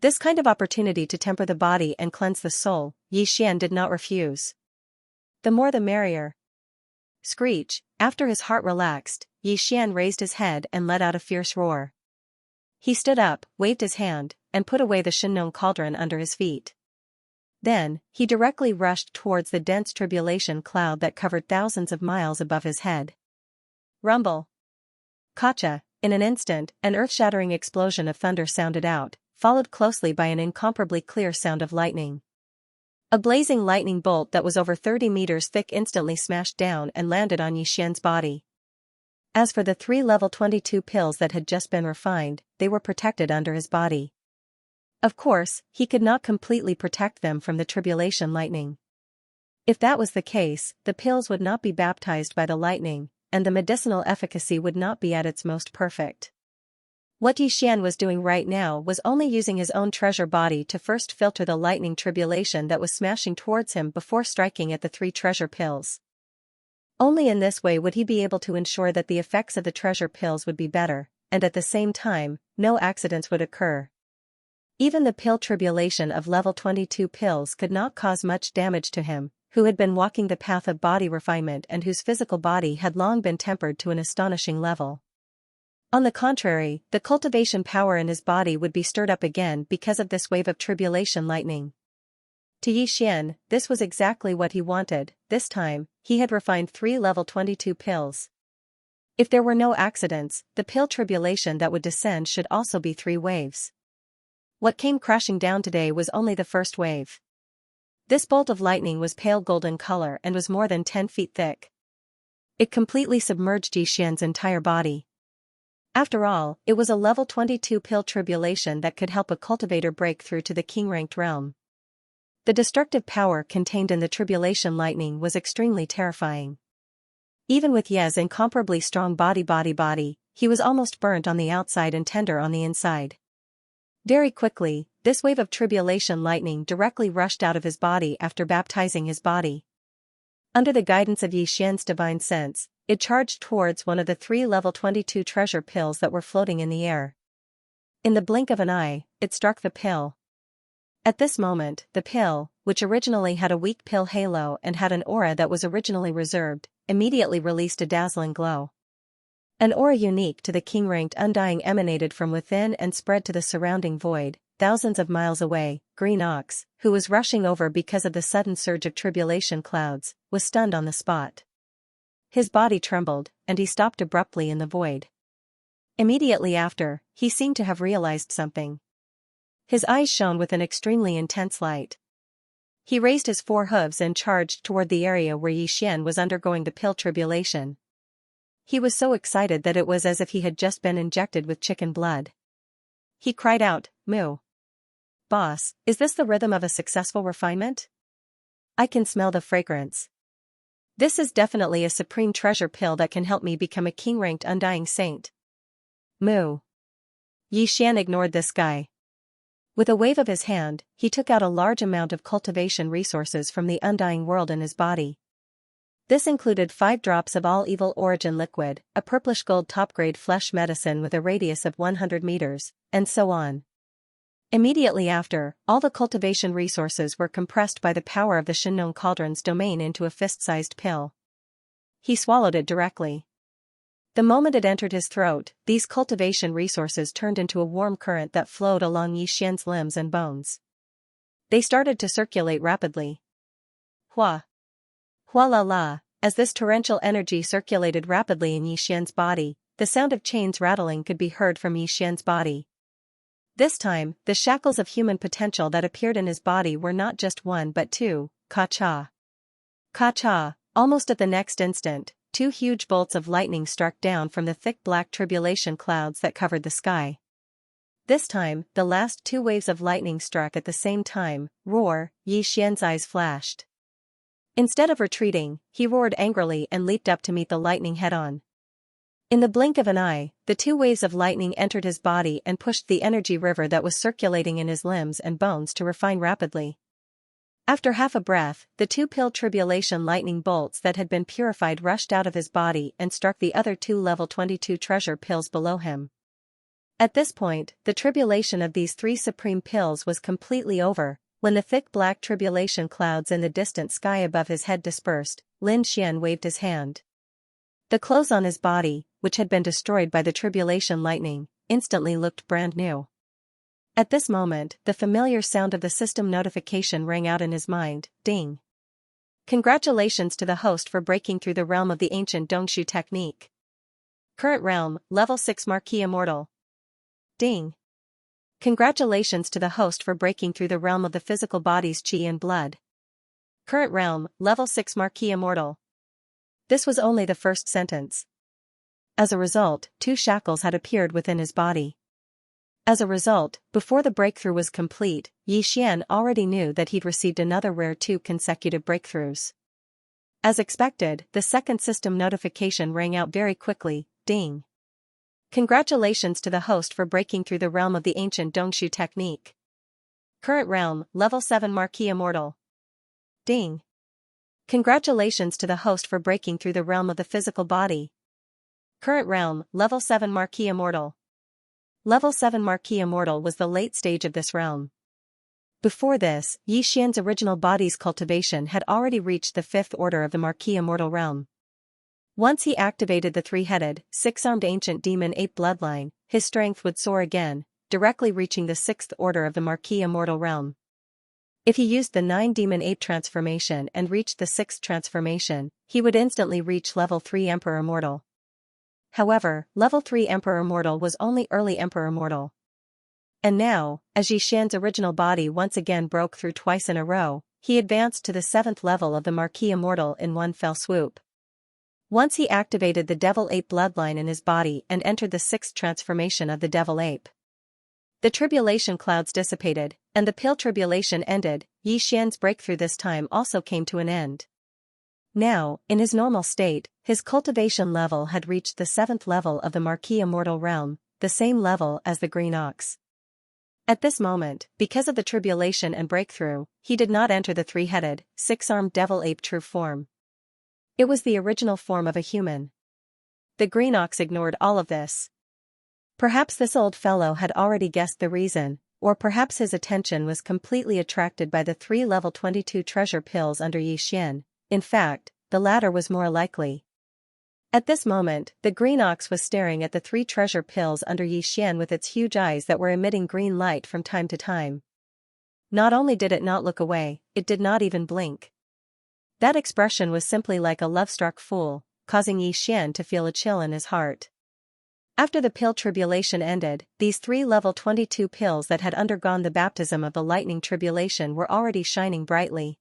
This kind of opportunity to temper the body and cleanse the soul, Xian did not refuse. The more the merrier. Screech, after his heart relaxed, Xian raised his head and let out a fierce roar. He stood up, waved his hand, and put away the Xianxia cauldron under his feet. Then, he directly rushed towards the dense tribulation cloud that covered thousands of miles above his head. Rumble. Kacha, in an instant, an earth-shattering explosion of thunder sounded out, followed closely by an incomparably clear sound of lightning. A blazing lightning bolt that was over 30 meters thick instantly smashed down and landed on Xian's body. As for the 3 level 22 pills that had just been refined, they were protected under his body. Of course, he could not completely protect them from the tribulation lightning. If that was the case, the pills would not be baptized by the lightning, and the medicinal efficacy would not be at its most perfect. What Xian was doing right now was only using his own treasure body to first filter the lightning tribulation that was smashing towards him before striking at the 3 treasure pills. Only in this way would he be able to ensure that the effects of the treasure pills would be better, and at the same time, no accidents would occur. Even the pill tribulation of level 22 pills could not cause much damage to him, who had been walking the path of body refinement and whose physical body had long been tempered to an astonishing level. On the contrary, the cultivation power in his body would be stirred up again because of this wave of tribulation lightning. To Xian, this was exactly what he wanted. This time, he had refined 3 level 22 pills. If there were no accidents, the pill tribulation that would descend should also be 3 waves. What came crashing down today was only the first wave. This bolt of lightning was pale golden color and was more than 10 feet thick. It completely submerged Xian's entire body. After all, it was a level 22 pill tribulation that could help a cultivator break through to the king-ranked realm. The destructive power contained in the tribulation lightning was extremely terrifying. Even with Ye's incomparably strong body, he was almost burnt on the outside and tender on the inside. Very quickly, this wave of tribulation lightning directly rushed out of his body after baptizing his body. Under the guidance of Xian's divine sense, it charged towards one of the 3 level 22 treasure pills that were floating in the air. In the blink of an eye, it struck the pill. At this moment, the pill, which originally had a weak pill halo and had an aura that was originally reserved, immediately released a dazzling glow. An aura unique to the king-ranked undying emanated from within and spread to the surrounding void. Thousands of miles away, Green Ox, who was rushing over because of the sudden surge of tribulation clouds, was stunned on the spot. His body trembled, and he stopped abruptly in the void. Immediately after, he seemed to have realized something. His eyes shone with an extremely intense light. He raised his 4 hooves and charged toward the area where Xian was undergoing the pill tribulation. He was so excited that it was as if he had just been injected with chicken blood. He cried out, "Moo! Boss, is this the rhythm of a successful refinement? I can smell the fragrance. This is definitely a supreme treasure pill that can help me become a king-ranked undying saint." Moo! Xian ignored this guy. With a wave of his hand, he took out a large amount of cultivation resources from the undying world in his body. This included 5 drops of all evil origin liquid, a purplish gold top-grade flesh medicine with a radius of 100 meters, and so on. Immediately after, all the cultivation resources were compressed by the power of the Shinnon Cauldron's domain into a fist-sized pill. He swallowed it directly. The moment it entered his throat, these cultivation resources turned into a warm current that flowed along Xian's limbs and bones. They started to circulate rapidly. Hua! Hua la la! As this torrential energy circulated rapidly in Xian's body, the sound of chains rattling could be heard from Xian's body. This time, the shackles of human potential that appeared in his body were not just 1 but 2, ka-cha. Ka-cha! Almost at the next instant, 2 huge bolts of lightning struck down from the thick black tribulation clouds that covered the sky. This time, the last 2 waves of lightning struck at the same time. Roar! Xian's eyes flashed. Instead of retreating, he roared angrily and leaped up to meet the lightning head-on. In the blink of an eye, the 2 waves of lightning entered his body and pushed the energy river that was circulating in his limbs and bones to refine rapidly. After half a breath, the 2 pill tribulation lightning bolts that had been purified rushed out of his body and struck the other 2 level 22 treasure pills below him. At this point, the tribulation of these 3 supreme pills was completely over. When the thick black tribulation clouds in the distant sky above his head dispersed, Lin Xian waved his hand. The clothes on his body, which had been destroyed by the tribulation lightning, instantly looked brand new. At this moment, the familiar sound of the system notification rang out in his mind. Ding! Congratulations to the host for breaking through the realm of the ancient Dongshu technique. Current realm, level 6 Marquis Immortal. Ding! Congratulations to the host for breaking through the realm of the physical body's chi and blood. Current realm, level 6 Marquis Immortal. This was only the first sentence. As a result, 2 shackles had appeared within his body. As a result, before the breakthrough was complete, Xian already knew that he'd received another rare 2 consecutive breakthroughs. As expected, the second system notification rang out very quickly, ding. Congratulations to the host for breaking through the realm of the ancient Dongshu technique. Current realm, level 7 Marquis Immortal. Ding. Congratulations to the host for breaking through the realm of the physical body. Current realm, level 7 Marquis Immortal. Level 7 Marquis Immortal was the late stage of this realm. Before this, Xian's original body's cultivation had already reached the 5th order of the Marquis Immortal realm. Once he activated the 3-headed, 6-armed ancient demon ape bloodline, his strength would soar again, directly reaching the 6th order of the Marquis Immortal realm. If he used the 9 demon ape transformation and reached the 6th transformation, he would instantly reach level 3 Emperor Immortal. However, level 3 Emperor Immortal was only early Emperor Immortal. And now, as Xian's original body once again broke through twice in a row, he advanced to the 7th level of the Marquis Immortal in one fell swoop. Once he activated the Devil Ape bloodline in his body and entered the 6th transformation of the Devil Ape. The tribulation clouds dissipated, and the pale tribulation ended. Xian's breakthrough this time also came to an end. Now, in his normal state, his cultivation level had reached the 7th level of the Marquis Immortal realm, the same level as the Green Ox. At this moment, because of the tribulation and breakthrough, he did not enter the 3-headed, 6-armed Devil Ape true form. It was the original form of a human. The Green Ox ignored all of this. Perhaps this old fellow had already guessed the reason, or perhaps his attention was completely attracted by the 3 level 22 treasure pills under Xian. In fact, the latter was more likely. At this moment, the Green Ox was staring at the 3 treasure pills under Xian with its huge eyes that were emitting green light from time to time. Not only did it not look away, it did not even blink. That expression was simply like a love-struck fool, causing Xian to feel a chill in his heart. After the pill tribulation ended, these 3 level 22 pills that had undergone the baptism of the lightning tribulation were already shining brightly.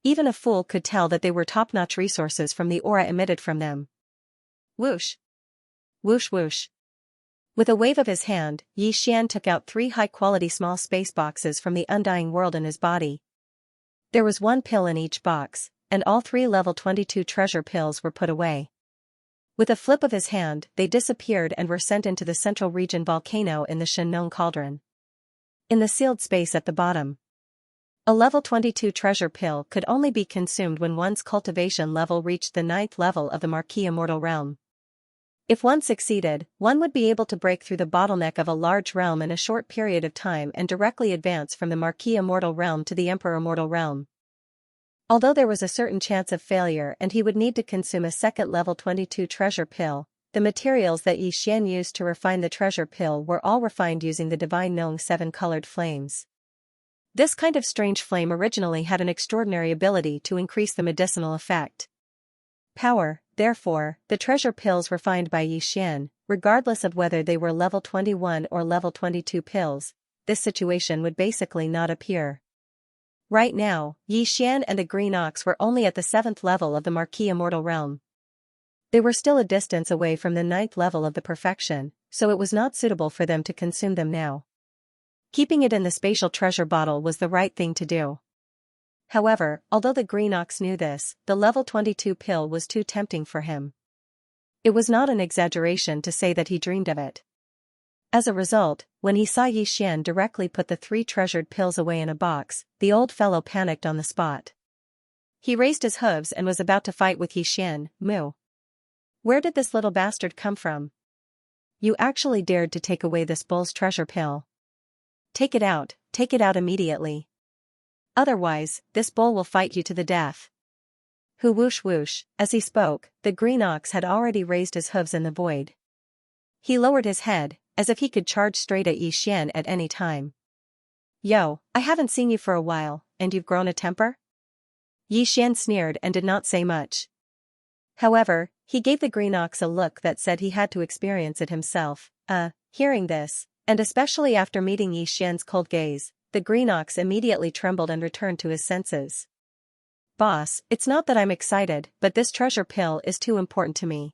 Even a fool could tell that they were top-notch resources from the aura emitted from them. Whoosh! Whoosh whoosh! With a wave of his hand, Xian took out 3 high-quality small space boxes from the undying world in his body. There was 1 pill in each box, and all 3 level 22 treasure pills were put away. With a flip of his hand, they disappeared and were sent into the central region volcano in the Shennon cauldron. In the sealed space at the bottom. A level 22 treasure pill could only be consumed when one's cultivation level reached the 9th level of the Marquis Immortal realm. If one succeeded, one would be able to break through the bottleneck of a large realm in a short period of time and directly advance from the Marquis Immortal realm to the Emperor Immortal realm. Although there was a certain chance of failure and he would need to consume a second level 22 treasure pill, the materials that Xian used to refine the treasure pill were all refined using the divine Nong 7-colored flames. This kind of strange flame originally had an extraordinary ability to increase the medicinal effect. Power, therefore, the treasure pills refined by Xian, regardless of whether they were level 21 or level 22 pills, this situation would basically not appear. Right now, Xian and the Green Ox were only at the 7th level of the Marquis Immortal realm. They were still a distance away from the 9th level of the perfection, so it was not suitable for them to consume them now. Keeping it in the spatial treasure bottle was the right thing to do. However, although the Green Ox knew this, the level 22 pill was too tempting for him. It was not an exaggeration to say that he dreamed of it. As a result, when he saw Xian directly put the 3 treasured pills away in a box, the old fellow panicked on the spot. He raised his hooves and was about to fight with Xian. Moo! Where did this little bastard come from? You actually dared to take away this bull's treasure pill. Take it out immediately. Otherwise, this bull will fight you to the death. Who whoosh whoosh, as he spoke, the Green Ox had already raised his hooves in the void. He lowered his head, as if he could charge straight at Xian at any time. Yo, I haven't seen you for a while, and you've grown a temper? Xian sneered and did not say much. However, he gave the Green Ox a look that said he had to experience it himself. Hearing this, And especially after meeting Yi Xian's cold gaze, the green ox immediately trembled and returned to his senses. Boss, it's not that I'm excited, but this treasure pill is too important to me.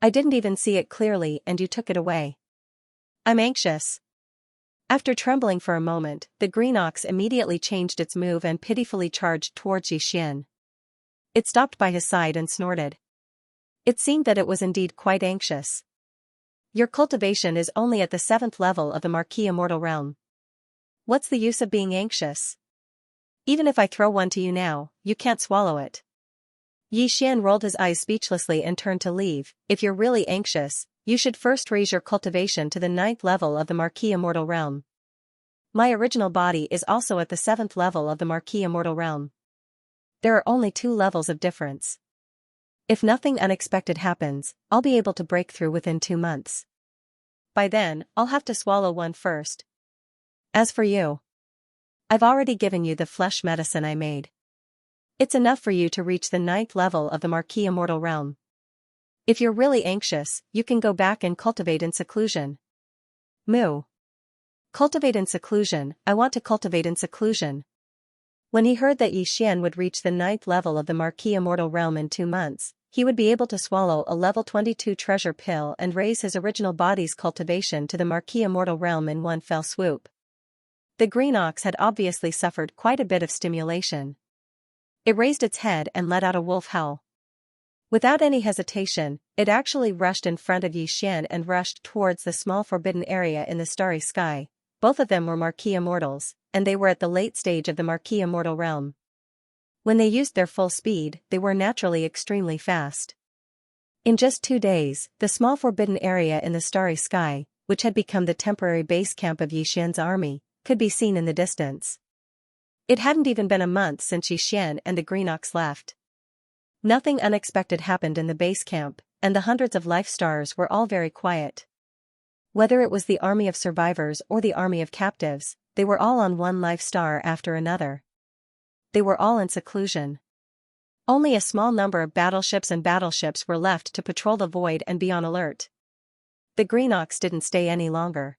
I didn't even see it clearly and you took it away. I'm anxious. After trembling for a moment, the green ox immediately changed its move and pitifully charged towards Yi Xian. It stopped by his side and snorted. It seemed that it was indeed quite anxious. Your cultivation is only at the 7th level of the Marquis Immortal Realm. What's the use of being anxious? Even if I throw one to you now, you can't swallow it. Yi Xian rolled his eyes speechlessly and turned to leave. If you're really anxious, you should first raise your cultivation to the 9th level of the Marquis Immortal Realm. My original body is also at the 7th level of the Marquis Immortal Realm. There are only 2 levels of difference. If nothing unexpected happens, I'll be able to break through within 2 months. By then, I'll have to swallow one first. As for you, I've already given you the flesh medicine I made. It's enough for you to reach the 9th level of the Marquis Immortal Realm. If you're really anxious, you can go back and cultivate in seclusion. Moo. Cultivate in seclusion, I want to cultivate in seclusion. When he heard that Yi Xian would reach the 9th level of the Marquis Immortal Realm in 2 months, he would be able to swallow a level 22 treasure pill and raise his original body's cultivation to the Marquis Immortal Realm in one fell swoop. The green ox had obviously suffered quite a bit of stimulation. It raised its head and let out a wolf howl. Without any hesitation, it actually rushed in front of Yi Xian and rushed towards the small forbidden area in the starry sky. Both of them were Marquis Immortals, and they were at the late stage of the Marquis Immortal Realm. When they used their full speed, they were naturally extremely fast. In just 2 days, the small forbidden area in the starry sky, which had become the temporary base camp of Yi Xian's army, could be seen in the distance. It hadn't even been a month since Yi Xian and the green ox left. Nothing unexpected happened in the base camp, and the hundreds of life stars were all very quiet. Whether it was the army of survivors or the army of captives, they were all on one life star after another. They were all in seclusion. Only a small number of battleships were left to patrol the void and be on alert. The green ox didn't stay any longer.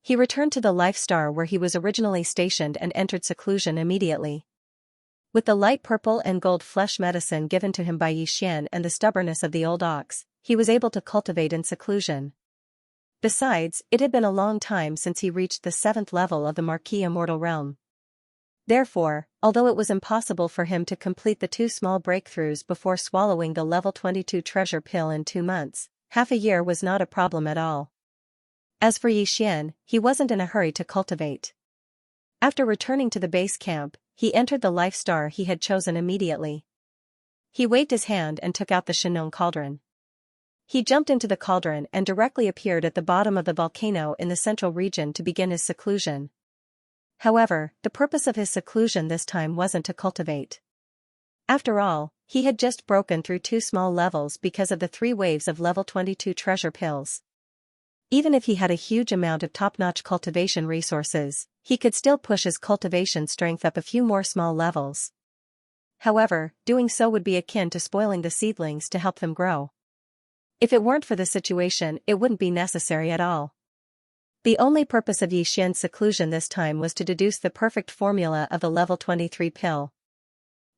He returned to the life star where he was originally stationed and entered seclusion immediately. With the light purple and gold flesh medicine given to him by Yi Xian and the stubbornness of the old ox, he was able to cultivate in seclusion. Besides, it had been a long time since he reached the 7th level of the Marquis Immortal Realm. Therefore, although it was impossible for him to complete the 2 small breakthroughs before swallowing the level 22 treasure pill in 2 months, half a year was not a problem at all. As for Yi Xian, he wasn't in a hurry to cultivate. After returning to the base camp, he entered the life star he had chosen immediately. He waved his hand and took out the Xianxia cauldron. He jumped into the cauldron and directly appeared at the bottom of the volcano in the central region to begin his seclusion. However, the purpose of his seclusion this time wasn't to cultivate. After all, he had just broken through 2 small levels because of the 3 waves of level 22 treasure pills. Even if he had a huge amount of top-notch cultivation resources, he could still push his cultivation strength up a few more small levels. However, doing so would be akin to spoiling the seedlings to help them grow. If it weren't for the situation, it wouldn't be necessary at all. The only purpose of Yi Xian's seclusion this time was to deduce the perfect formula of the level 23 pill.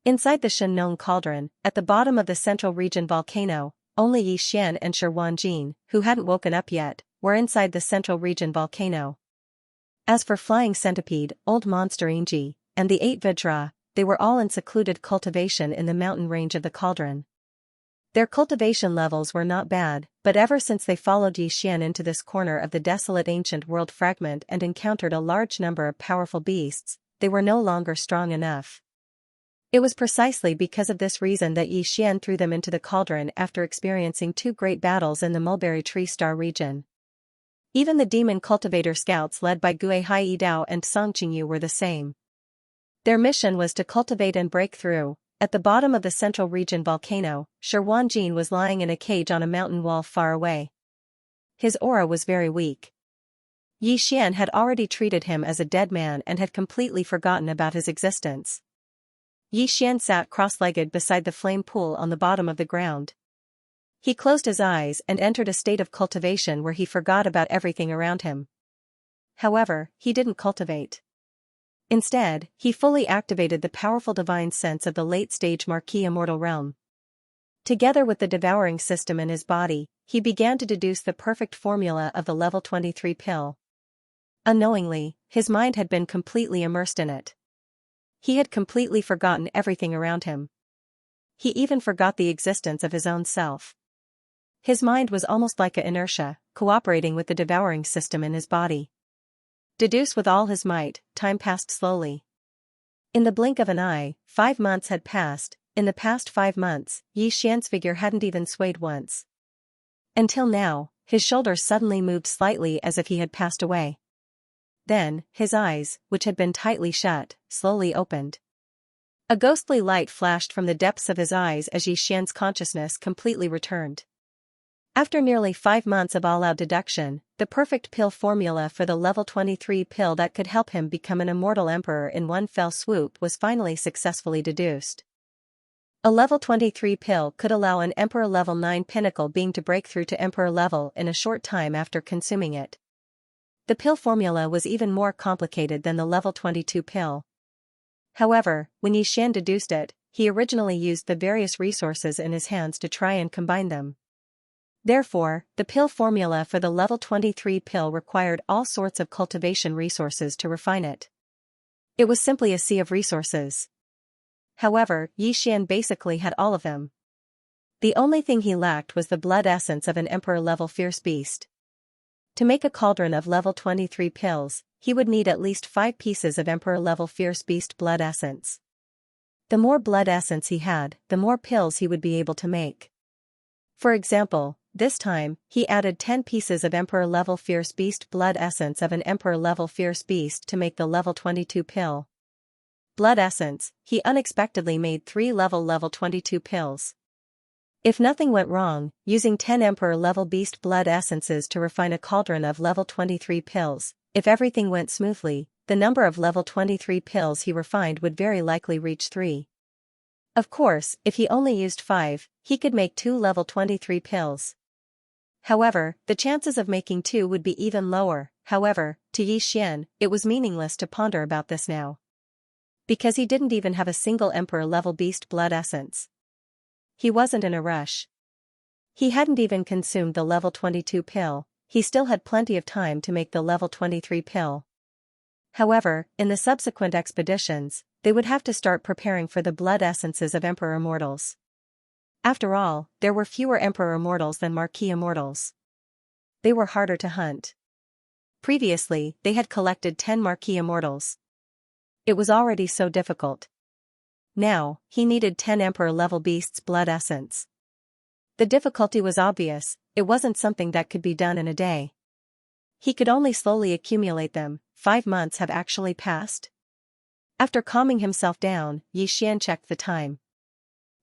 Inside the Xianxia cauldron, at the bottom of the central region volcano, only Yi Xian and Shi Wanjin, who hadn't woken up yet, were inside the central region volcano. As for Flying Centipede, Old Monster Inji, and the 8 Vidra, they were all in secluded cultivation in the mountain range of the cauldron. Their cultivation levels were not bad, but ever since they followed Yi Xian into this corner of the desolate ancient world fragment and encountered a large number of powerful beasts, they were no longer strong enough. It was precisely because of this reason that Yi Xian threw them into the cauldron after experiencing 2 great battles in the Mulberry Tree Star region. Even the demon cultivator scouts led by Gue Hai Dao and Song Qingyu were the same. Their mission was to cultivate and break through. At the bottom of the central region volcano, Shi Wanjin was lying in a cage on a mountain wall far away. His aura was very weak. Yi Xian had already treated him as a dead man and had completely forgotten about his existence. Yi Xian sat cross-legged beside the flame pool on the bottom of the ground. He closed his eyes and entered a state of cultivation where he forgot about everything around him. However, he didn't cultivate. Instead, he fully activated the powerful divine sense of the late-stage Marquis immortal realm. Together with the devouring system in his body, he began to deduce the perfect formula of the level 23 pill. Unknowingly, his mind had been completely immersed in it. He had completely forgotten everything around him. He even forgot the existence of his own self. His mind was almost like an inertia, cooperating with the devouring system in his body. Deduce with all his might, time passed slowly. In the blink of an eye, 5 months had passed. In the past 5 months, Xianxia's figure hadn't even swayed once. Until now, his shoulders suddenly moved slightly as if he had passed away. Then, his eyes, which had been tightly shut, slowly opened. A ghostly light flashed from the depths of his eyes as Xianxia's consciousness completely returned. After nearly 5 months of all-out deduction, the perfect pill formula for the level 23 pill that could help him become an immortal emperor in one fell swoop was finally successfully deduced. A level 23 pill could allow an Emperor level 9 pinnacle being to break through to Emperor level in a short time after consuming it. The pill formula was even more complicated than the level 22 pill. However, when Xian deduced it, he originally used the various resources in his hands to try and combine them. Therefore, the pill formula for the level 23 pill required all sorts of cultivation resources to refine it. It was simply a sea of resources. However, Xian basically had all of them. The only thing he lacked was the blood essence of an emperor-level fierce beast. To make a cauldron of level 23 pills, he would need at least 5 pieces of emperor-level fierce beast blood essence. The more blood essence he had, the more pills he would be able to make. For example, this time, he added 10 pieces of Emperor-level Fierce Beast blood essence of an Emperor-level Fierce Beast to make the level 22 pill. Blood essence, he unexpectedly made 3 level 22 pills. If nothing went wrong, using 10 Emperor-level Beast blood essences to refine a cauldron of level 23 pills, if everything went smoothly, the number of level 23 pills he refined would very likely reach 3. Of course, if he only used 5, he could make 2 level 23 pills. However, the chances of making 2 would be even lower. However, to Xian, it was meaningless to ponder about this now. Because he didn't even have a single Emperor-level Beast blood essence. He wasn't in a rush. He hadn't even consumed the level 22 pill, he still had plenty of time to make the level 23 pill. However, in the subsequent expeditions, they would have to start preparing for the blood essences of Emperor Immortals. After all, there were fewer Emperor Immortals than Marquis Immortals. They were harder to hunt. Previously, they had collected 10 Marquis Immortals. It was already so difficult. Now, he needed 10 Emperor-level beasts blood essence. The difficulty was obvious, it wasn't something that could be done in a day. He could only slowly accumulate them. 5 months have actually passed? After calming himself down, Xian checked the time.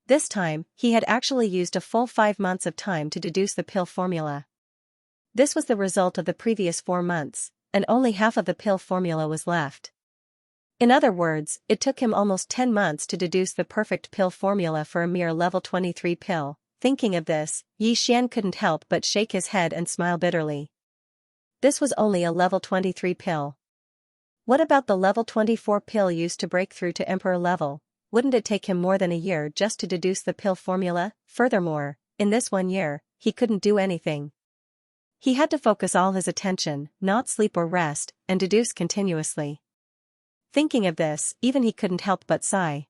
This time, he had actually used a full 5 months of time to deduce the pill formula. This was the result of the previous 4 months, and only half of the pill formula was left. In other words, it took him almost 10 months to deduce the perfect pill formula for a mere level 23 pill. Thinking of this, Xian couldn't help but shake his head and smile bitterly. This was only a level 23 pill. What about the level 24 pill used to break through to Emperor level? Wouldn't it take him more than a year just to deduce the pill formula? Furthermore, in this 1 year, he couldn't do anything. He had to focus all his attention, not sleep or rest, and deduce continuously. Thinking of this, even he couldn't help but sigh.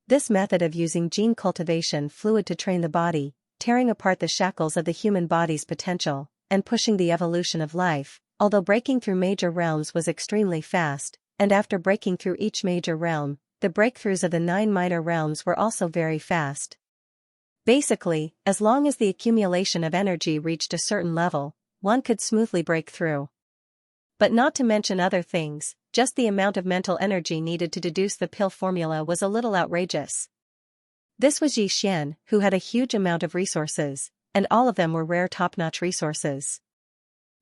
This method of using gene cultivation fluid to train the body, tearing apart the shackles of the human body's potential, and pushing the evolution of life, although breaking through major realms was extremely fast, and after breaking through each major realm, the breakthroughs of the 9 minor realms were also very fast. Basically, as long as the accumulation of energy reached a certain level, one could smoothly break through. But not to mention other things, just the amount of mental energy needed to deduce the pill formula was a little outrageous. This was Xian, who had a huge amount of resources, and all of them were rare top-notch resources.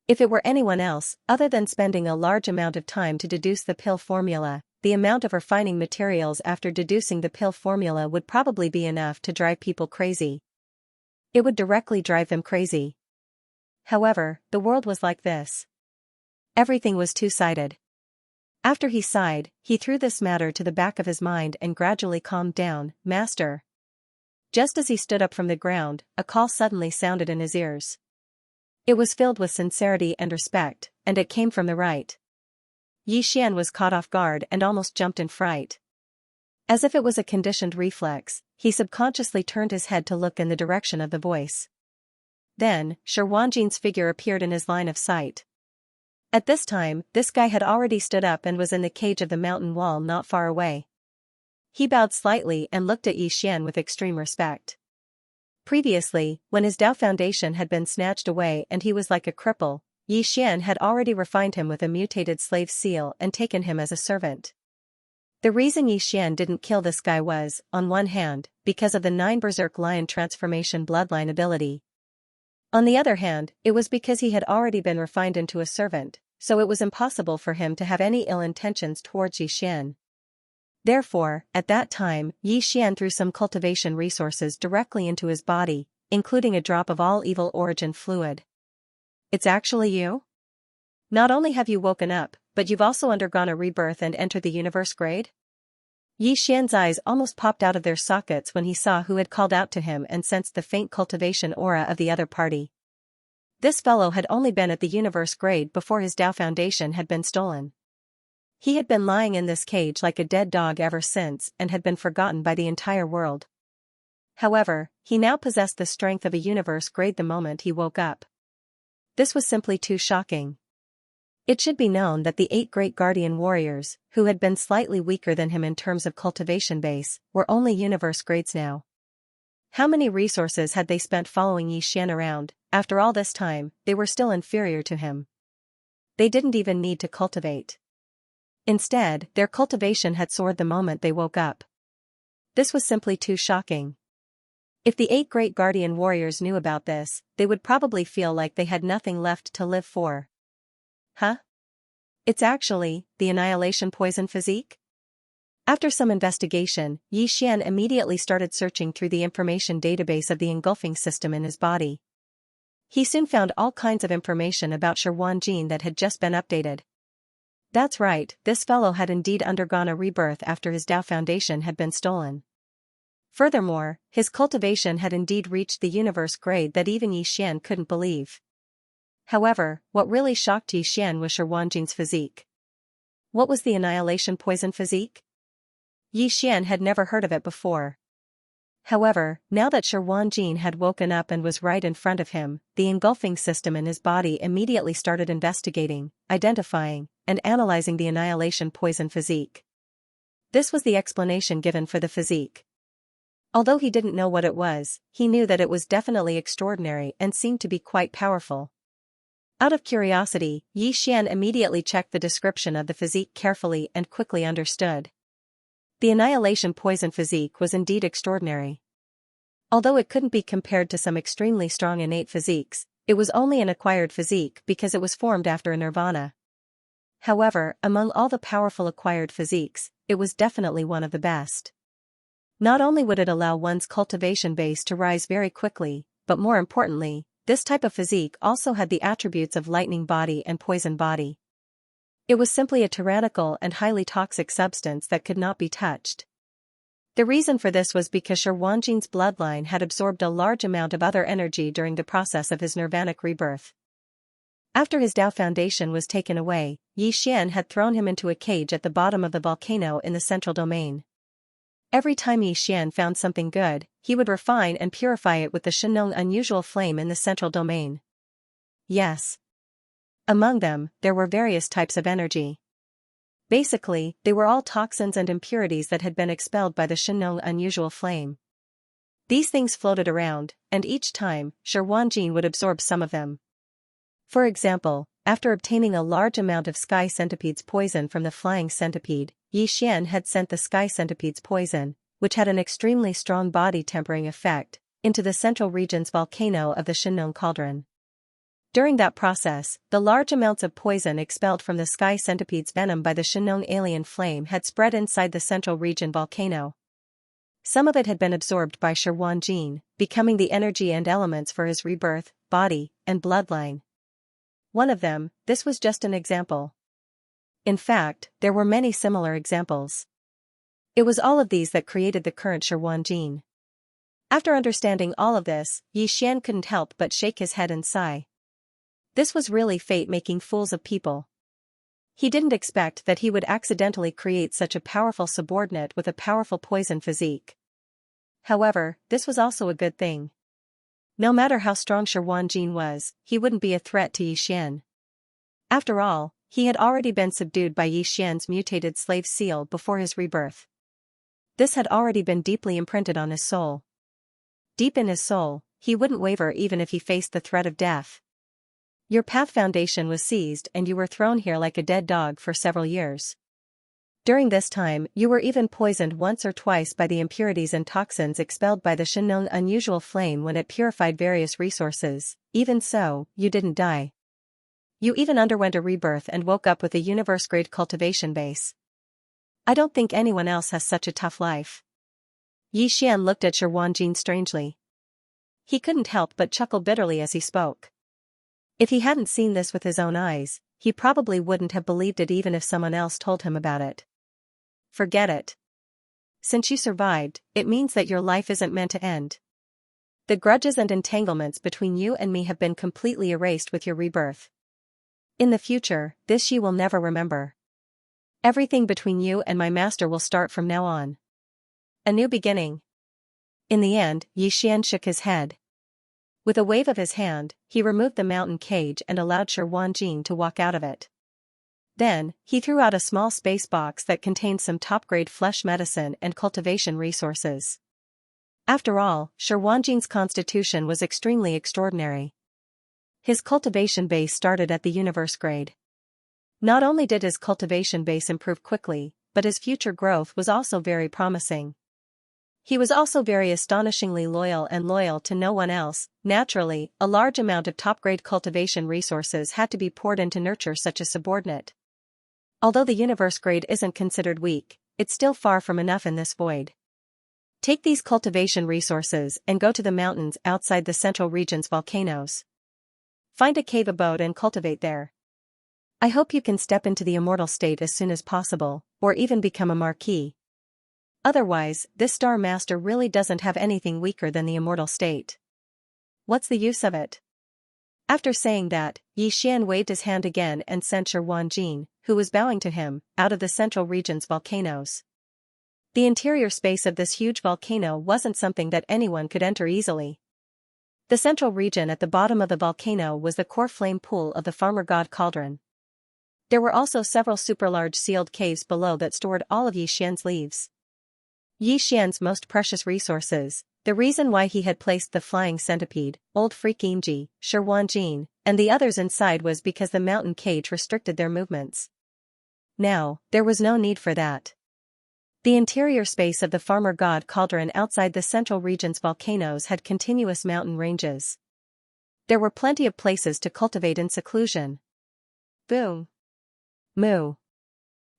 If it were anyone else, other than spending a large amount of time to deduce the pill formula, the amount of refining materials after deducing the pill formula would probably be enough to drive people crazy. It would directly drive them crazy. However, the world was like this. Everything was two-sided. After he sighed, he threw this matter to the back of his mind and gradually calmed down. Master. Just as he stood up from the ground, a call suddenly sounded in his ears. It was filled with sincerity and respect, and it came from the right. Yi Xian was caught off guard and almost jumped in fright. As if it was a conditioned reflex, he subconsciously turned his head to look in the direction of the voice. Then, Shi Wanjin's figure appeared in his line of sight. At this time, this guy had already stood up and was in the cage of the mountain wall not far away. He bowed slightly and looked at Yi Xian with extreme respect. Previously, when his Dao foundation had been snatched away and he was like a cripple, Yi Xian had already refined him with a mutated slave seal and taken him as a servant. The reason Yi Xian didn't kill this guy was, on one hand, because of the 9 Berserk Lion transformation bloodline ability. On the other hand, it was because he had already been refined into a servant, so it was impossible for him to have any ill intentions towards Yi Xian. Therefore, at that time, Yi Xian threw some cultivation resources directly into his body, including a drop of all evil origin fluid. It's actually you? Not only have you woken up, but you've also undergone a rebirth and entered the universe grade? Yi Xian's eyes almost popped out of their sockets when he saw who had called out to him and sensed the faint cultivation aura of the other party. This fellow had only been at the universe grade before his Dao foundation had been stolen. He had been lying in this cage like a dead dog ever since and had been forgotten by the entire world. However, he now possessed the strength of a universe grade the moment he woke up. This was simply too shocking. It should be known that the 8 great guardian warriors, who had been slightly weaker than him in terms of cultivation base, were only universe grades now. How many resources had they spent following Yi Xian around? After all this time, they were still inferior to him. They didn't even need to cultivate. Instead, their cultivation had soared the moment they woke up. This was simply too shocking. If the 8 great guardian warriors knew about this, they would probably feel like they had nothing left to live for. Huh? It's actually the annihilation poison physique? After some investigation, Yi Xian immediately started searching through the information database of the engulfing system in his body. He soon found all kinds of information about Shi Wanjin that had just been updated. That's right, this fellow had indeed undergone a rebirth after his Dao foundation had been stolen. Furthermore, his cultivation had indeed reached the universe grade that even Yi Xian couldn't believe. However, what really shocked Yi Xian was Shi Wanjin's physique. What was the annihilation poison physique? Yi Xian had never heard of it before. However, now that Shi Wanjin had woken up and was right in front of him, the engulfing system in his body immediately started investigating, identifying, and analyzing the annihilation poison physique. This was the explanation given for the physique. Although he didn't know what it was, he knew that it was definitely extraordinary and seemed to be quite powerful. Out of curiosity, Yi Xian immediately checked the description of the physique carefully and quickly understood. The annihilation poison physique was indeed extraordinary. Although it couldn't be compared to some extremely strong innate physiques, it was only an acquired physique because it was formed after a nirvana. However, among all the powerful acquired physiques, it was definitely one of the best. Not only would it allow one's cultivation base to rise very quickly, but more importantly, this type of physique also had the attributes of lightning body and poison body. It was simply a tyrannical and highly toxic substance that could not be touched. The reason for this was because Shi Wanjin's bloodline had absorbed a large amount of other energy during the process of his nirvanic rebirth. After his Dao foundation was taken away, Yi Xian had thrown him into a cage at the bottom of the volcano in the central domain. Every time Yi Xian found something good, he would refine and purify it with the Shenong unusual flame in the central domain. Yes. Among them, there were various types of energy. Basically, they were all toxins and impurities that had been expelled by the Shenong unusual flame. These things floated around, and each time, Shi Wanjin would absorb some of them. For example, after obtaining a large amount of sky centipede's poison from the flying centipede, Yi Xian had sent the sky centipede's poison, which had an extremely strong body tempering effect, into the central region's volcano of the Shenong cauldron. During that process, the large amounts of poison expelled from the sky centipede's venom by the Shenong alien flame had spread inside the central region volcano. Some of it had been absorbed by Shi Wanjin, becoming the energy and elements for his rebirth, body, and bloodline. One of them, this was just an example. In fact, there were many similar examples. It was all of these that created the current Xianxia. After understanding all of this, Yi Xian couldn't help but shake his head and sigh. This was really fate making fools of people. He didn't expect that he would accidentally create such a powerful subordinate with a powerful poison physique. However, this was also a good thing. No matter how strong Xianxia was, he wouldn't be a threat to Yi Xian. After all, he had already been subdued by Yi Xian's mutated slave seal before his rebirth. This had already been deeply imprinted on his soul. Deep in his soul, he wouldn't waver even if he faced the threat of death. Your path foundation was seized and you were thrown here like a dead dog for several years. During this time, you were even poisoned once or twice by the impurities and toxins expelled by the Shenong unusual flame when it purified various resources. Even so, you didn't die. You even underwent a rebirth and woke up with a universe-grade cultivation base. I don't think anyone else has such a tough life. Yi Xian looked at Xianxia strangely. He couldn't help but chuckle bitterly as he spoke. If he hadn't seen this with his own eyes, he probably wouldn't have believed it even if someone else told him about it. Forget it. Since you survived, it means that your life isn't meant to end. The grudges and entanglements between you and me have been completely erased with your rebirth. In the future, this you will never remember. Everything between you and my master will start from now on. A new beginning. In the end, Yi Xian shook his head. With a wave of his hand, he removed the mountain cage and allowed Xianxia to walk out of it. Then, he threw out a small space box that contained some top-grade flesh medicine and cultivation resources. After all, Xianxia's constitution was extremely extraordinary. His cultivation base started at the universe grade. Not only did his cultivation base improve quickly, but his future growth was also very promising. He was also very astonishingly loyal to no one else. Naturally, a large amount of top-grade cultivation resources had to be poured in to nurture such a subordinate. Although the universe grade isn't considered weak, it's still far from enough in this void. Take these cultivation resources and go to the mountains outside the central region's volcanoes. Find a cave abode and cultivate there. I hope you can step into the immortal state as soon as possible, or even become a marquis. Otherwise, this Star Master really doesn't have anything weaker than the immortal state. What's the use of it? After saying that, Yi Xian waved his hand again and sent Xianxia, who was bowing to him, out of the central region's volcanoes. The interior space of this huge volcano wasn't something that anyone could enter easily. The central region at the bottom of the volcano was the core flame pool of the farmer god cauldron. There were also several super-large sealed caves below that stored all of Yi Xian's leaves. Yi Xian's most precious resources. The reason why he had placed the flying centipede, old freak Imji, Xianxia, and the others inside was because the mountain cage restricted their movements. Now, there was no need for that. The interior space of the farmer god cauldron outside the central region's volcanoes had continuous mountain ranges. There were plenty of places to cultivate in seclusion. Boom. Moo.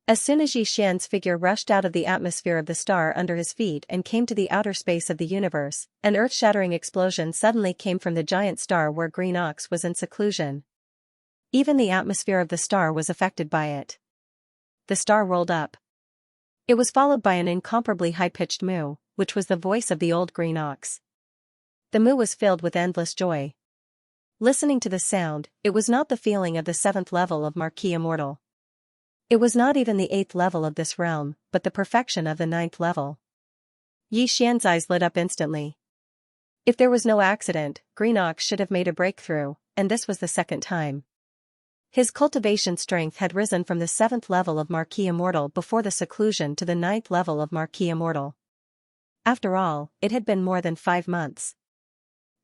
As soon as Yi Xian's figure rushed out of the atmosphere of the star under his feet and came to the outer space of the universe, an earth-shattering explosion suddenly came from the giant star where Green Ox was in seclusion. Even the atmosphere of the star was affected by it. The star rolled up. It was followed by an incomparably high-pitched moo, which was the voice of the old Green Ox. The moo was filled with endless joy. Listening to the sound, it was not the feeling of the 7th level of Marquis Immortal. It was not even the 8th level of this realm, but the perfection of the 9th level. Yi Xian's eyes lit up instantly. If there was no accident, Green Ox should have made a breakthrough, and this was the second time. His cultivation strength had risen from the 7th level of Marquis Immortal before the seclusion to the 9th level of Marquis Immortal. After all, it had been more than 5 months.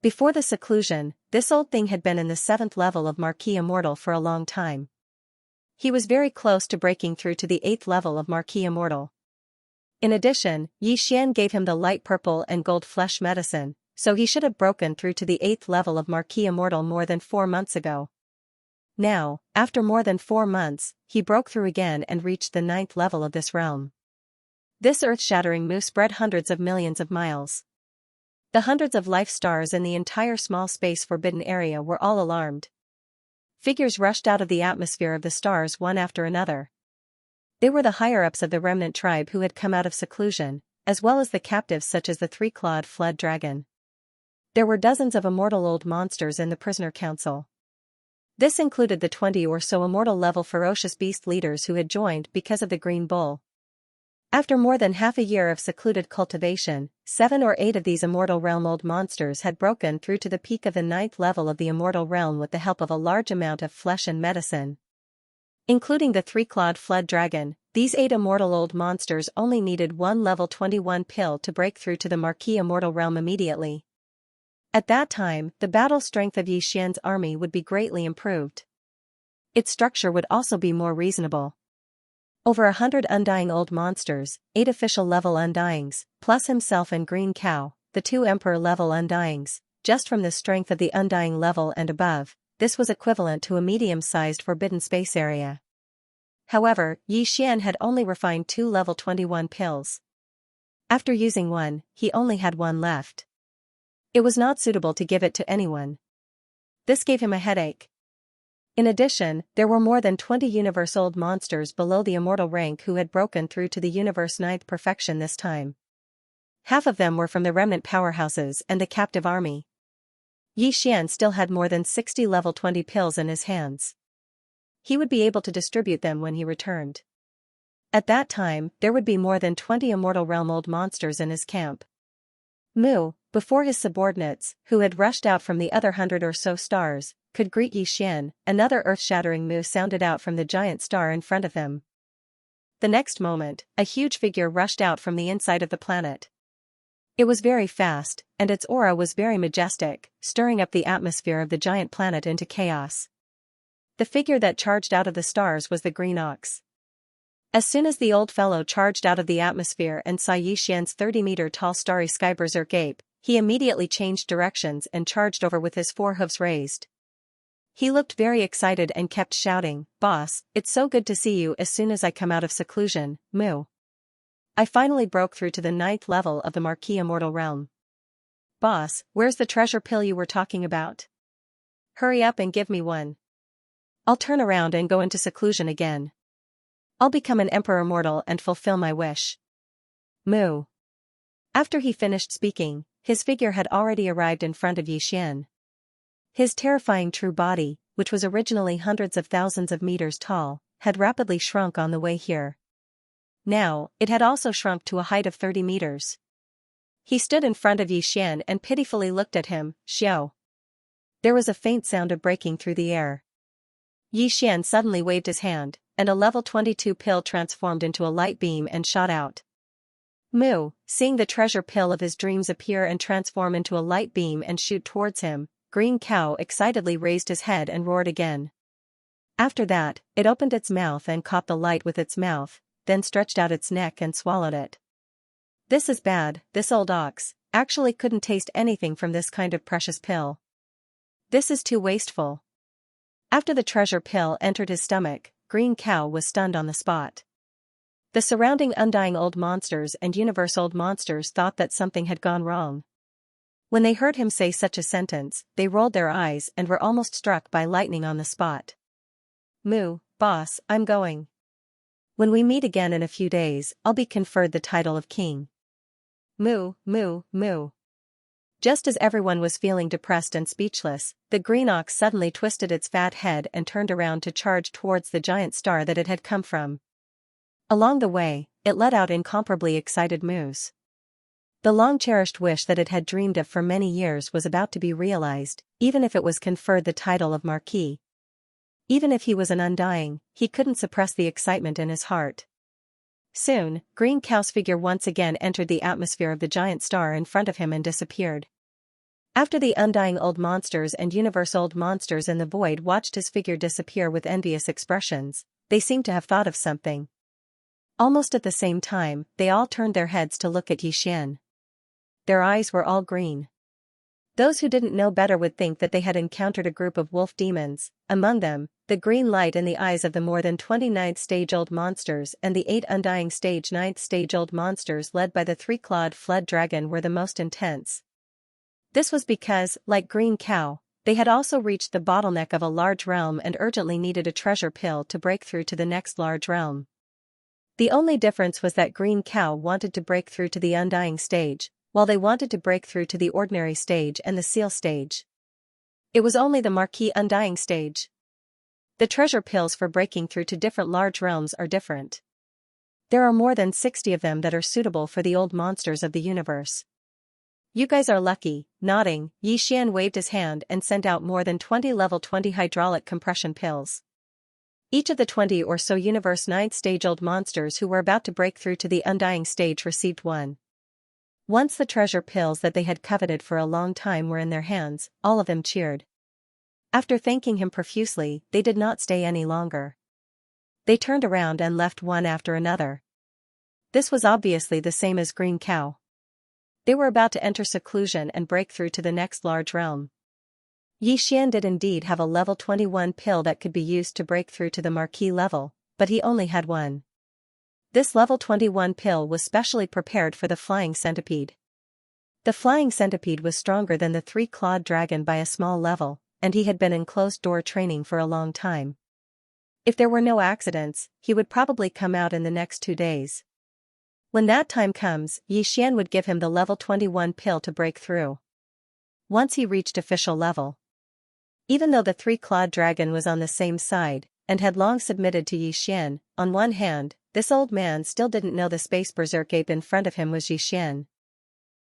Before the seclusion, this old thing had been in the 7th level of Marquis Immortal for a long time. He was very close to breaking through to the 8th level of Marquis Immortal. In addition, Yi Xian gave him the light purple and gold flesh medicine, so he should have broken through to the 8th level of Marquis Immortal more than 4 months ago. Now, after more than 4 months, he broke through again and reached the 9th level of this realm. This earth-shattering moo spread hundreds of millions of miles. The hundreds of life stars in the entire small space forbidden area were all alarmed. figures rushed out of the atmosphere of the stars one after another. They were the higher-ups of the remnant tribe who had come out of seclusion, as well as the captives such as the three-clawed flood dragon. There were dozens of immortal old monsters in the prisoner council. This included the 20 or so immortal-level ferocious beast leaders who had joined because of the Green Bull. After more than half a year of secluded cultivation, 7 or 8 of these immortal realm old monsters had broken through to the peak of the 9th level of the immortal realm with the help of a large amount of flesh and medicine. Including the three-clawed flood dragon, these 8 immortal old monsters only needed one level 21 pill to break through to the Marquis immortal realm immediately. At that time, the battle strength of Xianxia's army would be greatly improved. Its structure would also be more reasonable. Over 100 undying old monsters, 8 official-level undyings, plus himself and Green Cow, the 2 emperor-level undyings, just from the strength of the undying level and above, this was equivalent to a medium-sized forbidden space area. However, Xian had only refined 2 level 21 pills. After using one, he only had one left. It was not suitable to give it to anyone. This gave him a headache. In addition, there were more than 20 universe-old monsters below the immortal rank who had broken through to the universe 9th perfection this time. Half of them were from the remnant powerhouses and the captive army. Xian still had more than 60 level 20 pills in his hands. He would be able to distribute them when he returned. At that time, there would be more than 20 immortal realm old monsters in his camp. Mu, before his subordinates, who had rushed out from the other 100 or so stars, could greet Xian, another earth-shattering moo sounded out from the giant star in front of him. The next moment, a huge figure rushed out from the inside of the planet. It was very fast, and its aura was very majestic, stirring up the atmosphere of the giant planet into chaos. The figure that charged out of the stars was the Green Ox. As soon as the old fellow charged out of the atmosphere and saw Xian's 30-meter-tall starry sky berserk ape, he immediately changed directions and charged over with his 4 hooves raised. He looked very excited and kept shouting, "Boss, it's so good to see you as soon as I come out of seclusion, Moo. I finally broke through to the 9th level of the Marquis Immortal Realm. Boss, where's the treasure pill you were talking about? Hurry up and give me one. I'll turn around and go into seclusion again. I'll become an Emperor Immortal and fulfill my wish. Moo." After he finished speaking, his figure had already arrived in front of Xian. His terrifying true body, which was originally hundreds of thousands of meters tall, had rapidly shrunk on the way here. Now, it had also shrunk to a height of 30 meters. He stood in front of Xian and pitifully looked at him, "Xiao." There was a faint sound of breaking through the air. Xian suddenly waved his hand, and a level 22 pill transformed into a light beam and shot out. Moo, seeing the treasure pill of his dreams appear and transform into a light beam and shoot towards him, Green Cow excitedly raised his head and roared again. After that, it opened its mouth and caught the light with its mouth, then stretched out its neck and swallowed it. This is bad, this old ox actually couldn't taste anything from this kind of precious pill. This is too wasteful. After the treasure pill entered his stomach, Green Cow was stunned on the spot. The surrounding undying old monsters and universe old monsters thought that something had gone wrong. When they heard him say such a sentence, they rolled their eyes and were almost struck by lightning on the spot. "Moo, boss, I'm going. When we meet again in a few days, I'll be conferred the title of king." Moo, moo, moo. Just as everyone was feeling depressed and speechless, the green ox suddenly twisted its fat head and turned around to charge towards the giant star that it had come from. Along the way, it let out incomparably excited moos. The long-cherished wish that it had dreamed of for many years was about to be realized, even if it was conferred the title of Marquis. Even if he was an undying, he couldn't suppress the excitement in his heart. Soon, Green Cow's figure once again entered the atmosphere of the giant star in front of him and disappeared. After the undying old monsters and universe old monsters in the void watched his figure disappear with envious expressions, they seemed to have thought of something. Almost at the same time, they all turned their heads to look at Xian. Their eyes were all green. Those who didn't know better would think that they had encountered a group of wolf demons, among them, the green light in the eyes of the more than 29th stage-old monsters and the 8 undying stage 9th stage-old monsters led by the 3-clawed flood dragon were the most intense. This was because, like Green Cow, They had also reached the bottleneck of a large realm and urgently needed a treasure pill to break through to the next large realm. The only difference was that Green Cow wanted to break through to the Undying stage, while they wanted to break through to the Ordinary stage and the Seal stage. It was only the Marquis Undying stage. The treasure pills for breaking through to different large realms are different. There are more than 60 of them that are suitable for the old monsters of the universe. You guys are lucky. Nodding, Xian waved his hand and sent out more than 20 level 20 hydraulic compression pills. Each of the 20 or so Universe 9th stage old monsters who were about to break through to the Undying stage received one. Once the treasure pills that they had coveted for a long time were in their hands, all of them cheered. After thanking him profusely, they did not stay any longer. They turned around and left one after another. This was obviously the same as Green Cow. They were about to enter seclusion and break through to the next large realm. Xian did indeed have a level 21 pill that could be used to break through to the Marquis level, but he only had one. This level 21 pill was specially prepared for the Flying Centipede. The Flying Centipede was stronger than the three-clawed dragon by a small level, and he had been in closed-door training for a long time. If there were no accidents, he would probably come out in the next 2 days. When that time comes, Xian would give him the level 21 pill to break through. Once he reached official level. Even though the three-clawed dragon was on the same side, and had long submitted to Xian, on one hand, this old man still didn't know the space berserk ape in front of him was Xian.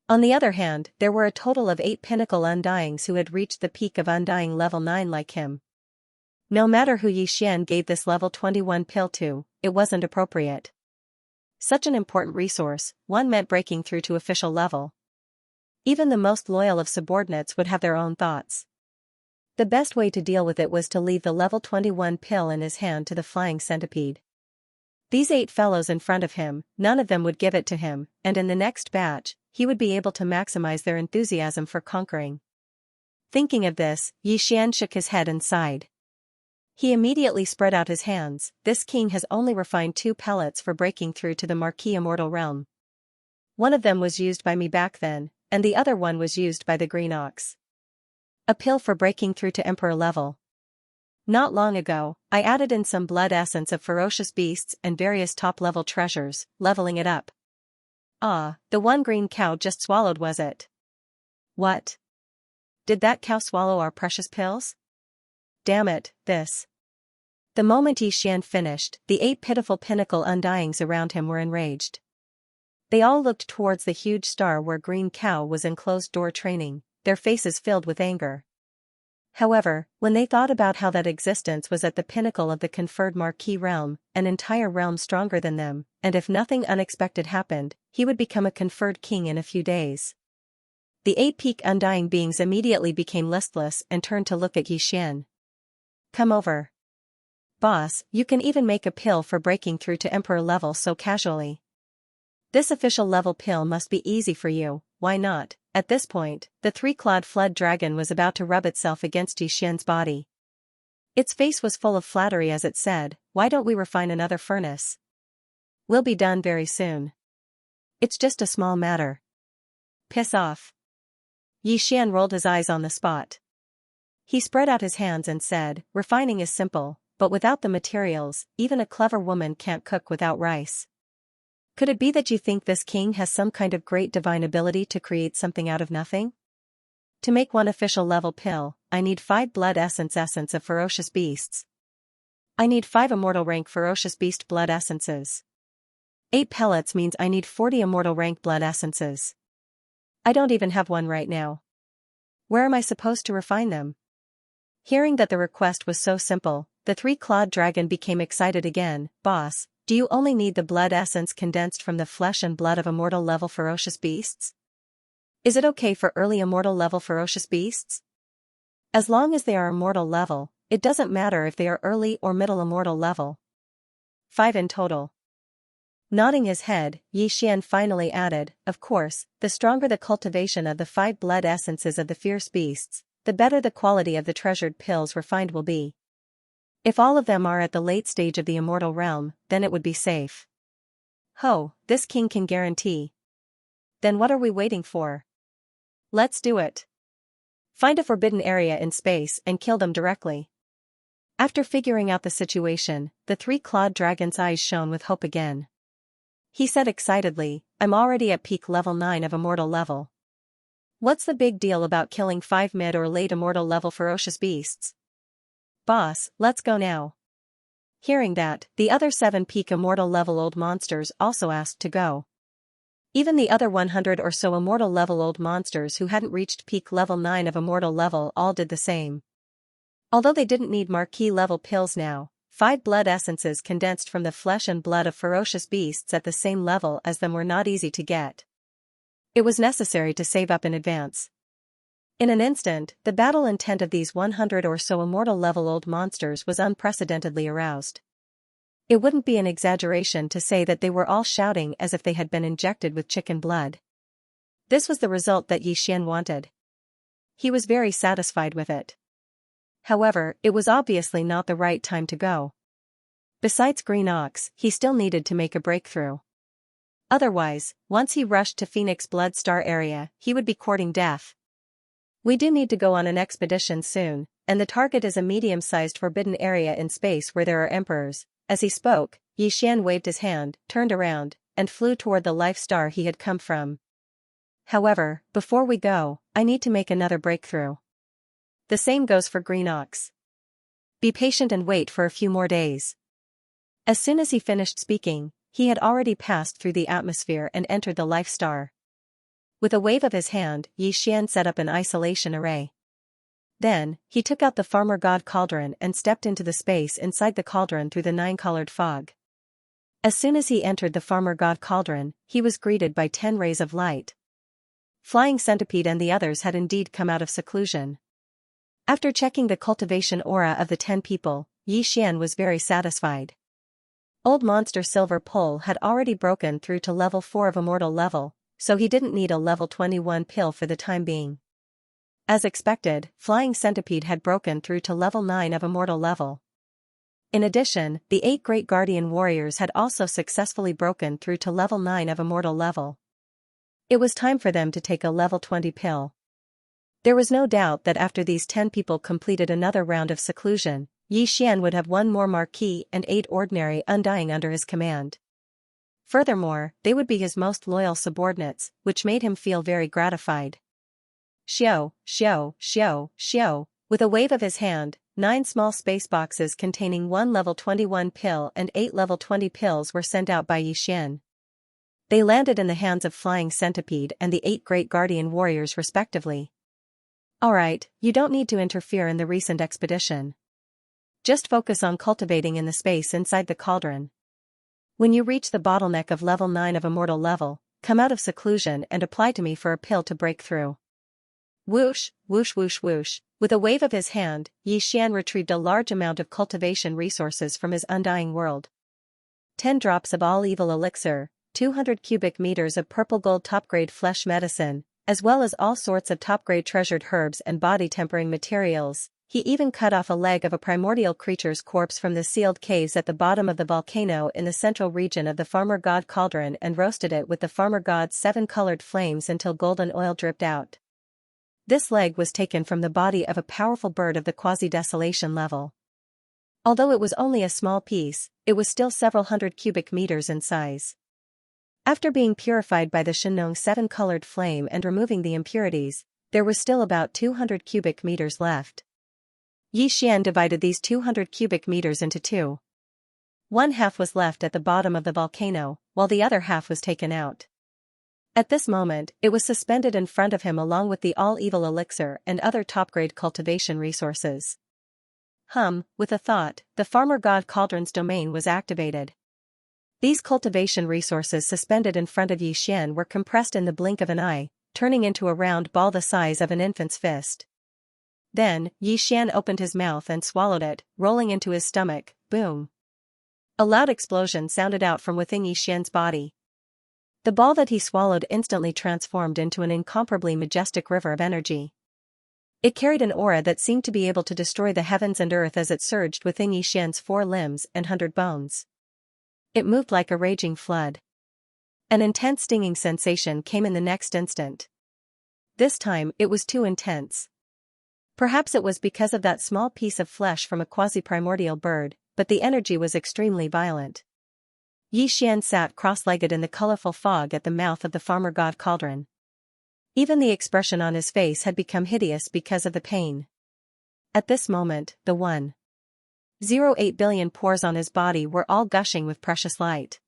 On the other hand, there were a total of 8 pinnacle Undyings who had reached the peak of Undying level 9 like him. No matter who Xian gave this level 21 pill to, it wasn't appropriate. Such an important resource, one meant breaking through to official level. Even the most loyal of subordinates would have their own thoughts. The best way to deal with it was to leave the level 21 pill in his hand to the Flying Centipede. These 8 fellows in front of him, none of them would give it to him, and in the next batch, he would be able to maximize their enthusiasm for conquering. Thinking of this, Xian shook his head and sighed. He immediately spread out his hands. This king has only refined 2 pellets for breaking through to the Marquis Immortal realm. One of them was used by me back then, and the other one was used by the Green Ox. A pill for breaking through to Emperor level. Not long ago, I added in some blood essence of ferocious beasts and various top-level treasures, leveling it up. Ah, the one Green Cow just swallowed, was it? What? Did that cow swallow our precious pills? Damn it, this. The moment Xian finished, the 8 pitiful pinnacle Undyings around him were enraged. They all looked towards the huge star where Green Cow was in closed-door training, their faces filled with anger. However, when they thought about how that existence was at the pinnacle of the conferred Marquis realm, an entire realm stronger than them, and if nothing unexpected happened, he would become a conferred king in a few days. The 8 peak Undying beings immediately became listless and turned to look at Xian. Come over. Boss, you can even make a pill for breaking through to Emperor level so casually. This official level pill must be easy for you, why not? At this point, the three-clawed flood dragon was about to rub itself against Xian's body. Its face was full of flattery as it said, why don't we refine another furnace? We'll be done very soon. It's just a small matter. Piss off. Xian rolled his eyes on the spot. He spread out his hands and said, refining is simple, but without the materials, even a clever woman can't cook without rice. Could it be that you think this king has some kind of great divine ability to create something out of nothing? To make one official level pill, I need 5 blood essence of ferocious beasts. I need 5 immortal rank ferocious beast blood essences. 8 pellets means I need 40 immortal rank blood essences. I don't even have one right now. Where am I supposed to refine them? Hearing that the request was so simple, the three-clawed dragon became excited again. Boss, do you only need the blood essence condensed from the flesh and blood of immortal level ferocious beasts? Is it okay for early immortal level ferocious beasts? As long as they are immortal level, it doesn't matter if they are early or middle immortal level. 5 in total. Nodding his head, Xian finally added, of course, the stronger the cultivation of the 5 blood essences of the fierce beasts, the better the quality of the treasured pills refined will be. If all of them are at the late stage of the immortal realm, then it would be safe. Ho, this king can guarantee. Then what are we waiting for? Let's do it. Find a forbidden area in space and kill them directly. After figuring out the situation, the three-clawed dragon's eyes shone with hope again. He said excitedly, I'm already at peak level 9 of immortal level. What's the big deal about killing 5 mid or late immortal level ferocious beasts? Boss, let's go now. Hearing that, the other 7 peak immortal level old monsters also asked to go. Even the other 100 or so immortal level old monsters who hadn't reached peak level 9 of immortal level all did the same. Although they didn't need marquee level pills now, 5 blood essences condensed from the flesh and blood of ferocious beasts at the same level as them were not easy to get. It was necessary to save up in advance. In an instant, the battle intent of these 100 or so immortal level old monsters was unprecedentedly aroused. It wouldn't be an exaggeration to say that they were all shouting as if they had been injected with chicken blood. This was the result that Xian wanted. He was very satisfied with it. However, it was obviously not the right time to go. Besides Green Ox, he still needed to make a breakthrough. Otherwise, once he rushed to Phoenix Blood Star area, he would be courting death. We do need to go on an expedition soon, and the target is a medium-sized forbidden area in space where there are emperors. As he spoke, Xian waved his hand, turned around, and flew toward the life star he had come from. However, before we go, I need to make another breakthrough. The same goes for Green Ox. Be patient and wait for a few more days. As soon as he finished speaking, he had already passed through the atmosphere and entered the life star. With a wave of his hand, Xian set up an isolation array. Then, he took out the farmer god cauldron and stepped into the space inside the cauldron through the 9-colored fog. As soon as he entered the farmer god cauldron, he was greeted by 10 rays of light. Flying Centipede and the others had indeed come out of seclusion. After checking the cultivation aura of the 10 people, Xian was very satisfied. Old Monster Silver Pole had already broken through to level 4 of immortal level, so he didn't need a level 21 pill for the time being. As expected, Flying Centipede had broken through to level 9 of immortal level. In addition, the 8 Great Guardian Warriors had also successfully broken through to level 9 of immortal level. It was time for them to take a level 20 pill. There was no doubt that after these 10 people completed another round of seclusion, Xian would have 1 more marquee and 8 ordinary undying under his command. Furthermore, they would be his most loyal subordinates, which made him feel very gratified. Xiao, xiao, xiao, xiao. With a wave of his hand, 9 small space boxes containing 1 level 21 pill and 8 level 20 pills were sent out by Xian. They landed in the hands of Flying Centipede and the 8 Great Guardian Warriors respectively. Alright, you don't need to interfere in the recent expedition. Just focus on cultivating in the space inside the cauldron. When you reach the bottleneck of level 9 of immortal level, come out of seclusion and apply to me for a pill to break through. Whoosh, whoosh whoosh whoosh. With a wave of his hand, Xian retrieved a large amount of cultivation resources from his undying world. 10 drops of all evil elixir, 200 cubic meters of purple gold top-grade flesh medicine, as well as all sorts of top-grade treasured herbs and body-tempering materials. He even cut off a leg of a primordial creature's corpse from the sealed caves at the bottom of the volcano in the central region of the farmer god cauldron and roasted it with the farmer god's 7 colored flames until golden oil dripped out. This leg was taken from the body of a powerful bird of the quasi-desolation level. Although it was only a small piece, it was still several hundred cubic meters in size. After being purified by the Shenong 7-colored flame and removing the impurities, there was still about 200 cubic meters left. Xian divided these 200 cubic meters into 2. 1/2 was left at the bottom of the volcano, while the other half was taken out. At this moment, it was suspended in front of him along with the all-evil elixir and other top-grade cultivation resources. With a thought, the farmer god cauldron's domain was activated. These cultivation resources suspended in front of Xian were compressed in the blink of an eye, turning into a round ball the size of an infant's fist. Then, Xian opened his mouth and swallowed it, rolling into his stomach. Boom! A loud explosion sounded out from within Xian's body. The ball that he swallowed instantly transformed into an incomparably majestic river of energy. It carried an aura that seemed to be able to destroy the heavens and earth as it surged within Xian's 4 limbs and 100 bones. It moved like a raging flood. An intense stinging sensation came in the next instant. This time, it was too intense. Perhaps it was because of that small piece of flesh from a quasi-primordial bird, but the energy was extremely violent. Yi Xian sat cross-legged in the colorful fog at the mouth of the farmer god cauldron. Even the expression on his face had become hideous because of the pain. At this moment, the 1.08 billion pores on his body were all gushing with precious light.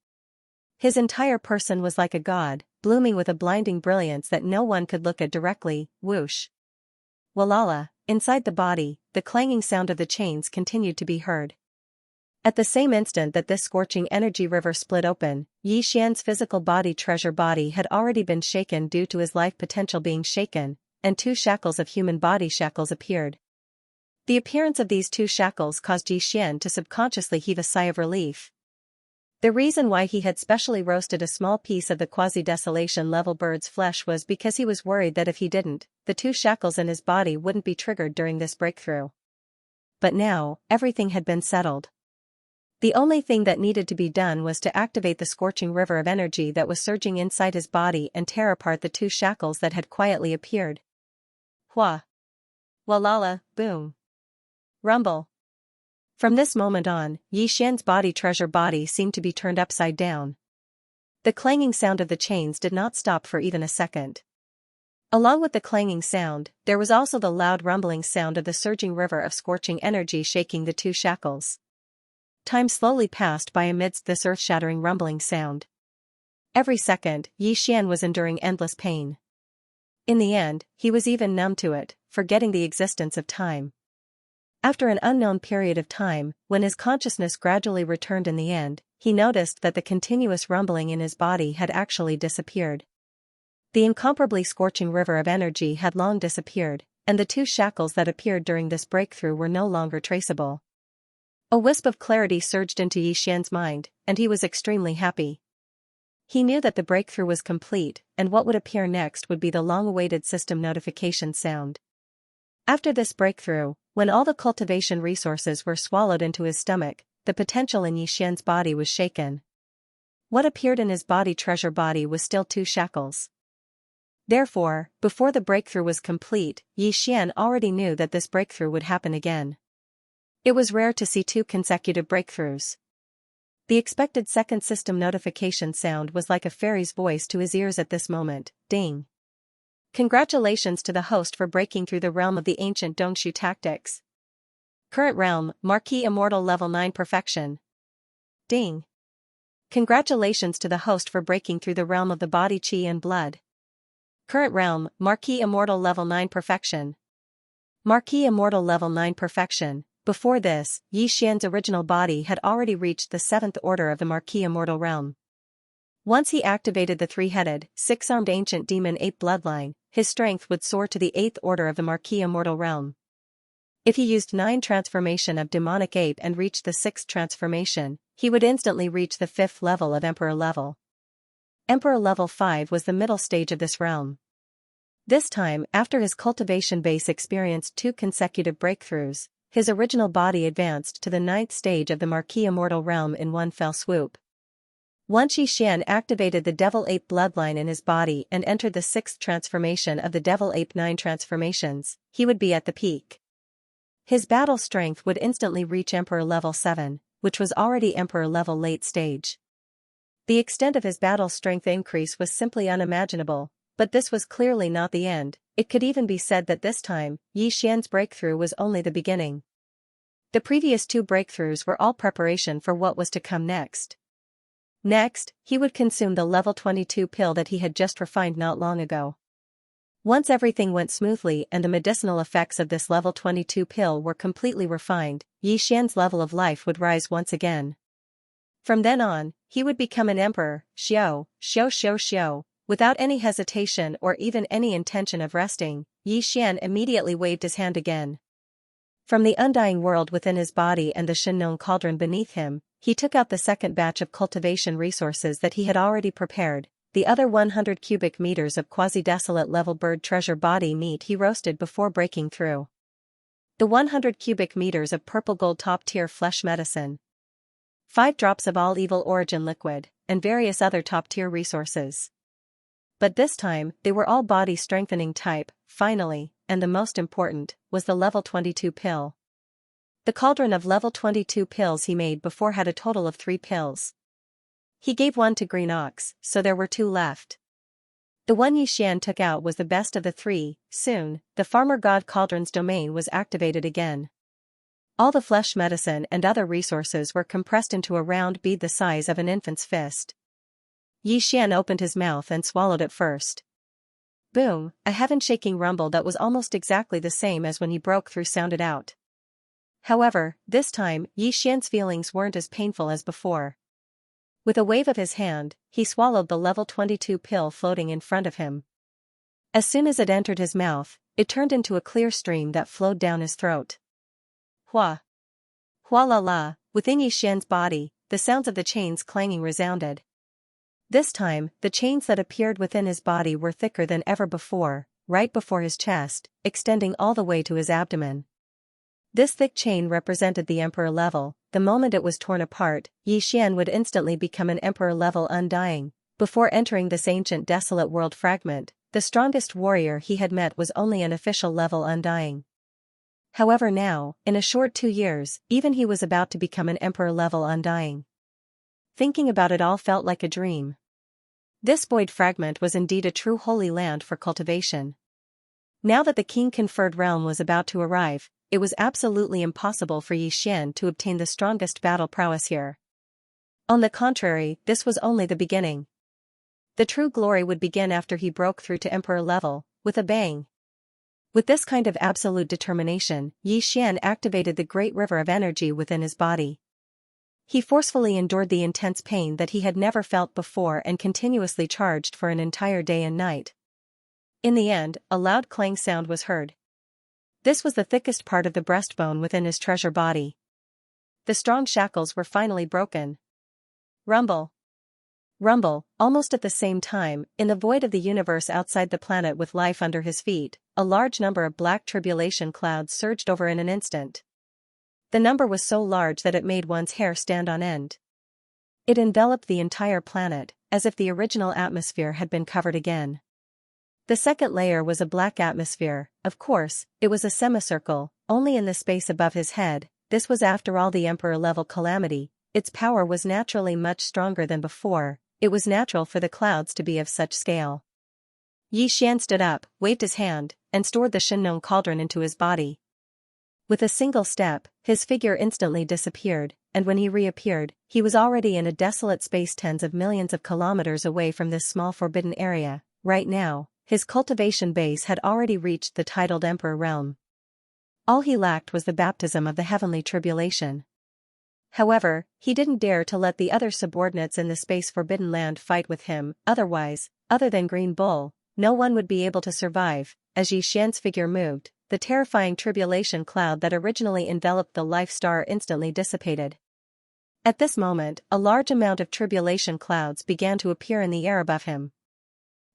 His entire person was like a god, blooming with a blinding brilliance that no one could look at directly. Whoosh. Walala, inside the body, the clanging sound of the chains continued to be heard. At the same instant that this scorching energy river split open, Yi Xian's physical body treasure body had already been shaken due to his life potential being shaken, and 2 shackles of human body shackles appeared. The appearance of these 2 shackles caused Yi Xian to subconsciously heave a sigh of relief. The reason why he had specially roasted a small piece of the quasi-desolation level bird's flesh was because he was worried that if he didn't, the 2 shackles in his body wouldn't be triggered during this breakthrough. But now, everything had been settled. The only thing that needed to be done was to activate the scorching river of energy that was surging inside his body and tear apart the 2 shackles that had quietly appeared. Hua. Walala, boom. Rumble. From this moment on, Yi Xian's body treasure body seemed to be turned upside down. The clanging sound of the chains did not stop for even a second. Along with the clanging sound, there was also the loud rumbling sound of the surging river of scorching energy shaking the 2 shackles. Time slowly passed by amidst this earth-shattering rumbling sound. Every second, Yi Xian was enduring endless pain. In the end, he was even numb to it, forgetting the existence of time. After an unknown period of time, when his consciousness gradually returned in the end, he noticed that the continuous rumbling in his body had actually disappeared. The incomparably scorching river of energy had long disappeared, and the 2 shackles that appeared during this breakthrough were no longer traceable. A wisp of clarity surged into Yi Xian's mind, and he was extremely happy. He knew that the breakthrough was complete, and what would appear next would be the long-awaited system notification sound. After this breakthrough, when all the cultivation resources were swallowed into his stomach, the potential in Yi Xian's body was shaken. What appeared in his body treasure body was still 2 shackles. Therefore, before the breakthrough was complete, Yi Xian already knew that this breakthrough would happen again. It was rare to see 2 consecutive breakthroughs. The expected second system notification sound was like a fairy's voice to his ears at this moment. Ding. Congratulations to the host for breaking through the realm of the ancient Dongshu tactics. Current realm, Marquis Immortal Level 9 Perfection. Ding. Congratulations to the host for breaking through the realm of the body chi and blood. Current realm, Marquis Immortal Level 9 Perfection. Marquis Immortal Level 9 Perfection. Before this, Yi Xian's original body had already reached the 7th order of the Marquis Immortal realm. Once he activated the 3-headed, 6-armed ancient demon ape bloodline, his strength would soar to the 8th order of the Marquis Immortal realm. If he used 9 transformation of demonic ape and reached the 6th transformation, he would instantly reach the 5th level of Emperor level. Emperor level 5 was the middle stage of this realm. This time, after his cultivation base experienced 2 consecutive breakthroughs, his original body advanced to the 9th stage of the Marquis Immortal realm in one fell swoop. Once Yi Xian activated the Devil Ape bloodline in his body and entered the 6th transformation of the Devil Ape 9 transformations, he would be at the peak. His battle strength would instantly reach Emperor level 7, which was already Emperor level late stage. The extent of his battle strength increase was simply unimaginable, but this was clearly not the end. It could even be said that this time, Yi Xian's breakthrough was only the beginning. The previous 2 breakthroughs were all preparation for what was to come next. Next, he would consume the level 22 pill that he had just refined not long ago. Once everything went smoothly and the medicinal effects of this level 22 pill were completely refined, Yi Xian's level of life would rise once again. From then on, he would become an emperor, Xiao. Without any hesitation or even any intention of resting, Yi Xian immediately waved his hand again. From the undying world within his body and the Shinnon cauldron beneath him, he took out the second batch of cultivation resources that he had already prepared. The other 100 cubic meters of quasi-desolate level bird treasure body meat he roasted before breaking through. The 100 cubic meters of purple gold top-tier flesh medicine. 5 drops of all evil origin liquid, and various other top-tier resources. But this time, they were all body-strengthening type. Finally, and the most important, was the level 22 pill. The cauldron of level 22 pills he made before had a total of 3 pills. He gave one to Green Ox, so there were 2 left. The one Xian took out was the best of the 3. Soon, the farmer god cauldron's domain was activated again. All the flesh medicine and other resources were compressed into a round bead the size of an infant's fist. Xian opened his mouth and swallowed it first. Boom, a heaven-shaking rumble that was almost exactly the same as when he broke through sounded out. However, this time, Xian's feelings weren't as painful as before. With a wave of his hand, he swallowed the level 22 pill floating in front of him. As soon as it entered his mouth, it turned into a clear stream that flowed down his throat. Hua! Hua la la, within Xian's body, the sounds of the chains clanging resounded. This time, the chains that appeared within his body were thicker than ever before, right before his chest, extending all the way to his abdomen. This thick chain represented the Emperor level. The moment it was torn apart, Xian would instantly become an Emperor level undying. Before entering this ancient desolate world fragment, the strongest warrior he had met was only an official level undying. However now, in a short 2 years, even he was about to become an Emperor level undying. Thinking about it all felt like a dream. This void fragment was indeed a true holy land for cultivation. Now that the king-conferred realm was about to arrive, it was absolutely impossible for Xian to obtain the strongest battle prowess here. On the contrary, this was only the beginning. The true glory would begin after he broke through to Emperor level, with a bang. With this kind of absolute determination, Xian activated the great river of energy within his body. He forcefully endured the intense pain that he had never felt before and continuously charged for an entire day and night. In the end, a loud clang sound was heard. This was the thickest part of the breastbone within his treasure body. The strong shackles were finally broken. Rumble. Rumble, almost at the same time, in the void of the universe outside the planet with life under his feet, a large number of black tribulation clouds surged over in an instant. The number was so large that it made one's hair stand on end. It enveloped the entire planet, as if the original atmosphere had been covered again. The second layer was a black atmosphere. Of course, it was a semicircle, only in the space above his head. This was after all the Emperor-level calamity. Its power was naturally much stronger than before. It was natural for the clouds to be of such scale. Xian stood up, waved his hand, and stored the Shengnong cauldron into his body. With a single step, his figure instantly disappeared, and when he reappeared, he was already in a desolate space tens of millions of kilometers away from this small forbidden area. Right now, his cultivation base had already reached the titled Emperor realm. All he lacked was the baptism of the heavenly tribulation. However, he didn't dare to let the other subordinates in the space forbidden land fight with him, otherwise, other than Green Bull, no one would be able to survive. As Xian's figure moved, the terrifying tribulation cloud that originally enveloped the life star instantly dissipated. At this moment, a large amount of tribulation clouds began to appear in the air above him.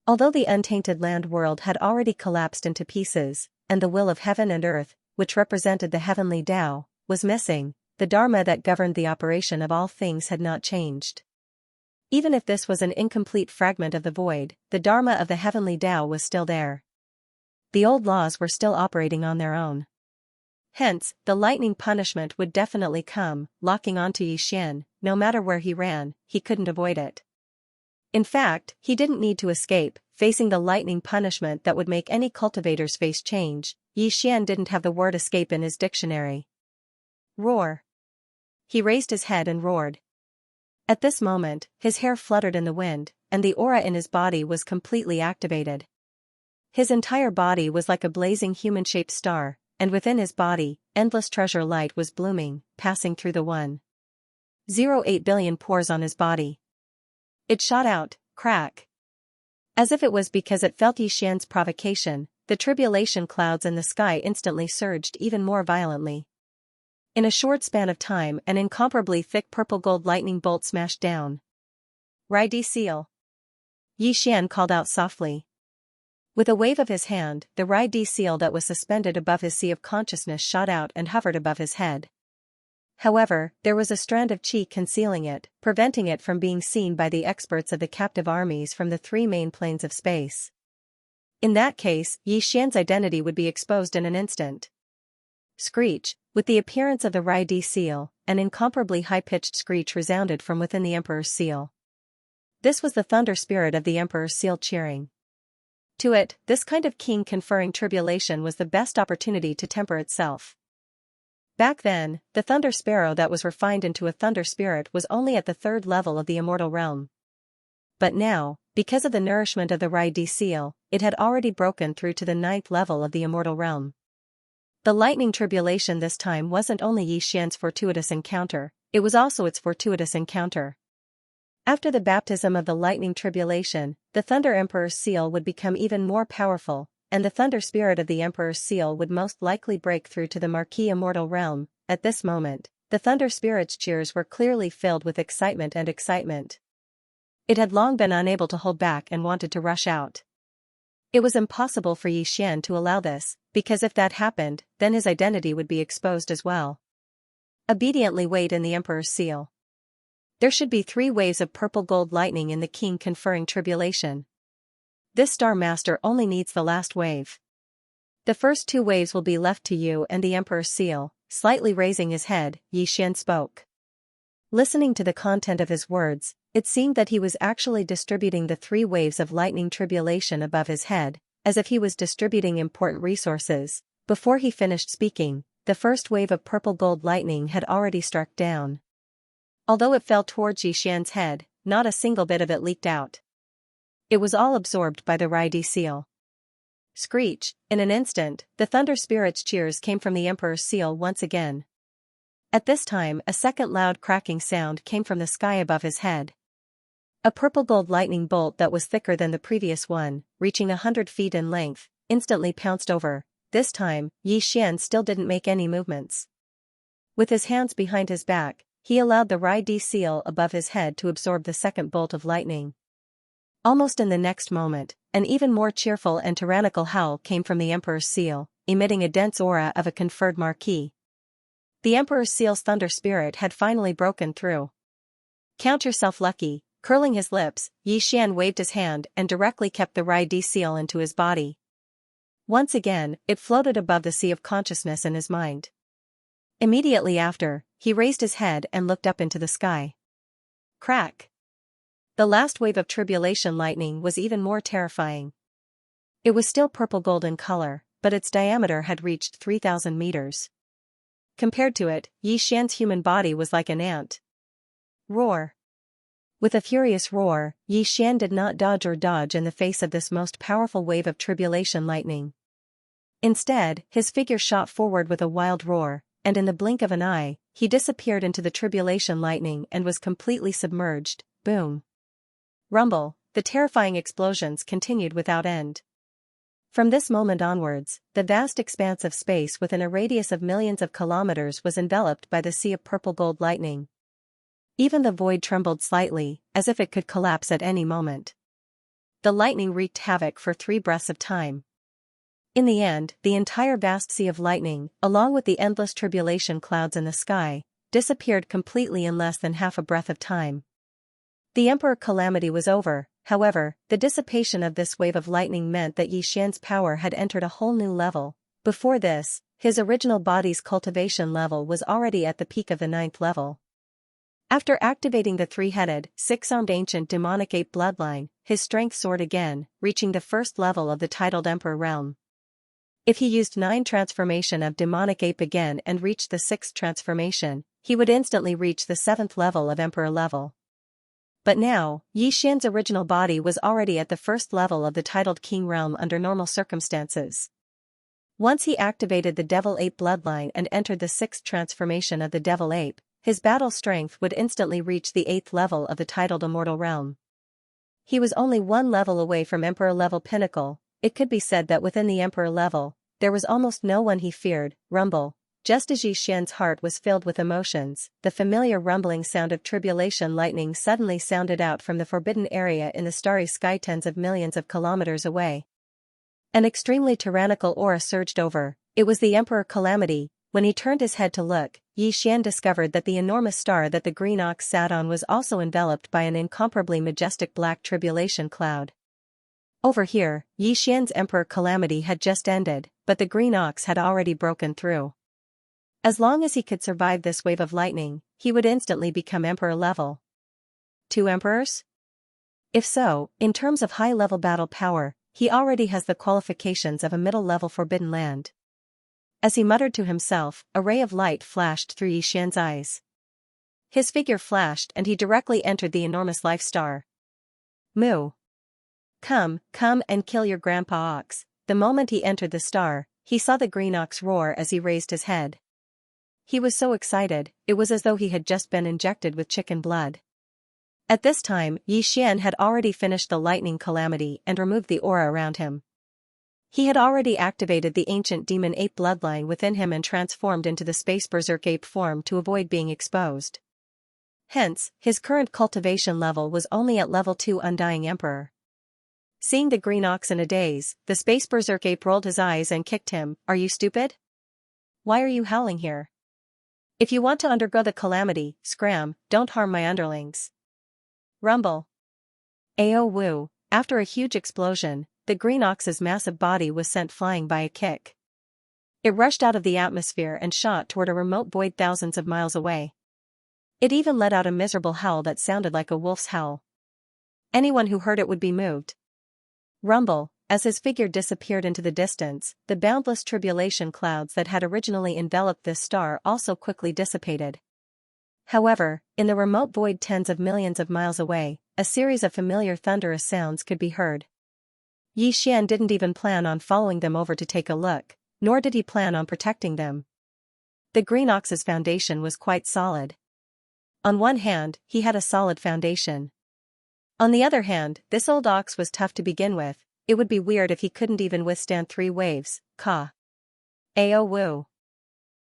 Although the untainted land world had already collapsed into pieces, and the will of heaven and earth, which represented the heavenly Tao, was missing, the Dharma that governed the operation of all things had not changed. Even if this was an incomplete fragment of the void, the Dharma of the heavenly Tao was still there. The old laws were still operating on their own. Hence, the lightning punishment would definitely come, locking onto Xian. No matter where he ran, he couldn't avoid it. In fact, he didn't need to escape, facing the lightning punishment that would make any cultivator's face change. Xian didn't have the word escape in his dictionary. Roar. He raised his head and roared. At this moment, his hair fluttered in the wind, and the aura in his body was completely activated. His entire body was like a blazing human-shaped star, and within his body, endless treasure light was blooming, passing through the 1.08 billion pores on his body. It shot out, crack. As if it was because it felt Xian's provocation, the tribulation clouds in the sky instantly surged even more violently. In a short span of time, an incomparably thick purple-gold lightning bolt smashed down. Rai seal. Xian called out softly. With a wave of his hand, the Rai seal that was suspended above his sea of consciousness shot out and hovered above his head. However, there was a strand of chi concealing it, preventing it from being seen by the experts of the captive armies from the 3 main planes of space. In that case, Yi Xian's identity would be exposed in an instant. Screech, with the appearance of the Rai seal, an incomparably high-pitched screech resounded from within the Emperor's seal. This was the thunder spirit of the Emperor's seal cheering. To it, this kind of king conferring tribulation was the best opportunity to temper itself. Back then, the thunder sparrow that was refined into a thunder spirit was only at the 3rd level of the immortal realm. But now, because of the nourishment of the Rai seal, it had already broken through to the 9th level of the immortal realm. The lightning tribulation this time wasn't only Yi Xian's fortuitous encounter, it was also its fortuitous encounter. After the baptism of the lightning tribulation, the Thunder Emperor's seal would become even more powerful, and the thunder spirit of the Emperor's seal would most likely break through to the Marquis immortal realm. At this moment, the thunder spirit's cheers were clearly filled with excitement and excitement. It had long been unable to hold back and wanted to rush out. It was impossible for Yi Xian to allow this, because if that happened, then his identity would be exposed as well. Obediently wait in the Emperor's seal. There should be 3 waves of purple gold lightning in the king conferring tribulation. This Star Master only needs the last wave. The first 2 waves will be left to you and the Emperor's seal. Slightly raising his head, Yi Xian spoke. Listening to the content of his words, it seemed that he was actually distributing the 3 waves of lightning tribulation above his head, as if he was distributing important resources. Before he finished speaking, the first wave of purple gold lightning had already struck down. Although it fell towards Yi Xian's head, not a single bit of it leaked out. It was all absorbed by the Rai seal. Screech, in an instant, the thunder spirit's cheers came from the Emperor's seal once again. At this time, a second loud cracking sound came from the sky above his head. A purple gold lightning bolt that was thicker than the previous one, reaching 100 feet in length, instantly pounced over. This time, Yi Xian still didn't make any movements. With his hands behind his back, he allowed the Rai seal above his head to absorb the second bolt of lightning. Almost in the next moment, an even more cheerful and tyrannical howl came from the Emperor's seal, emitting a dense aura of a conferred marquis. The Emperor's seal's thunder spirit had finally broken through. Count yourself lucky. Curling his lips, Yi Xian waved his hand and directly kept the Rai seal into his body. Once again, it floated above the sea of consciousness in his mind. Immediately after, he raised his head and looked up into the sky. Crack! The last wave of tribulation lightning was even more terrifying. It was still purple gold in color, but its diameter had reached 3,000 meters. Compared to it, Yi Xian's human body was like an ant. Roar! With a furious roar, Yi Xian did not dodge in the face of this most powerful wave of tribulation lightning. Instead, his figure shot forward with a wild roar, and in the blink of an eye, he disappeared into the tribulation lightning and was completely submerged. Boom! Rumble! The terrifying explosions continued without end. From this moment onwards, the vast expanse of space within a radius of millions of kilometers was enveloped by the sea of purple gold lightning. Even the void trembled slightly, as if it could collapse at any moment. The lightning wreaked havoc for 3 breaths of time. In the end, the entire vast sea of lightning, along with the endless tribulation clouds in the sky, disappeared completely in less than half a breath of time. The Emperor calamity was over. However, the dissipation of this wave of lightning meant that Yi Xian's power had entered a whole new level. Before this, his original body's cultivation level was already at the peak of the 9th level. After activating the 3-headed, 6-armed ancient demonic ape bloodline, his strength soared again, reaching the 1st level of the titled Emperor realm. If he used 9 transformation of demonic ape again and reached the 6th transformation, he would instantly reach the 7th level of Emperor level. But now, Yi Xian's original body was already at the 1st level of the titled King realm under normal circumstances. Once he activated the Devil Ape bloodline and entered the 6th transformation of the Devil Ape, his battle strength would instantly reach the 8th level of the titled Immortal realm. He was only 1 level away from Emperor level pinnacle. It could be said that within the Emperor level, there was almost no one he feared. Rumble. Just as Yi Xian's heart was filled with emotions, the familiar rumbling sound of tribulation lightning suddenly sounded out from the forbidden area in the starry sky tens of millions of kilometers away. An extremely tyrannical aura surged over. It was the Emperor Calamity. When he turned his head to look, Yi Xian discovered that the enormous star that the green ox sat on was also enveloped by an incomparably majestic black tribulation cloud. Over here, Yi Xian's Emperor Calamity had just ended, but the green ox had already broken through. As long as he could survive this wave of lightning, he would instantly become Emperor level. 2 emperors? If so, in terms of high-level battle power, he already has the qualifications of a middle-level Forbidden Land. As he muttered to himself, a ray of light flashed through Yi Xian's eyes. His figure flashed and he directly entered the enormous life star. Moo! Come and kill your grandpa ox. The moment he entered the star, he saw the green ox roar as he raised his head. He was so excited, it was as though he had just been injected with chicken blood. At this time, Yi Xian had already finished the lightning calamity and removed the aura around him. He had already activated the ancient demon ape bloodline within him and transformed into the space berserk ape form to avoid being exposed. Hence, his current cultivation level was only at level 2 Undying Emperor. Seeing the green ox in a daze, the space berserk ape rolled his eyes and kicked him. Are you stupid? Why are you howling here? If you want to undergo the calamity, scram, don't harm my underlings. Rumble. Ao woo, after a huge explosion, the green ox's massive body was sent flying by a kick. It rushed out of the atmosphere and shot toward a remote void thousands of miles away. It even let out a miserable howl that sounded like a wolf's howl. Anyone who heard it would be moved. Rumble, as his figure disappeared into the distance, the boundless tribulation clouds that had originally enveloped this star also quickly dissipated. However, in the remote void tens of millions of miles away, a series of familiar thunderous sounds could be heard. Yi Xian didn't even plan on following them over to take a look, nor did he plan on protecting them. The green ox's foundation was quite solid. On one hand, he had a solid foundation. On the other hand, this old ox was tough to begin with. It would be weird if he couldn't even withstand 3 waves. Ka. Ao woo.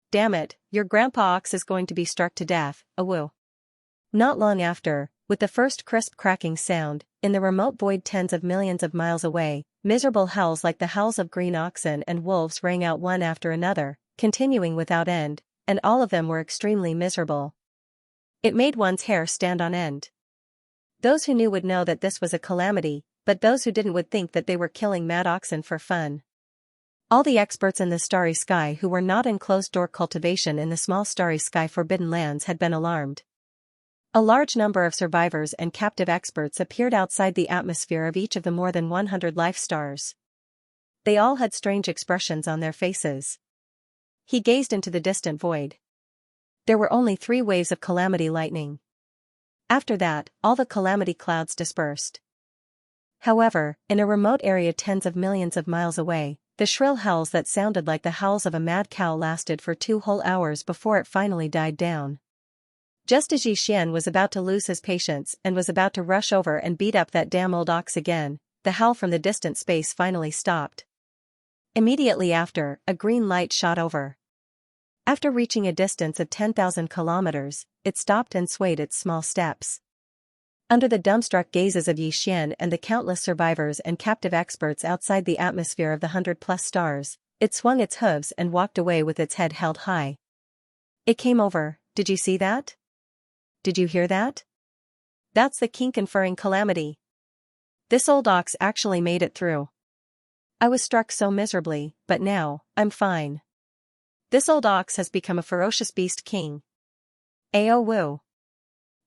Damn it, your grandpa ox is going to be struck to death, awoo. Not long after, with the first crisp cracking sound, in the remote void tens of millions of miles away, miserable howls like the howls of green oxen and wolves rang out one after another, continuing without end, and all of them were extremely miserable. It made one's hair stand on end. Those who knew would know that this was a calamity, but those who didn't would think that they were killing mad oxen for fun. All the experts in the starry sky who were not in closed-door cultivation in the small starry sky forbidden lands had been alarmed. A large number of survivors and captive experts appeared outside the atmosphere of each of the more than 100 life stars. They all had strange expressions on their faces. He gazed into the distant void. There were only 3 waves of calamity lightning. After that, all the calamity clouds dispersed. However, in a remote area tens of millions of miles away, the shrill howls that sounded like the howls of a mad cow lasted for 2 whole hours before it finally died down. Just as Yi Xian was about to lose his patience and was about to rush over and beat up that damn old ox again, the howl from the distant space finally stopped. Immediately after, a green light shot over. After reaching a distance of 10,000 kilometers, it stopped and swayed its small steps. Under the dumbstruck gazes of Yi Xian and the countless survivors and captive experts outside the atmosphere of the 100+ stars, it swung its hooves and walked away with its head held high. It came over. Did you see that? Did you hear that? That's the king-conferring calamity. This old ox actually made it through. I was struck so miserably, but now, I'm fine. This old ox has become a ferocious beast king. Ao woo.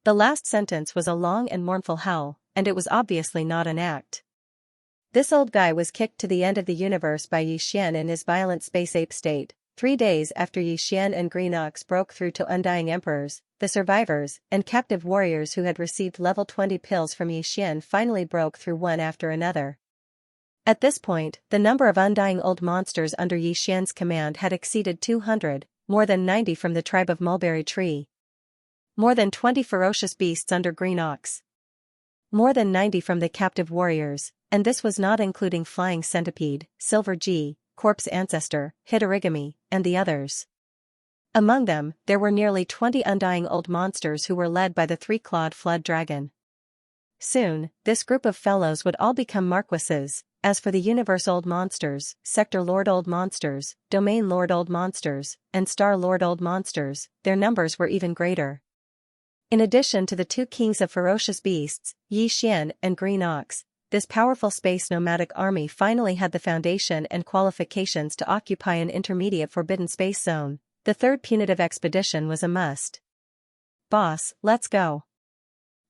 The last sentence was a long and mournful howl, and it was obviously not an act. This old guy was kicked to the end of the universe by Yi Xian in his violent space ape state. 3 days after Yi Xian and Green Ox broke through to Undying Emperors, the survivors and captive warriors who had received level 20 pills from Yi Xian finally broke through one after another. At this point, the number of undying old monsters under Yi Xian's command had exceeded 200, more than 90 from the tribe of Mulberry Tree. More than 20 ferocious beasts under Green Ox. More than 90 from the captive warriors, and this was not including Flying Centipede, Silver G, Corpse Ancestor, Hitorigami, and the others. Among them, there were nearly 20 undying old monsters who were led by the 3-clawed Flood Dragon. Soon, this group of fellows would all become marquises. As for the Universe Old Monsters, Sector Lord Old Monsters, Domain Lord Old Monsters, and Star Lord Old Monsters, their numbers were even greater. In addition to the 2 kings of ferocious beasts, Yi Xian and Green Ox, this powerful space nomadic army finally had the foundation and qualifications to occupy an intermediate forbidden space zone. The third punitive expedition was a must. Boss, let's go.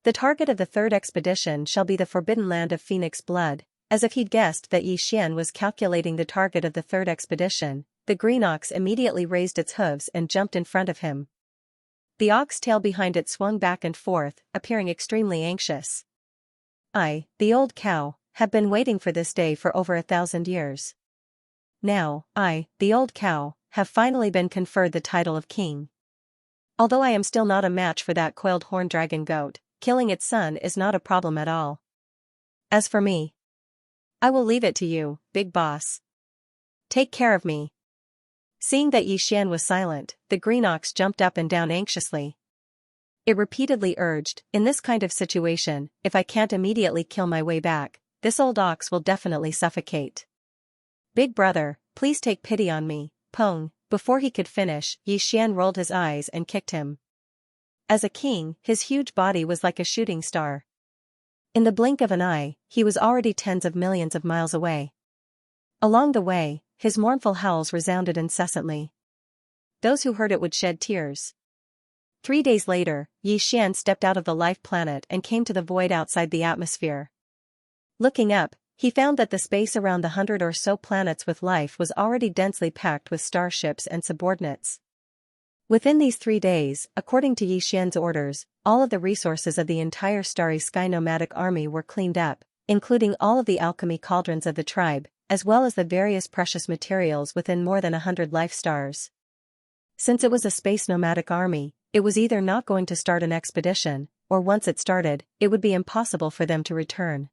The target of the third expedition shall be the forbidden land of Phoenix blood. As if he'd guessed that Yi Xian was calculating the target of the third expedition, the green ox immediately raised its hooves and jumped in front of him. The ox tail behind it swung back and forth, appearing extremely anxious. The old cow, have been waiting for this day for over 1,000 years. Now, the old cow, have finally been conferred the title of king. Although I am still not a match for that coiled horn dragon goat, killing its son is not a problem at all. As for me, I will leave it to you, big boss. Take care of me. Seeing that Yi Xian was silent, the green ox jumped up and down anxiously. It repeatedly urged, in this kind of situation, if I can't immediately kill my way back, this old ox will definitely suffocate. Big brother, please take pity on me, Pong. Before he could finish, Yi Xian rolled his eyes and kicked him. As a king, his huge body was like a shooting star. In the blink of an eye, he was already tens of millions of miles away. Along the way, his mournful howls resounded incessantly. Those who heard it would shed tears. 3 days later, Yi Xian stepped out of the life planet and came to the void outside the atmosphere. Looking up, he found that the space around the 100 or so planets with life was already densely packed with starships and subordinates. Within these 3 days, according to Yi Xian's orders, all of the resources of the entire starry sky nomadic army were cleaned up, including all of the alchemy cauldrons of the tribe, as well as the various precious materials within more than 100 life stars. Since it was a space nomadic army, it was either not going to start an expedition, or once it started, it would be impossible for them to return.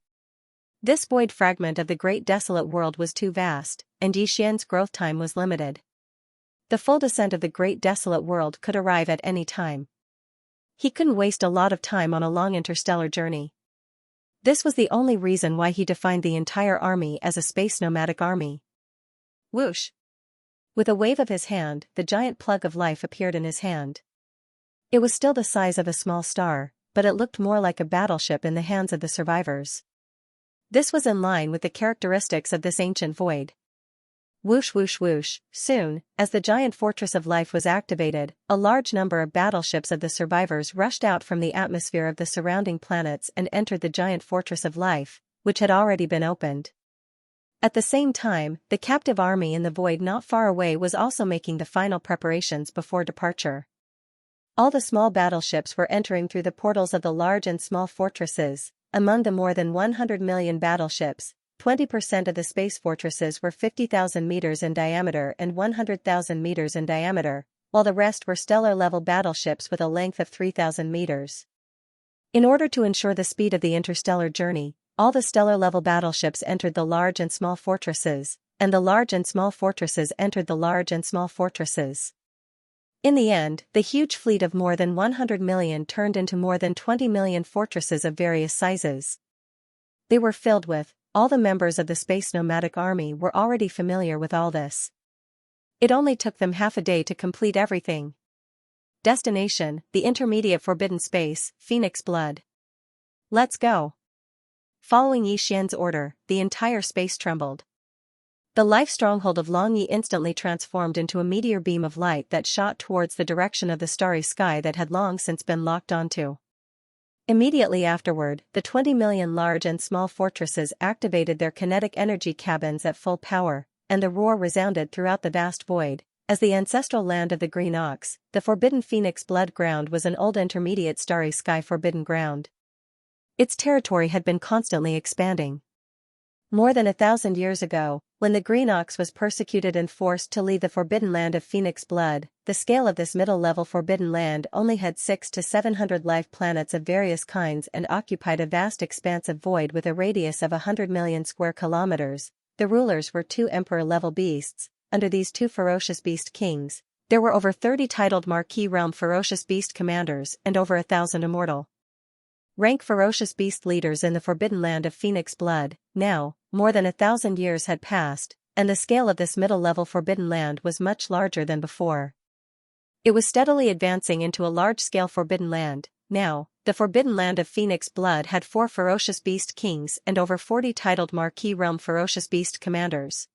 This void fragment of the great desolate world was too vast, and Yi Xian's growth time was limited. The full descent of the great desolate world could arrive at any time. He couldn't waste a lot of time on a long interstellar journey. This was the only reason why he defined the entire army as a space nomadic army. Whoosh! With a wave of his hand, the giant plug of life appeared in his hand. It was still the size of a small star, but it looked more like a battleship in the hands of the survivors. This was in line with the characteristics of this ancient void. Whoosh whoosh whoosh, soon, as the giant fortress of life was activated, a large number of battleships of the survivors rushed out from the atmosphere of the surrounding planets and entered the giant fortress of life, which had already been opened. At the same time, the captive army in the void not far away was also making the final preparations before departure. All the small battleships were entering through the portals of the large and small fortresses. Among the more than 100 million battleships, 20% of the space fortresses were 50,000 meters in diameter and 100,000 meters in diameter, while the rest were stellar-level battleships with a length of 3,000 meters. In order to ensure the speed of the interstellar journey, all the stellar-level battleships entered the large and small fortresses, and the large and small fortresses entered the large and small fortresses. In the end, the huge fleet of more than 100 million turned into more than 20 million fortresses of various sizes. They were filled with. All the members of the space nomadic army were already familiar with all this. It only took them half a day to complete everything. Destination, the intermediate forbidden space, Phoenix blood. Let's go. Following Yi Xian's order, the entire space trembled. The life stronghold of Long Yi instantly transformed into a meteor beam of light that shot towards the direction of the starry sky that had long since been locked onto. Immediately afterward, the 20 million large and small fortresses activated their kinetic energy cabins at full power, and the roar resounded throughout the vast void. As the ancestral land of the Green Ox, the forbidden Phoenix blood ground was an old intermediate starry sky forbidden ground. Its territory had been constantly expanding. More than 1,000 years ago, when the Green Ox was persecuted and forced to leave the forbidden land of Phoenix blood, the scale of this middle-level forbidden land only had 600 to 700 life planets of various kinds and occupied a vast expanse of void with a radius of 100 million square kilometers. The rulers were 2 emperor-level beasts. Under these 2 ferocious beast kings, there were over 30 titled Marquis Realm ferocious beast commanders and over 1,000 immortal rank ferocious beast leaders in the forbidden land of Phoenix blood. Now, more than 1,000 years had passed, and the scale of this middle-level forbidden land was much larger than before. It was steadily advancing into a large-scale forbidden land. Now, the Forbidden Land of Phoenix Blood had 4 ferocious beast kings and over 40 titled Marquis Realm ferocious beast commanders.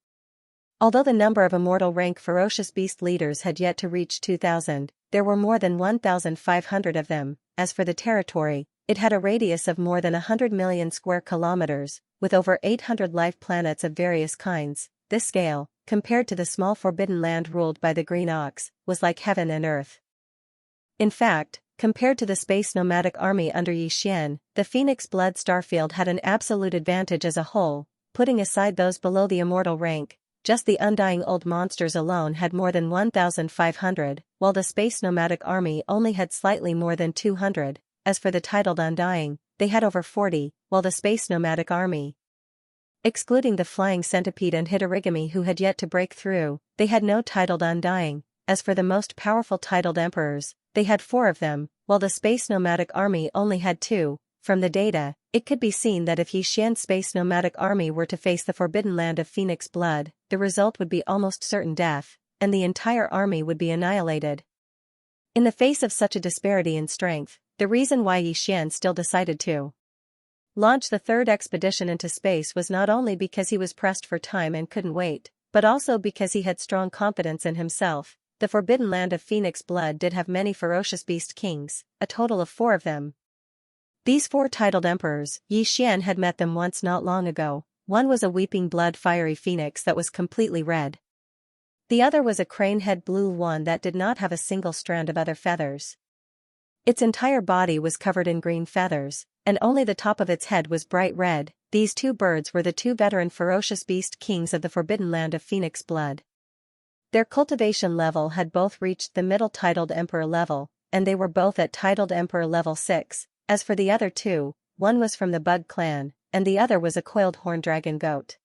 Although the number of immortal rank ferocious beast leaders had yet to reach 2,000, there were more than 1,500 of them. As for the territory, it had a radius of more than 100 million square kilometers, with over 800 life planets of various kinds. This scale, compared to the small Forbidden Land ruled by the Green Ox, was like heaven and earth. In fact, compared to the space nomadic army under Xianxia, the Phoenix Blood Starfield had an absolute advantage as a whole, putting aside those below the immortal rank. Just the undying old monsters alone had more than 1,500, while the space nomadic army only had slightly more than 200. As for the titled undying, they had over 40, while the space nomadic army, excluding the flying centipede and Hitorigami who had yet to break through, they had no titled undying. As for the most powerful titled emperors, they had 4 of them, while the space nomadic army only had 2. From the data, it could be seen that if Xianxia's space nomadic army were to face the Forbidden Land of Phoenix Blood, the result would be almost certain death, and the entire army would be annihilated. In the face of such a disparity in strength, the reason why Xianxia still decided to launch the 3rd expedition into space was not only because he was pressed for time and couldn't wait, but also because he had strong confidence in himself. The Forbidden Land of Phoenix Blood did have many ferocious beast kings, a total of 4 of them. These 4 titled emperors, Xianxia had met them once not long ago. One was a weeping blood fiery phoenix that was completely red. The other was a crane-head blue one that did not have a single strand of other feathers. Its entire body was covered in green feathers, and only the top of its head was bright red. These 2 birds were the 2 veteran ferocious beast kings of the Forbidden Land of Phoenix Blood. Their cultivation level had both reached the middle titled emperor level, and they were both at titled emperor level 6. As for the other 2, one was from the Bug clan, and the other was a coiled horn dragon goat.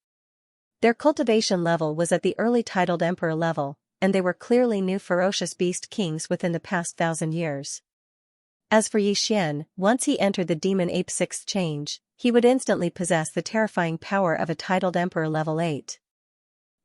Their cultivation level was at the early titled emperor level, and they were clearly new ferocious beast kings within the past 1,000 years. As for Xianxia, once he entered the demon ape 6th change, he would instantly possess the terrifying power of a titled emperor level 8.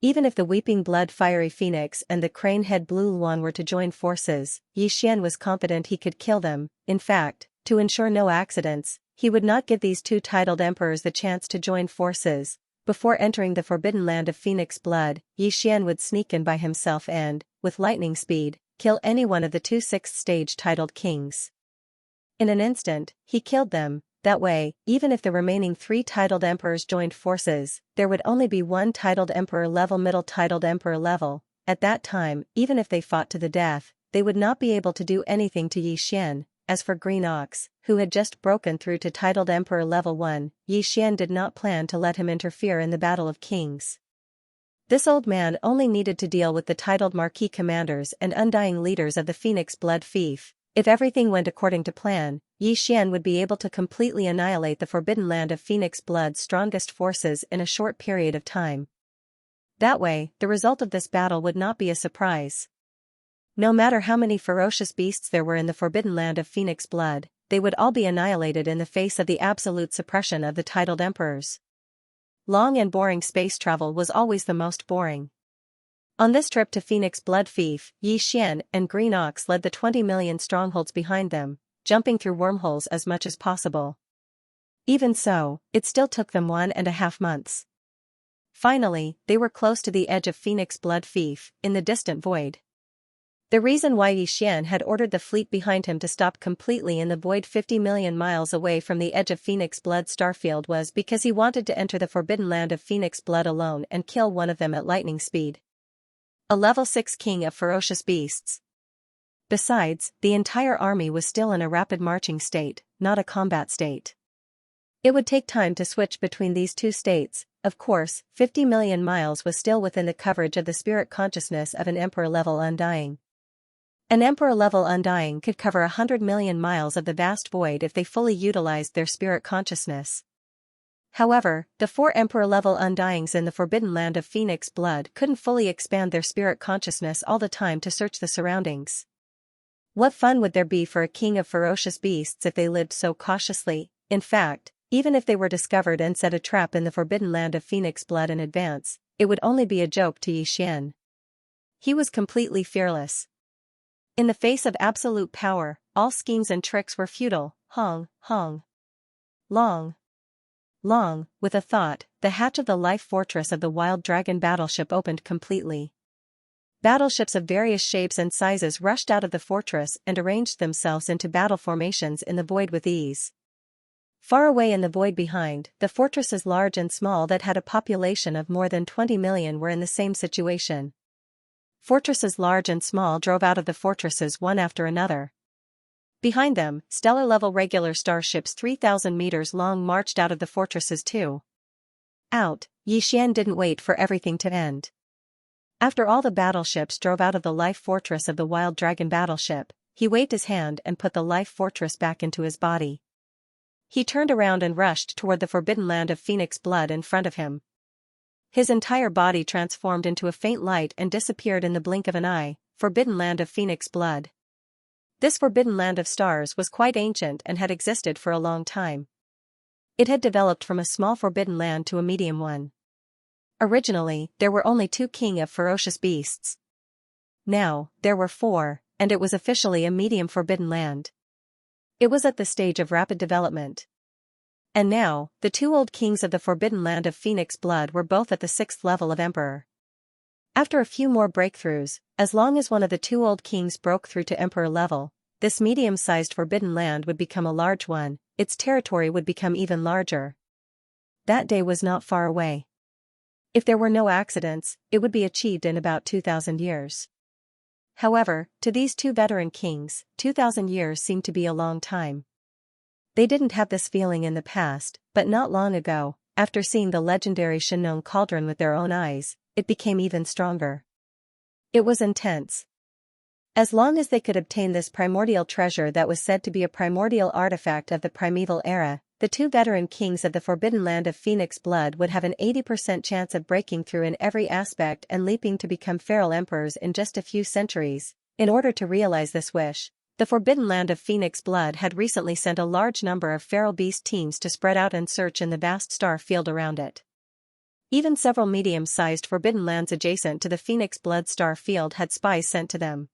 Even if the weeping blood fiery phoenix and the crane-head blue one were to join forces, Xianxia was confident he could kill them. In fact, to ensure no accidents, he would not give these 2 titled emperors the chance to join forces. Before entering the Forbidden Land of Phoenix Blood, Xianxia would sneak in by himself and, with lightning speed, kill any one of the 2 6th stage titled kings. In an instant, he killed them. That way, even if the remaining 3 titled emperors joined forces, there would only be 1 titled emperor level middle titled emperor level. At that time, even if they fought to the death, they would not be able to do anything to Xianxia. As for Green Ox, who had just broken through to titled emperor level 1, Xianxia did not plan to let him interfere in the Battle of Kings. This old man only needed to deal with the titled Marquis commanders and undying leaders of the Phoenix Blood fief. If everything went according to plan, Xianxia would be able to completely annihilate the Forbidden Land of Phoenix Blood's strongest forces in a short period of time. That way, the result of this battle would not be a surprise. No matter how many ferocious beasts there were in the Forbidden Land of Phoenix Blood, they would all be annihilated in the face of the absolute suppression of the titled emperors. Long and boring space travel was always the most boring. On this trip to Phoenix Blood fief, Xianxia and Green Ox led the 20 million strongholds behind them, jumping through wormholes as much as possible. Even so, it still took them 1.5 months. Finally, they were close to the edge of Phoenix Blood fief, in the distant void. The reason why Xianxia had ordered the fleet behind him to stop completely in the void 50 million miles away from the edge of Phoenix Blood Starfield was because he wanted to enter the Forbidden Land of Phoenix Blood alone and kill one of them at lightning speed. A level 6 king of ferocious beasts. Besides, the entire army was still in a rapid marching state, not a combat state. It would take time to switch between these 2 states. Of course, 50 million miles was still within the coverage of the spirit consciousness of an Emperor-level Undying. An Emperor-level Undying could cover 100 million miles of the vast void if they fully utilized their spirit consciousness. However, the 4 Emperor-level Undyings in the Forbidden Land of Phoenix Blood couldn't fully expand their spirit consciousness all the time to search the surroundings. What fun would there be for a king of ferocious beasts if they lived so cautiously? In fact, even if they were discovered and set a trap in the Forbidden Land of Phoenix Blood in advance, it would only be a joke to Xianxia. He was completely fearless. In the face of absolute power, all schemes and tricks were futile. hong, long, long, with a thought, the hatch of the life fortress of the wild dragon battleship opened completely. Battleships of various shapes and sizes rushed out of the fortress and arranged themselves into battle formations in the void with ease. Far away in the void behind, the fortresses large and small that had a population of more than 20 million were in the same situation. Fortresses large and small drove out of the fortresses one after another. Behind them, stellar-level regular starships 3,000 meters long marched out of the fortresses too. Out, Xian didn't wait for everything to end. After all the battleships drove out of the life fortress of the wild dragon battleship, he waved his hand and put the life fortress back into his body. He turned around and rushed toward the forbidden land of phoenix blood in front of him. His entire body transformed into a faint light and disappeared in the blink of an eye, forbidden land of phoenix blood. This forbidden land of stars was quite ancient and had existed for a long time. It had developed from a small forbidden land to a medium one. Originally, there were only 2 king of ferocious beasts. Now, there were 4, and it was officially a medium forbidden land. It was at the stage of rapid development. And now, the 2 old kings of the forbidden land of phoenix blood were both at the 6th level of emperor. After a few more breakthroughs, as long as one of the 2 old kings broke through to emperor level, this medium-sized forbidden land would become a large one, its territory would become even larger. That day was not far away. If there were no accidents, it would be achieved in about 2,000 years. However, to these 2 veteran kings, 2,000 years seemed to be a long time. They didn't have this feeling in the past, but not long ago, after seeing the legendary Xianxia cauldron with their own eyes, it became even stronger. It was intense. As long as they could obtain this primordial treasure that was said to be a primordial artifact of the primeval era, the 2 veteran kings of the forbidden land of phoenix blood would have an 80% chance of breaking through in every aspect and leaping to become feral emperors in just a few centuries. In order to realize this wish, the forbidden land of phoenix blood had recently sent a large number of feral beast teams to spread out and search in the vast star field around it. Even several medium-sized forbidden lands adjacent to the phoenix blood star field had spies sent to them.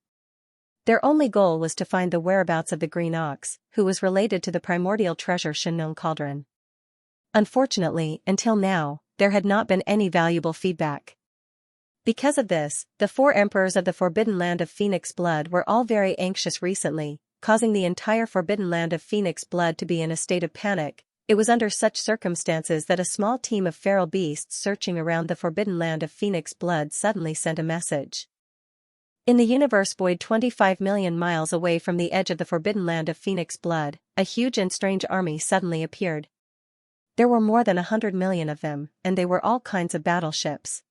Their only goal was to find the whereabouts of the green ox, who was related to the primordial treasure Xianxia cauldron. Unfortunately, until now, there had not been any valuable feedback. Because of this, the 4 emperors of the forbidden land of phoenix blood were all very anxious recently, causing the entire forbidden land of phoenix blood to be in a state of panic. It was under such circumstances that a small team of feral beasts searching around the forbidden land of phoenix blood suddenly sent a message. In the universe void 25 million miles away from the edge of the forbidden land of phoenix blood, a huge and strange army suddenly appeared. There were more than 100 million of them, and they were all kinds of battleships.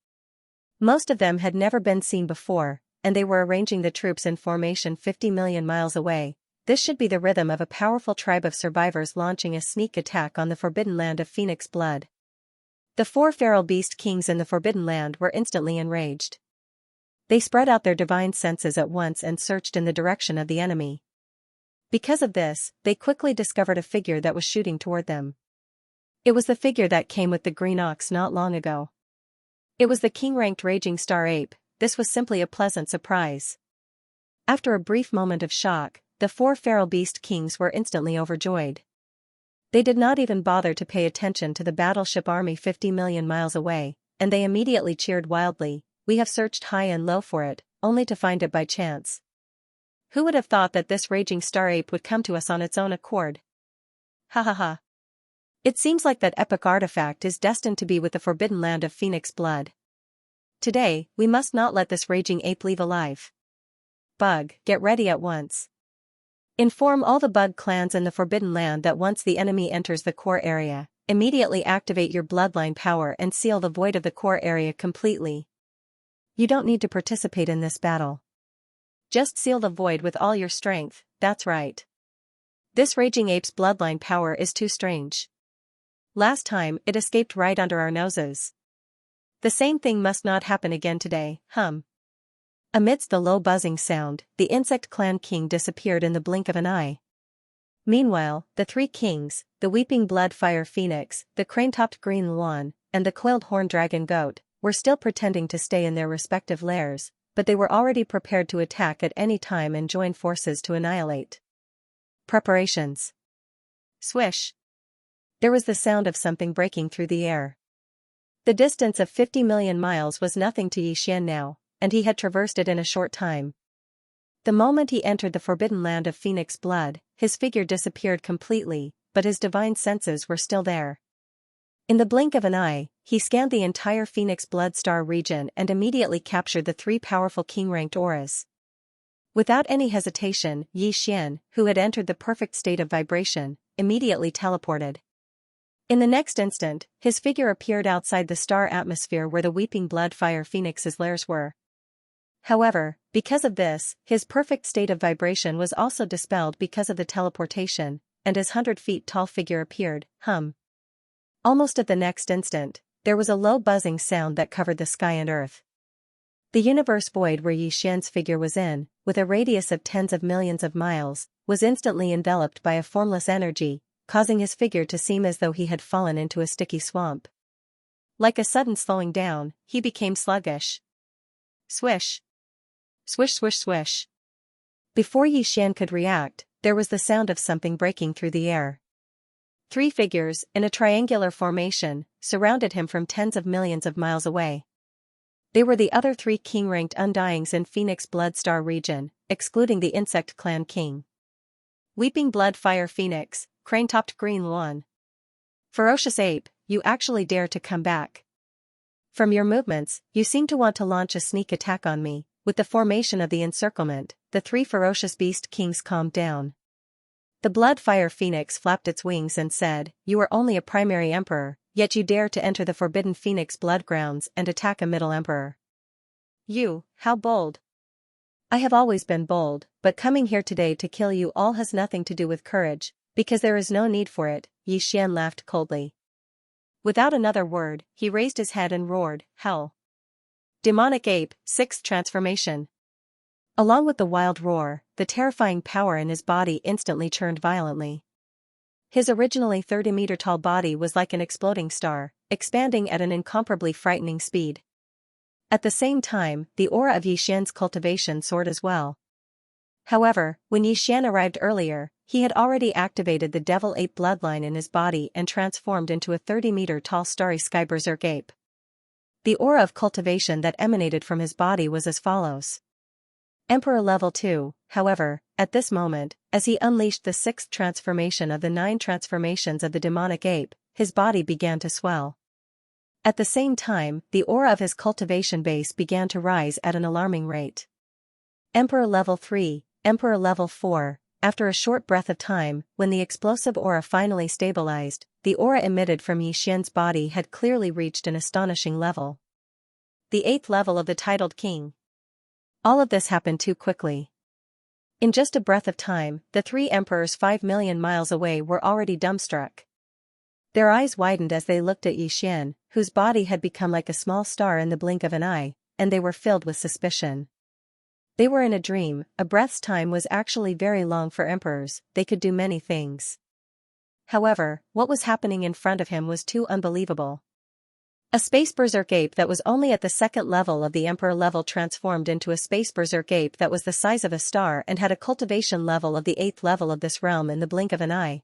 Most of them had never been seen before, and they were arranging the troops in formation 50 million miles away. This should be the rhythm of a powerful tribe of survivors launching a sneak attack on the forbidden land of phoenix blood. The 4 feral beast kings in the forbidden land were instantly enraged. They spread out their divine senses at once and searched in the direction of the enemy. Because of this, they quickly discovered a figure that was shooting toward them. It was the figure that came with the green ox not long ago. It was the king-ranked raging star ape. This was simply a pleasant surprise. After a brief moment of shock, the 4 feral beast kings were instantly overjoyed. They did not even bother to pay attention to the battleship army 50 million miles away, and they immediately cheered wildly. We have searched high and low for it, only to find it by chance. Who would have thought that this raging star ape would come to us on its own accord? Ha ha ha. It seems like that epic artifact is destined to be with the forbidden land of phoenix blood. Today, we must not let this raging ape leave alive. Bug, get ready at once. Inform all the bug clans in the forbidden land that once the enemy enters the core area, immediately activate your bloodline power and seal the void of the core area completely. You don't need to participate in this battle. Just seal the void with all your strength, that's right. This raging ape's bloodline power is too strange. Last time, it escaped right under our noses. The same thing must not happen again today, Amidst the low buzzing sound, the insect clan king disappeared in the blink of an eye. Meanwhile, the 3 kings, the weeping blood fire phoenix, the crane-topped green luan, and the coiled horn dragon goat, were still pretending to stay in their respective lairs, but they were already prepared to attack at any time and join forces to annihilate. Preparations. Swish! There was the sound of something breaking through the air. The distance of 50 million miles was nothing to Xian now, and he had traversed it in a short time. The moment he entered the forbidden land of phoenix blood, his figure disappeared completely, but his divine senses were still there. In the blink of an eye, he scanned the entire Phoenix Blood Star region and immediately captured the 3 powerful king-ranked auras. Without any hesitation, Yi Xian, who had entered the perfect state of vibration, immediately teleported. In the next instant, his figure appeared outside the star atmosphere where the weeping blood fire phoenix's lairs were. However, because of this, his perfect state of vibration was also dispelled because of the teleportation, and his 100-feet-tall figure appeared, Almost at the next instant, there was a low buzzing sound that covered the sky and earth. The universe void where Yi Xian's figure was in, with a radius of tens of millions of miles, was instantly enveloped by a formless energy, causing his figure to seem as though he had fallen into a sticky swamp. Like a sudden slowing down, he became sluggish. Swish! Swish swish swish! Before Yi Xian could react, there was the sound of something breaking through the air. 3 figures, in a triangular formation, surrounded him from tens of millions of miles away. They were the other 3 king-ranked Undyings in Phoenix Blood Star region, excluding the Insect Clan King. Weeping Blood Fire Phoenix, Crane-topped Green Luan. Ferocious Ape, you actually dare to come back. From your movements, you seem to want to launch a sneak attack on me. With the formation of the encirclement, the 3 ferocious beast kings calmed down. The Blood Fire Phoenix flapped its wings and said, "You are only a primary emperor, yet you dare to enter the forbidden Phoenix blood grounds and attack a middle emperor. You, how bold." "I have always been bold, but coming here today to kill you all has nothing to do with courage, because there is no need for it," Yi Xian laughed coldly. Without another word, he raised his head and roared, "Hell!" Demonic Ape, 6th Transformation. Along with the wild roar, the terrifying power in his body instantly churned violently. His originally 30-meter-tall body was like an exploding star, expanding at an incomparably frightening speed. At the same time, the aura of Yi Xian's cultivation soared as well. However, when Yi Xian arrived earlier, he had already activated the Devil Ape bloodline in his body and transformed into a 30-meter-tall starry sky berserk ape. The aura of cultivation that emanated from his body was as follows. Emperor Level 2, however, at this moment, as he unleashed the 6th transformation of the 9 transformations of the demonic ape, his body began to swell. At the same time, the aura of his cultivation base began to rise at an alarming rate. Emperor Level 3, Emperor Level 4, after a short breath of time, when the explosive aura finally stabilized, the aura emitted from Yi Xian's body had clearly reached an astonishing level. The 8th level of the titled king. All of this happened too quickly. In just a breath of time, the 3 emperors 5 million miles away were already dumbstruck. Their eyes widened as they looked at Yi Xian, whose body had become like a small star in the blink of an eye, and they were filled with suspicion. They were in a dream. A breath's time was actually very long for emperors, they could do many things. However, what was happening in front of him was too unbelievable. A space berserk ape that was only at the 2nd level of the emperor level transformed into a space berserk ape that was the size of a star and had a cultivation level of the 8th level of this realm in the blink of an eye.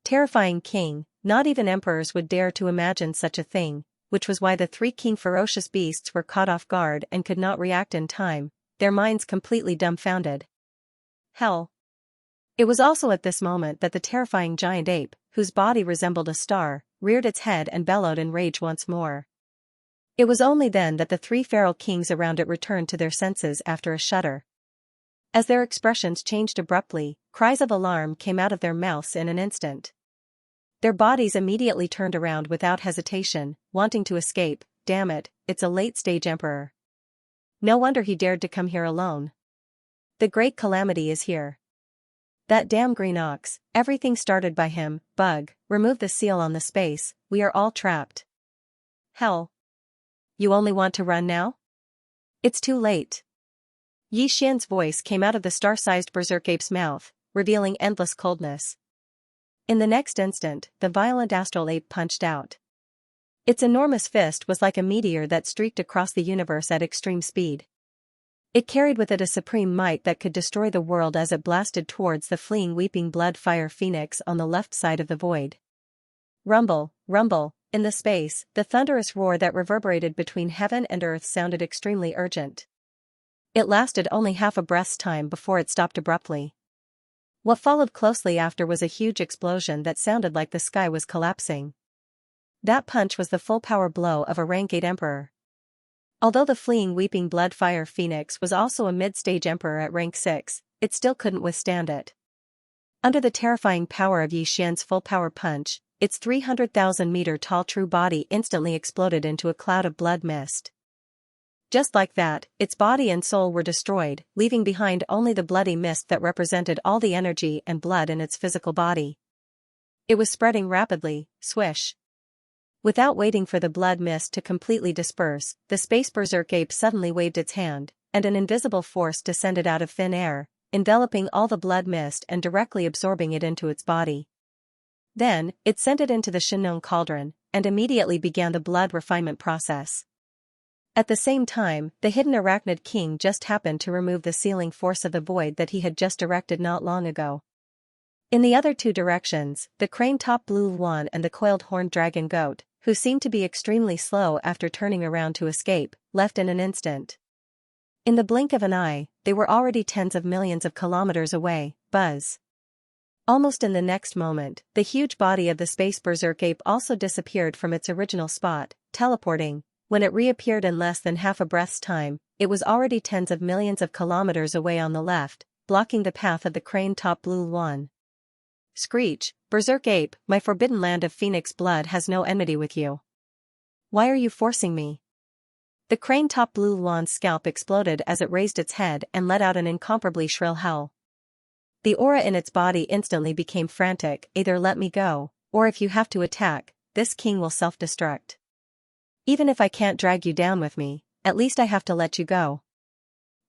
Terrifying king, not even emperors would dare to imagine such a thing, which was why the 3 king ferocious beasts were caught off guard and could not react in time, their minds completely dumbfounded. Hell! It was also at this moment that the terrifying giant ape, whose body resembled a star, reared its head and bellowed in rage once more. It was only then that the 3 feral kings around it returned to their senses after a shudder. As their expressions changed abruptly, cries of alarm came out of their mouths in an instant. Their bodies immediately turned around without hesitation, wanting to escape. Damn it, it's a late-stage emperor. No wonder he dared to come here alone. The great calamity is here. That damn green ox, everything started by him. Bug, remove the seal on the space, we are all trapped. Hell! You only want to run now? It's too late. Yi Xian's voice came out of the star-sized berserk ape's mouth, revealing endless coldness. In the next instant, the violent astral ape punched out. Its enormous fist was like a meteor that streaked across the universe at extreme speed. It carried with it a supreme might that could destroy the world as it blasted towards the fleeing weeping blood fire phoenix on the left side of the void. Rumble, rumble, in the space, the thunderous roar that reverberated between heaven and earth sounded extremely urgent. It lasted only half a breath's time before it stopped abruptly. What followed closely after was a huge explosion that sounded like the sky was collapsing. That punch was the full power blow of a rank 8 emperor. Although the fleeing weeping blood fire phoenix was also a mid-stage emperor at rank 6, it still couldn't withstand it. Under the terrifying power of Yi Xian's full power punch, its 300,000-meter-tall true body instantly exploded into a cloud of blood mist. Just like that, its body and soul were destroyed, leaving behind only the bloody mist that represented all the energy and blood in its physical body. It was spreading rapidly, swish. Without waiting for the blood mist to completely disperse, the space berserk ape suddenly waved its hand, and an invisible force descended out of thin air, enveloping all the blood mist and directly absorbing it into its body. Then, it sent it into the Xianxia cauldron, and immediately began the blood refinement process. At the same time, the hidden arachnid king just happened to remove the sealing force of the void that he had just erected not long ago. In the other two directions, the crane-top blue Luan and the coiled horned dragon goat, who seemed to be extremely slow after turning around to escape, left in an instant. In the blink of an eye, they were already tens of millions of kilometers away. Buzz. Almost in the next moment, the huge body of the space berserk ape also disappeared from its original spot, teleporting. When it reappeared in less than half a breath's time, it was already tens of millions of kilometers away on the left, blocking the path of the crane-top blue Luan. Screech, berserk ape, my forbidden land of phoenix blood has no enmity with you. Why are you forcing me? The crane-top blue Luan's scalp exploded as it raised its head and let out an incomparably shrill howl. The aura in its body instantly became frantic. Either let me go, or if you have to attack, this king will self-destruct. Even if I can't drag you down with me, at least I have to let you go.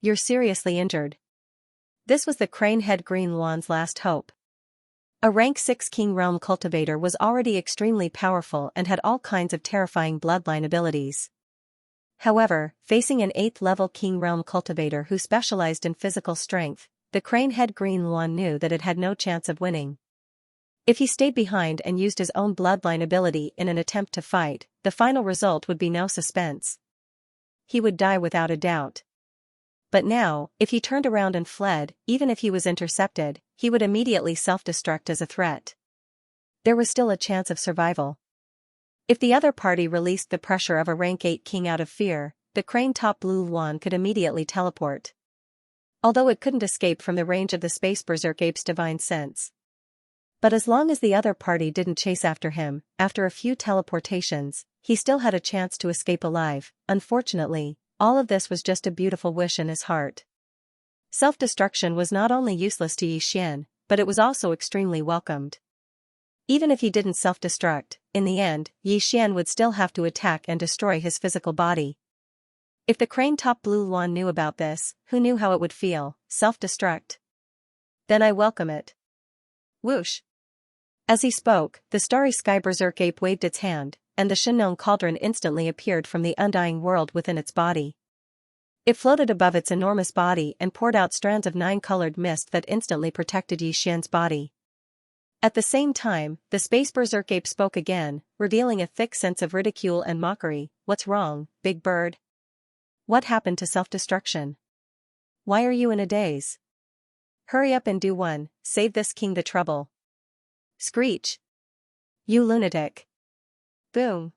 You're seriously injured. This was the crane-head green Luan's last hope. A rank 6 King Realm cultivator was already extremely powerful and had all kinds of terrifying bloodline abilities. However, facing an 8th level King Realm cultivator who specialized in physical strength, the crane-head green Luan knew that it had no chance of winning. If he stayed behind and used his own bloodline ability in an attempt to fight, the final result would be no suspense. He would die without a doubt. But now, if he turned around and fled, even if he was intercepted, he would immediately self-destruct as a threat. There was still a chance of survival. If the other party released the pressure of a rank 8 king out of fear, the crane-top blue Luan could immediately teleport. Although it couldn't escape from the range of the space berserk ape's divine sense. But as long as the other party didn't chase after him, after a few teleportations, he still had a chance to escape alive. Unfortunately, all of this was just a beautiful wish in his heart. Self-destruction was not only useless to Yi Xian, but it was also extremely welcomed. Even if he didn't self-destruct, in the end, Yi Xian would still have to attack and destroy his physical body. If the crane-top blue Luan knew about this, who knew how it would feel, self-destruct? Then I welcome it. Whoosh. As he spoke, the starry sky berserk ape waved its hand, and the Xianxia cauldron instantly appeared from the undying world within its body. It floated above its enormous body and poured out strands of 9-colored mist that instantly protected Yi Xian's body. At the same time, the space berserk ape spoke again, revealing a thick sense of ridicule and mockery. What's wrong, big bird? What happened to self-destruction? Why are you in a daze? Hurry up and do one, save this king the trouble. Screech. You lunatic. Boom.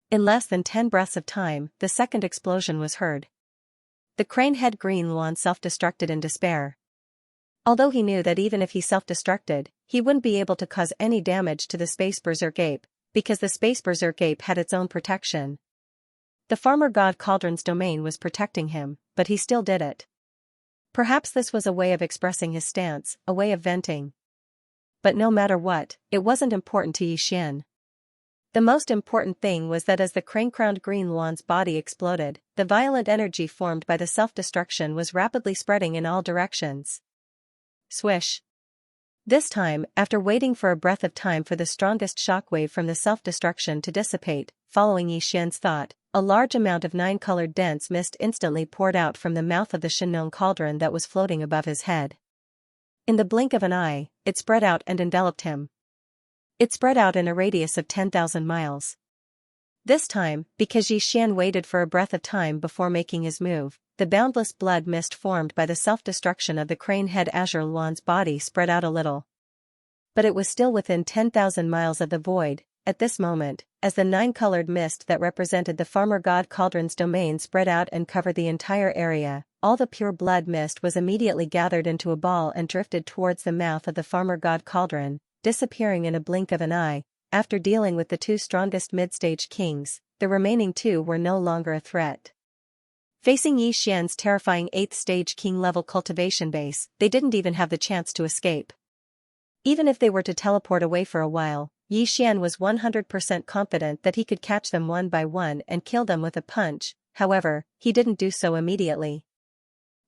In less than 10 breaths of time, the second explosion was heard. The crane-head green Luan self-destructed in despair. Although he knew that even if he self-destructed, he wouldn't be able to cause any damage to the space berserk ape, because the space berserk ape had its own protection. The farmer god Cauldron's domain was protecting him, but he still did it. Perhaps this was a way of expressing his stance, a way of venting. But no matter what, it wasn't important to Yi Xian. The most important thing was that as the crane-crowned green Luan's body exploded, the violent energy formed by the self-destruction was rapidly spreading in all directions. Swish. This time, after waiting for a breath of time for the strongest shockwave from the self-destruction to dissipate, following Yi Xian's thought, a large amount of nine-colored dense mist instantly poured out from the mouth of the Shenong cauldron that was floating above his head. In the blink of an eye, it spread out and enveloped him. It spread out in a radius of 10,000 miles. This time, because Xian waited for a breath of time before making his move, the boundless blood mist formed by the self-destruction of the crane head Azure Luan's body spread out a little. But it was still within 10,000 miles of the void, at this moment, as the nine-colored mist that represented the farmer god cauldron's domain spread out and covered the entire area. All the pure blood mist was immediately gathered into a ball and drifted towards the mouth of the farmer god cauldron, disappearing in a blink of an eye. After dealing with the two strongest mid-stage kings, the remaining two were no longer a threat. Facing Yi Xian's terrifying 8th stage king-level cultivation base, they didn't even have the chance to escape. Even if they were to teleport away for a while, Yi Xian was 100% confident that he could catch them one by one and kill them with a punch. However, he didn't do so immediately.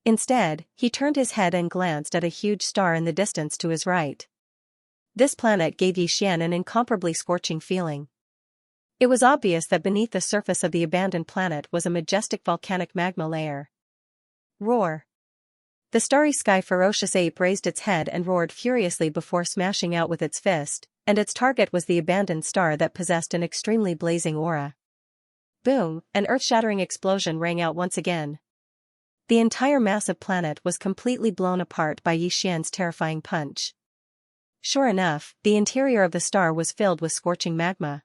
Instead, he turned his head and glanced at a huge star in the distance to his right. This planet gave Yi Xian an incomparably scorching feeling. It was obvious that beneath the surface of the abandoned planet was a majestic volcanic magma layer. Roar! The starry sky ferocious ape raised its head and roared furiously before smashing out with its fist, and its target was the abandoned star that possessed an extremely blazing aura. Boom! An earth-shattering explosion rang out once again. The entire massive planet was completely blown apart by Yi Xian's terrifying punch. Sure enough, the interior of the star was filled with scorching magma.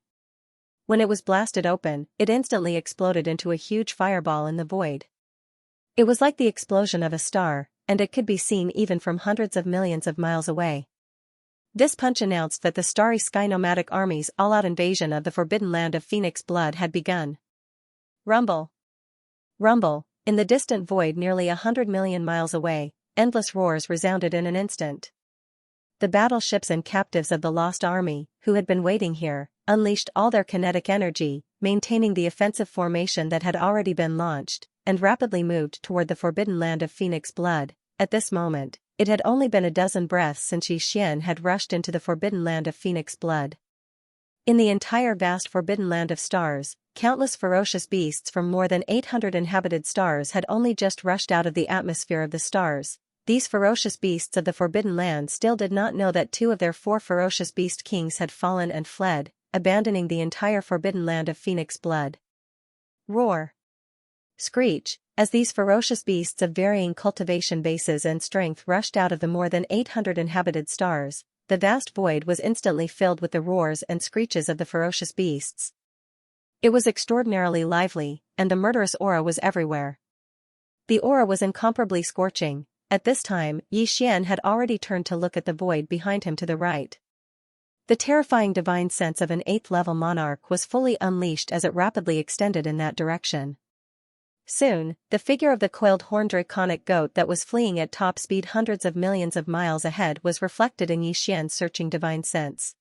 When it was blasted open, it instantly exploded into a huge fireball in the void. It was like the explosion of a star, and it could be seen even from hundreds of millions of miles away. This punch announced that the starry sky nomadic army's all-out invasion of the forbidden land of Phoenix Blood had begun. Rumble! Rumble! In the distant void nearly 100 million miles away, endless roars resounded in an instant. The battleships and captives of the Lost Army, who had been waiting here, unleashed all their kinetic energy, maintaining the offensive formation that had already been launched, and rapidly moved toward the forbidden land of Phoenix Blood. At this moment, it had only been a dozen breaths since Yi Xian had rushed into the forbidden land of Phoenix Blood. In the entire vast forbidden land of stars, countless ferocious beasts from more than 800 inhabited stars had only just rushed out of the atmosphere of the stars. These ferocious beasts of the forbidden land still did not know that 2 of their 4 ferocious beast kings had fallen and fled, abandoning the entire forbidden land of Phoenix Blood. Roar! Screech! As these ferocious beasts of varying cultivation bases and strength rushed out of the more than 800 inhabited stars, the vast void was instantly filled with the roars and screeches of the ferocious beasts. It was extraordinarily lively, and the murderous aura was everywhere. The aura was incomparably scorching. At this time, Yi Xian had already turned to look at the void behind him to the right. The terrifying divine sense of an 8th-level monarch was fully unleashed as it rapidly extended in that direction. Soon, the figure of the coiled horned draconic goat that was fleeing at top speed hundreds of millions of miles ahead was reflected in Yi Xian's searching divine sense.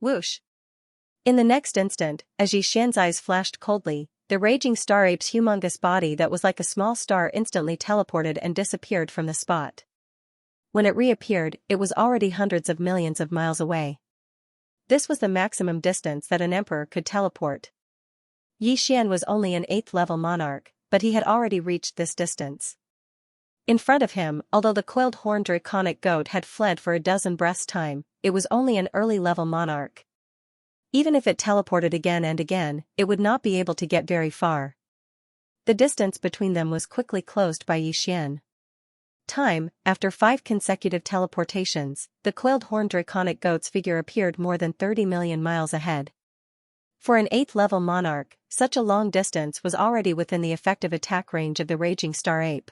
Whoosh! In the next instant, as Yi Xian's eyes flashed coldly, the raging star ape's humongous body that was like a small star instantly teleported and disappeared from the spot. When it reappeared, it was already hundreds of millions of miles away. This was the maximum distance that an emperor could teleport. Yi Xian was only an 8th-level monarch, but he had already reached this distance. In front of him, although the coiled horned draconic goat had fled for a dozen breaths' time, it was only an early-level monarch. Even if it teleported again and again, it would not be able to get very far. The distance between them was quickly closed by Yi Xian. After 5 consecutive teleportations, the coiled horned draconic goat's figure appeared more than 30 million miles ahead. For an 8th-level monarch, such a long distance was already within the effective attack range of the raging star ape.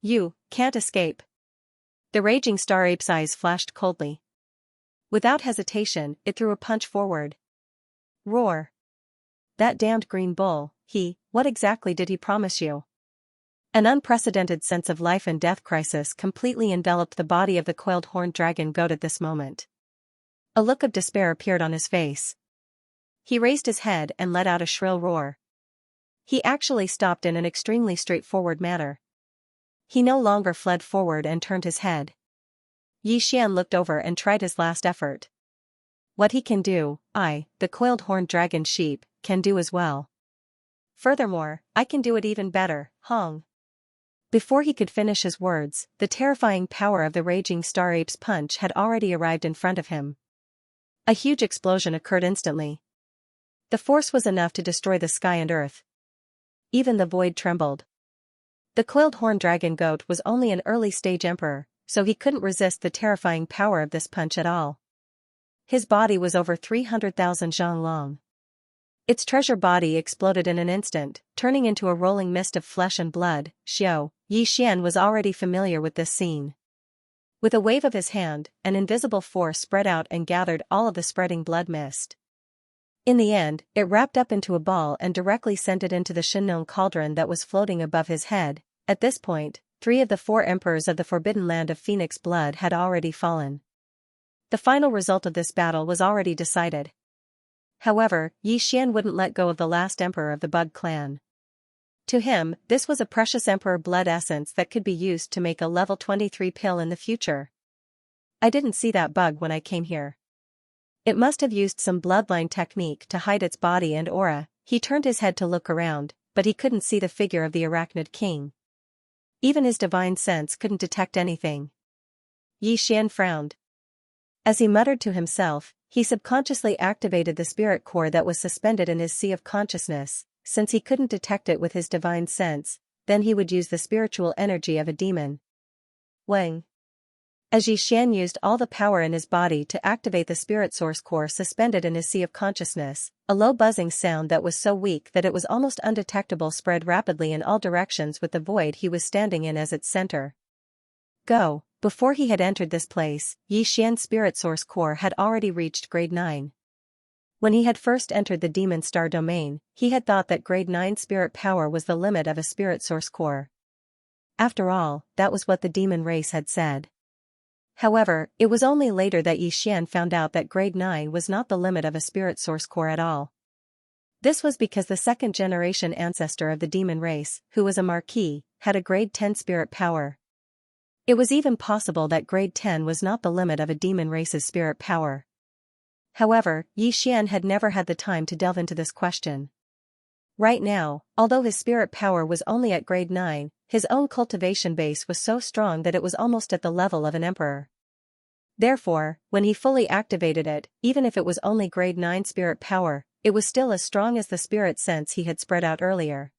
You can't escape. The raging star ape's eyes flashed coldly. Without hesitation, it threw a punch forward. Roar! That damned green bull, what exactly did he promise you? An unprecedented sense of life and death crisis completely enveloped the body of the coiled horned dragon goat at this moment. A look of despair appeared on his face. He raised his head and let out a shrill roar. He actually stopped in an extremely straightforward manner. He no longer fled forward and turned his head. Yi Xian looked over and tried his last effort. What he can do, the coiled horned dragon sheep, can do as well. Furthermore, I can do it even better, Hong. Before he could finish his words, the terrifying power of the raging star ape's punch had already arrived in front of him. A huge explosion occurred instantly. The force was enough to destroy the sky and earth. Even the void trembled. The coiled horn dragon goat was only an early-stage emperor, so he couldn't resist the terrifying power of this punch at all. His body was over 300,000 zhang long. Its treasure body exploded in an instant, turning into a rolling mist of flesh and blood. Yi Xian was already familiar with this scene. With a wave of his hand, an invisible force spread out and gathered all of the spreading blood mist. In the end, it wrapped up into a ball and directly sent it into the Shinnon cauldron that was floating above his head. At this point, 3 of the 4 emperors of the Forbidden Land of Phoenix Blood had already fallen. The final result of this battle was already decided. However, Yi Xian wouldn't let go of the last emperor of the Bug clan. To him, this was a precious emperor blood essence that could be used to make a level 23 pill in the future. I didn't see that bug when I came here. It must have used some bloodline technique to hide its body and aura. He turned his head to look around, but he couldn't see the figure of the Arachnid King. Even his divine sense couldn't detect anything. Yi Xian frowned. As he muttered to himself, he subconsciously activated the spirit core that was suspended in his sea of consciousness. Since he couldn't detect it with his divine sense, then he would use the spiritual energy of a demon. Wang. As Yi Xian used all the power in his body to activate the spirit source core suspended in his sea of consciousness, a low buzzing sound that was so weak that it was almost undetectable spread rapidly in all directions with the void he was standing in as its center. Go. Before he had entered this place, Yi Xian's spirit source core had already reached grade 9. When he had first entered the demon star domain, he had thought that grade 9 spirit power was the limit of a spirit source core. After all, that was what the demon race had said. However, it was only later that Yi Xian found out that grade 9 was not the limit of a spirit source core at all. This was because the second-generation ancestor of the demon race, who was a marquis, had a grade 10 spirit power. It was even possible that grade 10 was not the limit of a demon race's spirit power. However, Yi Xian had never had the time to delve into this question. Right now, although his spirit power was only at grade 9, his own cultivation base was so strong that it was almost at the level of an emperor. Therefore, when he fully activated it, even if it was only grade 9 spirit power, it was still as strong as the spirit sense he had spread out earlier.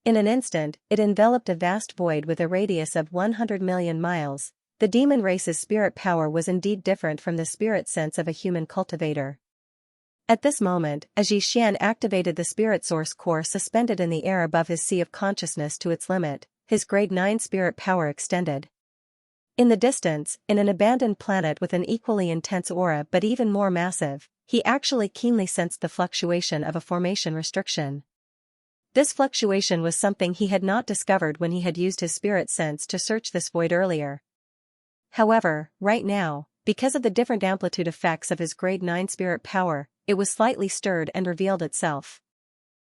In an instant, it enveloped a vast void with a radius of 100 million miles. The demon race's spirit power was indeed different from the spirit sense of a human cultivator. At this moment, as Yi Xian activated the spirit source core suspended in the air above his sea of consciousness to its limit, his grade 9 spirit power extended. In the distance, in an abandoned planet with an equally intense aura but even more massive, he actually keenly sensed the fluctuation of a formation restriction. This fluctuation was something he had not discovered when he had used his spirit sense to search this void earlier. However, right now, because of the different amplitude effects of his grade 9 spirit power, it was slightly stirred and revealed itself.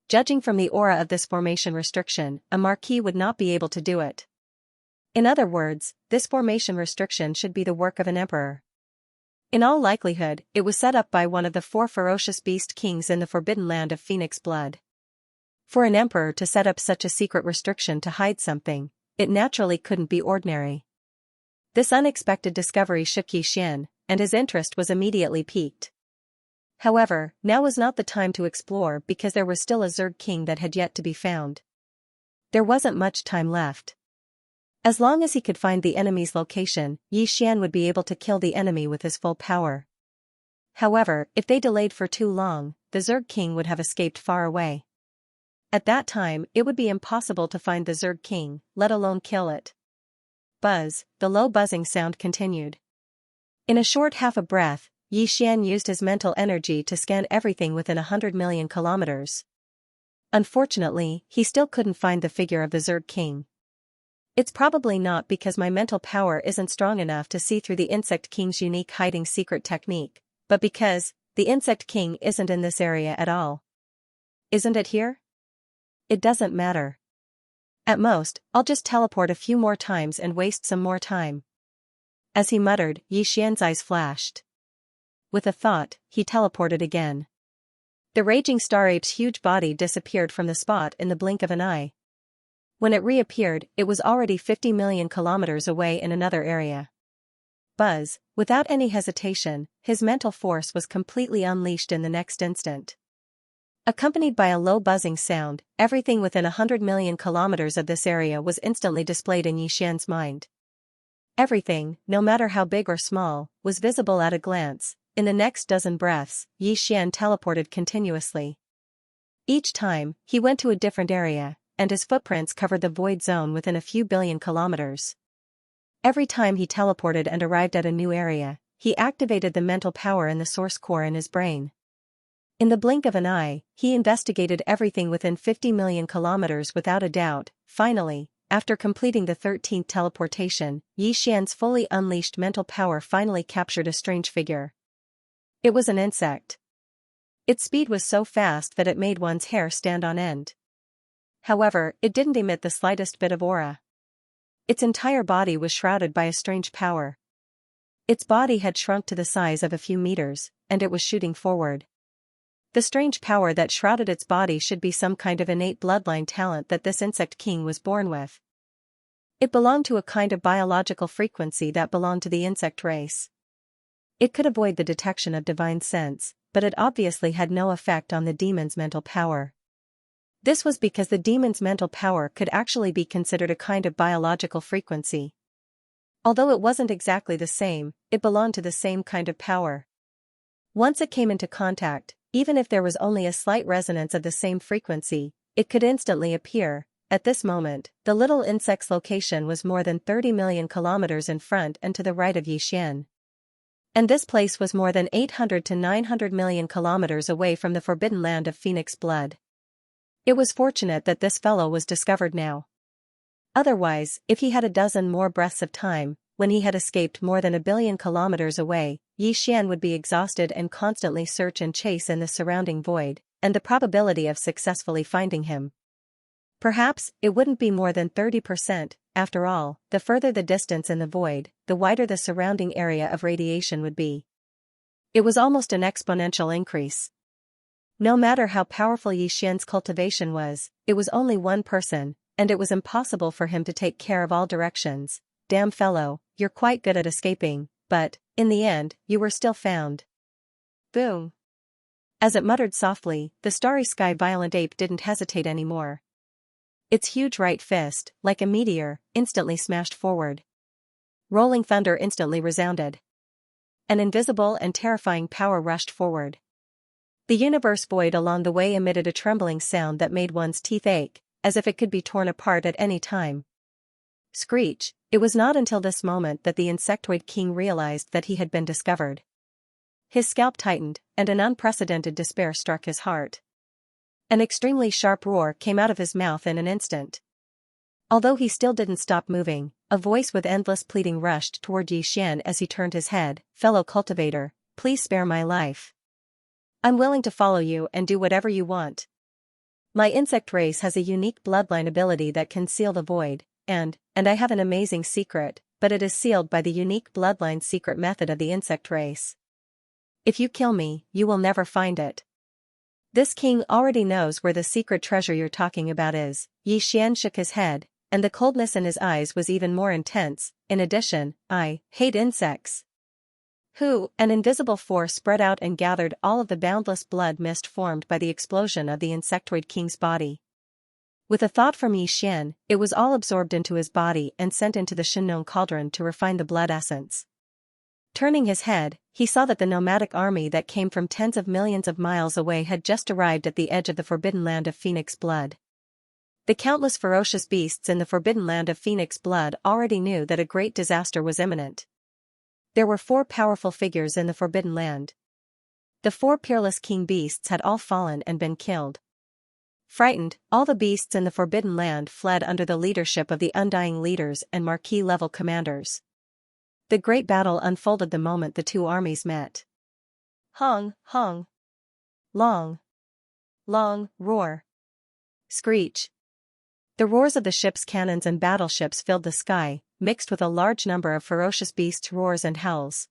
Judging from the aura of this formation restriction, a marquis would not be able to do it. In other words, this formation restriction should be the work of an emperor. In all likelihood, it was set up by one of the 4 ferocious beast kings in the Forbidden Land of Phoenix Blood. For an emperor to set up such a secret restriction to hide something, it naturally couldn't be ordinary. This unexpected discovery shook Yi Xian, and his interest was immediately piqued. However, now was not the time to explore because there was still a Zerg king that had yet to be found. There wasn't much time left. As long as he could find the enemy's location, Yi Xian would be able to kill the enemy with his full power. However, if they delayed for too long, the Zerg king would have escaped far away. At that time, it would be impossible to find the Zerg king, let alone kill it. Buzz, the low buzzing sound continued. In a short half a breath, Yi Xian used his mental energy to scan everything within 100 million kilometers. Unfortunately, he still couldn't find the figure of the Zerg king. It's probably not because my mental power isn't strong enough to see through the Insect King's unique hiding secret technique, but because the Insect King isn't in this area at all. Isn't it here? It doesn't matter. At most, I'll just teleport a few more times and waste some more time. As he muttered, Yi Xian's eyes flashed. With a thought, he teleported again. The raging star ape's huge body disappeared from the spot in the blink of an eye. When it reappeared, it was already 50 million kilometers away in another area. Buzz, without any hesitation, his mental force was completely unleashed in the next instant. Accompanied by a low buzzing sound, everything within 100 million kilometers of this area was instantly displayed in Yixian's mind. Everything, no matter how big or small, was visible at a glance. In the next dozen breaths, Yixian teleported continuously. Each time, he went to a different area, and his footprints covered the void zone within a few billion kilometers. Every time he teleported and arrived at a new area, he activated the mental power in the source core in his brain. In the blink of an eye, he investigated everything within 50 million kilometers without a doubt. Finally, after completing the 13th teleportation, Yixian's fully unleashed mental power finally captured a strange figure. It was an insect. Its speed was so fast that it made one's hair stand on end. However, it didn't emit the slightest bit of aura. Its entire body was shrouded by a strange power. Its body had shrunk to the size of a few meters, and it was shooting forward. The strange power that shrouded its body should be some kind of innate bloodline talent that this insect king was born with. It belonged to a kind of biological frequency that belonged to the insect race. It could avoid the detection of divine sense, but it obviously had no effect on the demon's mental power. This was because the demon's mental power could actually be considered a kind of biological frequency. Although it wasn't exactly the same, it belonged to the same kind of power. Once it came into contact, even if there was only a slight resonance of the same frequency, it could instantly appear. At this moment, the little insect's location was more than 30 million kilometers in front and to the right of Yixian. And this place was more than 800 to 900 million kilometers away from the forbidden land of Phoenix blood. It was fortunate that this fellow was discovered now. Otherwise, if he had a dozen more breaths of time, when he had escaped more than 1 billion kilometers away, Yixian would be exhausted and constantly search and chase in the surrounding void, and the probability of successfully finding him. Perhaps, it wouldn't be more than 30%, after all, the further the distance in the void, the wider the surrounding area of radiation would be. It was almost an exponential increase. No matter how powerful Yixian's cultivation was, it was only one person, and it was impossible for him to take care of all directions. Damn fellow, you're quite good at escaping, but, in the end, you were still found. Boom. As it muttered softly, the starry sky violent ape didn't hesitate anymore. Its huge right fist, like a meteor, instantly smashed forward. Rolling thunder instantly resounded. An invisible and terrifying power rushed forward. The universe void along the way emitted a trembling sound that made one's teeth ache, as if it could be torn apart at any time. Screech. It was not until this moment that the insectoid king realized that he had been discovered. His scalp tightened, and an unprecedented despair struck his heart. An extremely sharp roar came out of his mouth in an instant. Although he still didn't stop moving, a voice with endless pleading rushed toward Yixian as he turned his head. Fellow cultivator, please spare my life. I'm willing to follow you and do whatever you want. My insect race has a unique bloodline ability that can seal the void, and I have an amazing secret, but it is sealed by the unique bloodline secret method of the insect race. If you kill me, you will never find it. This king already knows where the secret treasure you're talking about is. Yixian shook his head, and the coldness in his eyes was even more intense. In addition, I hate insects. Who? An invisible force spread out and gathered all of the boundless blood mist formed by the explosion of the insectoid king's body. With a thought from Yixian, it was all absorbed into his body and sent into the Shinnon cauldron to refine the blood essence. Turning his head, he saw that the nomadic army that came from tens of millions of miles away had just arrived at the edge of the forbidden land of Phoenix blood. The countless ferocious beasts in the forbidden land of Phoenix blood already knew that a great disaster was imminent. There were 4 powerful figures in the forbidden land. The 4 peerless king beasts had all fallen and been killed. Frightened, all the beasts in the forbidden land fled under the leadership of the undying leaders and marquis-level commanders. The great battle unfolded the moment the 2 armies met. Hong, hong. Long. Long, roar. Screech. The roars of the ships' cannons and battleships filled the sky, mixed with a large number of ferocious beasts' roars and howls.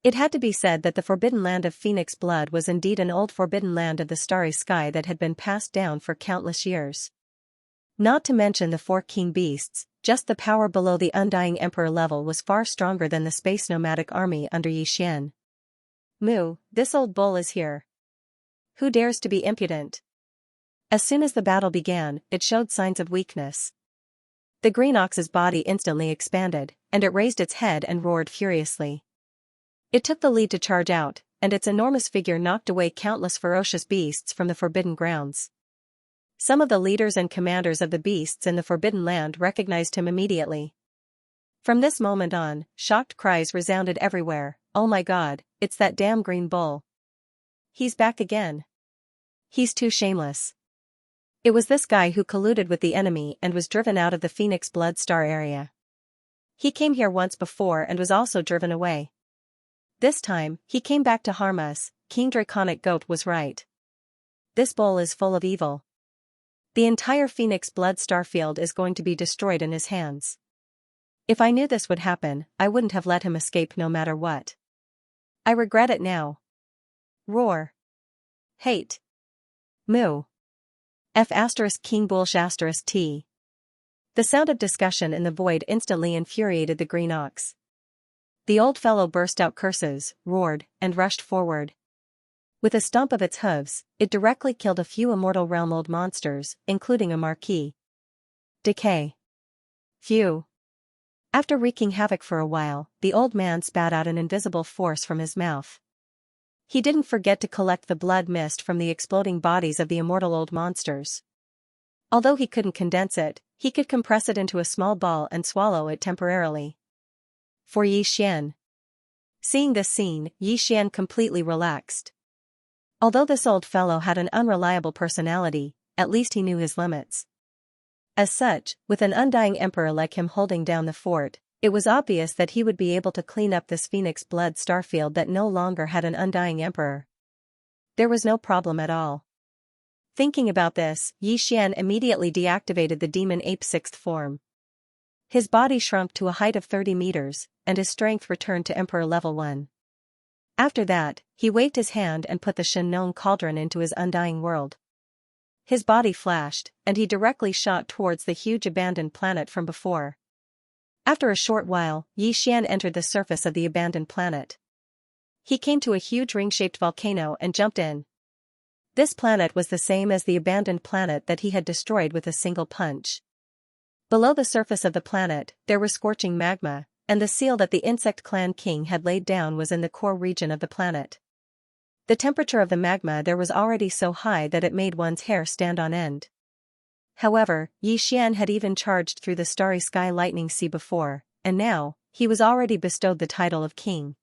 It had to be said that the forbidden land of Phoenix blood was indeed an old forbidden land of the starry sky that had been passed down for countless years. Not to mention the 4 king beasts, just the power below the undying emperor level was far stronger than the space nomadic army under Xian. Moo, this old bull is here. Who dares to be impudent? As soon as the battle began, it showed signs of weakness. The green ox's body instantly expanded, and it raised its head and roared furiously. It took the lead to charge out, and its enormous figure knocked away countless ferocious beasts from the forbidden grounds. Some of the leaders and commanders of the beasts in the forbidden land recognized him immediately. From this moment on, shocked cries resounded everywhere. "Oh my God, it's that damn green bull. He's back again. He's too shameless." It was this guy who colluded with the enemy and was driven out of the Phoenix Blood Star area. He came here once before and was also driven away. This time, he came back to harm us. King Draconic Goat was right. This bull is full of evil. The entire Phoenix Blood Star field is going to be destroyed in his hands. If I knew this would happen, I wouldn't have let him escape no matter what. I regret it now. Roar. Hate. Moo. King Bullsh T. The sound of discussion in the void instantly infuriated the green ox. The old fellow burst out curses, roared, and rushed forward. With a stomp of its hooves, it directly killed a few immortal realm-old monsters, including a marquis. Decay. Phew. After wreaking havoc for a while, the old man spat out an invisible force from his mouth. He didn't forget to collect the blood mist from the exploding bodies of the immortal old monsters. Although he couldn't condense it, he could compress it into a small ball and swallow it temporarily. For Xian. Seeing this scene, Xian completely relaxed. Although this old fellow had an unreliable personality, at least he knew his limits. As such, with an undying emperor like him holding down the fort, it was obvious that he would be able to clean up this Phoenix Blood Starfield that no longer had an undying emperor. There was no problem at all. Thinking about this, Xian immediately deactivated the demon ape 6th form. His body shrunk to a height of 30 meters, and his strength returned to Emperor level 1. After that, he waved his hand and put the Shen cauldron into his undying world. His body flashed, and he directly shot towards the huge abandoned planet from before. After a short while, Xian entered the surface of the abandoned planet. He came to a huge ring-shaped volcano and jumped in. This planet was the same as the abandoned planet that he had destroyed with a single punch. Below the surface of the planet, there was scorching magma, and the seal that the insect clan king had laid down was in the core region of the planet. The temperature of the magma there was already so high that it made one's hair stand on end. However, Xian had even charged through the starry sky lightning sea before, and now, he was already bestowed the title of king.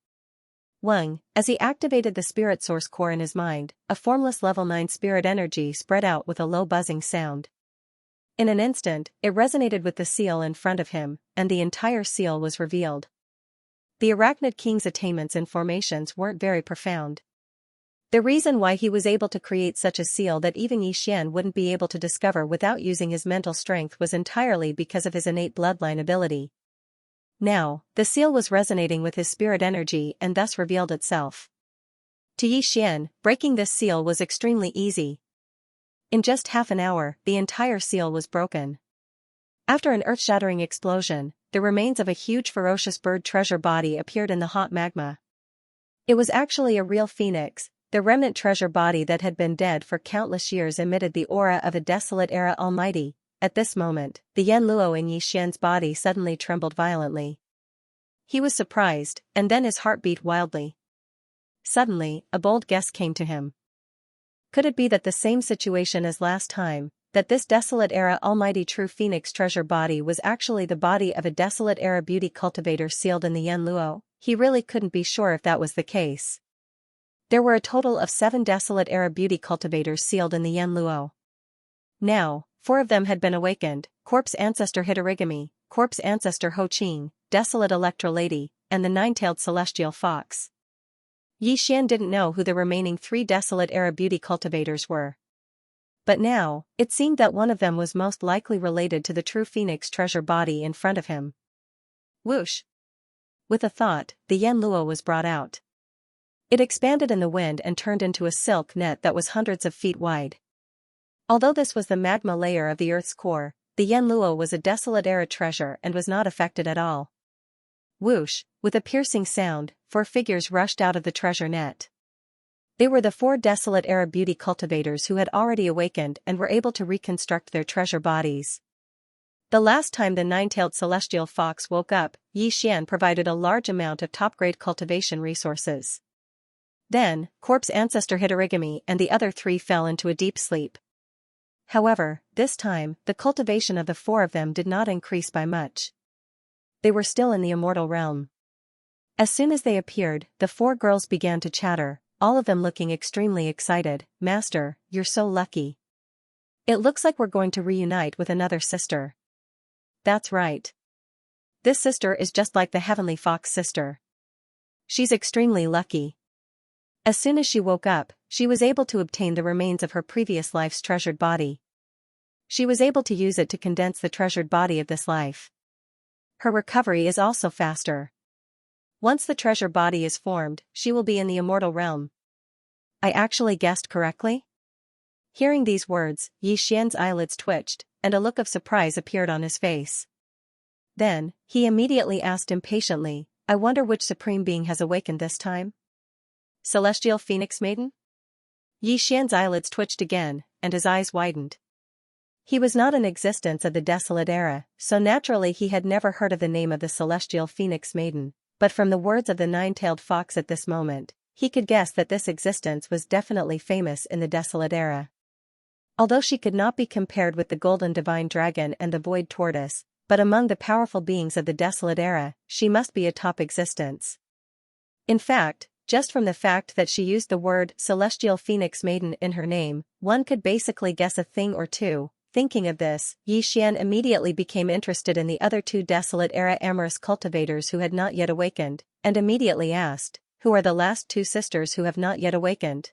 Wang, as he activated the spirit source core in his mind, a formless level 9 spirit energy spread out with a low buzzing sound. In an instant, it resonated with the seal in front of him, and the entire seal was revealed. The Arachnid King's attainments and formations weren't very profound. The reason why he was able to create such a seal that even Xian wouldn't be able to discover without using his mental strength was entirely because of his innate bloodline ability. Now, the seal was resonating with his spirit energy and thus revealed itself. To Xian, breaking this seal was extremely easy. In just half an hour, the entire seal was broken. After an earth-shattering explosion, the remains of a huge ferocious bird treasure body appeared in the hot magma. It was actually a real phoenix. The remnant treasure body that had been dead for countless years emitted the aura of a desolate era almighty. At this moment, the Yen Luo in Xian's body suddenly trembled violently. He was surprised, and then his heart beat wildly. Suddenly, a bold guess came to him. Could it be that the same situation as last time, that this desolate era almighty true phoenix treasure body was actually the body of a desolate era beauty cultivator sealed in the Yen Luo? He really couldn't be sure if that was the case. There were a total of 7 desolate era beauty cultivators sealed in the Yen Luo. Now, 4 of them had been awakened: Corpse Ancestor Hitorigami, Corpse Ancestor Ho Qing, Desolate Electro Lady, and the 9-tailed Celestial Fox. Xian didn't know who the remaining 3 desolate era beauty cultivators were. But now, it seemed that one of them was most likely related to the true phoenix treasure body in front of him. Whoosh! With a thought, the Yen Luo was brought out. It expanded in the wind and turned into a silk net that was hundreds of feet wide. Although this was the magma layer of the Earth's core, the Yanluo was a desolate era treasure and was not affected at all. Whoosh, with a piercing sound, 4 figures rushed out of the treasure net. They were the 4 desolate era beauty cultivators who had already awakened and were able to reconstruct their treasure bodies. The last time the 9-tailed celestial fox woke up, Xian provided a large amount of top-grade cultivation resources. Then, Corpse Ancestor Hitorigami and the other 3 fell into a deep sleep. However, this time, the cultivation of the 4 of them did not increase by much. They were still in the immortal realm. As soon as they appeared, the 4 girls began to chatter, all of them looking extremely excited. "Master, you're so lucky. It looks like we're going to reunite with another sister." "That's right. This sister is just like the Heavenly Fox sister. She's extremely lucky." As soon as she woke up, she was able to obtain the remains of her previous life's treasured body. She was able to use it to condense the treasured body of this life. Her recovery is also faster. Once the treasure body is formed, she will be in the immortal realm. I actually guessed correctly? Hearing these words, Xian's eyelids twitched, and a look of surprise appeared on his face. Then, he immediately asked impatiently, "I wonder which supreme being has awakened this time? Celestial Phoenix Maiden?" Xian's eyelids twitched again, and his eyes widened. He was not in existence of the desolate era, so naturally he had never heard of the name of the Celestial Phoenix Maiden, but from the words of the 9-tailed fox at this moment, he could guess that this existence was definitely famous in the desolate era. Although she could not be compared with the golden divine dragon and the void tortoise, but among the powerful beings of the desolate era, she must be a top existence. In fact, just from the fact that she used the word Celestial Phoenix Maiden in her name, one could basically guess a thing or two. Thinking of this, Xian immediately became interested in the other 2 desolate era amorous cultivators who had not yet awakened, and immediately asked, "Who are the last 2 sisters who have not yet awakened?"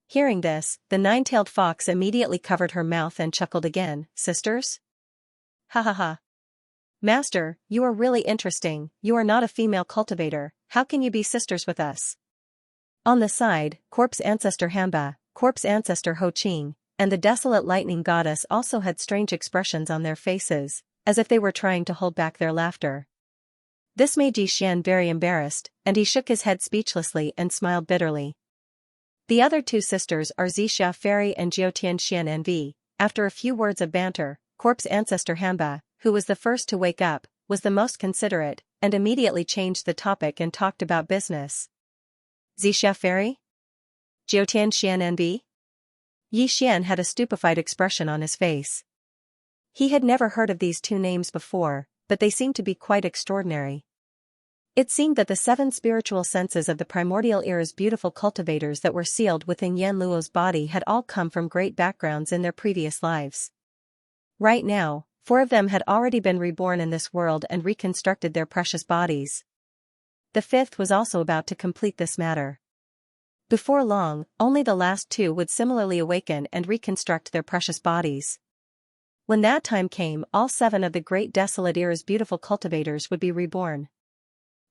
Hearing this, the 9-tailed fox immediately covered her mouth and chuckled again. "Sisters? Ha ha ha. Master, you are really interesting. You are not a female cultivator, how can you be sisters with us?" On the side, Corpse Ancestor Hamba, Corpse Ancestor Ho Qing, and the desolate lightning goddess also had strange expressions on their faces, as if they were trying to hold back their laughter. This made Xian very embarrassed, and he shook his head speechlessly and smiled bitterly. The other 2 sisters are Xianxia Fairy and Jiutian Xian Envy. After a few words of banter, Corpse Ancestor Hamba, who was the first to wake up, was the most considerate, and immediately changed the topic and talked about business. "Xianxia Fairy? Jiutian Xian Envy?" Xian had a stupefied expression on his face. He had never heard of these 2 names before, but they seemed to be quite extraordinary. It seemed that the 7 spiritual senses of the primordial era's beautiful cultivators that were sealed within Yanluo's body had all come from great backgrounds in their previous lives. Right now, 4 of them had already been reborn in this world and reconstructed their precious bodies. The 5th was also about to complete this matter. Before long, only the last 2 would similarly awaken and reconstruct their precious bodies. When that time came, all 7 of the great desolate era's beautiful cultivators would be reborn.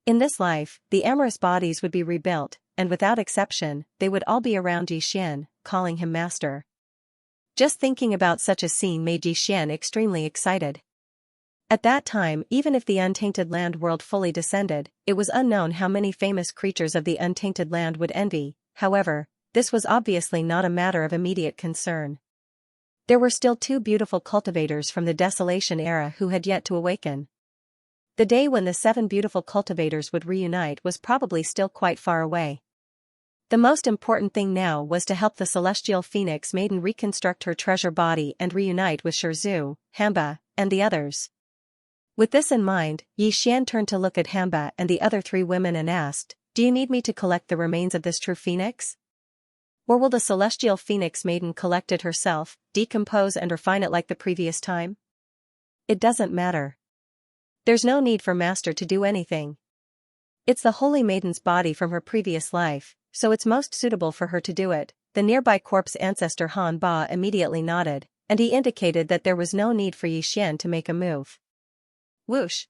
In this life, the amorous bodies would be rebuilt, and without exception, they would all be around Xian, calling him master. Just thinking about such a scene made Xian extremely excited. At that time, even if the untainted land world fully descended, it was unknown how many famous creatures of the untainted land would envy. However, this was obviously not a matter of immediate concern. There were still 2 beautiful cultivators from the Desolation era who had yet to awaken. The day when the 7 beautiful cultivators would reunite was probably still quite far away. The most important thing now was to help the Celestial Phoenix Maiden reconstruct her treasure body and reunite with Shizhu, Hamba, and the others. With this in mind, Xian turned to look at Hamba and the other 3 women and asked, "Do you need me to collect the remains of this true phoenix? Or will the Celestial Phoenix Maiden collect it herself, decompose and refine it like the previous time?" "It doesn't matter. There's no need for Master to do anything. It's the Holy Maiden's body from her previous life, so it's most suitable for her to do it." The nearby corpse ancestor Han Ba immediately nodded, and he indicated that there was no need for Xian to make a move. Whoosh!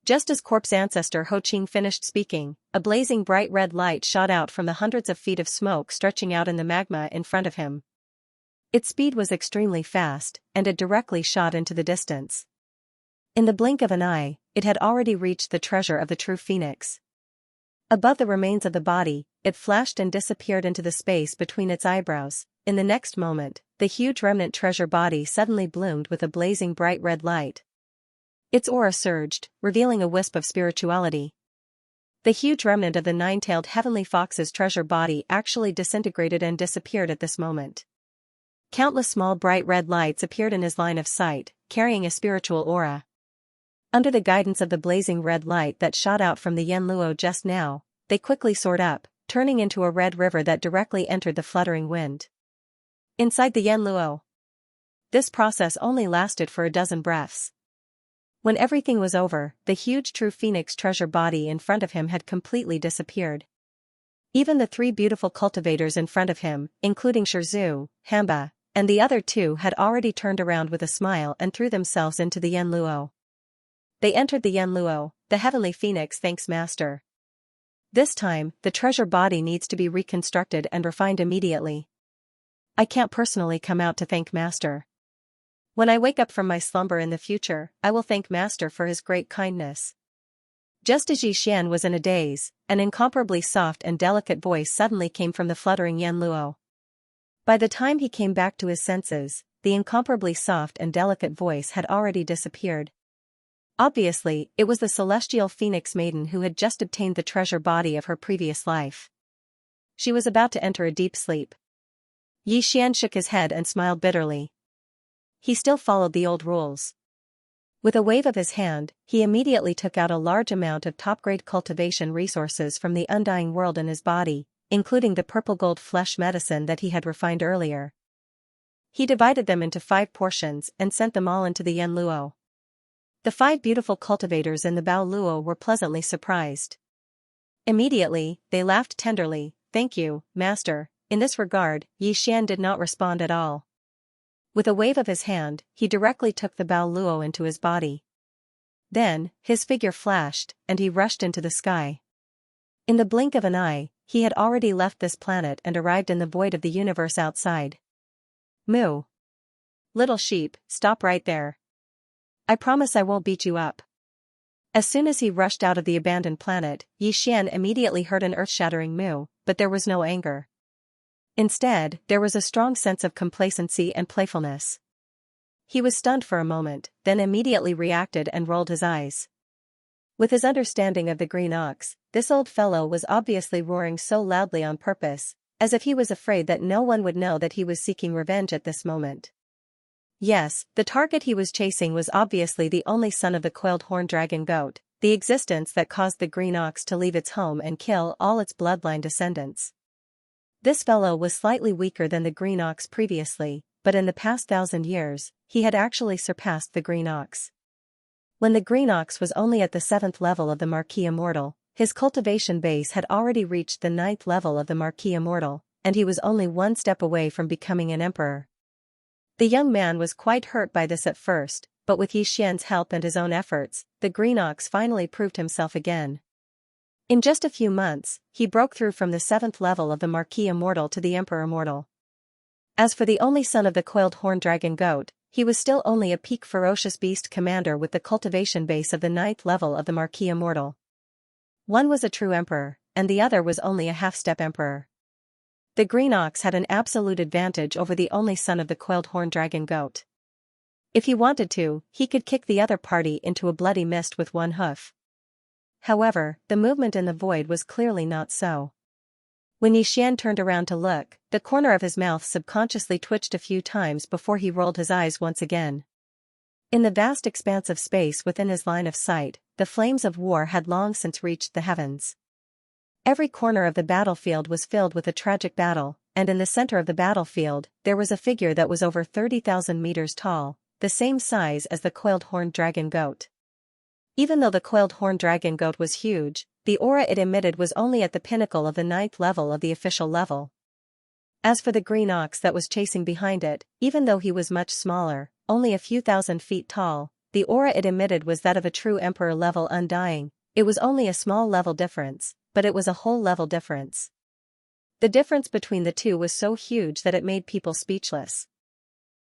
Just as Corp's ancestor Ho Qing finished speaking, a blazing bright red light shot out from the hundreds of feet of smoke stretching out in the magma in front of him. Its speed was extremely fast, and it directly shot into the distance. In the blink of an eye, it had already reached the treasure of the true phoenix. Above the remains of the body, it flashed and disappeared into the space between its eyebrows. In the next moment, the huge remnant treasure body suddenly bloomed with a blazing bright red light. Its aura surged, revealing a wisp of spirituality. The huge remnant of the nine-tailed heavenly fox's treasure body actually disintegrated and disappeared at this moment. Countless small bright red lights appeared in his line of sight, carrying a spiritual aura. Under the guidance of the blazing red light that shot out from the Yanluo just now, they quickly soared up, turning into a red river that directly entered the fluttering wind. Inside the Yanluo. This process only lasted for a dozen breaths. When everything was over, the huge true phoenix treasure body in front of him had completely disappeared. Even the three beautiful cultivators in front of him, including Shizhu, Hamba, and the other two had already turned around with a smile and threw themselves into the Yanluo. They entered the Yanluo, the heavenly phoenix thanks master. This time, the treasure body needs to be reconstructed and refined immediately. I can't personally come out to thank master. When I wake up from my slumber in the future, I will thank master for his great kindness. Just as Yi Xian was in a daze, an incomparably soft and delicate voice suddenly came from the fluttering Yanluo. By the time he came back to his senses, the incomparably soft and delicate voice had already disappeared. Obviously, it was the celestial phoenix maiden who had just obtained the treasure body of her previous life. She was about to enter a deep sleep. Yi Xian shook his head and smiled bitterly. He still followed the old rules. With a wave of his hand, he immediately took out a large amount of top-grade cultivation resources from the undying world in his body, including the purple gold flesh medicine that he had refined earlier. He divided them into 5 portions and sent them all into the Yanluo. The 5 beautiful cultivators in the Bao Luo were pleasantly surprised. Immediately, they laughed tenderly. "Thank you, master." In this regard, Yi Xian did not respond at all. With a wave of his hand, he directly took the Bao Luo into his body. Then, his figure flashed, and he rushed into the sky. In the blink of an eye, he had already left this planet and arrived in the void of the universe outside. Moo! Little sheep, stop right there. I promise I won't beat you up. As soon as he rushed out of the abandoned planet, Yi Xian immediately heard an earth-shattering moo, but there was no anger. Instead, there was a strong sense of complacency and playfulness. He was stunned for a moment, then immediately reacted and rolled his eyes. With his understanding of the green ox, this old fellow was obviously roaring so loudly on purpose, as if he was afraid that no one would know that he was seeking revenge at this moment. Yes, the target he was chasing was obviously the only son of the coiled horn dragon goat, the existence that caused the green ox to leave its home and kill all its bloodline descendants. This fellow was slightly weaker than the green ox previously, but in the past 1,000 years, he had actually surpassed the green ox. When the green ox was only at the 7th level of the Marquis Immortal, his cultivation base had already reached the 9th level of the Marquis Immortal, and he was only one step away from becoming an emperor. The young man was quite hurt by this at first, but with Yi Xian's help and his own efforts, the green ox finally proved himself again. In just a few months, he broke through from the 7th level of the Marquis Immortal to the Emperor Immortal. As for the only son of the coiled horn dragon goat, he was still only a peak ferocious beast commander with the cultivation base of the 9th level of the Marquis Immortal. One was a true emperor, and the other was only a half-step emperor. The green ox had an absolute advantage over the only son of the coiled horn dragon goat. If he wanted to, he could kick the other party into a bloody mist with one hoof. However, the movement in the void was clearly not so. When Yi Xian turned around to look, the corner of his mouth subconsciously twitched a few times before he rolled his eyes once again. In the vast expanse of space within his line of sight, the flames of war had long since reached the heavens. Every corner of the battlefield was filled with a tragic battle, and in the center of the battlefield, there was a figure that was over 30,000 meters tall, the same size as the coiled horned dragon goat. Even though the coiled horned dragon goat was huge, the aura it emitted was only at the pinnacle of the 9th level of the official level. As for the green ox that was chasing behind it, even though he was much smaller, only a few thousand feet tall, the aura it emitted was that of a true emperor-level undying. It was only a small level difference, but it was a whole level difference. The difference between the two was so huge that it made people speechless.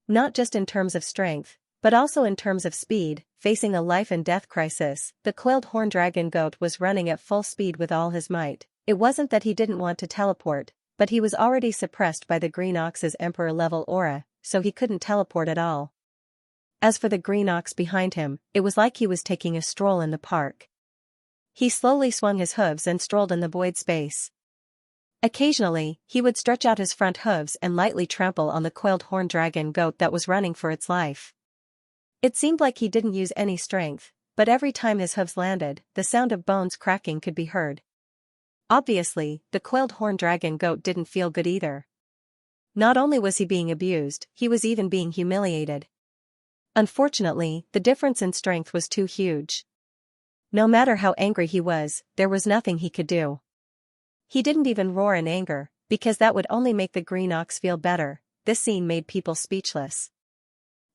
Not just in terms of strength, but also in terms of speed. Facing a life-and-death crisis, the coiled horn dragon goat was running at full speed with all his might. It wasn't that he didn't want to teleport, but he was already suppressed by the green ox's emperor-level aura, so he couldn't teleport at all. As for the green ox behind him, it was like he was taking a stroll in the park. He slowly swung his hooves and strolled in the void space. Occasionally, he would stretch out his front hooves and lightly trample on the coiled horn dragon goat that was running for its life. It seemed like he didn't use any strength, but every time his hooves landed, the sound of bones cracking could be heard. Obviously, the coiled horn dragon goat didn't feel good either. Not only was he being abused, he was even being humiliated. Unfortunately, the difference in strength was too huge. No matter how angry he was, there was nothing he could do. He didn't even roar in anger, because that would only make the green ox feel better. This scene made people speechless.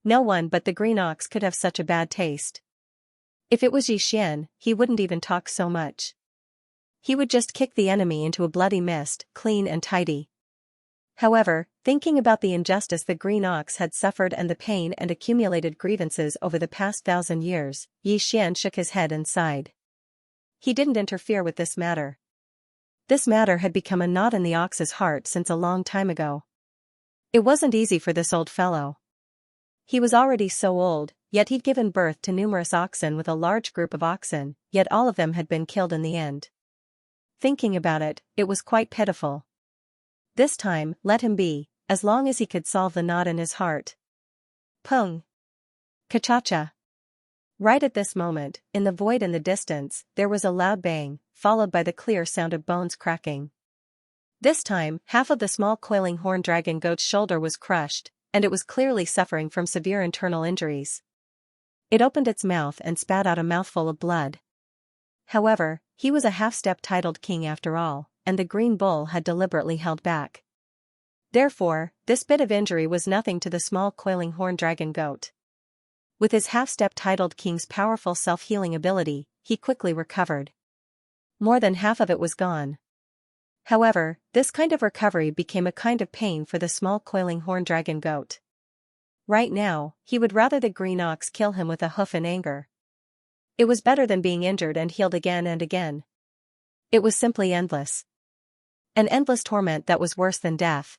No one but the green ox could have such a bad taste. If it was Xianxia, he wouldn't even talk so much. He would just kick the enemy into a bloody mist, clean and tidy. However, thinking about the injustice the green ox had suffered and the pain and accumulated grievances over the past 1,000 years, Xianxia shook his head and sighed. He didn't interfere with this matter. This matter had become a knot in the ox's heart since a long time ago. It wasn't easy for this old fellow. He was already so old, yet he'd given birth to numerous oxen with a large group of oxen, yet all of them had been killed in the end. Thinking about it, it was quite pitiful. This time, let him be, as long as he could solve the knot in his heart. Pung! Ka-cha-cha! Right at this moment, in the void in the distance, there was a loud bang, followed by the clear sound of bones cracking. This time, half of the small coiling horn dragon goat's shoulder was crushed, and it was clearly suffering from severe internal injuries. It opened its mouth and spat out a mouthful of blood. However, he was a half-step titled king after all, and the green bull had deliberately held back. Therefore, this bit of injury was nothing to the small coiling horn dragon goat. With his half-step titled king's powerful self-healing ability, he quickly recovered. More than half of it was gone. However, this kind of recovery became a kind of pain for the small coiling horn dragon goat. Right now, he would rather the green ox kill him with a hoof in anger. It was better than being injured and healed again and again. It was simply endless. An endless torment that was worse than death.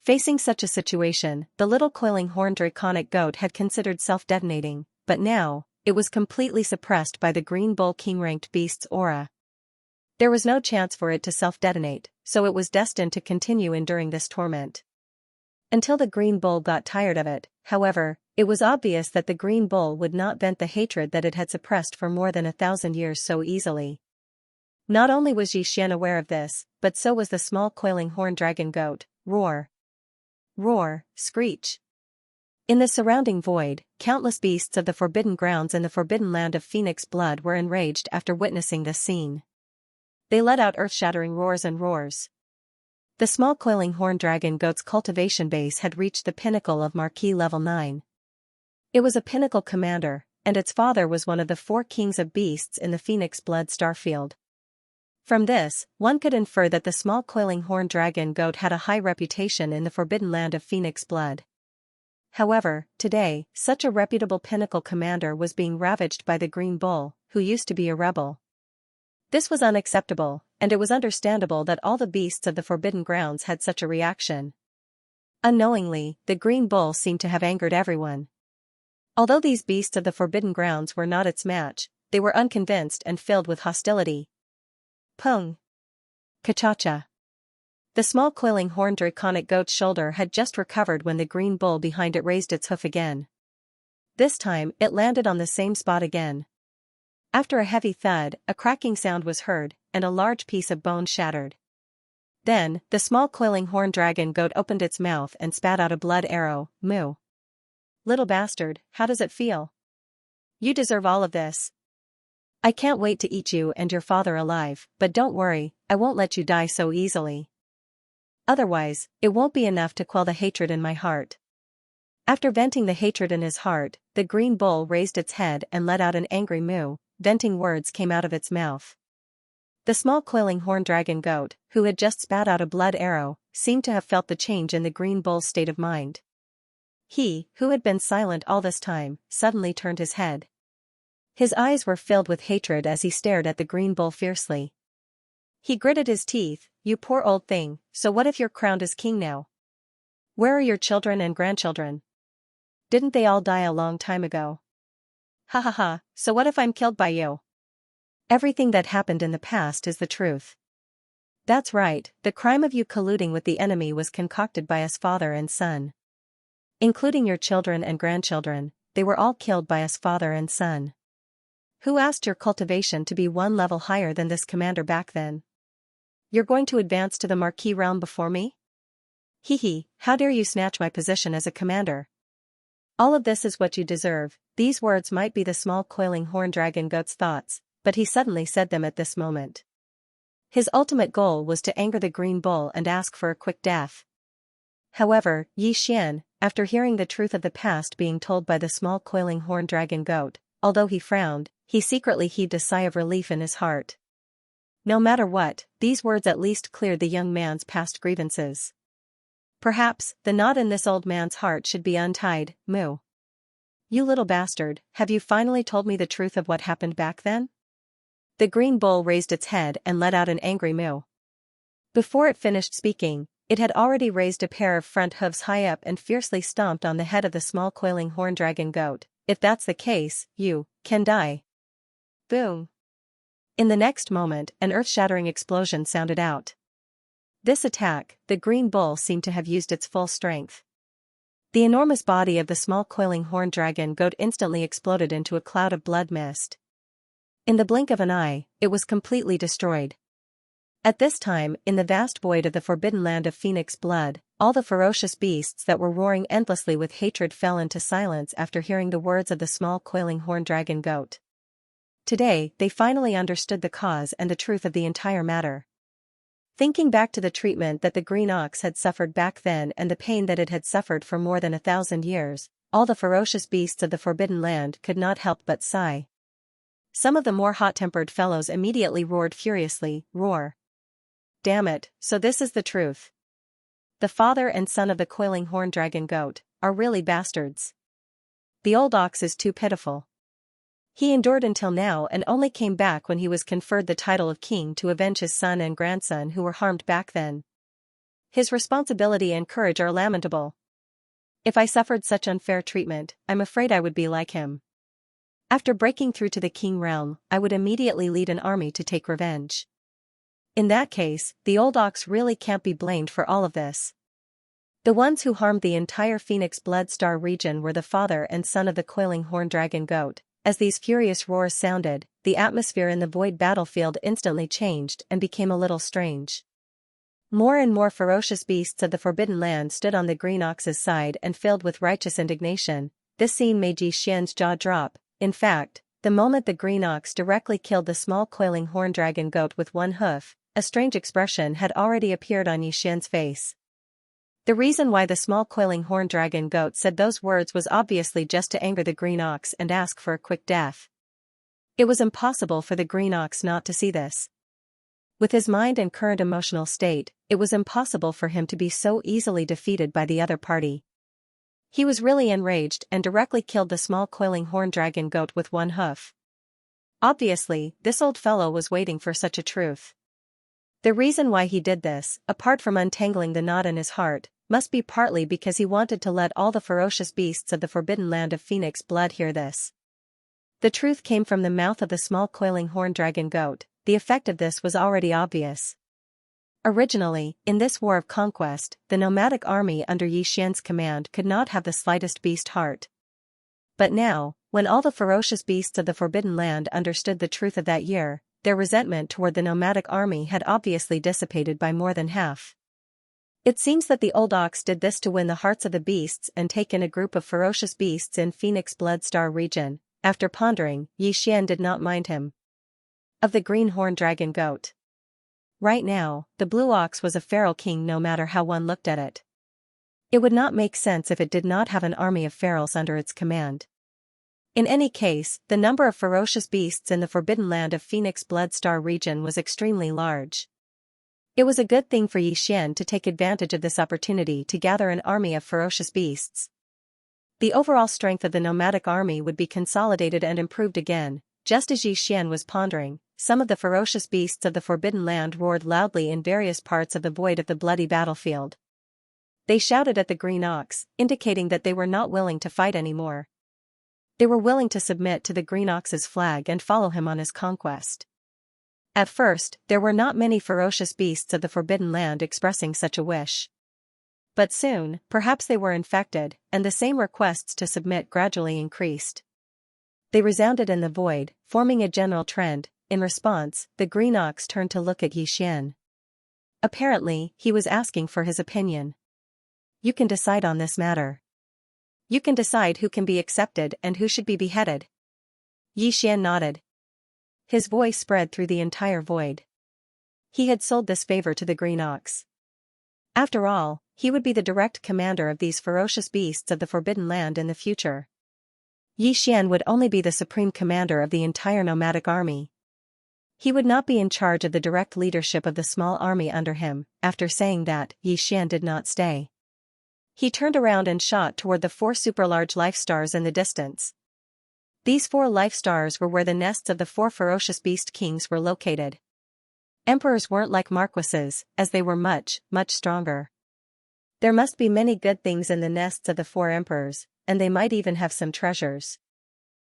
Facing such a situation, the little coiling horn draconic goat had considered self-detonating, but now, it was completely suppressed by the green bull king-ranked beast's aura. There was no chance for it to self-detonate, so it was destined to continue enduring this torment. Until the green bull got tired of it, however, it was obvious that the green bull would not vent the hatred that it had suppressed for more than 1,000 years so easily. Not only was Xianxia aware of this, but so was the small coiling horn dragon goat. Roar! Roar, screech! In the surrounding void, countless beasts of the forbidden grounds in the forbidden land of Phoenix blood were enraged after witnessing this scene. They let out earth-shattering roars and roars. The small coiling horn dragon goat's cultivation base had reached the pinnacle of Marquis level 9. It was a pinnacle commander, and its father was one of the 4 kings of beasts in the Phoenix blood starfield. From this, one could infer that the small coiling horn dragon goat had a high reputation in the forbidden land of Phoenix blood. However, today, such a reputable pinnacle commander was being ravaged by the green bull, who used to be a rebel. This was unacceptable, and it was understandable that all the beasts of the forbidden grounds had such a reaction. Unknowingly, the green bull seemed to have angered everyone. Although these beasts of the forbidden grounds were not its match, they were unconvinced and filled with hostility. Pung! Ka-cha-cha! The small coiling horn draconic goat's shoulder had just recovered when the green bull behind it raised its hoof again. This time, it landed on the same spot again. After a heavy thud, a cracking sound was heard, and a large piece of bone shattered. Then, the small coiling horn dragon goat opened its mouth and spat out a blood arrow. Moo! Little bastard, how does it feel? You deserve all of this. I can't wait to eat you and your father alive, but don't worry, I won't let you die so easily. Otherwise, it won't be enough to quell the hatred in my heart. After venting the hatred in his heart, the green bull raised its head and let out an angry moo. Venting words came out of its mouth. The small coiling horn dragon goat, who had just spat out a blood arrow, seemed to have felt the change in the green bull's state of mind. He, who had been silent all this time, suddenly turned his head. His eyes were filled with hatred as he stared at the green bull fiercely. He gritted his teeth. "You poor old thing, so what if you're crowned as king now? Where are your children and grandchildren? Didn't they all die a long time ago? Ha ha ha, so what if I'm killed by you? Everything that happened in the past is the truth. That's right, the crime of you colluding with the enemy was concocted by us father and son. Including your children and grandchildren, they were all killed by us father and son. Who asked your cultivation to be one level higher than this commander back then? You're going to advance to the Marquis realm before me? Hee hee, how dare you snatch my position as a commander? All of this is what you deserve." These words might be the small coiling horn dragon goat's thoughts, but he suddenly said them at this moment. His ultimate goal was to anger the green bull and ask for a quick death. However, Xian, after hearing the truth of the past being told by the small coiling horn dragon goat, although he frowned, he secretly heaved a sigh of relief in his heart. No matter what, these words at least cleared the young man's past grievances. Perhaps, the knot in this old man's heart should be untied. Moo. You little bastard, have you finally told me the truth of what happened back then? The green bull raised its head and let out an angry moo. Before it finished speaking, it had already raised a pair of front hooves high up and fiercely stomped on the head of the small coiling horn dragon goat. If that's the case, you can die. Boom. In the next moment, an earth-shattering explosion sounded out. This attack, the green bull seemed to have used its full strength. The enormous body of the small coiling horn dragon goat instantly exploded into a cloud of blood mist. In the blink of an eye, it was completely destroyed. At this time, in the vast void of the forbidden land of Phoenix blood, all the ferocious beasts that were roaring endlessly with hatred fell into silence after hearing the words of the small coiling horn dragon goat. Today, they finally understood the cause and the truth of the entire matter. Thinking back to the treatment that the green ox had suffered back then and the pain that it had suffered for more than 1,000 years, all the ferocious beasts of the forbidden land could not help but sigh. Some of the more hot-tempered fellows immediately roared furiously. Roar. Damn it, so this is the truth. The father and son of the coiling horn dragon goat are really bastards. The old ox is too pitiful. He endured until now and only came back when he was conferred the title of king to avenge his son and grandson who were harmed back then. His responsibility and courage are lamentable. If I suffered such unfair treatment, I'm afraid I would be like him. After breaking through to the king realm, I would immediately lead an army to take revenge. In that case, the old ox really can't be blamed for all of this. The ones who harmed the entire Phoenix Blood Star region were the father and son of the coiling horn dragon goat. As these furious roars sounded, the atmosphere in the void battlefield instantly changed and became a little strange. More and more ferocious beasts of the Forbidden Land stood on the green ox's side and filled with righteous indignation. This scene made Yi Xian's jaw drop. In fact, the moment the green ox directly killed the small coiling horn dragon goat with one hoof, a strange expression had already appeared on Yi Xian's face. The reason why the small coiling horn dragon goat said those words was obviously just to anger the green ox and ask for a quick death. It was impossible for the green ox not to see this. With his mind and current emotional state, it was impossible for him to be so easily defeated by the other party. He was really enraged and directly killed the small coiling horn dragon goat with one hoof. Obviously, this old fellow was waiting for such a truth. The reason why he did this, apart from untangling the knot in his heart, must be partly because he wanted to let all the ferocious beasts of the forbidden land of Phoenix blood hear this. The truth came from the mouth of the small coiling horn dragon goat. The effect of this was already obvious. Originally, in this war of conquest, the nomadic army under Yi Xian's command could not have the slightest beast heart. But now, when all the ferocious beasts of the forbidden land understood the truth of that year, their resentment toward the nomadic army had obviously dissipated by more than half. It seems that the old ox did this to win the hearts of the beasts and take in a group of ferocious beasts in Phoenix Blood Star region. After pondering, Yi Xian did not mind him. Of the green horn dragon goat. Right now, the blue ox was a feral king no matter how one looked at it. It would not make sense if it did not have an army of ferals under its command. In any case, the number of ferocious beasts in the Forbidden Land of Phoenix Blood Star region was extremely large. It was a good thing for Xian to take advantage of this opportunity to gather an army of ferocious beasts. The overall strength of the nomadic army would be consolidated and improved again. Just as Xian was pondering, some of the ferocious beasts of the Forbidden Land roared loudly in various parts of the void of the bloody battlefield. They shouted at the green ox, indicating that they were not willing to fight anymore. They were willing to submit to the green ox's flag and follow him on his conquest. At first, there were not many ferocious beasts of the Forbidden Land expressing such a wish. But soon, perhaps they were infected, and the same requests to submit gradually increased. They resounded in the void, forming a general trend. In response, the green ox turned to look at Xian. Apparently, he was asking for his opinion. You can decide on this matter. You can decide who can be accepted and who should be beheaded. Xian nodded. His voice spread through the entire void. He had sold this favor to the green ox. After all, he would be the direct commander of these ferocious beasts of the Forbidden Land in the future. Xian would only be the supreme commander of the entire nomadic army. He would not be in charge of the direct leadership of the small army under him. After saying that, Xian did not stay. He turned around and shot toward the 4 super-large life stars in the distance. These 4 life stars were where the nests of the 4 ferocious beast kings were located. Emperors weren't like marquises, as they were much, much stronger. There must be many good things in the nests of the 4 emperors, and they might even have some treasures.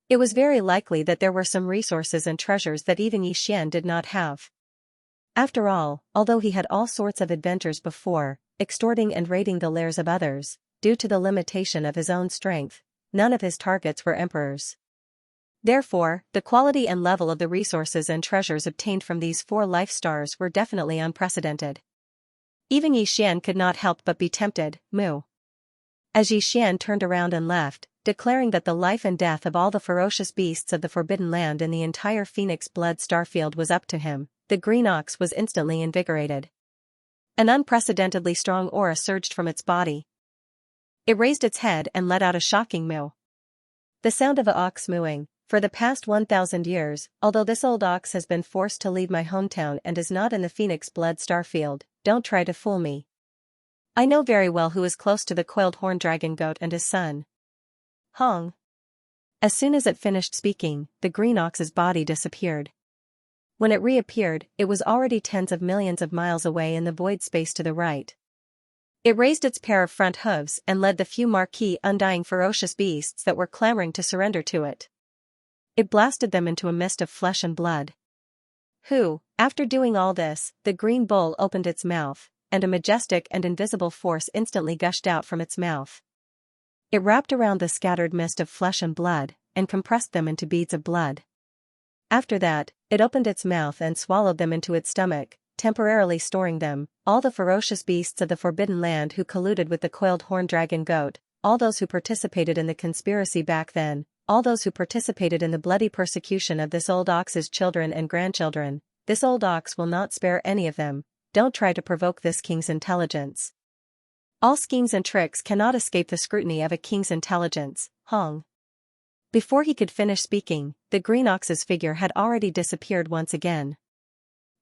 It was very likely that there were some resources and treasures that even Xian did not have. After all, although he had all sorts of adventures before, extorting and raiding the lairs of others, due to the limitation of his own strength, none of his targets were emperors. Therefore, the quality and level of the resources and treasures obtained from these 4 life stars were definitely unprecedented. Even Xian could not help but be tempted. Moo. As Xian turned around and left, declaring that the life and death of all the ferocious beasts of the Forbidden Land in the entire Phoenix Blood Starfield was up to him, the green ox was instantly invigorated. An unprecedentedly strong aura surged from its body. It raised its head and let out a shocking moo. The sound of an ox mooing. For the past 1,000 years, although this old ox has been forced to leave my hometown and is not in the Phoenix Blood Starfield, don't try to fool me. I know very well who is close to the coiled horn dragon goat and his son. Hong. As soon as it finished speaking, the green ox's body disappeared. When it reappeared, it was already tens of millions of miles away in the void space to the right. It raised its pair of front hooves and led the few marquee undying ferocious beasts that were clamoring to surrender to it. It blasted them into a mist of flesh and blood. After doing all this, the green bull opened its mouth, and a majestic and invisible force instantly gushed out from its mouth. It wrapped around the scattered mist of flesh and blood, and compressed them into beads of blood. After that, it opened its mouth and swallowed them into its stomach, temporarily storing them, all the ferocious beasts of the Forbidden Land who colluded with the coiled horn dragon goat, all those who participated in the conspiracy back then, all those who participated in the bloody persecution of this old ox's children and grandchildren. This old ox will not spare any of them. Don't try to provoke this king's intelligence. All schemes and tricks cannot escape the scrutiny of a king's intelligence. Hong. Before he could finish speaking, the green ox's figure had already disappeared once again.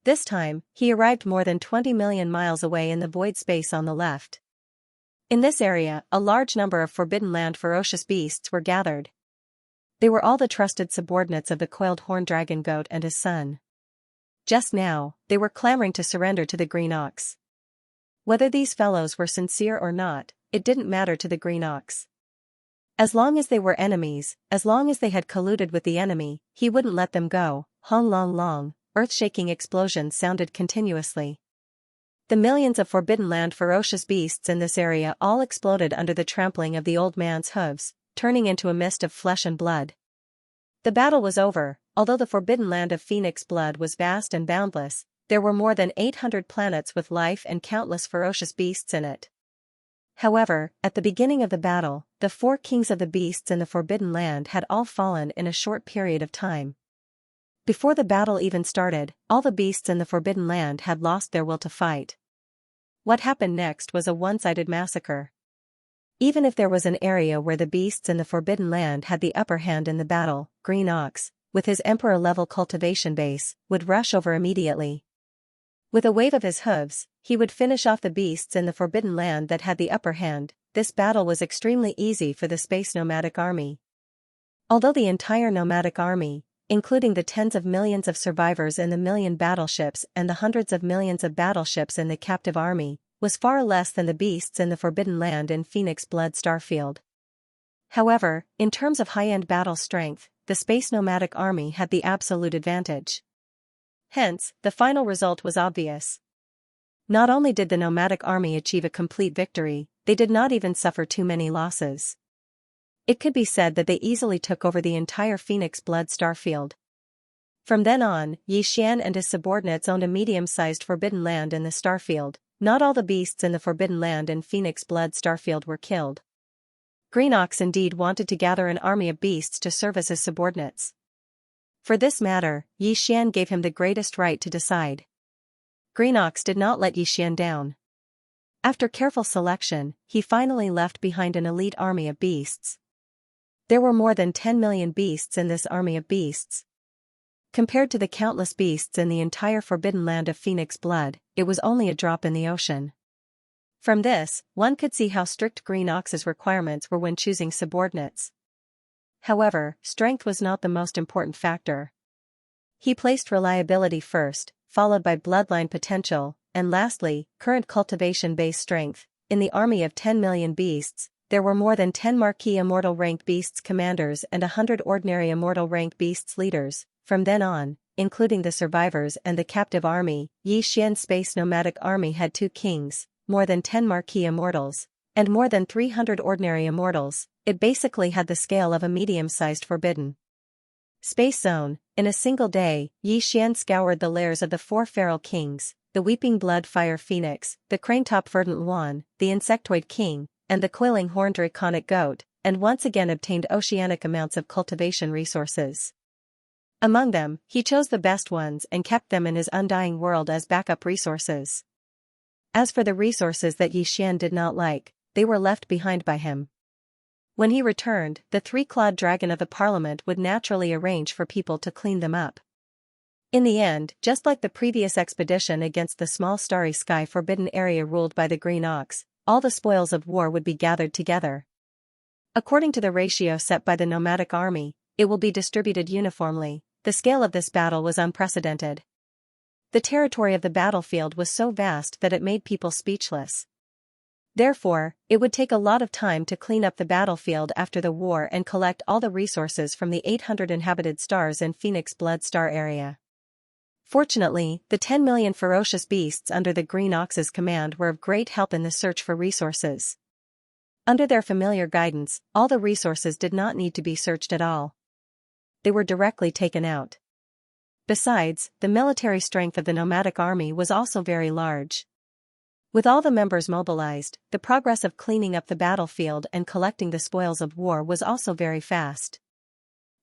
This time, he arrived more than 20 million miles away in the void space on the left. In this area, a large number of Forbidden Land ferocious beasts were gathered. They were all the trusted subordinates of the coiled horn dragon goat and his son. Just now, they were clamoring to surrender to the green ox. Whether these fellows were sincere or not, it didn't matter to the green ox. As long as they were enemies, as long as they had colluded with the enemy, he wouldn't let them go. Hong long long, earth-shaking explosions sounded continuously. The millions of Forbidden Land ferocious beasts in this area all exploded under the trampling of the old man's hooves, turning into a mist of flesh and blood. The battle was over. Although the Forbidden Land of Phoenix Blood was vast and boundless, there were more than 800 planets with life and countless ferocious beasts in it. However, at the beginning of the battle, the 4 kings of the beasts in the Forbidden Land had all fallen in a short period of time. Before the battle even started, all the beasts in the Forbidden Land had lost their will to fight. What happened next was a one-sided massacre. Even if there was an area where the beasts in the Forbidden Land had the upper hand in the battle, Green Ox, with his Emperor-level cultivation base, would rush over immediately. With a wave of his hooves, he would finish off the beasts in the Forbidden Land that had the upper hand. This battle was extremely easy for the space nomadic army. Although the entire nomadic army, including the tens of millions of survivors in the million battleships and the hundreds of millions of battleships in the captive army, was far less than the beasts in the Forbidden Land in Phoenix Blood Starfield. However, in terms of high-end battle strength, the space nomadic army had the absolute advantage. Hence, the final result was obvious. Not only did the nomadic army achieve a complete victory, they did not even suffer too many losses. It could be said that they easily took over the entire Phoenix Blood Starfield. From then on, Xian and his subordinates owned a medium-sized Forbidden Land in the Starfield. Not all the beasts in the Forbidden Land in Phoenix Blood Starfield were killed. Green Ox indeed wanted to gather an army of beasts to serve as his subordinates. For this matter, Xian gave him the greatest right to decide. Green Ox did not let Xian down. After careful selection, he finally left behind an elite army of beasts. There were more than 10 million beasts in this army of beasts. Compared to the countless beasts in the entire Forbidden Land of Phoenix Blood, it was only a drop in the ocean. From this, one could see how strict Green Ox's requirements were when choosing subordinates. However, strength was not the most important factor. He placed reliability first, followed by bloodline potential, and lastly, current cultivation-based strength. In the army of 10 million beasts, there were more than 10 Marquis Immortal ranked beasts commanders and 100 ordinary Immortal ranked beasts leaders. From then on, including the survivors and the captive army, Xian's space nomadic army had 2 kings, more than 10 Marquis Immortals, and more than 300 ordinary Immortals. It basically had the scale of a medium-sized Forbidden Space Zone. In a single day, Xian scoured the lairs of the 4 feral kings, the Weeping Blood Fire Phoenix, the Cranetop Verdant Luan, the Insectoid King, and the Coiling Horned Draconic Goat, and once again obtained oceanic amounts of cultivation resources. Among them, he chose the best ones and kept them in his undying world as backup resources. As for the resources that Xian did not like, they were left behind by him. When he returned, the 3-clawed dragon of the Parliament would naturally arrange for people to clean them up. In the end, just like the previous expedition against the small starry sky forbidden area ruled by the Green Ox, all the spoils of war would be gathered together. According to the ratio set by the nomadic army, it will be distributed uniformly. The scale of this battle was unprecedented. The territory of the battlefield was so vast that it made people speechless. Therefore, it would take a lot of time to clean up the battlefield after the war and collect all the resources from the 800 inhabited stars in Phoenix Blood Star area. Fortunately, the 10 million ferocious beasts under the Green Ox's command were of great help in the search for resources. Under their familiar guidance, all the resources did not need to be searched at all. They were directly taken out. Besides, the military strength of the nomadic army was also very large. With all the members mobilized, the progress of cleaning up the battlefield and collecting the spoils of war was also very fast.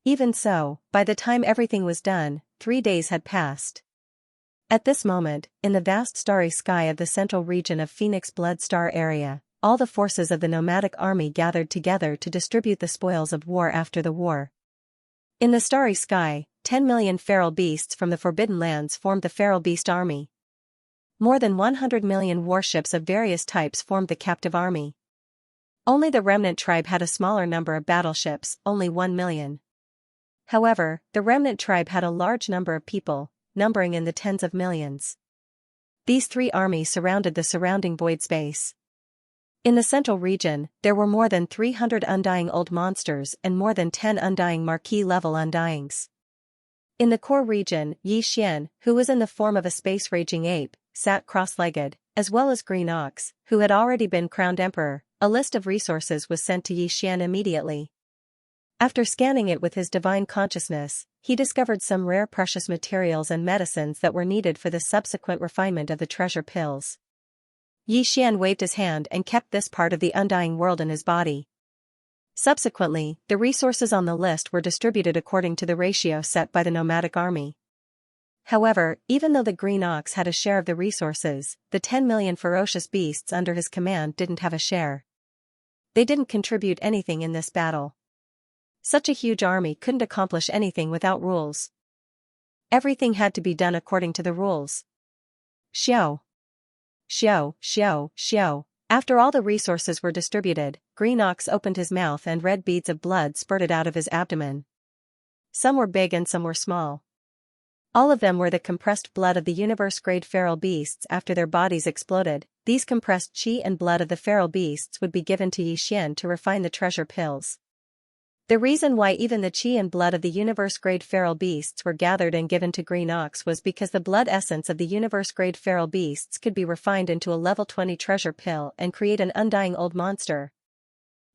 Even so, by the time everything was done, 3 days had passed. At this moment, in the vast starry sky of the central region of Phoenix Blood Star area, all the forces of the nomadic army gathered together to distribute the spoils of war after the war. In the starry sky, 10 million feral beasts from the Forbidden Lands formed the Feral Beast Army. More than 100 million warships of various types formed the captive army. Only the remnant tribe had a smaller number of battleships, only 1 million. However, the remnant tribe had a large number of people, numbering in the tens of millions. These 3 armies surrounded the surrounding void space. In the central region, there were more than 300 undying old monsters and more than 10 undying marquis-level undyings. In the core region, Xian, who was in the form of a space-raging ape, sat cross-legged, as well as Green Ox, who had already been crowned emperor. A list of resources was sent to Xian immediately. After scanning it with his divine consciousness, he discovered some rare precious materials and medicines that were needed for the subsequent refinement of the treasure pills. Xian waved his hand and kept this part of the undying world in his body. Subsequently, the resources on the list were distributed according to the ratio set by the nomadic army. However, even though the Green Ox had a share of the resources, the 10 million ferocious beasts under his command didn't have a share. They didn't contribute anything in this battle. Such a huge army couldn't accomplish anything without rules. Everything had to be done according to the rules. Xiao. Xiao, xiao, xiao. After all the resources were distributed, Green Ox opened his mouth and red beads of blood spurted out of his abdomen. Some were big and some were small. All of them were the compressed blood of the universe-grade feral beasts after their bodies exploded. These compressed qi and blood of the feral beasts would be given to Xian to refine the treasure pills. The reason why even the qi and blood of the universe-grade feral beasts were gathered and given to Green Ox was because the blood essence of the universe-grade feral beasts could be refined into a level 20 treasure pill and create an undying old monster.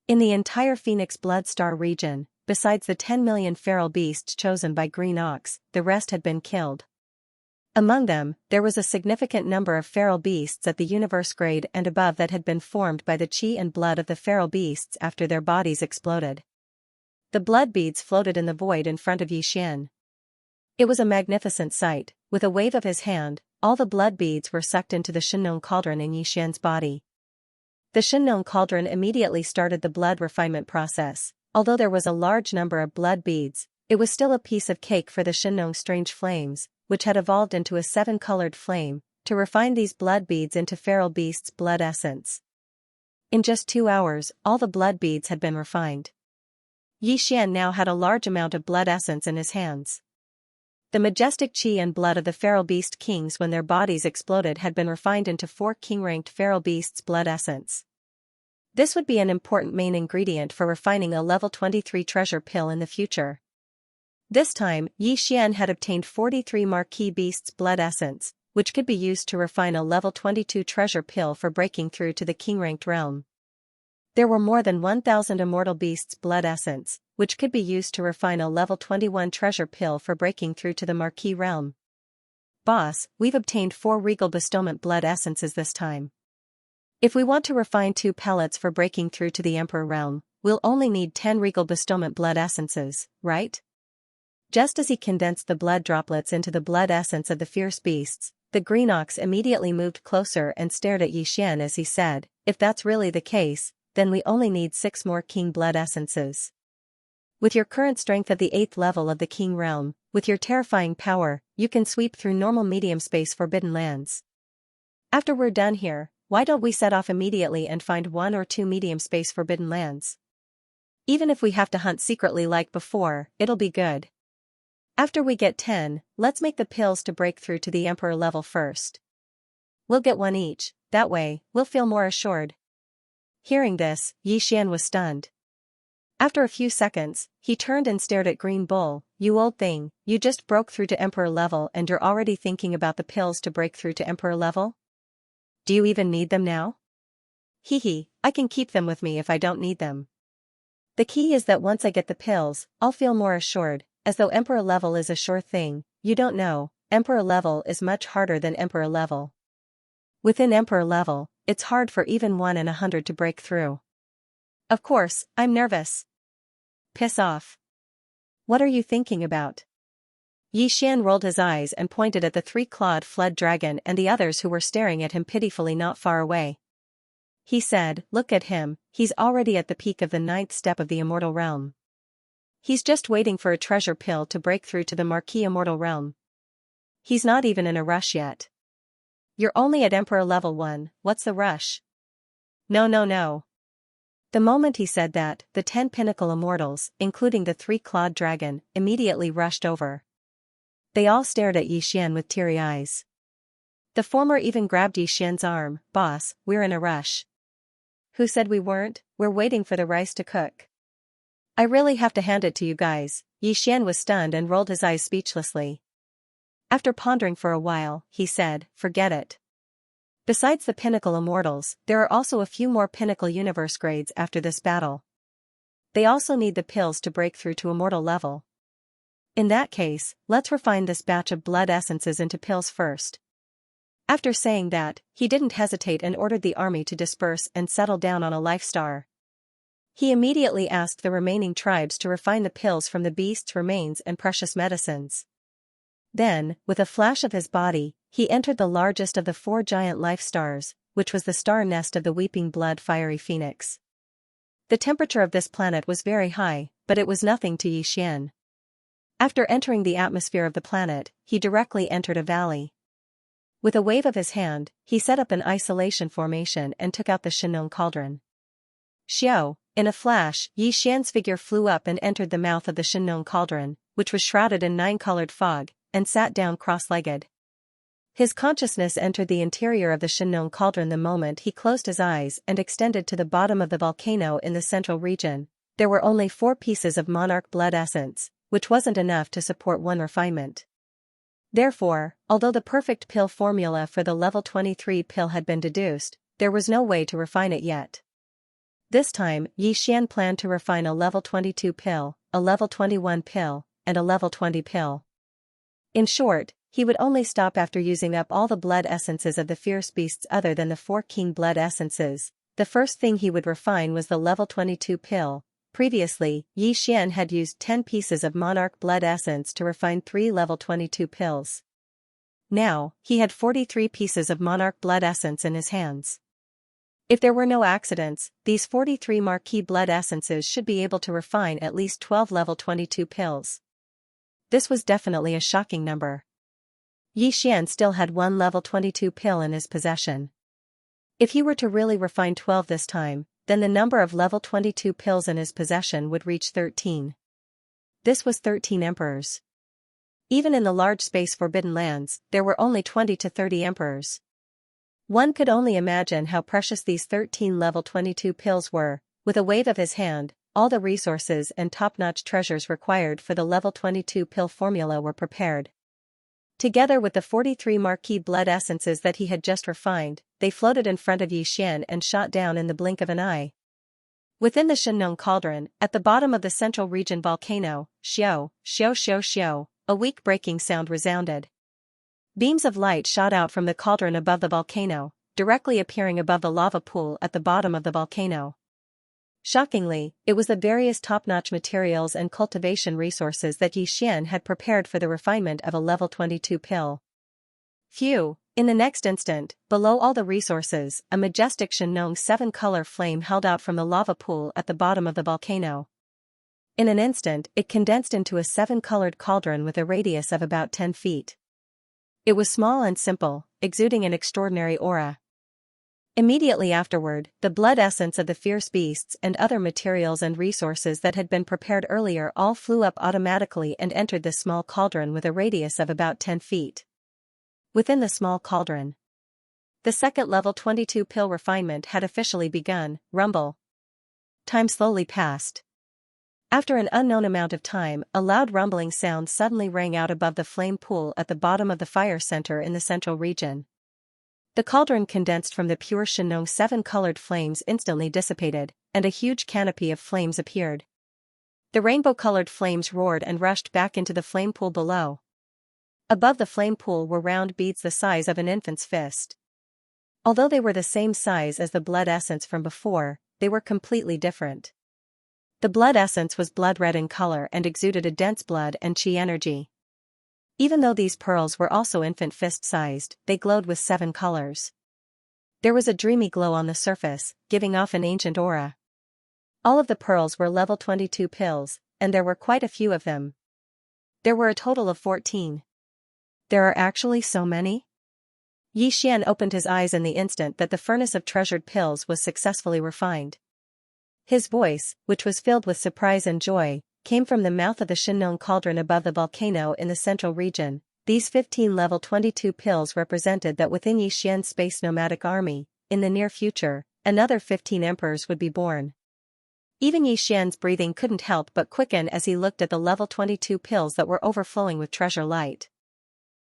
In the entire Phoenix Blood Star region, besides the 10 million feral beasts chosen by Green Ox, the rest had been killed. Among them, there was a significant number of feral beasts at the universe grade and above that had been formed by the qi and blood of the feral beasts after their bodies exploded. The blood beads floated in the void in front of Xian. It was a magnificent sight. With a wave of his hand, all the blood beads were sucked into the Shennon cauldron in Xian's body. The Shennon cauldron immediately started the blood refinement process. Although there was a large number of blood beads, it was still a piece of cake for the Shennon strange flames, which had evolved into a 7-colored flame, to refine these blood beads into feral beasts' blood essence. In just 2 hours, all the blood beads had been refined. Xian now had a large amount of blood essence in his hands. The majestic qi and blood of the feral beast kings when their bodies exploded had been refined into 4 king-ranked feral beasts' blood essence. This would be an important main ingredient for refining a level 23 treasure pill in the future. This time, Xian had obtained 43 marquee beasts' blood essence, which could be used to refine a level 22 treasure pill for breaking through to the king-ranked realm. There were more than 1,000 immortal beasts' blood essence, which could be used to refine a level 21 treasure pill for breaking through to the marquee realm. Boss, we've obtained 4 regal bestowment blood essences this time. If we want to refine 2 pellets for breaking through to the Emperor realm, we'll only need 10 regal bestowment blood essences, right? Just as he condensed the blood droplets into the blood essence of the fierce beasts, the Green Ox immediately moved closer and stared at Xian as he said, if that's really the case, then we only need 6 more king blood essences. With your current strength of the 8th level of the king realm, with your terrifying power, you can sweep through normal medium space forbidden lands. After we're done here, why don't we set off immediately and find 1 or 2 medium space forbidden lands? Even if we have to hunt secretly like before, it'll be good. After we get 10, let's make the pills to break through to the Emperor level first. We'll get 1 each, that way, we'll feel more assured. Hearing this, Xian was stunned. After a few seconds, he turned and stared at Green Bull. You old thing, you just broke through to Emperor level and you're already thinking about the pills to break through to Emperor level? Do you even need them now? Hehe, I can keep them with me if I don't need them. The key is that once I get the pills, I'll feel more assured, as though Emperor level is a sure thing. You don't know, Emperor level is much harder than Emperor level. Within Emperor level, it's hard for even 1 in 100 to break through. Of course, I'm nervous. Piss off. What are you thinking about? Xian rolled his eyes and pointed at the 3-clawed flood dragon and the others who were staring at him pitifully not far away. He said, look at him, he's already at the peak of the 9th step of the immortal realm. He's just waiting for a treasure pill to break through to the marquee immortal realm. He's not even in a rush yet. You're only at Emperor level 1, what's the rush? No. The moment he said that, the 10 pinnacle immortals, including the 3-clawed dragon, immediately rushed over. They all stared at Xian with teary eyes. The former even grabbed Xian's arm. Boss, we're in a rush. Who said we weren't? We're waiting for the rice to cook. I really have to hand it to you guys. Xian was stunned and rolled his eyes speechlessly. After pondering for a while, he said, forget it. Besides the pinnacle immortals, there are also a few more pinnacle universe grades after this battle. They also need the pills to break through to immortal level. In that case, let's refine this batch of blood essences into pills first. After saying that, he didn't hesitate and ordered the army to disperse and settle down on a life star. He immediately asked the remaining tribes to refine the pills from the beast's remains and precious medicines. Then, with a flash of his body, he entered the largest of the 4 giant life stars, which was the star nest of the weeping blood fiery phoenix. The temperature of this planet was very high, but it was nothing to Xian. After entering the atmosphere of the planet, he directly entered a valley. With a wave of his hand, he set up an isolation formation and took out the Shenong cauldron. Xiao, in a flash, Xian's figure flew up and entered the mouth of the Shenong cauldron, which was shrouded in 9-colored fog, and sat down cross-legged. His consciousness entered the interior of the Shenong cauldron the moment he closed his eyes and extended to the bottom of the volcano in the central region. There were only 4 pieces of monarch blood essence, which wasn't enough to support 1 refinement. Therefore, although the perfect pill formula for the level 23 pill had been deduced, there was no way to refine it yet. This time, Xian planned to refine a level 22 pill, a level 21 pill, and a level 20 pill. In short, he would only stop after using up all the blood essences of the fierce beasts other than the 4 king blood essences. The first thing he would refine was the level 22 pill. Previously, Xian had used 10 pieces of monarch blood essence to refine 3 level 22 pills. Now, he had 43 pieces of monarch blood essence in his hands. If there were no accidents, these 43 marquee blood essences should be able to refine at least 12 level 22 pills. This was definitely a shocking number. Xian still had 1 level 22 pill in his possession. If he were to really refine 12 this time, then the number of level 22 pills in his possession would reach 13. This was 13 emperors. Even in the large space forbidden lands, there were only 20 to 30 emperors. One could only imagine how precious these 13 level 22 pills were. With a wave of his hand, all the resources and top-notch treasures required for the level 22 pill formula were prepared. Together with the 43 marquee blood essences that he had just refined, they floated in front of Xian and shot down in the blink of an eye. Within the Shenong cauldron, at the bottom of the central region volcano, xiao, xiao xiao xiao, a weak breaking sound resounded. Beams of light shot out from the cauldron above the volcano, directly appearing above the lava pool at the bottom of the volcano. Shockingly, it was the various top-notch materials and cultivation resources that Xian had prepared for the refinement of a level 22 pill. Phew! In the next instant, below all the resources, a majestic Shenong 7-color flame held out from the lava pool at the bottom of the volcano. In an instant, it condensed into a 7-colored cauldron with a radius of about 10 feet. It was small and simple, exuding an extraordinary aura. Immediately afterward, the blood essence of the fierce beasts and other materials and resources that had been prepared earlier all flew up automatically and entered the small cauldron with a radius of about 10 feet. Within the small cauldron, the second level 22 pill refinement had officially begun. Rumble. Time slowly passed. After an unknown amount of time, a loud rumbling sound suddenly rang out above the flame pool at the bottom of the fire center in the central region. The cauldron condensed from the pure Shenong 7-colored flames instantly dissipated, and a huge canopy of flames appeared. The rainbow-colored flames roared and rushed back into the flame pool below. Above the flame pool were round beads the size of an infant's fist. Although they were the same size as the blood essence from before, they were completely different. The blood essence was blood red in color and exuded a dense blood and chi energy. Even though these pearls were also infant fist-sized, they glowed with 7 colors. There was a dreamy glow on the surface, giving off an ancient aura. All of the pearls were level 22 pills, and there were quite a few of them. There were a total of 14. There are actually so many? Xian opened his eyes in the instant that the furnace of treasured pills was successfully refined. His voice, which was filled with surprise and joy, came from the mouth of the Shenong cauldron above the volcano in the central region. These 15 level 22 pills represented that within Xian's space nomadic army, in the near future, another 15 emperors would be born. Even Xian's breathing couldn't help but quicken as he looked at the level 22 pills that were overflowing with treasure light.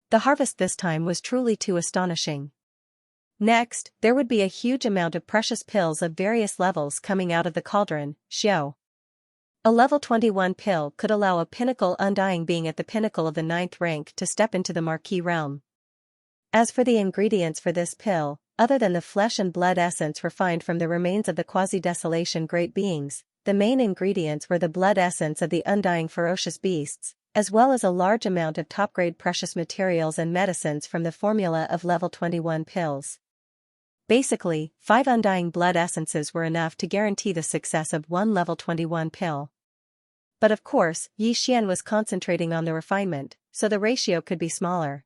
The harvest this time was truly too astonishing. Next, there would be a huge amount of precious pills of various levels coming out of the cauldron. Xiao. A level 21 pill could allow a pinnacle undying being at the pinnacle of the 9th rank to step into the marquee realm. As for the ingredients for this pill, other than the flesh and blood essence refined from the remains of the quasi-desolation great beings, the main ingredients were the blood essence of the undying ferocious beasts, as well as a large amount of top-grade precious materials and medicines from the formula of level 21 pills. Basically, 5 undying blood essences were enough to guarantee the success of one level 21 pill. But of course, Xian was concentrating on the refinement, so the ratio could be smaller.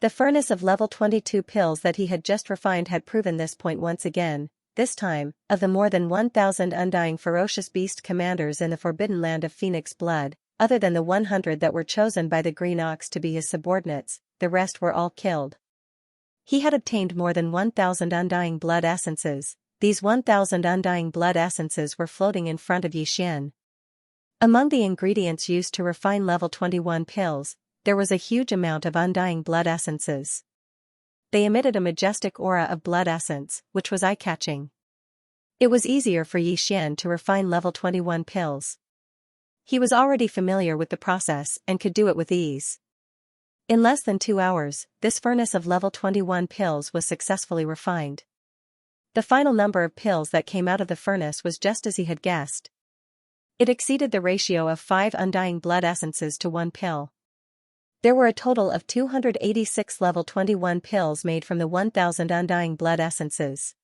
The furnace of level 22 pills that he had just refined had proven this point once again. This time, of the more than 1,000 undying ferocious beast commanders in the forbidden land of Phoenix blood, other than the 100 that were chosen by the Green Ox to be his subordinates, the rest were all killed. He had obtained more than 1,000 undying blood essences. These 1,000 undying blood essences were floating in front of Xian. Among the ingredients used to refine level 21 pills, there was a huge amount of undying blood essences. They emitted a majestic aura of blood essence, which was eye-catching. It was easier for Xian to refine level 21 pills. He was already familiar with the process and could do it with ease. In less than 2 hours, this furnace of level 21 pills was successfully refined. The final number of pills that came out of the furnace was just as he had guessed. It exceeded the ratio of 5 undying blood essences to 1 pill. There were a total of 286 level 21 pills made from the 1,000 undying blood essences.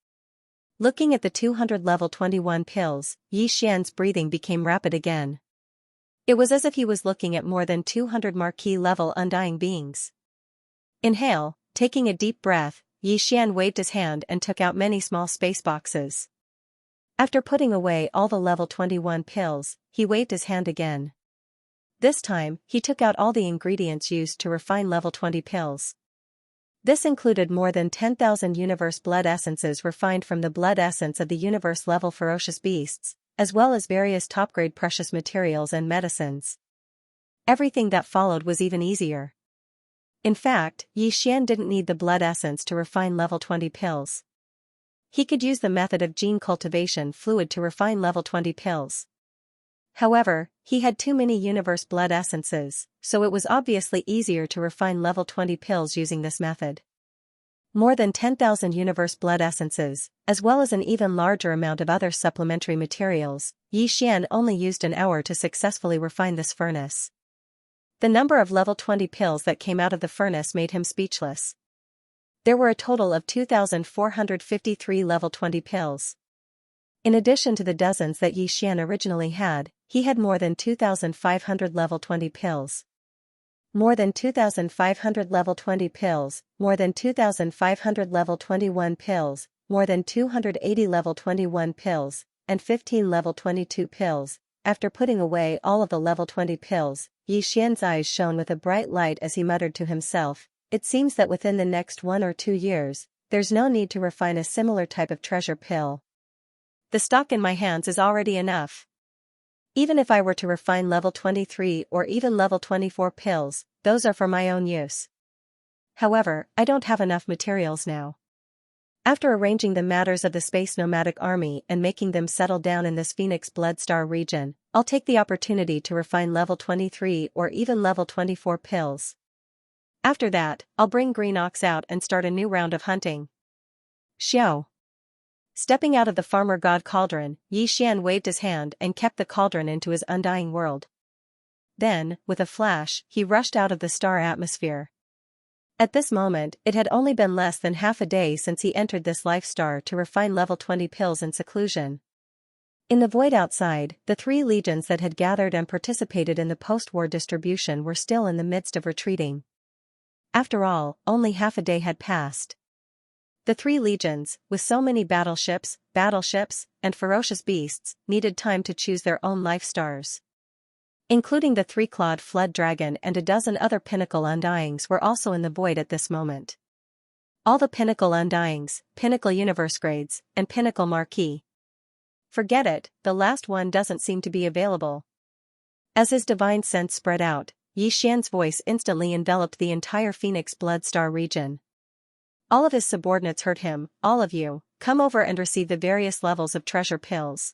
Looking at the 200 level 21 pills, Xian's breathing became rapid again. It was as if he was looking at more than 200 marquee-level undying beings. Inhale, taking a deep breath, Xian waved his hand and took out many small space boxes. After putting away all the level 21 pills, he waved his hand again. This time, he took out all the ingredients used to refine level 20 pills. This included more than 10,000 universe blood essences refined from the blood essence of the universe-level ferocious beasts, as well as various top-grade precious materials and medicines. Everything that followed was even easier. In fact, Xian didn't need the blood essence to refine level 20 pills. He could use the method of gene cultivation fluid to refine level 20 pills. However, he had too many universe blood essences, so it was obviously easier to refine level 20 pills using this method. More than 10,000 universe blood essences, as well as an even larger amount of other supplementary materials, Xian only used an hour to successfully refine this furnace. The number of level 20 pills that came out of the furnace made him speechless. There were a total of 2,453 level 20 pills. In addition to the dozens that Xian originally had, he had more than 2,500 level 20 pills. More than 2,500 level 20 pills, more than 2,500 level 21 pills, more than 280 level 21 pills, and 15 level 22 pills. After putting away all of the level 20 pills, Xian's eyes shone with a bright light as he muttered to himself, "It seems that within the next 1 or 2 years, there's no need to refine a similar type of treasure pill. The stock in my hands is already enough. Even if I were to refine level 23 or even level 24 pills, those are for my own use. However, I don't have enough materials now. After arranging the matters of the Space Nomadic Army and making them settle down in this Phoenix Bloodstar region, I'll take the opportunity to refine level 23 or even level 24 pills. After that, I'll bring Green Ox out and start a new round of hunting." Xiao. Stepping out of the farmer god cauldron, Xian waved his hand and kept the cauldron into his undying world. Then, with a flash, he rushed out of the star atmosphere. At this moment, it had only been less than half a day since he entered this life star to refine level 20 pills in seclusion. In the void outside, the 3 legions that had gathered and participated in the post-war distribution were still in the midst of retreating. After all, only half a day had passed. The 3 legions, with so many battleships, and ferocious beasts, needed time to choose their own life stars. Including the 3-clawed flood dragon and a dozen other pinnacle undyings were also in the void at this moment. All the pinnacle undyings, pinnacle universe grades, and pinnacle marquee. Forget it, the last one doesn't seem to be available. As his divine sense spread out, Xian's voice instantly enveloped the entire Phoenix Bloodstar region. All of his subordinates heard him. "All of you, come over and receive the various levels of treasure pills.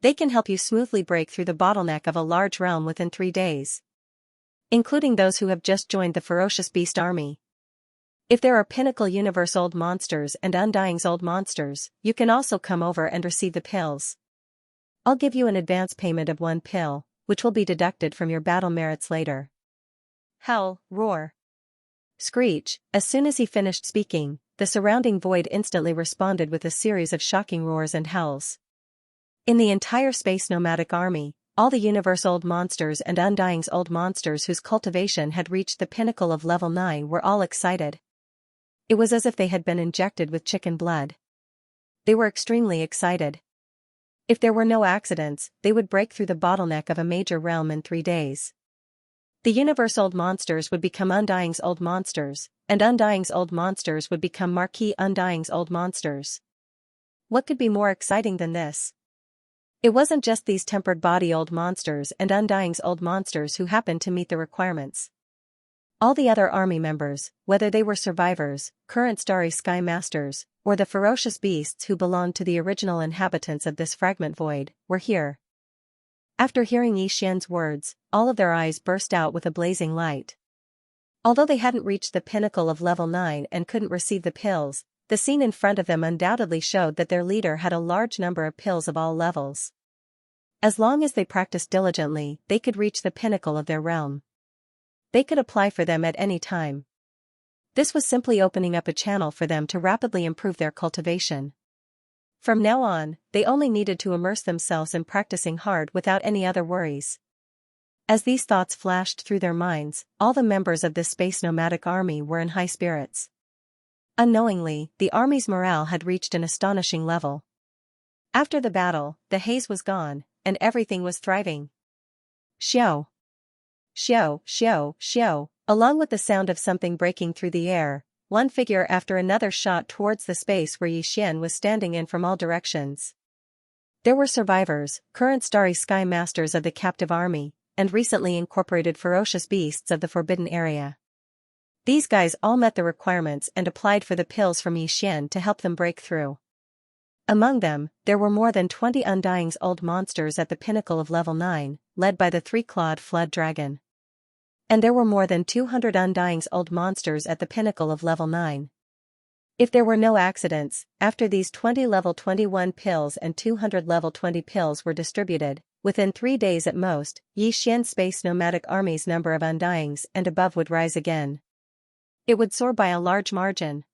They can help you smoothly break through the bottleneck of a large realm within 3 days. Including those who have just joined the ferocious beast army. If there are pinnacle universe old monsters and undying's old monsters, you can also come over and receive the pills. I'll give you an advance payment of 1 pill, which will be deducted from your battle merits later." Howl, roar, screech. As soon as he finished speaking, the surrounding void instantly responded with a series of shocking roars and howls. In the entire space nomadic army, all the universe old monsters and Undying's old monsters whose cultivation had reached the pinnacle of level 9 were all excited. It was as if they had been injected with chicken blood. They were extremely excited. If there were no accidents, they would break through the bottleneck of a major realm in 3 days. The universe old monsters would become Undying's old monsters, and Undying's old monsters would become Marquis Undying's old monsters. What could be more exciting than this? It wasn't just these tempered body old monsters and Undying's old monsters who happened to meet the requirements. All the other army members, whether they were survivors, current Starry Sky Masters, or the ferocious beasts who belonged to the original inhabitants of this fragment void, were here. After hearing Yi Xian's words, all of their eyes burst out with a blazing light. Although they hadn't reached the pinnacle of level 9 and couldn't receive the pills, the scene in front of them undoubtedly showed that their leader had a large number of pills of all levels. As long as they practiced diligently, they could reach the pinnacle of their realm. They could apply for them at any time. This was simply opening up a channel for them to rapidly improve their cultivation. From now on, they only needed to immerse themselves in practicing hard without any other worries. As these thoughts flashed through their minds, all the members of this space nomadic army were in high spirits. Unknowingly, the army's morale had reached an astonishing level. After the battle, the haze was gone, and everything was thriving. Xiao! Xiao, xiao, xiao, along with the sound of something breaking through the air, one figure after another shot towards the space where Yi Xian was standing in from all directions. There were survivors, current Starry Sky Masters of the captive army, and recently incorporated ferocious beasts of the forbidden area. These guys all met the requirements and applied for the pills from Yi Xian to help them break through. Among them, there were more than 20 Undying's old monsters at the pinnacle of level 9, led by the 3-clawed flood dragon. And there were more than 200 Undying's old monsters at the pinnacle of level 9. If there were no accidents, after these 20 level 21 pills and 200 level 20 pills were distributed, within 3 days at most, Yi Xian's space nomadic army's number of Undyings and above would rise again. It would soar by a large margin.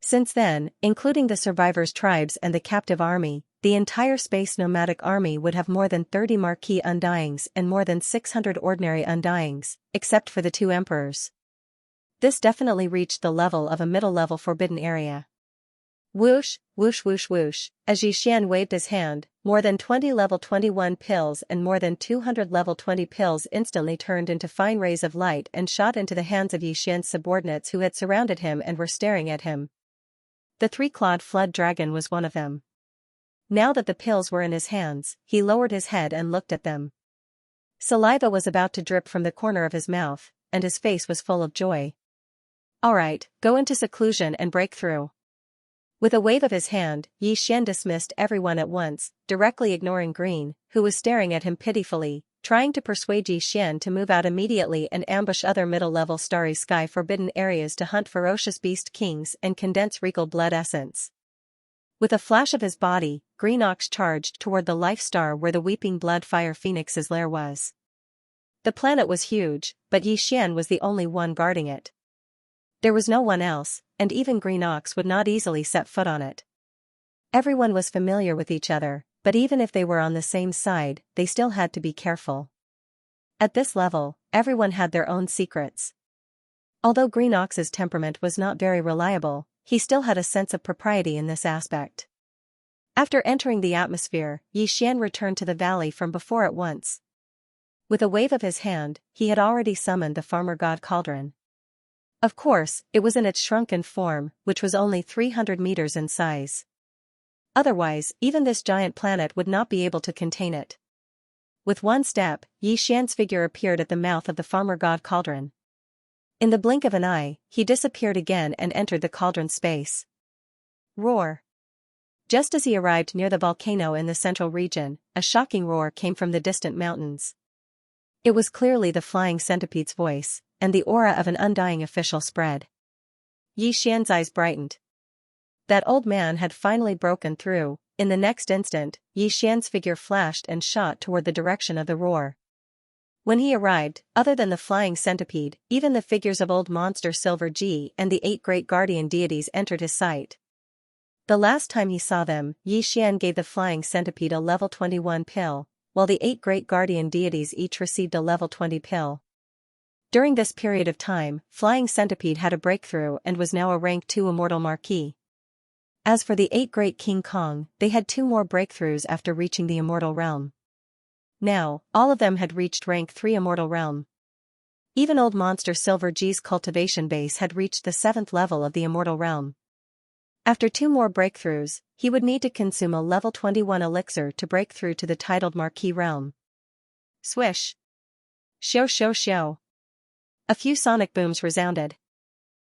Since then, including the survivors' tribes and the captive army, the entire space nomadic army would have more than 30 Marquis Undyings and more than 600 ordinary Undyings, except for the 2 emperors. This definitely reached the level of a middle-level forbidden area. Whoosh, whoosh whoosh whoosh, as Yi Xian waved his hand, more than 20 level 21 pills and more than 200 level 20 pills instantly turned into fine rays of light and shot into the hands of Yi Xian's subordinates who had surrounded him and were staring at him. The 3-clawed flood dragon was one of them. Now that the pills were in his hands, he lowered his head and looked at them. Saliva was about to drip from the corner of his mouth, and his face was full of joy. Alright, go into seclusion and break through. With a wave of his hand, Yi Xian dismissed everyone at once, directly ignoring Green, who was staring at him pitifully, trying to persuade Yi Xian to move out immediately and ambush other middle-level Starry Sky forbidden areas to hunt ferocious beast kings and condense regal blood essence. With a flash of his body, Green Ox charged toward the life star where the weeping blood fire phoenix's lair was. The planet was huge, but Yi Xian was the only one guarding it. There was no one else, and even Green Ox would not easily set foot on it. Everyone was familiar with each other, but even if they were on the same side, they still had to be careful. At this level, everyone had their own secrets. Although Green Ox's temperament was not very reliable, he still had a sense of propriety in this aspect. After entering the atmosphere, Yi Xian returned to the valley from before at once. With a wave of his hand, he had already summoned the farmer god cauldron. Of course, it was in its shrunken form, which was only 300 meters in size. Otherwise, even this giant planet would not be able to contain it. With one step, Yi Xian's figure appeared at the mouth of the farmer god cauldron. In the blink of an eye, he disappeared again and entered the cauldron's space. Roar! Just as he arrived near the volcano in the central region, a shocking roar came from the distant mountains. It was clearly the flying centipede's voice, and the aura of an undying official spread. Yi Xian's eyes brightened. That old man had finally broken through. In the next instant, Yi Xian's figure flashed and shot toward the direction of the roar. When he arrived, other than the flying centipede, even the figures of old monster Silver G and the 8 great guardian deities entered his sight. The last time he saw them, Xian gave the flying centipede a level 21 pill, while the 8 great guardian deities each received a level 20 pill. During this period of time, Flying Centipede had a breakthrough and was now a rank 2 immortal marquis. As for the 8 great King Kong, they had 2 more breakthroughs after reaching the immortal realm. Now, all of them had reached rank 3 immortal realm. Even old monster Silver G's cultivation base had reached the 7th level of the immortal realm. After 2 more breakthroughs, he would need to consume a level 21 elixir to break through to the titled marquis realm. Swish! Shoo shoo shoo! A few sonic booms resounded.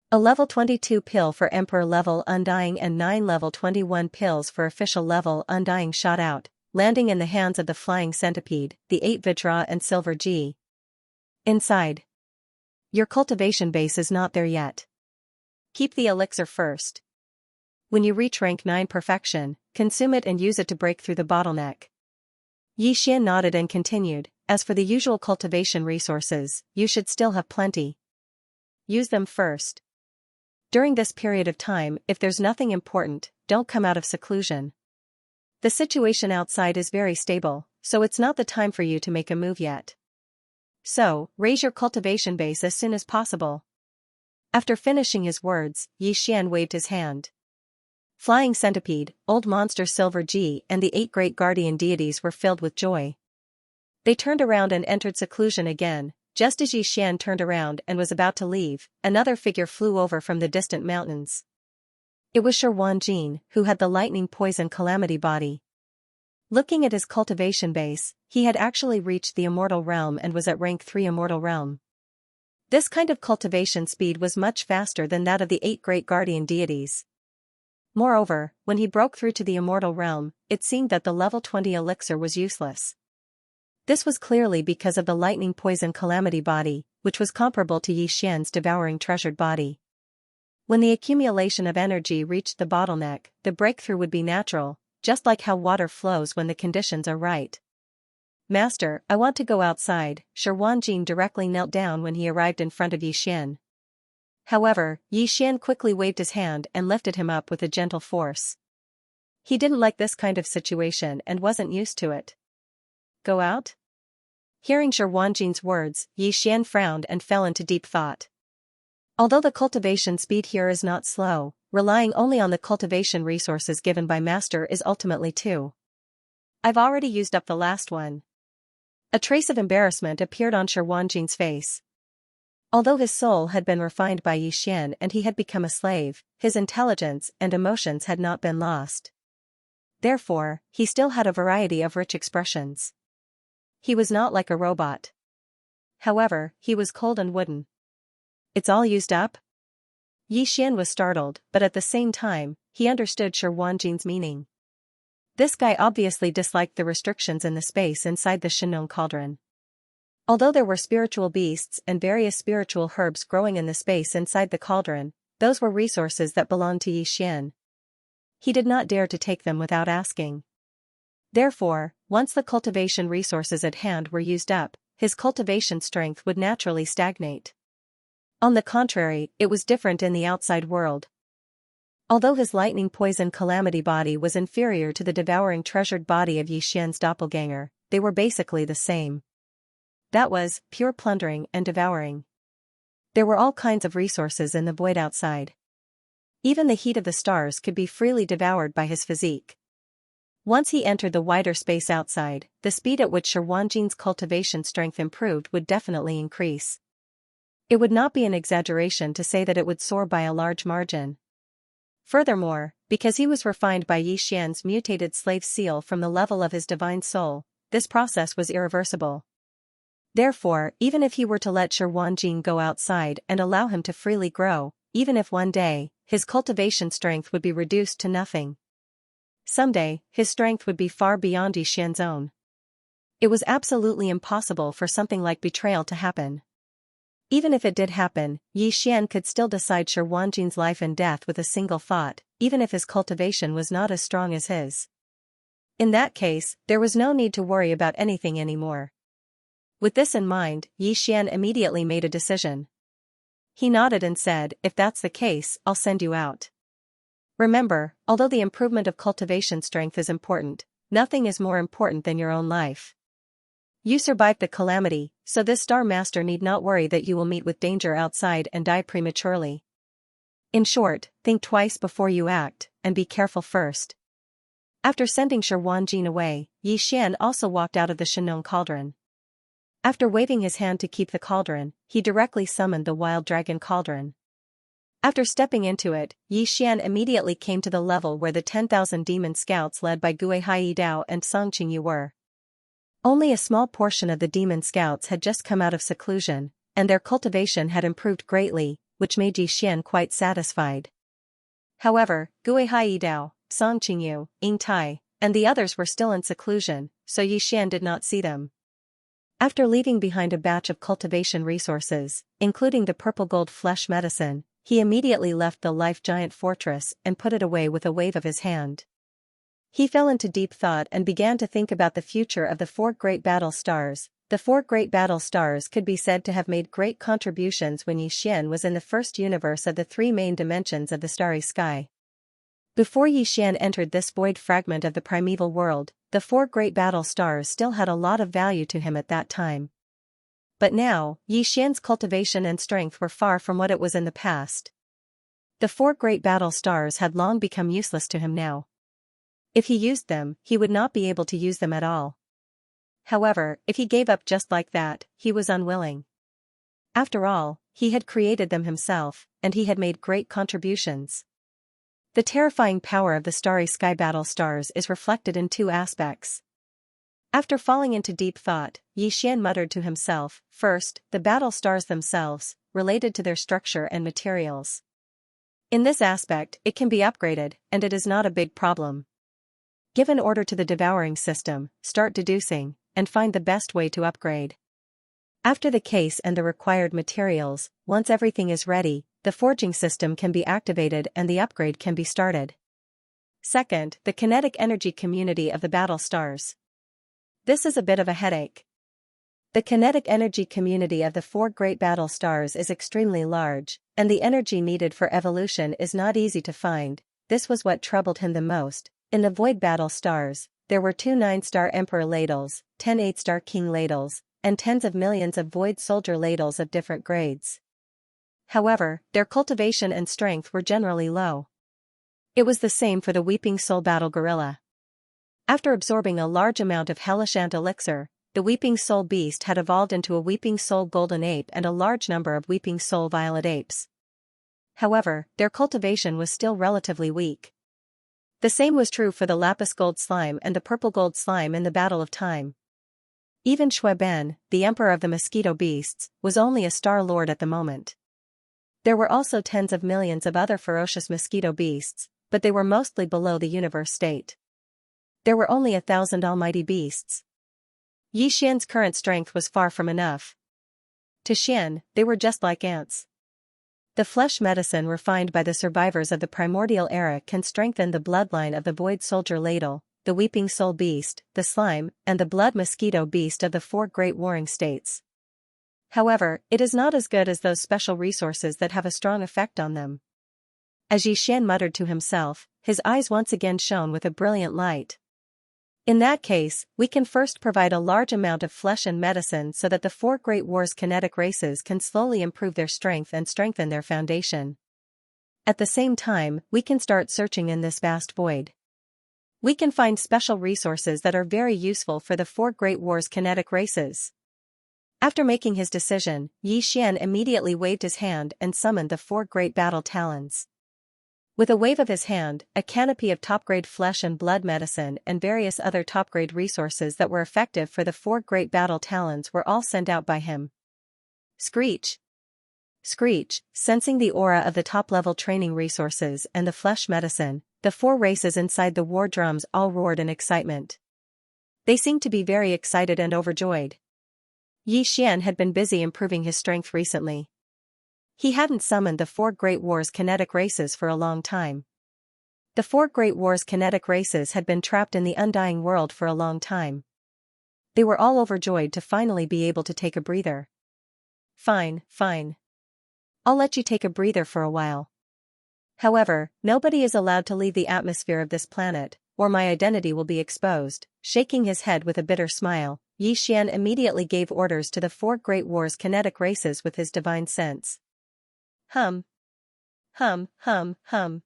A level 22 pill for Emperor level Undying and 9 level 21 pills for official level Undying shot out, landing in the hands of the Flying Centipede, the 8 Vajra and Silver G. Inside. Your cultivation base is not there yet. Keep the elixir first. When you reach rank 9 perfection, consume it and use it to break through the bottleneck. Xian nodded and continued, as for the usual cultivation resources, you should still have plenty. Use them first. During this period of time, if there's nothing important, don't come out of seclusion. The situation outside is very stable, so it's not the time for you to make a move yet. So, raise your cultivation base as soon as possible. After finishing his words, Xian waved his hand. Flying Centipede, Old Monster Silver G and the 8 great guardian deities were filled with joy. They turned around and entered seclusion again. Just as Xian turned around and was about to leave, another figure flew over from the distant mountains. It was Shi, who had the lightning poison calamity body. Looking at his cultivation base, he had actually reached the immortal realm and was at rank 3 immortal realm. This kind of cultivation speed was much faster than that of the 8 great guardian deities. Moreover, when he broke through to the immortal realm, it seemed that the level 20 elixir was useless. This was clearly because of the lightning poison calamity body, which was comparable to Xian's devouring treasured body. When the accumulation of energy reached the bottleneck, the breakthrough would be natural, just like how water flows when the conditions are right. Master, I want to go outside. Shi directly knelt down when he arrived in front of Xian. However, Xian quickly waved his hand and lifted him up with a gentle force. He didn't like this kind of situation and wasn't used to it. Go out? Hearing Shi words, Xian frowned and fell into deep thought. Although the cultivation speed here is not slow, relying only on the cultivation resources given by Master is ultimately too. I've already used up the last one. A trace of embarrassment appeared on Shi face. Although his soul had been refined by Xian and he had become a slave, his intelligence and emotions had not been lost. Therefore, he still had a variety of rich expressions. He was not like a robot. However, he was cold and wooden. It's all used up? Xian was startled, but at the same time, he understood Shi meaning. This guy obviously disliked the restrictions in the space inside the Shinong cauldron. Although there were spiritual beasts and various spiritual herbs growing in the space inside the cauldron, those were resources that belonged to Xian. He did not dare to take them without asking. Therefore, once the cultivation resources at hand were used up, his cultivation strength would naturally stagnate. On the contrary, it was different in the outside world. Although his lightning poison calamity body was inferior to the devouring treasured body of Xian's doppelganger, they were basically the same. That was, pure plundering and devouring. There were all kinds of resources in the void outside. Even the heat of the stars could be freely devoured by his physique. Once he entered the wider space outside, the speed at which Shi cultivation strength improved would definitely increase. It would not be an exaggeration to say that it would soar by a large margin. Furthermore, because he was refined by Xian's mutated slave seal from the level of his divine soul, this process was irreversible. Therefore, even if he were to let Shi go outside and allow him to freely grow, even if one day, his cultivation strength would be reduced to nothing. Someday, his strength would be far beyond Xian's own. It was absolutely impossible for something like betrayal to happen. Even if it did happen, Xian could still decide Shi life and death with a single thought, even if his cultivation was not as strong as his. In that case, there was no need to worry about anything anymore. With this in mind, Yi Xian immediately made a decision. He nodded and said, "If that's the case, I'll send you out. Remember, although the improvement of cultivation strength is important, nothing is more important than your own life. You survived the calamity, so this Star Master need not worry that you will meet with danger outside and die prematurely. In short, think twice before you act, and be careful first." After sending Shi Wanjin away, Yi Xian also walked out of the Shenong cauldron. After waving his hand to keep the cauldron, he directly summoned the wild dragon cauldron. After stepping into it, Yi Xian immediately came to the level where the 10,000 demon scouts led by Gui Hai Dao and Song Qingyu were. Only a small portion of the demon scouts had just come out of seclusion, and their cultivation had improved greatly, which made Yi Xian quite satisfied. However, Gui Hai Dao, Song Qingyu, Ying Tai, and the others were still in seclusion, so Yi Xian did not see them. After leaving behind a batch of cultivation resources, including the purple gold flesh medicine, he immediately left the life giant fortress and put it away with a wave of his hand. He fell into deep thought and began to think about the future of the 4 great battle stars. The 4 great battle stars could be said to have made great contributions when Yi Xian was in the first universe of the 3 main dimensions of the starry sky. Before Yi Xian entered this void fragment of the primeval world, the 4 great battle stars still had a lot of value to him at that time. But now, Yi Xian's cultivation and strength were far from what it was in the past. The 4 great battle stars had long become useless to him now. If he used them, he would not be able to use them at all. However, if he gave up just like that, he was unwilling. After all, he had created them himself, and he had made great contributions. The terrifying power of the starry sky battle stars is reflected in 2 aspects. After falling into deep thought, Yi Xian muttered to himself, first, the battle stars themselves, related to their structure and materials. In this aspect, it can be upgraded, and it is not a big problem. Give an order to the devouring system, start deducing, and find the best way to upgrade. After the case and the required materials, once everything is ready, the forging system can be activated and the upgrade can be started. Second, the kinetic energy community of the battle stars. This is a bit of a headache. The kinetic energy community of the 4 great battle stars is extremely large, and the energy needed for evolution is not easy to find. This was what troubled him the most. In the void battle stars, there were 2 9-star emperor ladles, 10 8-star king ladles, and tens of millions of void soldier ladles of different grades. However, their cultivation and strength were generally low. It was the same for the Weeping Soul battle gorilla. After absorbing a large amount of hellish ant elixir, the Weeping Soul beast had evolved into a Weeping Soul golden ape and a large number of Weeping Soul violet apes. However, their cultivation was still relatively weak. The same was true for the lapis gold slime and the purple gold slime in the Battle of Time. Even Shui Ben, the emperor of the mosquito beasts, was only a star lord at the moment. There were also tens of millions of other ferocious mosquito beasts, but they were mostly below the universe state. There were only 1,000 almighty beasts. Yi Xian's current strength was far from enough. To Xian, they were just like ants. The flesh medicine refined by the survivors of the primordial era can strengthen the bloodline of the void soldier ladle, the weeping soul beast, the slime, and the blood mosquito beast of the 4 great warring states. However, it is not as good as those special resources that have a strong effect on them. As Yi Xian muttered to himself, his eyes once again shone with a brilliant light. In that case, we can first provide a large amount of flesh and medicine so that the 4 great wars kinetic races can slowly improve their strength and strengthen their foundation. At the same time, we can start searching in this vast void. We can find special resources that are very useful for the 4 great wars kinetic races. After making his decision, Yi Xian immediately waved his hand and summoned the 4 great battle talons. With a wave of his hand, a canopy of top-grade flesh and blood medicine and various other top-grade resources that were effective for the 4 great battle talons were all sent out by him. Screech! Screech, sensing the aura of the top-level training resources and the flesh medicine, the 4 races inside the war drums all roared in excitement. They seemed to be very excited and overjoyed. Yi Xian had been busy improving his strength recently. He hadn't summoned the 4 Great Wars kinetic races for a long time. The 4 Great Wars kinetic races had been trapped in the Undying World for a long time. They were all overjoyed to finally be able to take a breather. Fine, fine. I'll let you take a breather for a while. However, nobody is allowed to leave the atmosphere of this planet, or my identity will be exposed. Shaking his head with a bitter smile, Xian immediately gave orders to the 4 Great War's kinetic races with his divine sense. Hum. Hum, hum, hum.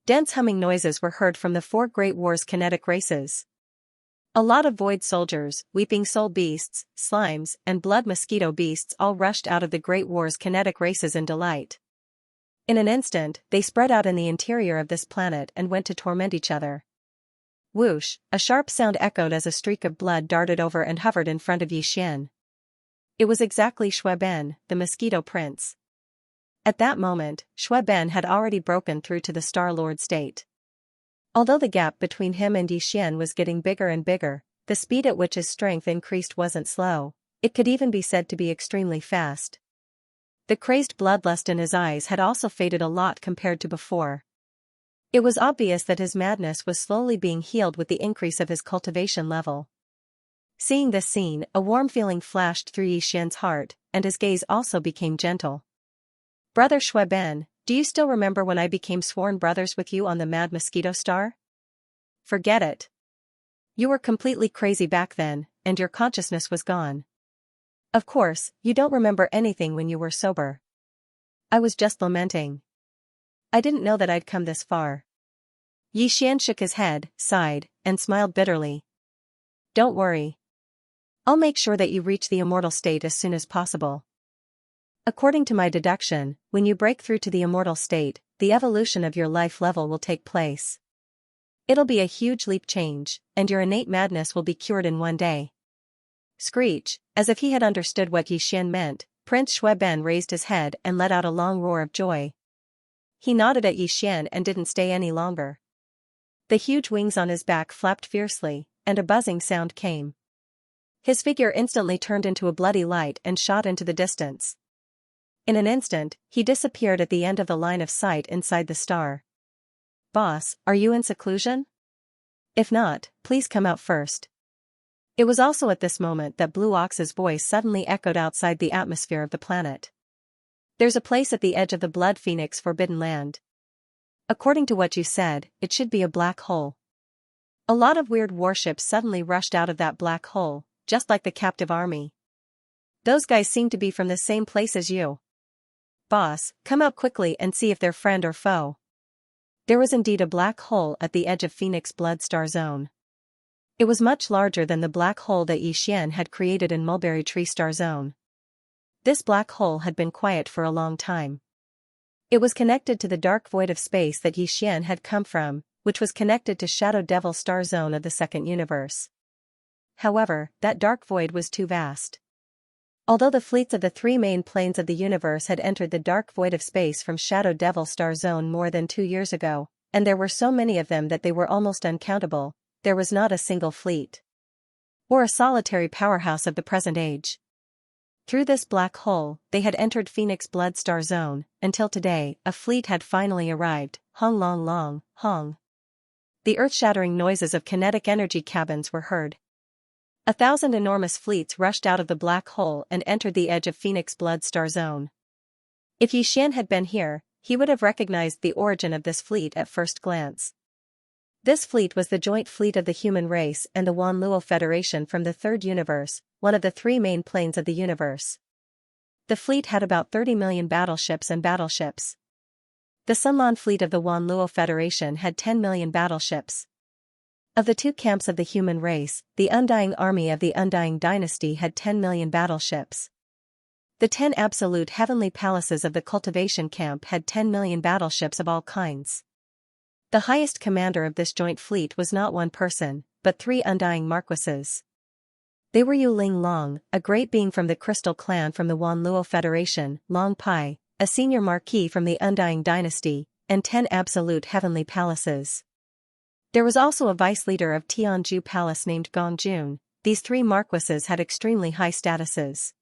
Dense humming noises were heard from the 4 Great War's kinetic races. A lot of void soldiers, weeping soul beasts, slimes, and blood mosquito beasts all rushed out of the Great War's kinetic races in delight. In an instant, they spread out in the interior of this planet and went to torment each other. Whoosh, a sharp sound echoed as a streak of blood darted over and hovered in front of Xian. It was exactly Shueben, the mosquito prince. At that moment, Shueben had already broken through to the Star Lord state. Although the gap between him and Xian was getting bigger and bigger, the speed at which his strength increased wasn't slow, it could even be said to be extremely fast. The crazed bloodlust in his eyes had also faded a lot compared to before. It was obvious that his madness was slowly being healed with the increase of his cultivation level. Seeing this scene, a warm feeling flashed through Xian's heart, and his gaze also became gentle. Brother Shueben, do you still remember when I became sworn brothers with you on the Mad Mosquito Star? Forget it. You were completely crazy back then, and your consciousness was gone. Of course, you don't remember anything when you were sober. I was just lamenting. I didn't know that I'd come this far. Xian shook his head, sighed, and smiled bitterly. Don't worry. I'll make sure that you reach the immortal state as soon as possible. According to my deduction, when you break through to the immortal state, the evolution of your life level will take place. It'll be a huge leap change, and your innate madness will be cured in one day. Screech, as if he had understood what Xian meant, Prince Shueben raised his head and let out a long roar of joy. He nodded at Xian and didn't stay any longer. The huge wings on his back flapped fiercely, and a buzzing sound came. His figure instantly turned into a bloody light and shot into the distance. In an instant, he disappeared at the end of the line of sight inside the star. Boss, are you in seclusion? If not, please come out first. It was also at this moment that Blue Ox's voice suddenly echoed outside the atmosphere of the planet. There's a place at the edge of the Blood Phoenix Forbidden Land. According to what you said, it should be a black hole. A lot of weird warships suddenly rushed out of that black hole, just like the captive army. Those guys seem to be from the same place as you. Boss, come out quickly and see if they're friend or foe. There was indeed a black hole at the edge of Phoenix Blood Star Zone. It was much larger than the black hole that Xian had created in Mulberry Tree Star Zone. This black hole had been quiet for a long time. It was connected to the dark void of space that Xian had come from, which was connected to Shadow Devil Star Zone of the second universe. However, that dark void was too vast. Although the fleets of the 3 main planes of the universe had entered the dark void of space from Shadow Devil Star Zone more than 2 years ago, and there were so many of them that they were almost uncountable, there was not a single fleet. Or a solitary powerhouse of the present age. Through this black hole, they had entered Phoenix Blood Star Zone, until today, a fleet had finally arrived, hong long long, hong. The earth-shattering noises of kinetic energy cabins were heard. 1,000 enormous fleets rushed out of the black hole and entered the edge of Phoenix Blood Star Zone. If Xian had been here, he would have recognized the origin of this fleet at first glance. This fleet was the joint fleet of the human race and the Wanluo Federation from the Third Universe, one of the 3 main planes of the universe. The fleet had about 30 million battleships and battleships. The Sunlan fleet of the Wanluo Federation had 10 million battleships. Of the 2 camps of the human race, the Undying Army of the Undying Dynasty had 10 million battleships. The 10 absolute heavenly palaces of the Cultivation camp had 10 million battleships of all kinds. The highest commander of this joint fleet was not one person, but 3 Undying Marquises. They were Yu Ling Long, a great being from the Crystal Clan from the Wanluo Federation, Long Pai, a senior marquis from the Undying Dynasty, and 10 absolute heavenly palaces. There was also a vice-leader of Tianju Palace named Gong Jun. These 3 marquises had extremely high statuses.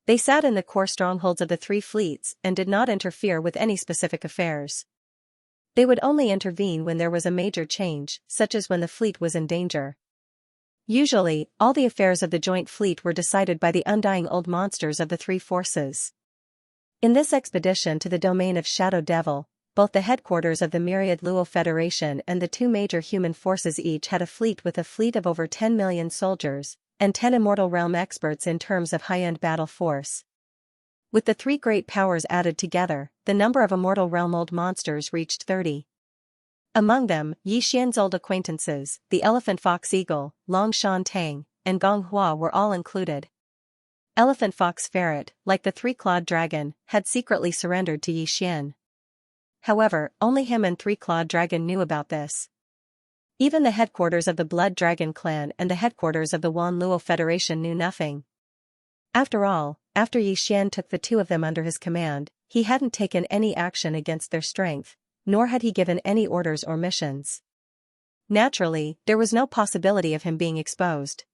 They sat in the core strongholds of the 3 fleets and did not interfere with any specific affairs. They would only intervene when there was a major change, such as when the fleet was in danger. Usually, all the affairs of the joint fleet were decided by the undying old monsters of the three forces. In this expedition to the domain of Shadow Devil, both the headquarters of the myriad Luo Federation and the two major human forces each had a fleet with a fleet of over 10 million soldiers, and 10 Immortal Realm experts in terms of high-end battle force. With the three great powers added together, the number of Immortal Realm old monsters reached 30. Among them, Xianxia's old acquaintances, the Elephant Fox Eagle, Long Shan Tang, and Gong Hua were all included. Elephant Fox Ferret, like the three-clawed dragon, had secretly surrendered to Xian. However, only him and Three-Clawed Dragon knew about this. Even the headquarters of the Blood Dragon clan and the headquarters of the Wan Luo Federation knew nothing. After all, after Xian took the two of them under his command, he hadn't taken any action against their strength, nor had he given any orders or missions. Naturally, there was no possibility of him being exposed.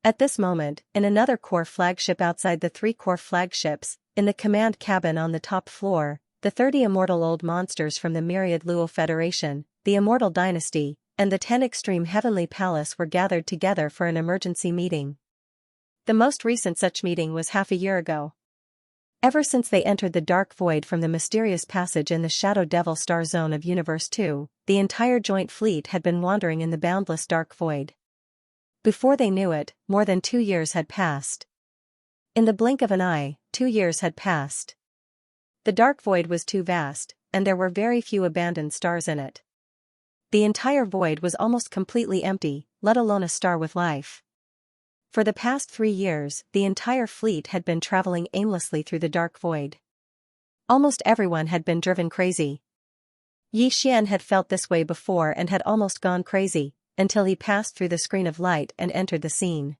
At this moment, in another core flagship outside the three core flagships, in the command cabin on the top floor, the 30 immortal old monsters from the myriad Luo Federation, the Immortal Dynasty, and the 10 Extreme Heavenly Palace were gathered together for an emergency meeting. The most recent such meeting was half a year ago. Ever since they entered the dark void from the mysterious passage in the Shadow Devil star zone of Universe 2, the entire joint fleet had been wandering in the boundless dark void. Before they knew it, more than 2 years had passed. In the blink of an eye, 2 years had passed. The dark void was too vast, and there were very few abandoned stars in it. The entire void was almost completely empty, let alone a star with life. For the past 3 years, the entire fleet had been traveling aimlessly through the dark void. Almost everyone had been driven crazy. Xian had felt this way before and had almost gone crazy, until he passed through the screen of light and entered the scene.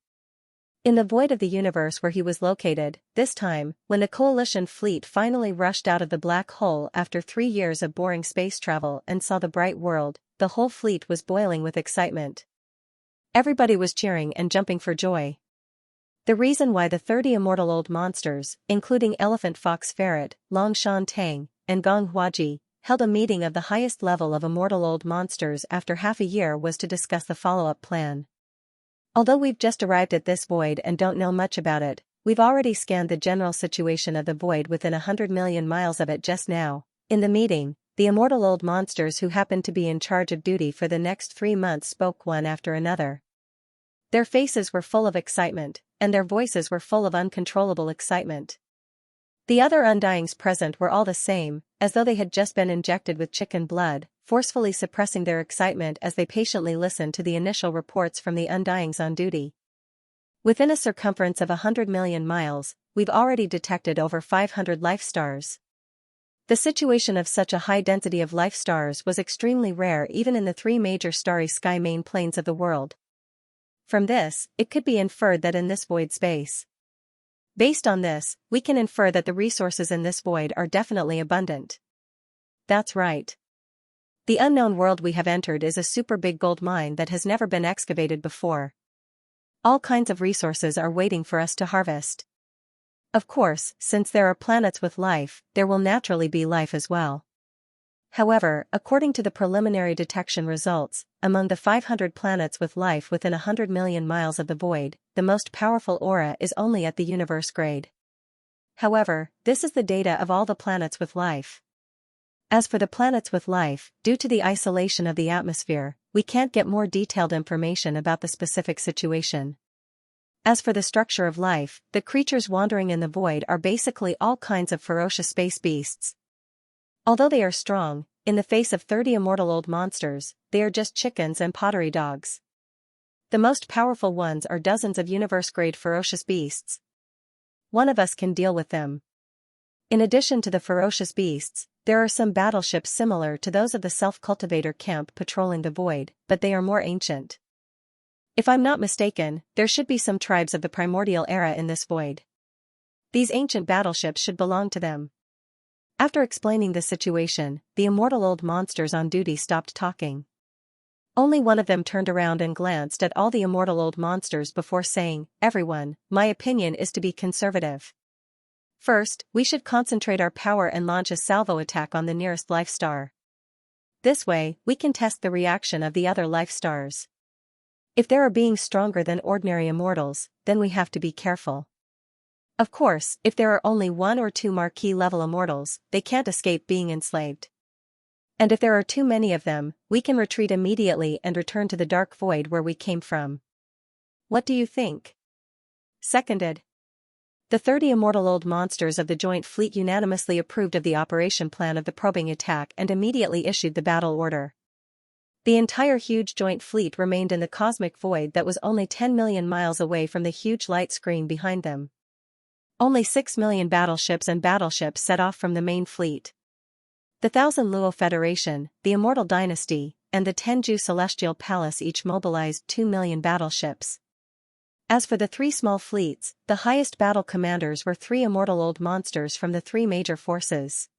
In the void of the universe where he was located, this time, when the coalition fleet finally rushed out of the black hole after 3 years of boring space travel and saw the bright world, the whole fleet was boiling with excitement. Everybody was cheering and jumping for joy. The reason why the 30 immortal old monsters, including Elephant Fox Ferret, Long Shan Tang, and Gong Huaji, held a meeting of the highest level of immortal old monsters after half a year was to discuss the follow-up plan. Although we've just arrived at this void and don't know much about it, we've already scanned the general situation of the void within 100 million miles of it just now. In the meeting, the immortal old monsters who happened to be in charge of duty for the next 3 months spoke one after another. Their faces were full of excitement, and their voices were full of uncontrollable excitement. The other undyings present were all the same, as though they had just been injected with chicken blood, forcefully suppressing their excitement as they patiently listened to the initial reports from the undyings on duty. Within a circumference of 100 million miles, we've already detected over 500 life stars. The situation of such a high density of life stars was extremely rare even in the 3 major starry sky main planes of the world. From this, it could be inferred that in this void space. Based on this, we can infer that the resources in this void are definitely abundant. That's right. The unknown world we have entered is a super big gold mine that has never been excavated before. All kinds of resources are waiting for us to harvest. Of course, since there are planets with life, there will naturally be life as well. However, according to the preliminary detection results, among the 500 planets with life within 100 million miles of the void, the most powerful aura is only at the universe grade. However, this is the data of all the planets with life. As for the planets with life, due to the isolation of the atmosphere, we can't get more detailed information about the specific situation. As for the structure of life, the creatures wandering in the void are basically all kinds of ferocious space beasts. Although they are strong, in the face of 30 immortal old monsters, they are just chickens and pottery dogs. The most powerful ones are dozens of universe-grade ferocious beasts. One of us can deal with them. In addition to the ferocious beasts, there are some battleships similar to those of the self-cultivator camp patrolling the void, but they are more ancient. If I'm not mistaken, there should be some tribes of the primordial era in this void. These ancient battleships should belong to them. After explaining the situation, the immortal old monsters on duty stopped talking. Only one of them turned around and glanced at all the immortal old monsters before saying, "Everyone, my opinion is to be conservative. First, we should concentrate our power and launch a salvo attack on the nearest life star. This way, we can test the reaction of the other life stars. If there are beings stronger than ordinary immortals, then we have to be careful. Of course, if there are only one or two marquee-level immortals, they can't escape being enslaved. And if there are too many of them, we can retreat immediately and return to the dark void where we came from. What do you think? Seconded. The 30 immortal old monsters of the Joint Fleet unanimously approved of the operation plan of the probing attack and immediately issued the battle order. The entire huge Joint Fleet remained in the cosmic void that was only 10 million miles away from the huge light screen behind them. Only 6 million battleships set off from the main fleet. The Thousand Luo Federation, the Immortal Dynasty, and the Tenju Celestial Palace each mobilized 2 million battleships. As for the 3 small fleets, the highest battle commanders were 3 immortal old monsters from the 3 major forces.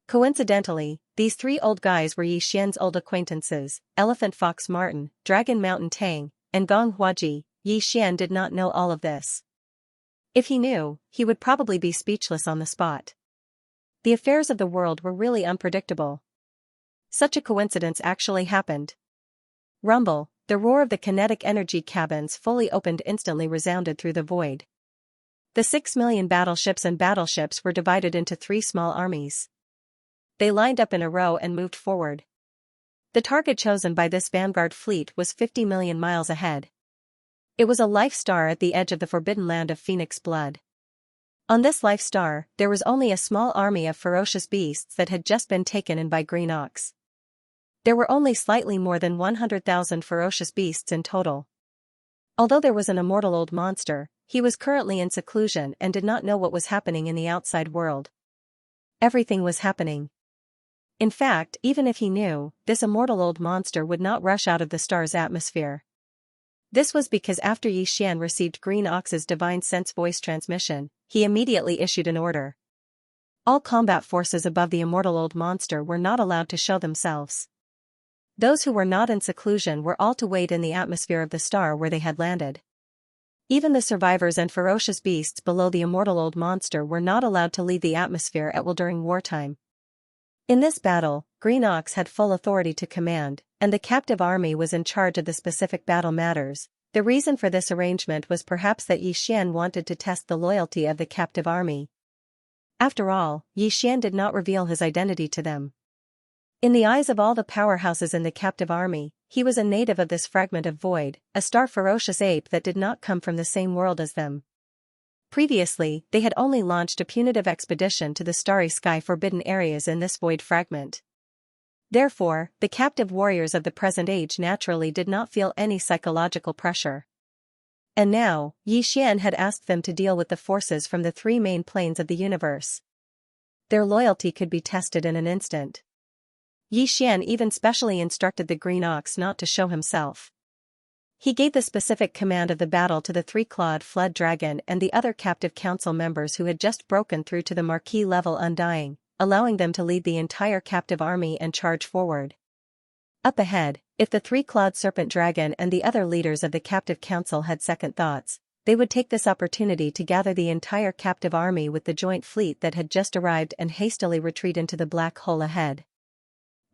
Coincidentally, these 3 old guys were Yi Xian's old acquaintances, Elephant Fox Martin, Dragon Mountain Tang, and Gong Huaji. Yi Xian did not know all of this. If he knew, he would probably be speechless on the spot. The affairs of the world were really unpredictable. Such a coincidence actually happened. Rumble, the roar of the kinetic energy cabins fully opened instantly resounded through the void. The 6 million battleships were divided into 3 small armies. They lined up in a row and moved forward. The target chosen by this vanguard fleet was 50 million miles ahead. It was a life star at the edge of the forbidden land of Phoenix Blood. On this life star, there was only a small army of ferocious beasts that had just been taken in by Green Ox. There were only slightly more than 100,000 ferocious beasts in total. Although there was an immortal old monster, he was currently in seclusion and did not know what was happening in the outside world. Everything was happening. In fact, even if he knew, this immortal old monster would not rush out of the star's atmosphere. This was because after Yi Xian received Green Ox's divine sense voice transmission, he immediately issued an order. All combat forces above the immortal old monster were not allowed to show themselves. Those who were not in seclusion were all to wait in the atmosphere of the star where they had landed. Even the survivors and ferocious beasts below the immortal old monster were not allowed to leave the atmosphere at will during wartime. In this battle, Green Ox had full authority to command, and the captive army was in charge of the specific battle matters. The reason for this arrangement was perhaps that Yi Xian wanted to test the loyalty of the captive army. After all, Yi Xian did not reveal his identity to them. In the eyes of all the powerhouses in the captive army, he was a native of this fragment of void, a star ferocious ape that did not come from the same world as them. Previously, they had only launched a punitive expedition to the starry sky forbidden areas in this void fragment. Therefore, the captive warriors of the present age naturally did not feel any psychological pressure. And now, Yi Xian had asked them to deal with the forces from the 3 main planes of the universe. Their loyalty could be tested in an instant. Yi Xian even specially instructed the Green Ox not to show himself. He gave the specific command of the battle to the 3-clawed Flood Dragon and the other captive council members who had just broken through to the marquee level Undying, allowing them to lead the entire captive army and charge forward. Up ahead, if the 3-clawed Serpent Dragon and the other leaders of the captive council had second thoughts, they would take this opportunity to gather the entire captive army with the joint fleet that had just arrived and hastily retreat into the black hole ahead.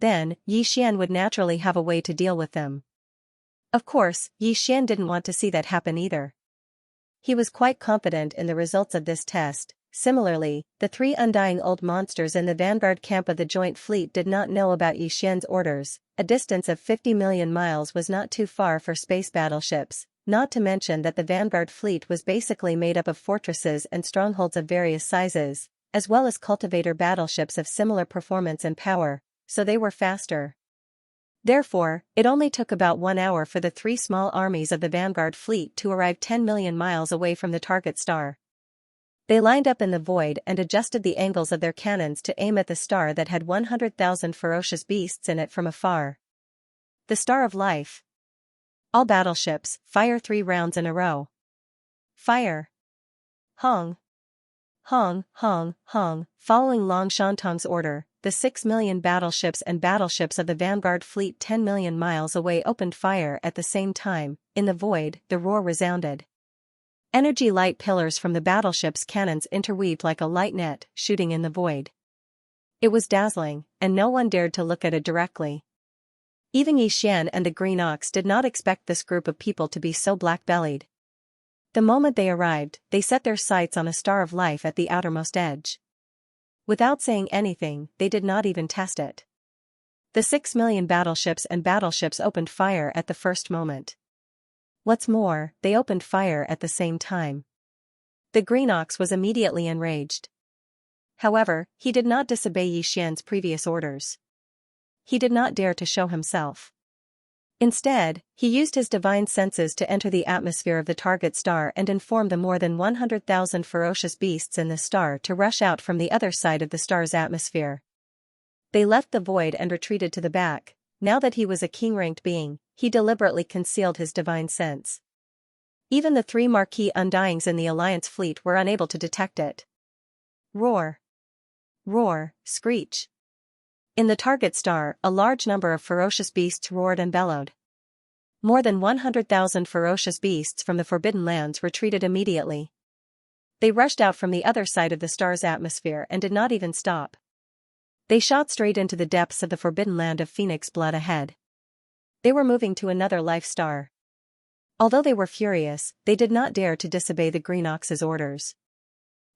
Then, Yi Xian would naturally have a way to deal with them. Of course, Yi Xian didn't want to see that happen either. He was quite confident in the results of this test. Similarly, the 3 undying old monsters in the vanguard camp of the joint fleet did not know about Yi Xian's orders. A distance of 50 million miles was not too far for space battleships, not to mention that the vanguard fleet was basically made up of fortresses and strongholds of various sizes, as well as cultivator battleships of similar performance and power, so they were faster. Therefore, it only took about 1 hour for the 3 small armies of the vanguard fleet to arrive 10 million miles away from the target star. They lined up in the void and adjusted the angles of their cannons to aim at the star that had 100,000 ferocious beasts in it from afar. The Star of Life. All battleships, fire 3 rounds in a row. Fire. Hong. Hong, Hong, Hong. Following Long Shantong's order, the 6 million battleships of the vanguard fleet 10 million miles away opened fire at the same time. In the void, the roar resounded. Energy light pillars from the battleship's cannons interweaved like a light net, shooting in the void. It was dazzling, and no one dared to look at it directly. Even Xian and the Green Ox did not expect this group of people to be so black-bellied. The moment they arrived, they set their sights on a star of life at the outermost edge. Without saying anything, they did not even test it. The 6 million battleships opened fire at the first moment. What's more, they opened fire at the same time. The Green Ox was immediately enraged. However, he did not disobey Xian's previous orders. He did not dare to show himself. Instead, he used his divine senses to enter the atmosphere of the target star and inform the more than 100,000 ferocious beasts in the star to rush out from the other side of the star's atmosphere. They left the void and retreated to the back. Now that he was a king-ranked being, he deliberately concealed his divine sense. Even the 3 Marquis Undyings in the Alliance fleet were unable to detect it. Roar! Roar, screech! In the target star, a large number of ferocious beasts roared and bellowed. More than 100,000 ferocious beasts from the Forbidden Lands retreated immediately. They rushed out from the other side of the star's atmosphere and did not even stop. They shot straight into the depths of the Forbidden Land of Phoenix blood ahead. They were moving to another life star. Although they were furious, they did not dare to disobey the Green Ox's orders.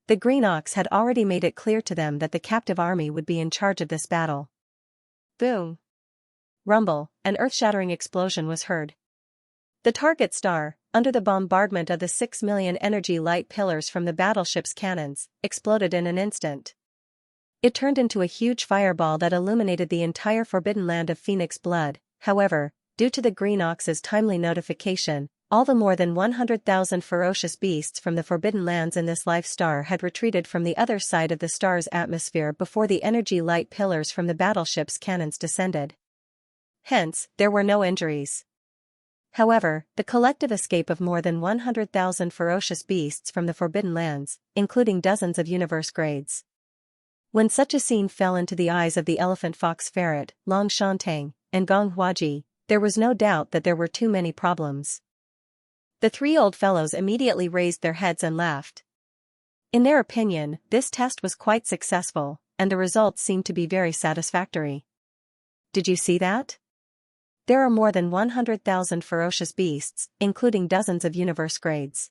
The Green Ox had already made it clear to them that the captive army would be in charge of this battle. Boom! Rumble, an earth-shattering explosion was heard. The target star, under the bombardment of the 6 million energy light pillars from the battleship's cannons, exploded in an instant. It turned into a huge fireball that illuminated the entire Forbidden Land of Phoenix blood. However, due to the Green Ox's timely notification, all the more than 100,000 ferocious beasts from the Forbidden Lands in this life star had retreated from the other side of the star's atmosphere before the energy light pillars from the battleship's cannons descended. Hence, there were no injuries. However, the collective escape of more than 100,000 ferocious beasts from the Forbidden Lands, including dozens of universe grades. When such a scene fell into the eyes of the elephant fox ferret, Long Shantung, and Gong Huaji, there was no doubt that there were too many problems. The 3 old fellows immediately raised their heads and laughed. In their opinion, this test was quite successful, and the results seemed to be very satisfactory. Did you see that? There are more than 100,000 ferocious beasts, including dozens of universe grades.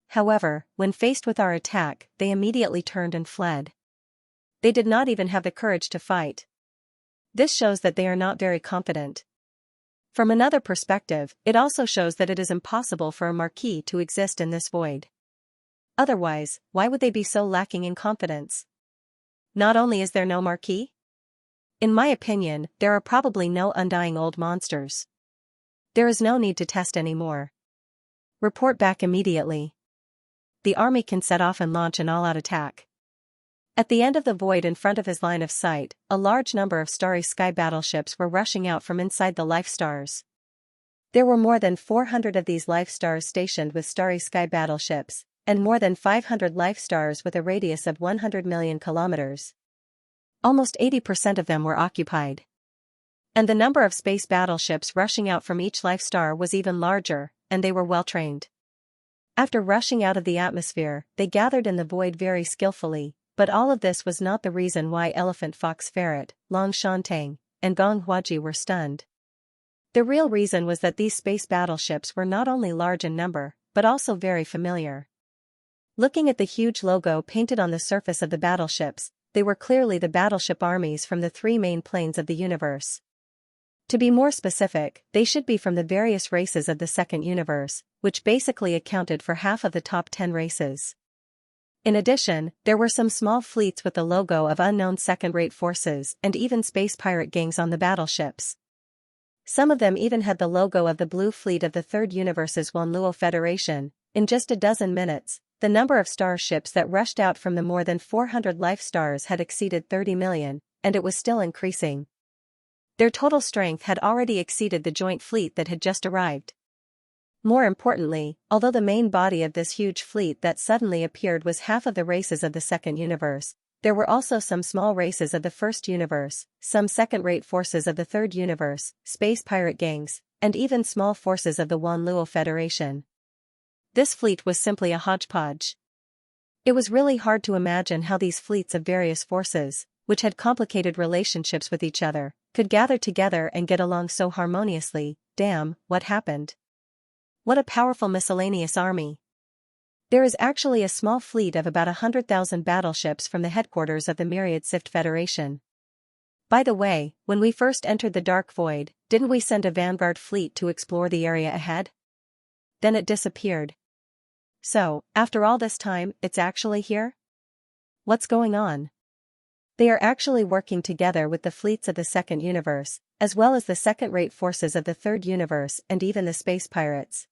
However, when faced with our attack, they immediately turned and fled. They did not even have the courage to fight. This shows that they are not very confident. From another perspective, it also shows that it is impossible for a Marquis to exist in this void. Otherwise, why would they be so lacking in confidence? Not only is there no Marquis? In my opinion, there are probably no undying old monsters. There is no need to test anymore. Report back immediately. The army can set off and launch an all-out attack. At the end of the void in front of his line of sight, a large number of starry sky battleships were rushing out from inside the life stars. There were more than 400 of these life stars stationed with starry sky battleships, and more than 500 life stars with a radius of 100 million kilometers. Almost 80% of them were occupied. And the number of space battleships rushing out from each life star was even larger, and they were well trained. After rushing out of the atmosphere, they gathered in the void very skillfully. But all of this was not the reason why Elephant Fox Ferret, Long Shantung, and Gong Huaji were stunned. The real reason was that these space battleships were not only large in number, but also very familiar. Looking at the huge logo painted on the surface of the battleships, they were clearly the battleship armies from the 3 main planes of the universe. To be more specific, they should be from the various races of the second universe, which basically accounted for half of the top 10 races. In addition, there were some small fleets with the logo of unknown second-rate forces and even space pirate gangs on the battleships. Some of them even had the logo of the Blue Fleet of the Third Universe's Wanluo Federation. In just a dozen minutes, the number of starships that rushed out from the more than 400 life stars had exceeded 30 million, and it was still increasing. Their total strength had already exceeded the joint fleet that had just arrived. More importantly, although the main body of this huge fleet that suddenly appeared was half of the races of the second universe, there were also some small races of the first universe, some second-rate forces of the third universe, space pirate gangs, and even small forces of the Wanluo Federation. This fleet was simply a hodgepodge. It was really hard to imagine how these fleets of various forces, which had complicated relationships with each other, could gather together and get along so harmoniously. Damn, what happened? What a powerful miscellaneous army. There is actually a small fleet of about 100,000 battleships from the headquarters of the Myriad Sift Federation. By the way, when we first entered the Dark Void, didn't we send a vanguard fleet to explore the area ahead? Then it disappeared. So, after all this time, it's actually here? What's going on? They are actually working together with the fleets of the Second Universe, as well as the second-rate forces of the Third Universe and even the space pirates.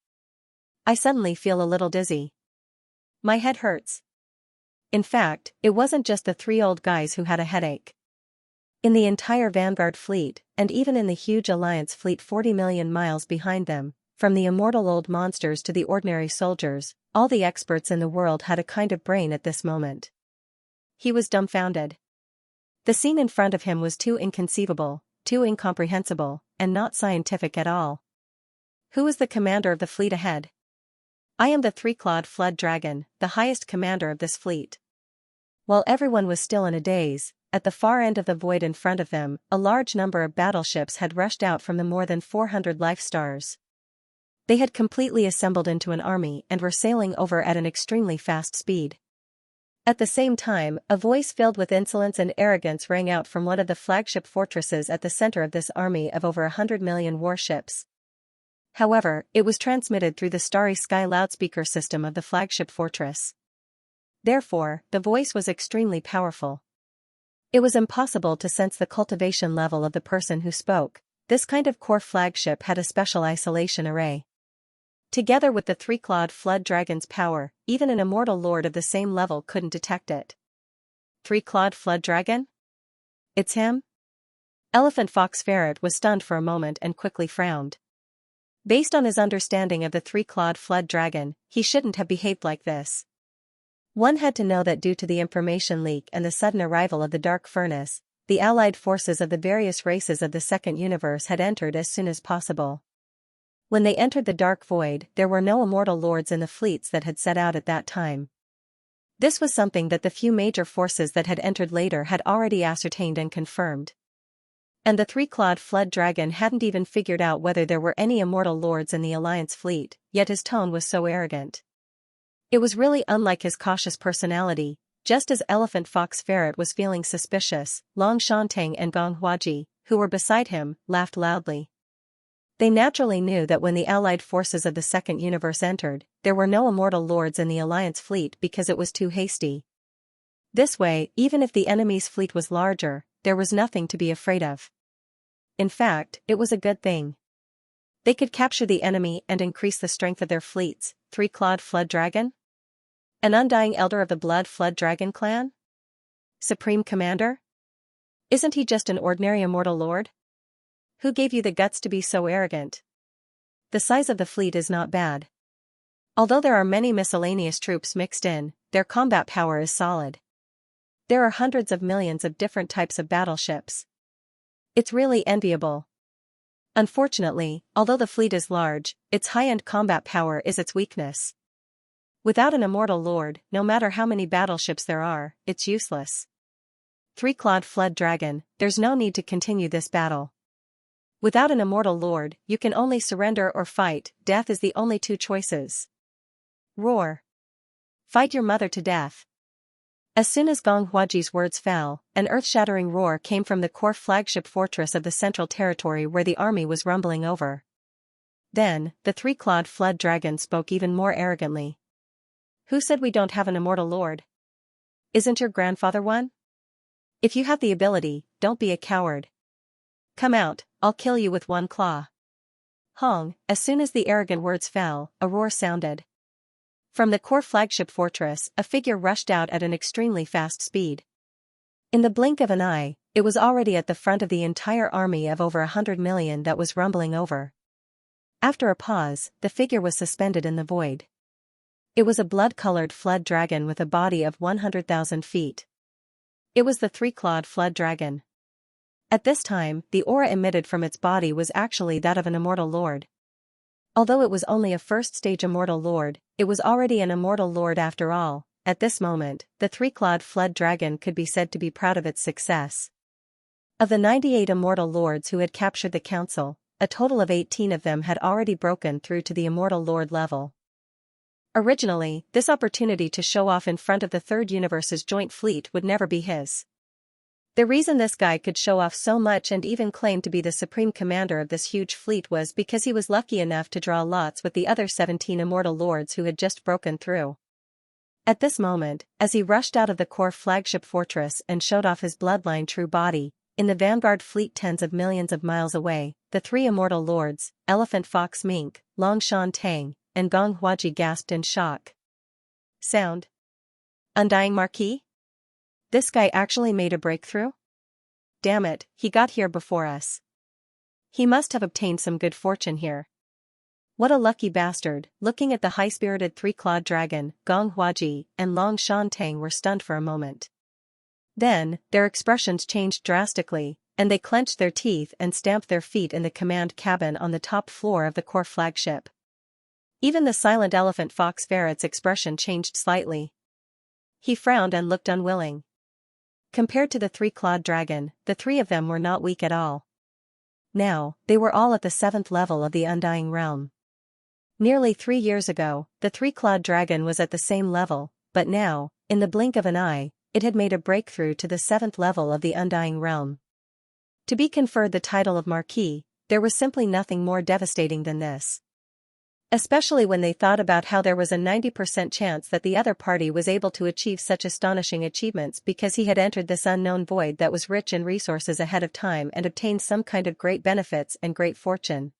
I suddenly feel a little dizzy. My head hurts. In fact, it wasn't just the three old guys who had a headache. In the entire Vanguard fleet, and even in the huge Alliance fleet 40 million miles behind them, from the immortal old monsters to the ordinary soldiers, all the experts in the world had a kind of brain at this moment. He was dumbfounded. The scene in front of him was too inconceivable, too incomprehensible, and not scientific at all. Who is the commander of the fleet ahead? I am the three-clawed flood dragon, the highest commander of this fleet. While everyone was still in a daze, at the far end of the void in front of them, a large number of battleships had rushed out from the more than 400 life stars. They had completely assembled into an army and were sailing over at an extremely fast speed. At the same time, a voice filled with insolence and arrogance rang out from one of the flagship fortresses at the center of this army of over 100 million warships. However, it was transmitted through the starry sky loudspeaker system of the flagship fortress. Therefore, the voice was extremely powerful. It was impossible to sense the cultivation level of the person who spoke. This kind of core flagship had a special isolation array. Together with the three-clawed flood dragon's power, even an immortal lord of the same level couldn't detect it. Three-clawed flood dragon? It's him? Elephant Fox Ferret was stunned for a moment and quickly frowned. Based on his understanding of the three-clawed flood dragon, he shouldn't have behaved like this. One had to know that due to the information leak and the sudden arrival of the Dark Furnace, the allied forces of the various races of the Second Universe had entered as soon as possible. When they entered the Dark Void, there were no immortal lords in the fleets that had set out at that time. This was something that the few major forces that had entered later had already ascertained and confirmed. And the three-clawed flood dragon hadn't even figured out whether there were any immortal lords in the Alliance fleet, yet his tone was so arrogant. It was really unlike his cautious personality. Just as Elephant Fox Ferret was feeling suspicious, Long Shanting and Gong Huaji, who were beside him, laughed loudly. They naturally knew that when the allied forces of the Second Universe entered, there were no immortal lords in the Alliance fleet because it was too hasty. This way, even if the enemy's fleet was larger, there was nothing to be afraid of. In fact, it was a good thing. They could capture the enemy and increase the strength of their fleets. Three-clawed flood dragon? An undying elder of the Blood Flood Dragon clan? Supreme Commander? Isn't he just an ordinary immortal lord? Who gave you the guts to be so arrogant? The size of the fleet is not bad. Although there are many miscellaneous troops mixed in, their combat power is solid. There are hundreds of millions of different types of battleships. It's really enviable. Unfortunately, although the fleet is large, its high-end combat power is its weakness. Without an immortal lord, no matter how many battleships there are, it's useless. Three-clawed flood dragon, there's no need to continue this battle. Without an immortal lord, you can only surrender or fight. Death is the only two choices. Roar. Fight your mother to death. As soon as Gong Huaji's words fell, an earth-shattering roar came from the core flagship fortress of the Central Territory where the army was rumbling over. Then, the three-clawed flood dragon spoke even more arrogantly. Who said we don't have an immortal lord? Isn't your grandfather one? If you have the ability, don't be a coward. Come out, I'll kill you with one claw. Hong, as soon as the arrogant words fell, a roar sounded. From the core flagship fortress, a figure rushed out at an extremely fast speed. In the blink of an eye, it was already at the front of the entire army of over 100 million that was rumbling over. After a pause, the figure was suspended in the void. It was a blood-colored flood dragon with a body of 100,000 feet. It was the three-clawed flood dragon. At this time, the aura emitted from its body was actually that of an immortal lord. Although it was only a first-stage immortal lord, it was already an immortal lord after all. At this moment, the three-clawed flood dragon could be said to be proud of its success. Of the 98 immortal lords who had captured the council, a total of 18 of them had already broken through to the immortal lord level. Originally, this opportunity to show off in front of the Third Universe's joint fleet would never be his. The reason this guy could show off so much and even claim to be the supreme commander of this huge fleet was because he was lucky enough to draw lots with the other 17 immortal lords who had just broken through. At this moment, as he rushed out of the core flagship fortress and showed off his bloodline true body, in the vanguard fleet tens of millions of miles away, the 3 immortal lords, Elephant Fox Mink, Long Shan Tang, and Gong Huaji gasped in shock. Sound. Undying Marquis? This guy actually made a breakthrough? Damn it, he got here before us. He must have obtained some good fortune here. What a lucky bastard. Looking at the high-spirited 3-clawed dragon, Gong Huaji and Long Shan Tang were stunned for a moment. Then, their expressions changed drastically, and they clenched their teeth and stamped their feet in the command cabin on the top floor of the core flagship. Even the silent elephant fox ferret's expression changed slightly. He frowned and looked unwilling. Compared to the 3-clawed dragon, the 3 of them were not weak at all. Now, they were all at the 7th level of the Undying Realm. Nearly 3 years ago, the 3-clawed dragon was at the same level, but now, in the blink of an eye, it had made a breakthrough to the 7th level of the Undying Realm. To be conferred the title of Marquis, there was simply nothing more devastating than this. Especially when they thought about how there was a 90% chance that the other party was able to achieve such astonishing achievements because he had entered this unknown void that was rich in resources ahead of time and obtained some kind of great benefits and great fortune.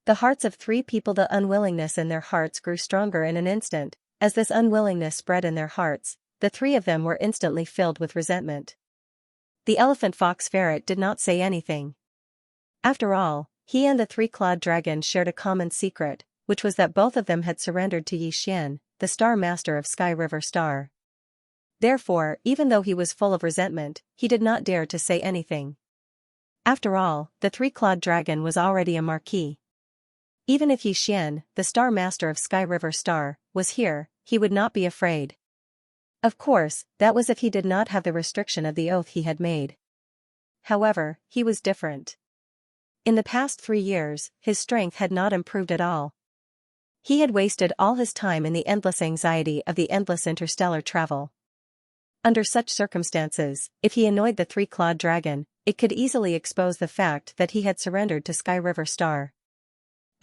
The hearts of 3 people, the unwillingness in their hearts grew stronger in an instant. As this unwillingness spread in their hearts, the 3 of them were instantly filled with resentment. The elephant fox ferret did not say anything. After all, he and the 3-clawed dragon shared a common secret, which was that both of them had surrendered to Xianxia, the Star Master of Sky River Star. Therefore, even though he was full of resentment, he did not dare to say anything. After all, the 3-clawed dragon was already a marquis. Even if Xianxia, the Star Master of Sky River Star, was here, he would not be afraid. Of course, that was if he did not have the restriction of the oath he had made. However, he was different. In the past 3 years, his strength had not improved at all. He had wasted all his time in the endless anxiety of the endless interstellar travel. Under such circumstances, if he annoyed the 3-clawed dragon, it could easily expose the fact that he had surrendered to Sky River Star.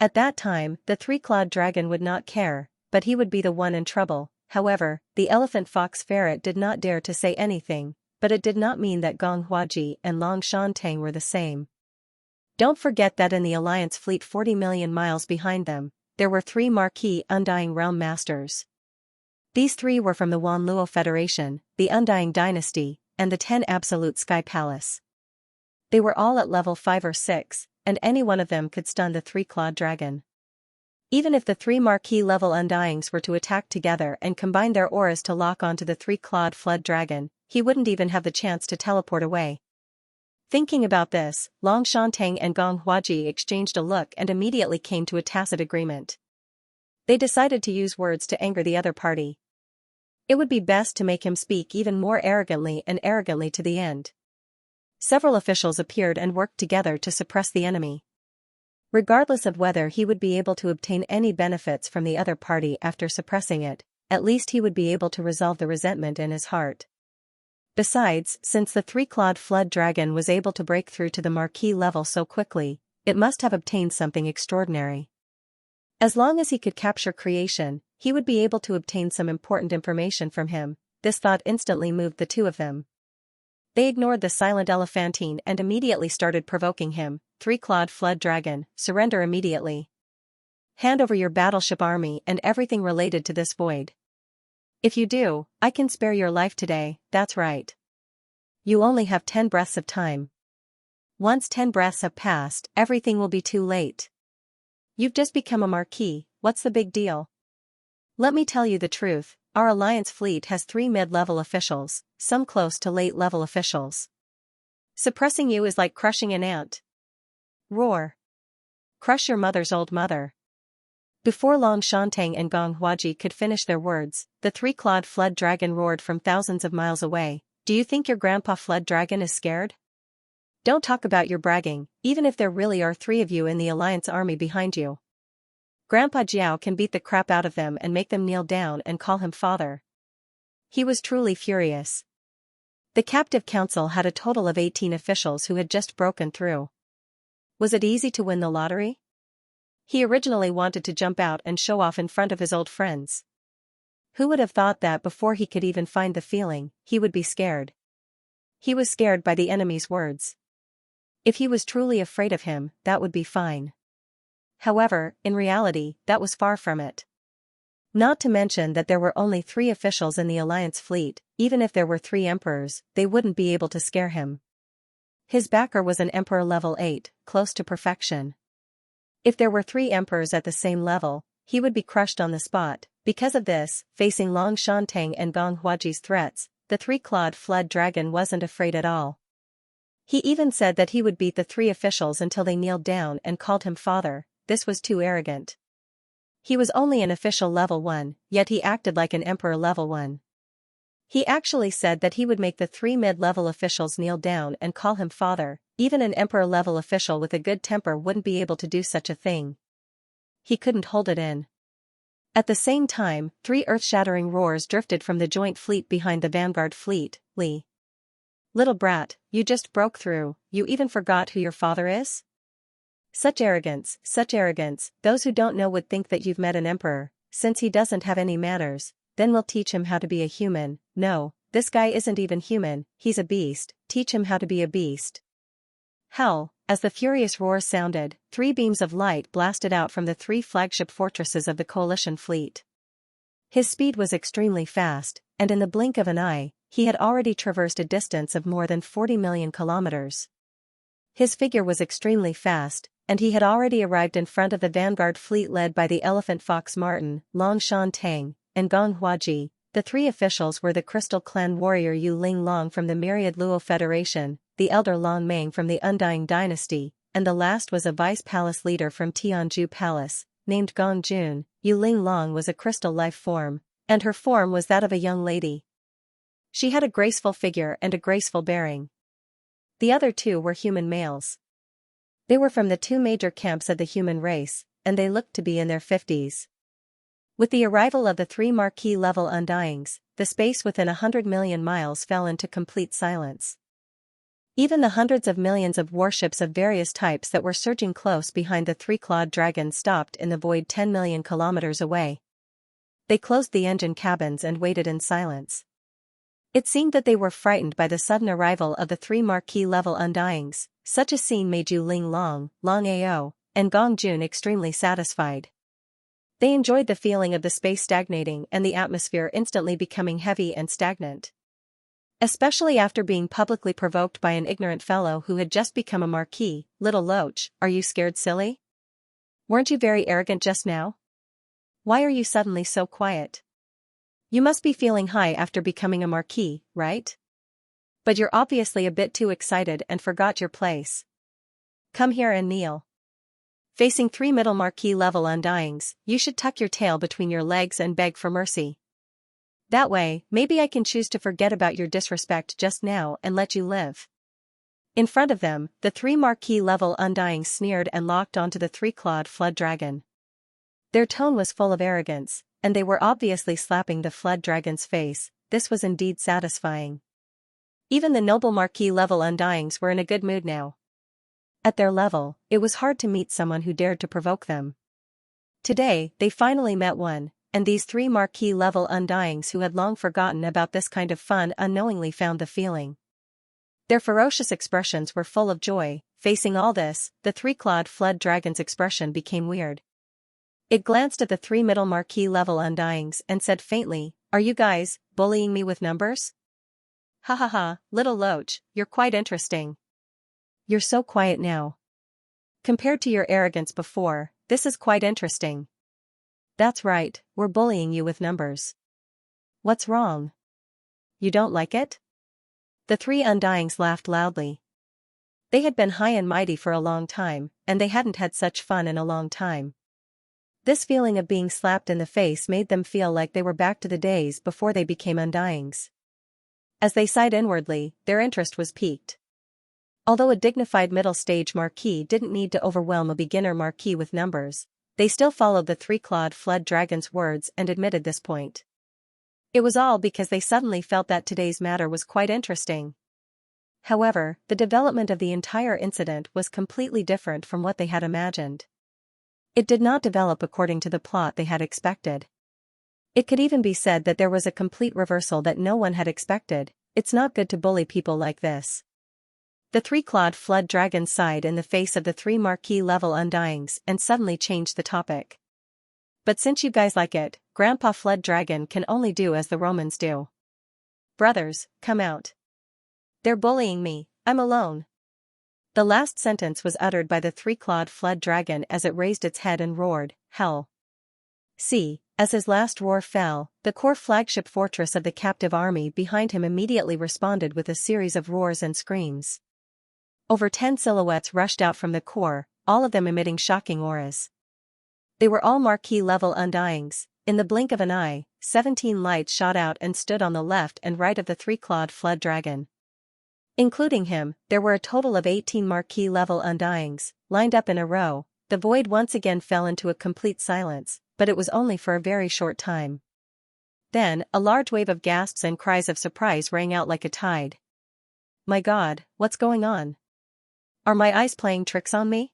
At that time, the 3-clawed dragon would not care, but he would be the one in trouble. However, the elephant fox ferret did not dare to say anything, but it did not mean that Gong Huaji and Long Shan Tang were the same. Don't forget that in the Alliance fleet 40 million miles behind them, there were 3 Marquis Undying Realm Masters. These 3 were from the Wanluo Federation, the Undying Dynasty, and the 10 Absolute Sky Palace. They were all at level 5 or 6, and any one of them could stun the 3-clawed dragon. Even if the 3 Marquis-level Undyings were to attack together and combine their auras to lock onto the 3-clawed flood dragon, he wouldn't even have the chance to teleport away. Thinking about this, Long Shan Tang and Gong Huaji exchanged a look and immediately came to a tacit agreement. They decided to use words to anger the other party. It would be best to make him speak even more arrogantly and arrogantly to the end. Several officials appeared and worked together to suppress the enemy. Regardless of whether he would be able to obtain any benefits from the other party after suppressing it, at least he would be able to resolve the resentment in his heart. Besides, since the 3-clawed flood dragon was able to break through to the Marquis level so quickly, it must have obtained something extraordinary. As long as he could capture creation, he would be able to obtain some important information from him. This thought instantly moved the 2 of them. They ignored the silent elephantine and immediately started provoking him. 3-clawed flood dragon, surrender immediately. Hand over your battleship army and everything related to this void. If you do, I can spare your life today. That's right. You only have 10 breaths of time. Once 10 breaths have passed, everything will be too late. You've just become a marquis, what's the big deal? Let me tell you the truth, our Alliance fleet has 3 mid-level officials, some close to late-level officials. Suppressing you is like crushing an ant. Roar. Crush your mother's old mother. Before Long Shan Tang and Gong Huaji could finish their words, the 3-clawed flood dragon roared from thousands of miles away. Do you think your grandpa flood dragon is scared? Don't talk about your bragging, even if there really are 3 of you in the Alliance army behind you. Grandpa Jiao can beat the crap out of them and make them kneel down and call him father. He was truly furious. The captive council had a total of 18 officials who had just broken through. Was it easy to win the lottery? He originally wanted to jump out and show off in front of his old friends. Who would have thought that before he could even find the feeling, he would be scared? He was scared by the enemy's words. If he was truly afraid of him, that would be fine. However, in reality, that was far from it. Not to mention that there were only 3 officials in the Alliance fleet. Even if there were 3 emperors, they wouldn't be able to scare him. His backer was an emperor level 8, close to perfection. If there were 3 emperors at the same level, he would be crushed on the spot. Because of this, facing Long Shantung and Gong Huaji's threats, the 3-clawed flood dragon wasn't afraid at all. He even said that he would beat the 3 officials until they kneeled down and called him father. This was too arrogant. He was only an official level 1, yet he acted like an emperor level 1. He actually said that he would make the 3 mid-level officials kneel down and call him father. Even an emperor-level official with a good temper wouldn't be able to do such a thing. He couldn't hold it in. At the same time, 3 earth-shattering roars drifted from the joint fleet behind the vanguard fleet. Li. Little brat, you just broke through, you even forgot who your father is? Such arrogance, those who don't know would think that you've met an emperor. Since he doesn't have any manners, then we'll teach him how to be a human. No, this guy isn't even human, he's a beast, teach him how to be a beast. Hell, as the furious roar sounded, 3 beams of light blasted out from the 3 flagship fortresses of the coalition fleet. His speed was extremely fast, and in the blink of an eye, he had already traversed a distance of more than 40 million kilometers. His figure was extremely fast, and he had already arrived in front of the vanguard fleet led by the elephant fox Martin, Long Shantung, and Gong Huaji. The 3 officials were the Crystal Clan warrior Yu Ling Long from the Myriad Luo Federation, the elder Long Meng from the Undying Dynasty, and the last was a vice palace leader from Tianzhu Palace, named Gong Jun. Yu Ling Long was a crystal life form, and her form was that of a young lady. She had a graceful figure and a graceful bearing. The other 2 were human males. They were from the 2 major camps of the human race, and they looked to be in their 50s. With the arrival of the 3 marquee-level Undyings, the space within 100 million miles fell into complete silence. Even the hundreds of millions of warships of various types that were surging close behind the 3-clawed dragon stopped in the void 10 million kilometers away. They closed the engine cabins and waited in silence. It seemed that they were frightened by the sudden arrival of the 3 marquee-level Undyings. Such a scene made Yu Ling Long, Long Ao, and Gong Jun extremely satisfied. They enjoyed the feeling of the space stagnating and the atmosphere instantly becoming heavy and stagnant. Especially after being publicly provoked by an ignorant fellow who had just become a marquis. Little Loach, are you scared, silly? Weren't you very arrogant just now? Why are you suddenly so quiet? You must be feeling high after becoming a marquis, right? But you're obviously a bit too excited and forgot your place. Come here and kneel. Facing 3 middle marquee-level Undyings, you should tuck your tail between your legs and beg for mercy. That way, maybe I can choose to forget about your disrespect just now and let you live. In front of them, the 3 marquee-level Undyings sneered and locked onto the 3-clawed flood dragon. Their tone was full of arrogance, and they were obviously slapping the flood dragon's face. This was indeed satisfying. Even the noble marquee-level Undyings were in a good mood now. At their level, it was hard to meet someone who dared to provoke them. Today, they finally met one, and these 3 marquee-level Undyings who had long forgotten about this kind of fun unknowingly found the feeling. Their ferocious expressions were full of joy. Facing all this, the 3-clawed flood dragon's expression became weird. It glanced at the 3 middle marquee-level Undyings and said faintly, "Are you guys bullying me with numbers? Ha ha ha, little Loach, you're quite interesting. You're so quiet now. Compared to your arrogance before, this is quite interesting." "That's right, we're bullying you with numbers. What's wrong? You don't like it?" The 3 Undyings laughed loudly. They had been high and mighty for a long time, and they hadn't had such fun in a long time. This feeling of being slapped in the face made them feel like they were back to the days before they became Undyings. As they sighed inwardly, their interest was piqued. Although a dignified middle-stage marquis didn't need to overwhelm a beginner marquis with numbers, they still followed the three-clawed flood dragon's words and admitted this point. It was all because they suddenly felt that today's matter was quite interesting. However, the development of the entire incident was completely different from what they had imagined. It did not develop according to the plot they had expected. It could even be said that there was a complete reversal that no one had expected. It's not good to bully people like this. The three-clawed flood dragon sighed in the face of the three marquis-level undyings and suddenly changed the topic. But since you guys like it, Grandpa Flood Dragon can only do as the Romans do. Brothers, come out. They're bullying me, I'm alone. The last sentence was uttered by the three-clawed flood dragon as it raised its head and roared, "Hell!" See, as his last roar fell, the core flagship fortress of the captive army behind him immediately responded with a series of roars and screams. Over 10 silhouettes rushed out from the core, all of them emitting shocking auras. They were all marquis-level undyings. In the blink of an eye, 17 lights shot out and stood on the left and right of the three-clawed flood dragon. Including him, there were a total of 18 marquis-level undyings, lined up in a row. The void once again fell into a complete silence, but it was only for a very short time. Then, a large wave of gasps and cries of surprise rang out like a tide. My God, what's going on? Are my eyes playing tricks on me?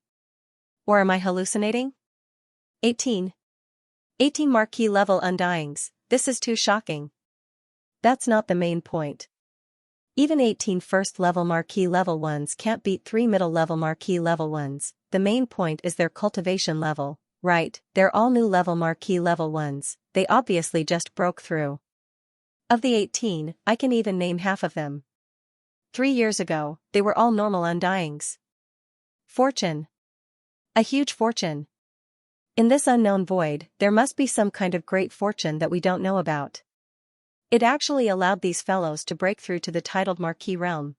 Or am I hallucinating? 18 marquis-level undyings, this is too shocking. That's not the main point. Even 18 first-level marquis-level ones can't beat 3 middle-level marquis-level ones. The main point is their cultivation level, right? They're all new-level marquis-level ones, they obviously just broke through. Of the 18, I can even name half of them. 3 years ago, they were all normal undyings. Fortune. A huge fortune. In this unknown void, there must be some kind of great fortune that we don't know about. It actually allowed these fellows to break through to the titled Marquis realm.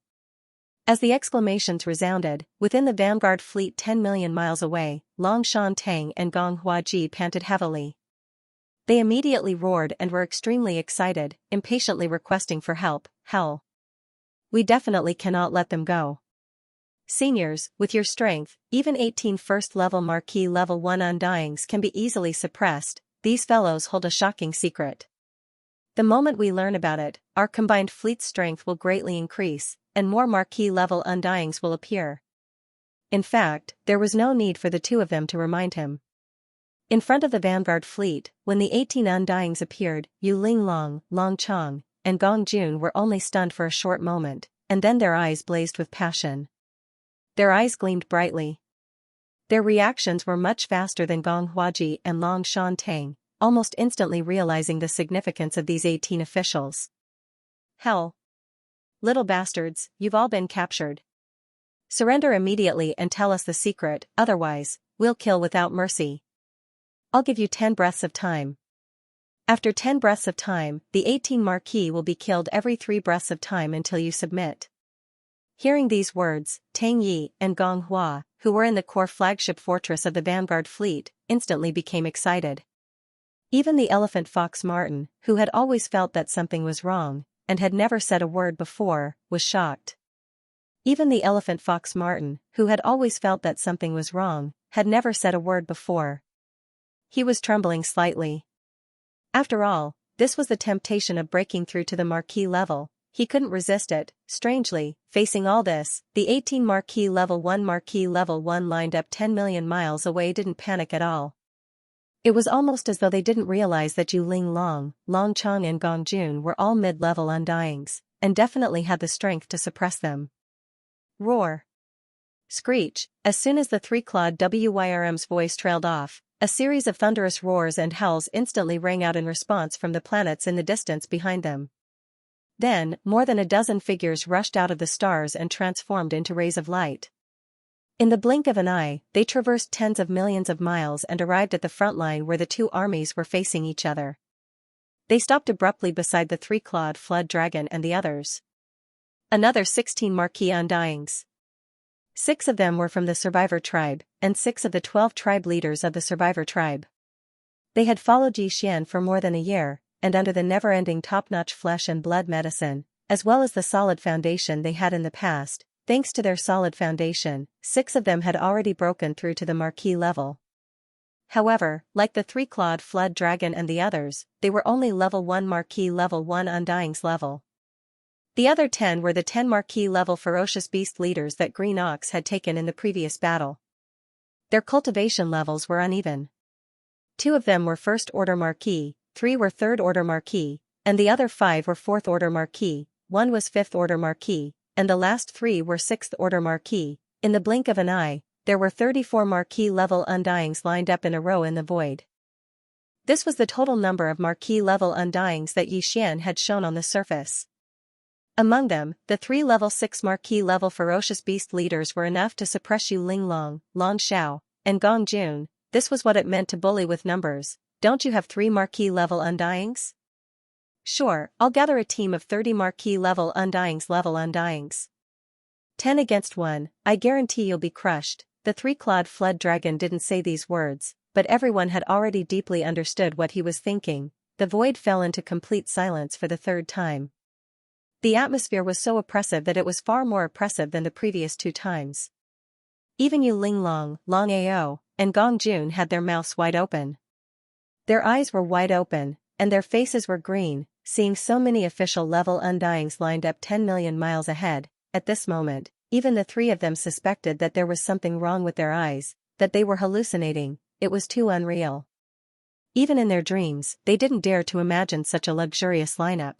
As the exclamations resounded, within the vanguard fleet 10 million miles away, Long Shan Tang and Gong Huaji panted heavily. They immediately roared and were extremely excited, impatiently requesting for help. Hell! We definitely cannot let them go. Seniors, with your strength, even 18 first-level Marquis Level 1 undyings can be easily suppressed. These fellows hold a shocking secret. The moment we learn about it, our combined fleet strength will greatly increase, and more Marquis-level undyings will appear. In fact, there was no need for the two of them to remind him. In front of the vanguard fleet, when the 18 undyings appeared, Yu Linglong, Long Chong, and Gong Jun were only stunned for a short moment, and then their eyes blazed with passion. Their eyes gleamed brightly. Their reactions were much faster than Gong Huaji and Long Shan Tang, almost instantly realizing the significance of these 18 officials. Hell! Little bastards, you've all been captured. Surrender immediately and tell us the secret, otherwise, we'll kill without mercy. I'll give you 10 breaths of time. After 10 breaths of time, the 18 Marquis will be killed every 3 breaths of time until you submit. Hearing these words, Tang Yi and Gong Hua, who were in the core flagship fortress of the vanguard fleet, instantly became excited. Even the elephant fox Martin, who had always felt that something was wrong, and had never said a word before, was shocked. Even the elephant fox Martin, who had always felt that something was wrong, had never said a word before. He was trembling slightly. After all, this was the temptation of breaking through to the Marquis level. He couldn't resist it. Strangely, facing all this, the 18 Marquis Level 1 lined up 10 million miles away didn't panic at all. It was almost as though they didn't realize that Yu Linglong, Long Chong and Gong Jun were all mid-level undyings, and definitely had the strength to suppress them. Roar! Screech! As soon as the three-clawed WYRM's voice trailed off, a series of thunderous roars and howls instantly rang out in response from the planets in the distance behind them. Then, more than a dozen figures rushed out of the stars and transformed into rays of light. In the blink of an eye, they traversed tens of millions of miles and arrived at the front line where the two armies were facing each other. They stopped abruptly beside the three-clawed flood dragon and the others. Another 16 Marquis undyings. 6 of them were from the survivor tribe, and 6 of the 12 tribe leaders of the survivor tribe. They had followed Xian for more than a year, and under the never-ending top-notch flesh and blood medicine, as well as the solid foundation they had in the past, Thanks to their solid foundation, 6 of them had already broken through to the marquee level. However, like the 3-clawed flood dragon and the others, they were only level 1 marquee level 1 Undying's level. The other 10 were the 10 marquee level ferocious beast leaders that Green Ox had taken in the previous battle. Their cultivation levels were uneven. 2 of them were first order marquee, 3 were third order marquee, and the other 5 were fourth order marquee, 1 was fifth order marquee, and the last 3 were sixth order marquee. In the blink of an eye, there were 34 marquee level Undyings lined up in a row in the void. This was the total number of marquee level Undyings that Xian had shown on the surface. Among them, the 3 level 6 marquee level ferocious beast leaders were enough to suppress Yu Linglong, Long Xiao, and Gong Jun. This was what it meant to bully with numbers. Don't you have 3 marquee level Undyings? Sure, I'll gather a team of 30 marquee level Undyings. 10 against 1, I guarantee you'll be crushed. The 3-clawed flood dragon didn't say these words, but everyone had already deeply understood what he was thinking. The void fell into complete silence for the 3rd time. The atmosphere was so oppressive that it was far more oppressive than the previous 2 times. Even Yu Linglong, Long Ao, and Gong Jun had their mouths wide open. Their eyes were wide open, and their faces were green, seeing so many official level Undyings lined up 10 million miles ahead. At this moment, even the 3 of them suspected that there was something wrong with their eyes, that they were hallucinating. It was too unreal. Even in their dreams, they didn't dare to imagine such a luxurious lineup.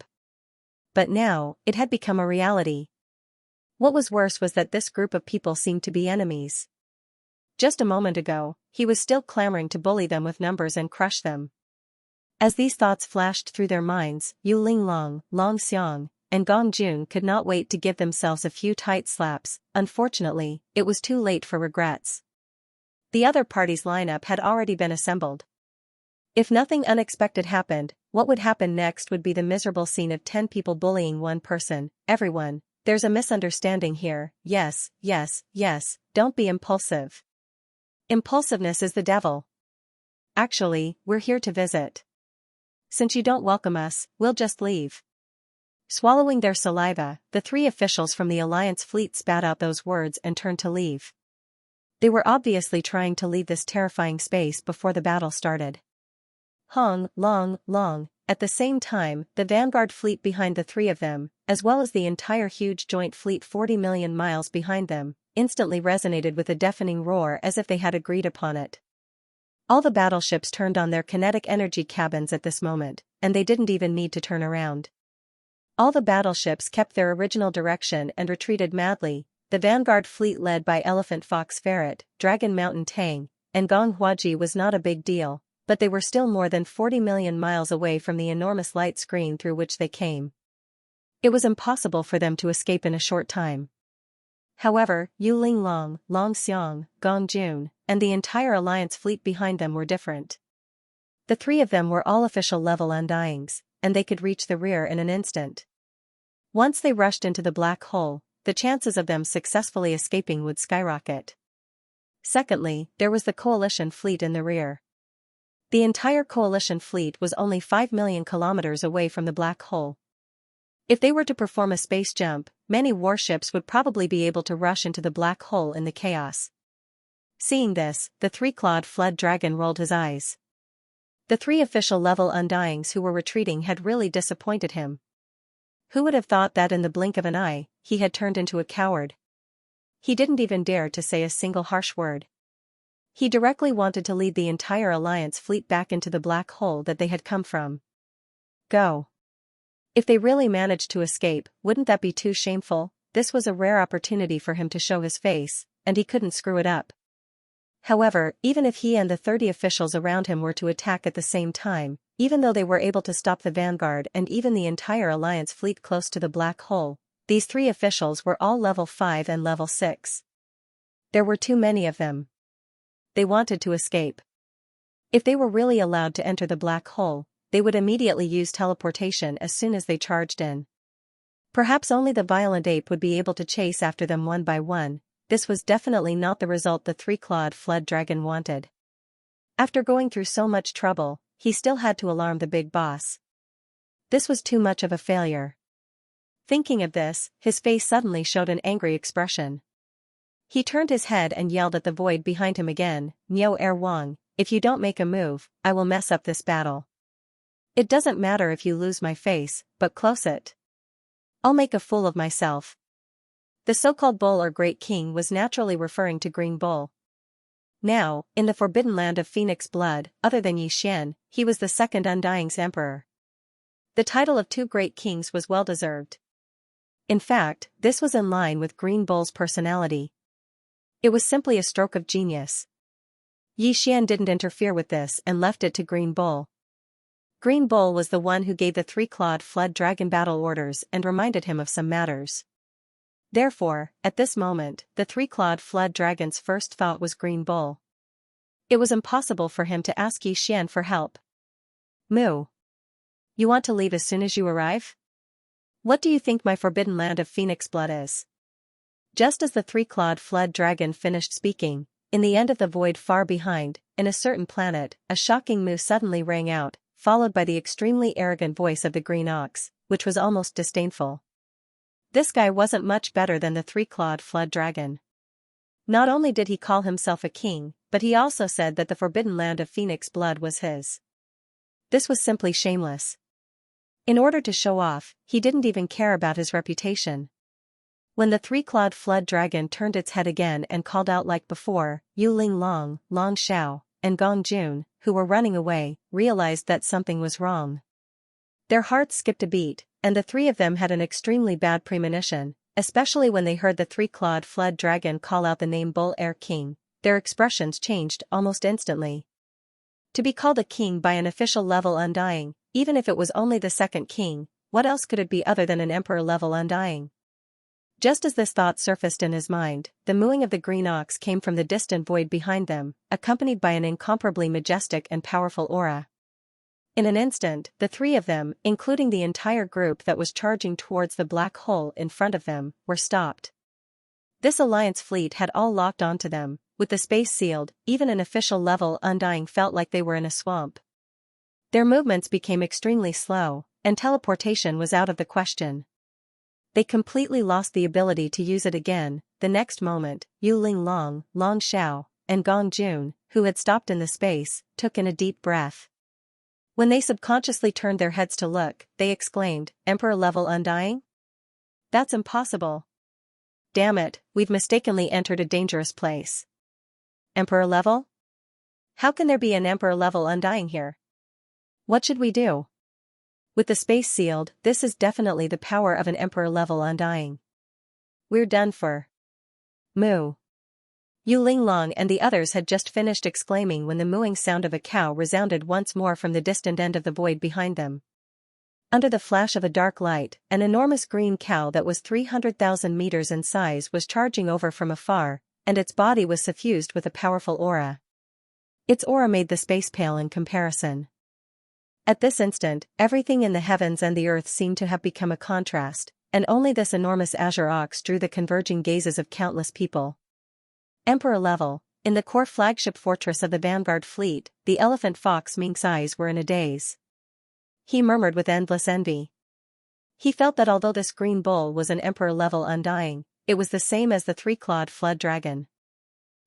But now, it had become a reality. What was worse was that this group of people seemed to be enemies. Just a moment ago, he was still clamoring to bully them with numbers and crush them. As these thoughts flashed through their minds, Yu Linglong, Long Xiang, and Gong Jun could not wait to give themselves a few tight slaps. Unfortunately, it was too late for regrets. The other party's lineup had already been assembled. If nothing unexpected happened, what would happen next would be the miserable scene of 10 people bullying one person. Everyone, there's a misunderstanding here. Yes, don't be impulsive. Impulsiveness is the devil. Actually, we're here to visit. Since you don't welcome us, we'll just leave. Swallowing their saliva, the 3 officials from the Alliance fleet spat out those words and turned to leave. They were obviously trying to leave this terrifying space before the battle started. Long. At the same time, the vanguard fleet behind the 3 of them, as well as the entire huge joint fleet 40 million miles behind them, instantly resonated with a deafening roar as if they had agreed upon it. All the battleships turned on their kinetic energy cabins at this moment, and they didn't even need to turn around. All the battleships kept their original direction and retreated madly. The vanguard fleet led by Elephant Fox Ferret, Dragon Mountain Tang, and Gong Huaji was not a big deal, but they were still more than 40 million miles away from the enormous light screen through which they came. It was impossible for them to escape in a short time. However, Yu Linglong, Long Xiang, Gong Jun, and the entire Alliance fleet behind them were different. The 3 of them were all official level Undyings, and they could reach the rear in an instant. Once they rushed into the black hole, the chances of them successfully escaping would skyrocket. Secondly, there was the coalition fleet in the rear. The entire coalition fleet was only 5 million kilometers away from the black hole. If they were to perform a space jump, many warships would probably be able to rush into the black hole in the chaos. Seeing this, the 3-clawed flood dragon rolled his eyes. The 3 official level Undyings who were retreating had really disappointed him. Who would have thought that in the blink of an eye, he had turned into a coward? He didn't even dare to say a single harsh word. He directly wanted to lead the entire Alliance fleet back into the black hole that they had come from. Go. If they really managed to escape, wouldn't that be too shameful? This was a rare opportunity for him to show his face, and he couldn't screw it up. However, even if he and the 30 officials around him were to attack at the same time, even though they were able to stop the vanguard and even the entire Alliance fleet close to the black hole, these 3 officials were all level 5 and level 6. There were too many of them. They wanted to escape. If they were really allowed to enter the black hole, they would immediately use teleportation as soon as they charged in. Perhaps only the violent ape would be able to chase after them one by one. This was definitely not the result the 3-clawed flood dragon wanted. After going through so much trouble, he still had to alarm the big boss. This was too much of a failure. Thinking of this, his face suddenly showed an angry expression. He turned his head and yelled at the void behind him again, "Niu Er Wang, if you don't make a move, I will mess up this battle. It doesn't matter if you lose my face, but close it. I'll make a fool of myself." The so-called bull or great king was naturally referring to Green Bull. Now, in the forbidden land of phoenix blood, other than Yi Xian, he was the second Undying's emperor. The title of two great kings was well-deserved. In fact, this was in line with Green Bull's personality. It was simply a stroke of genius. Yi Xian didn't interfere with this and left it to Green Bull. Green Bull was the one who gave the three-clawed flood dragon battle orders and reminded him of some matters. Therefore, at this moment, the three-clawed flood dragon's first thought was Green Bull. It was impossible for him to ask Yi Xian for help. "Moo. You want to leave as soon as you arrive? What do you think my forbidden land of phoenix blood is?" Just as the three-clawed flood dragon finished speaking, in the end of the void far behind, in a certain planet, a shocking moo suddenly rang out, followed by the extremely arrogant voice of the green ox, which was almost disdainful. This guy wasn't much better than the three-clawed flood dragon. Not only did he call himself a king, but he also said that the forbidden land of phoenix blood was his. This was simply shameless. In order to show off, he didn't even care about his reputation. When the three-clawed flood dragon turned its head again and called out like before, Yu Ling Long, Long Xiao, and Gong Jun, who were running away, realized that something was wrong. Their hearts skipped a beat, and the three of them had an extremely bad premonition, especially when they heard the three-clawed flood dragon call out the name Bull Air King. Their expressions changed almost instantly. To be called a king by an official level Undying, even if it was only the second king, what else could it be other than an emperor level Undying? Just as this thought surfaced in his mind, the mooing of the green ox came from the distant void behind them, accompanied by an incomparably majestic and powerful aura. In an instant, the three of them, including the entire group that was charging towards the black hole in front of them, were stopped. This Alliance fleet had all locked onto them, with the space sealed. Even an official level Undying felt like they were in a swamp. Their movements became extremely slow, and teleportation was out of the question. They completely lost the ability to use it again. The next moment, Yu Ling Long, Long Xiao, and Gong Jun, who had stopped in the space, took in a deep breath. When they subconsciously turned their heads to look, they exclaimed, "Emperor level Undying? That's impossible. Damn it, we've mistakenly entered a dangerous place. Emperor level? How can there be an Emperor level Undying here? What should we do? With the space sealed, this is definitely the power of an Emperor level Undying. We're done for. Moo." Yu Ling Long and the others had just finished exclaiming when the mooing sound of a cow resounded once more from the distant end of the void behind them. Under the flash of a dark light, an enormous green cow that was 300,000 meters in size was charging over from afar, and its body was suffused with a powerful aura. Its aura made the space pale in comparison. At this instant, everything in the heavens and the earth seemed to have become a contrast, and only this enormous azure ox drew the converging gazes of countless people. Emperor level, in the core flagship fortress of the Vanguard fleet, the elephant fox Mink's eyes were in a daze. He murmured with endless envy. He felt that although this green bull was an Emperor level Undying, it was the same as the three-clawed flood dragon.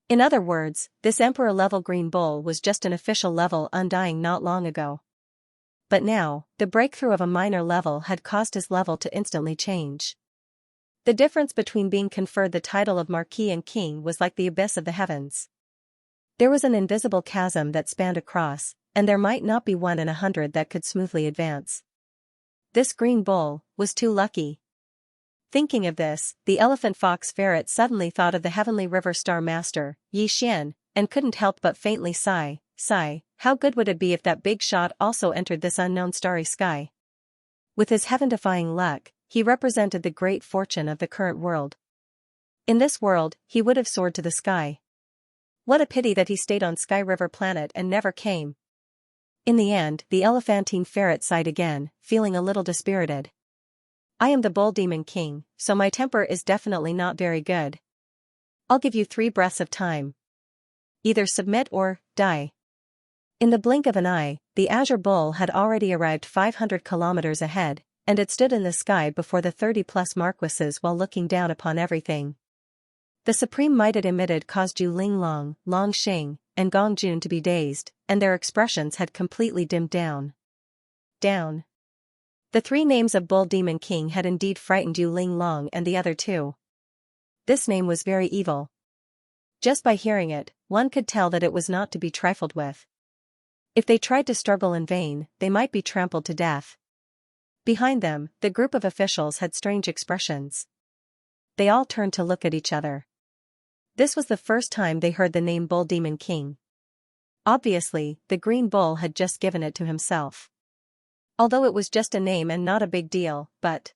In other words, this Emperor level green bull was just an official level Undying not long ago. But now, the breakthrough of a minor level had caused his level to instantly change. The difference between being conferred the title of Marquis and King was like the abyss of the heavens. There was an invisible chasm that spanned across, and there might not be 1 in 100 that could smoothly advance. This green bull was too lucky. Thinking of this, the elephant fox ferret suddenly thought of the heavenly river star master, Yi Xian, and couldn't help but faintly sigh. How good would it be if that big shot also entered this unknown starry sky? With his heaven-defying luck, he represented the great fortune of the current world. In this world, he would have soared to the sky. What a pity that he stayed on Sky River Planet and never came. In the end, the elephantine ferret sighed again, feeling a little dispirited. I am the Bull Demon King, so my temper is definitely not very good. I'll give you 3 breaths of time. Either submit or die. In the blink of an eye, the Azure Bull had already arrived 500 kilometers ahead, and it stood in the sky before the 30-plus marquises while looking down upon everything. The supreme might it emitted caused Zhu Linglong, Long Xing, and Gong Jun to be dazed, and their expressions had completely dimmed down. The three names of Bull Demon King had indeed frightened Zhu Linglong and the other two. This name was very evil. Just by hearing it, one could tell that it was not to be trifled with. If they tried to struggle in vain, they might be trampled to death. Behind them, the group of officials had strange expressions. They all turned to look at each other. This was the first time they heard the name Bull Demon King. Obviously, the green bull had just given it to himself. Although it was just a name and not a big deal, but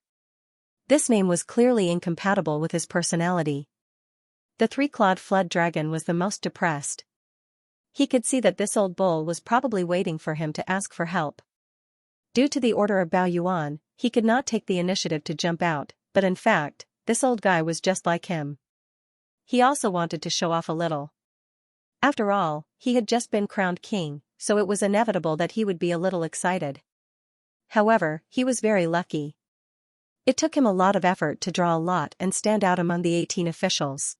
this name was clearly incompatible with his personality. The three-clawed flood dragon was the most depressed. He could see that this old bull was probably waiting for him to ask for help. Due to the order of Bao Yuan, he could not take the initiative to jump out, but in fact, this old guy was just like him. He also wanted to show off a little. After all, he had just been crowned king, so it was inevitable that he would be a little excited. However, he was very lucky. It took him a lot of effort to draw a lot and stand out among the 18 officials.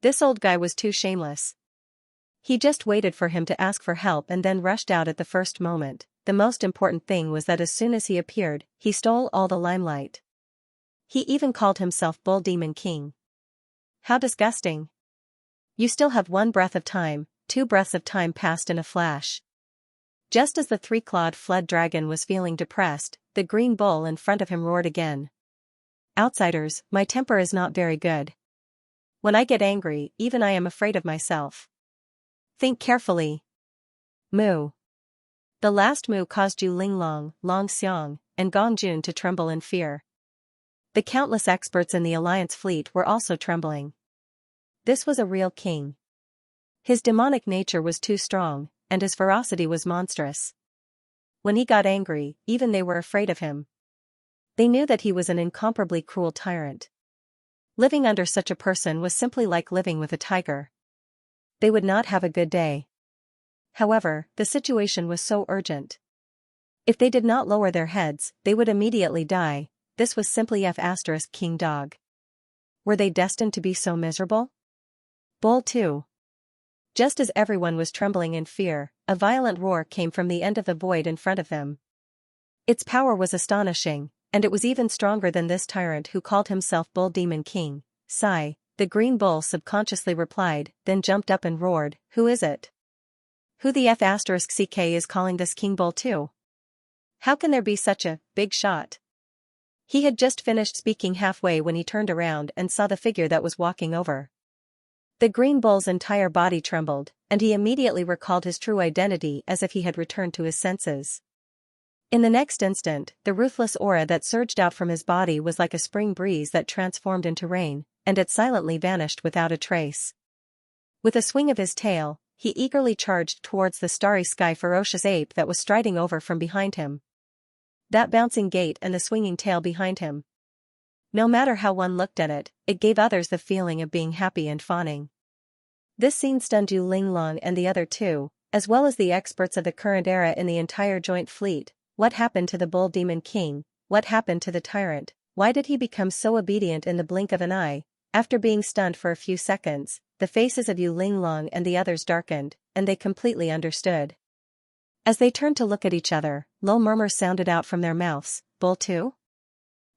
This old guy was too shameless. He just waited for him to ask for help and then rushed out at the first moment. The most important thing was that as soon as he appeared, he stole all the limelight. He even called himself Bull Demon King. How disgusting. You still have 1 breath of time. 2 breaths of time passed in a flash. Just as the three-clawed flood dragon was feeling depressed, the green bull in front of him roared again. Outsiders, my temper is not very good. When I get angry, even I am afraid of myself. Think carefully. Moo. The last moo caused Zhu Linglong, Long Xiang, and Gong Jun to tremble in fear. The countless experts in the Alliance fleet were also trembling. This was a real king. His demonic nature was too strong, and his ferocity was monstrous. When he got angry, even they were afraid of him. They knew that he was an incomparably cruel tyrant. Living under such a person was simply like living with a tiger. They would not have a good day. However, the situation was so urgent. If they did not lower their heads, they would immediately die. This was simply King Dog. Were they destined to be so miserable? Bull 2. Just as everyone was trembling in fear, a violent roar came from the end of the void in front of them. Its power was astonishing, and it was even stronger than this tyrant who called himself Bull Demon King. Sigh, the green bull subconsciously replied, then jumped up and roared, "Who is it? Who the F***ck is calling this King Bull 2? How can there be such a big shot?" He had just finished speaking halfway when he turned around and saw the figure that was walking over. The green bull's entire body trembled, and he immediately recalled his true identity as if he had returned to his senses. In the next instant, the ruthless aura that surged out from his body was like a spring breeze that transformed into rain, and it silently vanished without a trace. With a swing of his tail, he eagerly charged towards the starry sky ferocious ape that was striding over from behind him. That bouncing gait and the swinging tail behind him. No matter how one looked at it, it gave others the feeling of being happy and fawning. This scene stunned Zhu Linglong and the other two, as well as the experts of the current era in the entire joint fleet. What happened to the Bull Demon King? What happened to the tyrant? Why did he become so obedient in the blink of an eye? After being stunned for a few seconds, the faces of Zhu Linglong and the others darkened, and they completely understood. As they turned to look at each other, low murmurs sounded out from their mouths. Bull 2?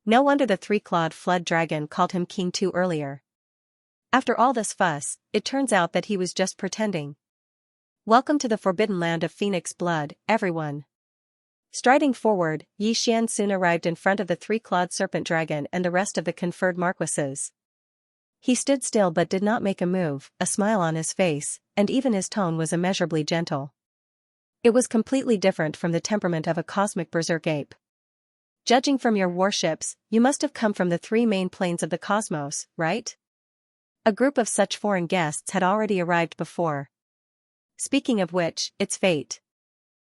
No wonder the three-clawed flood dragon called him King 2 earlier. After all this fuss, it turns out that he was just pretending. Welcome to the forbidden land of Phoenix blood, everyone. Striding forward, Yi Xian soon arrived in front of the three-clawed serpent dragon and the rest of the conferred marquises. He stood still but did not make a move, a smile on his face, and even his tone was immeasurably gentle. It was completely different from the temperament of a cosmic berserk ape. Judging from your warships, you must have come from the 3 main planes of the cosmos, right? A group of such foreign guests had already arrived before. Speaking of which, it's fate.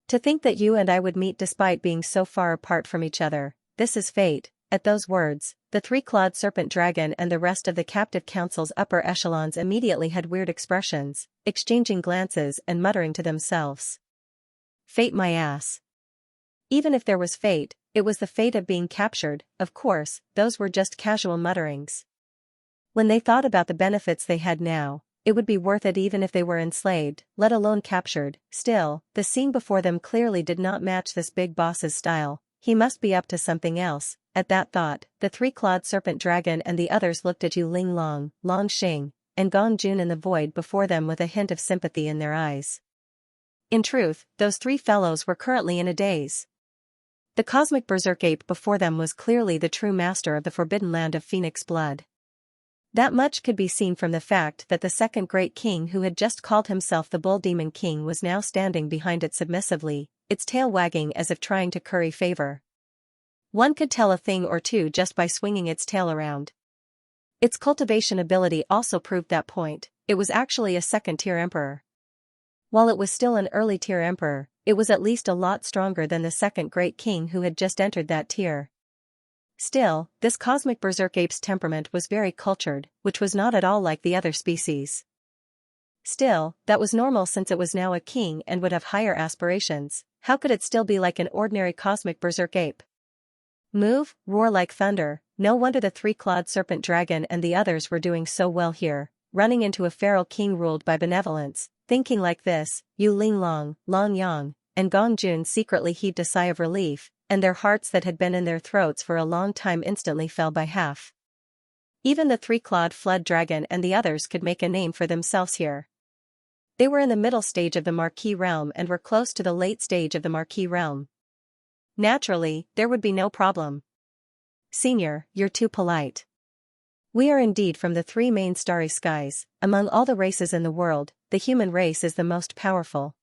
To think that you and I would meet despite being so far apart from each other, this is fate. At those words, the three-clawed serpent dragon and the rest of the captive council's upper echelons immediately had weird expressions, exchanging glances and muttering to themselves. Fate my ass. Even if there was fate, it was the fate of being captured. Of course, those were just casual mutterings. When they thought about the benefits they had now, it would be worth it even if they were enslaved, let alone captured. Still, the scene before them clearly did not match this big boss's style. He must be up to something else. At that thought, the three-clawed serpent dragon and the others looked at Yu Linglong, Long Xing, and Gong Jun in the void before them with a hint of sympathy in their eyes. In truth, those three fellows were currently in a daze. The cosmic berserk ape before them was clearly the true master of the forbidden land of Phoenix blood. That much could be seen from the fact that the second great king who had just called himself the Bull Demon King was now standing behind it submissively, its tail wagging as if trying to curry favor. One could tell a thing or two just by swinging its tail around. Its cultivation ability also proved that point. It was actually a second-tier emperor. While it was still an early-tier emperor, it was at least a lot stronger than the second great king who had just entered that tier. Still, this cosmic berserk ape's temperament was very cultured, which was not at all like the other species. Still, that was normal since it was now a king and would have higher aspirations. How could it still be like an ordinary cosmic berserk ape? Move, roar like thunder. No wonder the three-clawed serpent dragon and the others were doing so well here, running into a feral king ruled by benevolence. Thinking like this, Yu Linglong, Long Yang, and Gong Jun secretly heaved a sigh of relief, and their hearts that had been in their throats for a long time instantly fell by half. Even the three-clawed flood dragon and the others could make a name for themselves here. They were in the middle stage of the Marquis realm and were close to the late stage of the Marquis realm. Naturally, there would be no problem. Senior, you're too polite. We are indeed from the three main starry skies. Among all the races in the world, the human race is the most powerful.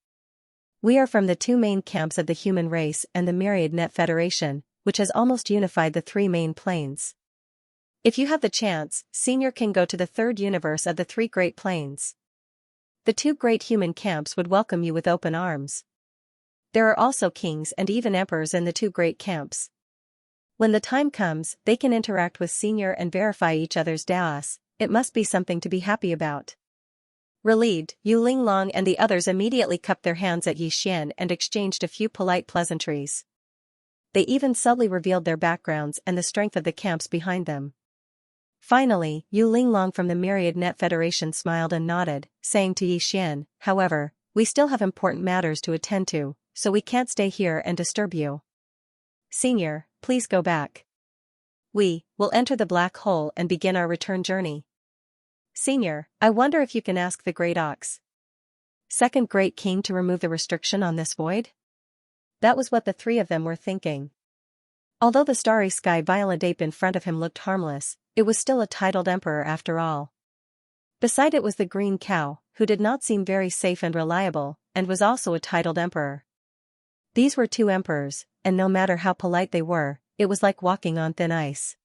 We are from the two main camps of the human race and the Myriad Net Federation, which has almost unified the three main planes. If you have the chance, Senior can go to the third universe of the three great planes. The two great human camps would welcome you with open arms. There are also kings and even emperors in the two great camps. When the time comes, they can interact with Senior and verify each other's daos. It must be something to be happy about. Relieved, Yu Linglong and the others immediately cupped their hands at Yi Xian and exchanged a few polite pleasantries. They even subtly revealed their backgrounds and the strength of the camps behind them. Finally, Yu Linglong from the Myriad Net Federation smiled and nodded, saying to Yi Xian, "However, we still have important matters to attend to, so we can't stay here and disturb you. Senior, please go back. We will enter the black hole and begin our return journey. Senior, I wonder if you can ask the Great Ox, second great king, to remove the restriction on this void?" That was what the three of them were thinking. Although the starry sky violent ape in front of him looked harmless, it was still a titled emperor after all. Beside it was the green cow, who did not seem very safe and reliable, and was also a titled emperor. These were two emperors, and no matter how polite they were, it was like walking on thin ice.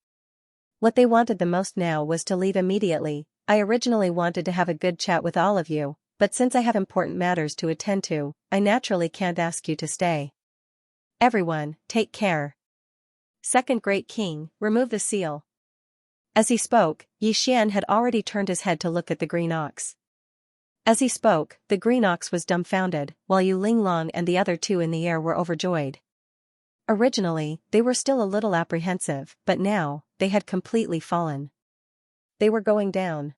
What they wanted the most now was to leave immediately. "I originally wanted to have a good chat with all of you, but since I have important matters to attend to, I naturally can't ask you to stay. Everyone, take care. Second great king, remove the seal." As he spoke, Yi Xian had already turned his head to look at the green ox. As he spoke, the green ox was dumbfounded, while Yu Linglong and the other two in the air were overjoyed. Originally, they were still a little apprehensive, but now, they had completely fallen. They were going down.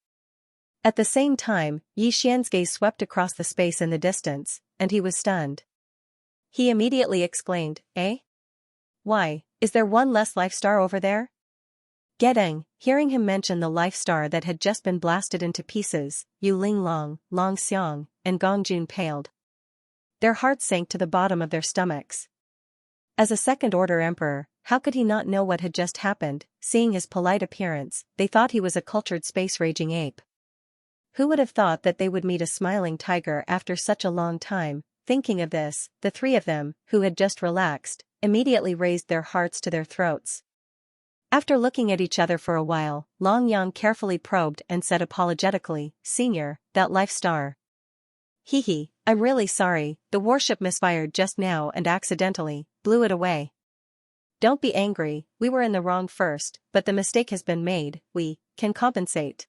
At the same time, Yi Xian's gaze swept across the space in the distance, and he was stunned. He immediately exclaimed, "Eh? Why, is there one less life star over there?" Getting, hearing him mention the life star that had just been blasted into pieces, Yu Linglong, Long Xiang, and Gong Jun paled. Their hearts sank to the bottom of their stomachs. As a second-order emperor, how could he not know what had just happened? Seeing his polite appearance, they thought he was a cultured space-raging ape. Who would have thought that they would meet a smiling tiger after such a long time? Thinking of this, the three of them, who had just relaxed, immediately raised their hearts to their throats. After looking at each other for a while, Long Yang carefully probed and said apologetically, "Senior, that life star. Hee, I'm really sorry, the warship misfired just now and accidentally blew it away. Don't be angry, we were in the wrong first, but the mistake has been made, we can compensate."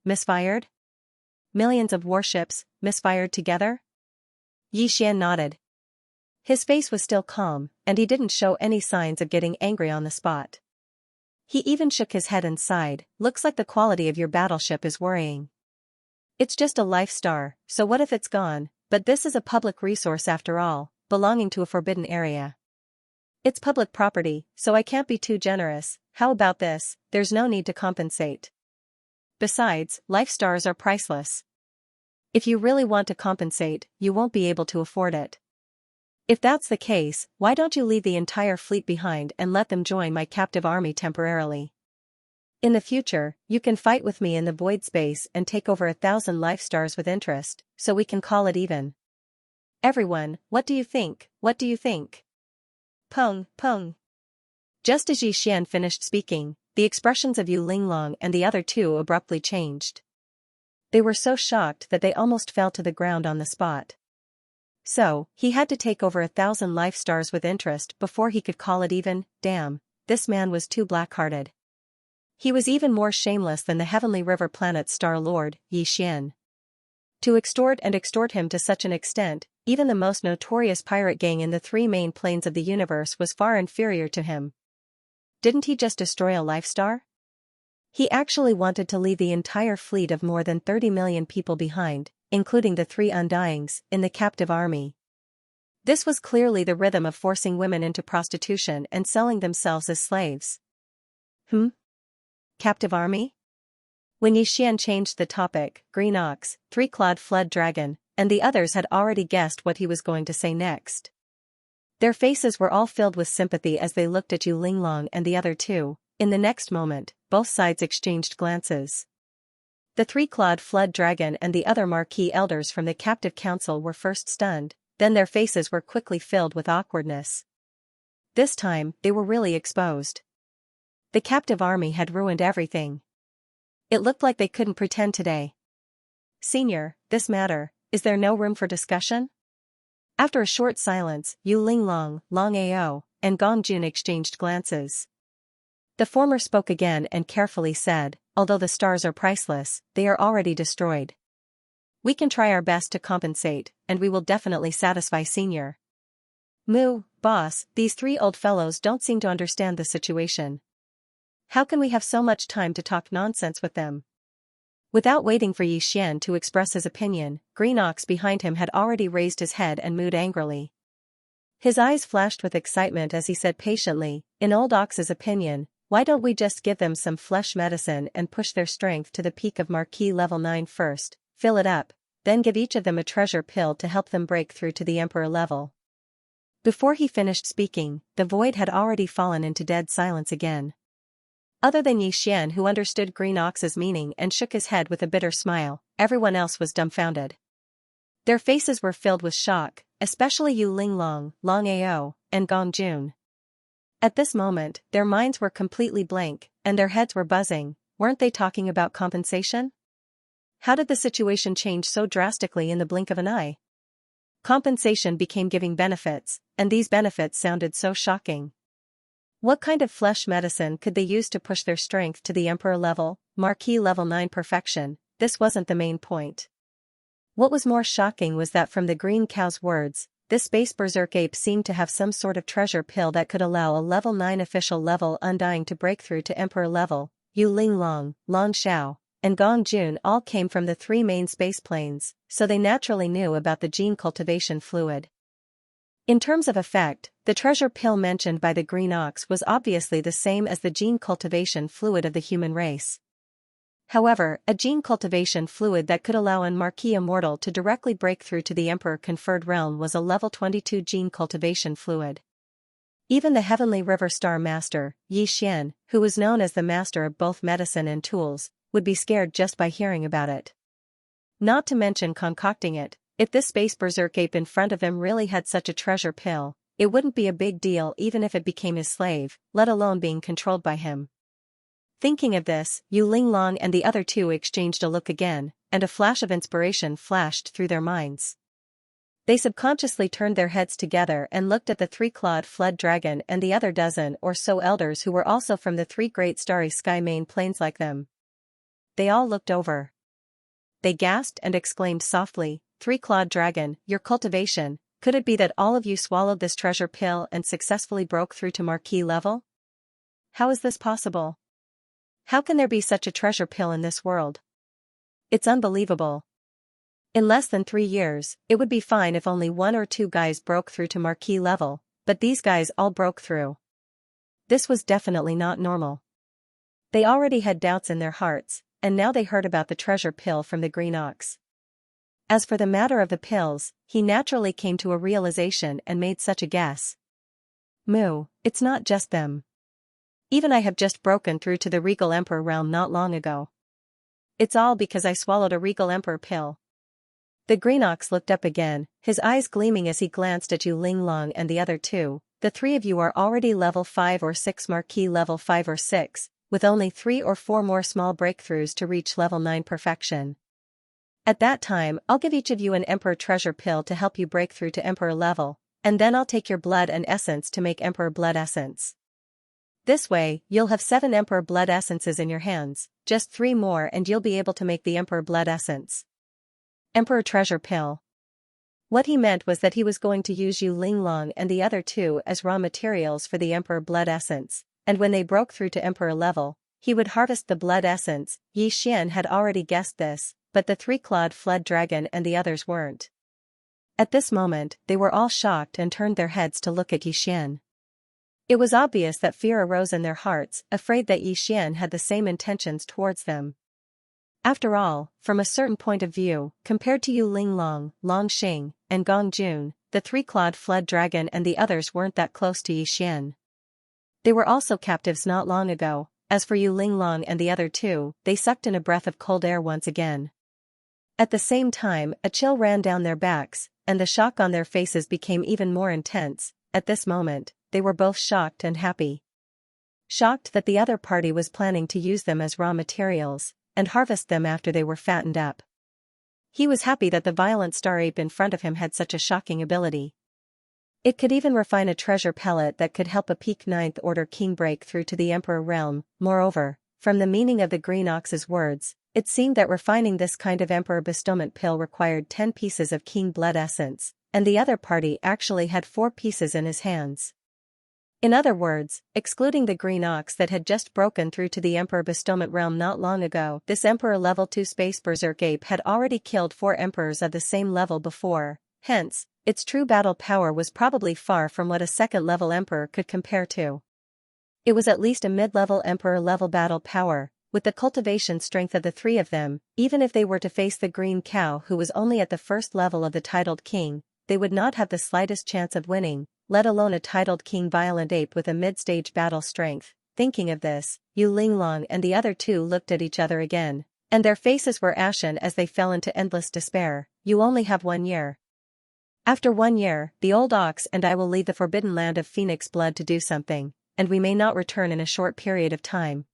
Misfired? Millions of warships, misfired together? Yi Xian nodded. His face was still calm, and he didn't show any signs of getting angry on the spot. He even shook his head and sighed, "Looks like the quality of your battleship is worrying. It's just a life star, so what if it's gone? But this is a public resource after all, belonging to a forbidden area. It's public property, so I can't be too generous. How about this? There's no need to compensate. Besides, life stars are priceless. If you really want to compensate, you won't be able to afford it. If that's the case, why don't you leave the entire fleet behind and let them join my captive army temporarily? In the future, you can fight with me in the void space and take over 1,000 life stars with interest, so we can call it even. Everyone, what do you think? What do you think?" Peng, peng. Just as Yi Xian finished speaking, the expressions of Yu Linglong and the other two abruptly changed. They were so shocked that they almost fell to the ground on the spot. So, he had to take over 1,000 life stars with interest before he could call it even? Damn, this man was too black-hearted. He was even more shameless than the Heavenly River Planet's Star Lord, Yi Xian. To extort him to such an extent, even the most notorious pirate gang in the 3 main planes of the universe was far inferior to him. Didn't he just destroy a life star? He actually wanted to leave the entire fleet of more than 30 million people behind, including the 3 Undyings, in the captive army. This was clearly the rhythm of forcing women into prostitution and selling themselves as slaves. Captive army? When Yi Xian changed the topic, Green Ox, 3-clawed Flood Dragon, and the others had already guessed what he was going to say next. Their faces were all filled with sympathy as they looked at Yu Linglong and the other two. In the next moment, both sides exchanged glances. The 3-clawed Flood Dragon and the other marquee elders from the captive council were first stunned, then their faces were quickly filled with awkwardness. This time, they were really exposed. The captive army had ruined everything. It looked like they couldn't pretend today. "Senior, this matter, is there no room for discussion?" After a short silence, Yu Linglong, Long Ao, and Gong Jun exchanged glances. The former spoke again and carefully said, "Although the stars are priceless, they are already destroyed. We can try our best to compensate, and we will definitely satisfy Senior." "Moo, boss, these 3 old fellows don't seem to understand the situation. How can we have so much time to talk nonsense with them?" Without waiting for Yi Xian to express his opinion, Green Ox behind him had already raised his head and mooed angrily. His eyes flashed with excitement as he said patiently, "In Old Ox's opinion, why don't we just give them some flesh medicine and push their strength to the peak of Marquis level 9 first, fill it up, then give each of them a treasure pill to help them break through to the Emperor level?" Before he finished speaking, the void had already fallen into dead silence again. Other than Yi Xian, who understood Green Ox's meaning and shook his head with a bitter smile, everyone else was dumbfounded. Their faces were filled with shock, especially Yu Linglong, Long Ao, and Gong Jun. At this moment, their minds were completely blank, and their heads were buzzing. Weren't they talking about compensation? How did the situation change so drastically in the blink of an eye? Compensation became giving benefits, and these benefits sounded so shocking. What kind of flesh medicine could they use to push their strength to the Emperor level, Marquis level 9 perfection? This wasn't the main point. What was more shocking was that from the green cow's words, this space berserk ape seemed to have some sort of treasure pill that could allow a level 9 official level Undying to break through to Emperor level. Yu Linglong, Long Xiao, and Gong Jun all came from the 3 main space planes, so they naturally knew about the gene cultivation fluid. In terms of effect, the treasure pill mentioned by the Green Ox was obviously the same as the gene cultivation fluid of the human race. However, a gene cultivation fluid that could allow an Marquis immortal to directly break through to the Emperor-conferred realm was a level 22 gene cultivation fluid. Even the Heavenly River Star Master, Yi Xian, who was known as the master of both medicine and tools, would be scared just by hearing about it. Not to mention concocting it. If this space berserk ape in front of him really had such a treasure pill, it wouldn't be a big deal even if it became his slave, let alone being controlled by him. Thinking of this, Yu Linglong and the other two exchanged a look again, and a flash of inspiration flashed through their minds. They subconsciously turned their heads together and looked at the 3-clawed Flood Dragon and the other dozen or so elders who were also from the 3 great starry sky main planes like them. They all looked over. They gasped and exclaimed softly, 3-clawed dragon, your cultivation, Could it be that all of you swallowed this treasure pill and successfully broke through to Marquis level? How is this possible? How can there be such a treasure pill in this world? It's unbelievable. In less than 3 years, it would be fine if only 1 or 2 guys broke through to Marquis level, but these guys all broke through. This was definitely not normal. They already had doubts in their hearts, and now they heard about the treasure pill from the green ox. As for the matter of the pills, he naturally came to a realization and made such a guess. Moo, it's not just them. Even I have just broken through to the Regal Emperor realm not long ago. It's all because I swallowed a Regal Emperor pill. The green ox looked up again, his eyes gleaming as he glanced at Yu Linglong and the other 2. The 3 of you are already level 5 or 6, Marquis level 5 or 6, with only 3 or 4 more small breakthroughs to reach level 9 perfection. At that time, I'll give each of you an Emperor treasure pill to help you break through to Emperor level, and then I'll take your blood and essence to make Emperor blood essence. This way, you'll have 7 Emperor blood essences in your hands, just 3 more and you'll be able to make the Emperor blood essence. Emperor treasure pill. What he meant was that he was going to use Yu Linglong and the other 2 as raw materials for the Emperor blood essence, and when they broke through to Emperor level, he would harvest the blood essence. Yi Xian had already guessed this, but the 3-clawed fled dragon and the others weren't. At this moment, they were all shocked and turned their heads to look at Yi Xian. It was obvious that fear arose in their hearts, afraid that Yi Xian had the same intentions towards them. After all, from a certain point of view, compared to Yu Linglong, Long Xing, and Gong Jun, the 3-clawed fled dragon and the others weren't that close to Yi Xian. They were also captives not long ago. As for Yu Linglong and the other 2, they sucked in a breath of cold air once again. At the same time, a chill ran down their backs, and the shock on their faces became even more intense. At this moment, they were both shocked and happy. Shocked that the other party was planning to use them as raw materials, and harvest them after they were fattened up. He was happy that the violent star ape in front of him had such a shocking ability. It could even refine a treasure pellet that could help a peak 9th order king break through to the Emperor realm. Moreover, from the meaning of the green ox's words, it seemed that refining this kind of Emperor bestowment pill required 10 pieces of king blood essence, and the other party actually had 4 pieces in his hands. In other words, excluding the green ox that had just broken through to the Emperor bestowment realm not long ago, this Emperor level 2 space berserk ape had already killed 4 emperors of the same level before, hence, its true battle power was probably far from what a second-level emperor could compare to. It was at least a mid-level emperor-level battle power, with the cultivation strength of the 3 of them. Even if they were to face the green cow who was only at the first level of the titled king, they would not have the slightest chance of winning, let alone a titled king violent ape with a mid-stage battle strength. Thinking of this, Yu Linglong and the other 2 looked at each other again, and their faces were ashen as they fell into endless despair. You only have 1 year. After 1 year, the old ox and I will leave the forbidden land of Phoenix Blood to do something, and we may not return in a short period of time.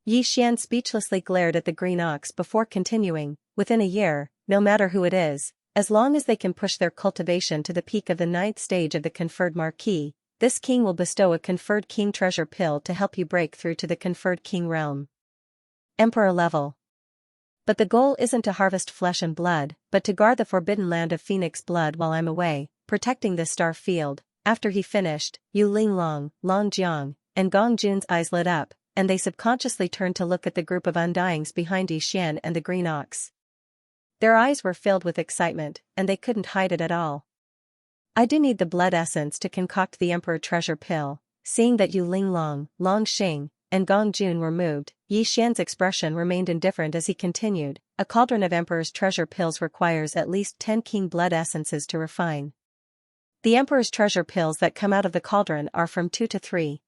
Yi Xian speechlessly glared at the green ox before continuing, within a year, no matter who it is, as long as they can push their cultivation to the peak of the 9th stage of the conferred marquis, this king will bestow a conferred king treasure pill to help you break through to the conferred king realm. Emperor level. But the goal isn't to harvest flesh and blood, but to guard the forbidden land of Phoenix Blood while I'm away, protecting this star field. After he finished, Yu Linglong, Long Jiang, and Gong Jun's eyes lit up, and they subconsciously turned to look at the group of undyings behind Yi Xian and the green ox. Their eyes were filled with excitement, and they couldn't hide it at all. I do need the blood essence to concoct the Emperor treasure pill. Seeing that Yu Linglong, Long Xing, and Gong Jun were moved, Yi Xian's expression remained indifferent as he continued, a cauldron of Emperor's treasure pills requires at least 10 king blood essences to refine. The Emperor's treasure pills that come out of the cauldron are from 2 to 3.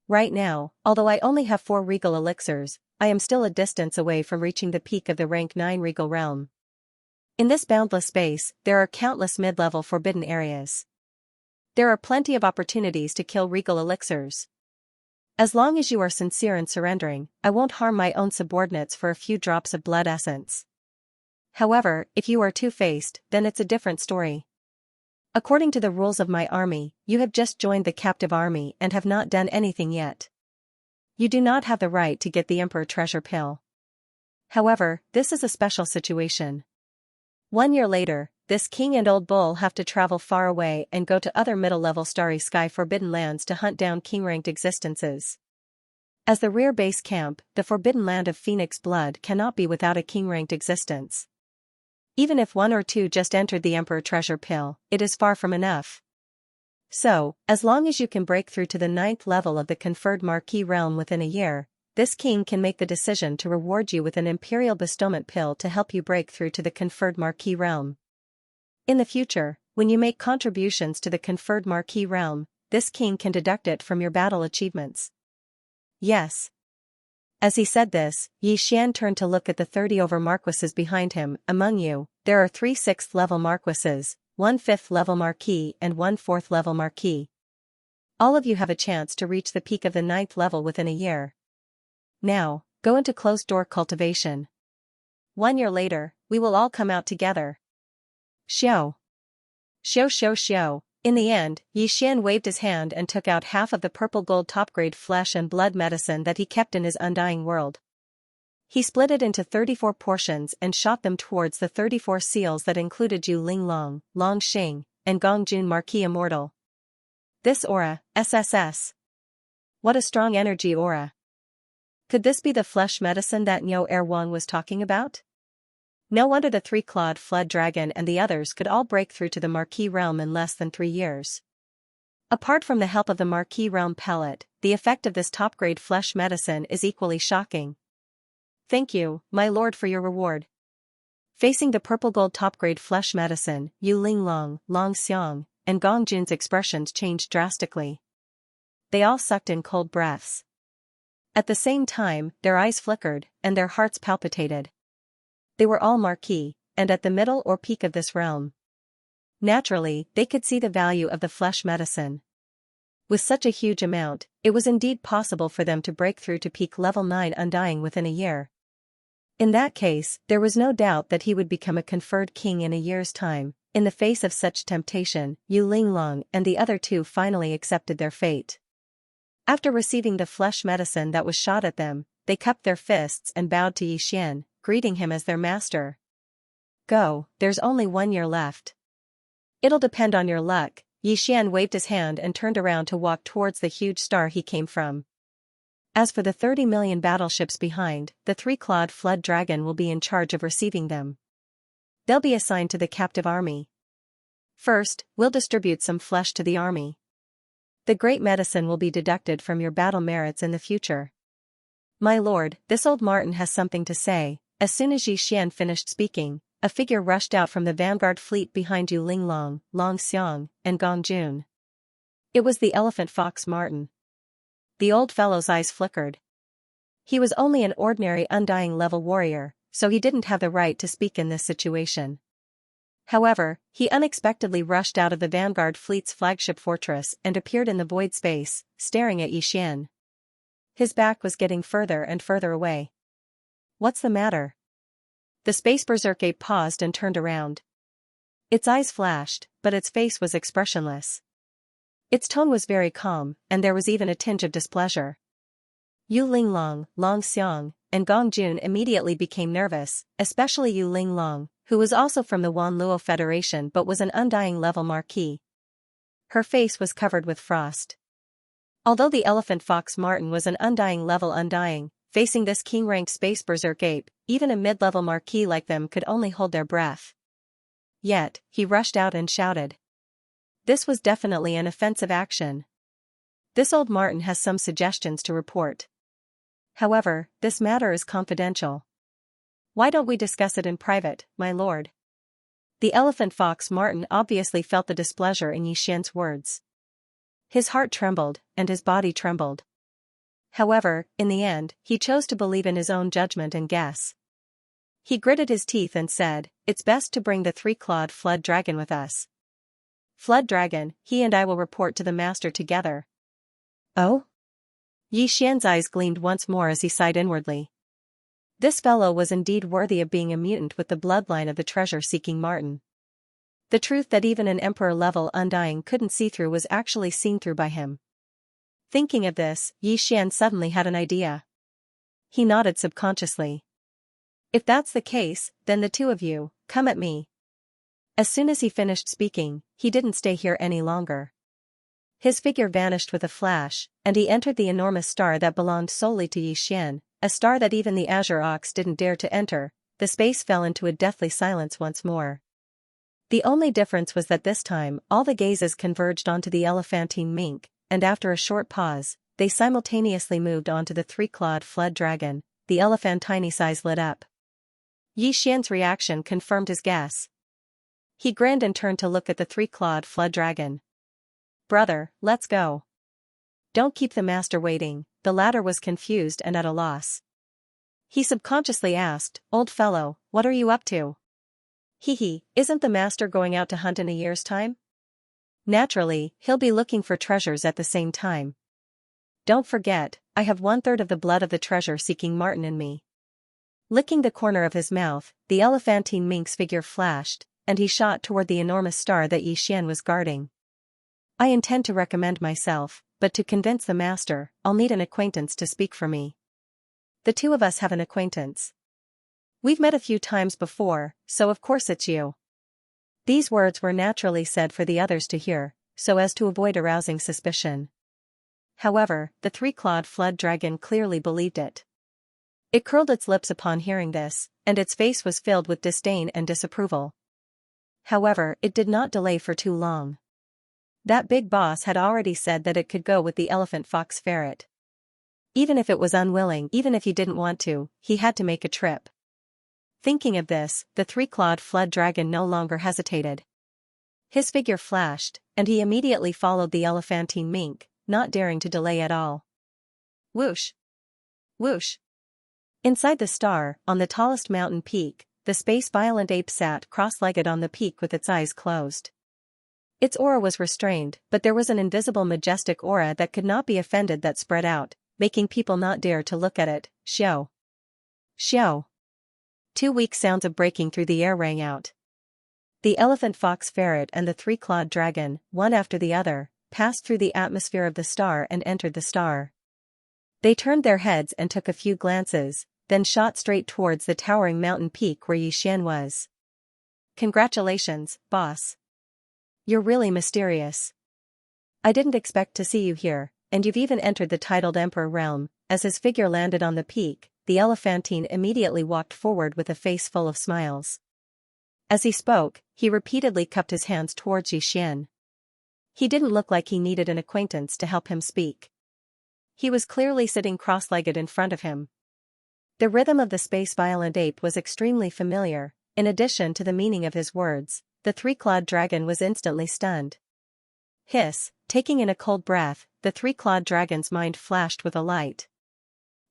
Right now, although I only have 4 regal elixirs, I am still a distance away from reaching the peak of the rank 9 regal realm. In this boundless space, there are countless mid-level forbidden areas. There are plenty of opportunities to kill regal elixirs. As long as you are sincere and surrendering, I won't harm my own subordinates for a few drops of blood essence. However, if you are two-faced, then it's a different story. According to the rules of my army, you have just joined the captive army and have not done anything yet. You do not have the right to get the Emperor treasure pill. However, this is a special situation. 1 year later, this king and old bull have to travel far away and go to other middle-level starry sky forbidden lands to hunt down king-ranked existences. As the rear base camp, the forbidden land of Phoenix blood cannot be without a king-ranked existence. Even if one or two just entered the Emperor Treasure Pill, it is far from enough. So, as long as you can break through to the 9th level of the conferred Marquis realm within a year, this king can make the decision to reward you with an Imperial Bestowment Pill to help you break through to the conferred Marquis realm. In the future, when you make contributions to the conferred Marquis realm, this king can deduct it from your battle achievements. Yes. As he said this, Xian turned to look at the 30 over marquises behind him. Among you, there are 3 6th level marquises, 1 5th level marquis and 1 4th level marquis. All of you have a chance to reach the peak of the 9th level within a year. Now, go into closed-door cultivation. 1 year later, we will all come out together. Xiao. Xiao. In the end, Xian waved his hand and took out half of the purple gold top-grade flesh and blood medicine that he kept in his undying world. He split it into 34 portions and shot them towards the 34 seals that included Yu Linglong, Long Xing, and Gongjun Marquis Immortal. This aura, SSS. What a strong energy aura. Could this be the flesh medicine that Niu Erwang was talking about? No wonder the 3-clawed flood dragon and the others could all break through to the Marquis realm in less than 3 years. Apart from the help of the Marquis realm pellet, the effect of this top-grade flesh medicine is equally shocking. Thank you, my lord, for your reward. Facing the purple gold top-grade flesh medicine, Yu Linglong, Long Xiang, and Gongjun's expressions changed drastically. They all sucked in cold breaths. At the same time, their eyes flickered, and their hearts palpitated. They were all Marquis, and at the middle or peak of this realm. Naturally, they could see the value of the flesh medicine. With such a huge amount, it was indeed possible for them to break through to peak level 9 undying within a year. In that case, there was no doubt that he would become a conferred king in a year's time. In the face of such temptation, Yu Linglong and the other 2 finally accepted their fate. After receiving the flesh medicine that was shot at them, they cupped their fists and bowed to Xian, greeting him as their master. Go, there's only 1 year left. It'll depend on your luck. Xian waved his hand and turned around to walk towards the huge star he came from. As for the 30 million battleships behind, the 3-clawed flood dragon will be in charge of receiving them. They'll be assigned to the captive army. First, we'll distribute some flesh to the army. The great medicine will be deducted from your battle merits in the future. My lord, this old Martin has something to say. As soon as Xian finished speaking, a figure rushed out from the vanguard fleet behind Yu Linglong, Long Xiang, and Gongjun. It was the elephant fox Martin. The old fellow's eyes flickered. He was only an ordinary undying level warrior, so he didn't have the right to speak in this situation. However, he unexpectedly rushed out of the vanguard fleet's flagship fortress and appeared in the void space, staring at Xian. His back was getting further and further away. What's the matter? The space berserk ape paused and turned around. Its eyes flashed, but its face was expressionless. Its tone was very calm, and there was even a tinge of displeasure. Yu Linglong, Long Xiang, and Gongjun immediately became nervous, especially Yu Linglong, who was also from the Wanluo Federation but was an undying level marquis. Her face was covered with frost. Although the elephant fox Martin was an undying level undying, facing this king-ranked space berserk ape, even a mid-level marquis like them could only hold their breath. Yet, he rushed out and shouted. This was definitely an offensive action. This old Martin has some suggestions to report. However, this matter is confidential. Why don't we discuss it in private, my lord? The elephant fox Martin obviously felt the displeasure in Xian's words. His heart trembled, and his body trembled. However, in the end, he chose to believe in his own judgment and guess. He gritted his teeth and said, "It's best to bring the 3-clawed flood dragon with us. Flood dragon, he and I will report to the master together." Oh? Xian's eyes gleamed once more as he sighed inwardly. This fellow was indeed worthy of being a mutant with the bloodline of the treasure-seeking Martin. The truth that even an emperor-level undying couldn't see through was actually seen through by him. Thinking of this, Xian suddenly had an idea. He nodded subconsciously. If that's the case, then the 2 of you, come at me. As soon as he finished speaking, he didn't stay here any longer. His figure vanished with a flash, and he entered the enormous star that belonged solely to Xian, a star that even the Azure Ox didn't dare to enter. The space fell into a deathly silence once more. The only difference was that this time, all the gazes converged onto the elephantine mink, and after a short pause, they simultaneously moved onto the three-clawed flood dragon. The elephantine eyes lit up. Xian's reaction confirmed his guess. He grinned and turned to look at the three-clawed flood dragon. "Brother, let's go. Don't keep the master waiting." The latter was confused and at a loss. He subconsciously asked, "Old fellow, what are you up to?" "Hee, isn't the master going out to hunt in a year's time? Naturally, he'll be looking for treasures at the same time. Don't forget, I have 1/3 of the blood of the treasure-seeking marten in me." Licking the corner of his mouth, the elephantine mink's figure flashed, and he shot toward the enormous star that Xian was guarding. "I intend to recommend myself, but to convince the master, I'll need an acquaintance to speak for me. The two of us have an acquaintance. We've met a few times before, so of course it's you." These words were naturally said for the others to hear, so as to avoid arousing suspicion. However, the three-clawed flood dragon clearly believed it. It curled its lips upon hearing this, and its face was filled with disdain and disapproval. However, it did not delay for too long. That big boss had already said that it could go with the elephant fox ferret. Even if it was unwilling, even if he didn't want to, he had to make a trip. Thinking of this, the three-clawed flood dragon no longer hesitated. His figure flashed, and he immediately followed the elephantine mink, not daring to delay at all. Whoosh! Whoosh! Inside the star, on the tallest mountain peak, the space-violent ape sat cross-legged on the peak with its eyes closed. Its aura was restrained, but there was an invisible majestic aura that could not be offended that spread out, making people not dare to look at it. Xiao! Xiao! Two weak sounds of breaking through the air rang out. The elephant fox ferret and the three-clawed dragon, one after the other, passed through the atmosphere of the star and entered the star. They turned their heads and took a few glances, then shot straight towards the towering mountain peak where Xian was. "Congratulations, boss. You're really mysterious. I didn't expect to see you here, and you've even entered the titled Emperor realm." As his figure landed on the peak, the elephantine immediately walked forward with a face full of smiles. As he spoke, he repeatedly cupped his hands towards Xian. He didn't look like he needed an acquaintance to help him speak. He was clearly sitting cross-legged in front of him. The rhythm of the space-violent ape was extremely familiar. In addition to the meaning of his words, the three-clawed dragon was instantly stunned. Hiss, taking in a cold breath, the three-clawed dragon's mind flashed with a light.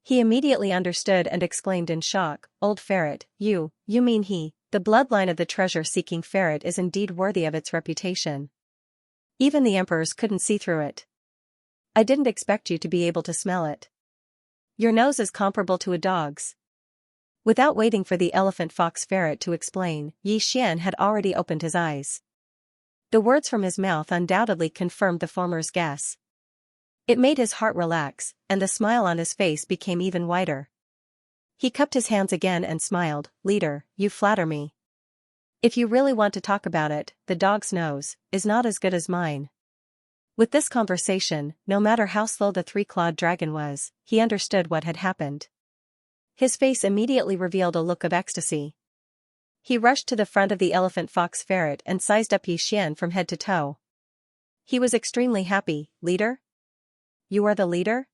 He immediately understood and exclaimed in shock, "Old ferret, you mean he, the bloodline of the treasure-seeking ferret is indeed worthy of its reputation. Even the emperors couldn't see through it. I didn't expect you to be able to smell it. Your nose is comparable to a dog's." Without waiting for the elephant fox ferret to explain, Xian had already opened his eyes. The words from his mouth undoubtedly confirmed the former's guess. It made his heart relax, and the smile on his face became even wider. He cupped his hands again and smiled. "Leader, you flatter me. If you really want to talk about it, the dog's nose is not as good as mine." With this conversation, no matter how slow the three-clawed dragon was, he understood what had happened. His face immediately revealed a look of ecstasy. He rushed to the front of the elephant fox ferret and sized up Xian from head to toe. He was extremely happy. "Leader? You are the leader?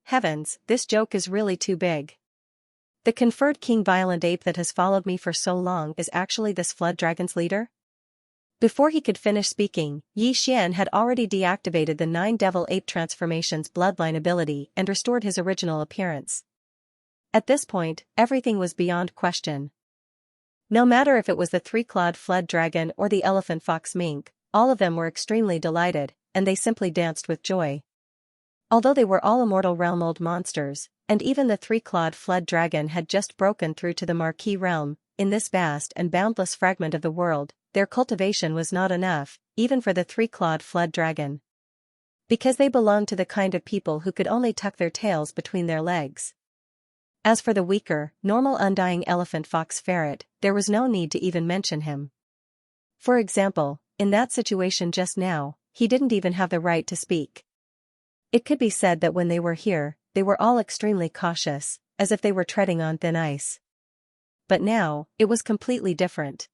Heavens, this joke is really too big. The conferred king violent ape that has followed me for so long is actually this flood dragon's leader?" Before he could finish speaking, Xian had already deactivated the 9 devil ape transformations bloodline ability and restored his original appearance. At this point, everything was beyond question. No matter if it was the three-clawed flood dragon or the elephant fox mink, all of them were extremely delighted, and they simply danced with joy. Although they were all immortal realm-old monsters, and even the three-clawed flood dragon had just broken through to the Marquis realm, in this vast and boundless fragment of the world, their cultivation was not enough, even for the three-clawed flood dragon. Because they belonged to the kind of people who could only tuck their tails between their legs. As for the weaker, normal undying elephant fox ferret, there was no need to even mention him. For example, in that situation just now, he didn't even have the right to speak. It could be said that when they were here, they were all extremely cautious, as if they were treading on thin ice. But now, it was completely different.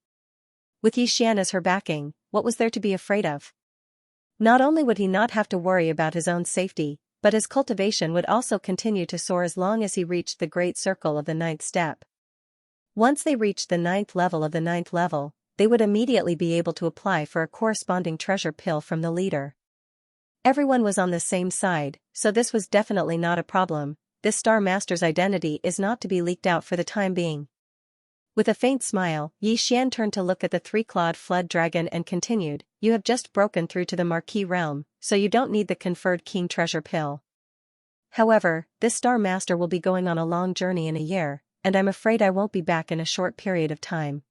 With Xian as her backing, what was there to be afraid of? Not only would he not have to worry about his own safety, but his cultivation would also continue to soar as long as he reached the great circle of the 9th step. Once they reached the 9th level of the 9th level, they would immediately be able to apply for a corresponding treasure pill from the leader. Everyone was on the same side, so this was definitely not a problem. This Star Master's identity is not to be leaked out for the time being. With a faint smile, Xian turned to look at the three-clawed flood dragon and continued, "You have just broken through to the Marquis realm, so you don't need the conferred King treasure pill. However, this Star Master will be going on a long journey in a year, and I'm afraid I won't be back in a short period of time.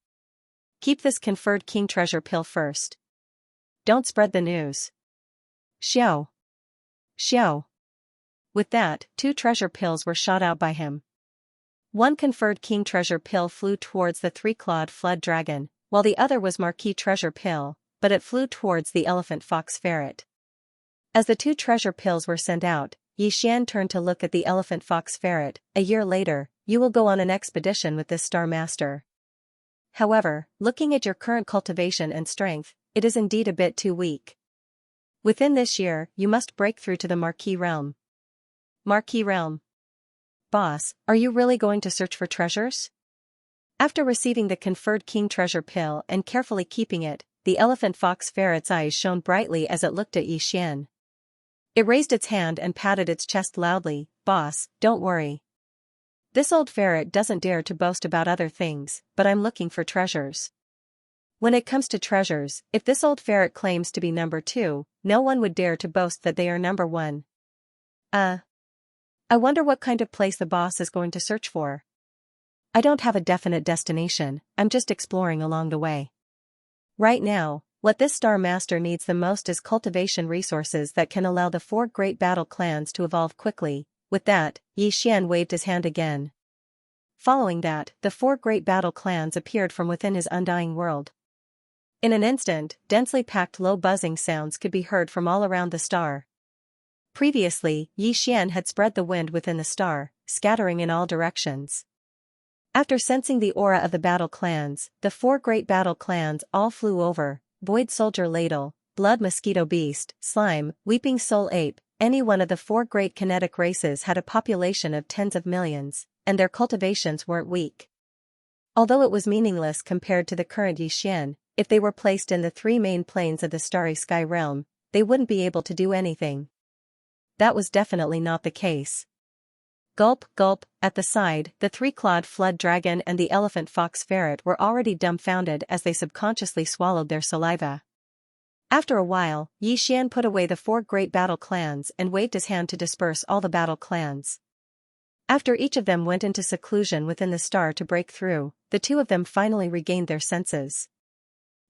Keep this conferred King treasure pill first. Don't spread the news." Xiao. Xiao. With that, 2 treasure pills were shot out by him. One conferred King treasure pill flew towards the three-clawed flood dragon, while the other was Marquis treasure pill, but it flew towards the elephant fox ferret. As the 2 treasure pills were sent out, Xian turned to look at the elephant fox ferret. "A year later, you will go on an expedition with this Star Master. However, looking at your current cultivation and strength, it is indeed a bit too weak. Within this year, you must break through to the Marquis realm." Marquis realm. Boss, are you really going to search for treasures? After receiving the conferred King treasure pill and carefully keeping it, the elephant fox ferret's eyes shone brightly as it looked at Xian. It raised its hand and patted its chest loudly. "Boss, don't worry. This old ferret doesn't dare to boast about other things, but I'm looking for treasures. When it comes to treasures, if this old ferret claims to be number 2, no one would dare to boast that they are number 1. I wonder what kind of place the boss is going to search for. I don't have a definite destination, I'm just exploring along the way. Right now, what this Star Master needs the most is cultivation resources that can allow the 4 great battle clans to evolve quickly." With that, Xian waved his hand again. Following that, the 4 great battle clans appeared from within his undying world. In an instant, densely packed low buzzing sounds could be heard from all around the star. Previously, Xian had spread the wind within the star, scattering in all directions. After sensing the aura of the battle clans, the 4 great battle clans all flew over: Void Soldier Ladle, Blood Mosquito Beast, Slime, Weeping Soul Ape. Any one of the 4 great kinetic races had a population of tens of millions, and their cultivations weren't weak. Although it was meaningless compared to the current Xian, if they were placed in the 3 main planes of the Starry Sky realm, they wouldn't be able to do anything. That was definitely not the case. Gulp, gulp. At the side, the 3-clawed flood dragon and the elephant fox ferret were already dumbfounded as they subconsciously swallowed their saliva. After a while, Xian put away the 4 great battle clans and waved his hand to disperse all the battle clans. After each of them went into seclusion within the star to break through, the 2 of them finally regained their senses.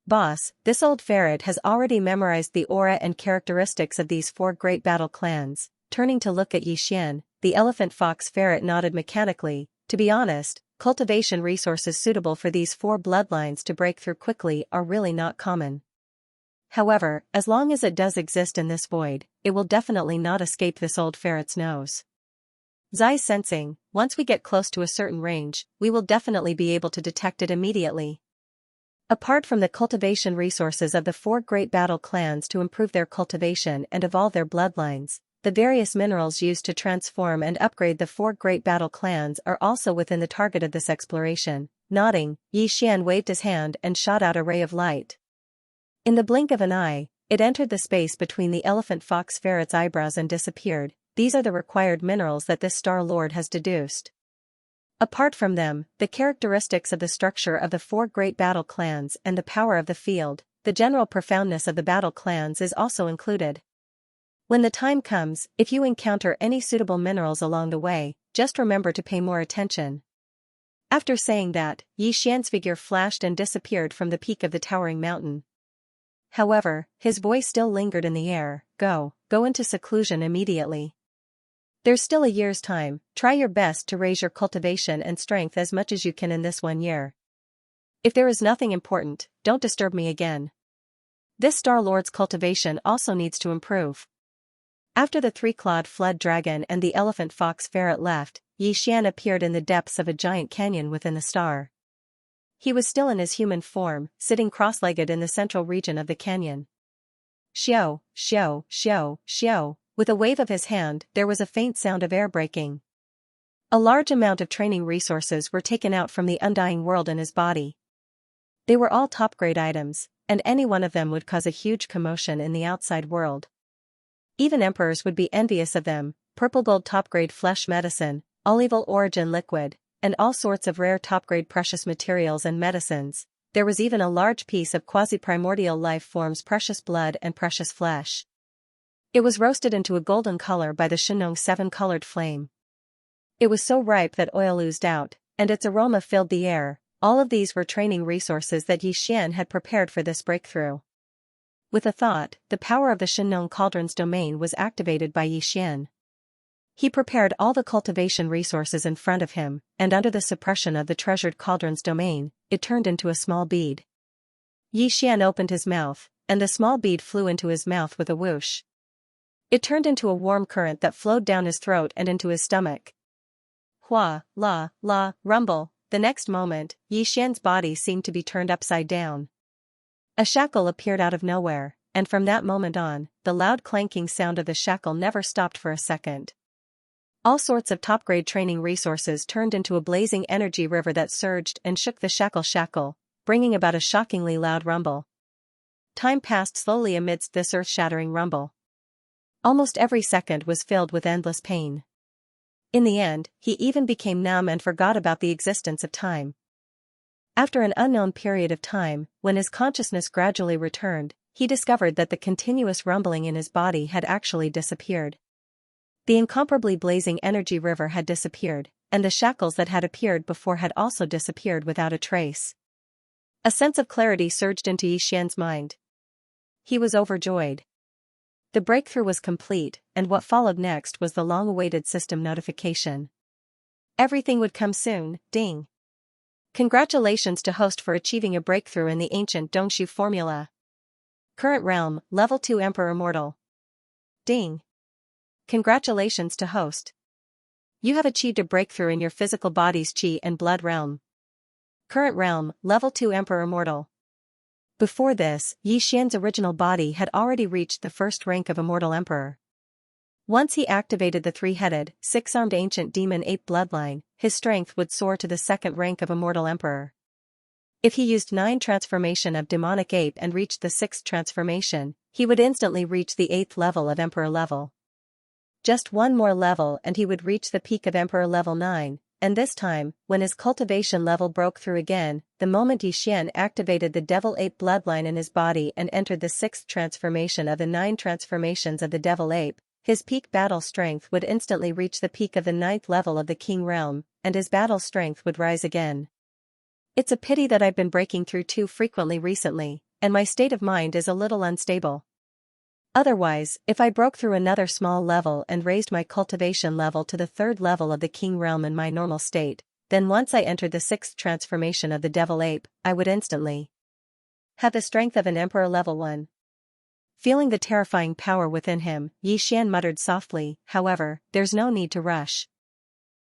"Boss, this old ferret has already memorized the aura and characteristics of these 4 great battle clans." Turning to look at Xian, the elephant fox ferret nodded mechanically. To be honest, cultivation resources suitable for these 4 bloodlines to break through quickly are really not common. However, as long as it does exist in this void, it will definitely not escape this old ferret's nose. Zai's sensing, once we get close to a certain range, we will definitely be able to detect it immediately. Apart from the cultivation resources of the 4 great battle clans to improve their cultivation and evolve their bloodlines, the various minerals used to transform and upgrade the 4 great battle clans are also within the target of this exploration. Nodding, Xian waved his hand and shot out a ray of light. In the blink of an eye, it entered the space between the elephant fox ferret's eyebrows and disappeared. These are the required minerals that this Star Lord has deduced. Apart from them, the characteristics of the structure of the 4 great battle clans and the power of the field, the general profoundness of the battle clans is also included. When the time comes, if you encounter any suitable minerals along the way, just remember to pay more attention. After saying that, Xian's figure flashed and disappeared from the peak of the towering mountain. However, his voice still lingered in the air. Go into seclusion immediately. There's still a year's time, try your best to raise your cultivation and strength as much as you can in this 1 year. If there is nothing important, don't disturb me again. This Star Lord's cultivation also needs to improve. After the three-clawed flood dragon and the elephant fox ferret left, Xian appeared in the depths of a giant canyon within the star. He was still in his human form, sitting cross-legged in the central region of the canyon. Xiao, xiao, xiao, xiao. With a wave of his hand, there was a faint sound of air breaking. A large amount of training resources were taken out from the undying world in his body. They were all top-grade items, and any one of them would cause a huge commotion in the outside world. Even emperors would be envious of them: purple gold top-grade flesh medicine, olival origin liquid, and all sorts of rare top-grade precious materials and medicines. There was even a large piece of quasi-primordial life forms precious blood and precious flesh. It was roasted into a golden color by the Shenong seven-colored flame. It was so ripe that oil oozed out, and its aroma filled the air. All of these were training resources that Xian had prepared for this breakthrough. With a thought, the power of the Shenong cauldron's domain was activated by Xian. He prepared all the cultivation resources in front of him, and under the suppression of the treasured cauldron's domain, it turned into a small bead. Xian opened his mouth, and the small bead flew into his mouth with a whoosh. It turned into a warm current that flowed down his throat and into his stomach. Hua, la, la, rumble. The next moment, Xian's body seemed to be turned upside down. A shackle appeared out of nowhere, and from that moment on, the loud clanking sound of the shackle never stopped for a second. All sorts of top-grade training resources turned into a blazing energy river that surged and shook the shackle, bringing about a shockingly loud rumble. Time passed slowly amidst this earth-shattering rumble. Almost every second was filled with endless pain. In the end, he even became numb and forgot about the existence of time. After an unknown period of time, when his consciousness gradually returned, he discovered that the continuous rumbling in his body had actually disappeared. The incomparably blazing energy river had disappeared, and the shackles that had appeared before had also disappeared without a trace. A sense of clarity surged into Xian's mind. He was overjoyed. The breakthrough was complete, and what followed next was the long-awaited system notification. Everything would come soon, ding. Congratulations to host for achieving a breakthrough in the ancient Dongshu formula. Current realm, level 2 Emperor Mortal. Ding. Congratulations to host. You have achieved a breakthrough in your physical body's Qi and blood realm. Current realm, level 2 Emperor Mortal. Before this, Xian's original body had already reached the first rank of Immortal Emperor. Once he activated the three-headed, six-armed ancient demon ape bloodline, his strength would soar to the second rank of Immortal Emperor. If he used 9 transformation of demonic ape and reached the 6th transformation, he would instantly reach the 8th level of Emperor level. Just one more level and he would reach the peak of Emperor level 9. And this time, when his cultivation level broke through again, the moment Xian activated the Devil Ape bloodline in his body and entered the 6th transformation of the 9 transformations of the Devil Ape, his peak battle strength would instantly reach the peak of the 9th level of the King Realm, and his battle strength would rise again. It's a pity that I've been breaking through too frequently recently, and my state of mind is a little unstable. Otherwise, if I broke through another small level and raised my cultivation level to the 3rd level of the King Realm in my normal state, then once I entered the 6th transformation of the Devil Ape, I would instantly have the strength of an Emperor level 1. Feeling the terrifying power within him, Xian muttered softly, however, there's no need to rush.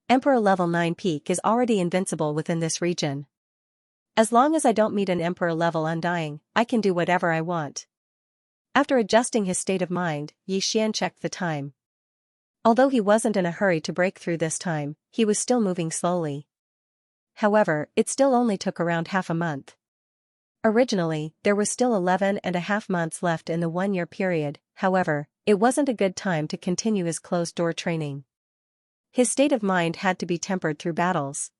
Emperor level 9 peak is already invincible within this region. As long as I don't meet an Emperor level undying, I can do whatever I want. After adjusting his state of mind, Xian checked the time. Although he wasn't in a hurry to break through this time, he was still moving slowly. However, it still only took around half a month. Originally, there was still 11.5 months left in the 1-year period, however, it wasn't a good time to continue his closed-door training. His state of mind had to be tempered through battles.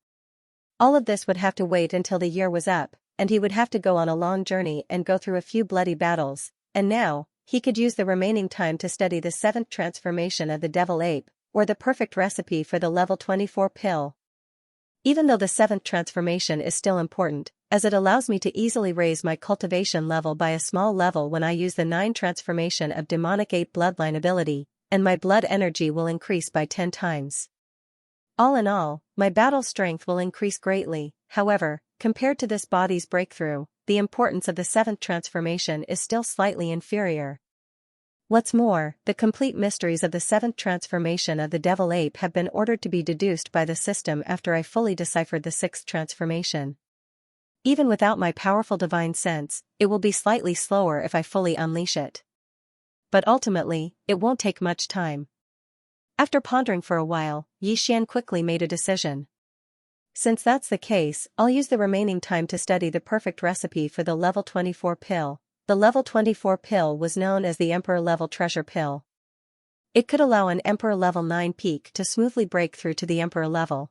All of this would have to wait until the year was up, and he would have to go on a long journey and go through a few bloody battles. And now, he could use the remaining time to study the 7th transformation of the Devil Ape, or the perfect recipe for the level 24 pill. Even though the 7th transformation is still important, as it allows me to easily raise my cultivation level by a small level when I use the 9 transformation of demonic ape bloodline ability, and my blood energy will increase by 10 times. All in all, my battle strength will increase greatly. However, compared to this body's breakthrough, the importance of the seventh transformation is still slightly inferior. What's more, the complete mysteries of the seventh transformation of the devil ape have been ordered to be deduced by the system after I fully deciphered the sixth transformation. Even without my powerful divine sense, it will be slightly slower if I fully unleash it. But ultimately, it won't take much time. After pondering for a while, Xian quickly made a decision. Since that's the case, I'll use the remaining time to study the perfect recipe for the level 24 pill. The level 24 pill was known as the Emperor level treasure pill. It could allow an Emperor level 9 peak to smoothly break through to the Emperor level.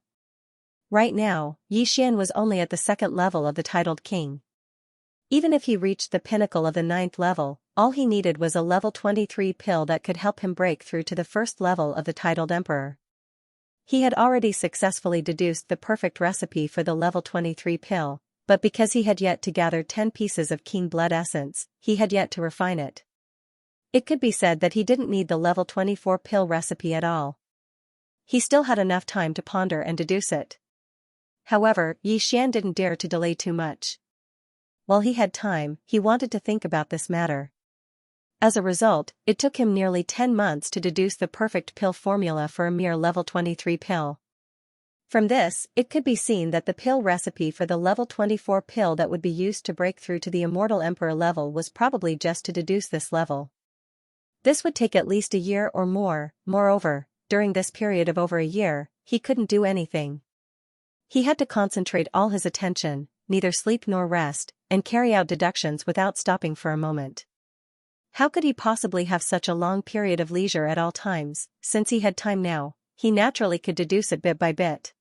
Right now, Xian was only at the second level of the titled king. Even if he reached the pinnacle of the 9th level, all he needed was a level 23 pill that could help him break through to the first level of the titled emperor. He had already successfully deduced the perfect recipe for the level 23 pill, but because he had yet to gather 10 pieces of king blood essence, he had yet to refine it. It could be said that he didn't need the level 24 pill recipe at all. He still had enough time to ponder and deduce it. However, Xian didn't dare to delay too much. While he had time, he wanted to think about this matter. As a result, it took him nearly 10 months to deduce the perfect pill formula for a mere level 23 pill. From this, it could be seen that the pill recipe for the level 24 pill that would be used to break through to the immortal emperor level was probably just to deduce this level. This would take at least a year or more. Moreover, during this period of over a year, he couldn't do anything. He had to concentrate all his attention, neither sleep nor rest, and carry out deductions without stopping for a moment. How could he possibly have such a long period of leisure at all times? Since he had time now, he naturally could deduce it bit by bit.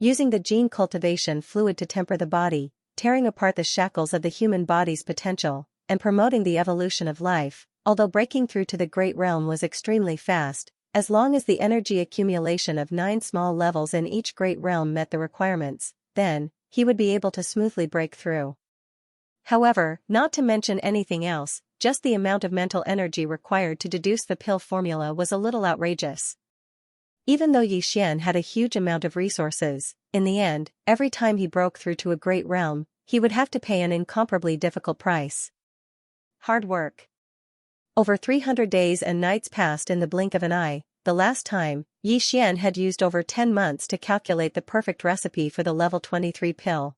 Using the gene cultivation fluid to temper the body, tearing apart the shackles of the human body's potential, and promoting the evolution of life, although breaking through to the great realm was extremely fast, as long as the energy accumulation of 9 small levels in each great realm met the requirements, then, he would be able to smoothly break through. However, not to mention anything else, just the amount of mental energy required to deduce the pill formula was a little outrageous. Even though Xian had a huge amount of resources, in the end, every time he broke through to a great realm, he would have to pay an incomparably difficult price. Hard work. Over 300 days and nights passed in the blink of an eye. The last time, Xian had used over 10 months to calculate the perfect recipe for the level 23 pill.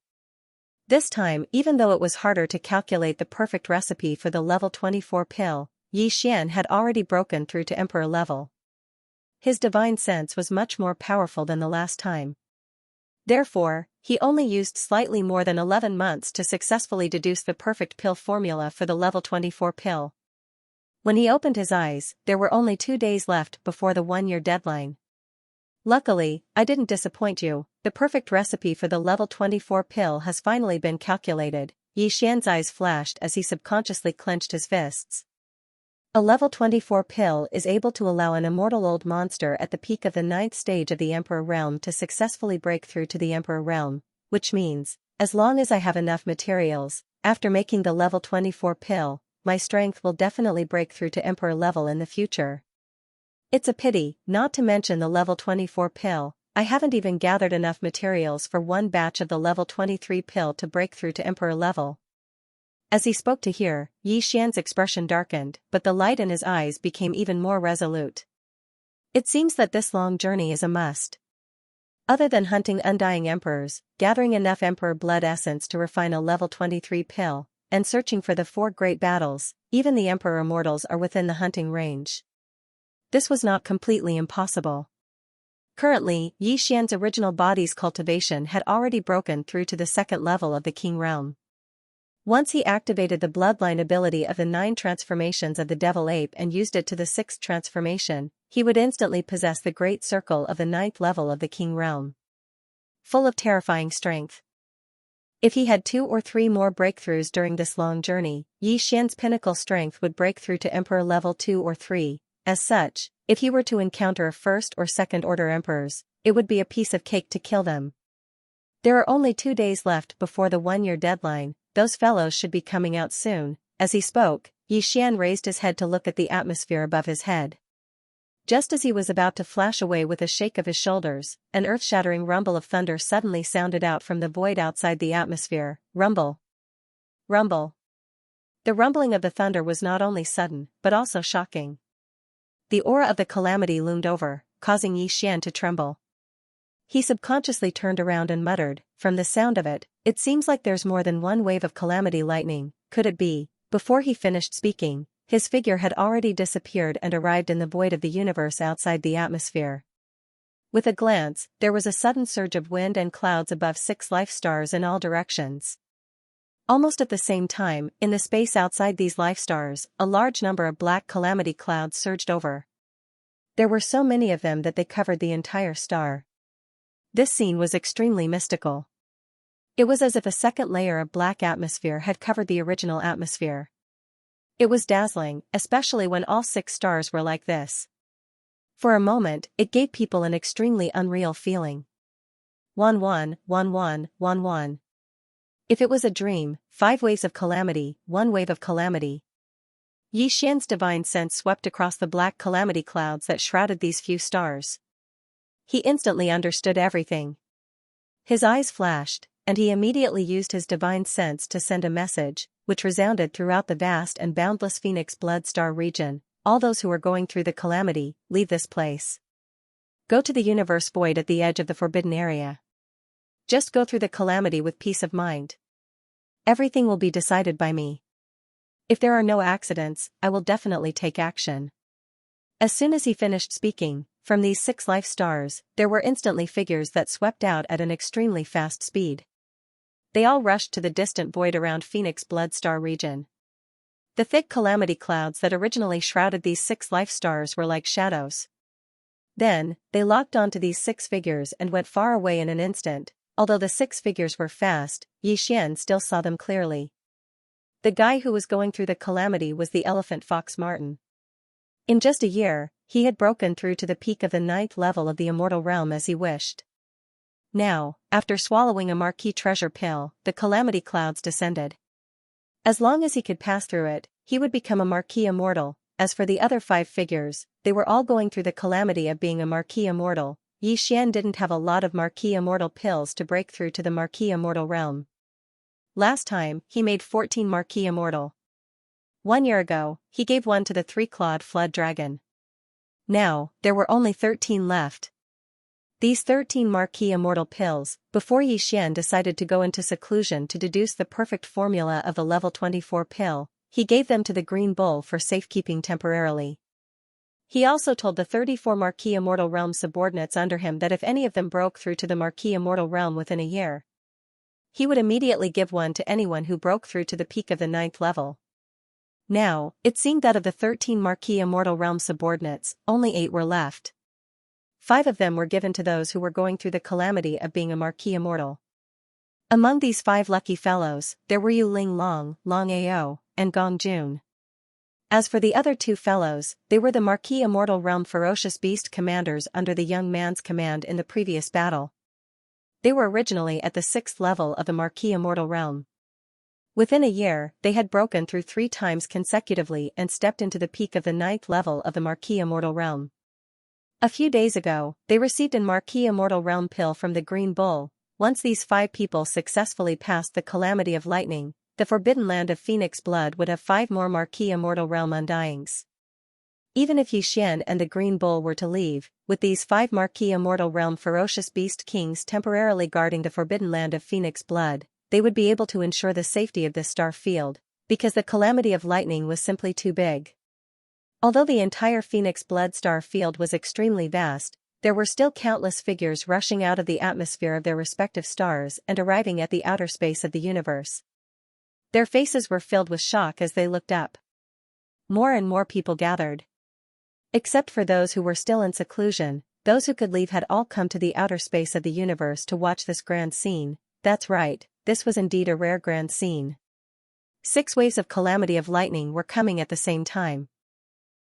This time, even though it was harder to calculate the perfect recipe for the level 24 pill, Xian had already broken through to emperor level. His divine sense was much more powerful than the last time. Therefore, he only used slightly more than 11 months to successfully deduce the perfect pill formula for the level 24 pill. When he opened his eyes, there were only 2 days left before the 1-year deadline. Luckily, I didn't disappoint you. The perfect recipe for the level 24 pill has finally been calculated. Xian's eyes flashed as he subconsciously clenched his fists. A level 24 pill is able to allow an immortal old monster at the peak of the 9th stage of the Emperor realm to successfully break through to the Emperor realm, which means, as long as I have enough materials, after making the level 24 pill, my strength will definitely break through to Emperor level in the future. It's a pity, not to mention the level 24 pill, I haven't even gathered enough materials for one batch of the level 23 pill to break through to Emperor level. As he spoke to hear, Xian's expression darkened, but the light in his eyes became even more resolute. It seems that this long journey is a must. Other than hunting undying emperors, gathering enough emperor blood essence to refine a level 23 pill, and searching for the 4 great battles, even the emperor immortals are within the hunting range. This was not completely impossible. Currently, Xian's original body's cultivation had already broken through to the 2nd level of the king realm. Once he activated the bloodline ability of the 9 transformations of the devil ape and used it to the 6th transformation, he would instantly possess the great circle of the 9th level of the king realm. Full of terrifying strength. If he had 2 or 3 more breakthroughs during this long journey, Xian's pinnacle strength would break through to emperor level 2 or 3. As such, if he were to encounter 1st or 2nd order emperors, it would be a piece of cake to kill them. There are only 2 days left before the 1-year deadline. Those fellows should be coming out soon. As he spoke, Xian raised his head to look at the atmosphere above his head. Just as he was about to flash away with a shake of his shoulders, an earth-shattering rumble of thunder suddenly sounded out from the void outside the atmosphere. Rumble. Rumble. The rumbling of the thunder was not only sudden, but also shocking. The aura of the calamity loomed over, causing Xian to tremble. He subconsciously turned around and muttered, "From the sound of it, it seems like there's more than one wave of calamity lightning, could it be?" Before he finished speaking, his figure had already disappeared and arrived in the void of the universe outside the atmosphere. With a glance, there was a sudden surge of wind and clouds above 6 life stars in all directions. Almost at the same time, in the space outside these life stars, a large number of black calamity clouds surged over. There were so many of them that they covered the entire star. This scene was extremely mystical. It was as if a second layer of black atmosphere had covered the original atmosphere. It was dazzling, especially when all 6 stars were like this. For a moment, it gave people an extremely unreal feeling. 1-1, 1-1, 1-1. If it was a dream, 5 waves of calamity, 1 wave of calamity. Xian's divine sense swept across the black calamity clouds that shrouded these few stars. He instantly understood everything. His eyes flashed, and he immediately used his divine sense to send a message, which resounded throughout the vast and boundless Phoenix Blood Star region. All those who are going through the calamity, leave this place. Go to the universe void at the edge of the forbidden area. Just go through the calamity with peace of mind. Everything will be decided by me. If there are no accidents, I will definitely take action. As soon as he finished speaking, from these 6 life stars, there were instantly figures that swept out at an extremely fast speed. They all rushed to the distant void around Phoenix Blood Star region. The thick calamity clouds that originally shrouded these 6 life stars were like shadows. Then, they locked onto these 6 figures and went far away in an instant. Although the 6 figures were fast, Xian still saw them clearly. The guy who was going through the calamity was the elephant fox Martin. In just a year, he had broken through to the peak of the 9th level of the immortal realm as he wished. Now, after swallowing a marquee treasure pill, the calamity clouds descended. As long as he could pass through it, he would become a marquee immortal. As for the other 5 figures, they were all going through the calamity of being a marquee immortal. Xian didn't have a lot of marquee immortal pills to break through to the marquee immortal realm. Last time, he made 14 marquee immortal. 1 year ago, he gave one to the 3-clawed flood dragon. Now, there were only 13 left. These 13 marquee immortal pills, before Xian decided to go into seclusion to deduce the perfect formula of the level 24 pill, he gave them to the green bull for safekeeping temporarily. He also told the 34 marquee immortal realm subordinates under him that if any of them broke through to the marquee immortal realm within a year, he would immediately give one to anyone who broke through to the peak of the 9th level. Now, it seemed that of the 13 marquee immortal realm subordinates, only 8 were left. 5 of them were given to those who were going through the calamity of being a marquee immortal. Among these 5 lucky fellows, there were Yu Ling Long, Long Ao, and Gong Jun. As for the other 2 fellows, they were the marquee immortal realm ferocious beast commanders under the young man's command in the previous battle. They were originally at the 6th level of the marquee immortal realm. Within a year, they had broken through 3 times consecutively and stepped into the peak of the 9th level of the marquee immortal realm. A few days ago, they received a marquee immortal realm pill from the Green Bull. Once these 5 people successfully passed the calamity of lightning, the forbidden land of Phoenix Blood would have 5 more marquee immortal realm undyings. Even if Xian and the Green Bull were to leave, with these 5 marquee immortal realm ferocious beast kings temporarily guarding the forbidden land of Phoenix Blood, they would be able to ensure the safety of this star field, because the calamity of lightning was simply too big. Although the entire Phoenix Blood Star field was extremely vast, there were still countless figures rushing out of the atmosphere of their respective stars and arriving at the outer space of the universe. Their faces were filled with shock as they looked up. More and more people gathered. Except for those who were still in seclusion, those who could leave had all come to the outer space of the universe to watch this grand scene. That's right, this was indeed a rare grand scene. 6 waves of calamity of lightning were coming at the same time.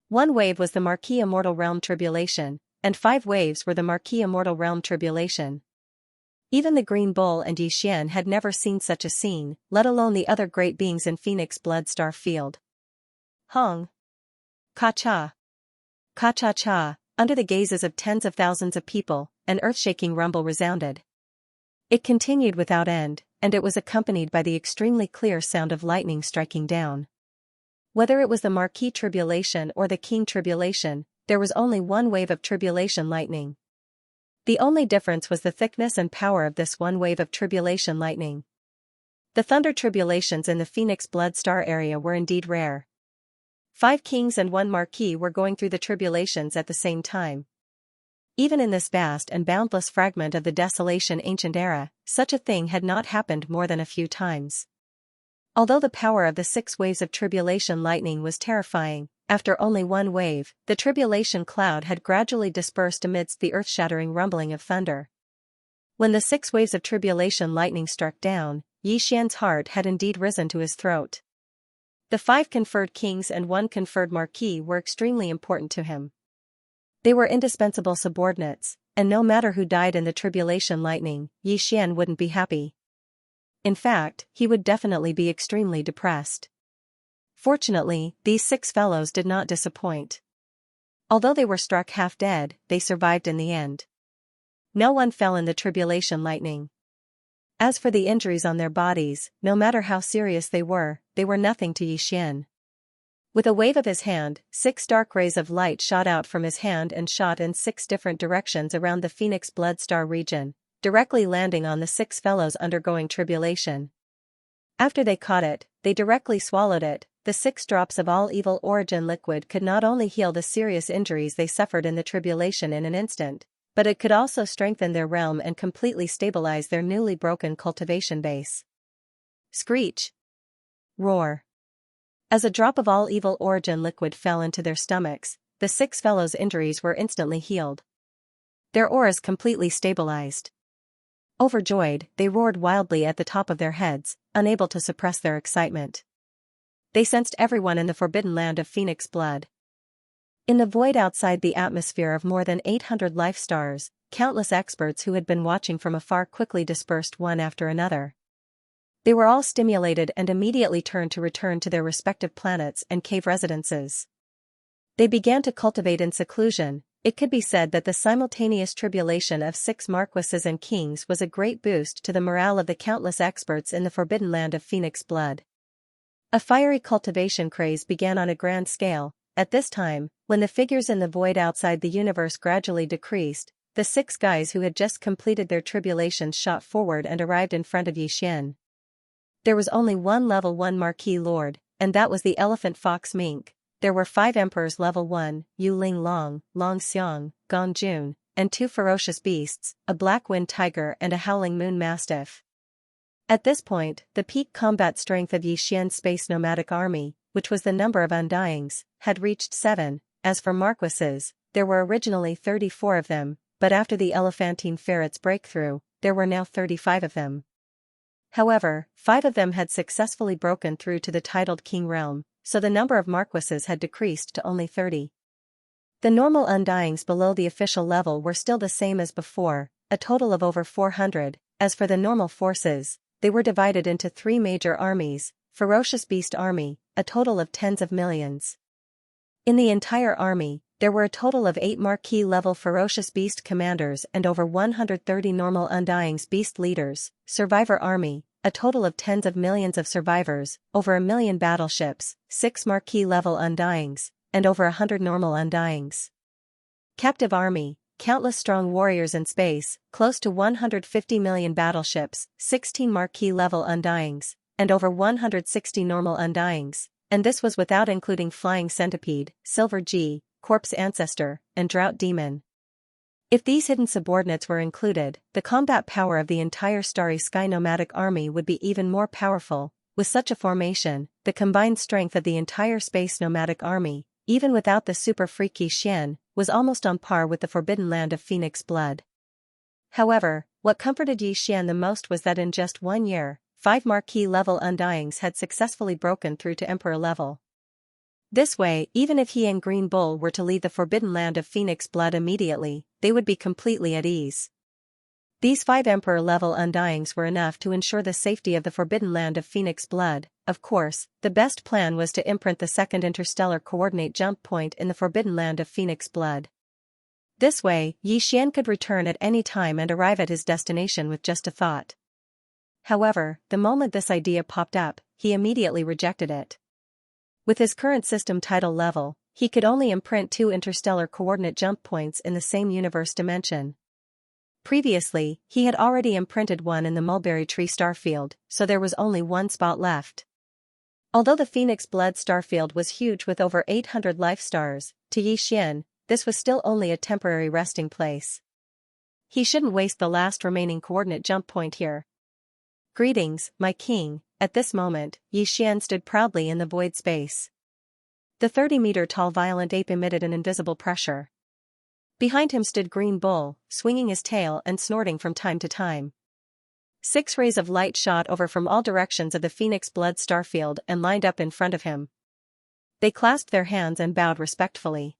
1 wave was the marquee immortal realm tribulation, and 5 waves were the marquee immortal realm tribulation. Even the Green Bull and Xian had never seen such a scene, let alone the other great beings in Phoenix Blood Star field. Hong. Ka-cha. Ka-cha-cha, under the gazes of tens of thousands of people, an earth-shaking rumble resounded. It continued without end, and it was accompanied by the extremely clear sound of lightning striking down. Whether it was the Marquis tribulation or the King tribulation, there was only one wave of tribulation lightning. The only difference was the thickness and power of this one wave of tribulation lightning. The thunder tribulations in the Phoenix Blood Star area were indeed rare. 5 kings and 1 marquis were going through the tribulations at the same time. Even in this vast and boundless fragment of the desolation ancient era, such a thing had not happened more than a few times. Although the power of the 6 waves of tribulation lightning was terrifying, after only one wave, the tribulation cloud had gradually dispersed amidst the earth-shattering rumbling of thunder. When the 6 waves of tribulation lightning struck down, Xianxia's heart had indeed risen to his throat. The 5 conferred kings and 1 conferred marquis were extremely important to him. They were indispensable subordinates, and no matter who died in the tribulation lightning, Xian wouldn't be happy. In fact, he would definitely be extremely depressed. Fortunately, these 6 fellows did not disappoint. Although they were struck half dead, they survived in the end. No one fell in the tribulation lightning. As for the injuries on their bodies, no matter how serious they were nothing to Xian. With a wave of his hand, 6 dark rays of light shot out from his hand and shot in 6 different directions around the Phoenix Blood Star region, directly landing on the 6 fellows undergoing tribulation. After they caught it, they directly swallowed it. The 6 drops of all evil origin liquid could not only heal the serious injuries they suffered in the tribulation in an instant, but it could also strengthen their realm and completely stabilize their newly broken cultivation base. Screech. Roar. As a drop of all evil origin liquid fell into their stomachs, the 6 fellows' injuries were instantly healed. Their auras completely stabilized. Overjoyed, they roared wildly at the top of their heads, unable to suppress their excitement. They sensed everyone in the forbidden land of Phoenix blood. In the void outside the atmosphere of more than 800 life stars, countless experts who had been watching from afar quickly dispersed one after another. They were all stimulated and immediately turned to return to their respective planets and cave residences. They began to cultivate in seclusion. It could be said that the simultaneous tribulation of 6 marquises and kings was a great boost to the morale of the countless experts in the forbidden land of Phoenix blood. A fiery cultivation craze began on a grand scale. At this time, when the figures in the void outside the universe gradually decreased, the 6 guys who had just completed their tribulations shot forward and arrived in front of Xian. There was only one level 1 marquis lord, and that was the elephant fox mink. There were 5 emperors level 1, Yu Ling Long, Long Xiang, Gong Jun, and 2 ferocious beasts, a black wind tiger and a howling moon mastiff. At this point, the peak combat strength of Xian's space nomadic army, which was the number of undyings, had reached 7. As for marquises, there were originally 34 of them, but after the elephantine ferret's breakthrough, there were now 35 of them. However, 5 of them had successfully broken through to the titled king realm, so the number of marquises had decreased to only 30. The normal undyings below the official level were still the same as before, a total of over 400. As for the normal forces, they were divided into 3 major armies: Ferocious Beast Army, a total of tens of millions. In the entire army, there were a total of 8 marquis-level Ferocious Beast commanders and over 130 normal undyings beast leaders. Survivor Army, a total of tens of millions of survivors, over 1 million battleships, 6 marquis-level undyings, and over 100 normal undyings. Captive Army, countless strong warriors in space, close to 150 million battleships, 16 marquis-level undyings, and over 160 normal undyings, and this was without including Flying Centipede, Silver G, Corpse Ancestor, and Drought Demon. If these hidden subordinates were included, the combat power of the entire Starry Sky nomadic army would be even more powerful. With such a formation, the combined strength of the entire space nomadic army, even without the super freaky Xian, was almost on par with the forbidden land of Phoenix blood. However, what comforted Xian the most was that in just 1 year, 5 marquis-level undyings had successfully broken through to emperor level. This way, even if he and Green Bull were to leave the forbidden land of Phoenix blood immediately, they would be completely at ease. These 5 emperor-level undyings were enough to ensure the safety of the forbidden land of Phoenix blood. Of course, the best plan was to imprint the second interstellar coordinate jump point in the forbidden land of Phoenix blood. This way, Yi Xian could return at any time and arrive at his destination with just a thought. However, the moment this idea popped up, he immediately rejected it. With his current system tidal level, he could only imprint 2 interstellar coordinate jump points in the same universe dimension. Previously, he had already imprinted one in the mulberry tree starfield, so there was only one spot left. Although the Phoenix Blood starfield was huge with over 800 life stars, to Yi Xian, this was still only a temporary resting place. He shouldn't waste the last remaining coordinate jump point here. Greetings, my king. At this moment, Yi Xian stood proudly in the void space. The 30-meter-tall violent ape emitted an invisible pressure. Behind him stood Green Bull, swinging his tail and snorting from time to time. 6 rays of light shot over from all directions of the Phoenix Blood starfield and lined up in front of him. They clasped their hands and bowed respectfully.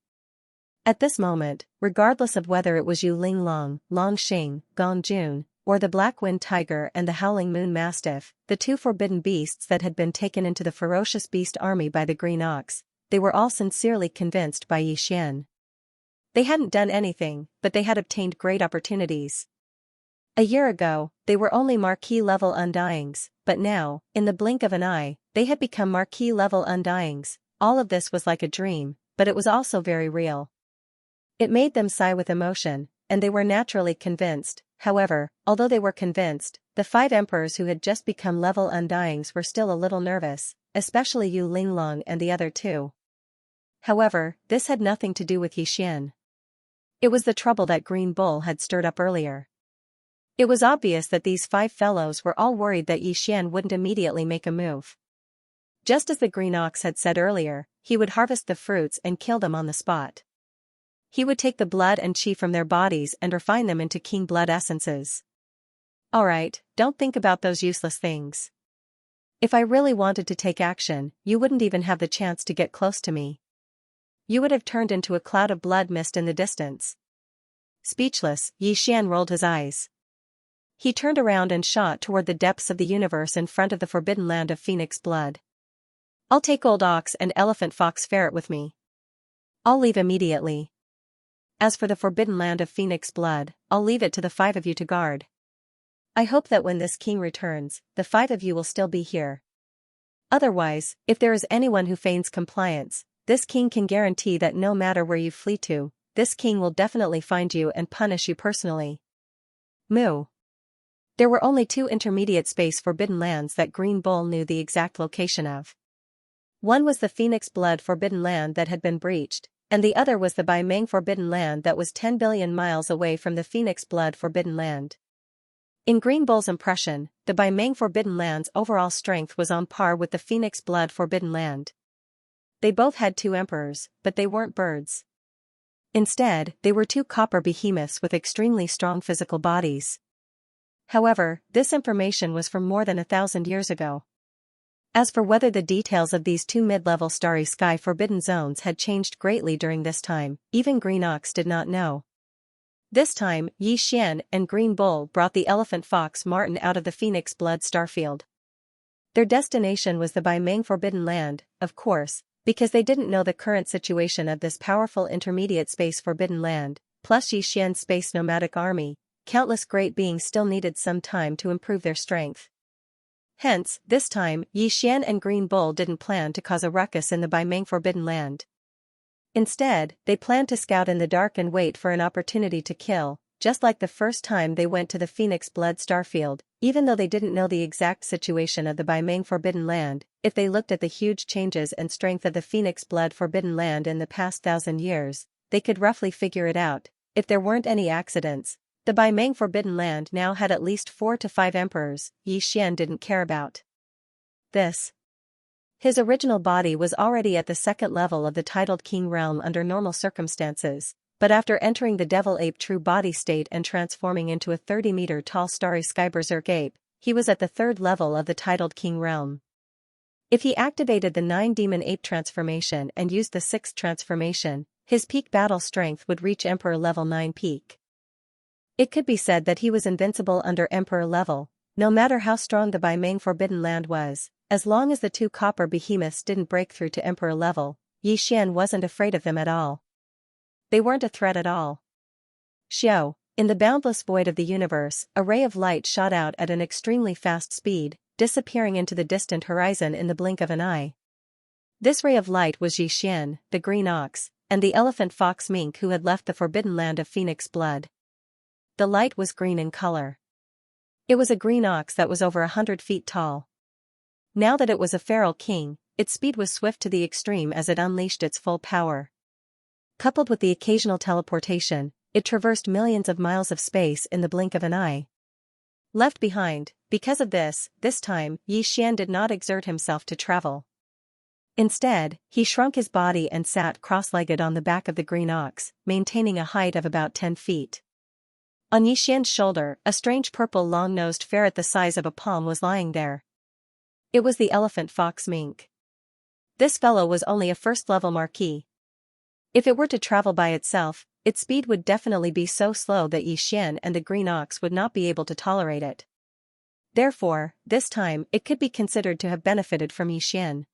At this moment, regardless of whether it was Yu Linglong, Longxing, Gong Jun, or the Black Wind Tiger and the Howling Moon Mastiff, the 2 forbidden beasts that had been taken into the ferocious beast army by the Green Ox, they were all sincerely convinced by Yi Xian. They hadn't done anything, but they had obtained great opportunities. A year ago, they were only marquee-level undyings, but now, in the blink of an eye, they had become marquee-level undyings. All of this was like a dream, but it was also very real. It made them sigh with emotion, and they were naturally convinced. However, although they were convinced, the 5 emperors who had just become level undyings were still a little nervous, especially Yu Linglong and the other 2. However, this had nothing to do with Yi Xian. It was the trouble that Green Bull had stirred up earlier. It was obvious that these 5 fellows were all worried that Yi Xian wouldn't immediately make a move. Just as the Green Ox had said earlier, he would harvest the fruits and kill them on the spot. He would take the blood and qi from their bodies and refine them into king blood essences. Alright, don't think about those useless things. If I really wanted to take action, you wouldn't even have the chance to get close to me. You would have turned into a cloud of blood mist in the distance. Speechless, Yi Xian rolled his eyes. He turned around and shot toward the depths of the universe in front of the forbidden land of Phoenix Blood. I'll take Old Ox and Elephant Fox Ferret with me. I'll leave immediately. As for the forbidden land of Phoenix Blood, I'll leave it to the 5 of you to guard. I hope that when this king returns, the 5 of you will still be here. Otherwise, if there is anyone who feigns compliance, this king can guarantee that no matter where you flee to, this king will definitely find you and punish you personally. Moo. There were only 2 intermediate space forbidden lands that Green Bull knew the exact location of. One was the Phoenix Blood forbidden land that had been breached, and the other was the Baimeng forbidden land that was 10 billion miles away from the Phoenix Blood forbidden land. In Green Bull's impression, the Baimeng forbidden land's overall strength was on par with the Phoenix Blood forbidden land. They both had 2 emperors, but they weren't birds. Instead, they were 2 copper behemoths with extremely strong physical bodies. However, this information was from more than 1,000 years ago. As for whether the details of these 2 mid-level starry sky forbidden zones had changed greatly during this time, even Green Ox did not know. This time, Yi Xian and Green Bull brought the Elephant Fox Martin out of the Phoenix Blood starfield. Their destination was the Baimeng forbidden land, of course, because they didn't know the current situation of this powerful intermediate space forbidden land, plus Yi Xian's space nomadic army. Countless great beings still needed some time to improve their strength. Hence, this time, Yi Xian and Green Bull didn't plan to cause a ruckus in the Baimeng forbidden land. Instead, they planned to scout in the dark and wait for an opportunity to kill, just like the first time they went to the Phoenix Blood starfield. Even though they didn't know the exact situation of the Baimeng forbidden land, if they looked at the huge changes and strength of the Phoenix Blood forbidden land in the past 1,000 years, they could roughly figure it out. If there weren't any accidents, the Baimeng forbidden land now had at least 4 to 5 emperors. Yi Xian didn't care about this. His original body was already at the 2nd level of the titled king realm under normal circumstances, but after entering the devil ape true body state and transforming into a 30-meter-tall starry sky berserk ape, he was at the 3rd level of the titled king realm. If he activated the 9 demon ape transformation and used the 6th transformation, his peak battle strength would reach Emperor level 9 peak. It could be said that he was invincible under Emperor level, no matter how strong the Baimeng forbidden land was. As long as the 2 copper behemoths didn't break through to Emperor level, Yi Xian wasn't afraid of them at all. They weren't a threat at all. Xiao, in the boundless void of the universe, a ray of light shot out at an extremely fast speed, disappearing into the distant horizon in the blink of an eye. This ray of light was Xian, the green ox, and the elephant fox mink who had left the forbidden land of phoenix blood. The light was green in color. It was a green ox that was over 100 feet tall. Now that it was a feral king, its speed was swift to the extreme as it unleashed its full power. Coupled with the occasional teleportation, it traversed millions of miles of space in the blink of an eye. Left behind, because of this time, Xian did not exert himself to travel. Instead, he shrunk his body and sat cross-legged on the back of the green ox, maintaining a height of about 10 feet. On Xian's shoulder, a strange purple long-nosed ferret the size of a palm was lying there. It was the elephant fox mink. This fellow was only a first-level marquis. If it were to travel by itself, its speed would definitely be so slow that Xian and the green ox would not be able to tolerate it. Therefore, this time, it could be considered to have benefited from Xian.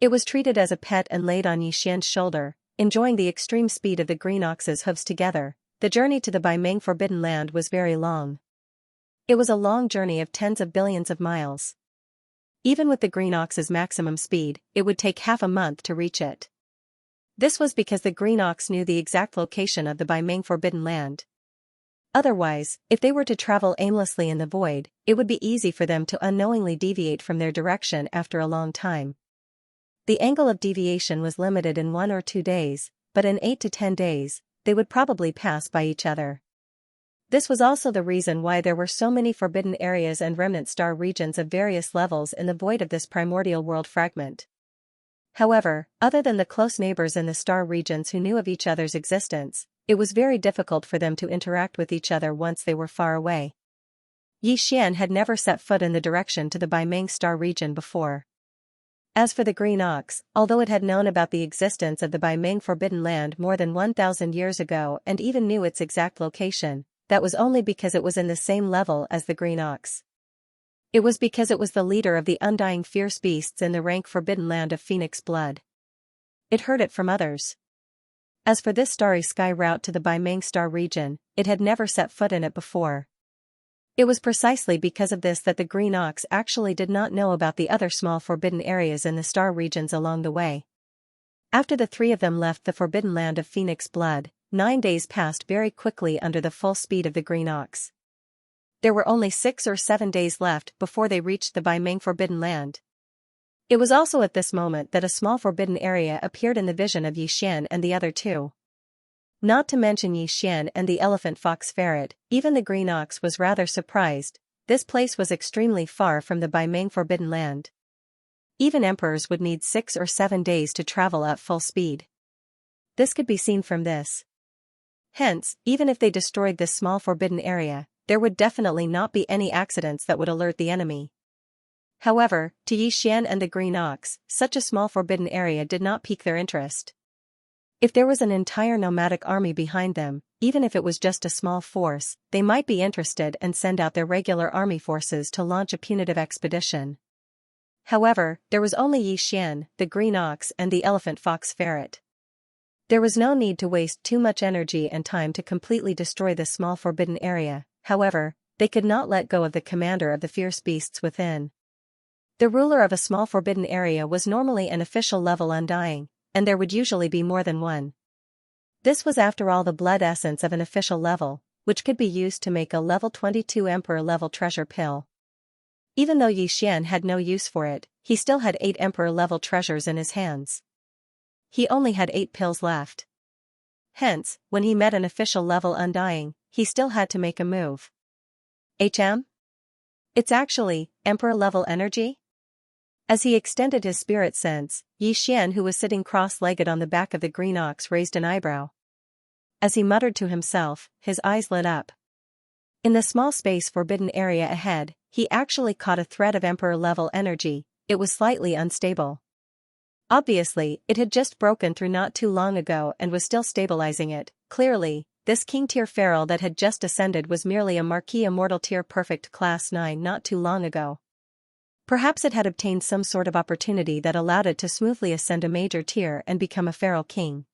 It was treated as a pet and laid on Xian's shoulder, enjoying the extreme speed of the green ox's hooves together. The journey to the Baimeng Forbidden Land was very long. It was a long journey of tens of billions of miles. Even with the green ox's maximum speed, it would take half a month to reach it. This was because the green ox knew the exact location of the Baimeng Forbidden Land. Otherwise, if they were to travel aimlessly in the void, it would be easy for them to unknowingly deviate from their direction after a long time. The angle of deviation was limited in 1 or 2 days, but in 8 to 10 days, they would probably pass by each other. This was also the reason why there were so many forbidden areas and remnant star regions of various levels in the void of this primordial world fragment. However, other than the close neighbors in the star regions who knew of each other's existence, it was very difficult for them to interact with each other once they were far away. Xian had never set foot in the direction to the Baimeng star region before. As for the green ox, although it had known about the existence of the Baimeng Forbidden Land more than 1,000 years ago and even knew its exact location, that was only because it was in the same level as the green ox. It was because it was the leader of the undying fierce beasts in the rank Forbidden Land of phoenix blood. It heard it from others. As for this starry sky route to the Baimeng star region, it had never set foot in it before. It was precisely because of this that the green ox actually did not know about the other small forbidden areas in the star regions along the way. After the three of them left the Forbidden Land of phoenix blood, 9 days passed very quickly under the full speed of the green ox. There were only 6 or 7 days left before they reached the Baimeng Forbidden Land. It was also at this moment that a small forbidden area appeared in the vision of Xian and the other two. Not to mention Xian and the elephant fox ferret, even the green ox was rather surprised. This place was extremely far from the Baimeng Forbidden Land. Even emperors would need 6 or 7 days to travel at full speed. This could be seen from this. Hence, even if they destroyed this small forbidden area, there would definitely not be any accidents that would alert the enemy. However, to Xian and the green ox, such a small forbidden area did not pique their interest. If there was an entire nomadic army behind them, even if it was just a small force, they might be interested and send out their regular army forces to launch a punitive expedition. However, there was only Xian, the green ox and the elephant fox ferret. There was no need to waste too much energy and time to completely destroy this small forbidden area. However, they could not let go of the commander of the fierce beasts within. The ruler of a small forbidden area was normally an official level undying, and there would usually be more than one. This was after all the blood essence of an official level, which could be used to make a level 22 emperor-level treasure pill. Even though Xian had no use for it, he still had 8 emperor-level treasures in his hands. He only had 8 pills left. Hence, when he met an official level undying, he still had to make a move. It's actually emperor-level energy? As he extended his spirit sense, Xian, who was sitting cross-legged on the back of the green ox, raised an eyebrow. As he muttered to himself, his eyes lit up. In the small space forbidden area ahead, he actually caught a thread of emperor-level energy. It was slightly unstable. Obviously, it had just broken through not too long ago and was still stabilizing it. Clearly, this king-tier feral that had just ascended was merely a marquis immortal tier perfect class 9 not too long ago. Perhaps it had obtained some sort of opportunity that allowed it to smoothly ascend a major tier and become a feral king.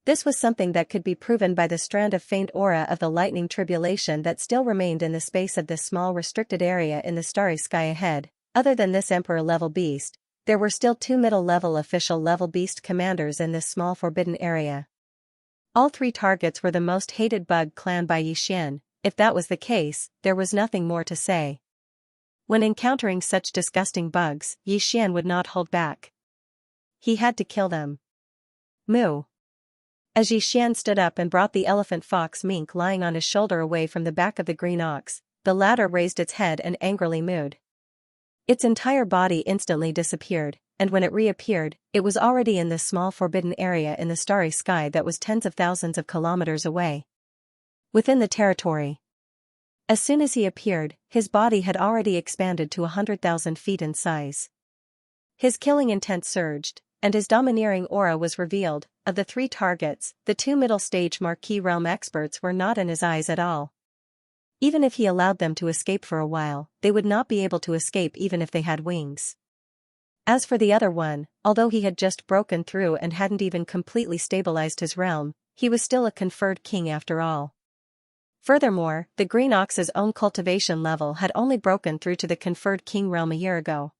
This was something that could be proven by the strand of faint aura of the lightning tribulation that still remained in the space of this small restricted area in the starry sky ahead. Other than this Emperor-level beast, there were still 2 middle-level official-level beast commanders in this small forbidden area. All 3 targets were the most hated bug clan by Xian. If that was the case, there was nothing more to say. When encountering such disgusting bugs, Xian would not hold back. He had to kill them. Moo. As Xian stood up and brought the elephant fox mink lying on his shoulder away from the back of the green ox, the latter raised its head and angrily mooed. Its entire body instantly disappeared, and when it reappeared, it was already in this small forbidden area in the starry sky that was tens of thousands of kilometers away. Within the territory. As soon as he appeared, his body had already expanded to 100,000 feet in size. His killing intent surged, and his domineering aura was revealed. Of the 3 targets, the 2 middle-stage Marquis realm experts were not in his eyes at all. Even if he allowed them to escape for a while, they would not be able to escape even if they had wings. As for the other one, although he had just broken through and hadn't even completely stabilized his realm, he was still a conferred king after all. Furthermore, the green ox's own cultivation level had only broken through to the conferred king realm a year ago.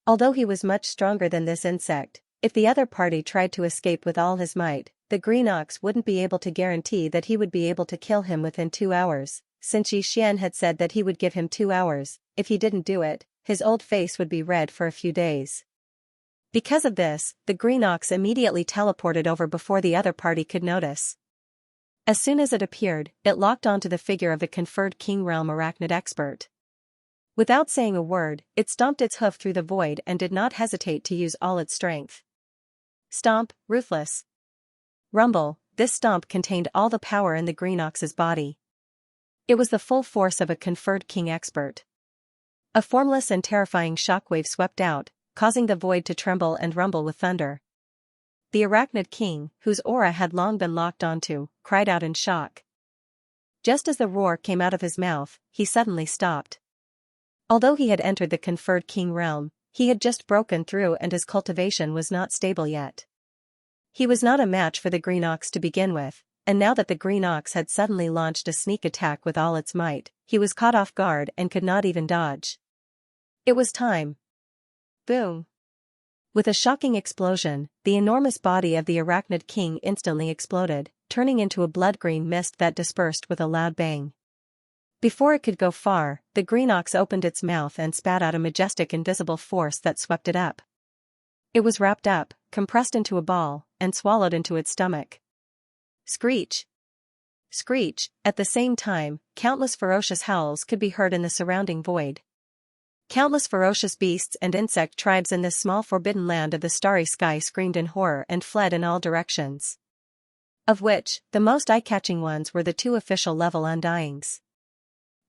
Although he was much stronger than this insect, if the other party tried to escape with all his might, the green ox wouldn't be able to guarantee that he would be able to kill him within 2 hours, since Xian had said that he would give him 2 hours. If he didn't do it, his old face would be red for a few days. Because of this, the green ox immediately teleported over before the other party could notice. As soon as it appeared, it locked onto the figure of the conferred king realm arachnid expert. Without saying a word, it stomped its hoof through the void and did not hesitate to use all its strength. Stomp, ruthless. Rumble. This stomp contained all the power in the green ox's body. It was the full force of a conferred king expert. A formless and terrifying shockwave swept out, causing the void to tremble and rumble with thunder. The arachnid king, whose aura had long been locked onto, cried out in shock. Just as the roar came out of his mouth, he suddenly stopped. Although he had entered the conferred king realm, he had just broken through and his cultivation was not stable yet. He was not a match for the green ox to begin with, and now that the green ox had suddenly launched a sneak attack with all its might, he was caught off guard and could not even dodge. It was time. Boom. With a shocking explosion, the enormous body of the arachnid king instantly exploded, turning into a blood-green mist that dispersed with a loud bang. Before it could go far, the green ox opened its mouth and spat out a majestic invisible force that swept it up. It was wrapped up, compressed into a ball, and swallowed into its stomach. Screech! Screech! At the same time, countless ferocious howls could be heard in the surrounding void. Countless ferocious beasts and insect tribes in this small forbidden land of the starry sky screamed in horror and fled in all directions. Of which, the most eye-catching ones were the 2 official-level undyings.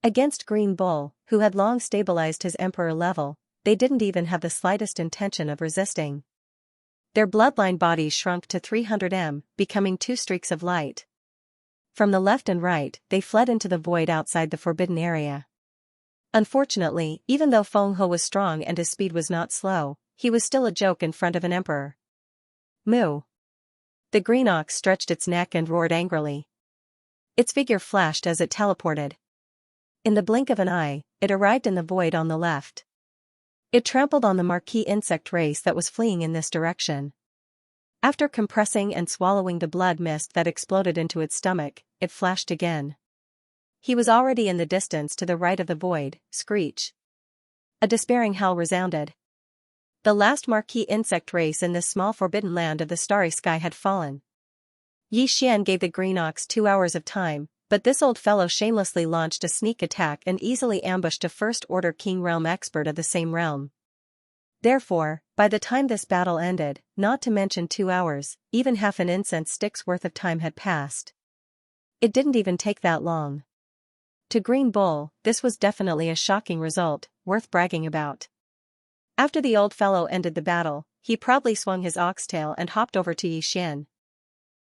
Against Green Bull, who had long stabilized his emperor level, they didn't even have the slightest intention of resisting. Their bloodline bodies shrunk to 300 m, becoming 2 streaks of light. From the left and right, they fled into the void outside the forbidden area. Unfortunately, even though Feng He was strong and his speed was not slow, he was still a joke in front of an emperor. Moo. The green ox stretched its neck and roared angrily. Its figure flashed as it teleported. In the blink of an eye, it arrived in the void on the left. It trampled on the marquis insect race that was fleeing in this direction. After compressing and swallowing the blood mist that exploded into its stomach, it flashed again. He was already in the distance to the right of the void. Screech. A despairing howl resounded. The last marquis insect race in this small forbidden land of the starry sky had fallen. Xian gave the green ox 2 hours of time, but this old fellow shamelessly launched a sneak attack and easily ambushed a first-order king realm expert of the same realm. Therefore, by the time this battle ended, not to mention 2 hours, even half an incense stick's worth of time had passed. It didn't even take that long. To Green Bull, this was definitely a shocking result, worth bragging about. After the old fellow ended the battle, he proudly swung his oxtail and hopped over to Xian.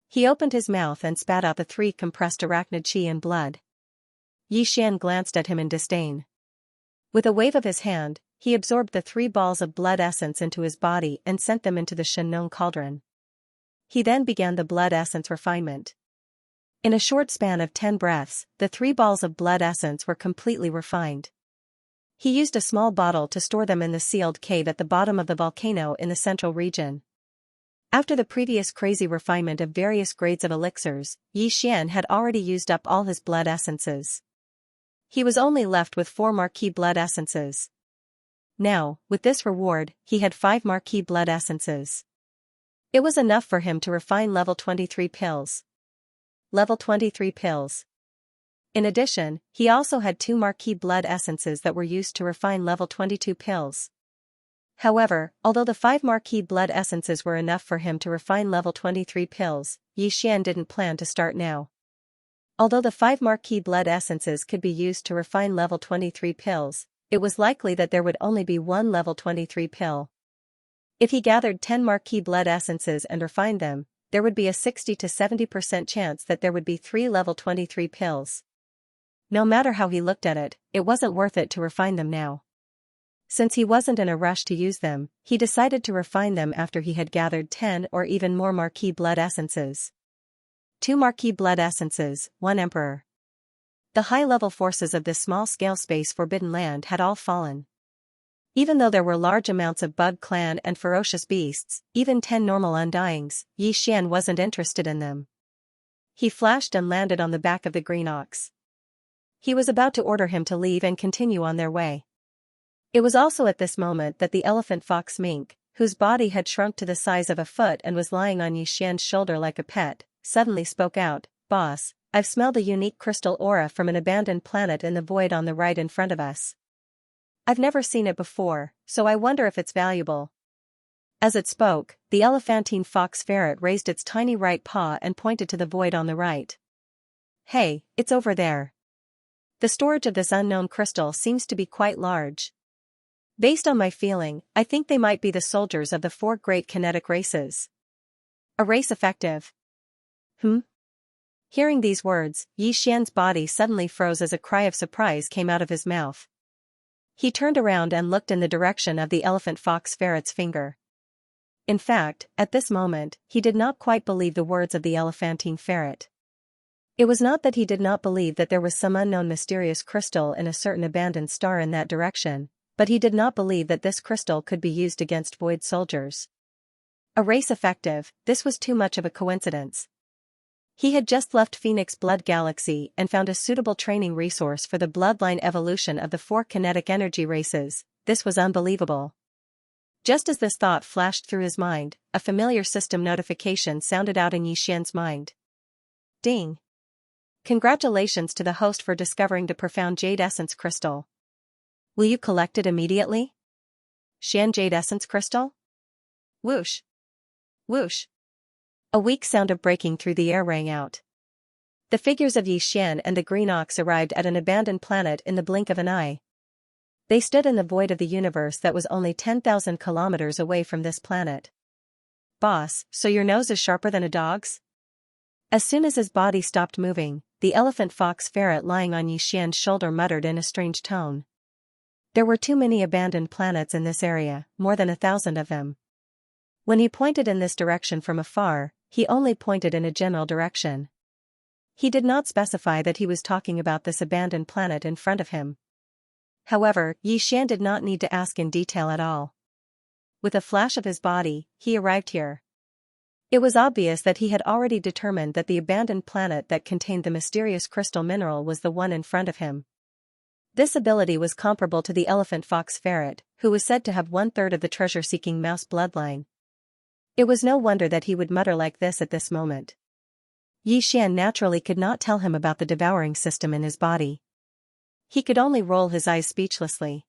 He opened his mouth and spat out the 3 compressed arachnid chi and blood. Xian glanced at him in disdain. With a wave of his hand, he absorbed the 3 balls of blood essence into his body and sent them into the Shennon cauldron. He then began the blood essence refinement. In a short span of 10 breaths, the 3 balls of blood essence were completely refined. He used a small bottle to store them in the sealed cave at the bottom of the volcano in the central region. After the previous crazy refinement of various grades of elixirs, Xian had already used up all his blood essences. He was only left with 4 marquee blood essences. Now, with this reward, he had 5 marquee blood essences. It was enough for him to refine level 23 pills. Level 23 pills. In addition, he also had 2 marquee blood essences that were used to refine level 22 pills. However, although the 5 marquee blood essences were enough for him to refine level 23 pills, Xian didn't plan to start now. Although the 5 marquee blood essences could be used to refine level 23 pills, it was likely that there would only be 1 level 23 pill. If he gathered 10 marquee blood essences and refined them, there would be a 60 to 70% chance that there would be 3 level 23 pills. No matter how he looked at it, it wasn't worth it to refine them now. Since he wasn't in a rush to use them, he decided to refine them after he had gathered 10 or even more marquee blood essences. 2 marquee blood essences, 1 emperor. The high-level forces of this small-scale space forbidden land had all fallen. Even though there were large amounts of bug clan and ferocious beasts, even 10 normal undyings, Xian wasn't interested in them. He flashed and landed on the back of the green ox. He was about to order him to leave and continue on their way. It was also at this moment that the elephant fox mink, whose body had shrunk to the size of a foot and was lying on Xian's shoulder like a pet, suddenly spoke out, "Boss, I've smelled a unique crystal aura from an abandoned planet in the void on the right in front of us. I've never seen it before, so I wonder if it's valuable." As it spoke, the elephantine fox ferret raised its tiny right paw and pointed to the void on the right. "Hey, it's over there. The storage of this unknown crystal seems to be quite large. Based on my feeling, I think they might be the soldiers of the 4 great kinetic races. A race effective." Hearing these words, Xian's body suddenly froze as a cry of surprise came out of his mouth. He turned around and looked in the direction of the elephant fox ferret's finger. In fact, at this moment, he did not quite believe the words of the elephantine ferret. It was not that he did not believe that there was some unknown mysterious crystal in a certain abandoned star in that direction, but he did not believe that this crystal could be used against void soldiers. A race effective, this was too much of a coincidence. He had just left Phoenix Blood Galaxy and found a suitable training resource for the bloodline evolution of the 4 kinetic energy races. This was unbelievable. Just as this thought flashed through his mind, a familiar system notification sounded out in Xian's mind. Ding! Congratulations to the host for discovering the profound Jade Essence Crystal. Will you collect it immediately? Xian Jade Essence Crystal? Whoosh! Whoosh! A weak sound of breaking through the air rang out. The figures of Xian and the green ox arrived at an abandoned planet in the blink of an eye. They stood in the void of the universe that was only 10,000 kilometers away from this planet. "Boss, so your nose is sharper than a dog's?" As soon as his body stopped moving, the elephant fox ferret lying on Xian's shoulder muttered in a strange tone. There were too many abandoned planets in this area, more than 1,000 of them. When he pointed in this direction from afar, he only pointed in a general direction. He did not specify that he was talking about this abandoned planet in front of him. However, Xian did not need to ask in detail at all. With a flash of his body, he arrived here. It was obvious that he had already determined that the abandoned planet that contained the mysterious crystal mineral was the one in front of him. This ability was comparable to the elephant fox ferret, who was said to have 1/3 of the treasure-seeking mouse bloodline. It was no wonder that he would mutter like this at this moment. Xian naturally could not tell him about the devouring system in his body. He could only roll his eyes speechlessly.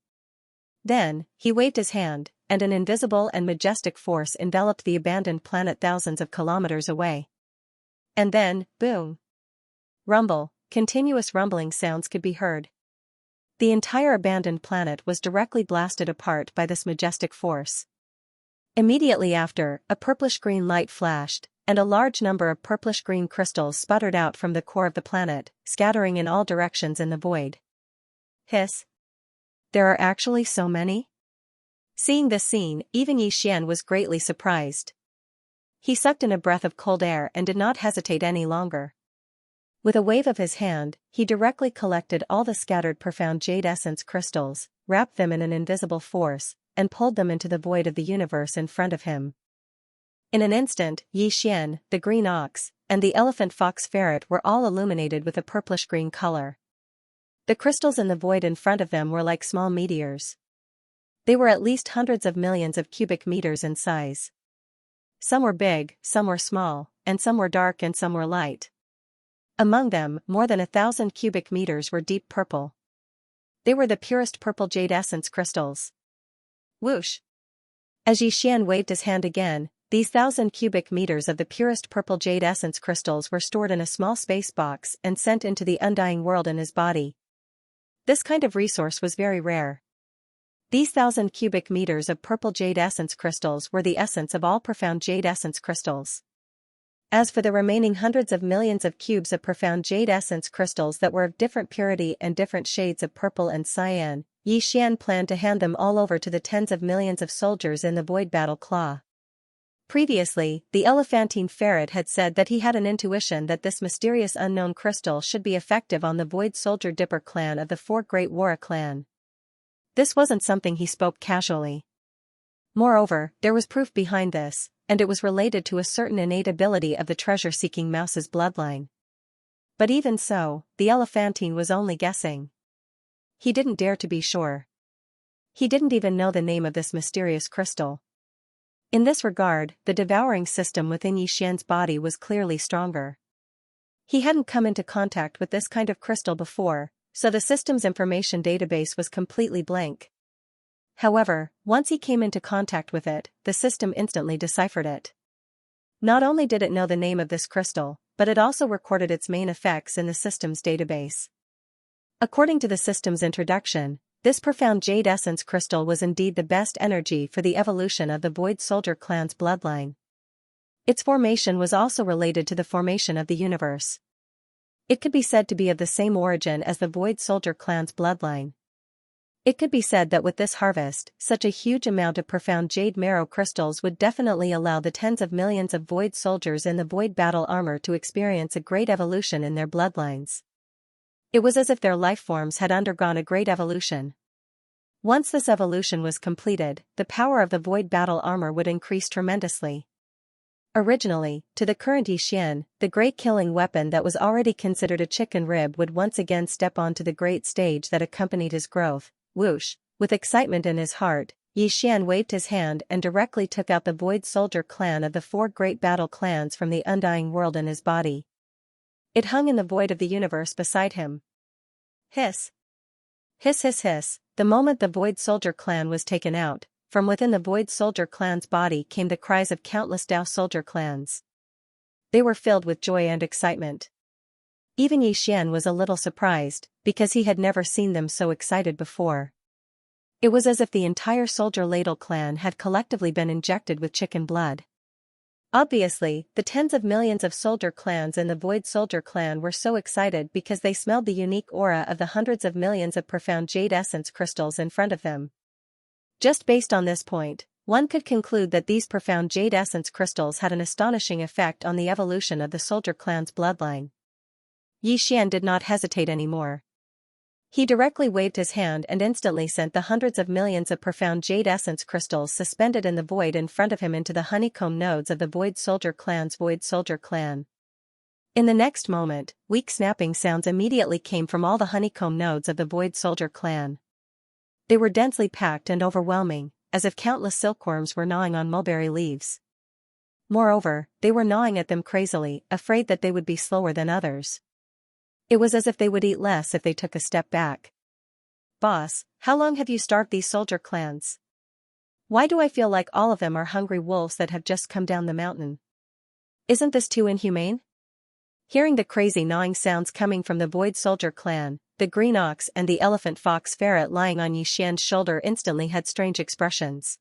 Then, he waved his hand, and an invisible and majestic force enveloped the abandoned planet thousands of kilometers away. And then, boom! Rumble, continuous rumbling sounds could be heard. The entire abandoned planet was directly blasted apart by this majestic force. Immediately after, a purplish-green light flashed, and a large number of purplish-green crystals sputtered out from the core of the planet, scattering in all directions in the void. Hiss! There are actually so many? Seeing this scene, even Xian was greatly surprised. He sucked in a breath of cold air and did not hesitate any longer. With a wave of his hand, he directly collected all the scattered profound jade essence crystals, wrapped them in an invisible force, and pulled them into the void of the universe in front of him. In an instant, Xian, the green ox, and the elephant fox ferret were all illuminated with a purplish-green color. The crystals in the void in front of them were like small meteors. They were at least hundreds of millions of cubic meters in size. Some were big, some were small, and some were dark and some were light. Among them, more than 1,000 cubic meters were deep purple. They were the purest purple jade essence crystals. Whoosh! As Xian waved his hand again, these 1,000 cubic meters of the purest purple jade essence crystals were stored in a small space box and sent into the undying world in his body. This kind of resource was very rare. These 1,000 cubic meters of purple jade essence crystals were the essence of all profound jade essence crystals. As for the remaining hundreds of millions of cubes of profound jade essence crystals that were of different purity and different shades of purple and cyan, Xian planned to hand them all over to the tens of millions of soldiers in the Void Battle Claw. Previously, the elephantine ferret had said that he had an intuition that this mysterious unknown crystal should be effective on the Void Soldier Dipper clan of the Four Great Wara clan. This wasn't something he spoke casually. Moreover, there was proof behind this, and it was related to a certain innate ability of the treasure-seeking mouse's bloodline. But even so, the elephantine was only guessing. He didn't dare to be sure. He didn't even know the name of this mysterious crystal. In this regard, the devouring system within Xian's body was clearly stronger. He hadn't come into contact with this kind of crystal before, so the system's information database was completely blank. However, once he came into contact with it, the system instantly deciphered it. Not only did it know the name of this crystal, but it also recorded its main effects in the system's database. According to the system's introduction, this profound jade essence crystal was indeed the best energy for the evolution of the Void Soldier clan's bloodline. Its formation was also related to the formation of the universe. It could be said to be of the same origin as the Void Soldier clan's bloodline. It could be said that with this harvest, such a huge amount of profound jade marrow crystals would definitely allow the tens of millions of Void soldiers in the Void battle armor to experience a great evolution in their bloodlines. It was as if their life forms had undergone a great evolution. Once this evolution was completed, the power of the Void battle armor would increase tremendously. Originally, to the current Xian, the great killing weapon that was already considered a chicken rib would once again step onto the great stage that accompanied his growth. Whoosh! With excitement in his heart, Xian waved his hand and directly took out the Void Soldier clan of the Four Great Battle clans from the undying world in his body. It hung in the void of the universe beside him. Hiss! Hiss hiss hiss! The moment the Void Soldier clan was taken out, from within the Void Soldier clan's body came the cries of countless Dao Soldier clans. They were filled with joy and excitement. Even Xian was a little surprised, because he had never seen them so excited before. It was as if the entire Soldier Ladle clan had collectively been injected with chicken blood. Obviously, the tens of millions of soldier clans in the Void Soldier clan were so excited because they smelled the unique aura of the hundreds of millions of profound jade essence crystals in front of them. Just based on this point, one could conclude that these profound jade essence crystals had an astonishing effect on the evolution of the soldier clan's bloodline. Xian did not hesitate anymore. He directly waved his hand and instantly sent the hundreds of millions of profound jade essence crystals suspended in the void in front of him into the honeycomb nodes of the Void Soldier clan's Void Soldier clan. In the next moment, weak snapping sounds immediately came from all the honeycomb nodes of the Void Soldier clan. They were densely packed and overwhelming, as if countless silkworms were gnawing on mulberry leaves. Moreover, they were gnawing at them crazily, afraid that they would be slower than others. It was as if they would eat less if they took a step back. Boss, how long have you starved these soldier clans? Why do I feel like all of them are hungry wolves that have just come down the mountain? Isn't this too inhumane? Hearing the crazy gnawing sounds coming from the Void Soldier clan, the green ox and the elephant fox ferret lying on Xian's shoulder instantly had strange expressions.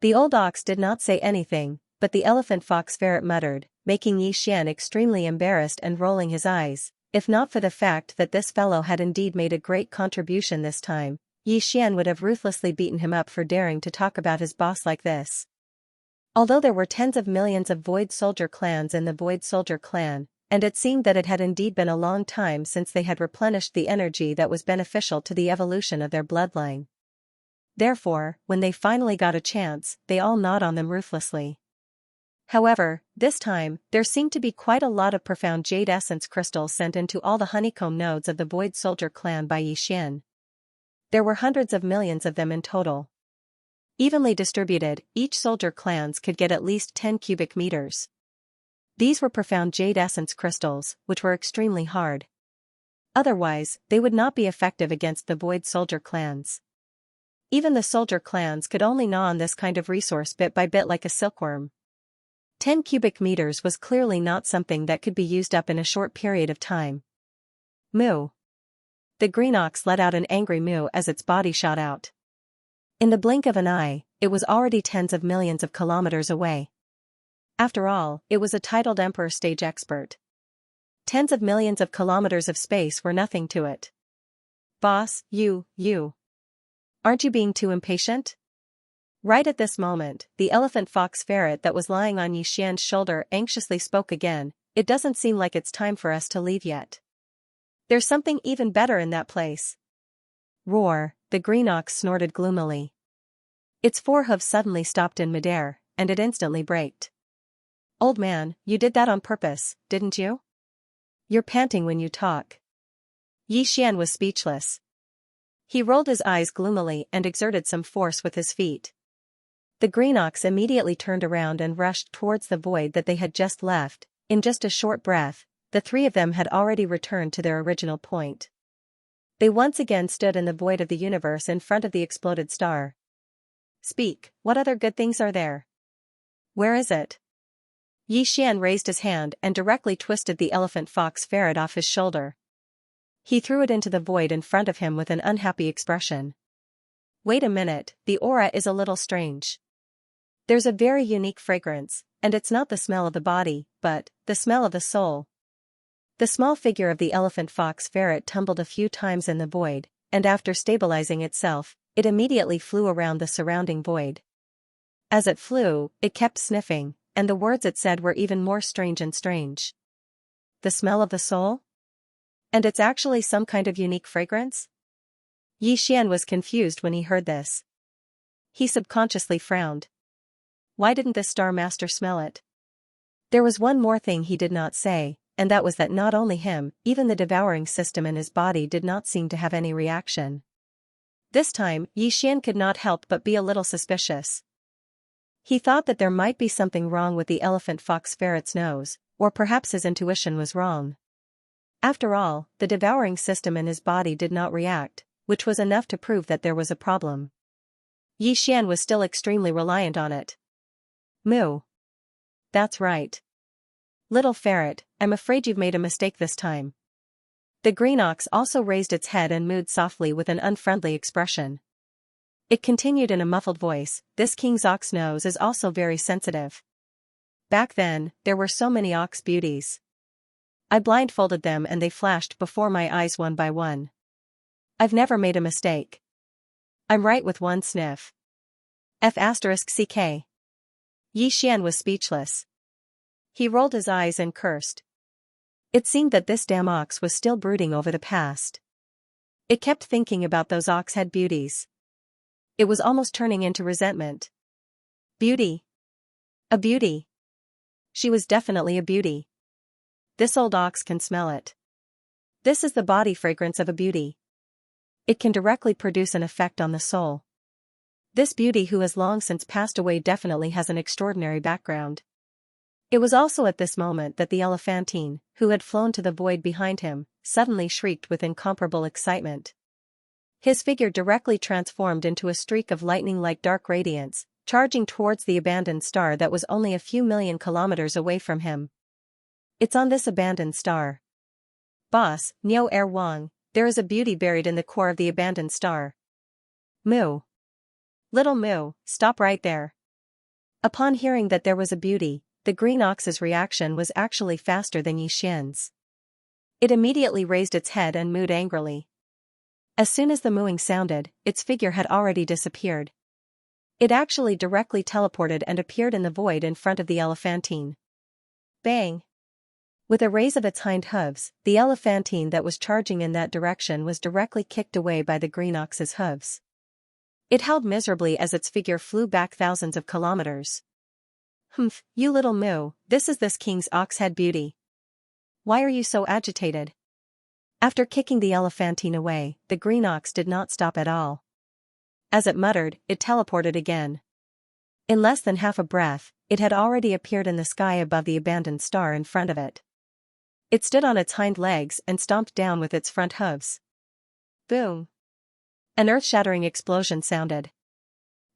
The old ox did not say anything, but the elephant fox ferret muttered, making Xian extremely embarrassed and rolling his eyes. If not for the fact that this fellow had indeed made a great contribution this time, Xian would have ruthlessly beaten him up for daring to talk about his boss like this. Although there were tens of millions of Void Soldier clans in the Void Soldier clan, and it seemed that it had indeed been a long time since they had replenished the energy that was beneficial to the evolution of their bloodline. Therefore, when they finally got a chance, they all gnawed on them ruthlessly. However, this time, there seemed to be quite a lot of profound jade essence crystals sent into all the honeycomb nodes of the Void Soldier clan by Xian. There were hundreds of millions of them in total. Evenly distributed, each soldier clans could get at least 10 cubic meters. These were profound jade essence crystals, which were extremely hard. Otherwise, they would not be effective against the Void Soldier clans. Even the soldier clans could only gnaw on this kind of resource bit by bit like a silkworm. 10 cubic meters was clearly not something that could be used up in a short period of time. Moo. The green ox let out an angry moo as its body shot out. In the blink of an eye, it was already tens of millions of kilometers away. After all, it was a titled Emperor stage expert. Tens of millions of kilometers of space were nothing to it. Boss, you. Aren't you being too impatient? Right at this moment, the elephant fox ferret that was lying on Xian's shoulder anxiously spoke again. It doesn't seem like it's time for us to leave yet. There's something even better in that place. Roar, the green ox snorted gloomily. Its forehoof suddenly stopped in midair, and it instantly braked. Old man, you did that on purpose, didn't you? You're panting when you talk. Xian was speechless. He rolled his eyes gloomily and exerted some force with his feet. The green ox immediately turned around and rushed towards the void that they had just left. In just a short breath, the three of them had already returned to their original point. They once again stood in the void of the universe in front of the exploded star. Speak, what other good things are there? Where is it? Xian raised his hand and directly twisted the elephant fox ferret off his shoulder. He threw it into the void in front of him with an unhappy expression. Wait a minute, the aura is a little strange. There's a very unique fragrance, and it's not the smell of the body, but the smell of the soul. The small figure of the elephant fox ferret tumbled a few times in the void, and after stabilizing itself, it immediately flew around the surrounding void. As it flew, it kept sniffing, and the words it said were even more strange and strange. The smell of the soul? And it's actually some kind of unique fragrance? Xian was confused when he heard this. He subconsciously frowned. Why didn't this Star Master smell it? There was one more thing he did not say, and that was that not only him, even the devouring system in his body did not seem to have any reaction. This time, Xian could not help but be a little suspicious. He thought that there might be something wrong with the elephant fox ferret's nose, or perhaps his intuition was wrong. After all, the devouring system in his body did not react, which was enough to prove that there was a problem. Xian was still extremely reliant on it. Moo. That's right. Little ferret, I'm afraid you've made a mistake this time. The green ox also raised its head and mooed softly with an unfriendly expression. It continued in a muffled voice, this king's ox nose is also very sensitive. Back then, there were so many ox beauties. I blindfolded them and they flashed before my eyes one by one. I've never made a mistake. I'm right with one sniff. F***ck. Xian was speechless. He rolled his eyes and cursed. It seemed that this damn ox was still brooding over the past. It kept thinking about those ox-head beauties. It was almost turning into resentment. Beauty. A beauty. She was definitely a beauty. This old ox can smell it. This is the body fragrance of a beauty. It can directly produce an effect on the soul. This beauty who has long since passed away definitely has an extraordinary background. It was also at this moment that the elephantine, who had flown to the void behind him, suddenly shrieked with incomparable excitement. His figure directly transformed into a streak of lightning-like dark radiance, charging towards the abandoned star that was only a few million kilometers away from him. It's on this abandoned star. Boss, Niu Er Wang, there is a beauty buried in the core of the abandoned star. Moo. Little Moo, stop right there. Upon hearing that there was a beauty, the green ox's reaction was actually faster than Xian's. It immediately raised its head and mooed angrily. As soon as the mooing sounded, its figure had already disappeared. It actually directly teleported and appeared in the void in front of the elephantine. Bang! With a raise of its hind hooves, the elephantine that was charging in that direction was directly kicked away by the green ox's hooves. It howled miserably as its figure flew back thousands of kilometers. Humph, you little moo, this is this king's ox-head beauty. Why are you so agitated? After kicking the elephantine away, the green ox did not stop at all. As it muttered, it teleported again. In less than half a breath, it had already appeared in the sky above the abandoned star in front of it. It stood on its hind legs and stomped down with its front hooves. Boom! An earth-shattering explosion sounded.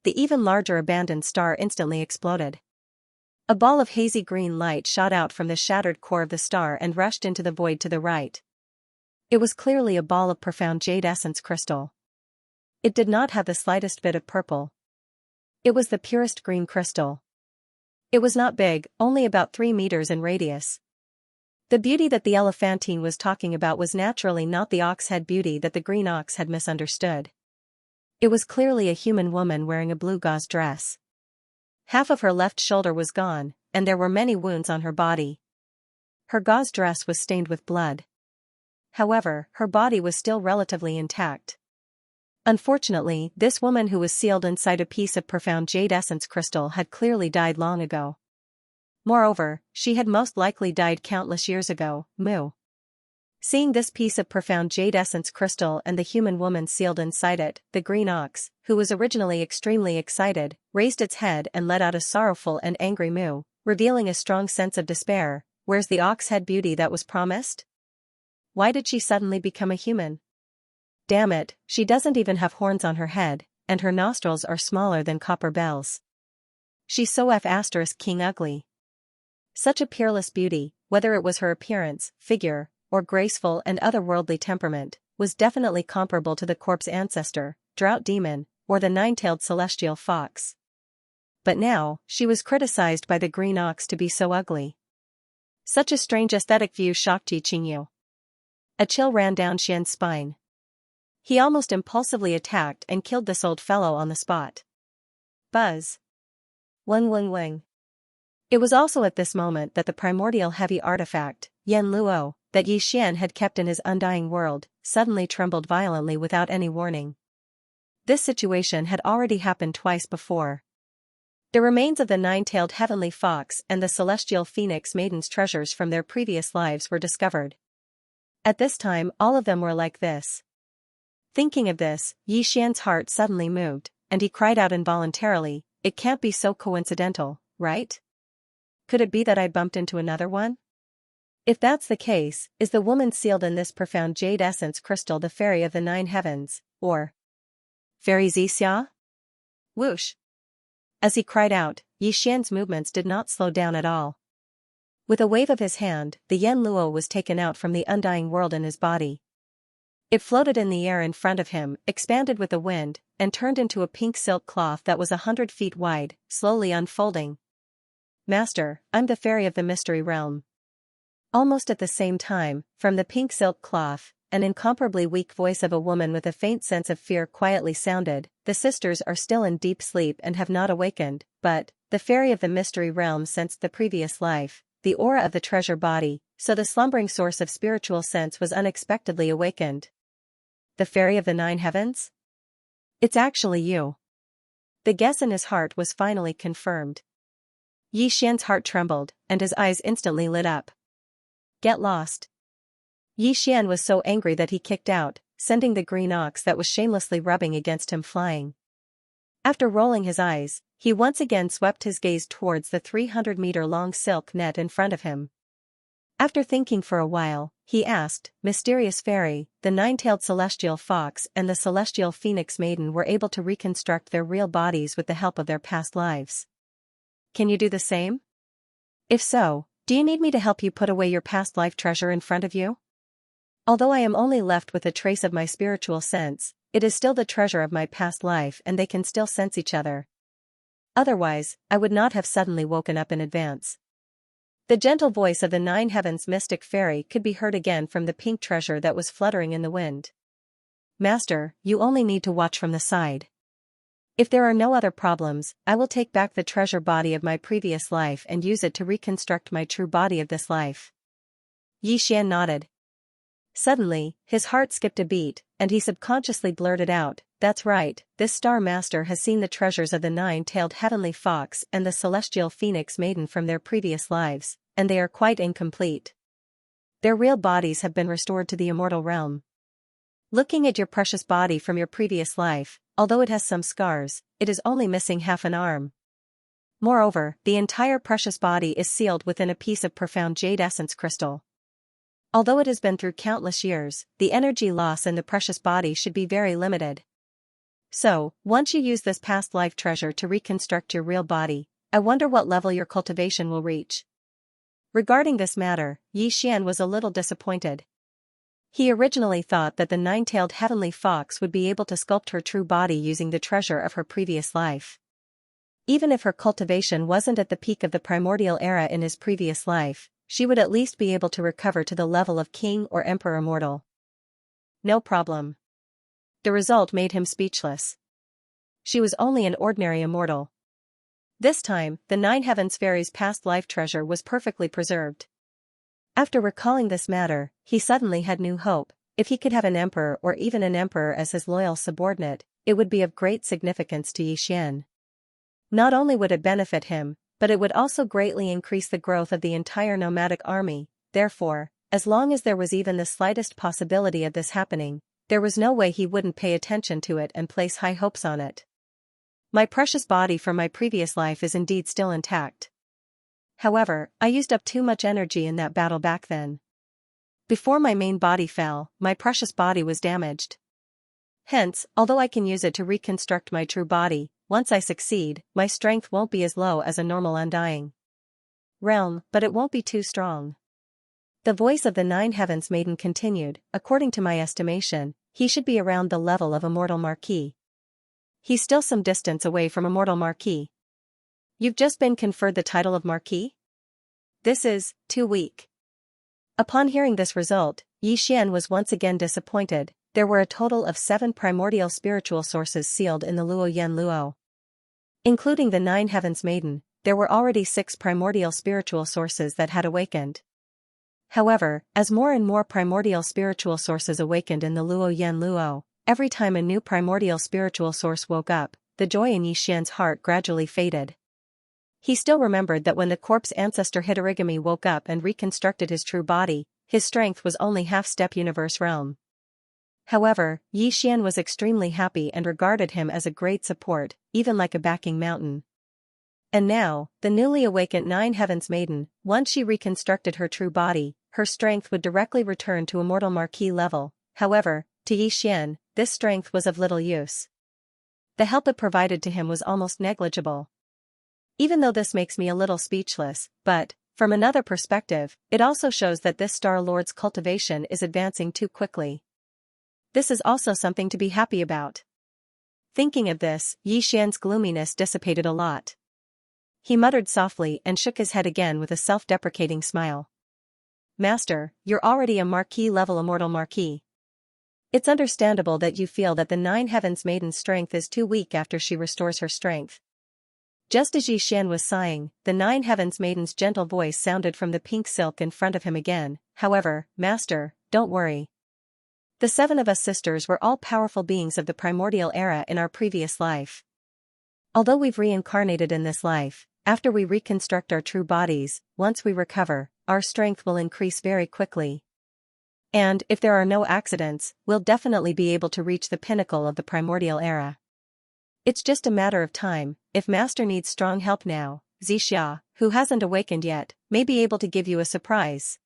The even larger abandoned star instantly exploded. A ball of hazy green light shot out from the shattered core of the star and rushed into the void to the right. It was clearly a ball of profound jade essence crystal. It did not have the slightest bit of purple. It was the purest green crystal. It was not big, only about 3 meters in radius. The beauty that the elephantine was talking about was naturally not the ox-head beauty that the green ox had misunderstood. It was clearly a human woman wearing a blue gauze dress. Half of her left shoulder was gone, and there were many wounds on her body. Her gauze dress was stained with blood. However, her body was still relatively intact. Unfortunately, this woman who was sealed inside a piece of profound jade essence crystal had clearly died long ago. Moreover, she had most likely died countless years ago. Moo. Seeing this piece of profound jade essence crystal and the human woman sealed inside it, the green ox, who was originally extremely excited, raised its head and let out a sorrowful and angry moo, revealing a strong sense of despair. Where's the ox-head beauty that was promised? Why did she suddenly become a human? Damn it, she doesn't even have horns on her head, and her nostrils are smaller than copper bells. She's so king ugly. Such a peerless beauty, whether it was her appearance, figure, or graceful and otherworldly temperament, was definitely comparable to the corpse ancestor, drought demon, or the nine-tailed celestial fox. But now, she was criticized by the green ox to be so ugly. Such a strange aesthetic view shocked Xianxia. A chill ran down Xian's spine. He almost impulsively attacked and killed this old fellow on the spot. Buzz. Wing wing wing. It was also at this moment that the primordial heavy artifact, Yan Luo, that Yi Xian had kept in his undying world, suddenly trembled violently without any warning. This situation had already happened twice before. The remains of the nine-tailed heavenly fox and the celestial phoenix maiden's treasures from their previous lives were discovered. At this time all of them were like this. Thinking of this, Yi Xian's heart suddenly moved, and he cried out involuntarily, "It can't be so coincidental, right? Could it be that I bumped into another one? If that's the case, is the woman sealed in this profound jade essence crystal the fairy of the 9 heavens, or Fairy Xianxia?" Whoosh! As he cried out, Yi Xian's movements did not slow down at all. With a wave of his hand, the Yan Luo was taken out from the undying world in his body. It floated in the air in front of him, expanded with the wind, and turned into a pink silk cloth that was 100 feet wide, slowly unfolding. "Master, I'm the fairy of the mystery realm." Almost at the same time, from the pink silk cloth, an incomparably weak voice of a woman with a faint sense of fear quietly sounded, "The sisters are still in deep sleep and have not awakened, but the fairy of the mystery realm sensed the previous life, the aura of the treasure body, so the slumbering source of spiritual sense was unexpectedly awakened." The fairy of the 9 heavens? It's actually you. The guess in his heart was finally confirmed. Yi Xian's heart trembled, and his eyes instantly lit up. Get lost. Yi Xian was so angry that he kicked out, sending the green ox that was shamelessly rubbing against him flying. After rolling his eyes, he once again swept his gaze towards the 300-meter-long silk net in front of him. After thinking for a while, he asked, "Mysterious fairy, the 9-tailed celestial fox and the celestial phoenix maiden were able to reconstruct their real bodies with the help of their past lives. Can you do the same? If so, do you need me to help you put away your past life treasure in front of you? Although I am only left with a trace of my spiritual sense, it is still the treasure of my past life and they can still sense each other. Otherwise, I would not have suddenly woken up in advance." The gentle voice of the 9 heavens mystic fairy could be heard again from the pink treasure that was fluttering in the wind. "Master, you only need to watch from the side. If there are no other problems, I will take back the treasure body of my previous life and use it to reconstruct my true body of this life. Yi Xian nodded. Suddenly, his heart skipped a beat, and he subconsciously blurted out, "That's right, this Star Master has seen the treasures of the nine-tailed heavenly fox and the celestial phoenix maiden from their previous lives, and they are quite incomplete. Their real bodies have been restored to the immortal realm. Looking at your precious body from your previous life, although it has some scars, it is only missing half an arm. Moreover, the entire precious body is sealed within a piece of profound jade essence crystal. Although it has been through countless years, the energy loss in the precious body should be very limited. So, once you use this past life treasure to reconstruct your real body, I wonder what level your cultivation will reach." Regarding this matter, Yi Xian was a little disappointed. He originally thought that the nine-tailed heavenly fox would be able to sculpt her true body using the treasure of her previous life. Even if her cultivation wasn't at the peak of the primordial era in his previous life, she would at least be able to recover to the level of king or emperor immortal. No problem. The result made him speechless. She was only an ordinary immortal. This time, the Nine Heavens Fairy's past life treasure was perfectly preserved. After recalling this matter, he suddenly had new hope. If he could have an emperor or even an emperor as his loyal subordinate, it would be of great significance to Yi Xian. Not only would it benefit him, but it would also greatly increase the growth of the entire nomadic army. Therefore, as long as there was even the slightest possibility of this happening, there was no way he wouldn't pay attention to it and place high hopes on it. My precious body from my previous life is indeed still intact. However, I used up too much energy in that battle back then. Before my main body fell, my precious body was damaged. Hence, although I can use it to reconstruct my true body, once I succeed, my strength won't be as low as a normal undying realm, but it won't be too strong. The voice of the Nine Heavens Maiden continued, according to my estimation, he should be around the level of Immortal Marquis. He's still some distance away from Immortal Marquis. You've just been conferred the title of Marquis? This is too weak. Upon hearing this result, Yi Xian was once again disappointed. There were a total of 7 primordial spiritual sources sealed in the Luo Yan Luo. Including the Nine Heavens Maiden, there were already 6 primordial spiritual sources that had awakened. However, as more and more primordial spiritual sources awakened in the Luo Yan Luo, every time a new primordial spiritual source woke up, the joy in Yi Xian's heart gradually faded. He still remembered that when the corpse ancestor Hitorigami woke up and reconstructed his true body, his strength was only half-step universe realm. However, Yi Xian was extremely happy and regarded him as a great support, even like a backing mountain. And now, the newly awakened Nine Heavens Maiden, once she reconstructed her true body, her strength would directly return to Immortal Marquis level. However, to Yi Xian, this strength was of little use. The help it provided to him was almost negligible. Even though this makes me a little speechless, but, from another perspective, it also shows that this Star Lord's cultivation is advancing too quickly. This is also something to be happy about. Thinking of this, Yi Xian's gloominess dissipated a lot. He muttered softly and shook his head again with a self-deprecating smile. Master, you're already a Marquis-level Immortal Marquis. It's understandable that you feel that the Nine Heavens Maiden's strength is too weak after she restores her strength. Just as Yi Xian was sighing, the Nine Heavens Maiden's gentle voice sounded from the pink silk in front of him again. However, Master, don't worry. The 7 of us sisters were all powerful beings of the primordial era in our previous life. Although we've reincarnated in this life, after we reconstruct our true bodies, once we recover, our strength will increase very quickly. And, if there are no accidents, we'll definitely be able to reach the pinnacle of the primordial era. It's just a matter of time. If Master needs strong help now, Xianxia, who hasn't awakened yet, may be able to give you a surprise.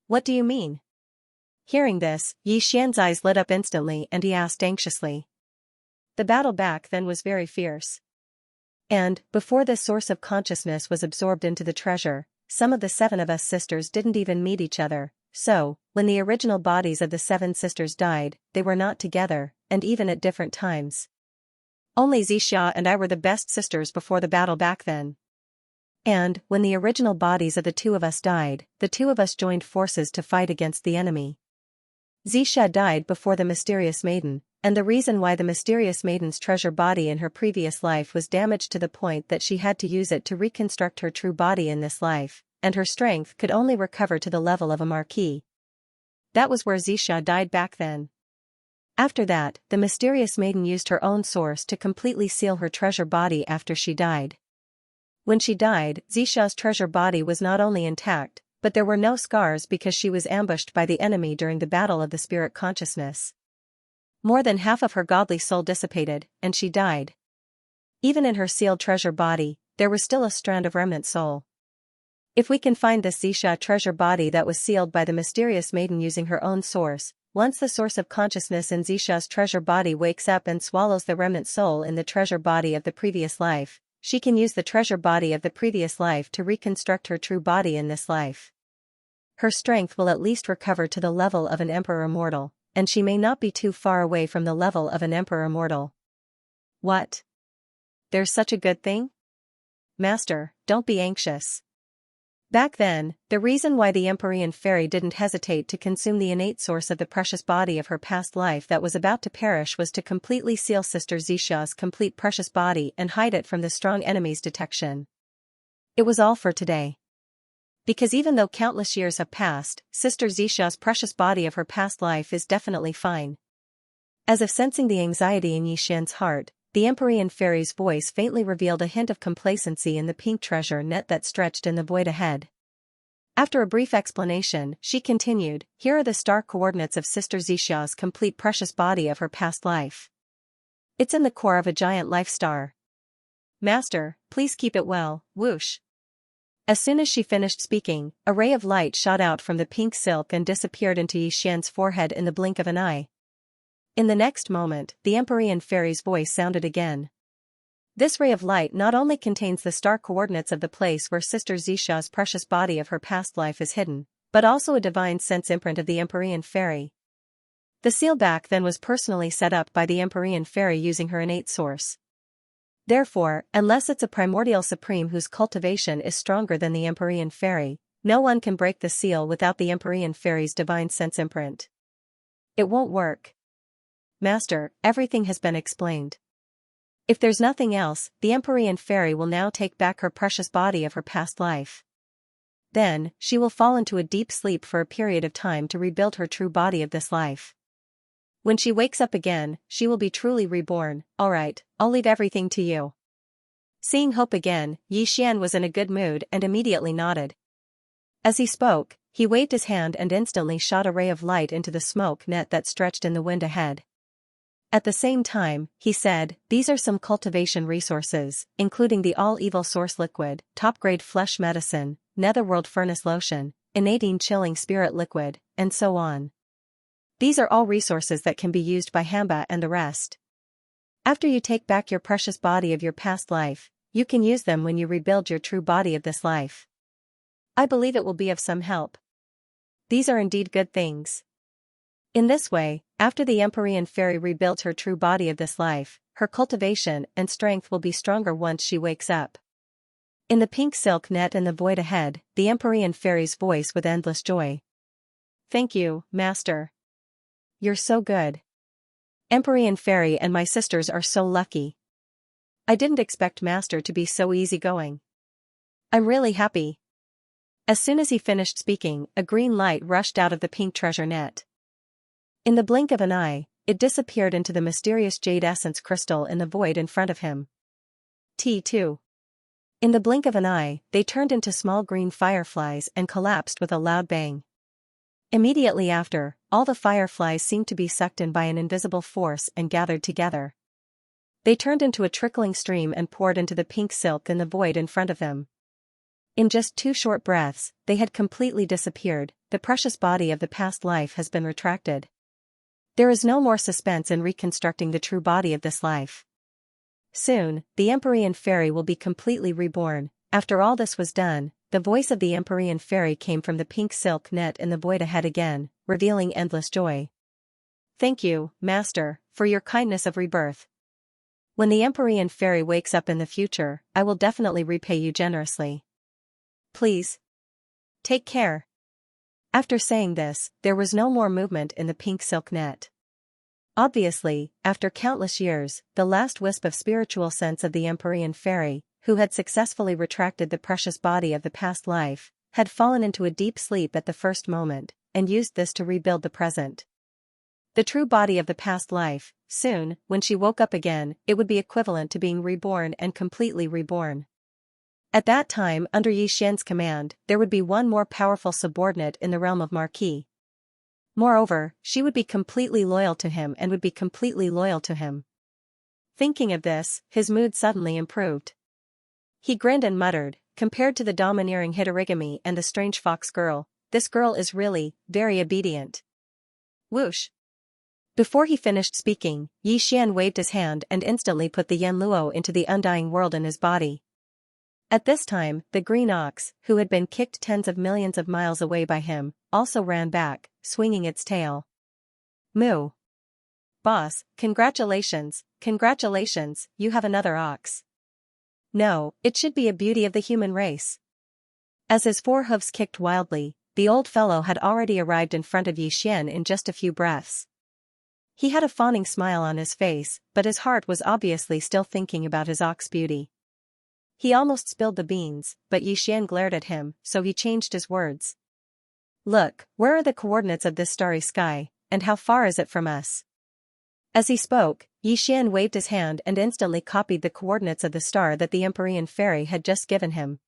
What do you mean? Hearing this, Yi Xian's eyes lit up instantly and he asked anxiously. The battle back then was very fierce. And, before this source of consciousness was absorbed into the treasure, some of the 7 of us sisters didn't even meet each other, so, when the original bodies of the 7 sisters died, they were not together, and even at different times. Only Xianxia and I were the best sisters before the battle back then. And, when the original bodies of the 2 of us died, the 2 of us joined forces to fight against the enemy. Xianxia died before the mysterious maiden, and the reason why the mysterious maiden's treasure body in her previous life was damaged to the point that she had to use it to reconstruct her true body in this life, and her strength could only recover to the level of a marquis. That was where Xianxia died back then. After that, the mysterious maiden used her own source to completely seal her treasure body after she died. When she died, Xianxia's treasure body was not only intact, but there were no scars because she was ambushed by the enemy during the battle of the spirit consciousness. More than half of her godly soul dissipated, and she died. Even in her sealed treasure body, there was still a strand of remnant soul. If we can find this Xianxia treasure body that was sealed by the mysterious maiden using her own source, once the source of consciousness in Xianxia's treasure body wakes up and swallows the remnant soul in the treasure body of the previous life, she can use the treasure body of the previous life to reconstruct her true body in this life. Her strength will at least recover to the level of an emperor mortal, and she may not be too far away from the level of an emperor mortal. What? There's such a good thing? Master, don't be anxious. Back then, the reason why the Empyrean fairy didn't hesitate to consume the innate source of the precious body of her past life that was about to perish was to completely seal Sister Xianxia's complete precious body and hide it from the strong enemy's detection. It was all for today. Because even though countless years have passed, Sister Xianxia's precious body of her past life is definitely fine. As if sensing the anxiety in Yixian's heart, the Empyrean fairy's voice faintly revealed a hint of complacency in the pink treasure net that stretched in the void ahead. After a brief explanation, she continued, "Here are the star coordinates of Sister Xianxia's complete precious body of her past life. It's in the core of a giant life star. Master, please keep it well, whoosh." As soon as she finished speaking, a ray of light shot out from the pink silk and disappeared into Yixian's forehead in the blink of an eye. In the next moment, the Empyrean fairy's voice sounded again. This ray of light not only contains the star coordinates of the place where Sister Xianxia's precious body of her past life is hidden, but also a divine sense imprint of the Empyrean fairy. The seal back then was personally set up by the Empyrean fairy using her innate source. Therefore, unless it's a primordial supreme whose cultivation is stronger than the Empyrean fairy, no one can break the seal without the Empyrean fairy's divine sense imprint. It won't work. Master, everything has been explained. If there's nothing else, the Empyrean fairy will now take back her precious body of her past life. Then, she will fall into a deep sleep for a period of time to rebuild her true body of this life. When she wakes up again, she will be truly reborn. Alright, I'll leave everything to you. Seeing hope again, Yixian was in a good mood and immediately nodded. As he spoke, he waved his hand and instantly shot a ray of light into the smoke net that stretched in the wind ahead. At the same time, he said, "These are some cultivation resources, including the all-evil source liquid, top-grade flesh medicine, netherworld furnace lotion, innatine chilling spirit liquid, and so on. These are all resources that can be used by Hamba and the rest. After you take back your precious body of your past life, you can use them when you rebuild your true body of this life. I believe it will be of some help. These are indeed good things." In this way, after the Empyrean fairy rebuilt her true body of this life, her cultivation and strength will be stronger once she wakes up. In the pink silk net in the void ahead, the Empyrean fairy's voice with endless joy. "Thank you, Master. You're so good. Empyrean fairy and my sisters are so lucky. I didn't expect Master to be so easygoing. I'm really happy." As soon as he finished speaking, a green light rushed out of the pink treasure net. In the blink of an eye, it disappeared into the mysterious jade essence crystal in the void in front of him. T2. In the blink of an eye, they turned into small green fireflies and collapsed with a loud bang. Immediately after, all the fireflies seemed to be sucked in by an invisible force and gathered together. They turned into a trickling stream and poured into the pink silk in the void in front of them. In just 2 short breaths, they had completely disappeared. The precious body of the past life has been retracted. There is no more suspense in reconstructing the true body of this life. Soon, the Empyrean fairy will be completely reborn. After all this was done, the voice of the Empyrean fairy came from the pink silk net in the void ahead again, revealing endless joy. "Thank you, Master, for your kindness of rebirth. When the Empyrean fairy wakes up in the future, I will definitely repay you generously. Please. Take care." After saying this, there was no more movement in the pink silk net. Obviously, after countless years, the last wisp of spiritual sense of the Empyrean fairy, who had successfully retracted the precious body of the past life, had fallen into a deep sleep at the first moment, and used this to rebuild the present. The true body of the past life, soon, when she woke up again, it would be equivalent to being reborn and completely reborn. At that time, under Xianxia's command, there would be one more powerful subordinate in the realm of Marquis. Moreover, she would be completely loyal to him and would be completely loyal to him. Thinking of this, his mood suddenly improved. He grinned and muttered, compared to the domineering Hitorigami and the strange fox girl, this girl is really, very obedient. Whoosh. Before he finished speaking, Xian waved his hand and instantly put the Yanluo into the undying world in his body. At this time, the green ox, who had been kicked tens of millions of miles away by him, also ran back, swinging its tail. Moo. Boss, congratulations, you have another ox. No, it should be a beauty of the human race. As his four hooves kicked wildly, the old fellow had already arrived in front of Xian in just a few breaths. He had a fawning smile on his face, but his heart was obviously still thinking about his ox beauty. He almost spilled the beans, but Xian glared at him, so he changed his words. Look, where are the coordinates of this starry sky, and how far is it from us? As he spoke, Xian waved his hand and instantly copied the coordinates of the star that the Empyrean fairy had just given him.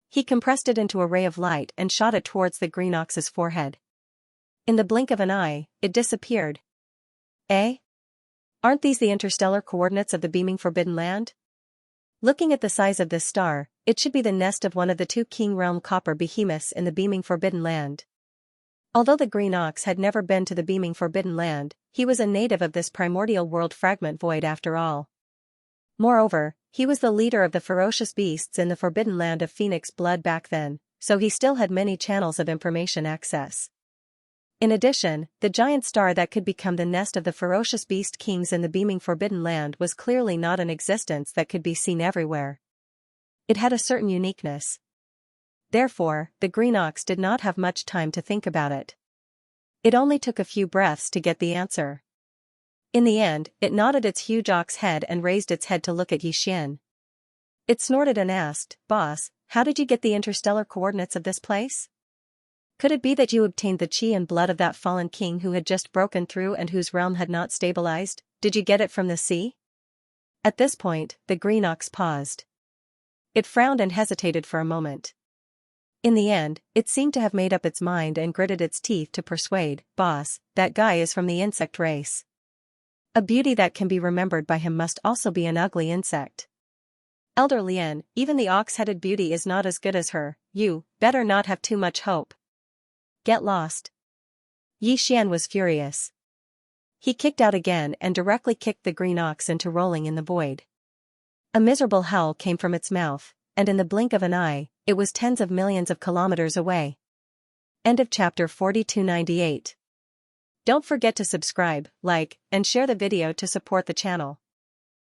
He compressed it into a ray of light and shot it towards the green ox's forehead. In the blink of an eye, it disappeared. Eh? Aren't these the interstellar coordinates of the beaming Forbidden Land? Looking at the size of this star, it should be the nest of one of the two King Realm copper behemoths in the beaming Forbidden Land. Although the green ox had never been to the beaming Forbidden Land, he was a native of this primordial world fragment void after all. Moreover, he was the leader of the ferocious beasts in the Forbidden Land of Phoenix blood back then, so he still had many channels of information access. In addition, the giant star that could become the nest of the ferocious beast kings in the beaming Forbidden Land was clearly not an existence that could be seen everywhere. It had a certain uniqueness. Therefore, the green ox did not have much time to think about it. It only took a few breaths to get the answer. In the end, it nodded its huge ox head and raised its head to look at Xian. It snorted and asked, Boss, how did you get the interstellar coordinates of this place? Could it be that you obtained the chi and blood of that fallen king who had just broken through and whose realm had not stabilized? Did you get it from the sea? At this point, the green ox paused. It frowned and hesitated for a moment. In the end, it seemed to have made up its mind and gritted its teeth to persuade, Boss, that guy is from the insect race. A beauty that can be remembered by him must also be an ugly insect. Elder Lien, even the ox-headed beauty is not as good as her, you better not have too much hope. Get lost. Xian was furious. He kicked out again and directly kicked the green ox into rolling in the void. A miserable howl came from its mouth, and in the blink of an eye, it was tens of millions of kilometers away. End of chapter 4298. Don't forget to subscribe, like, and share the video to support the channel.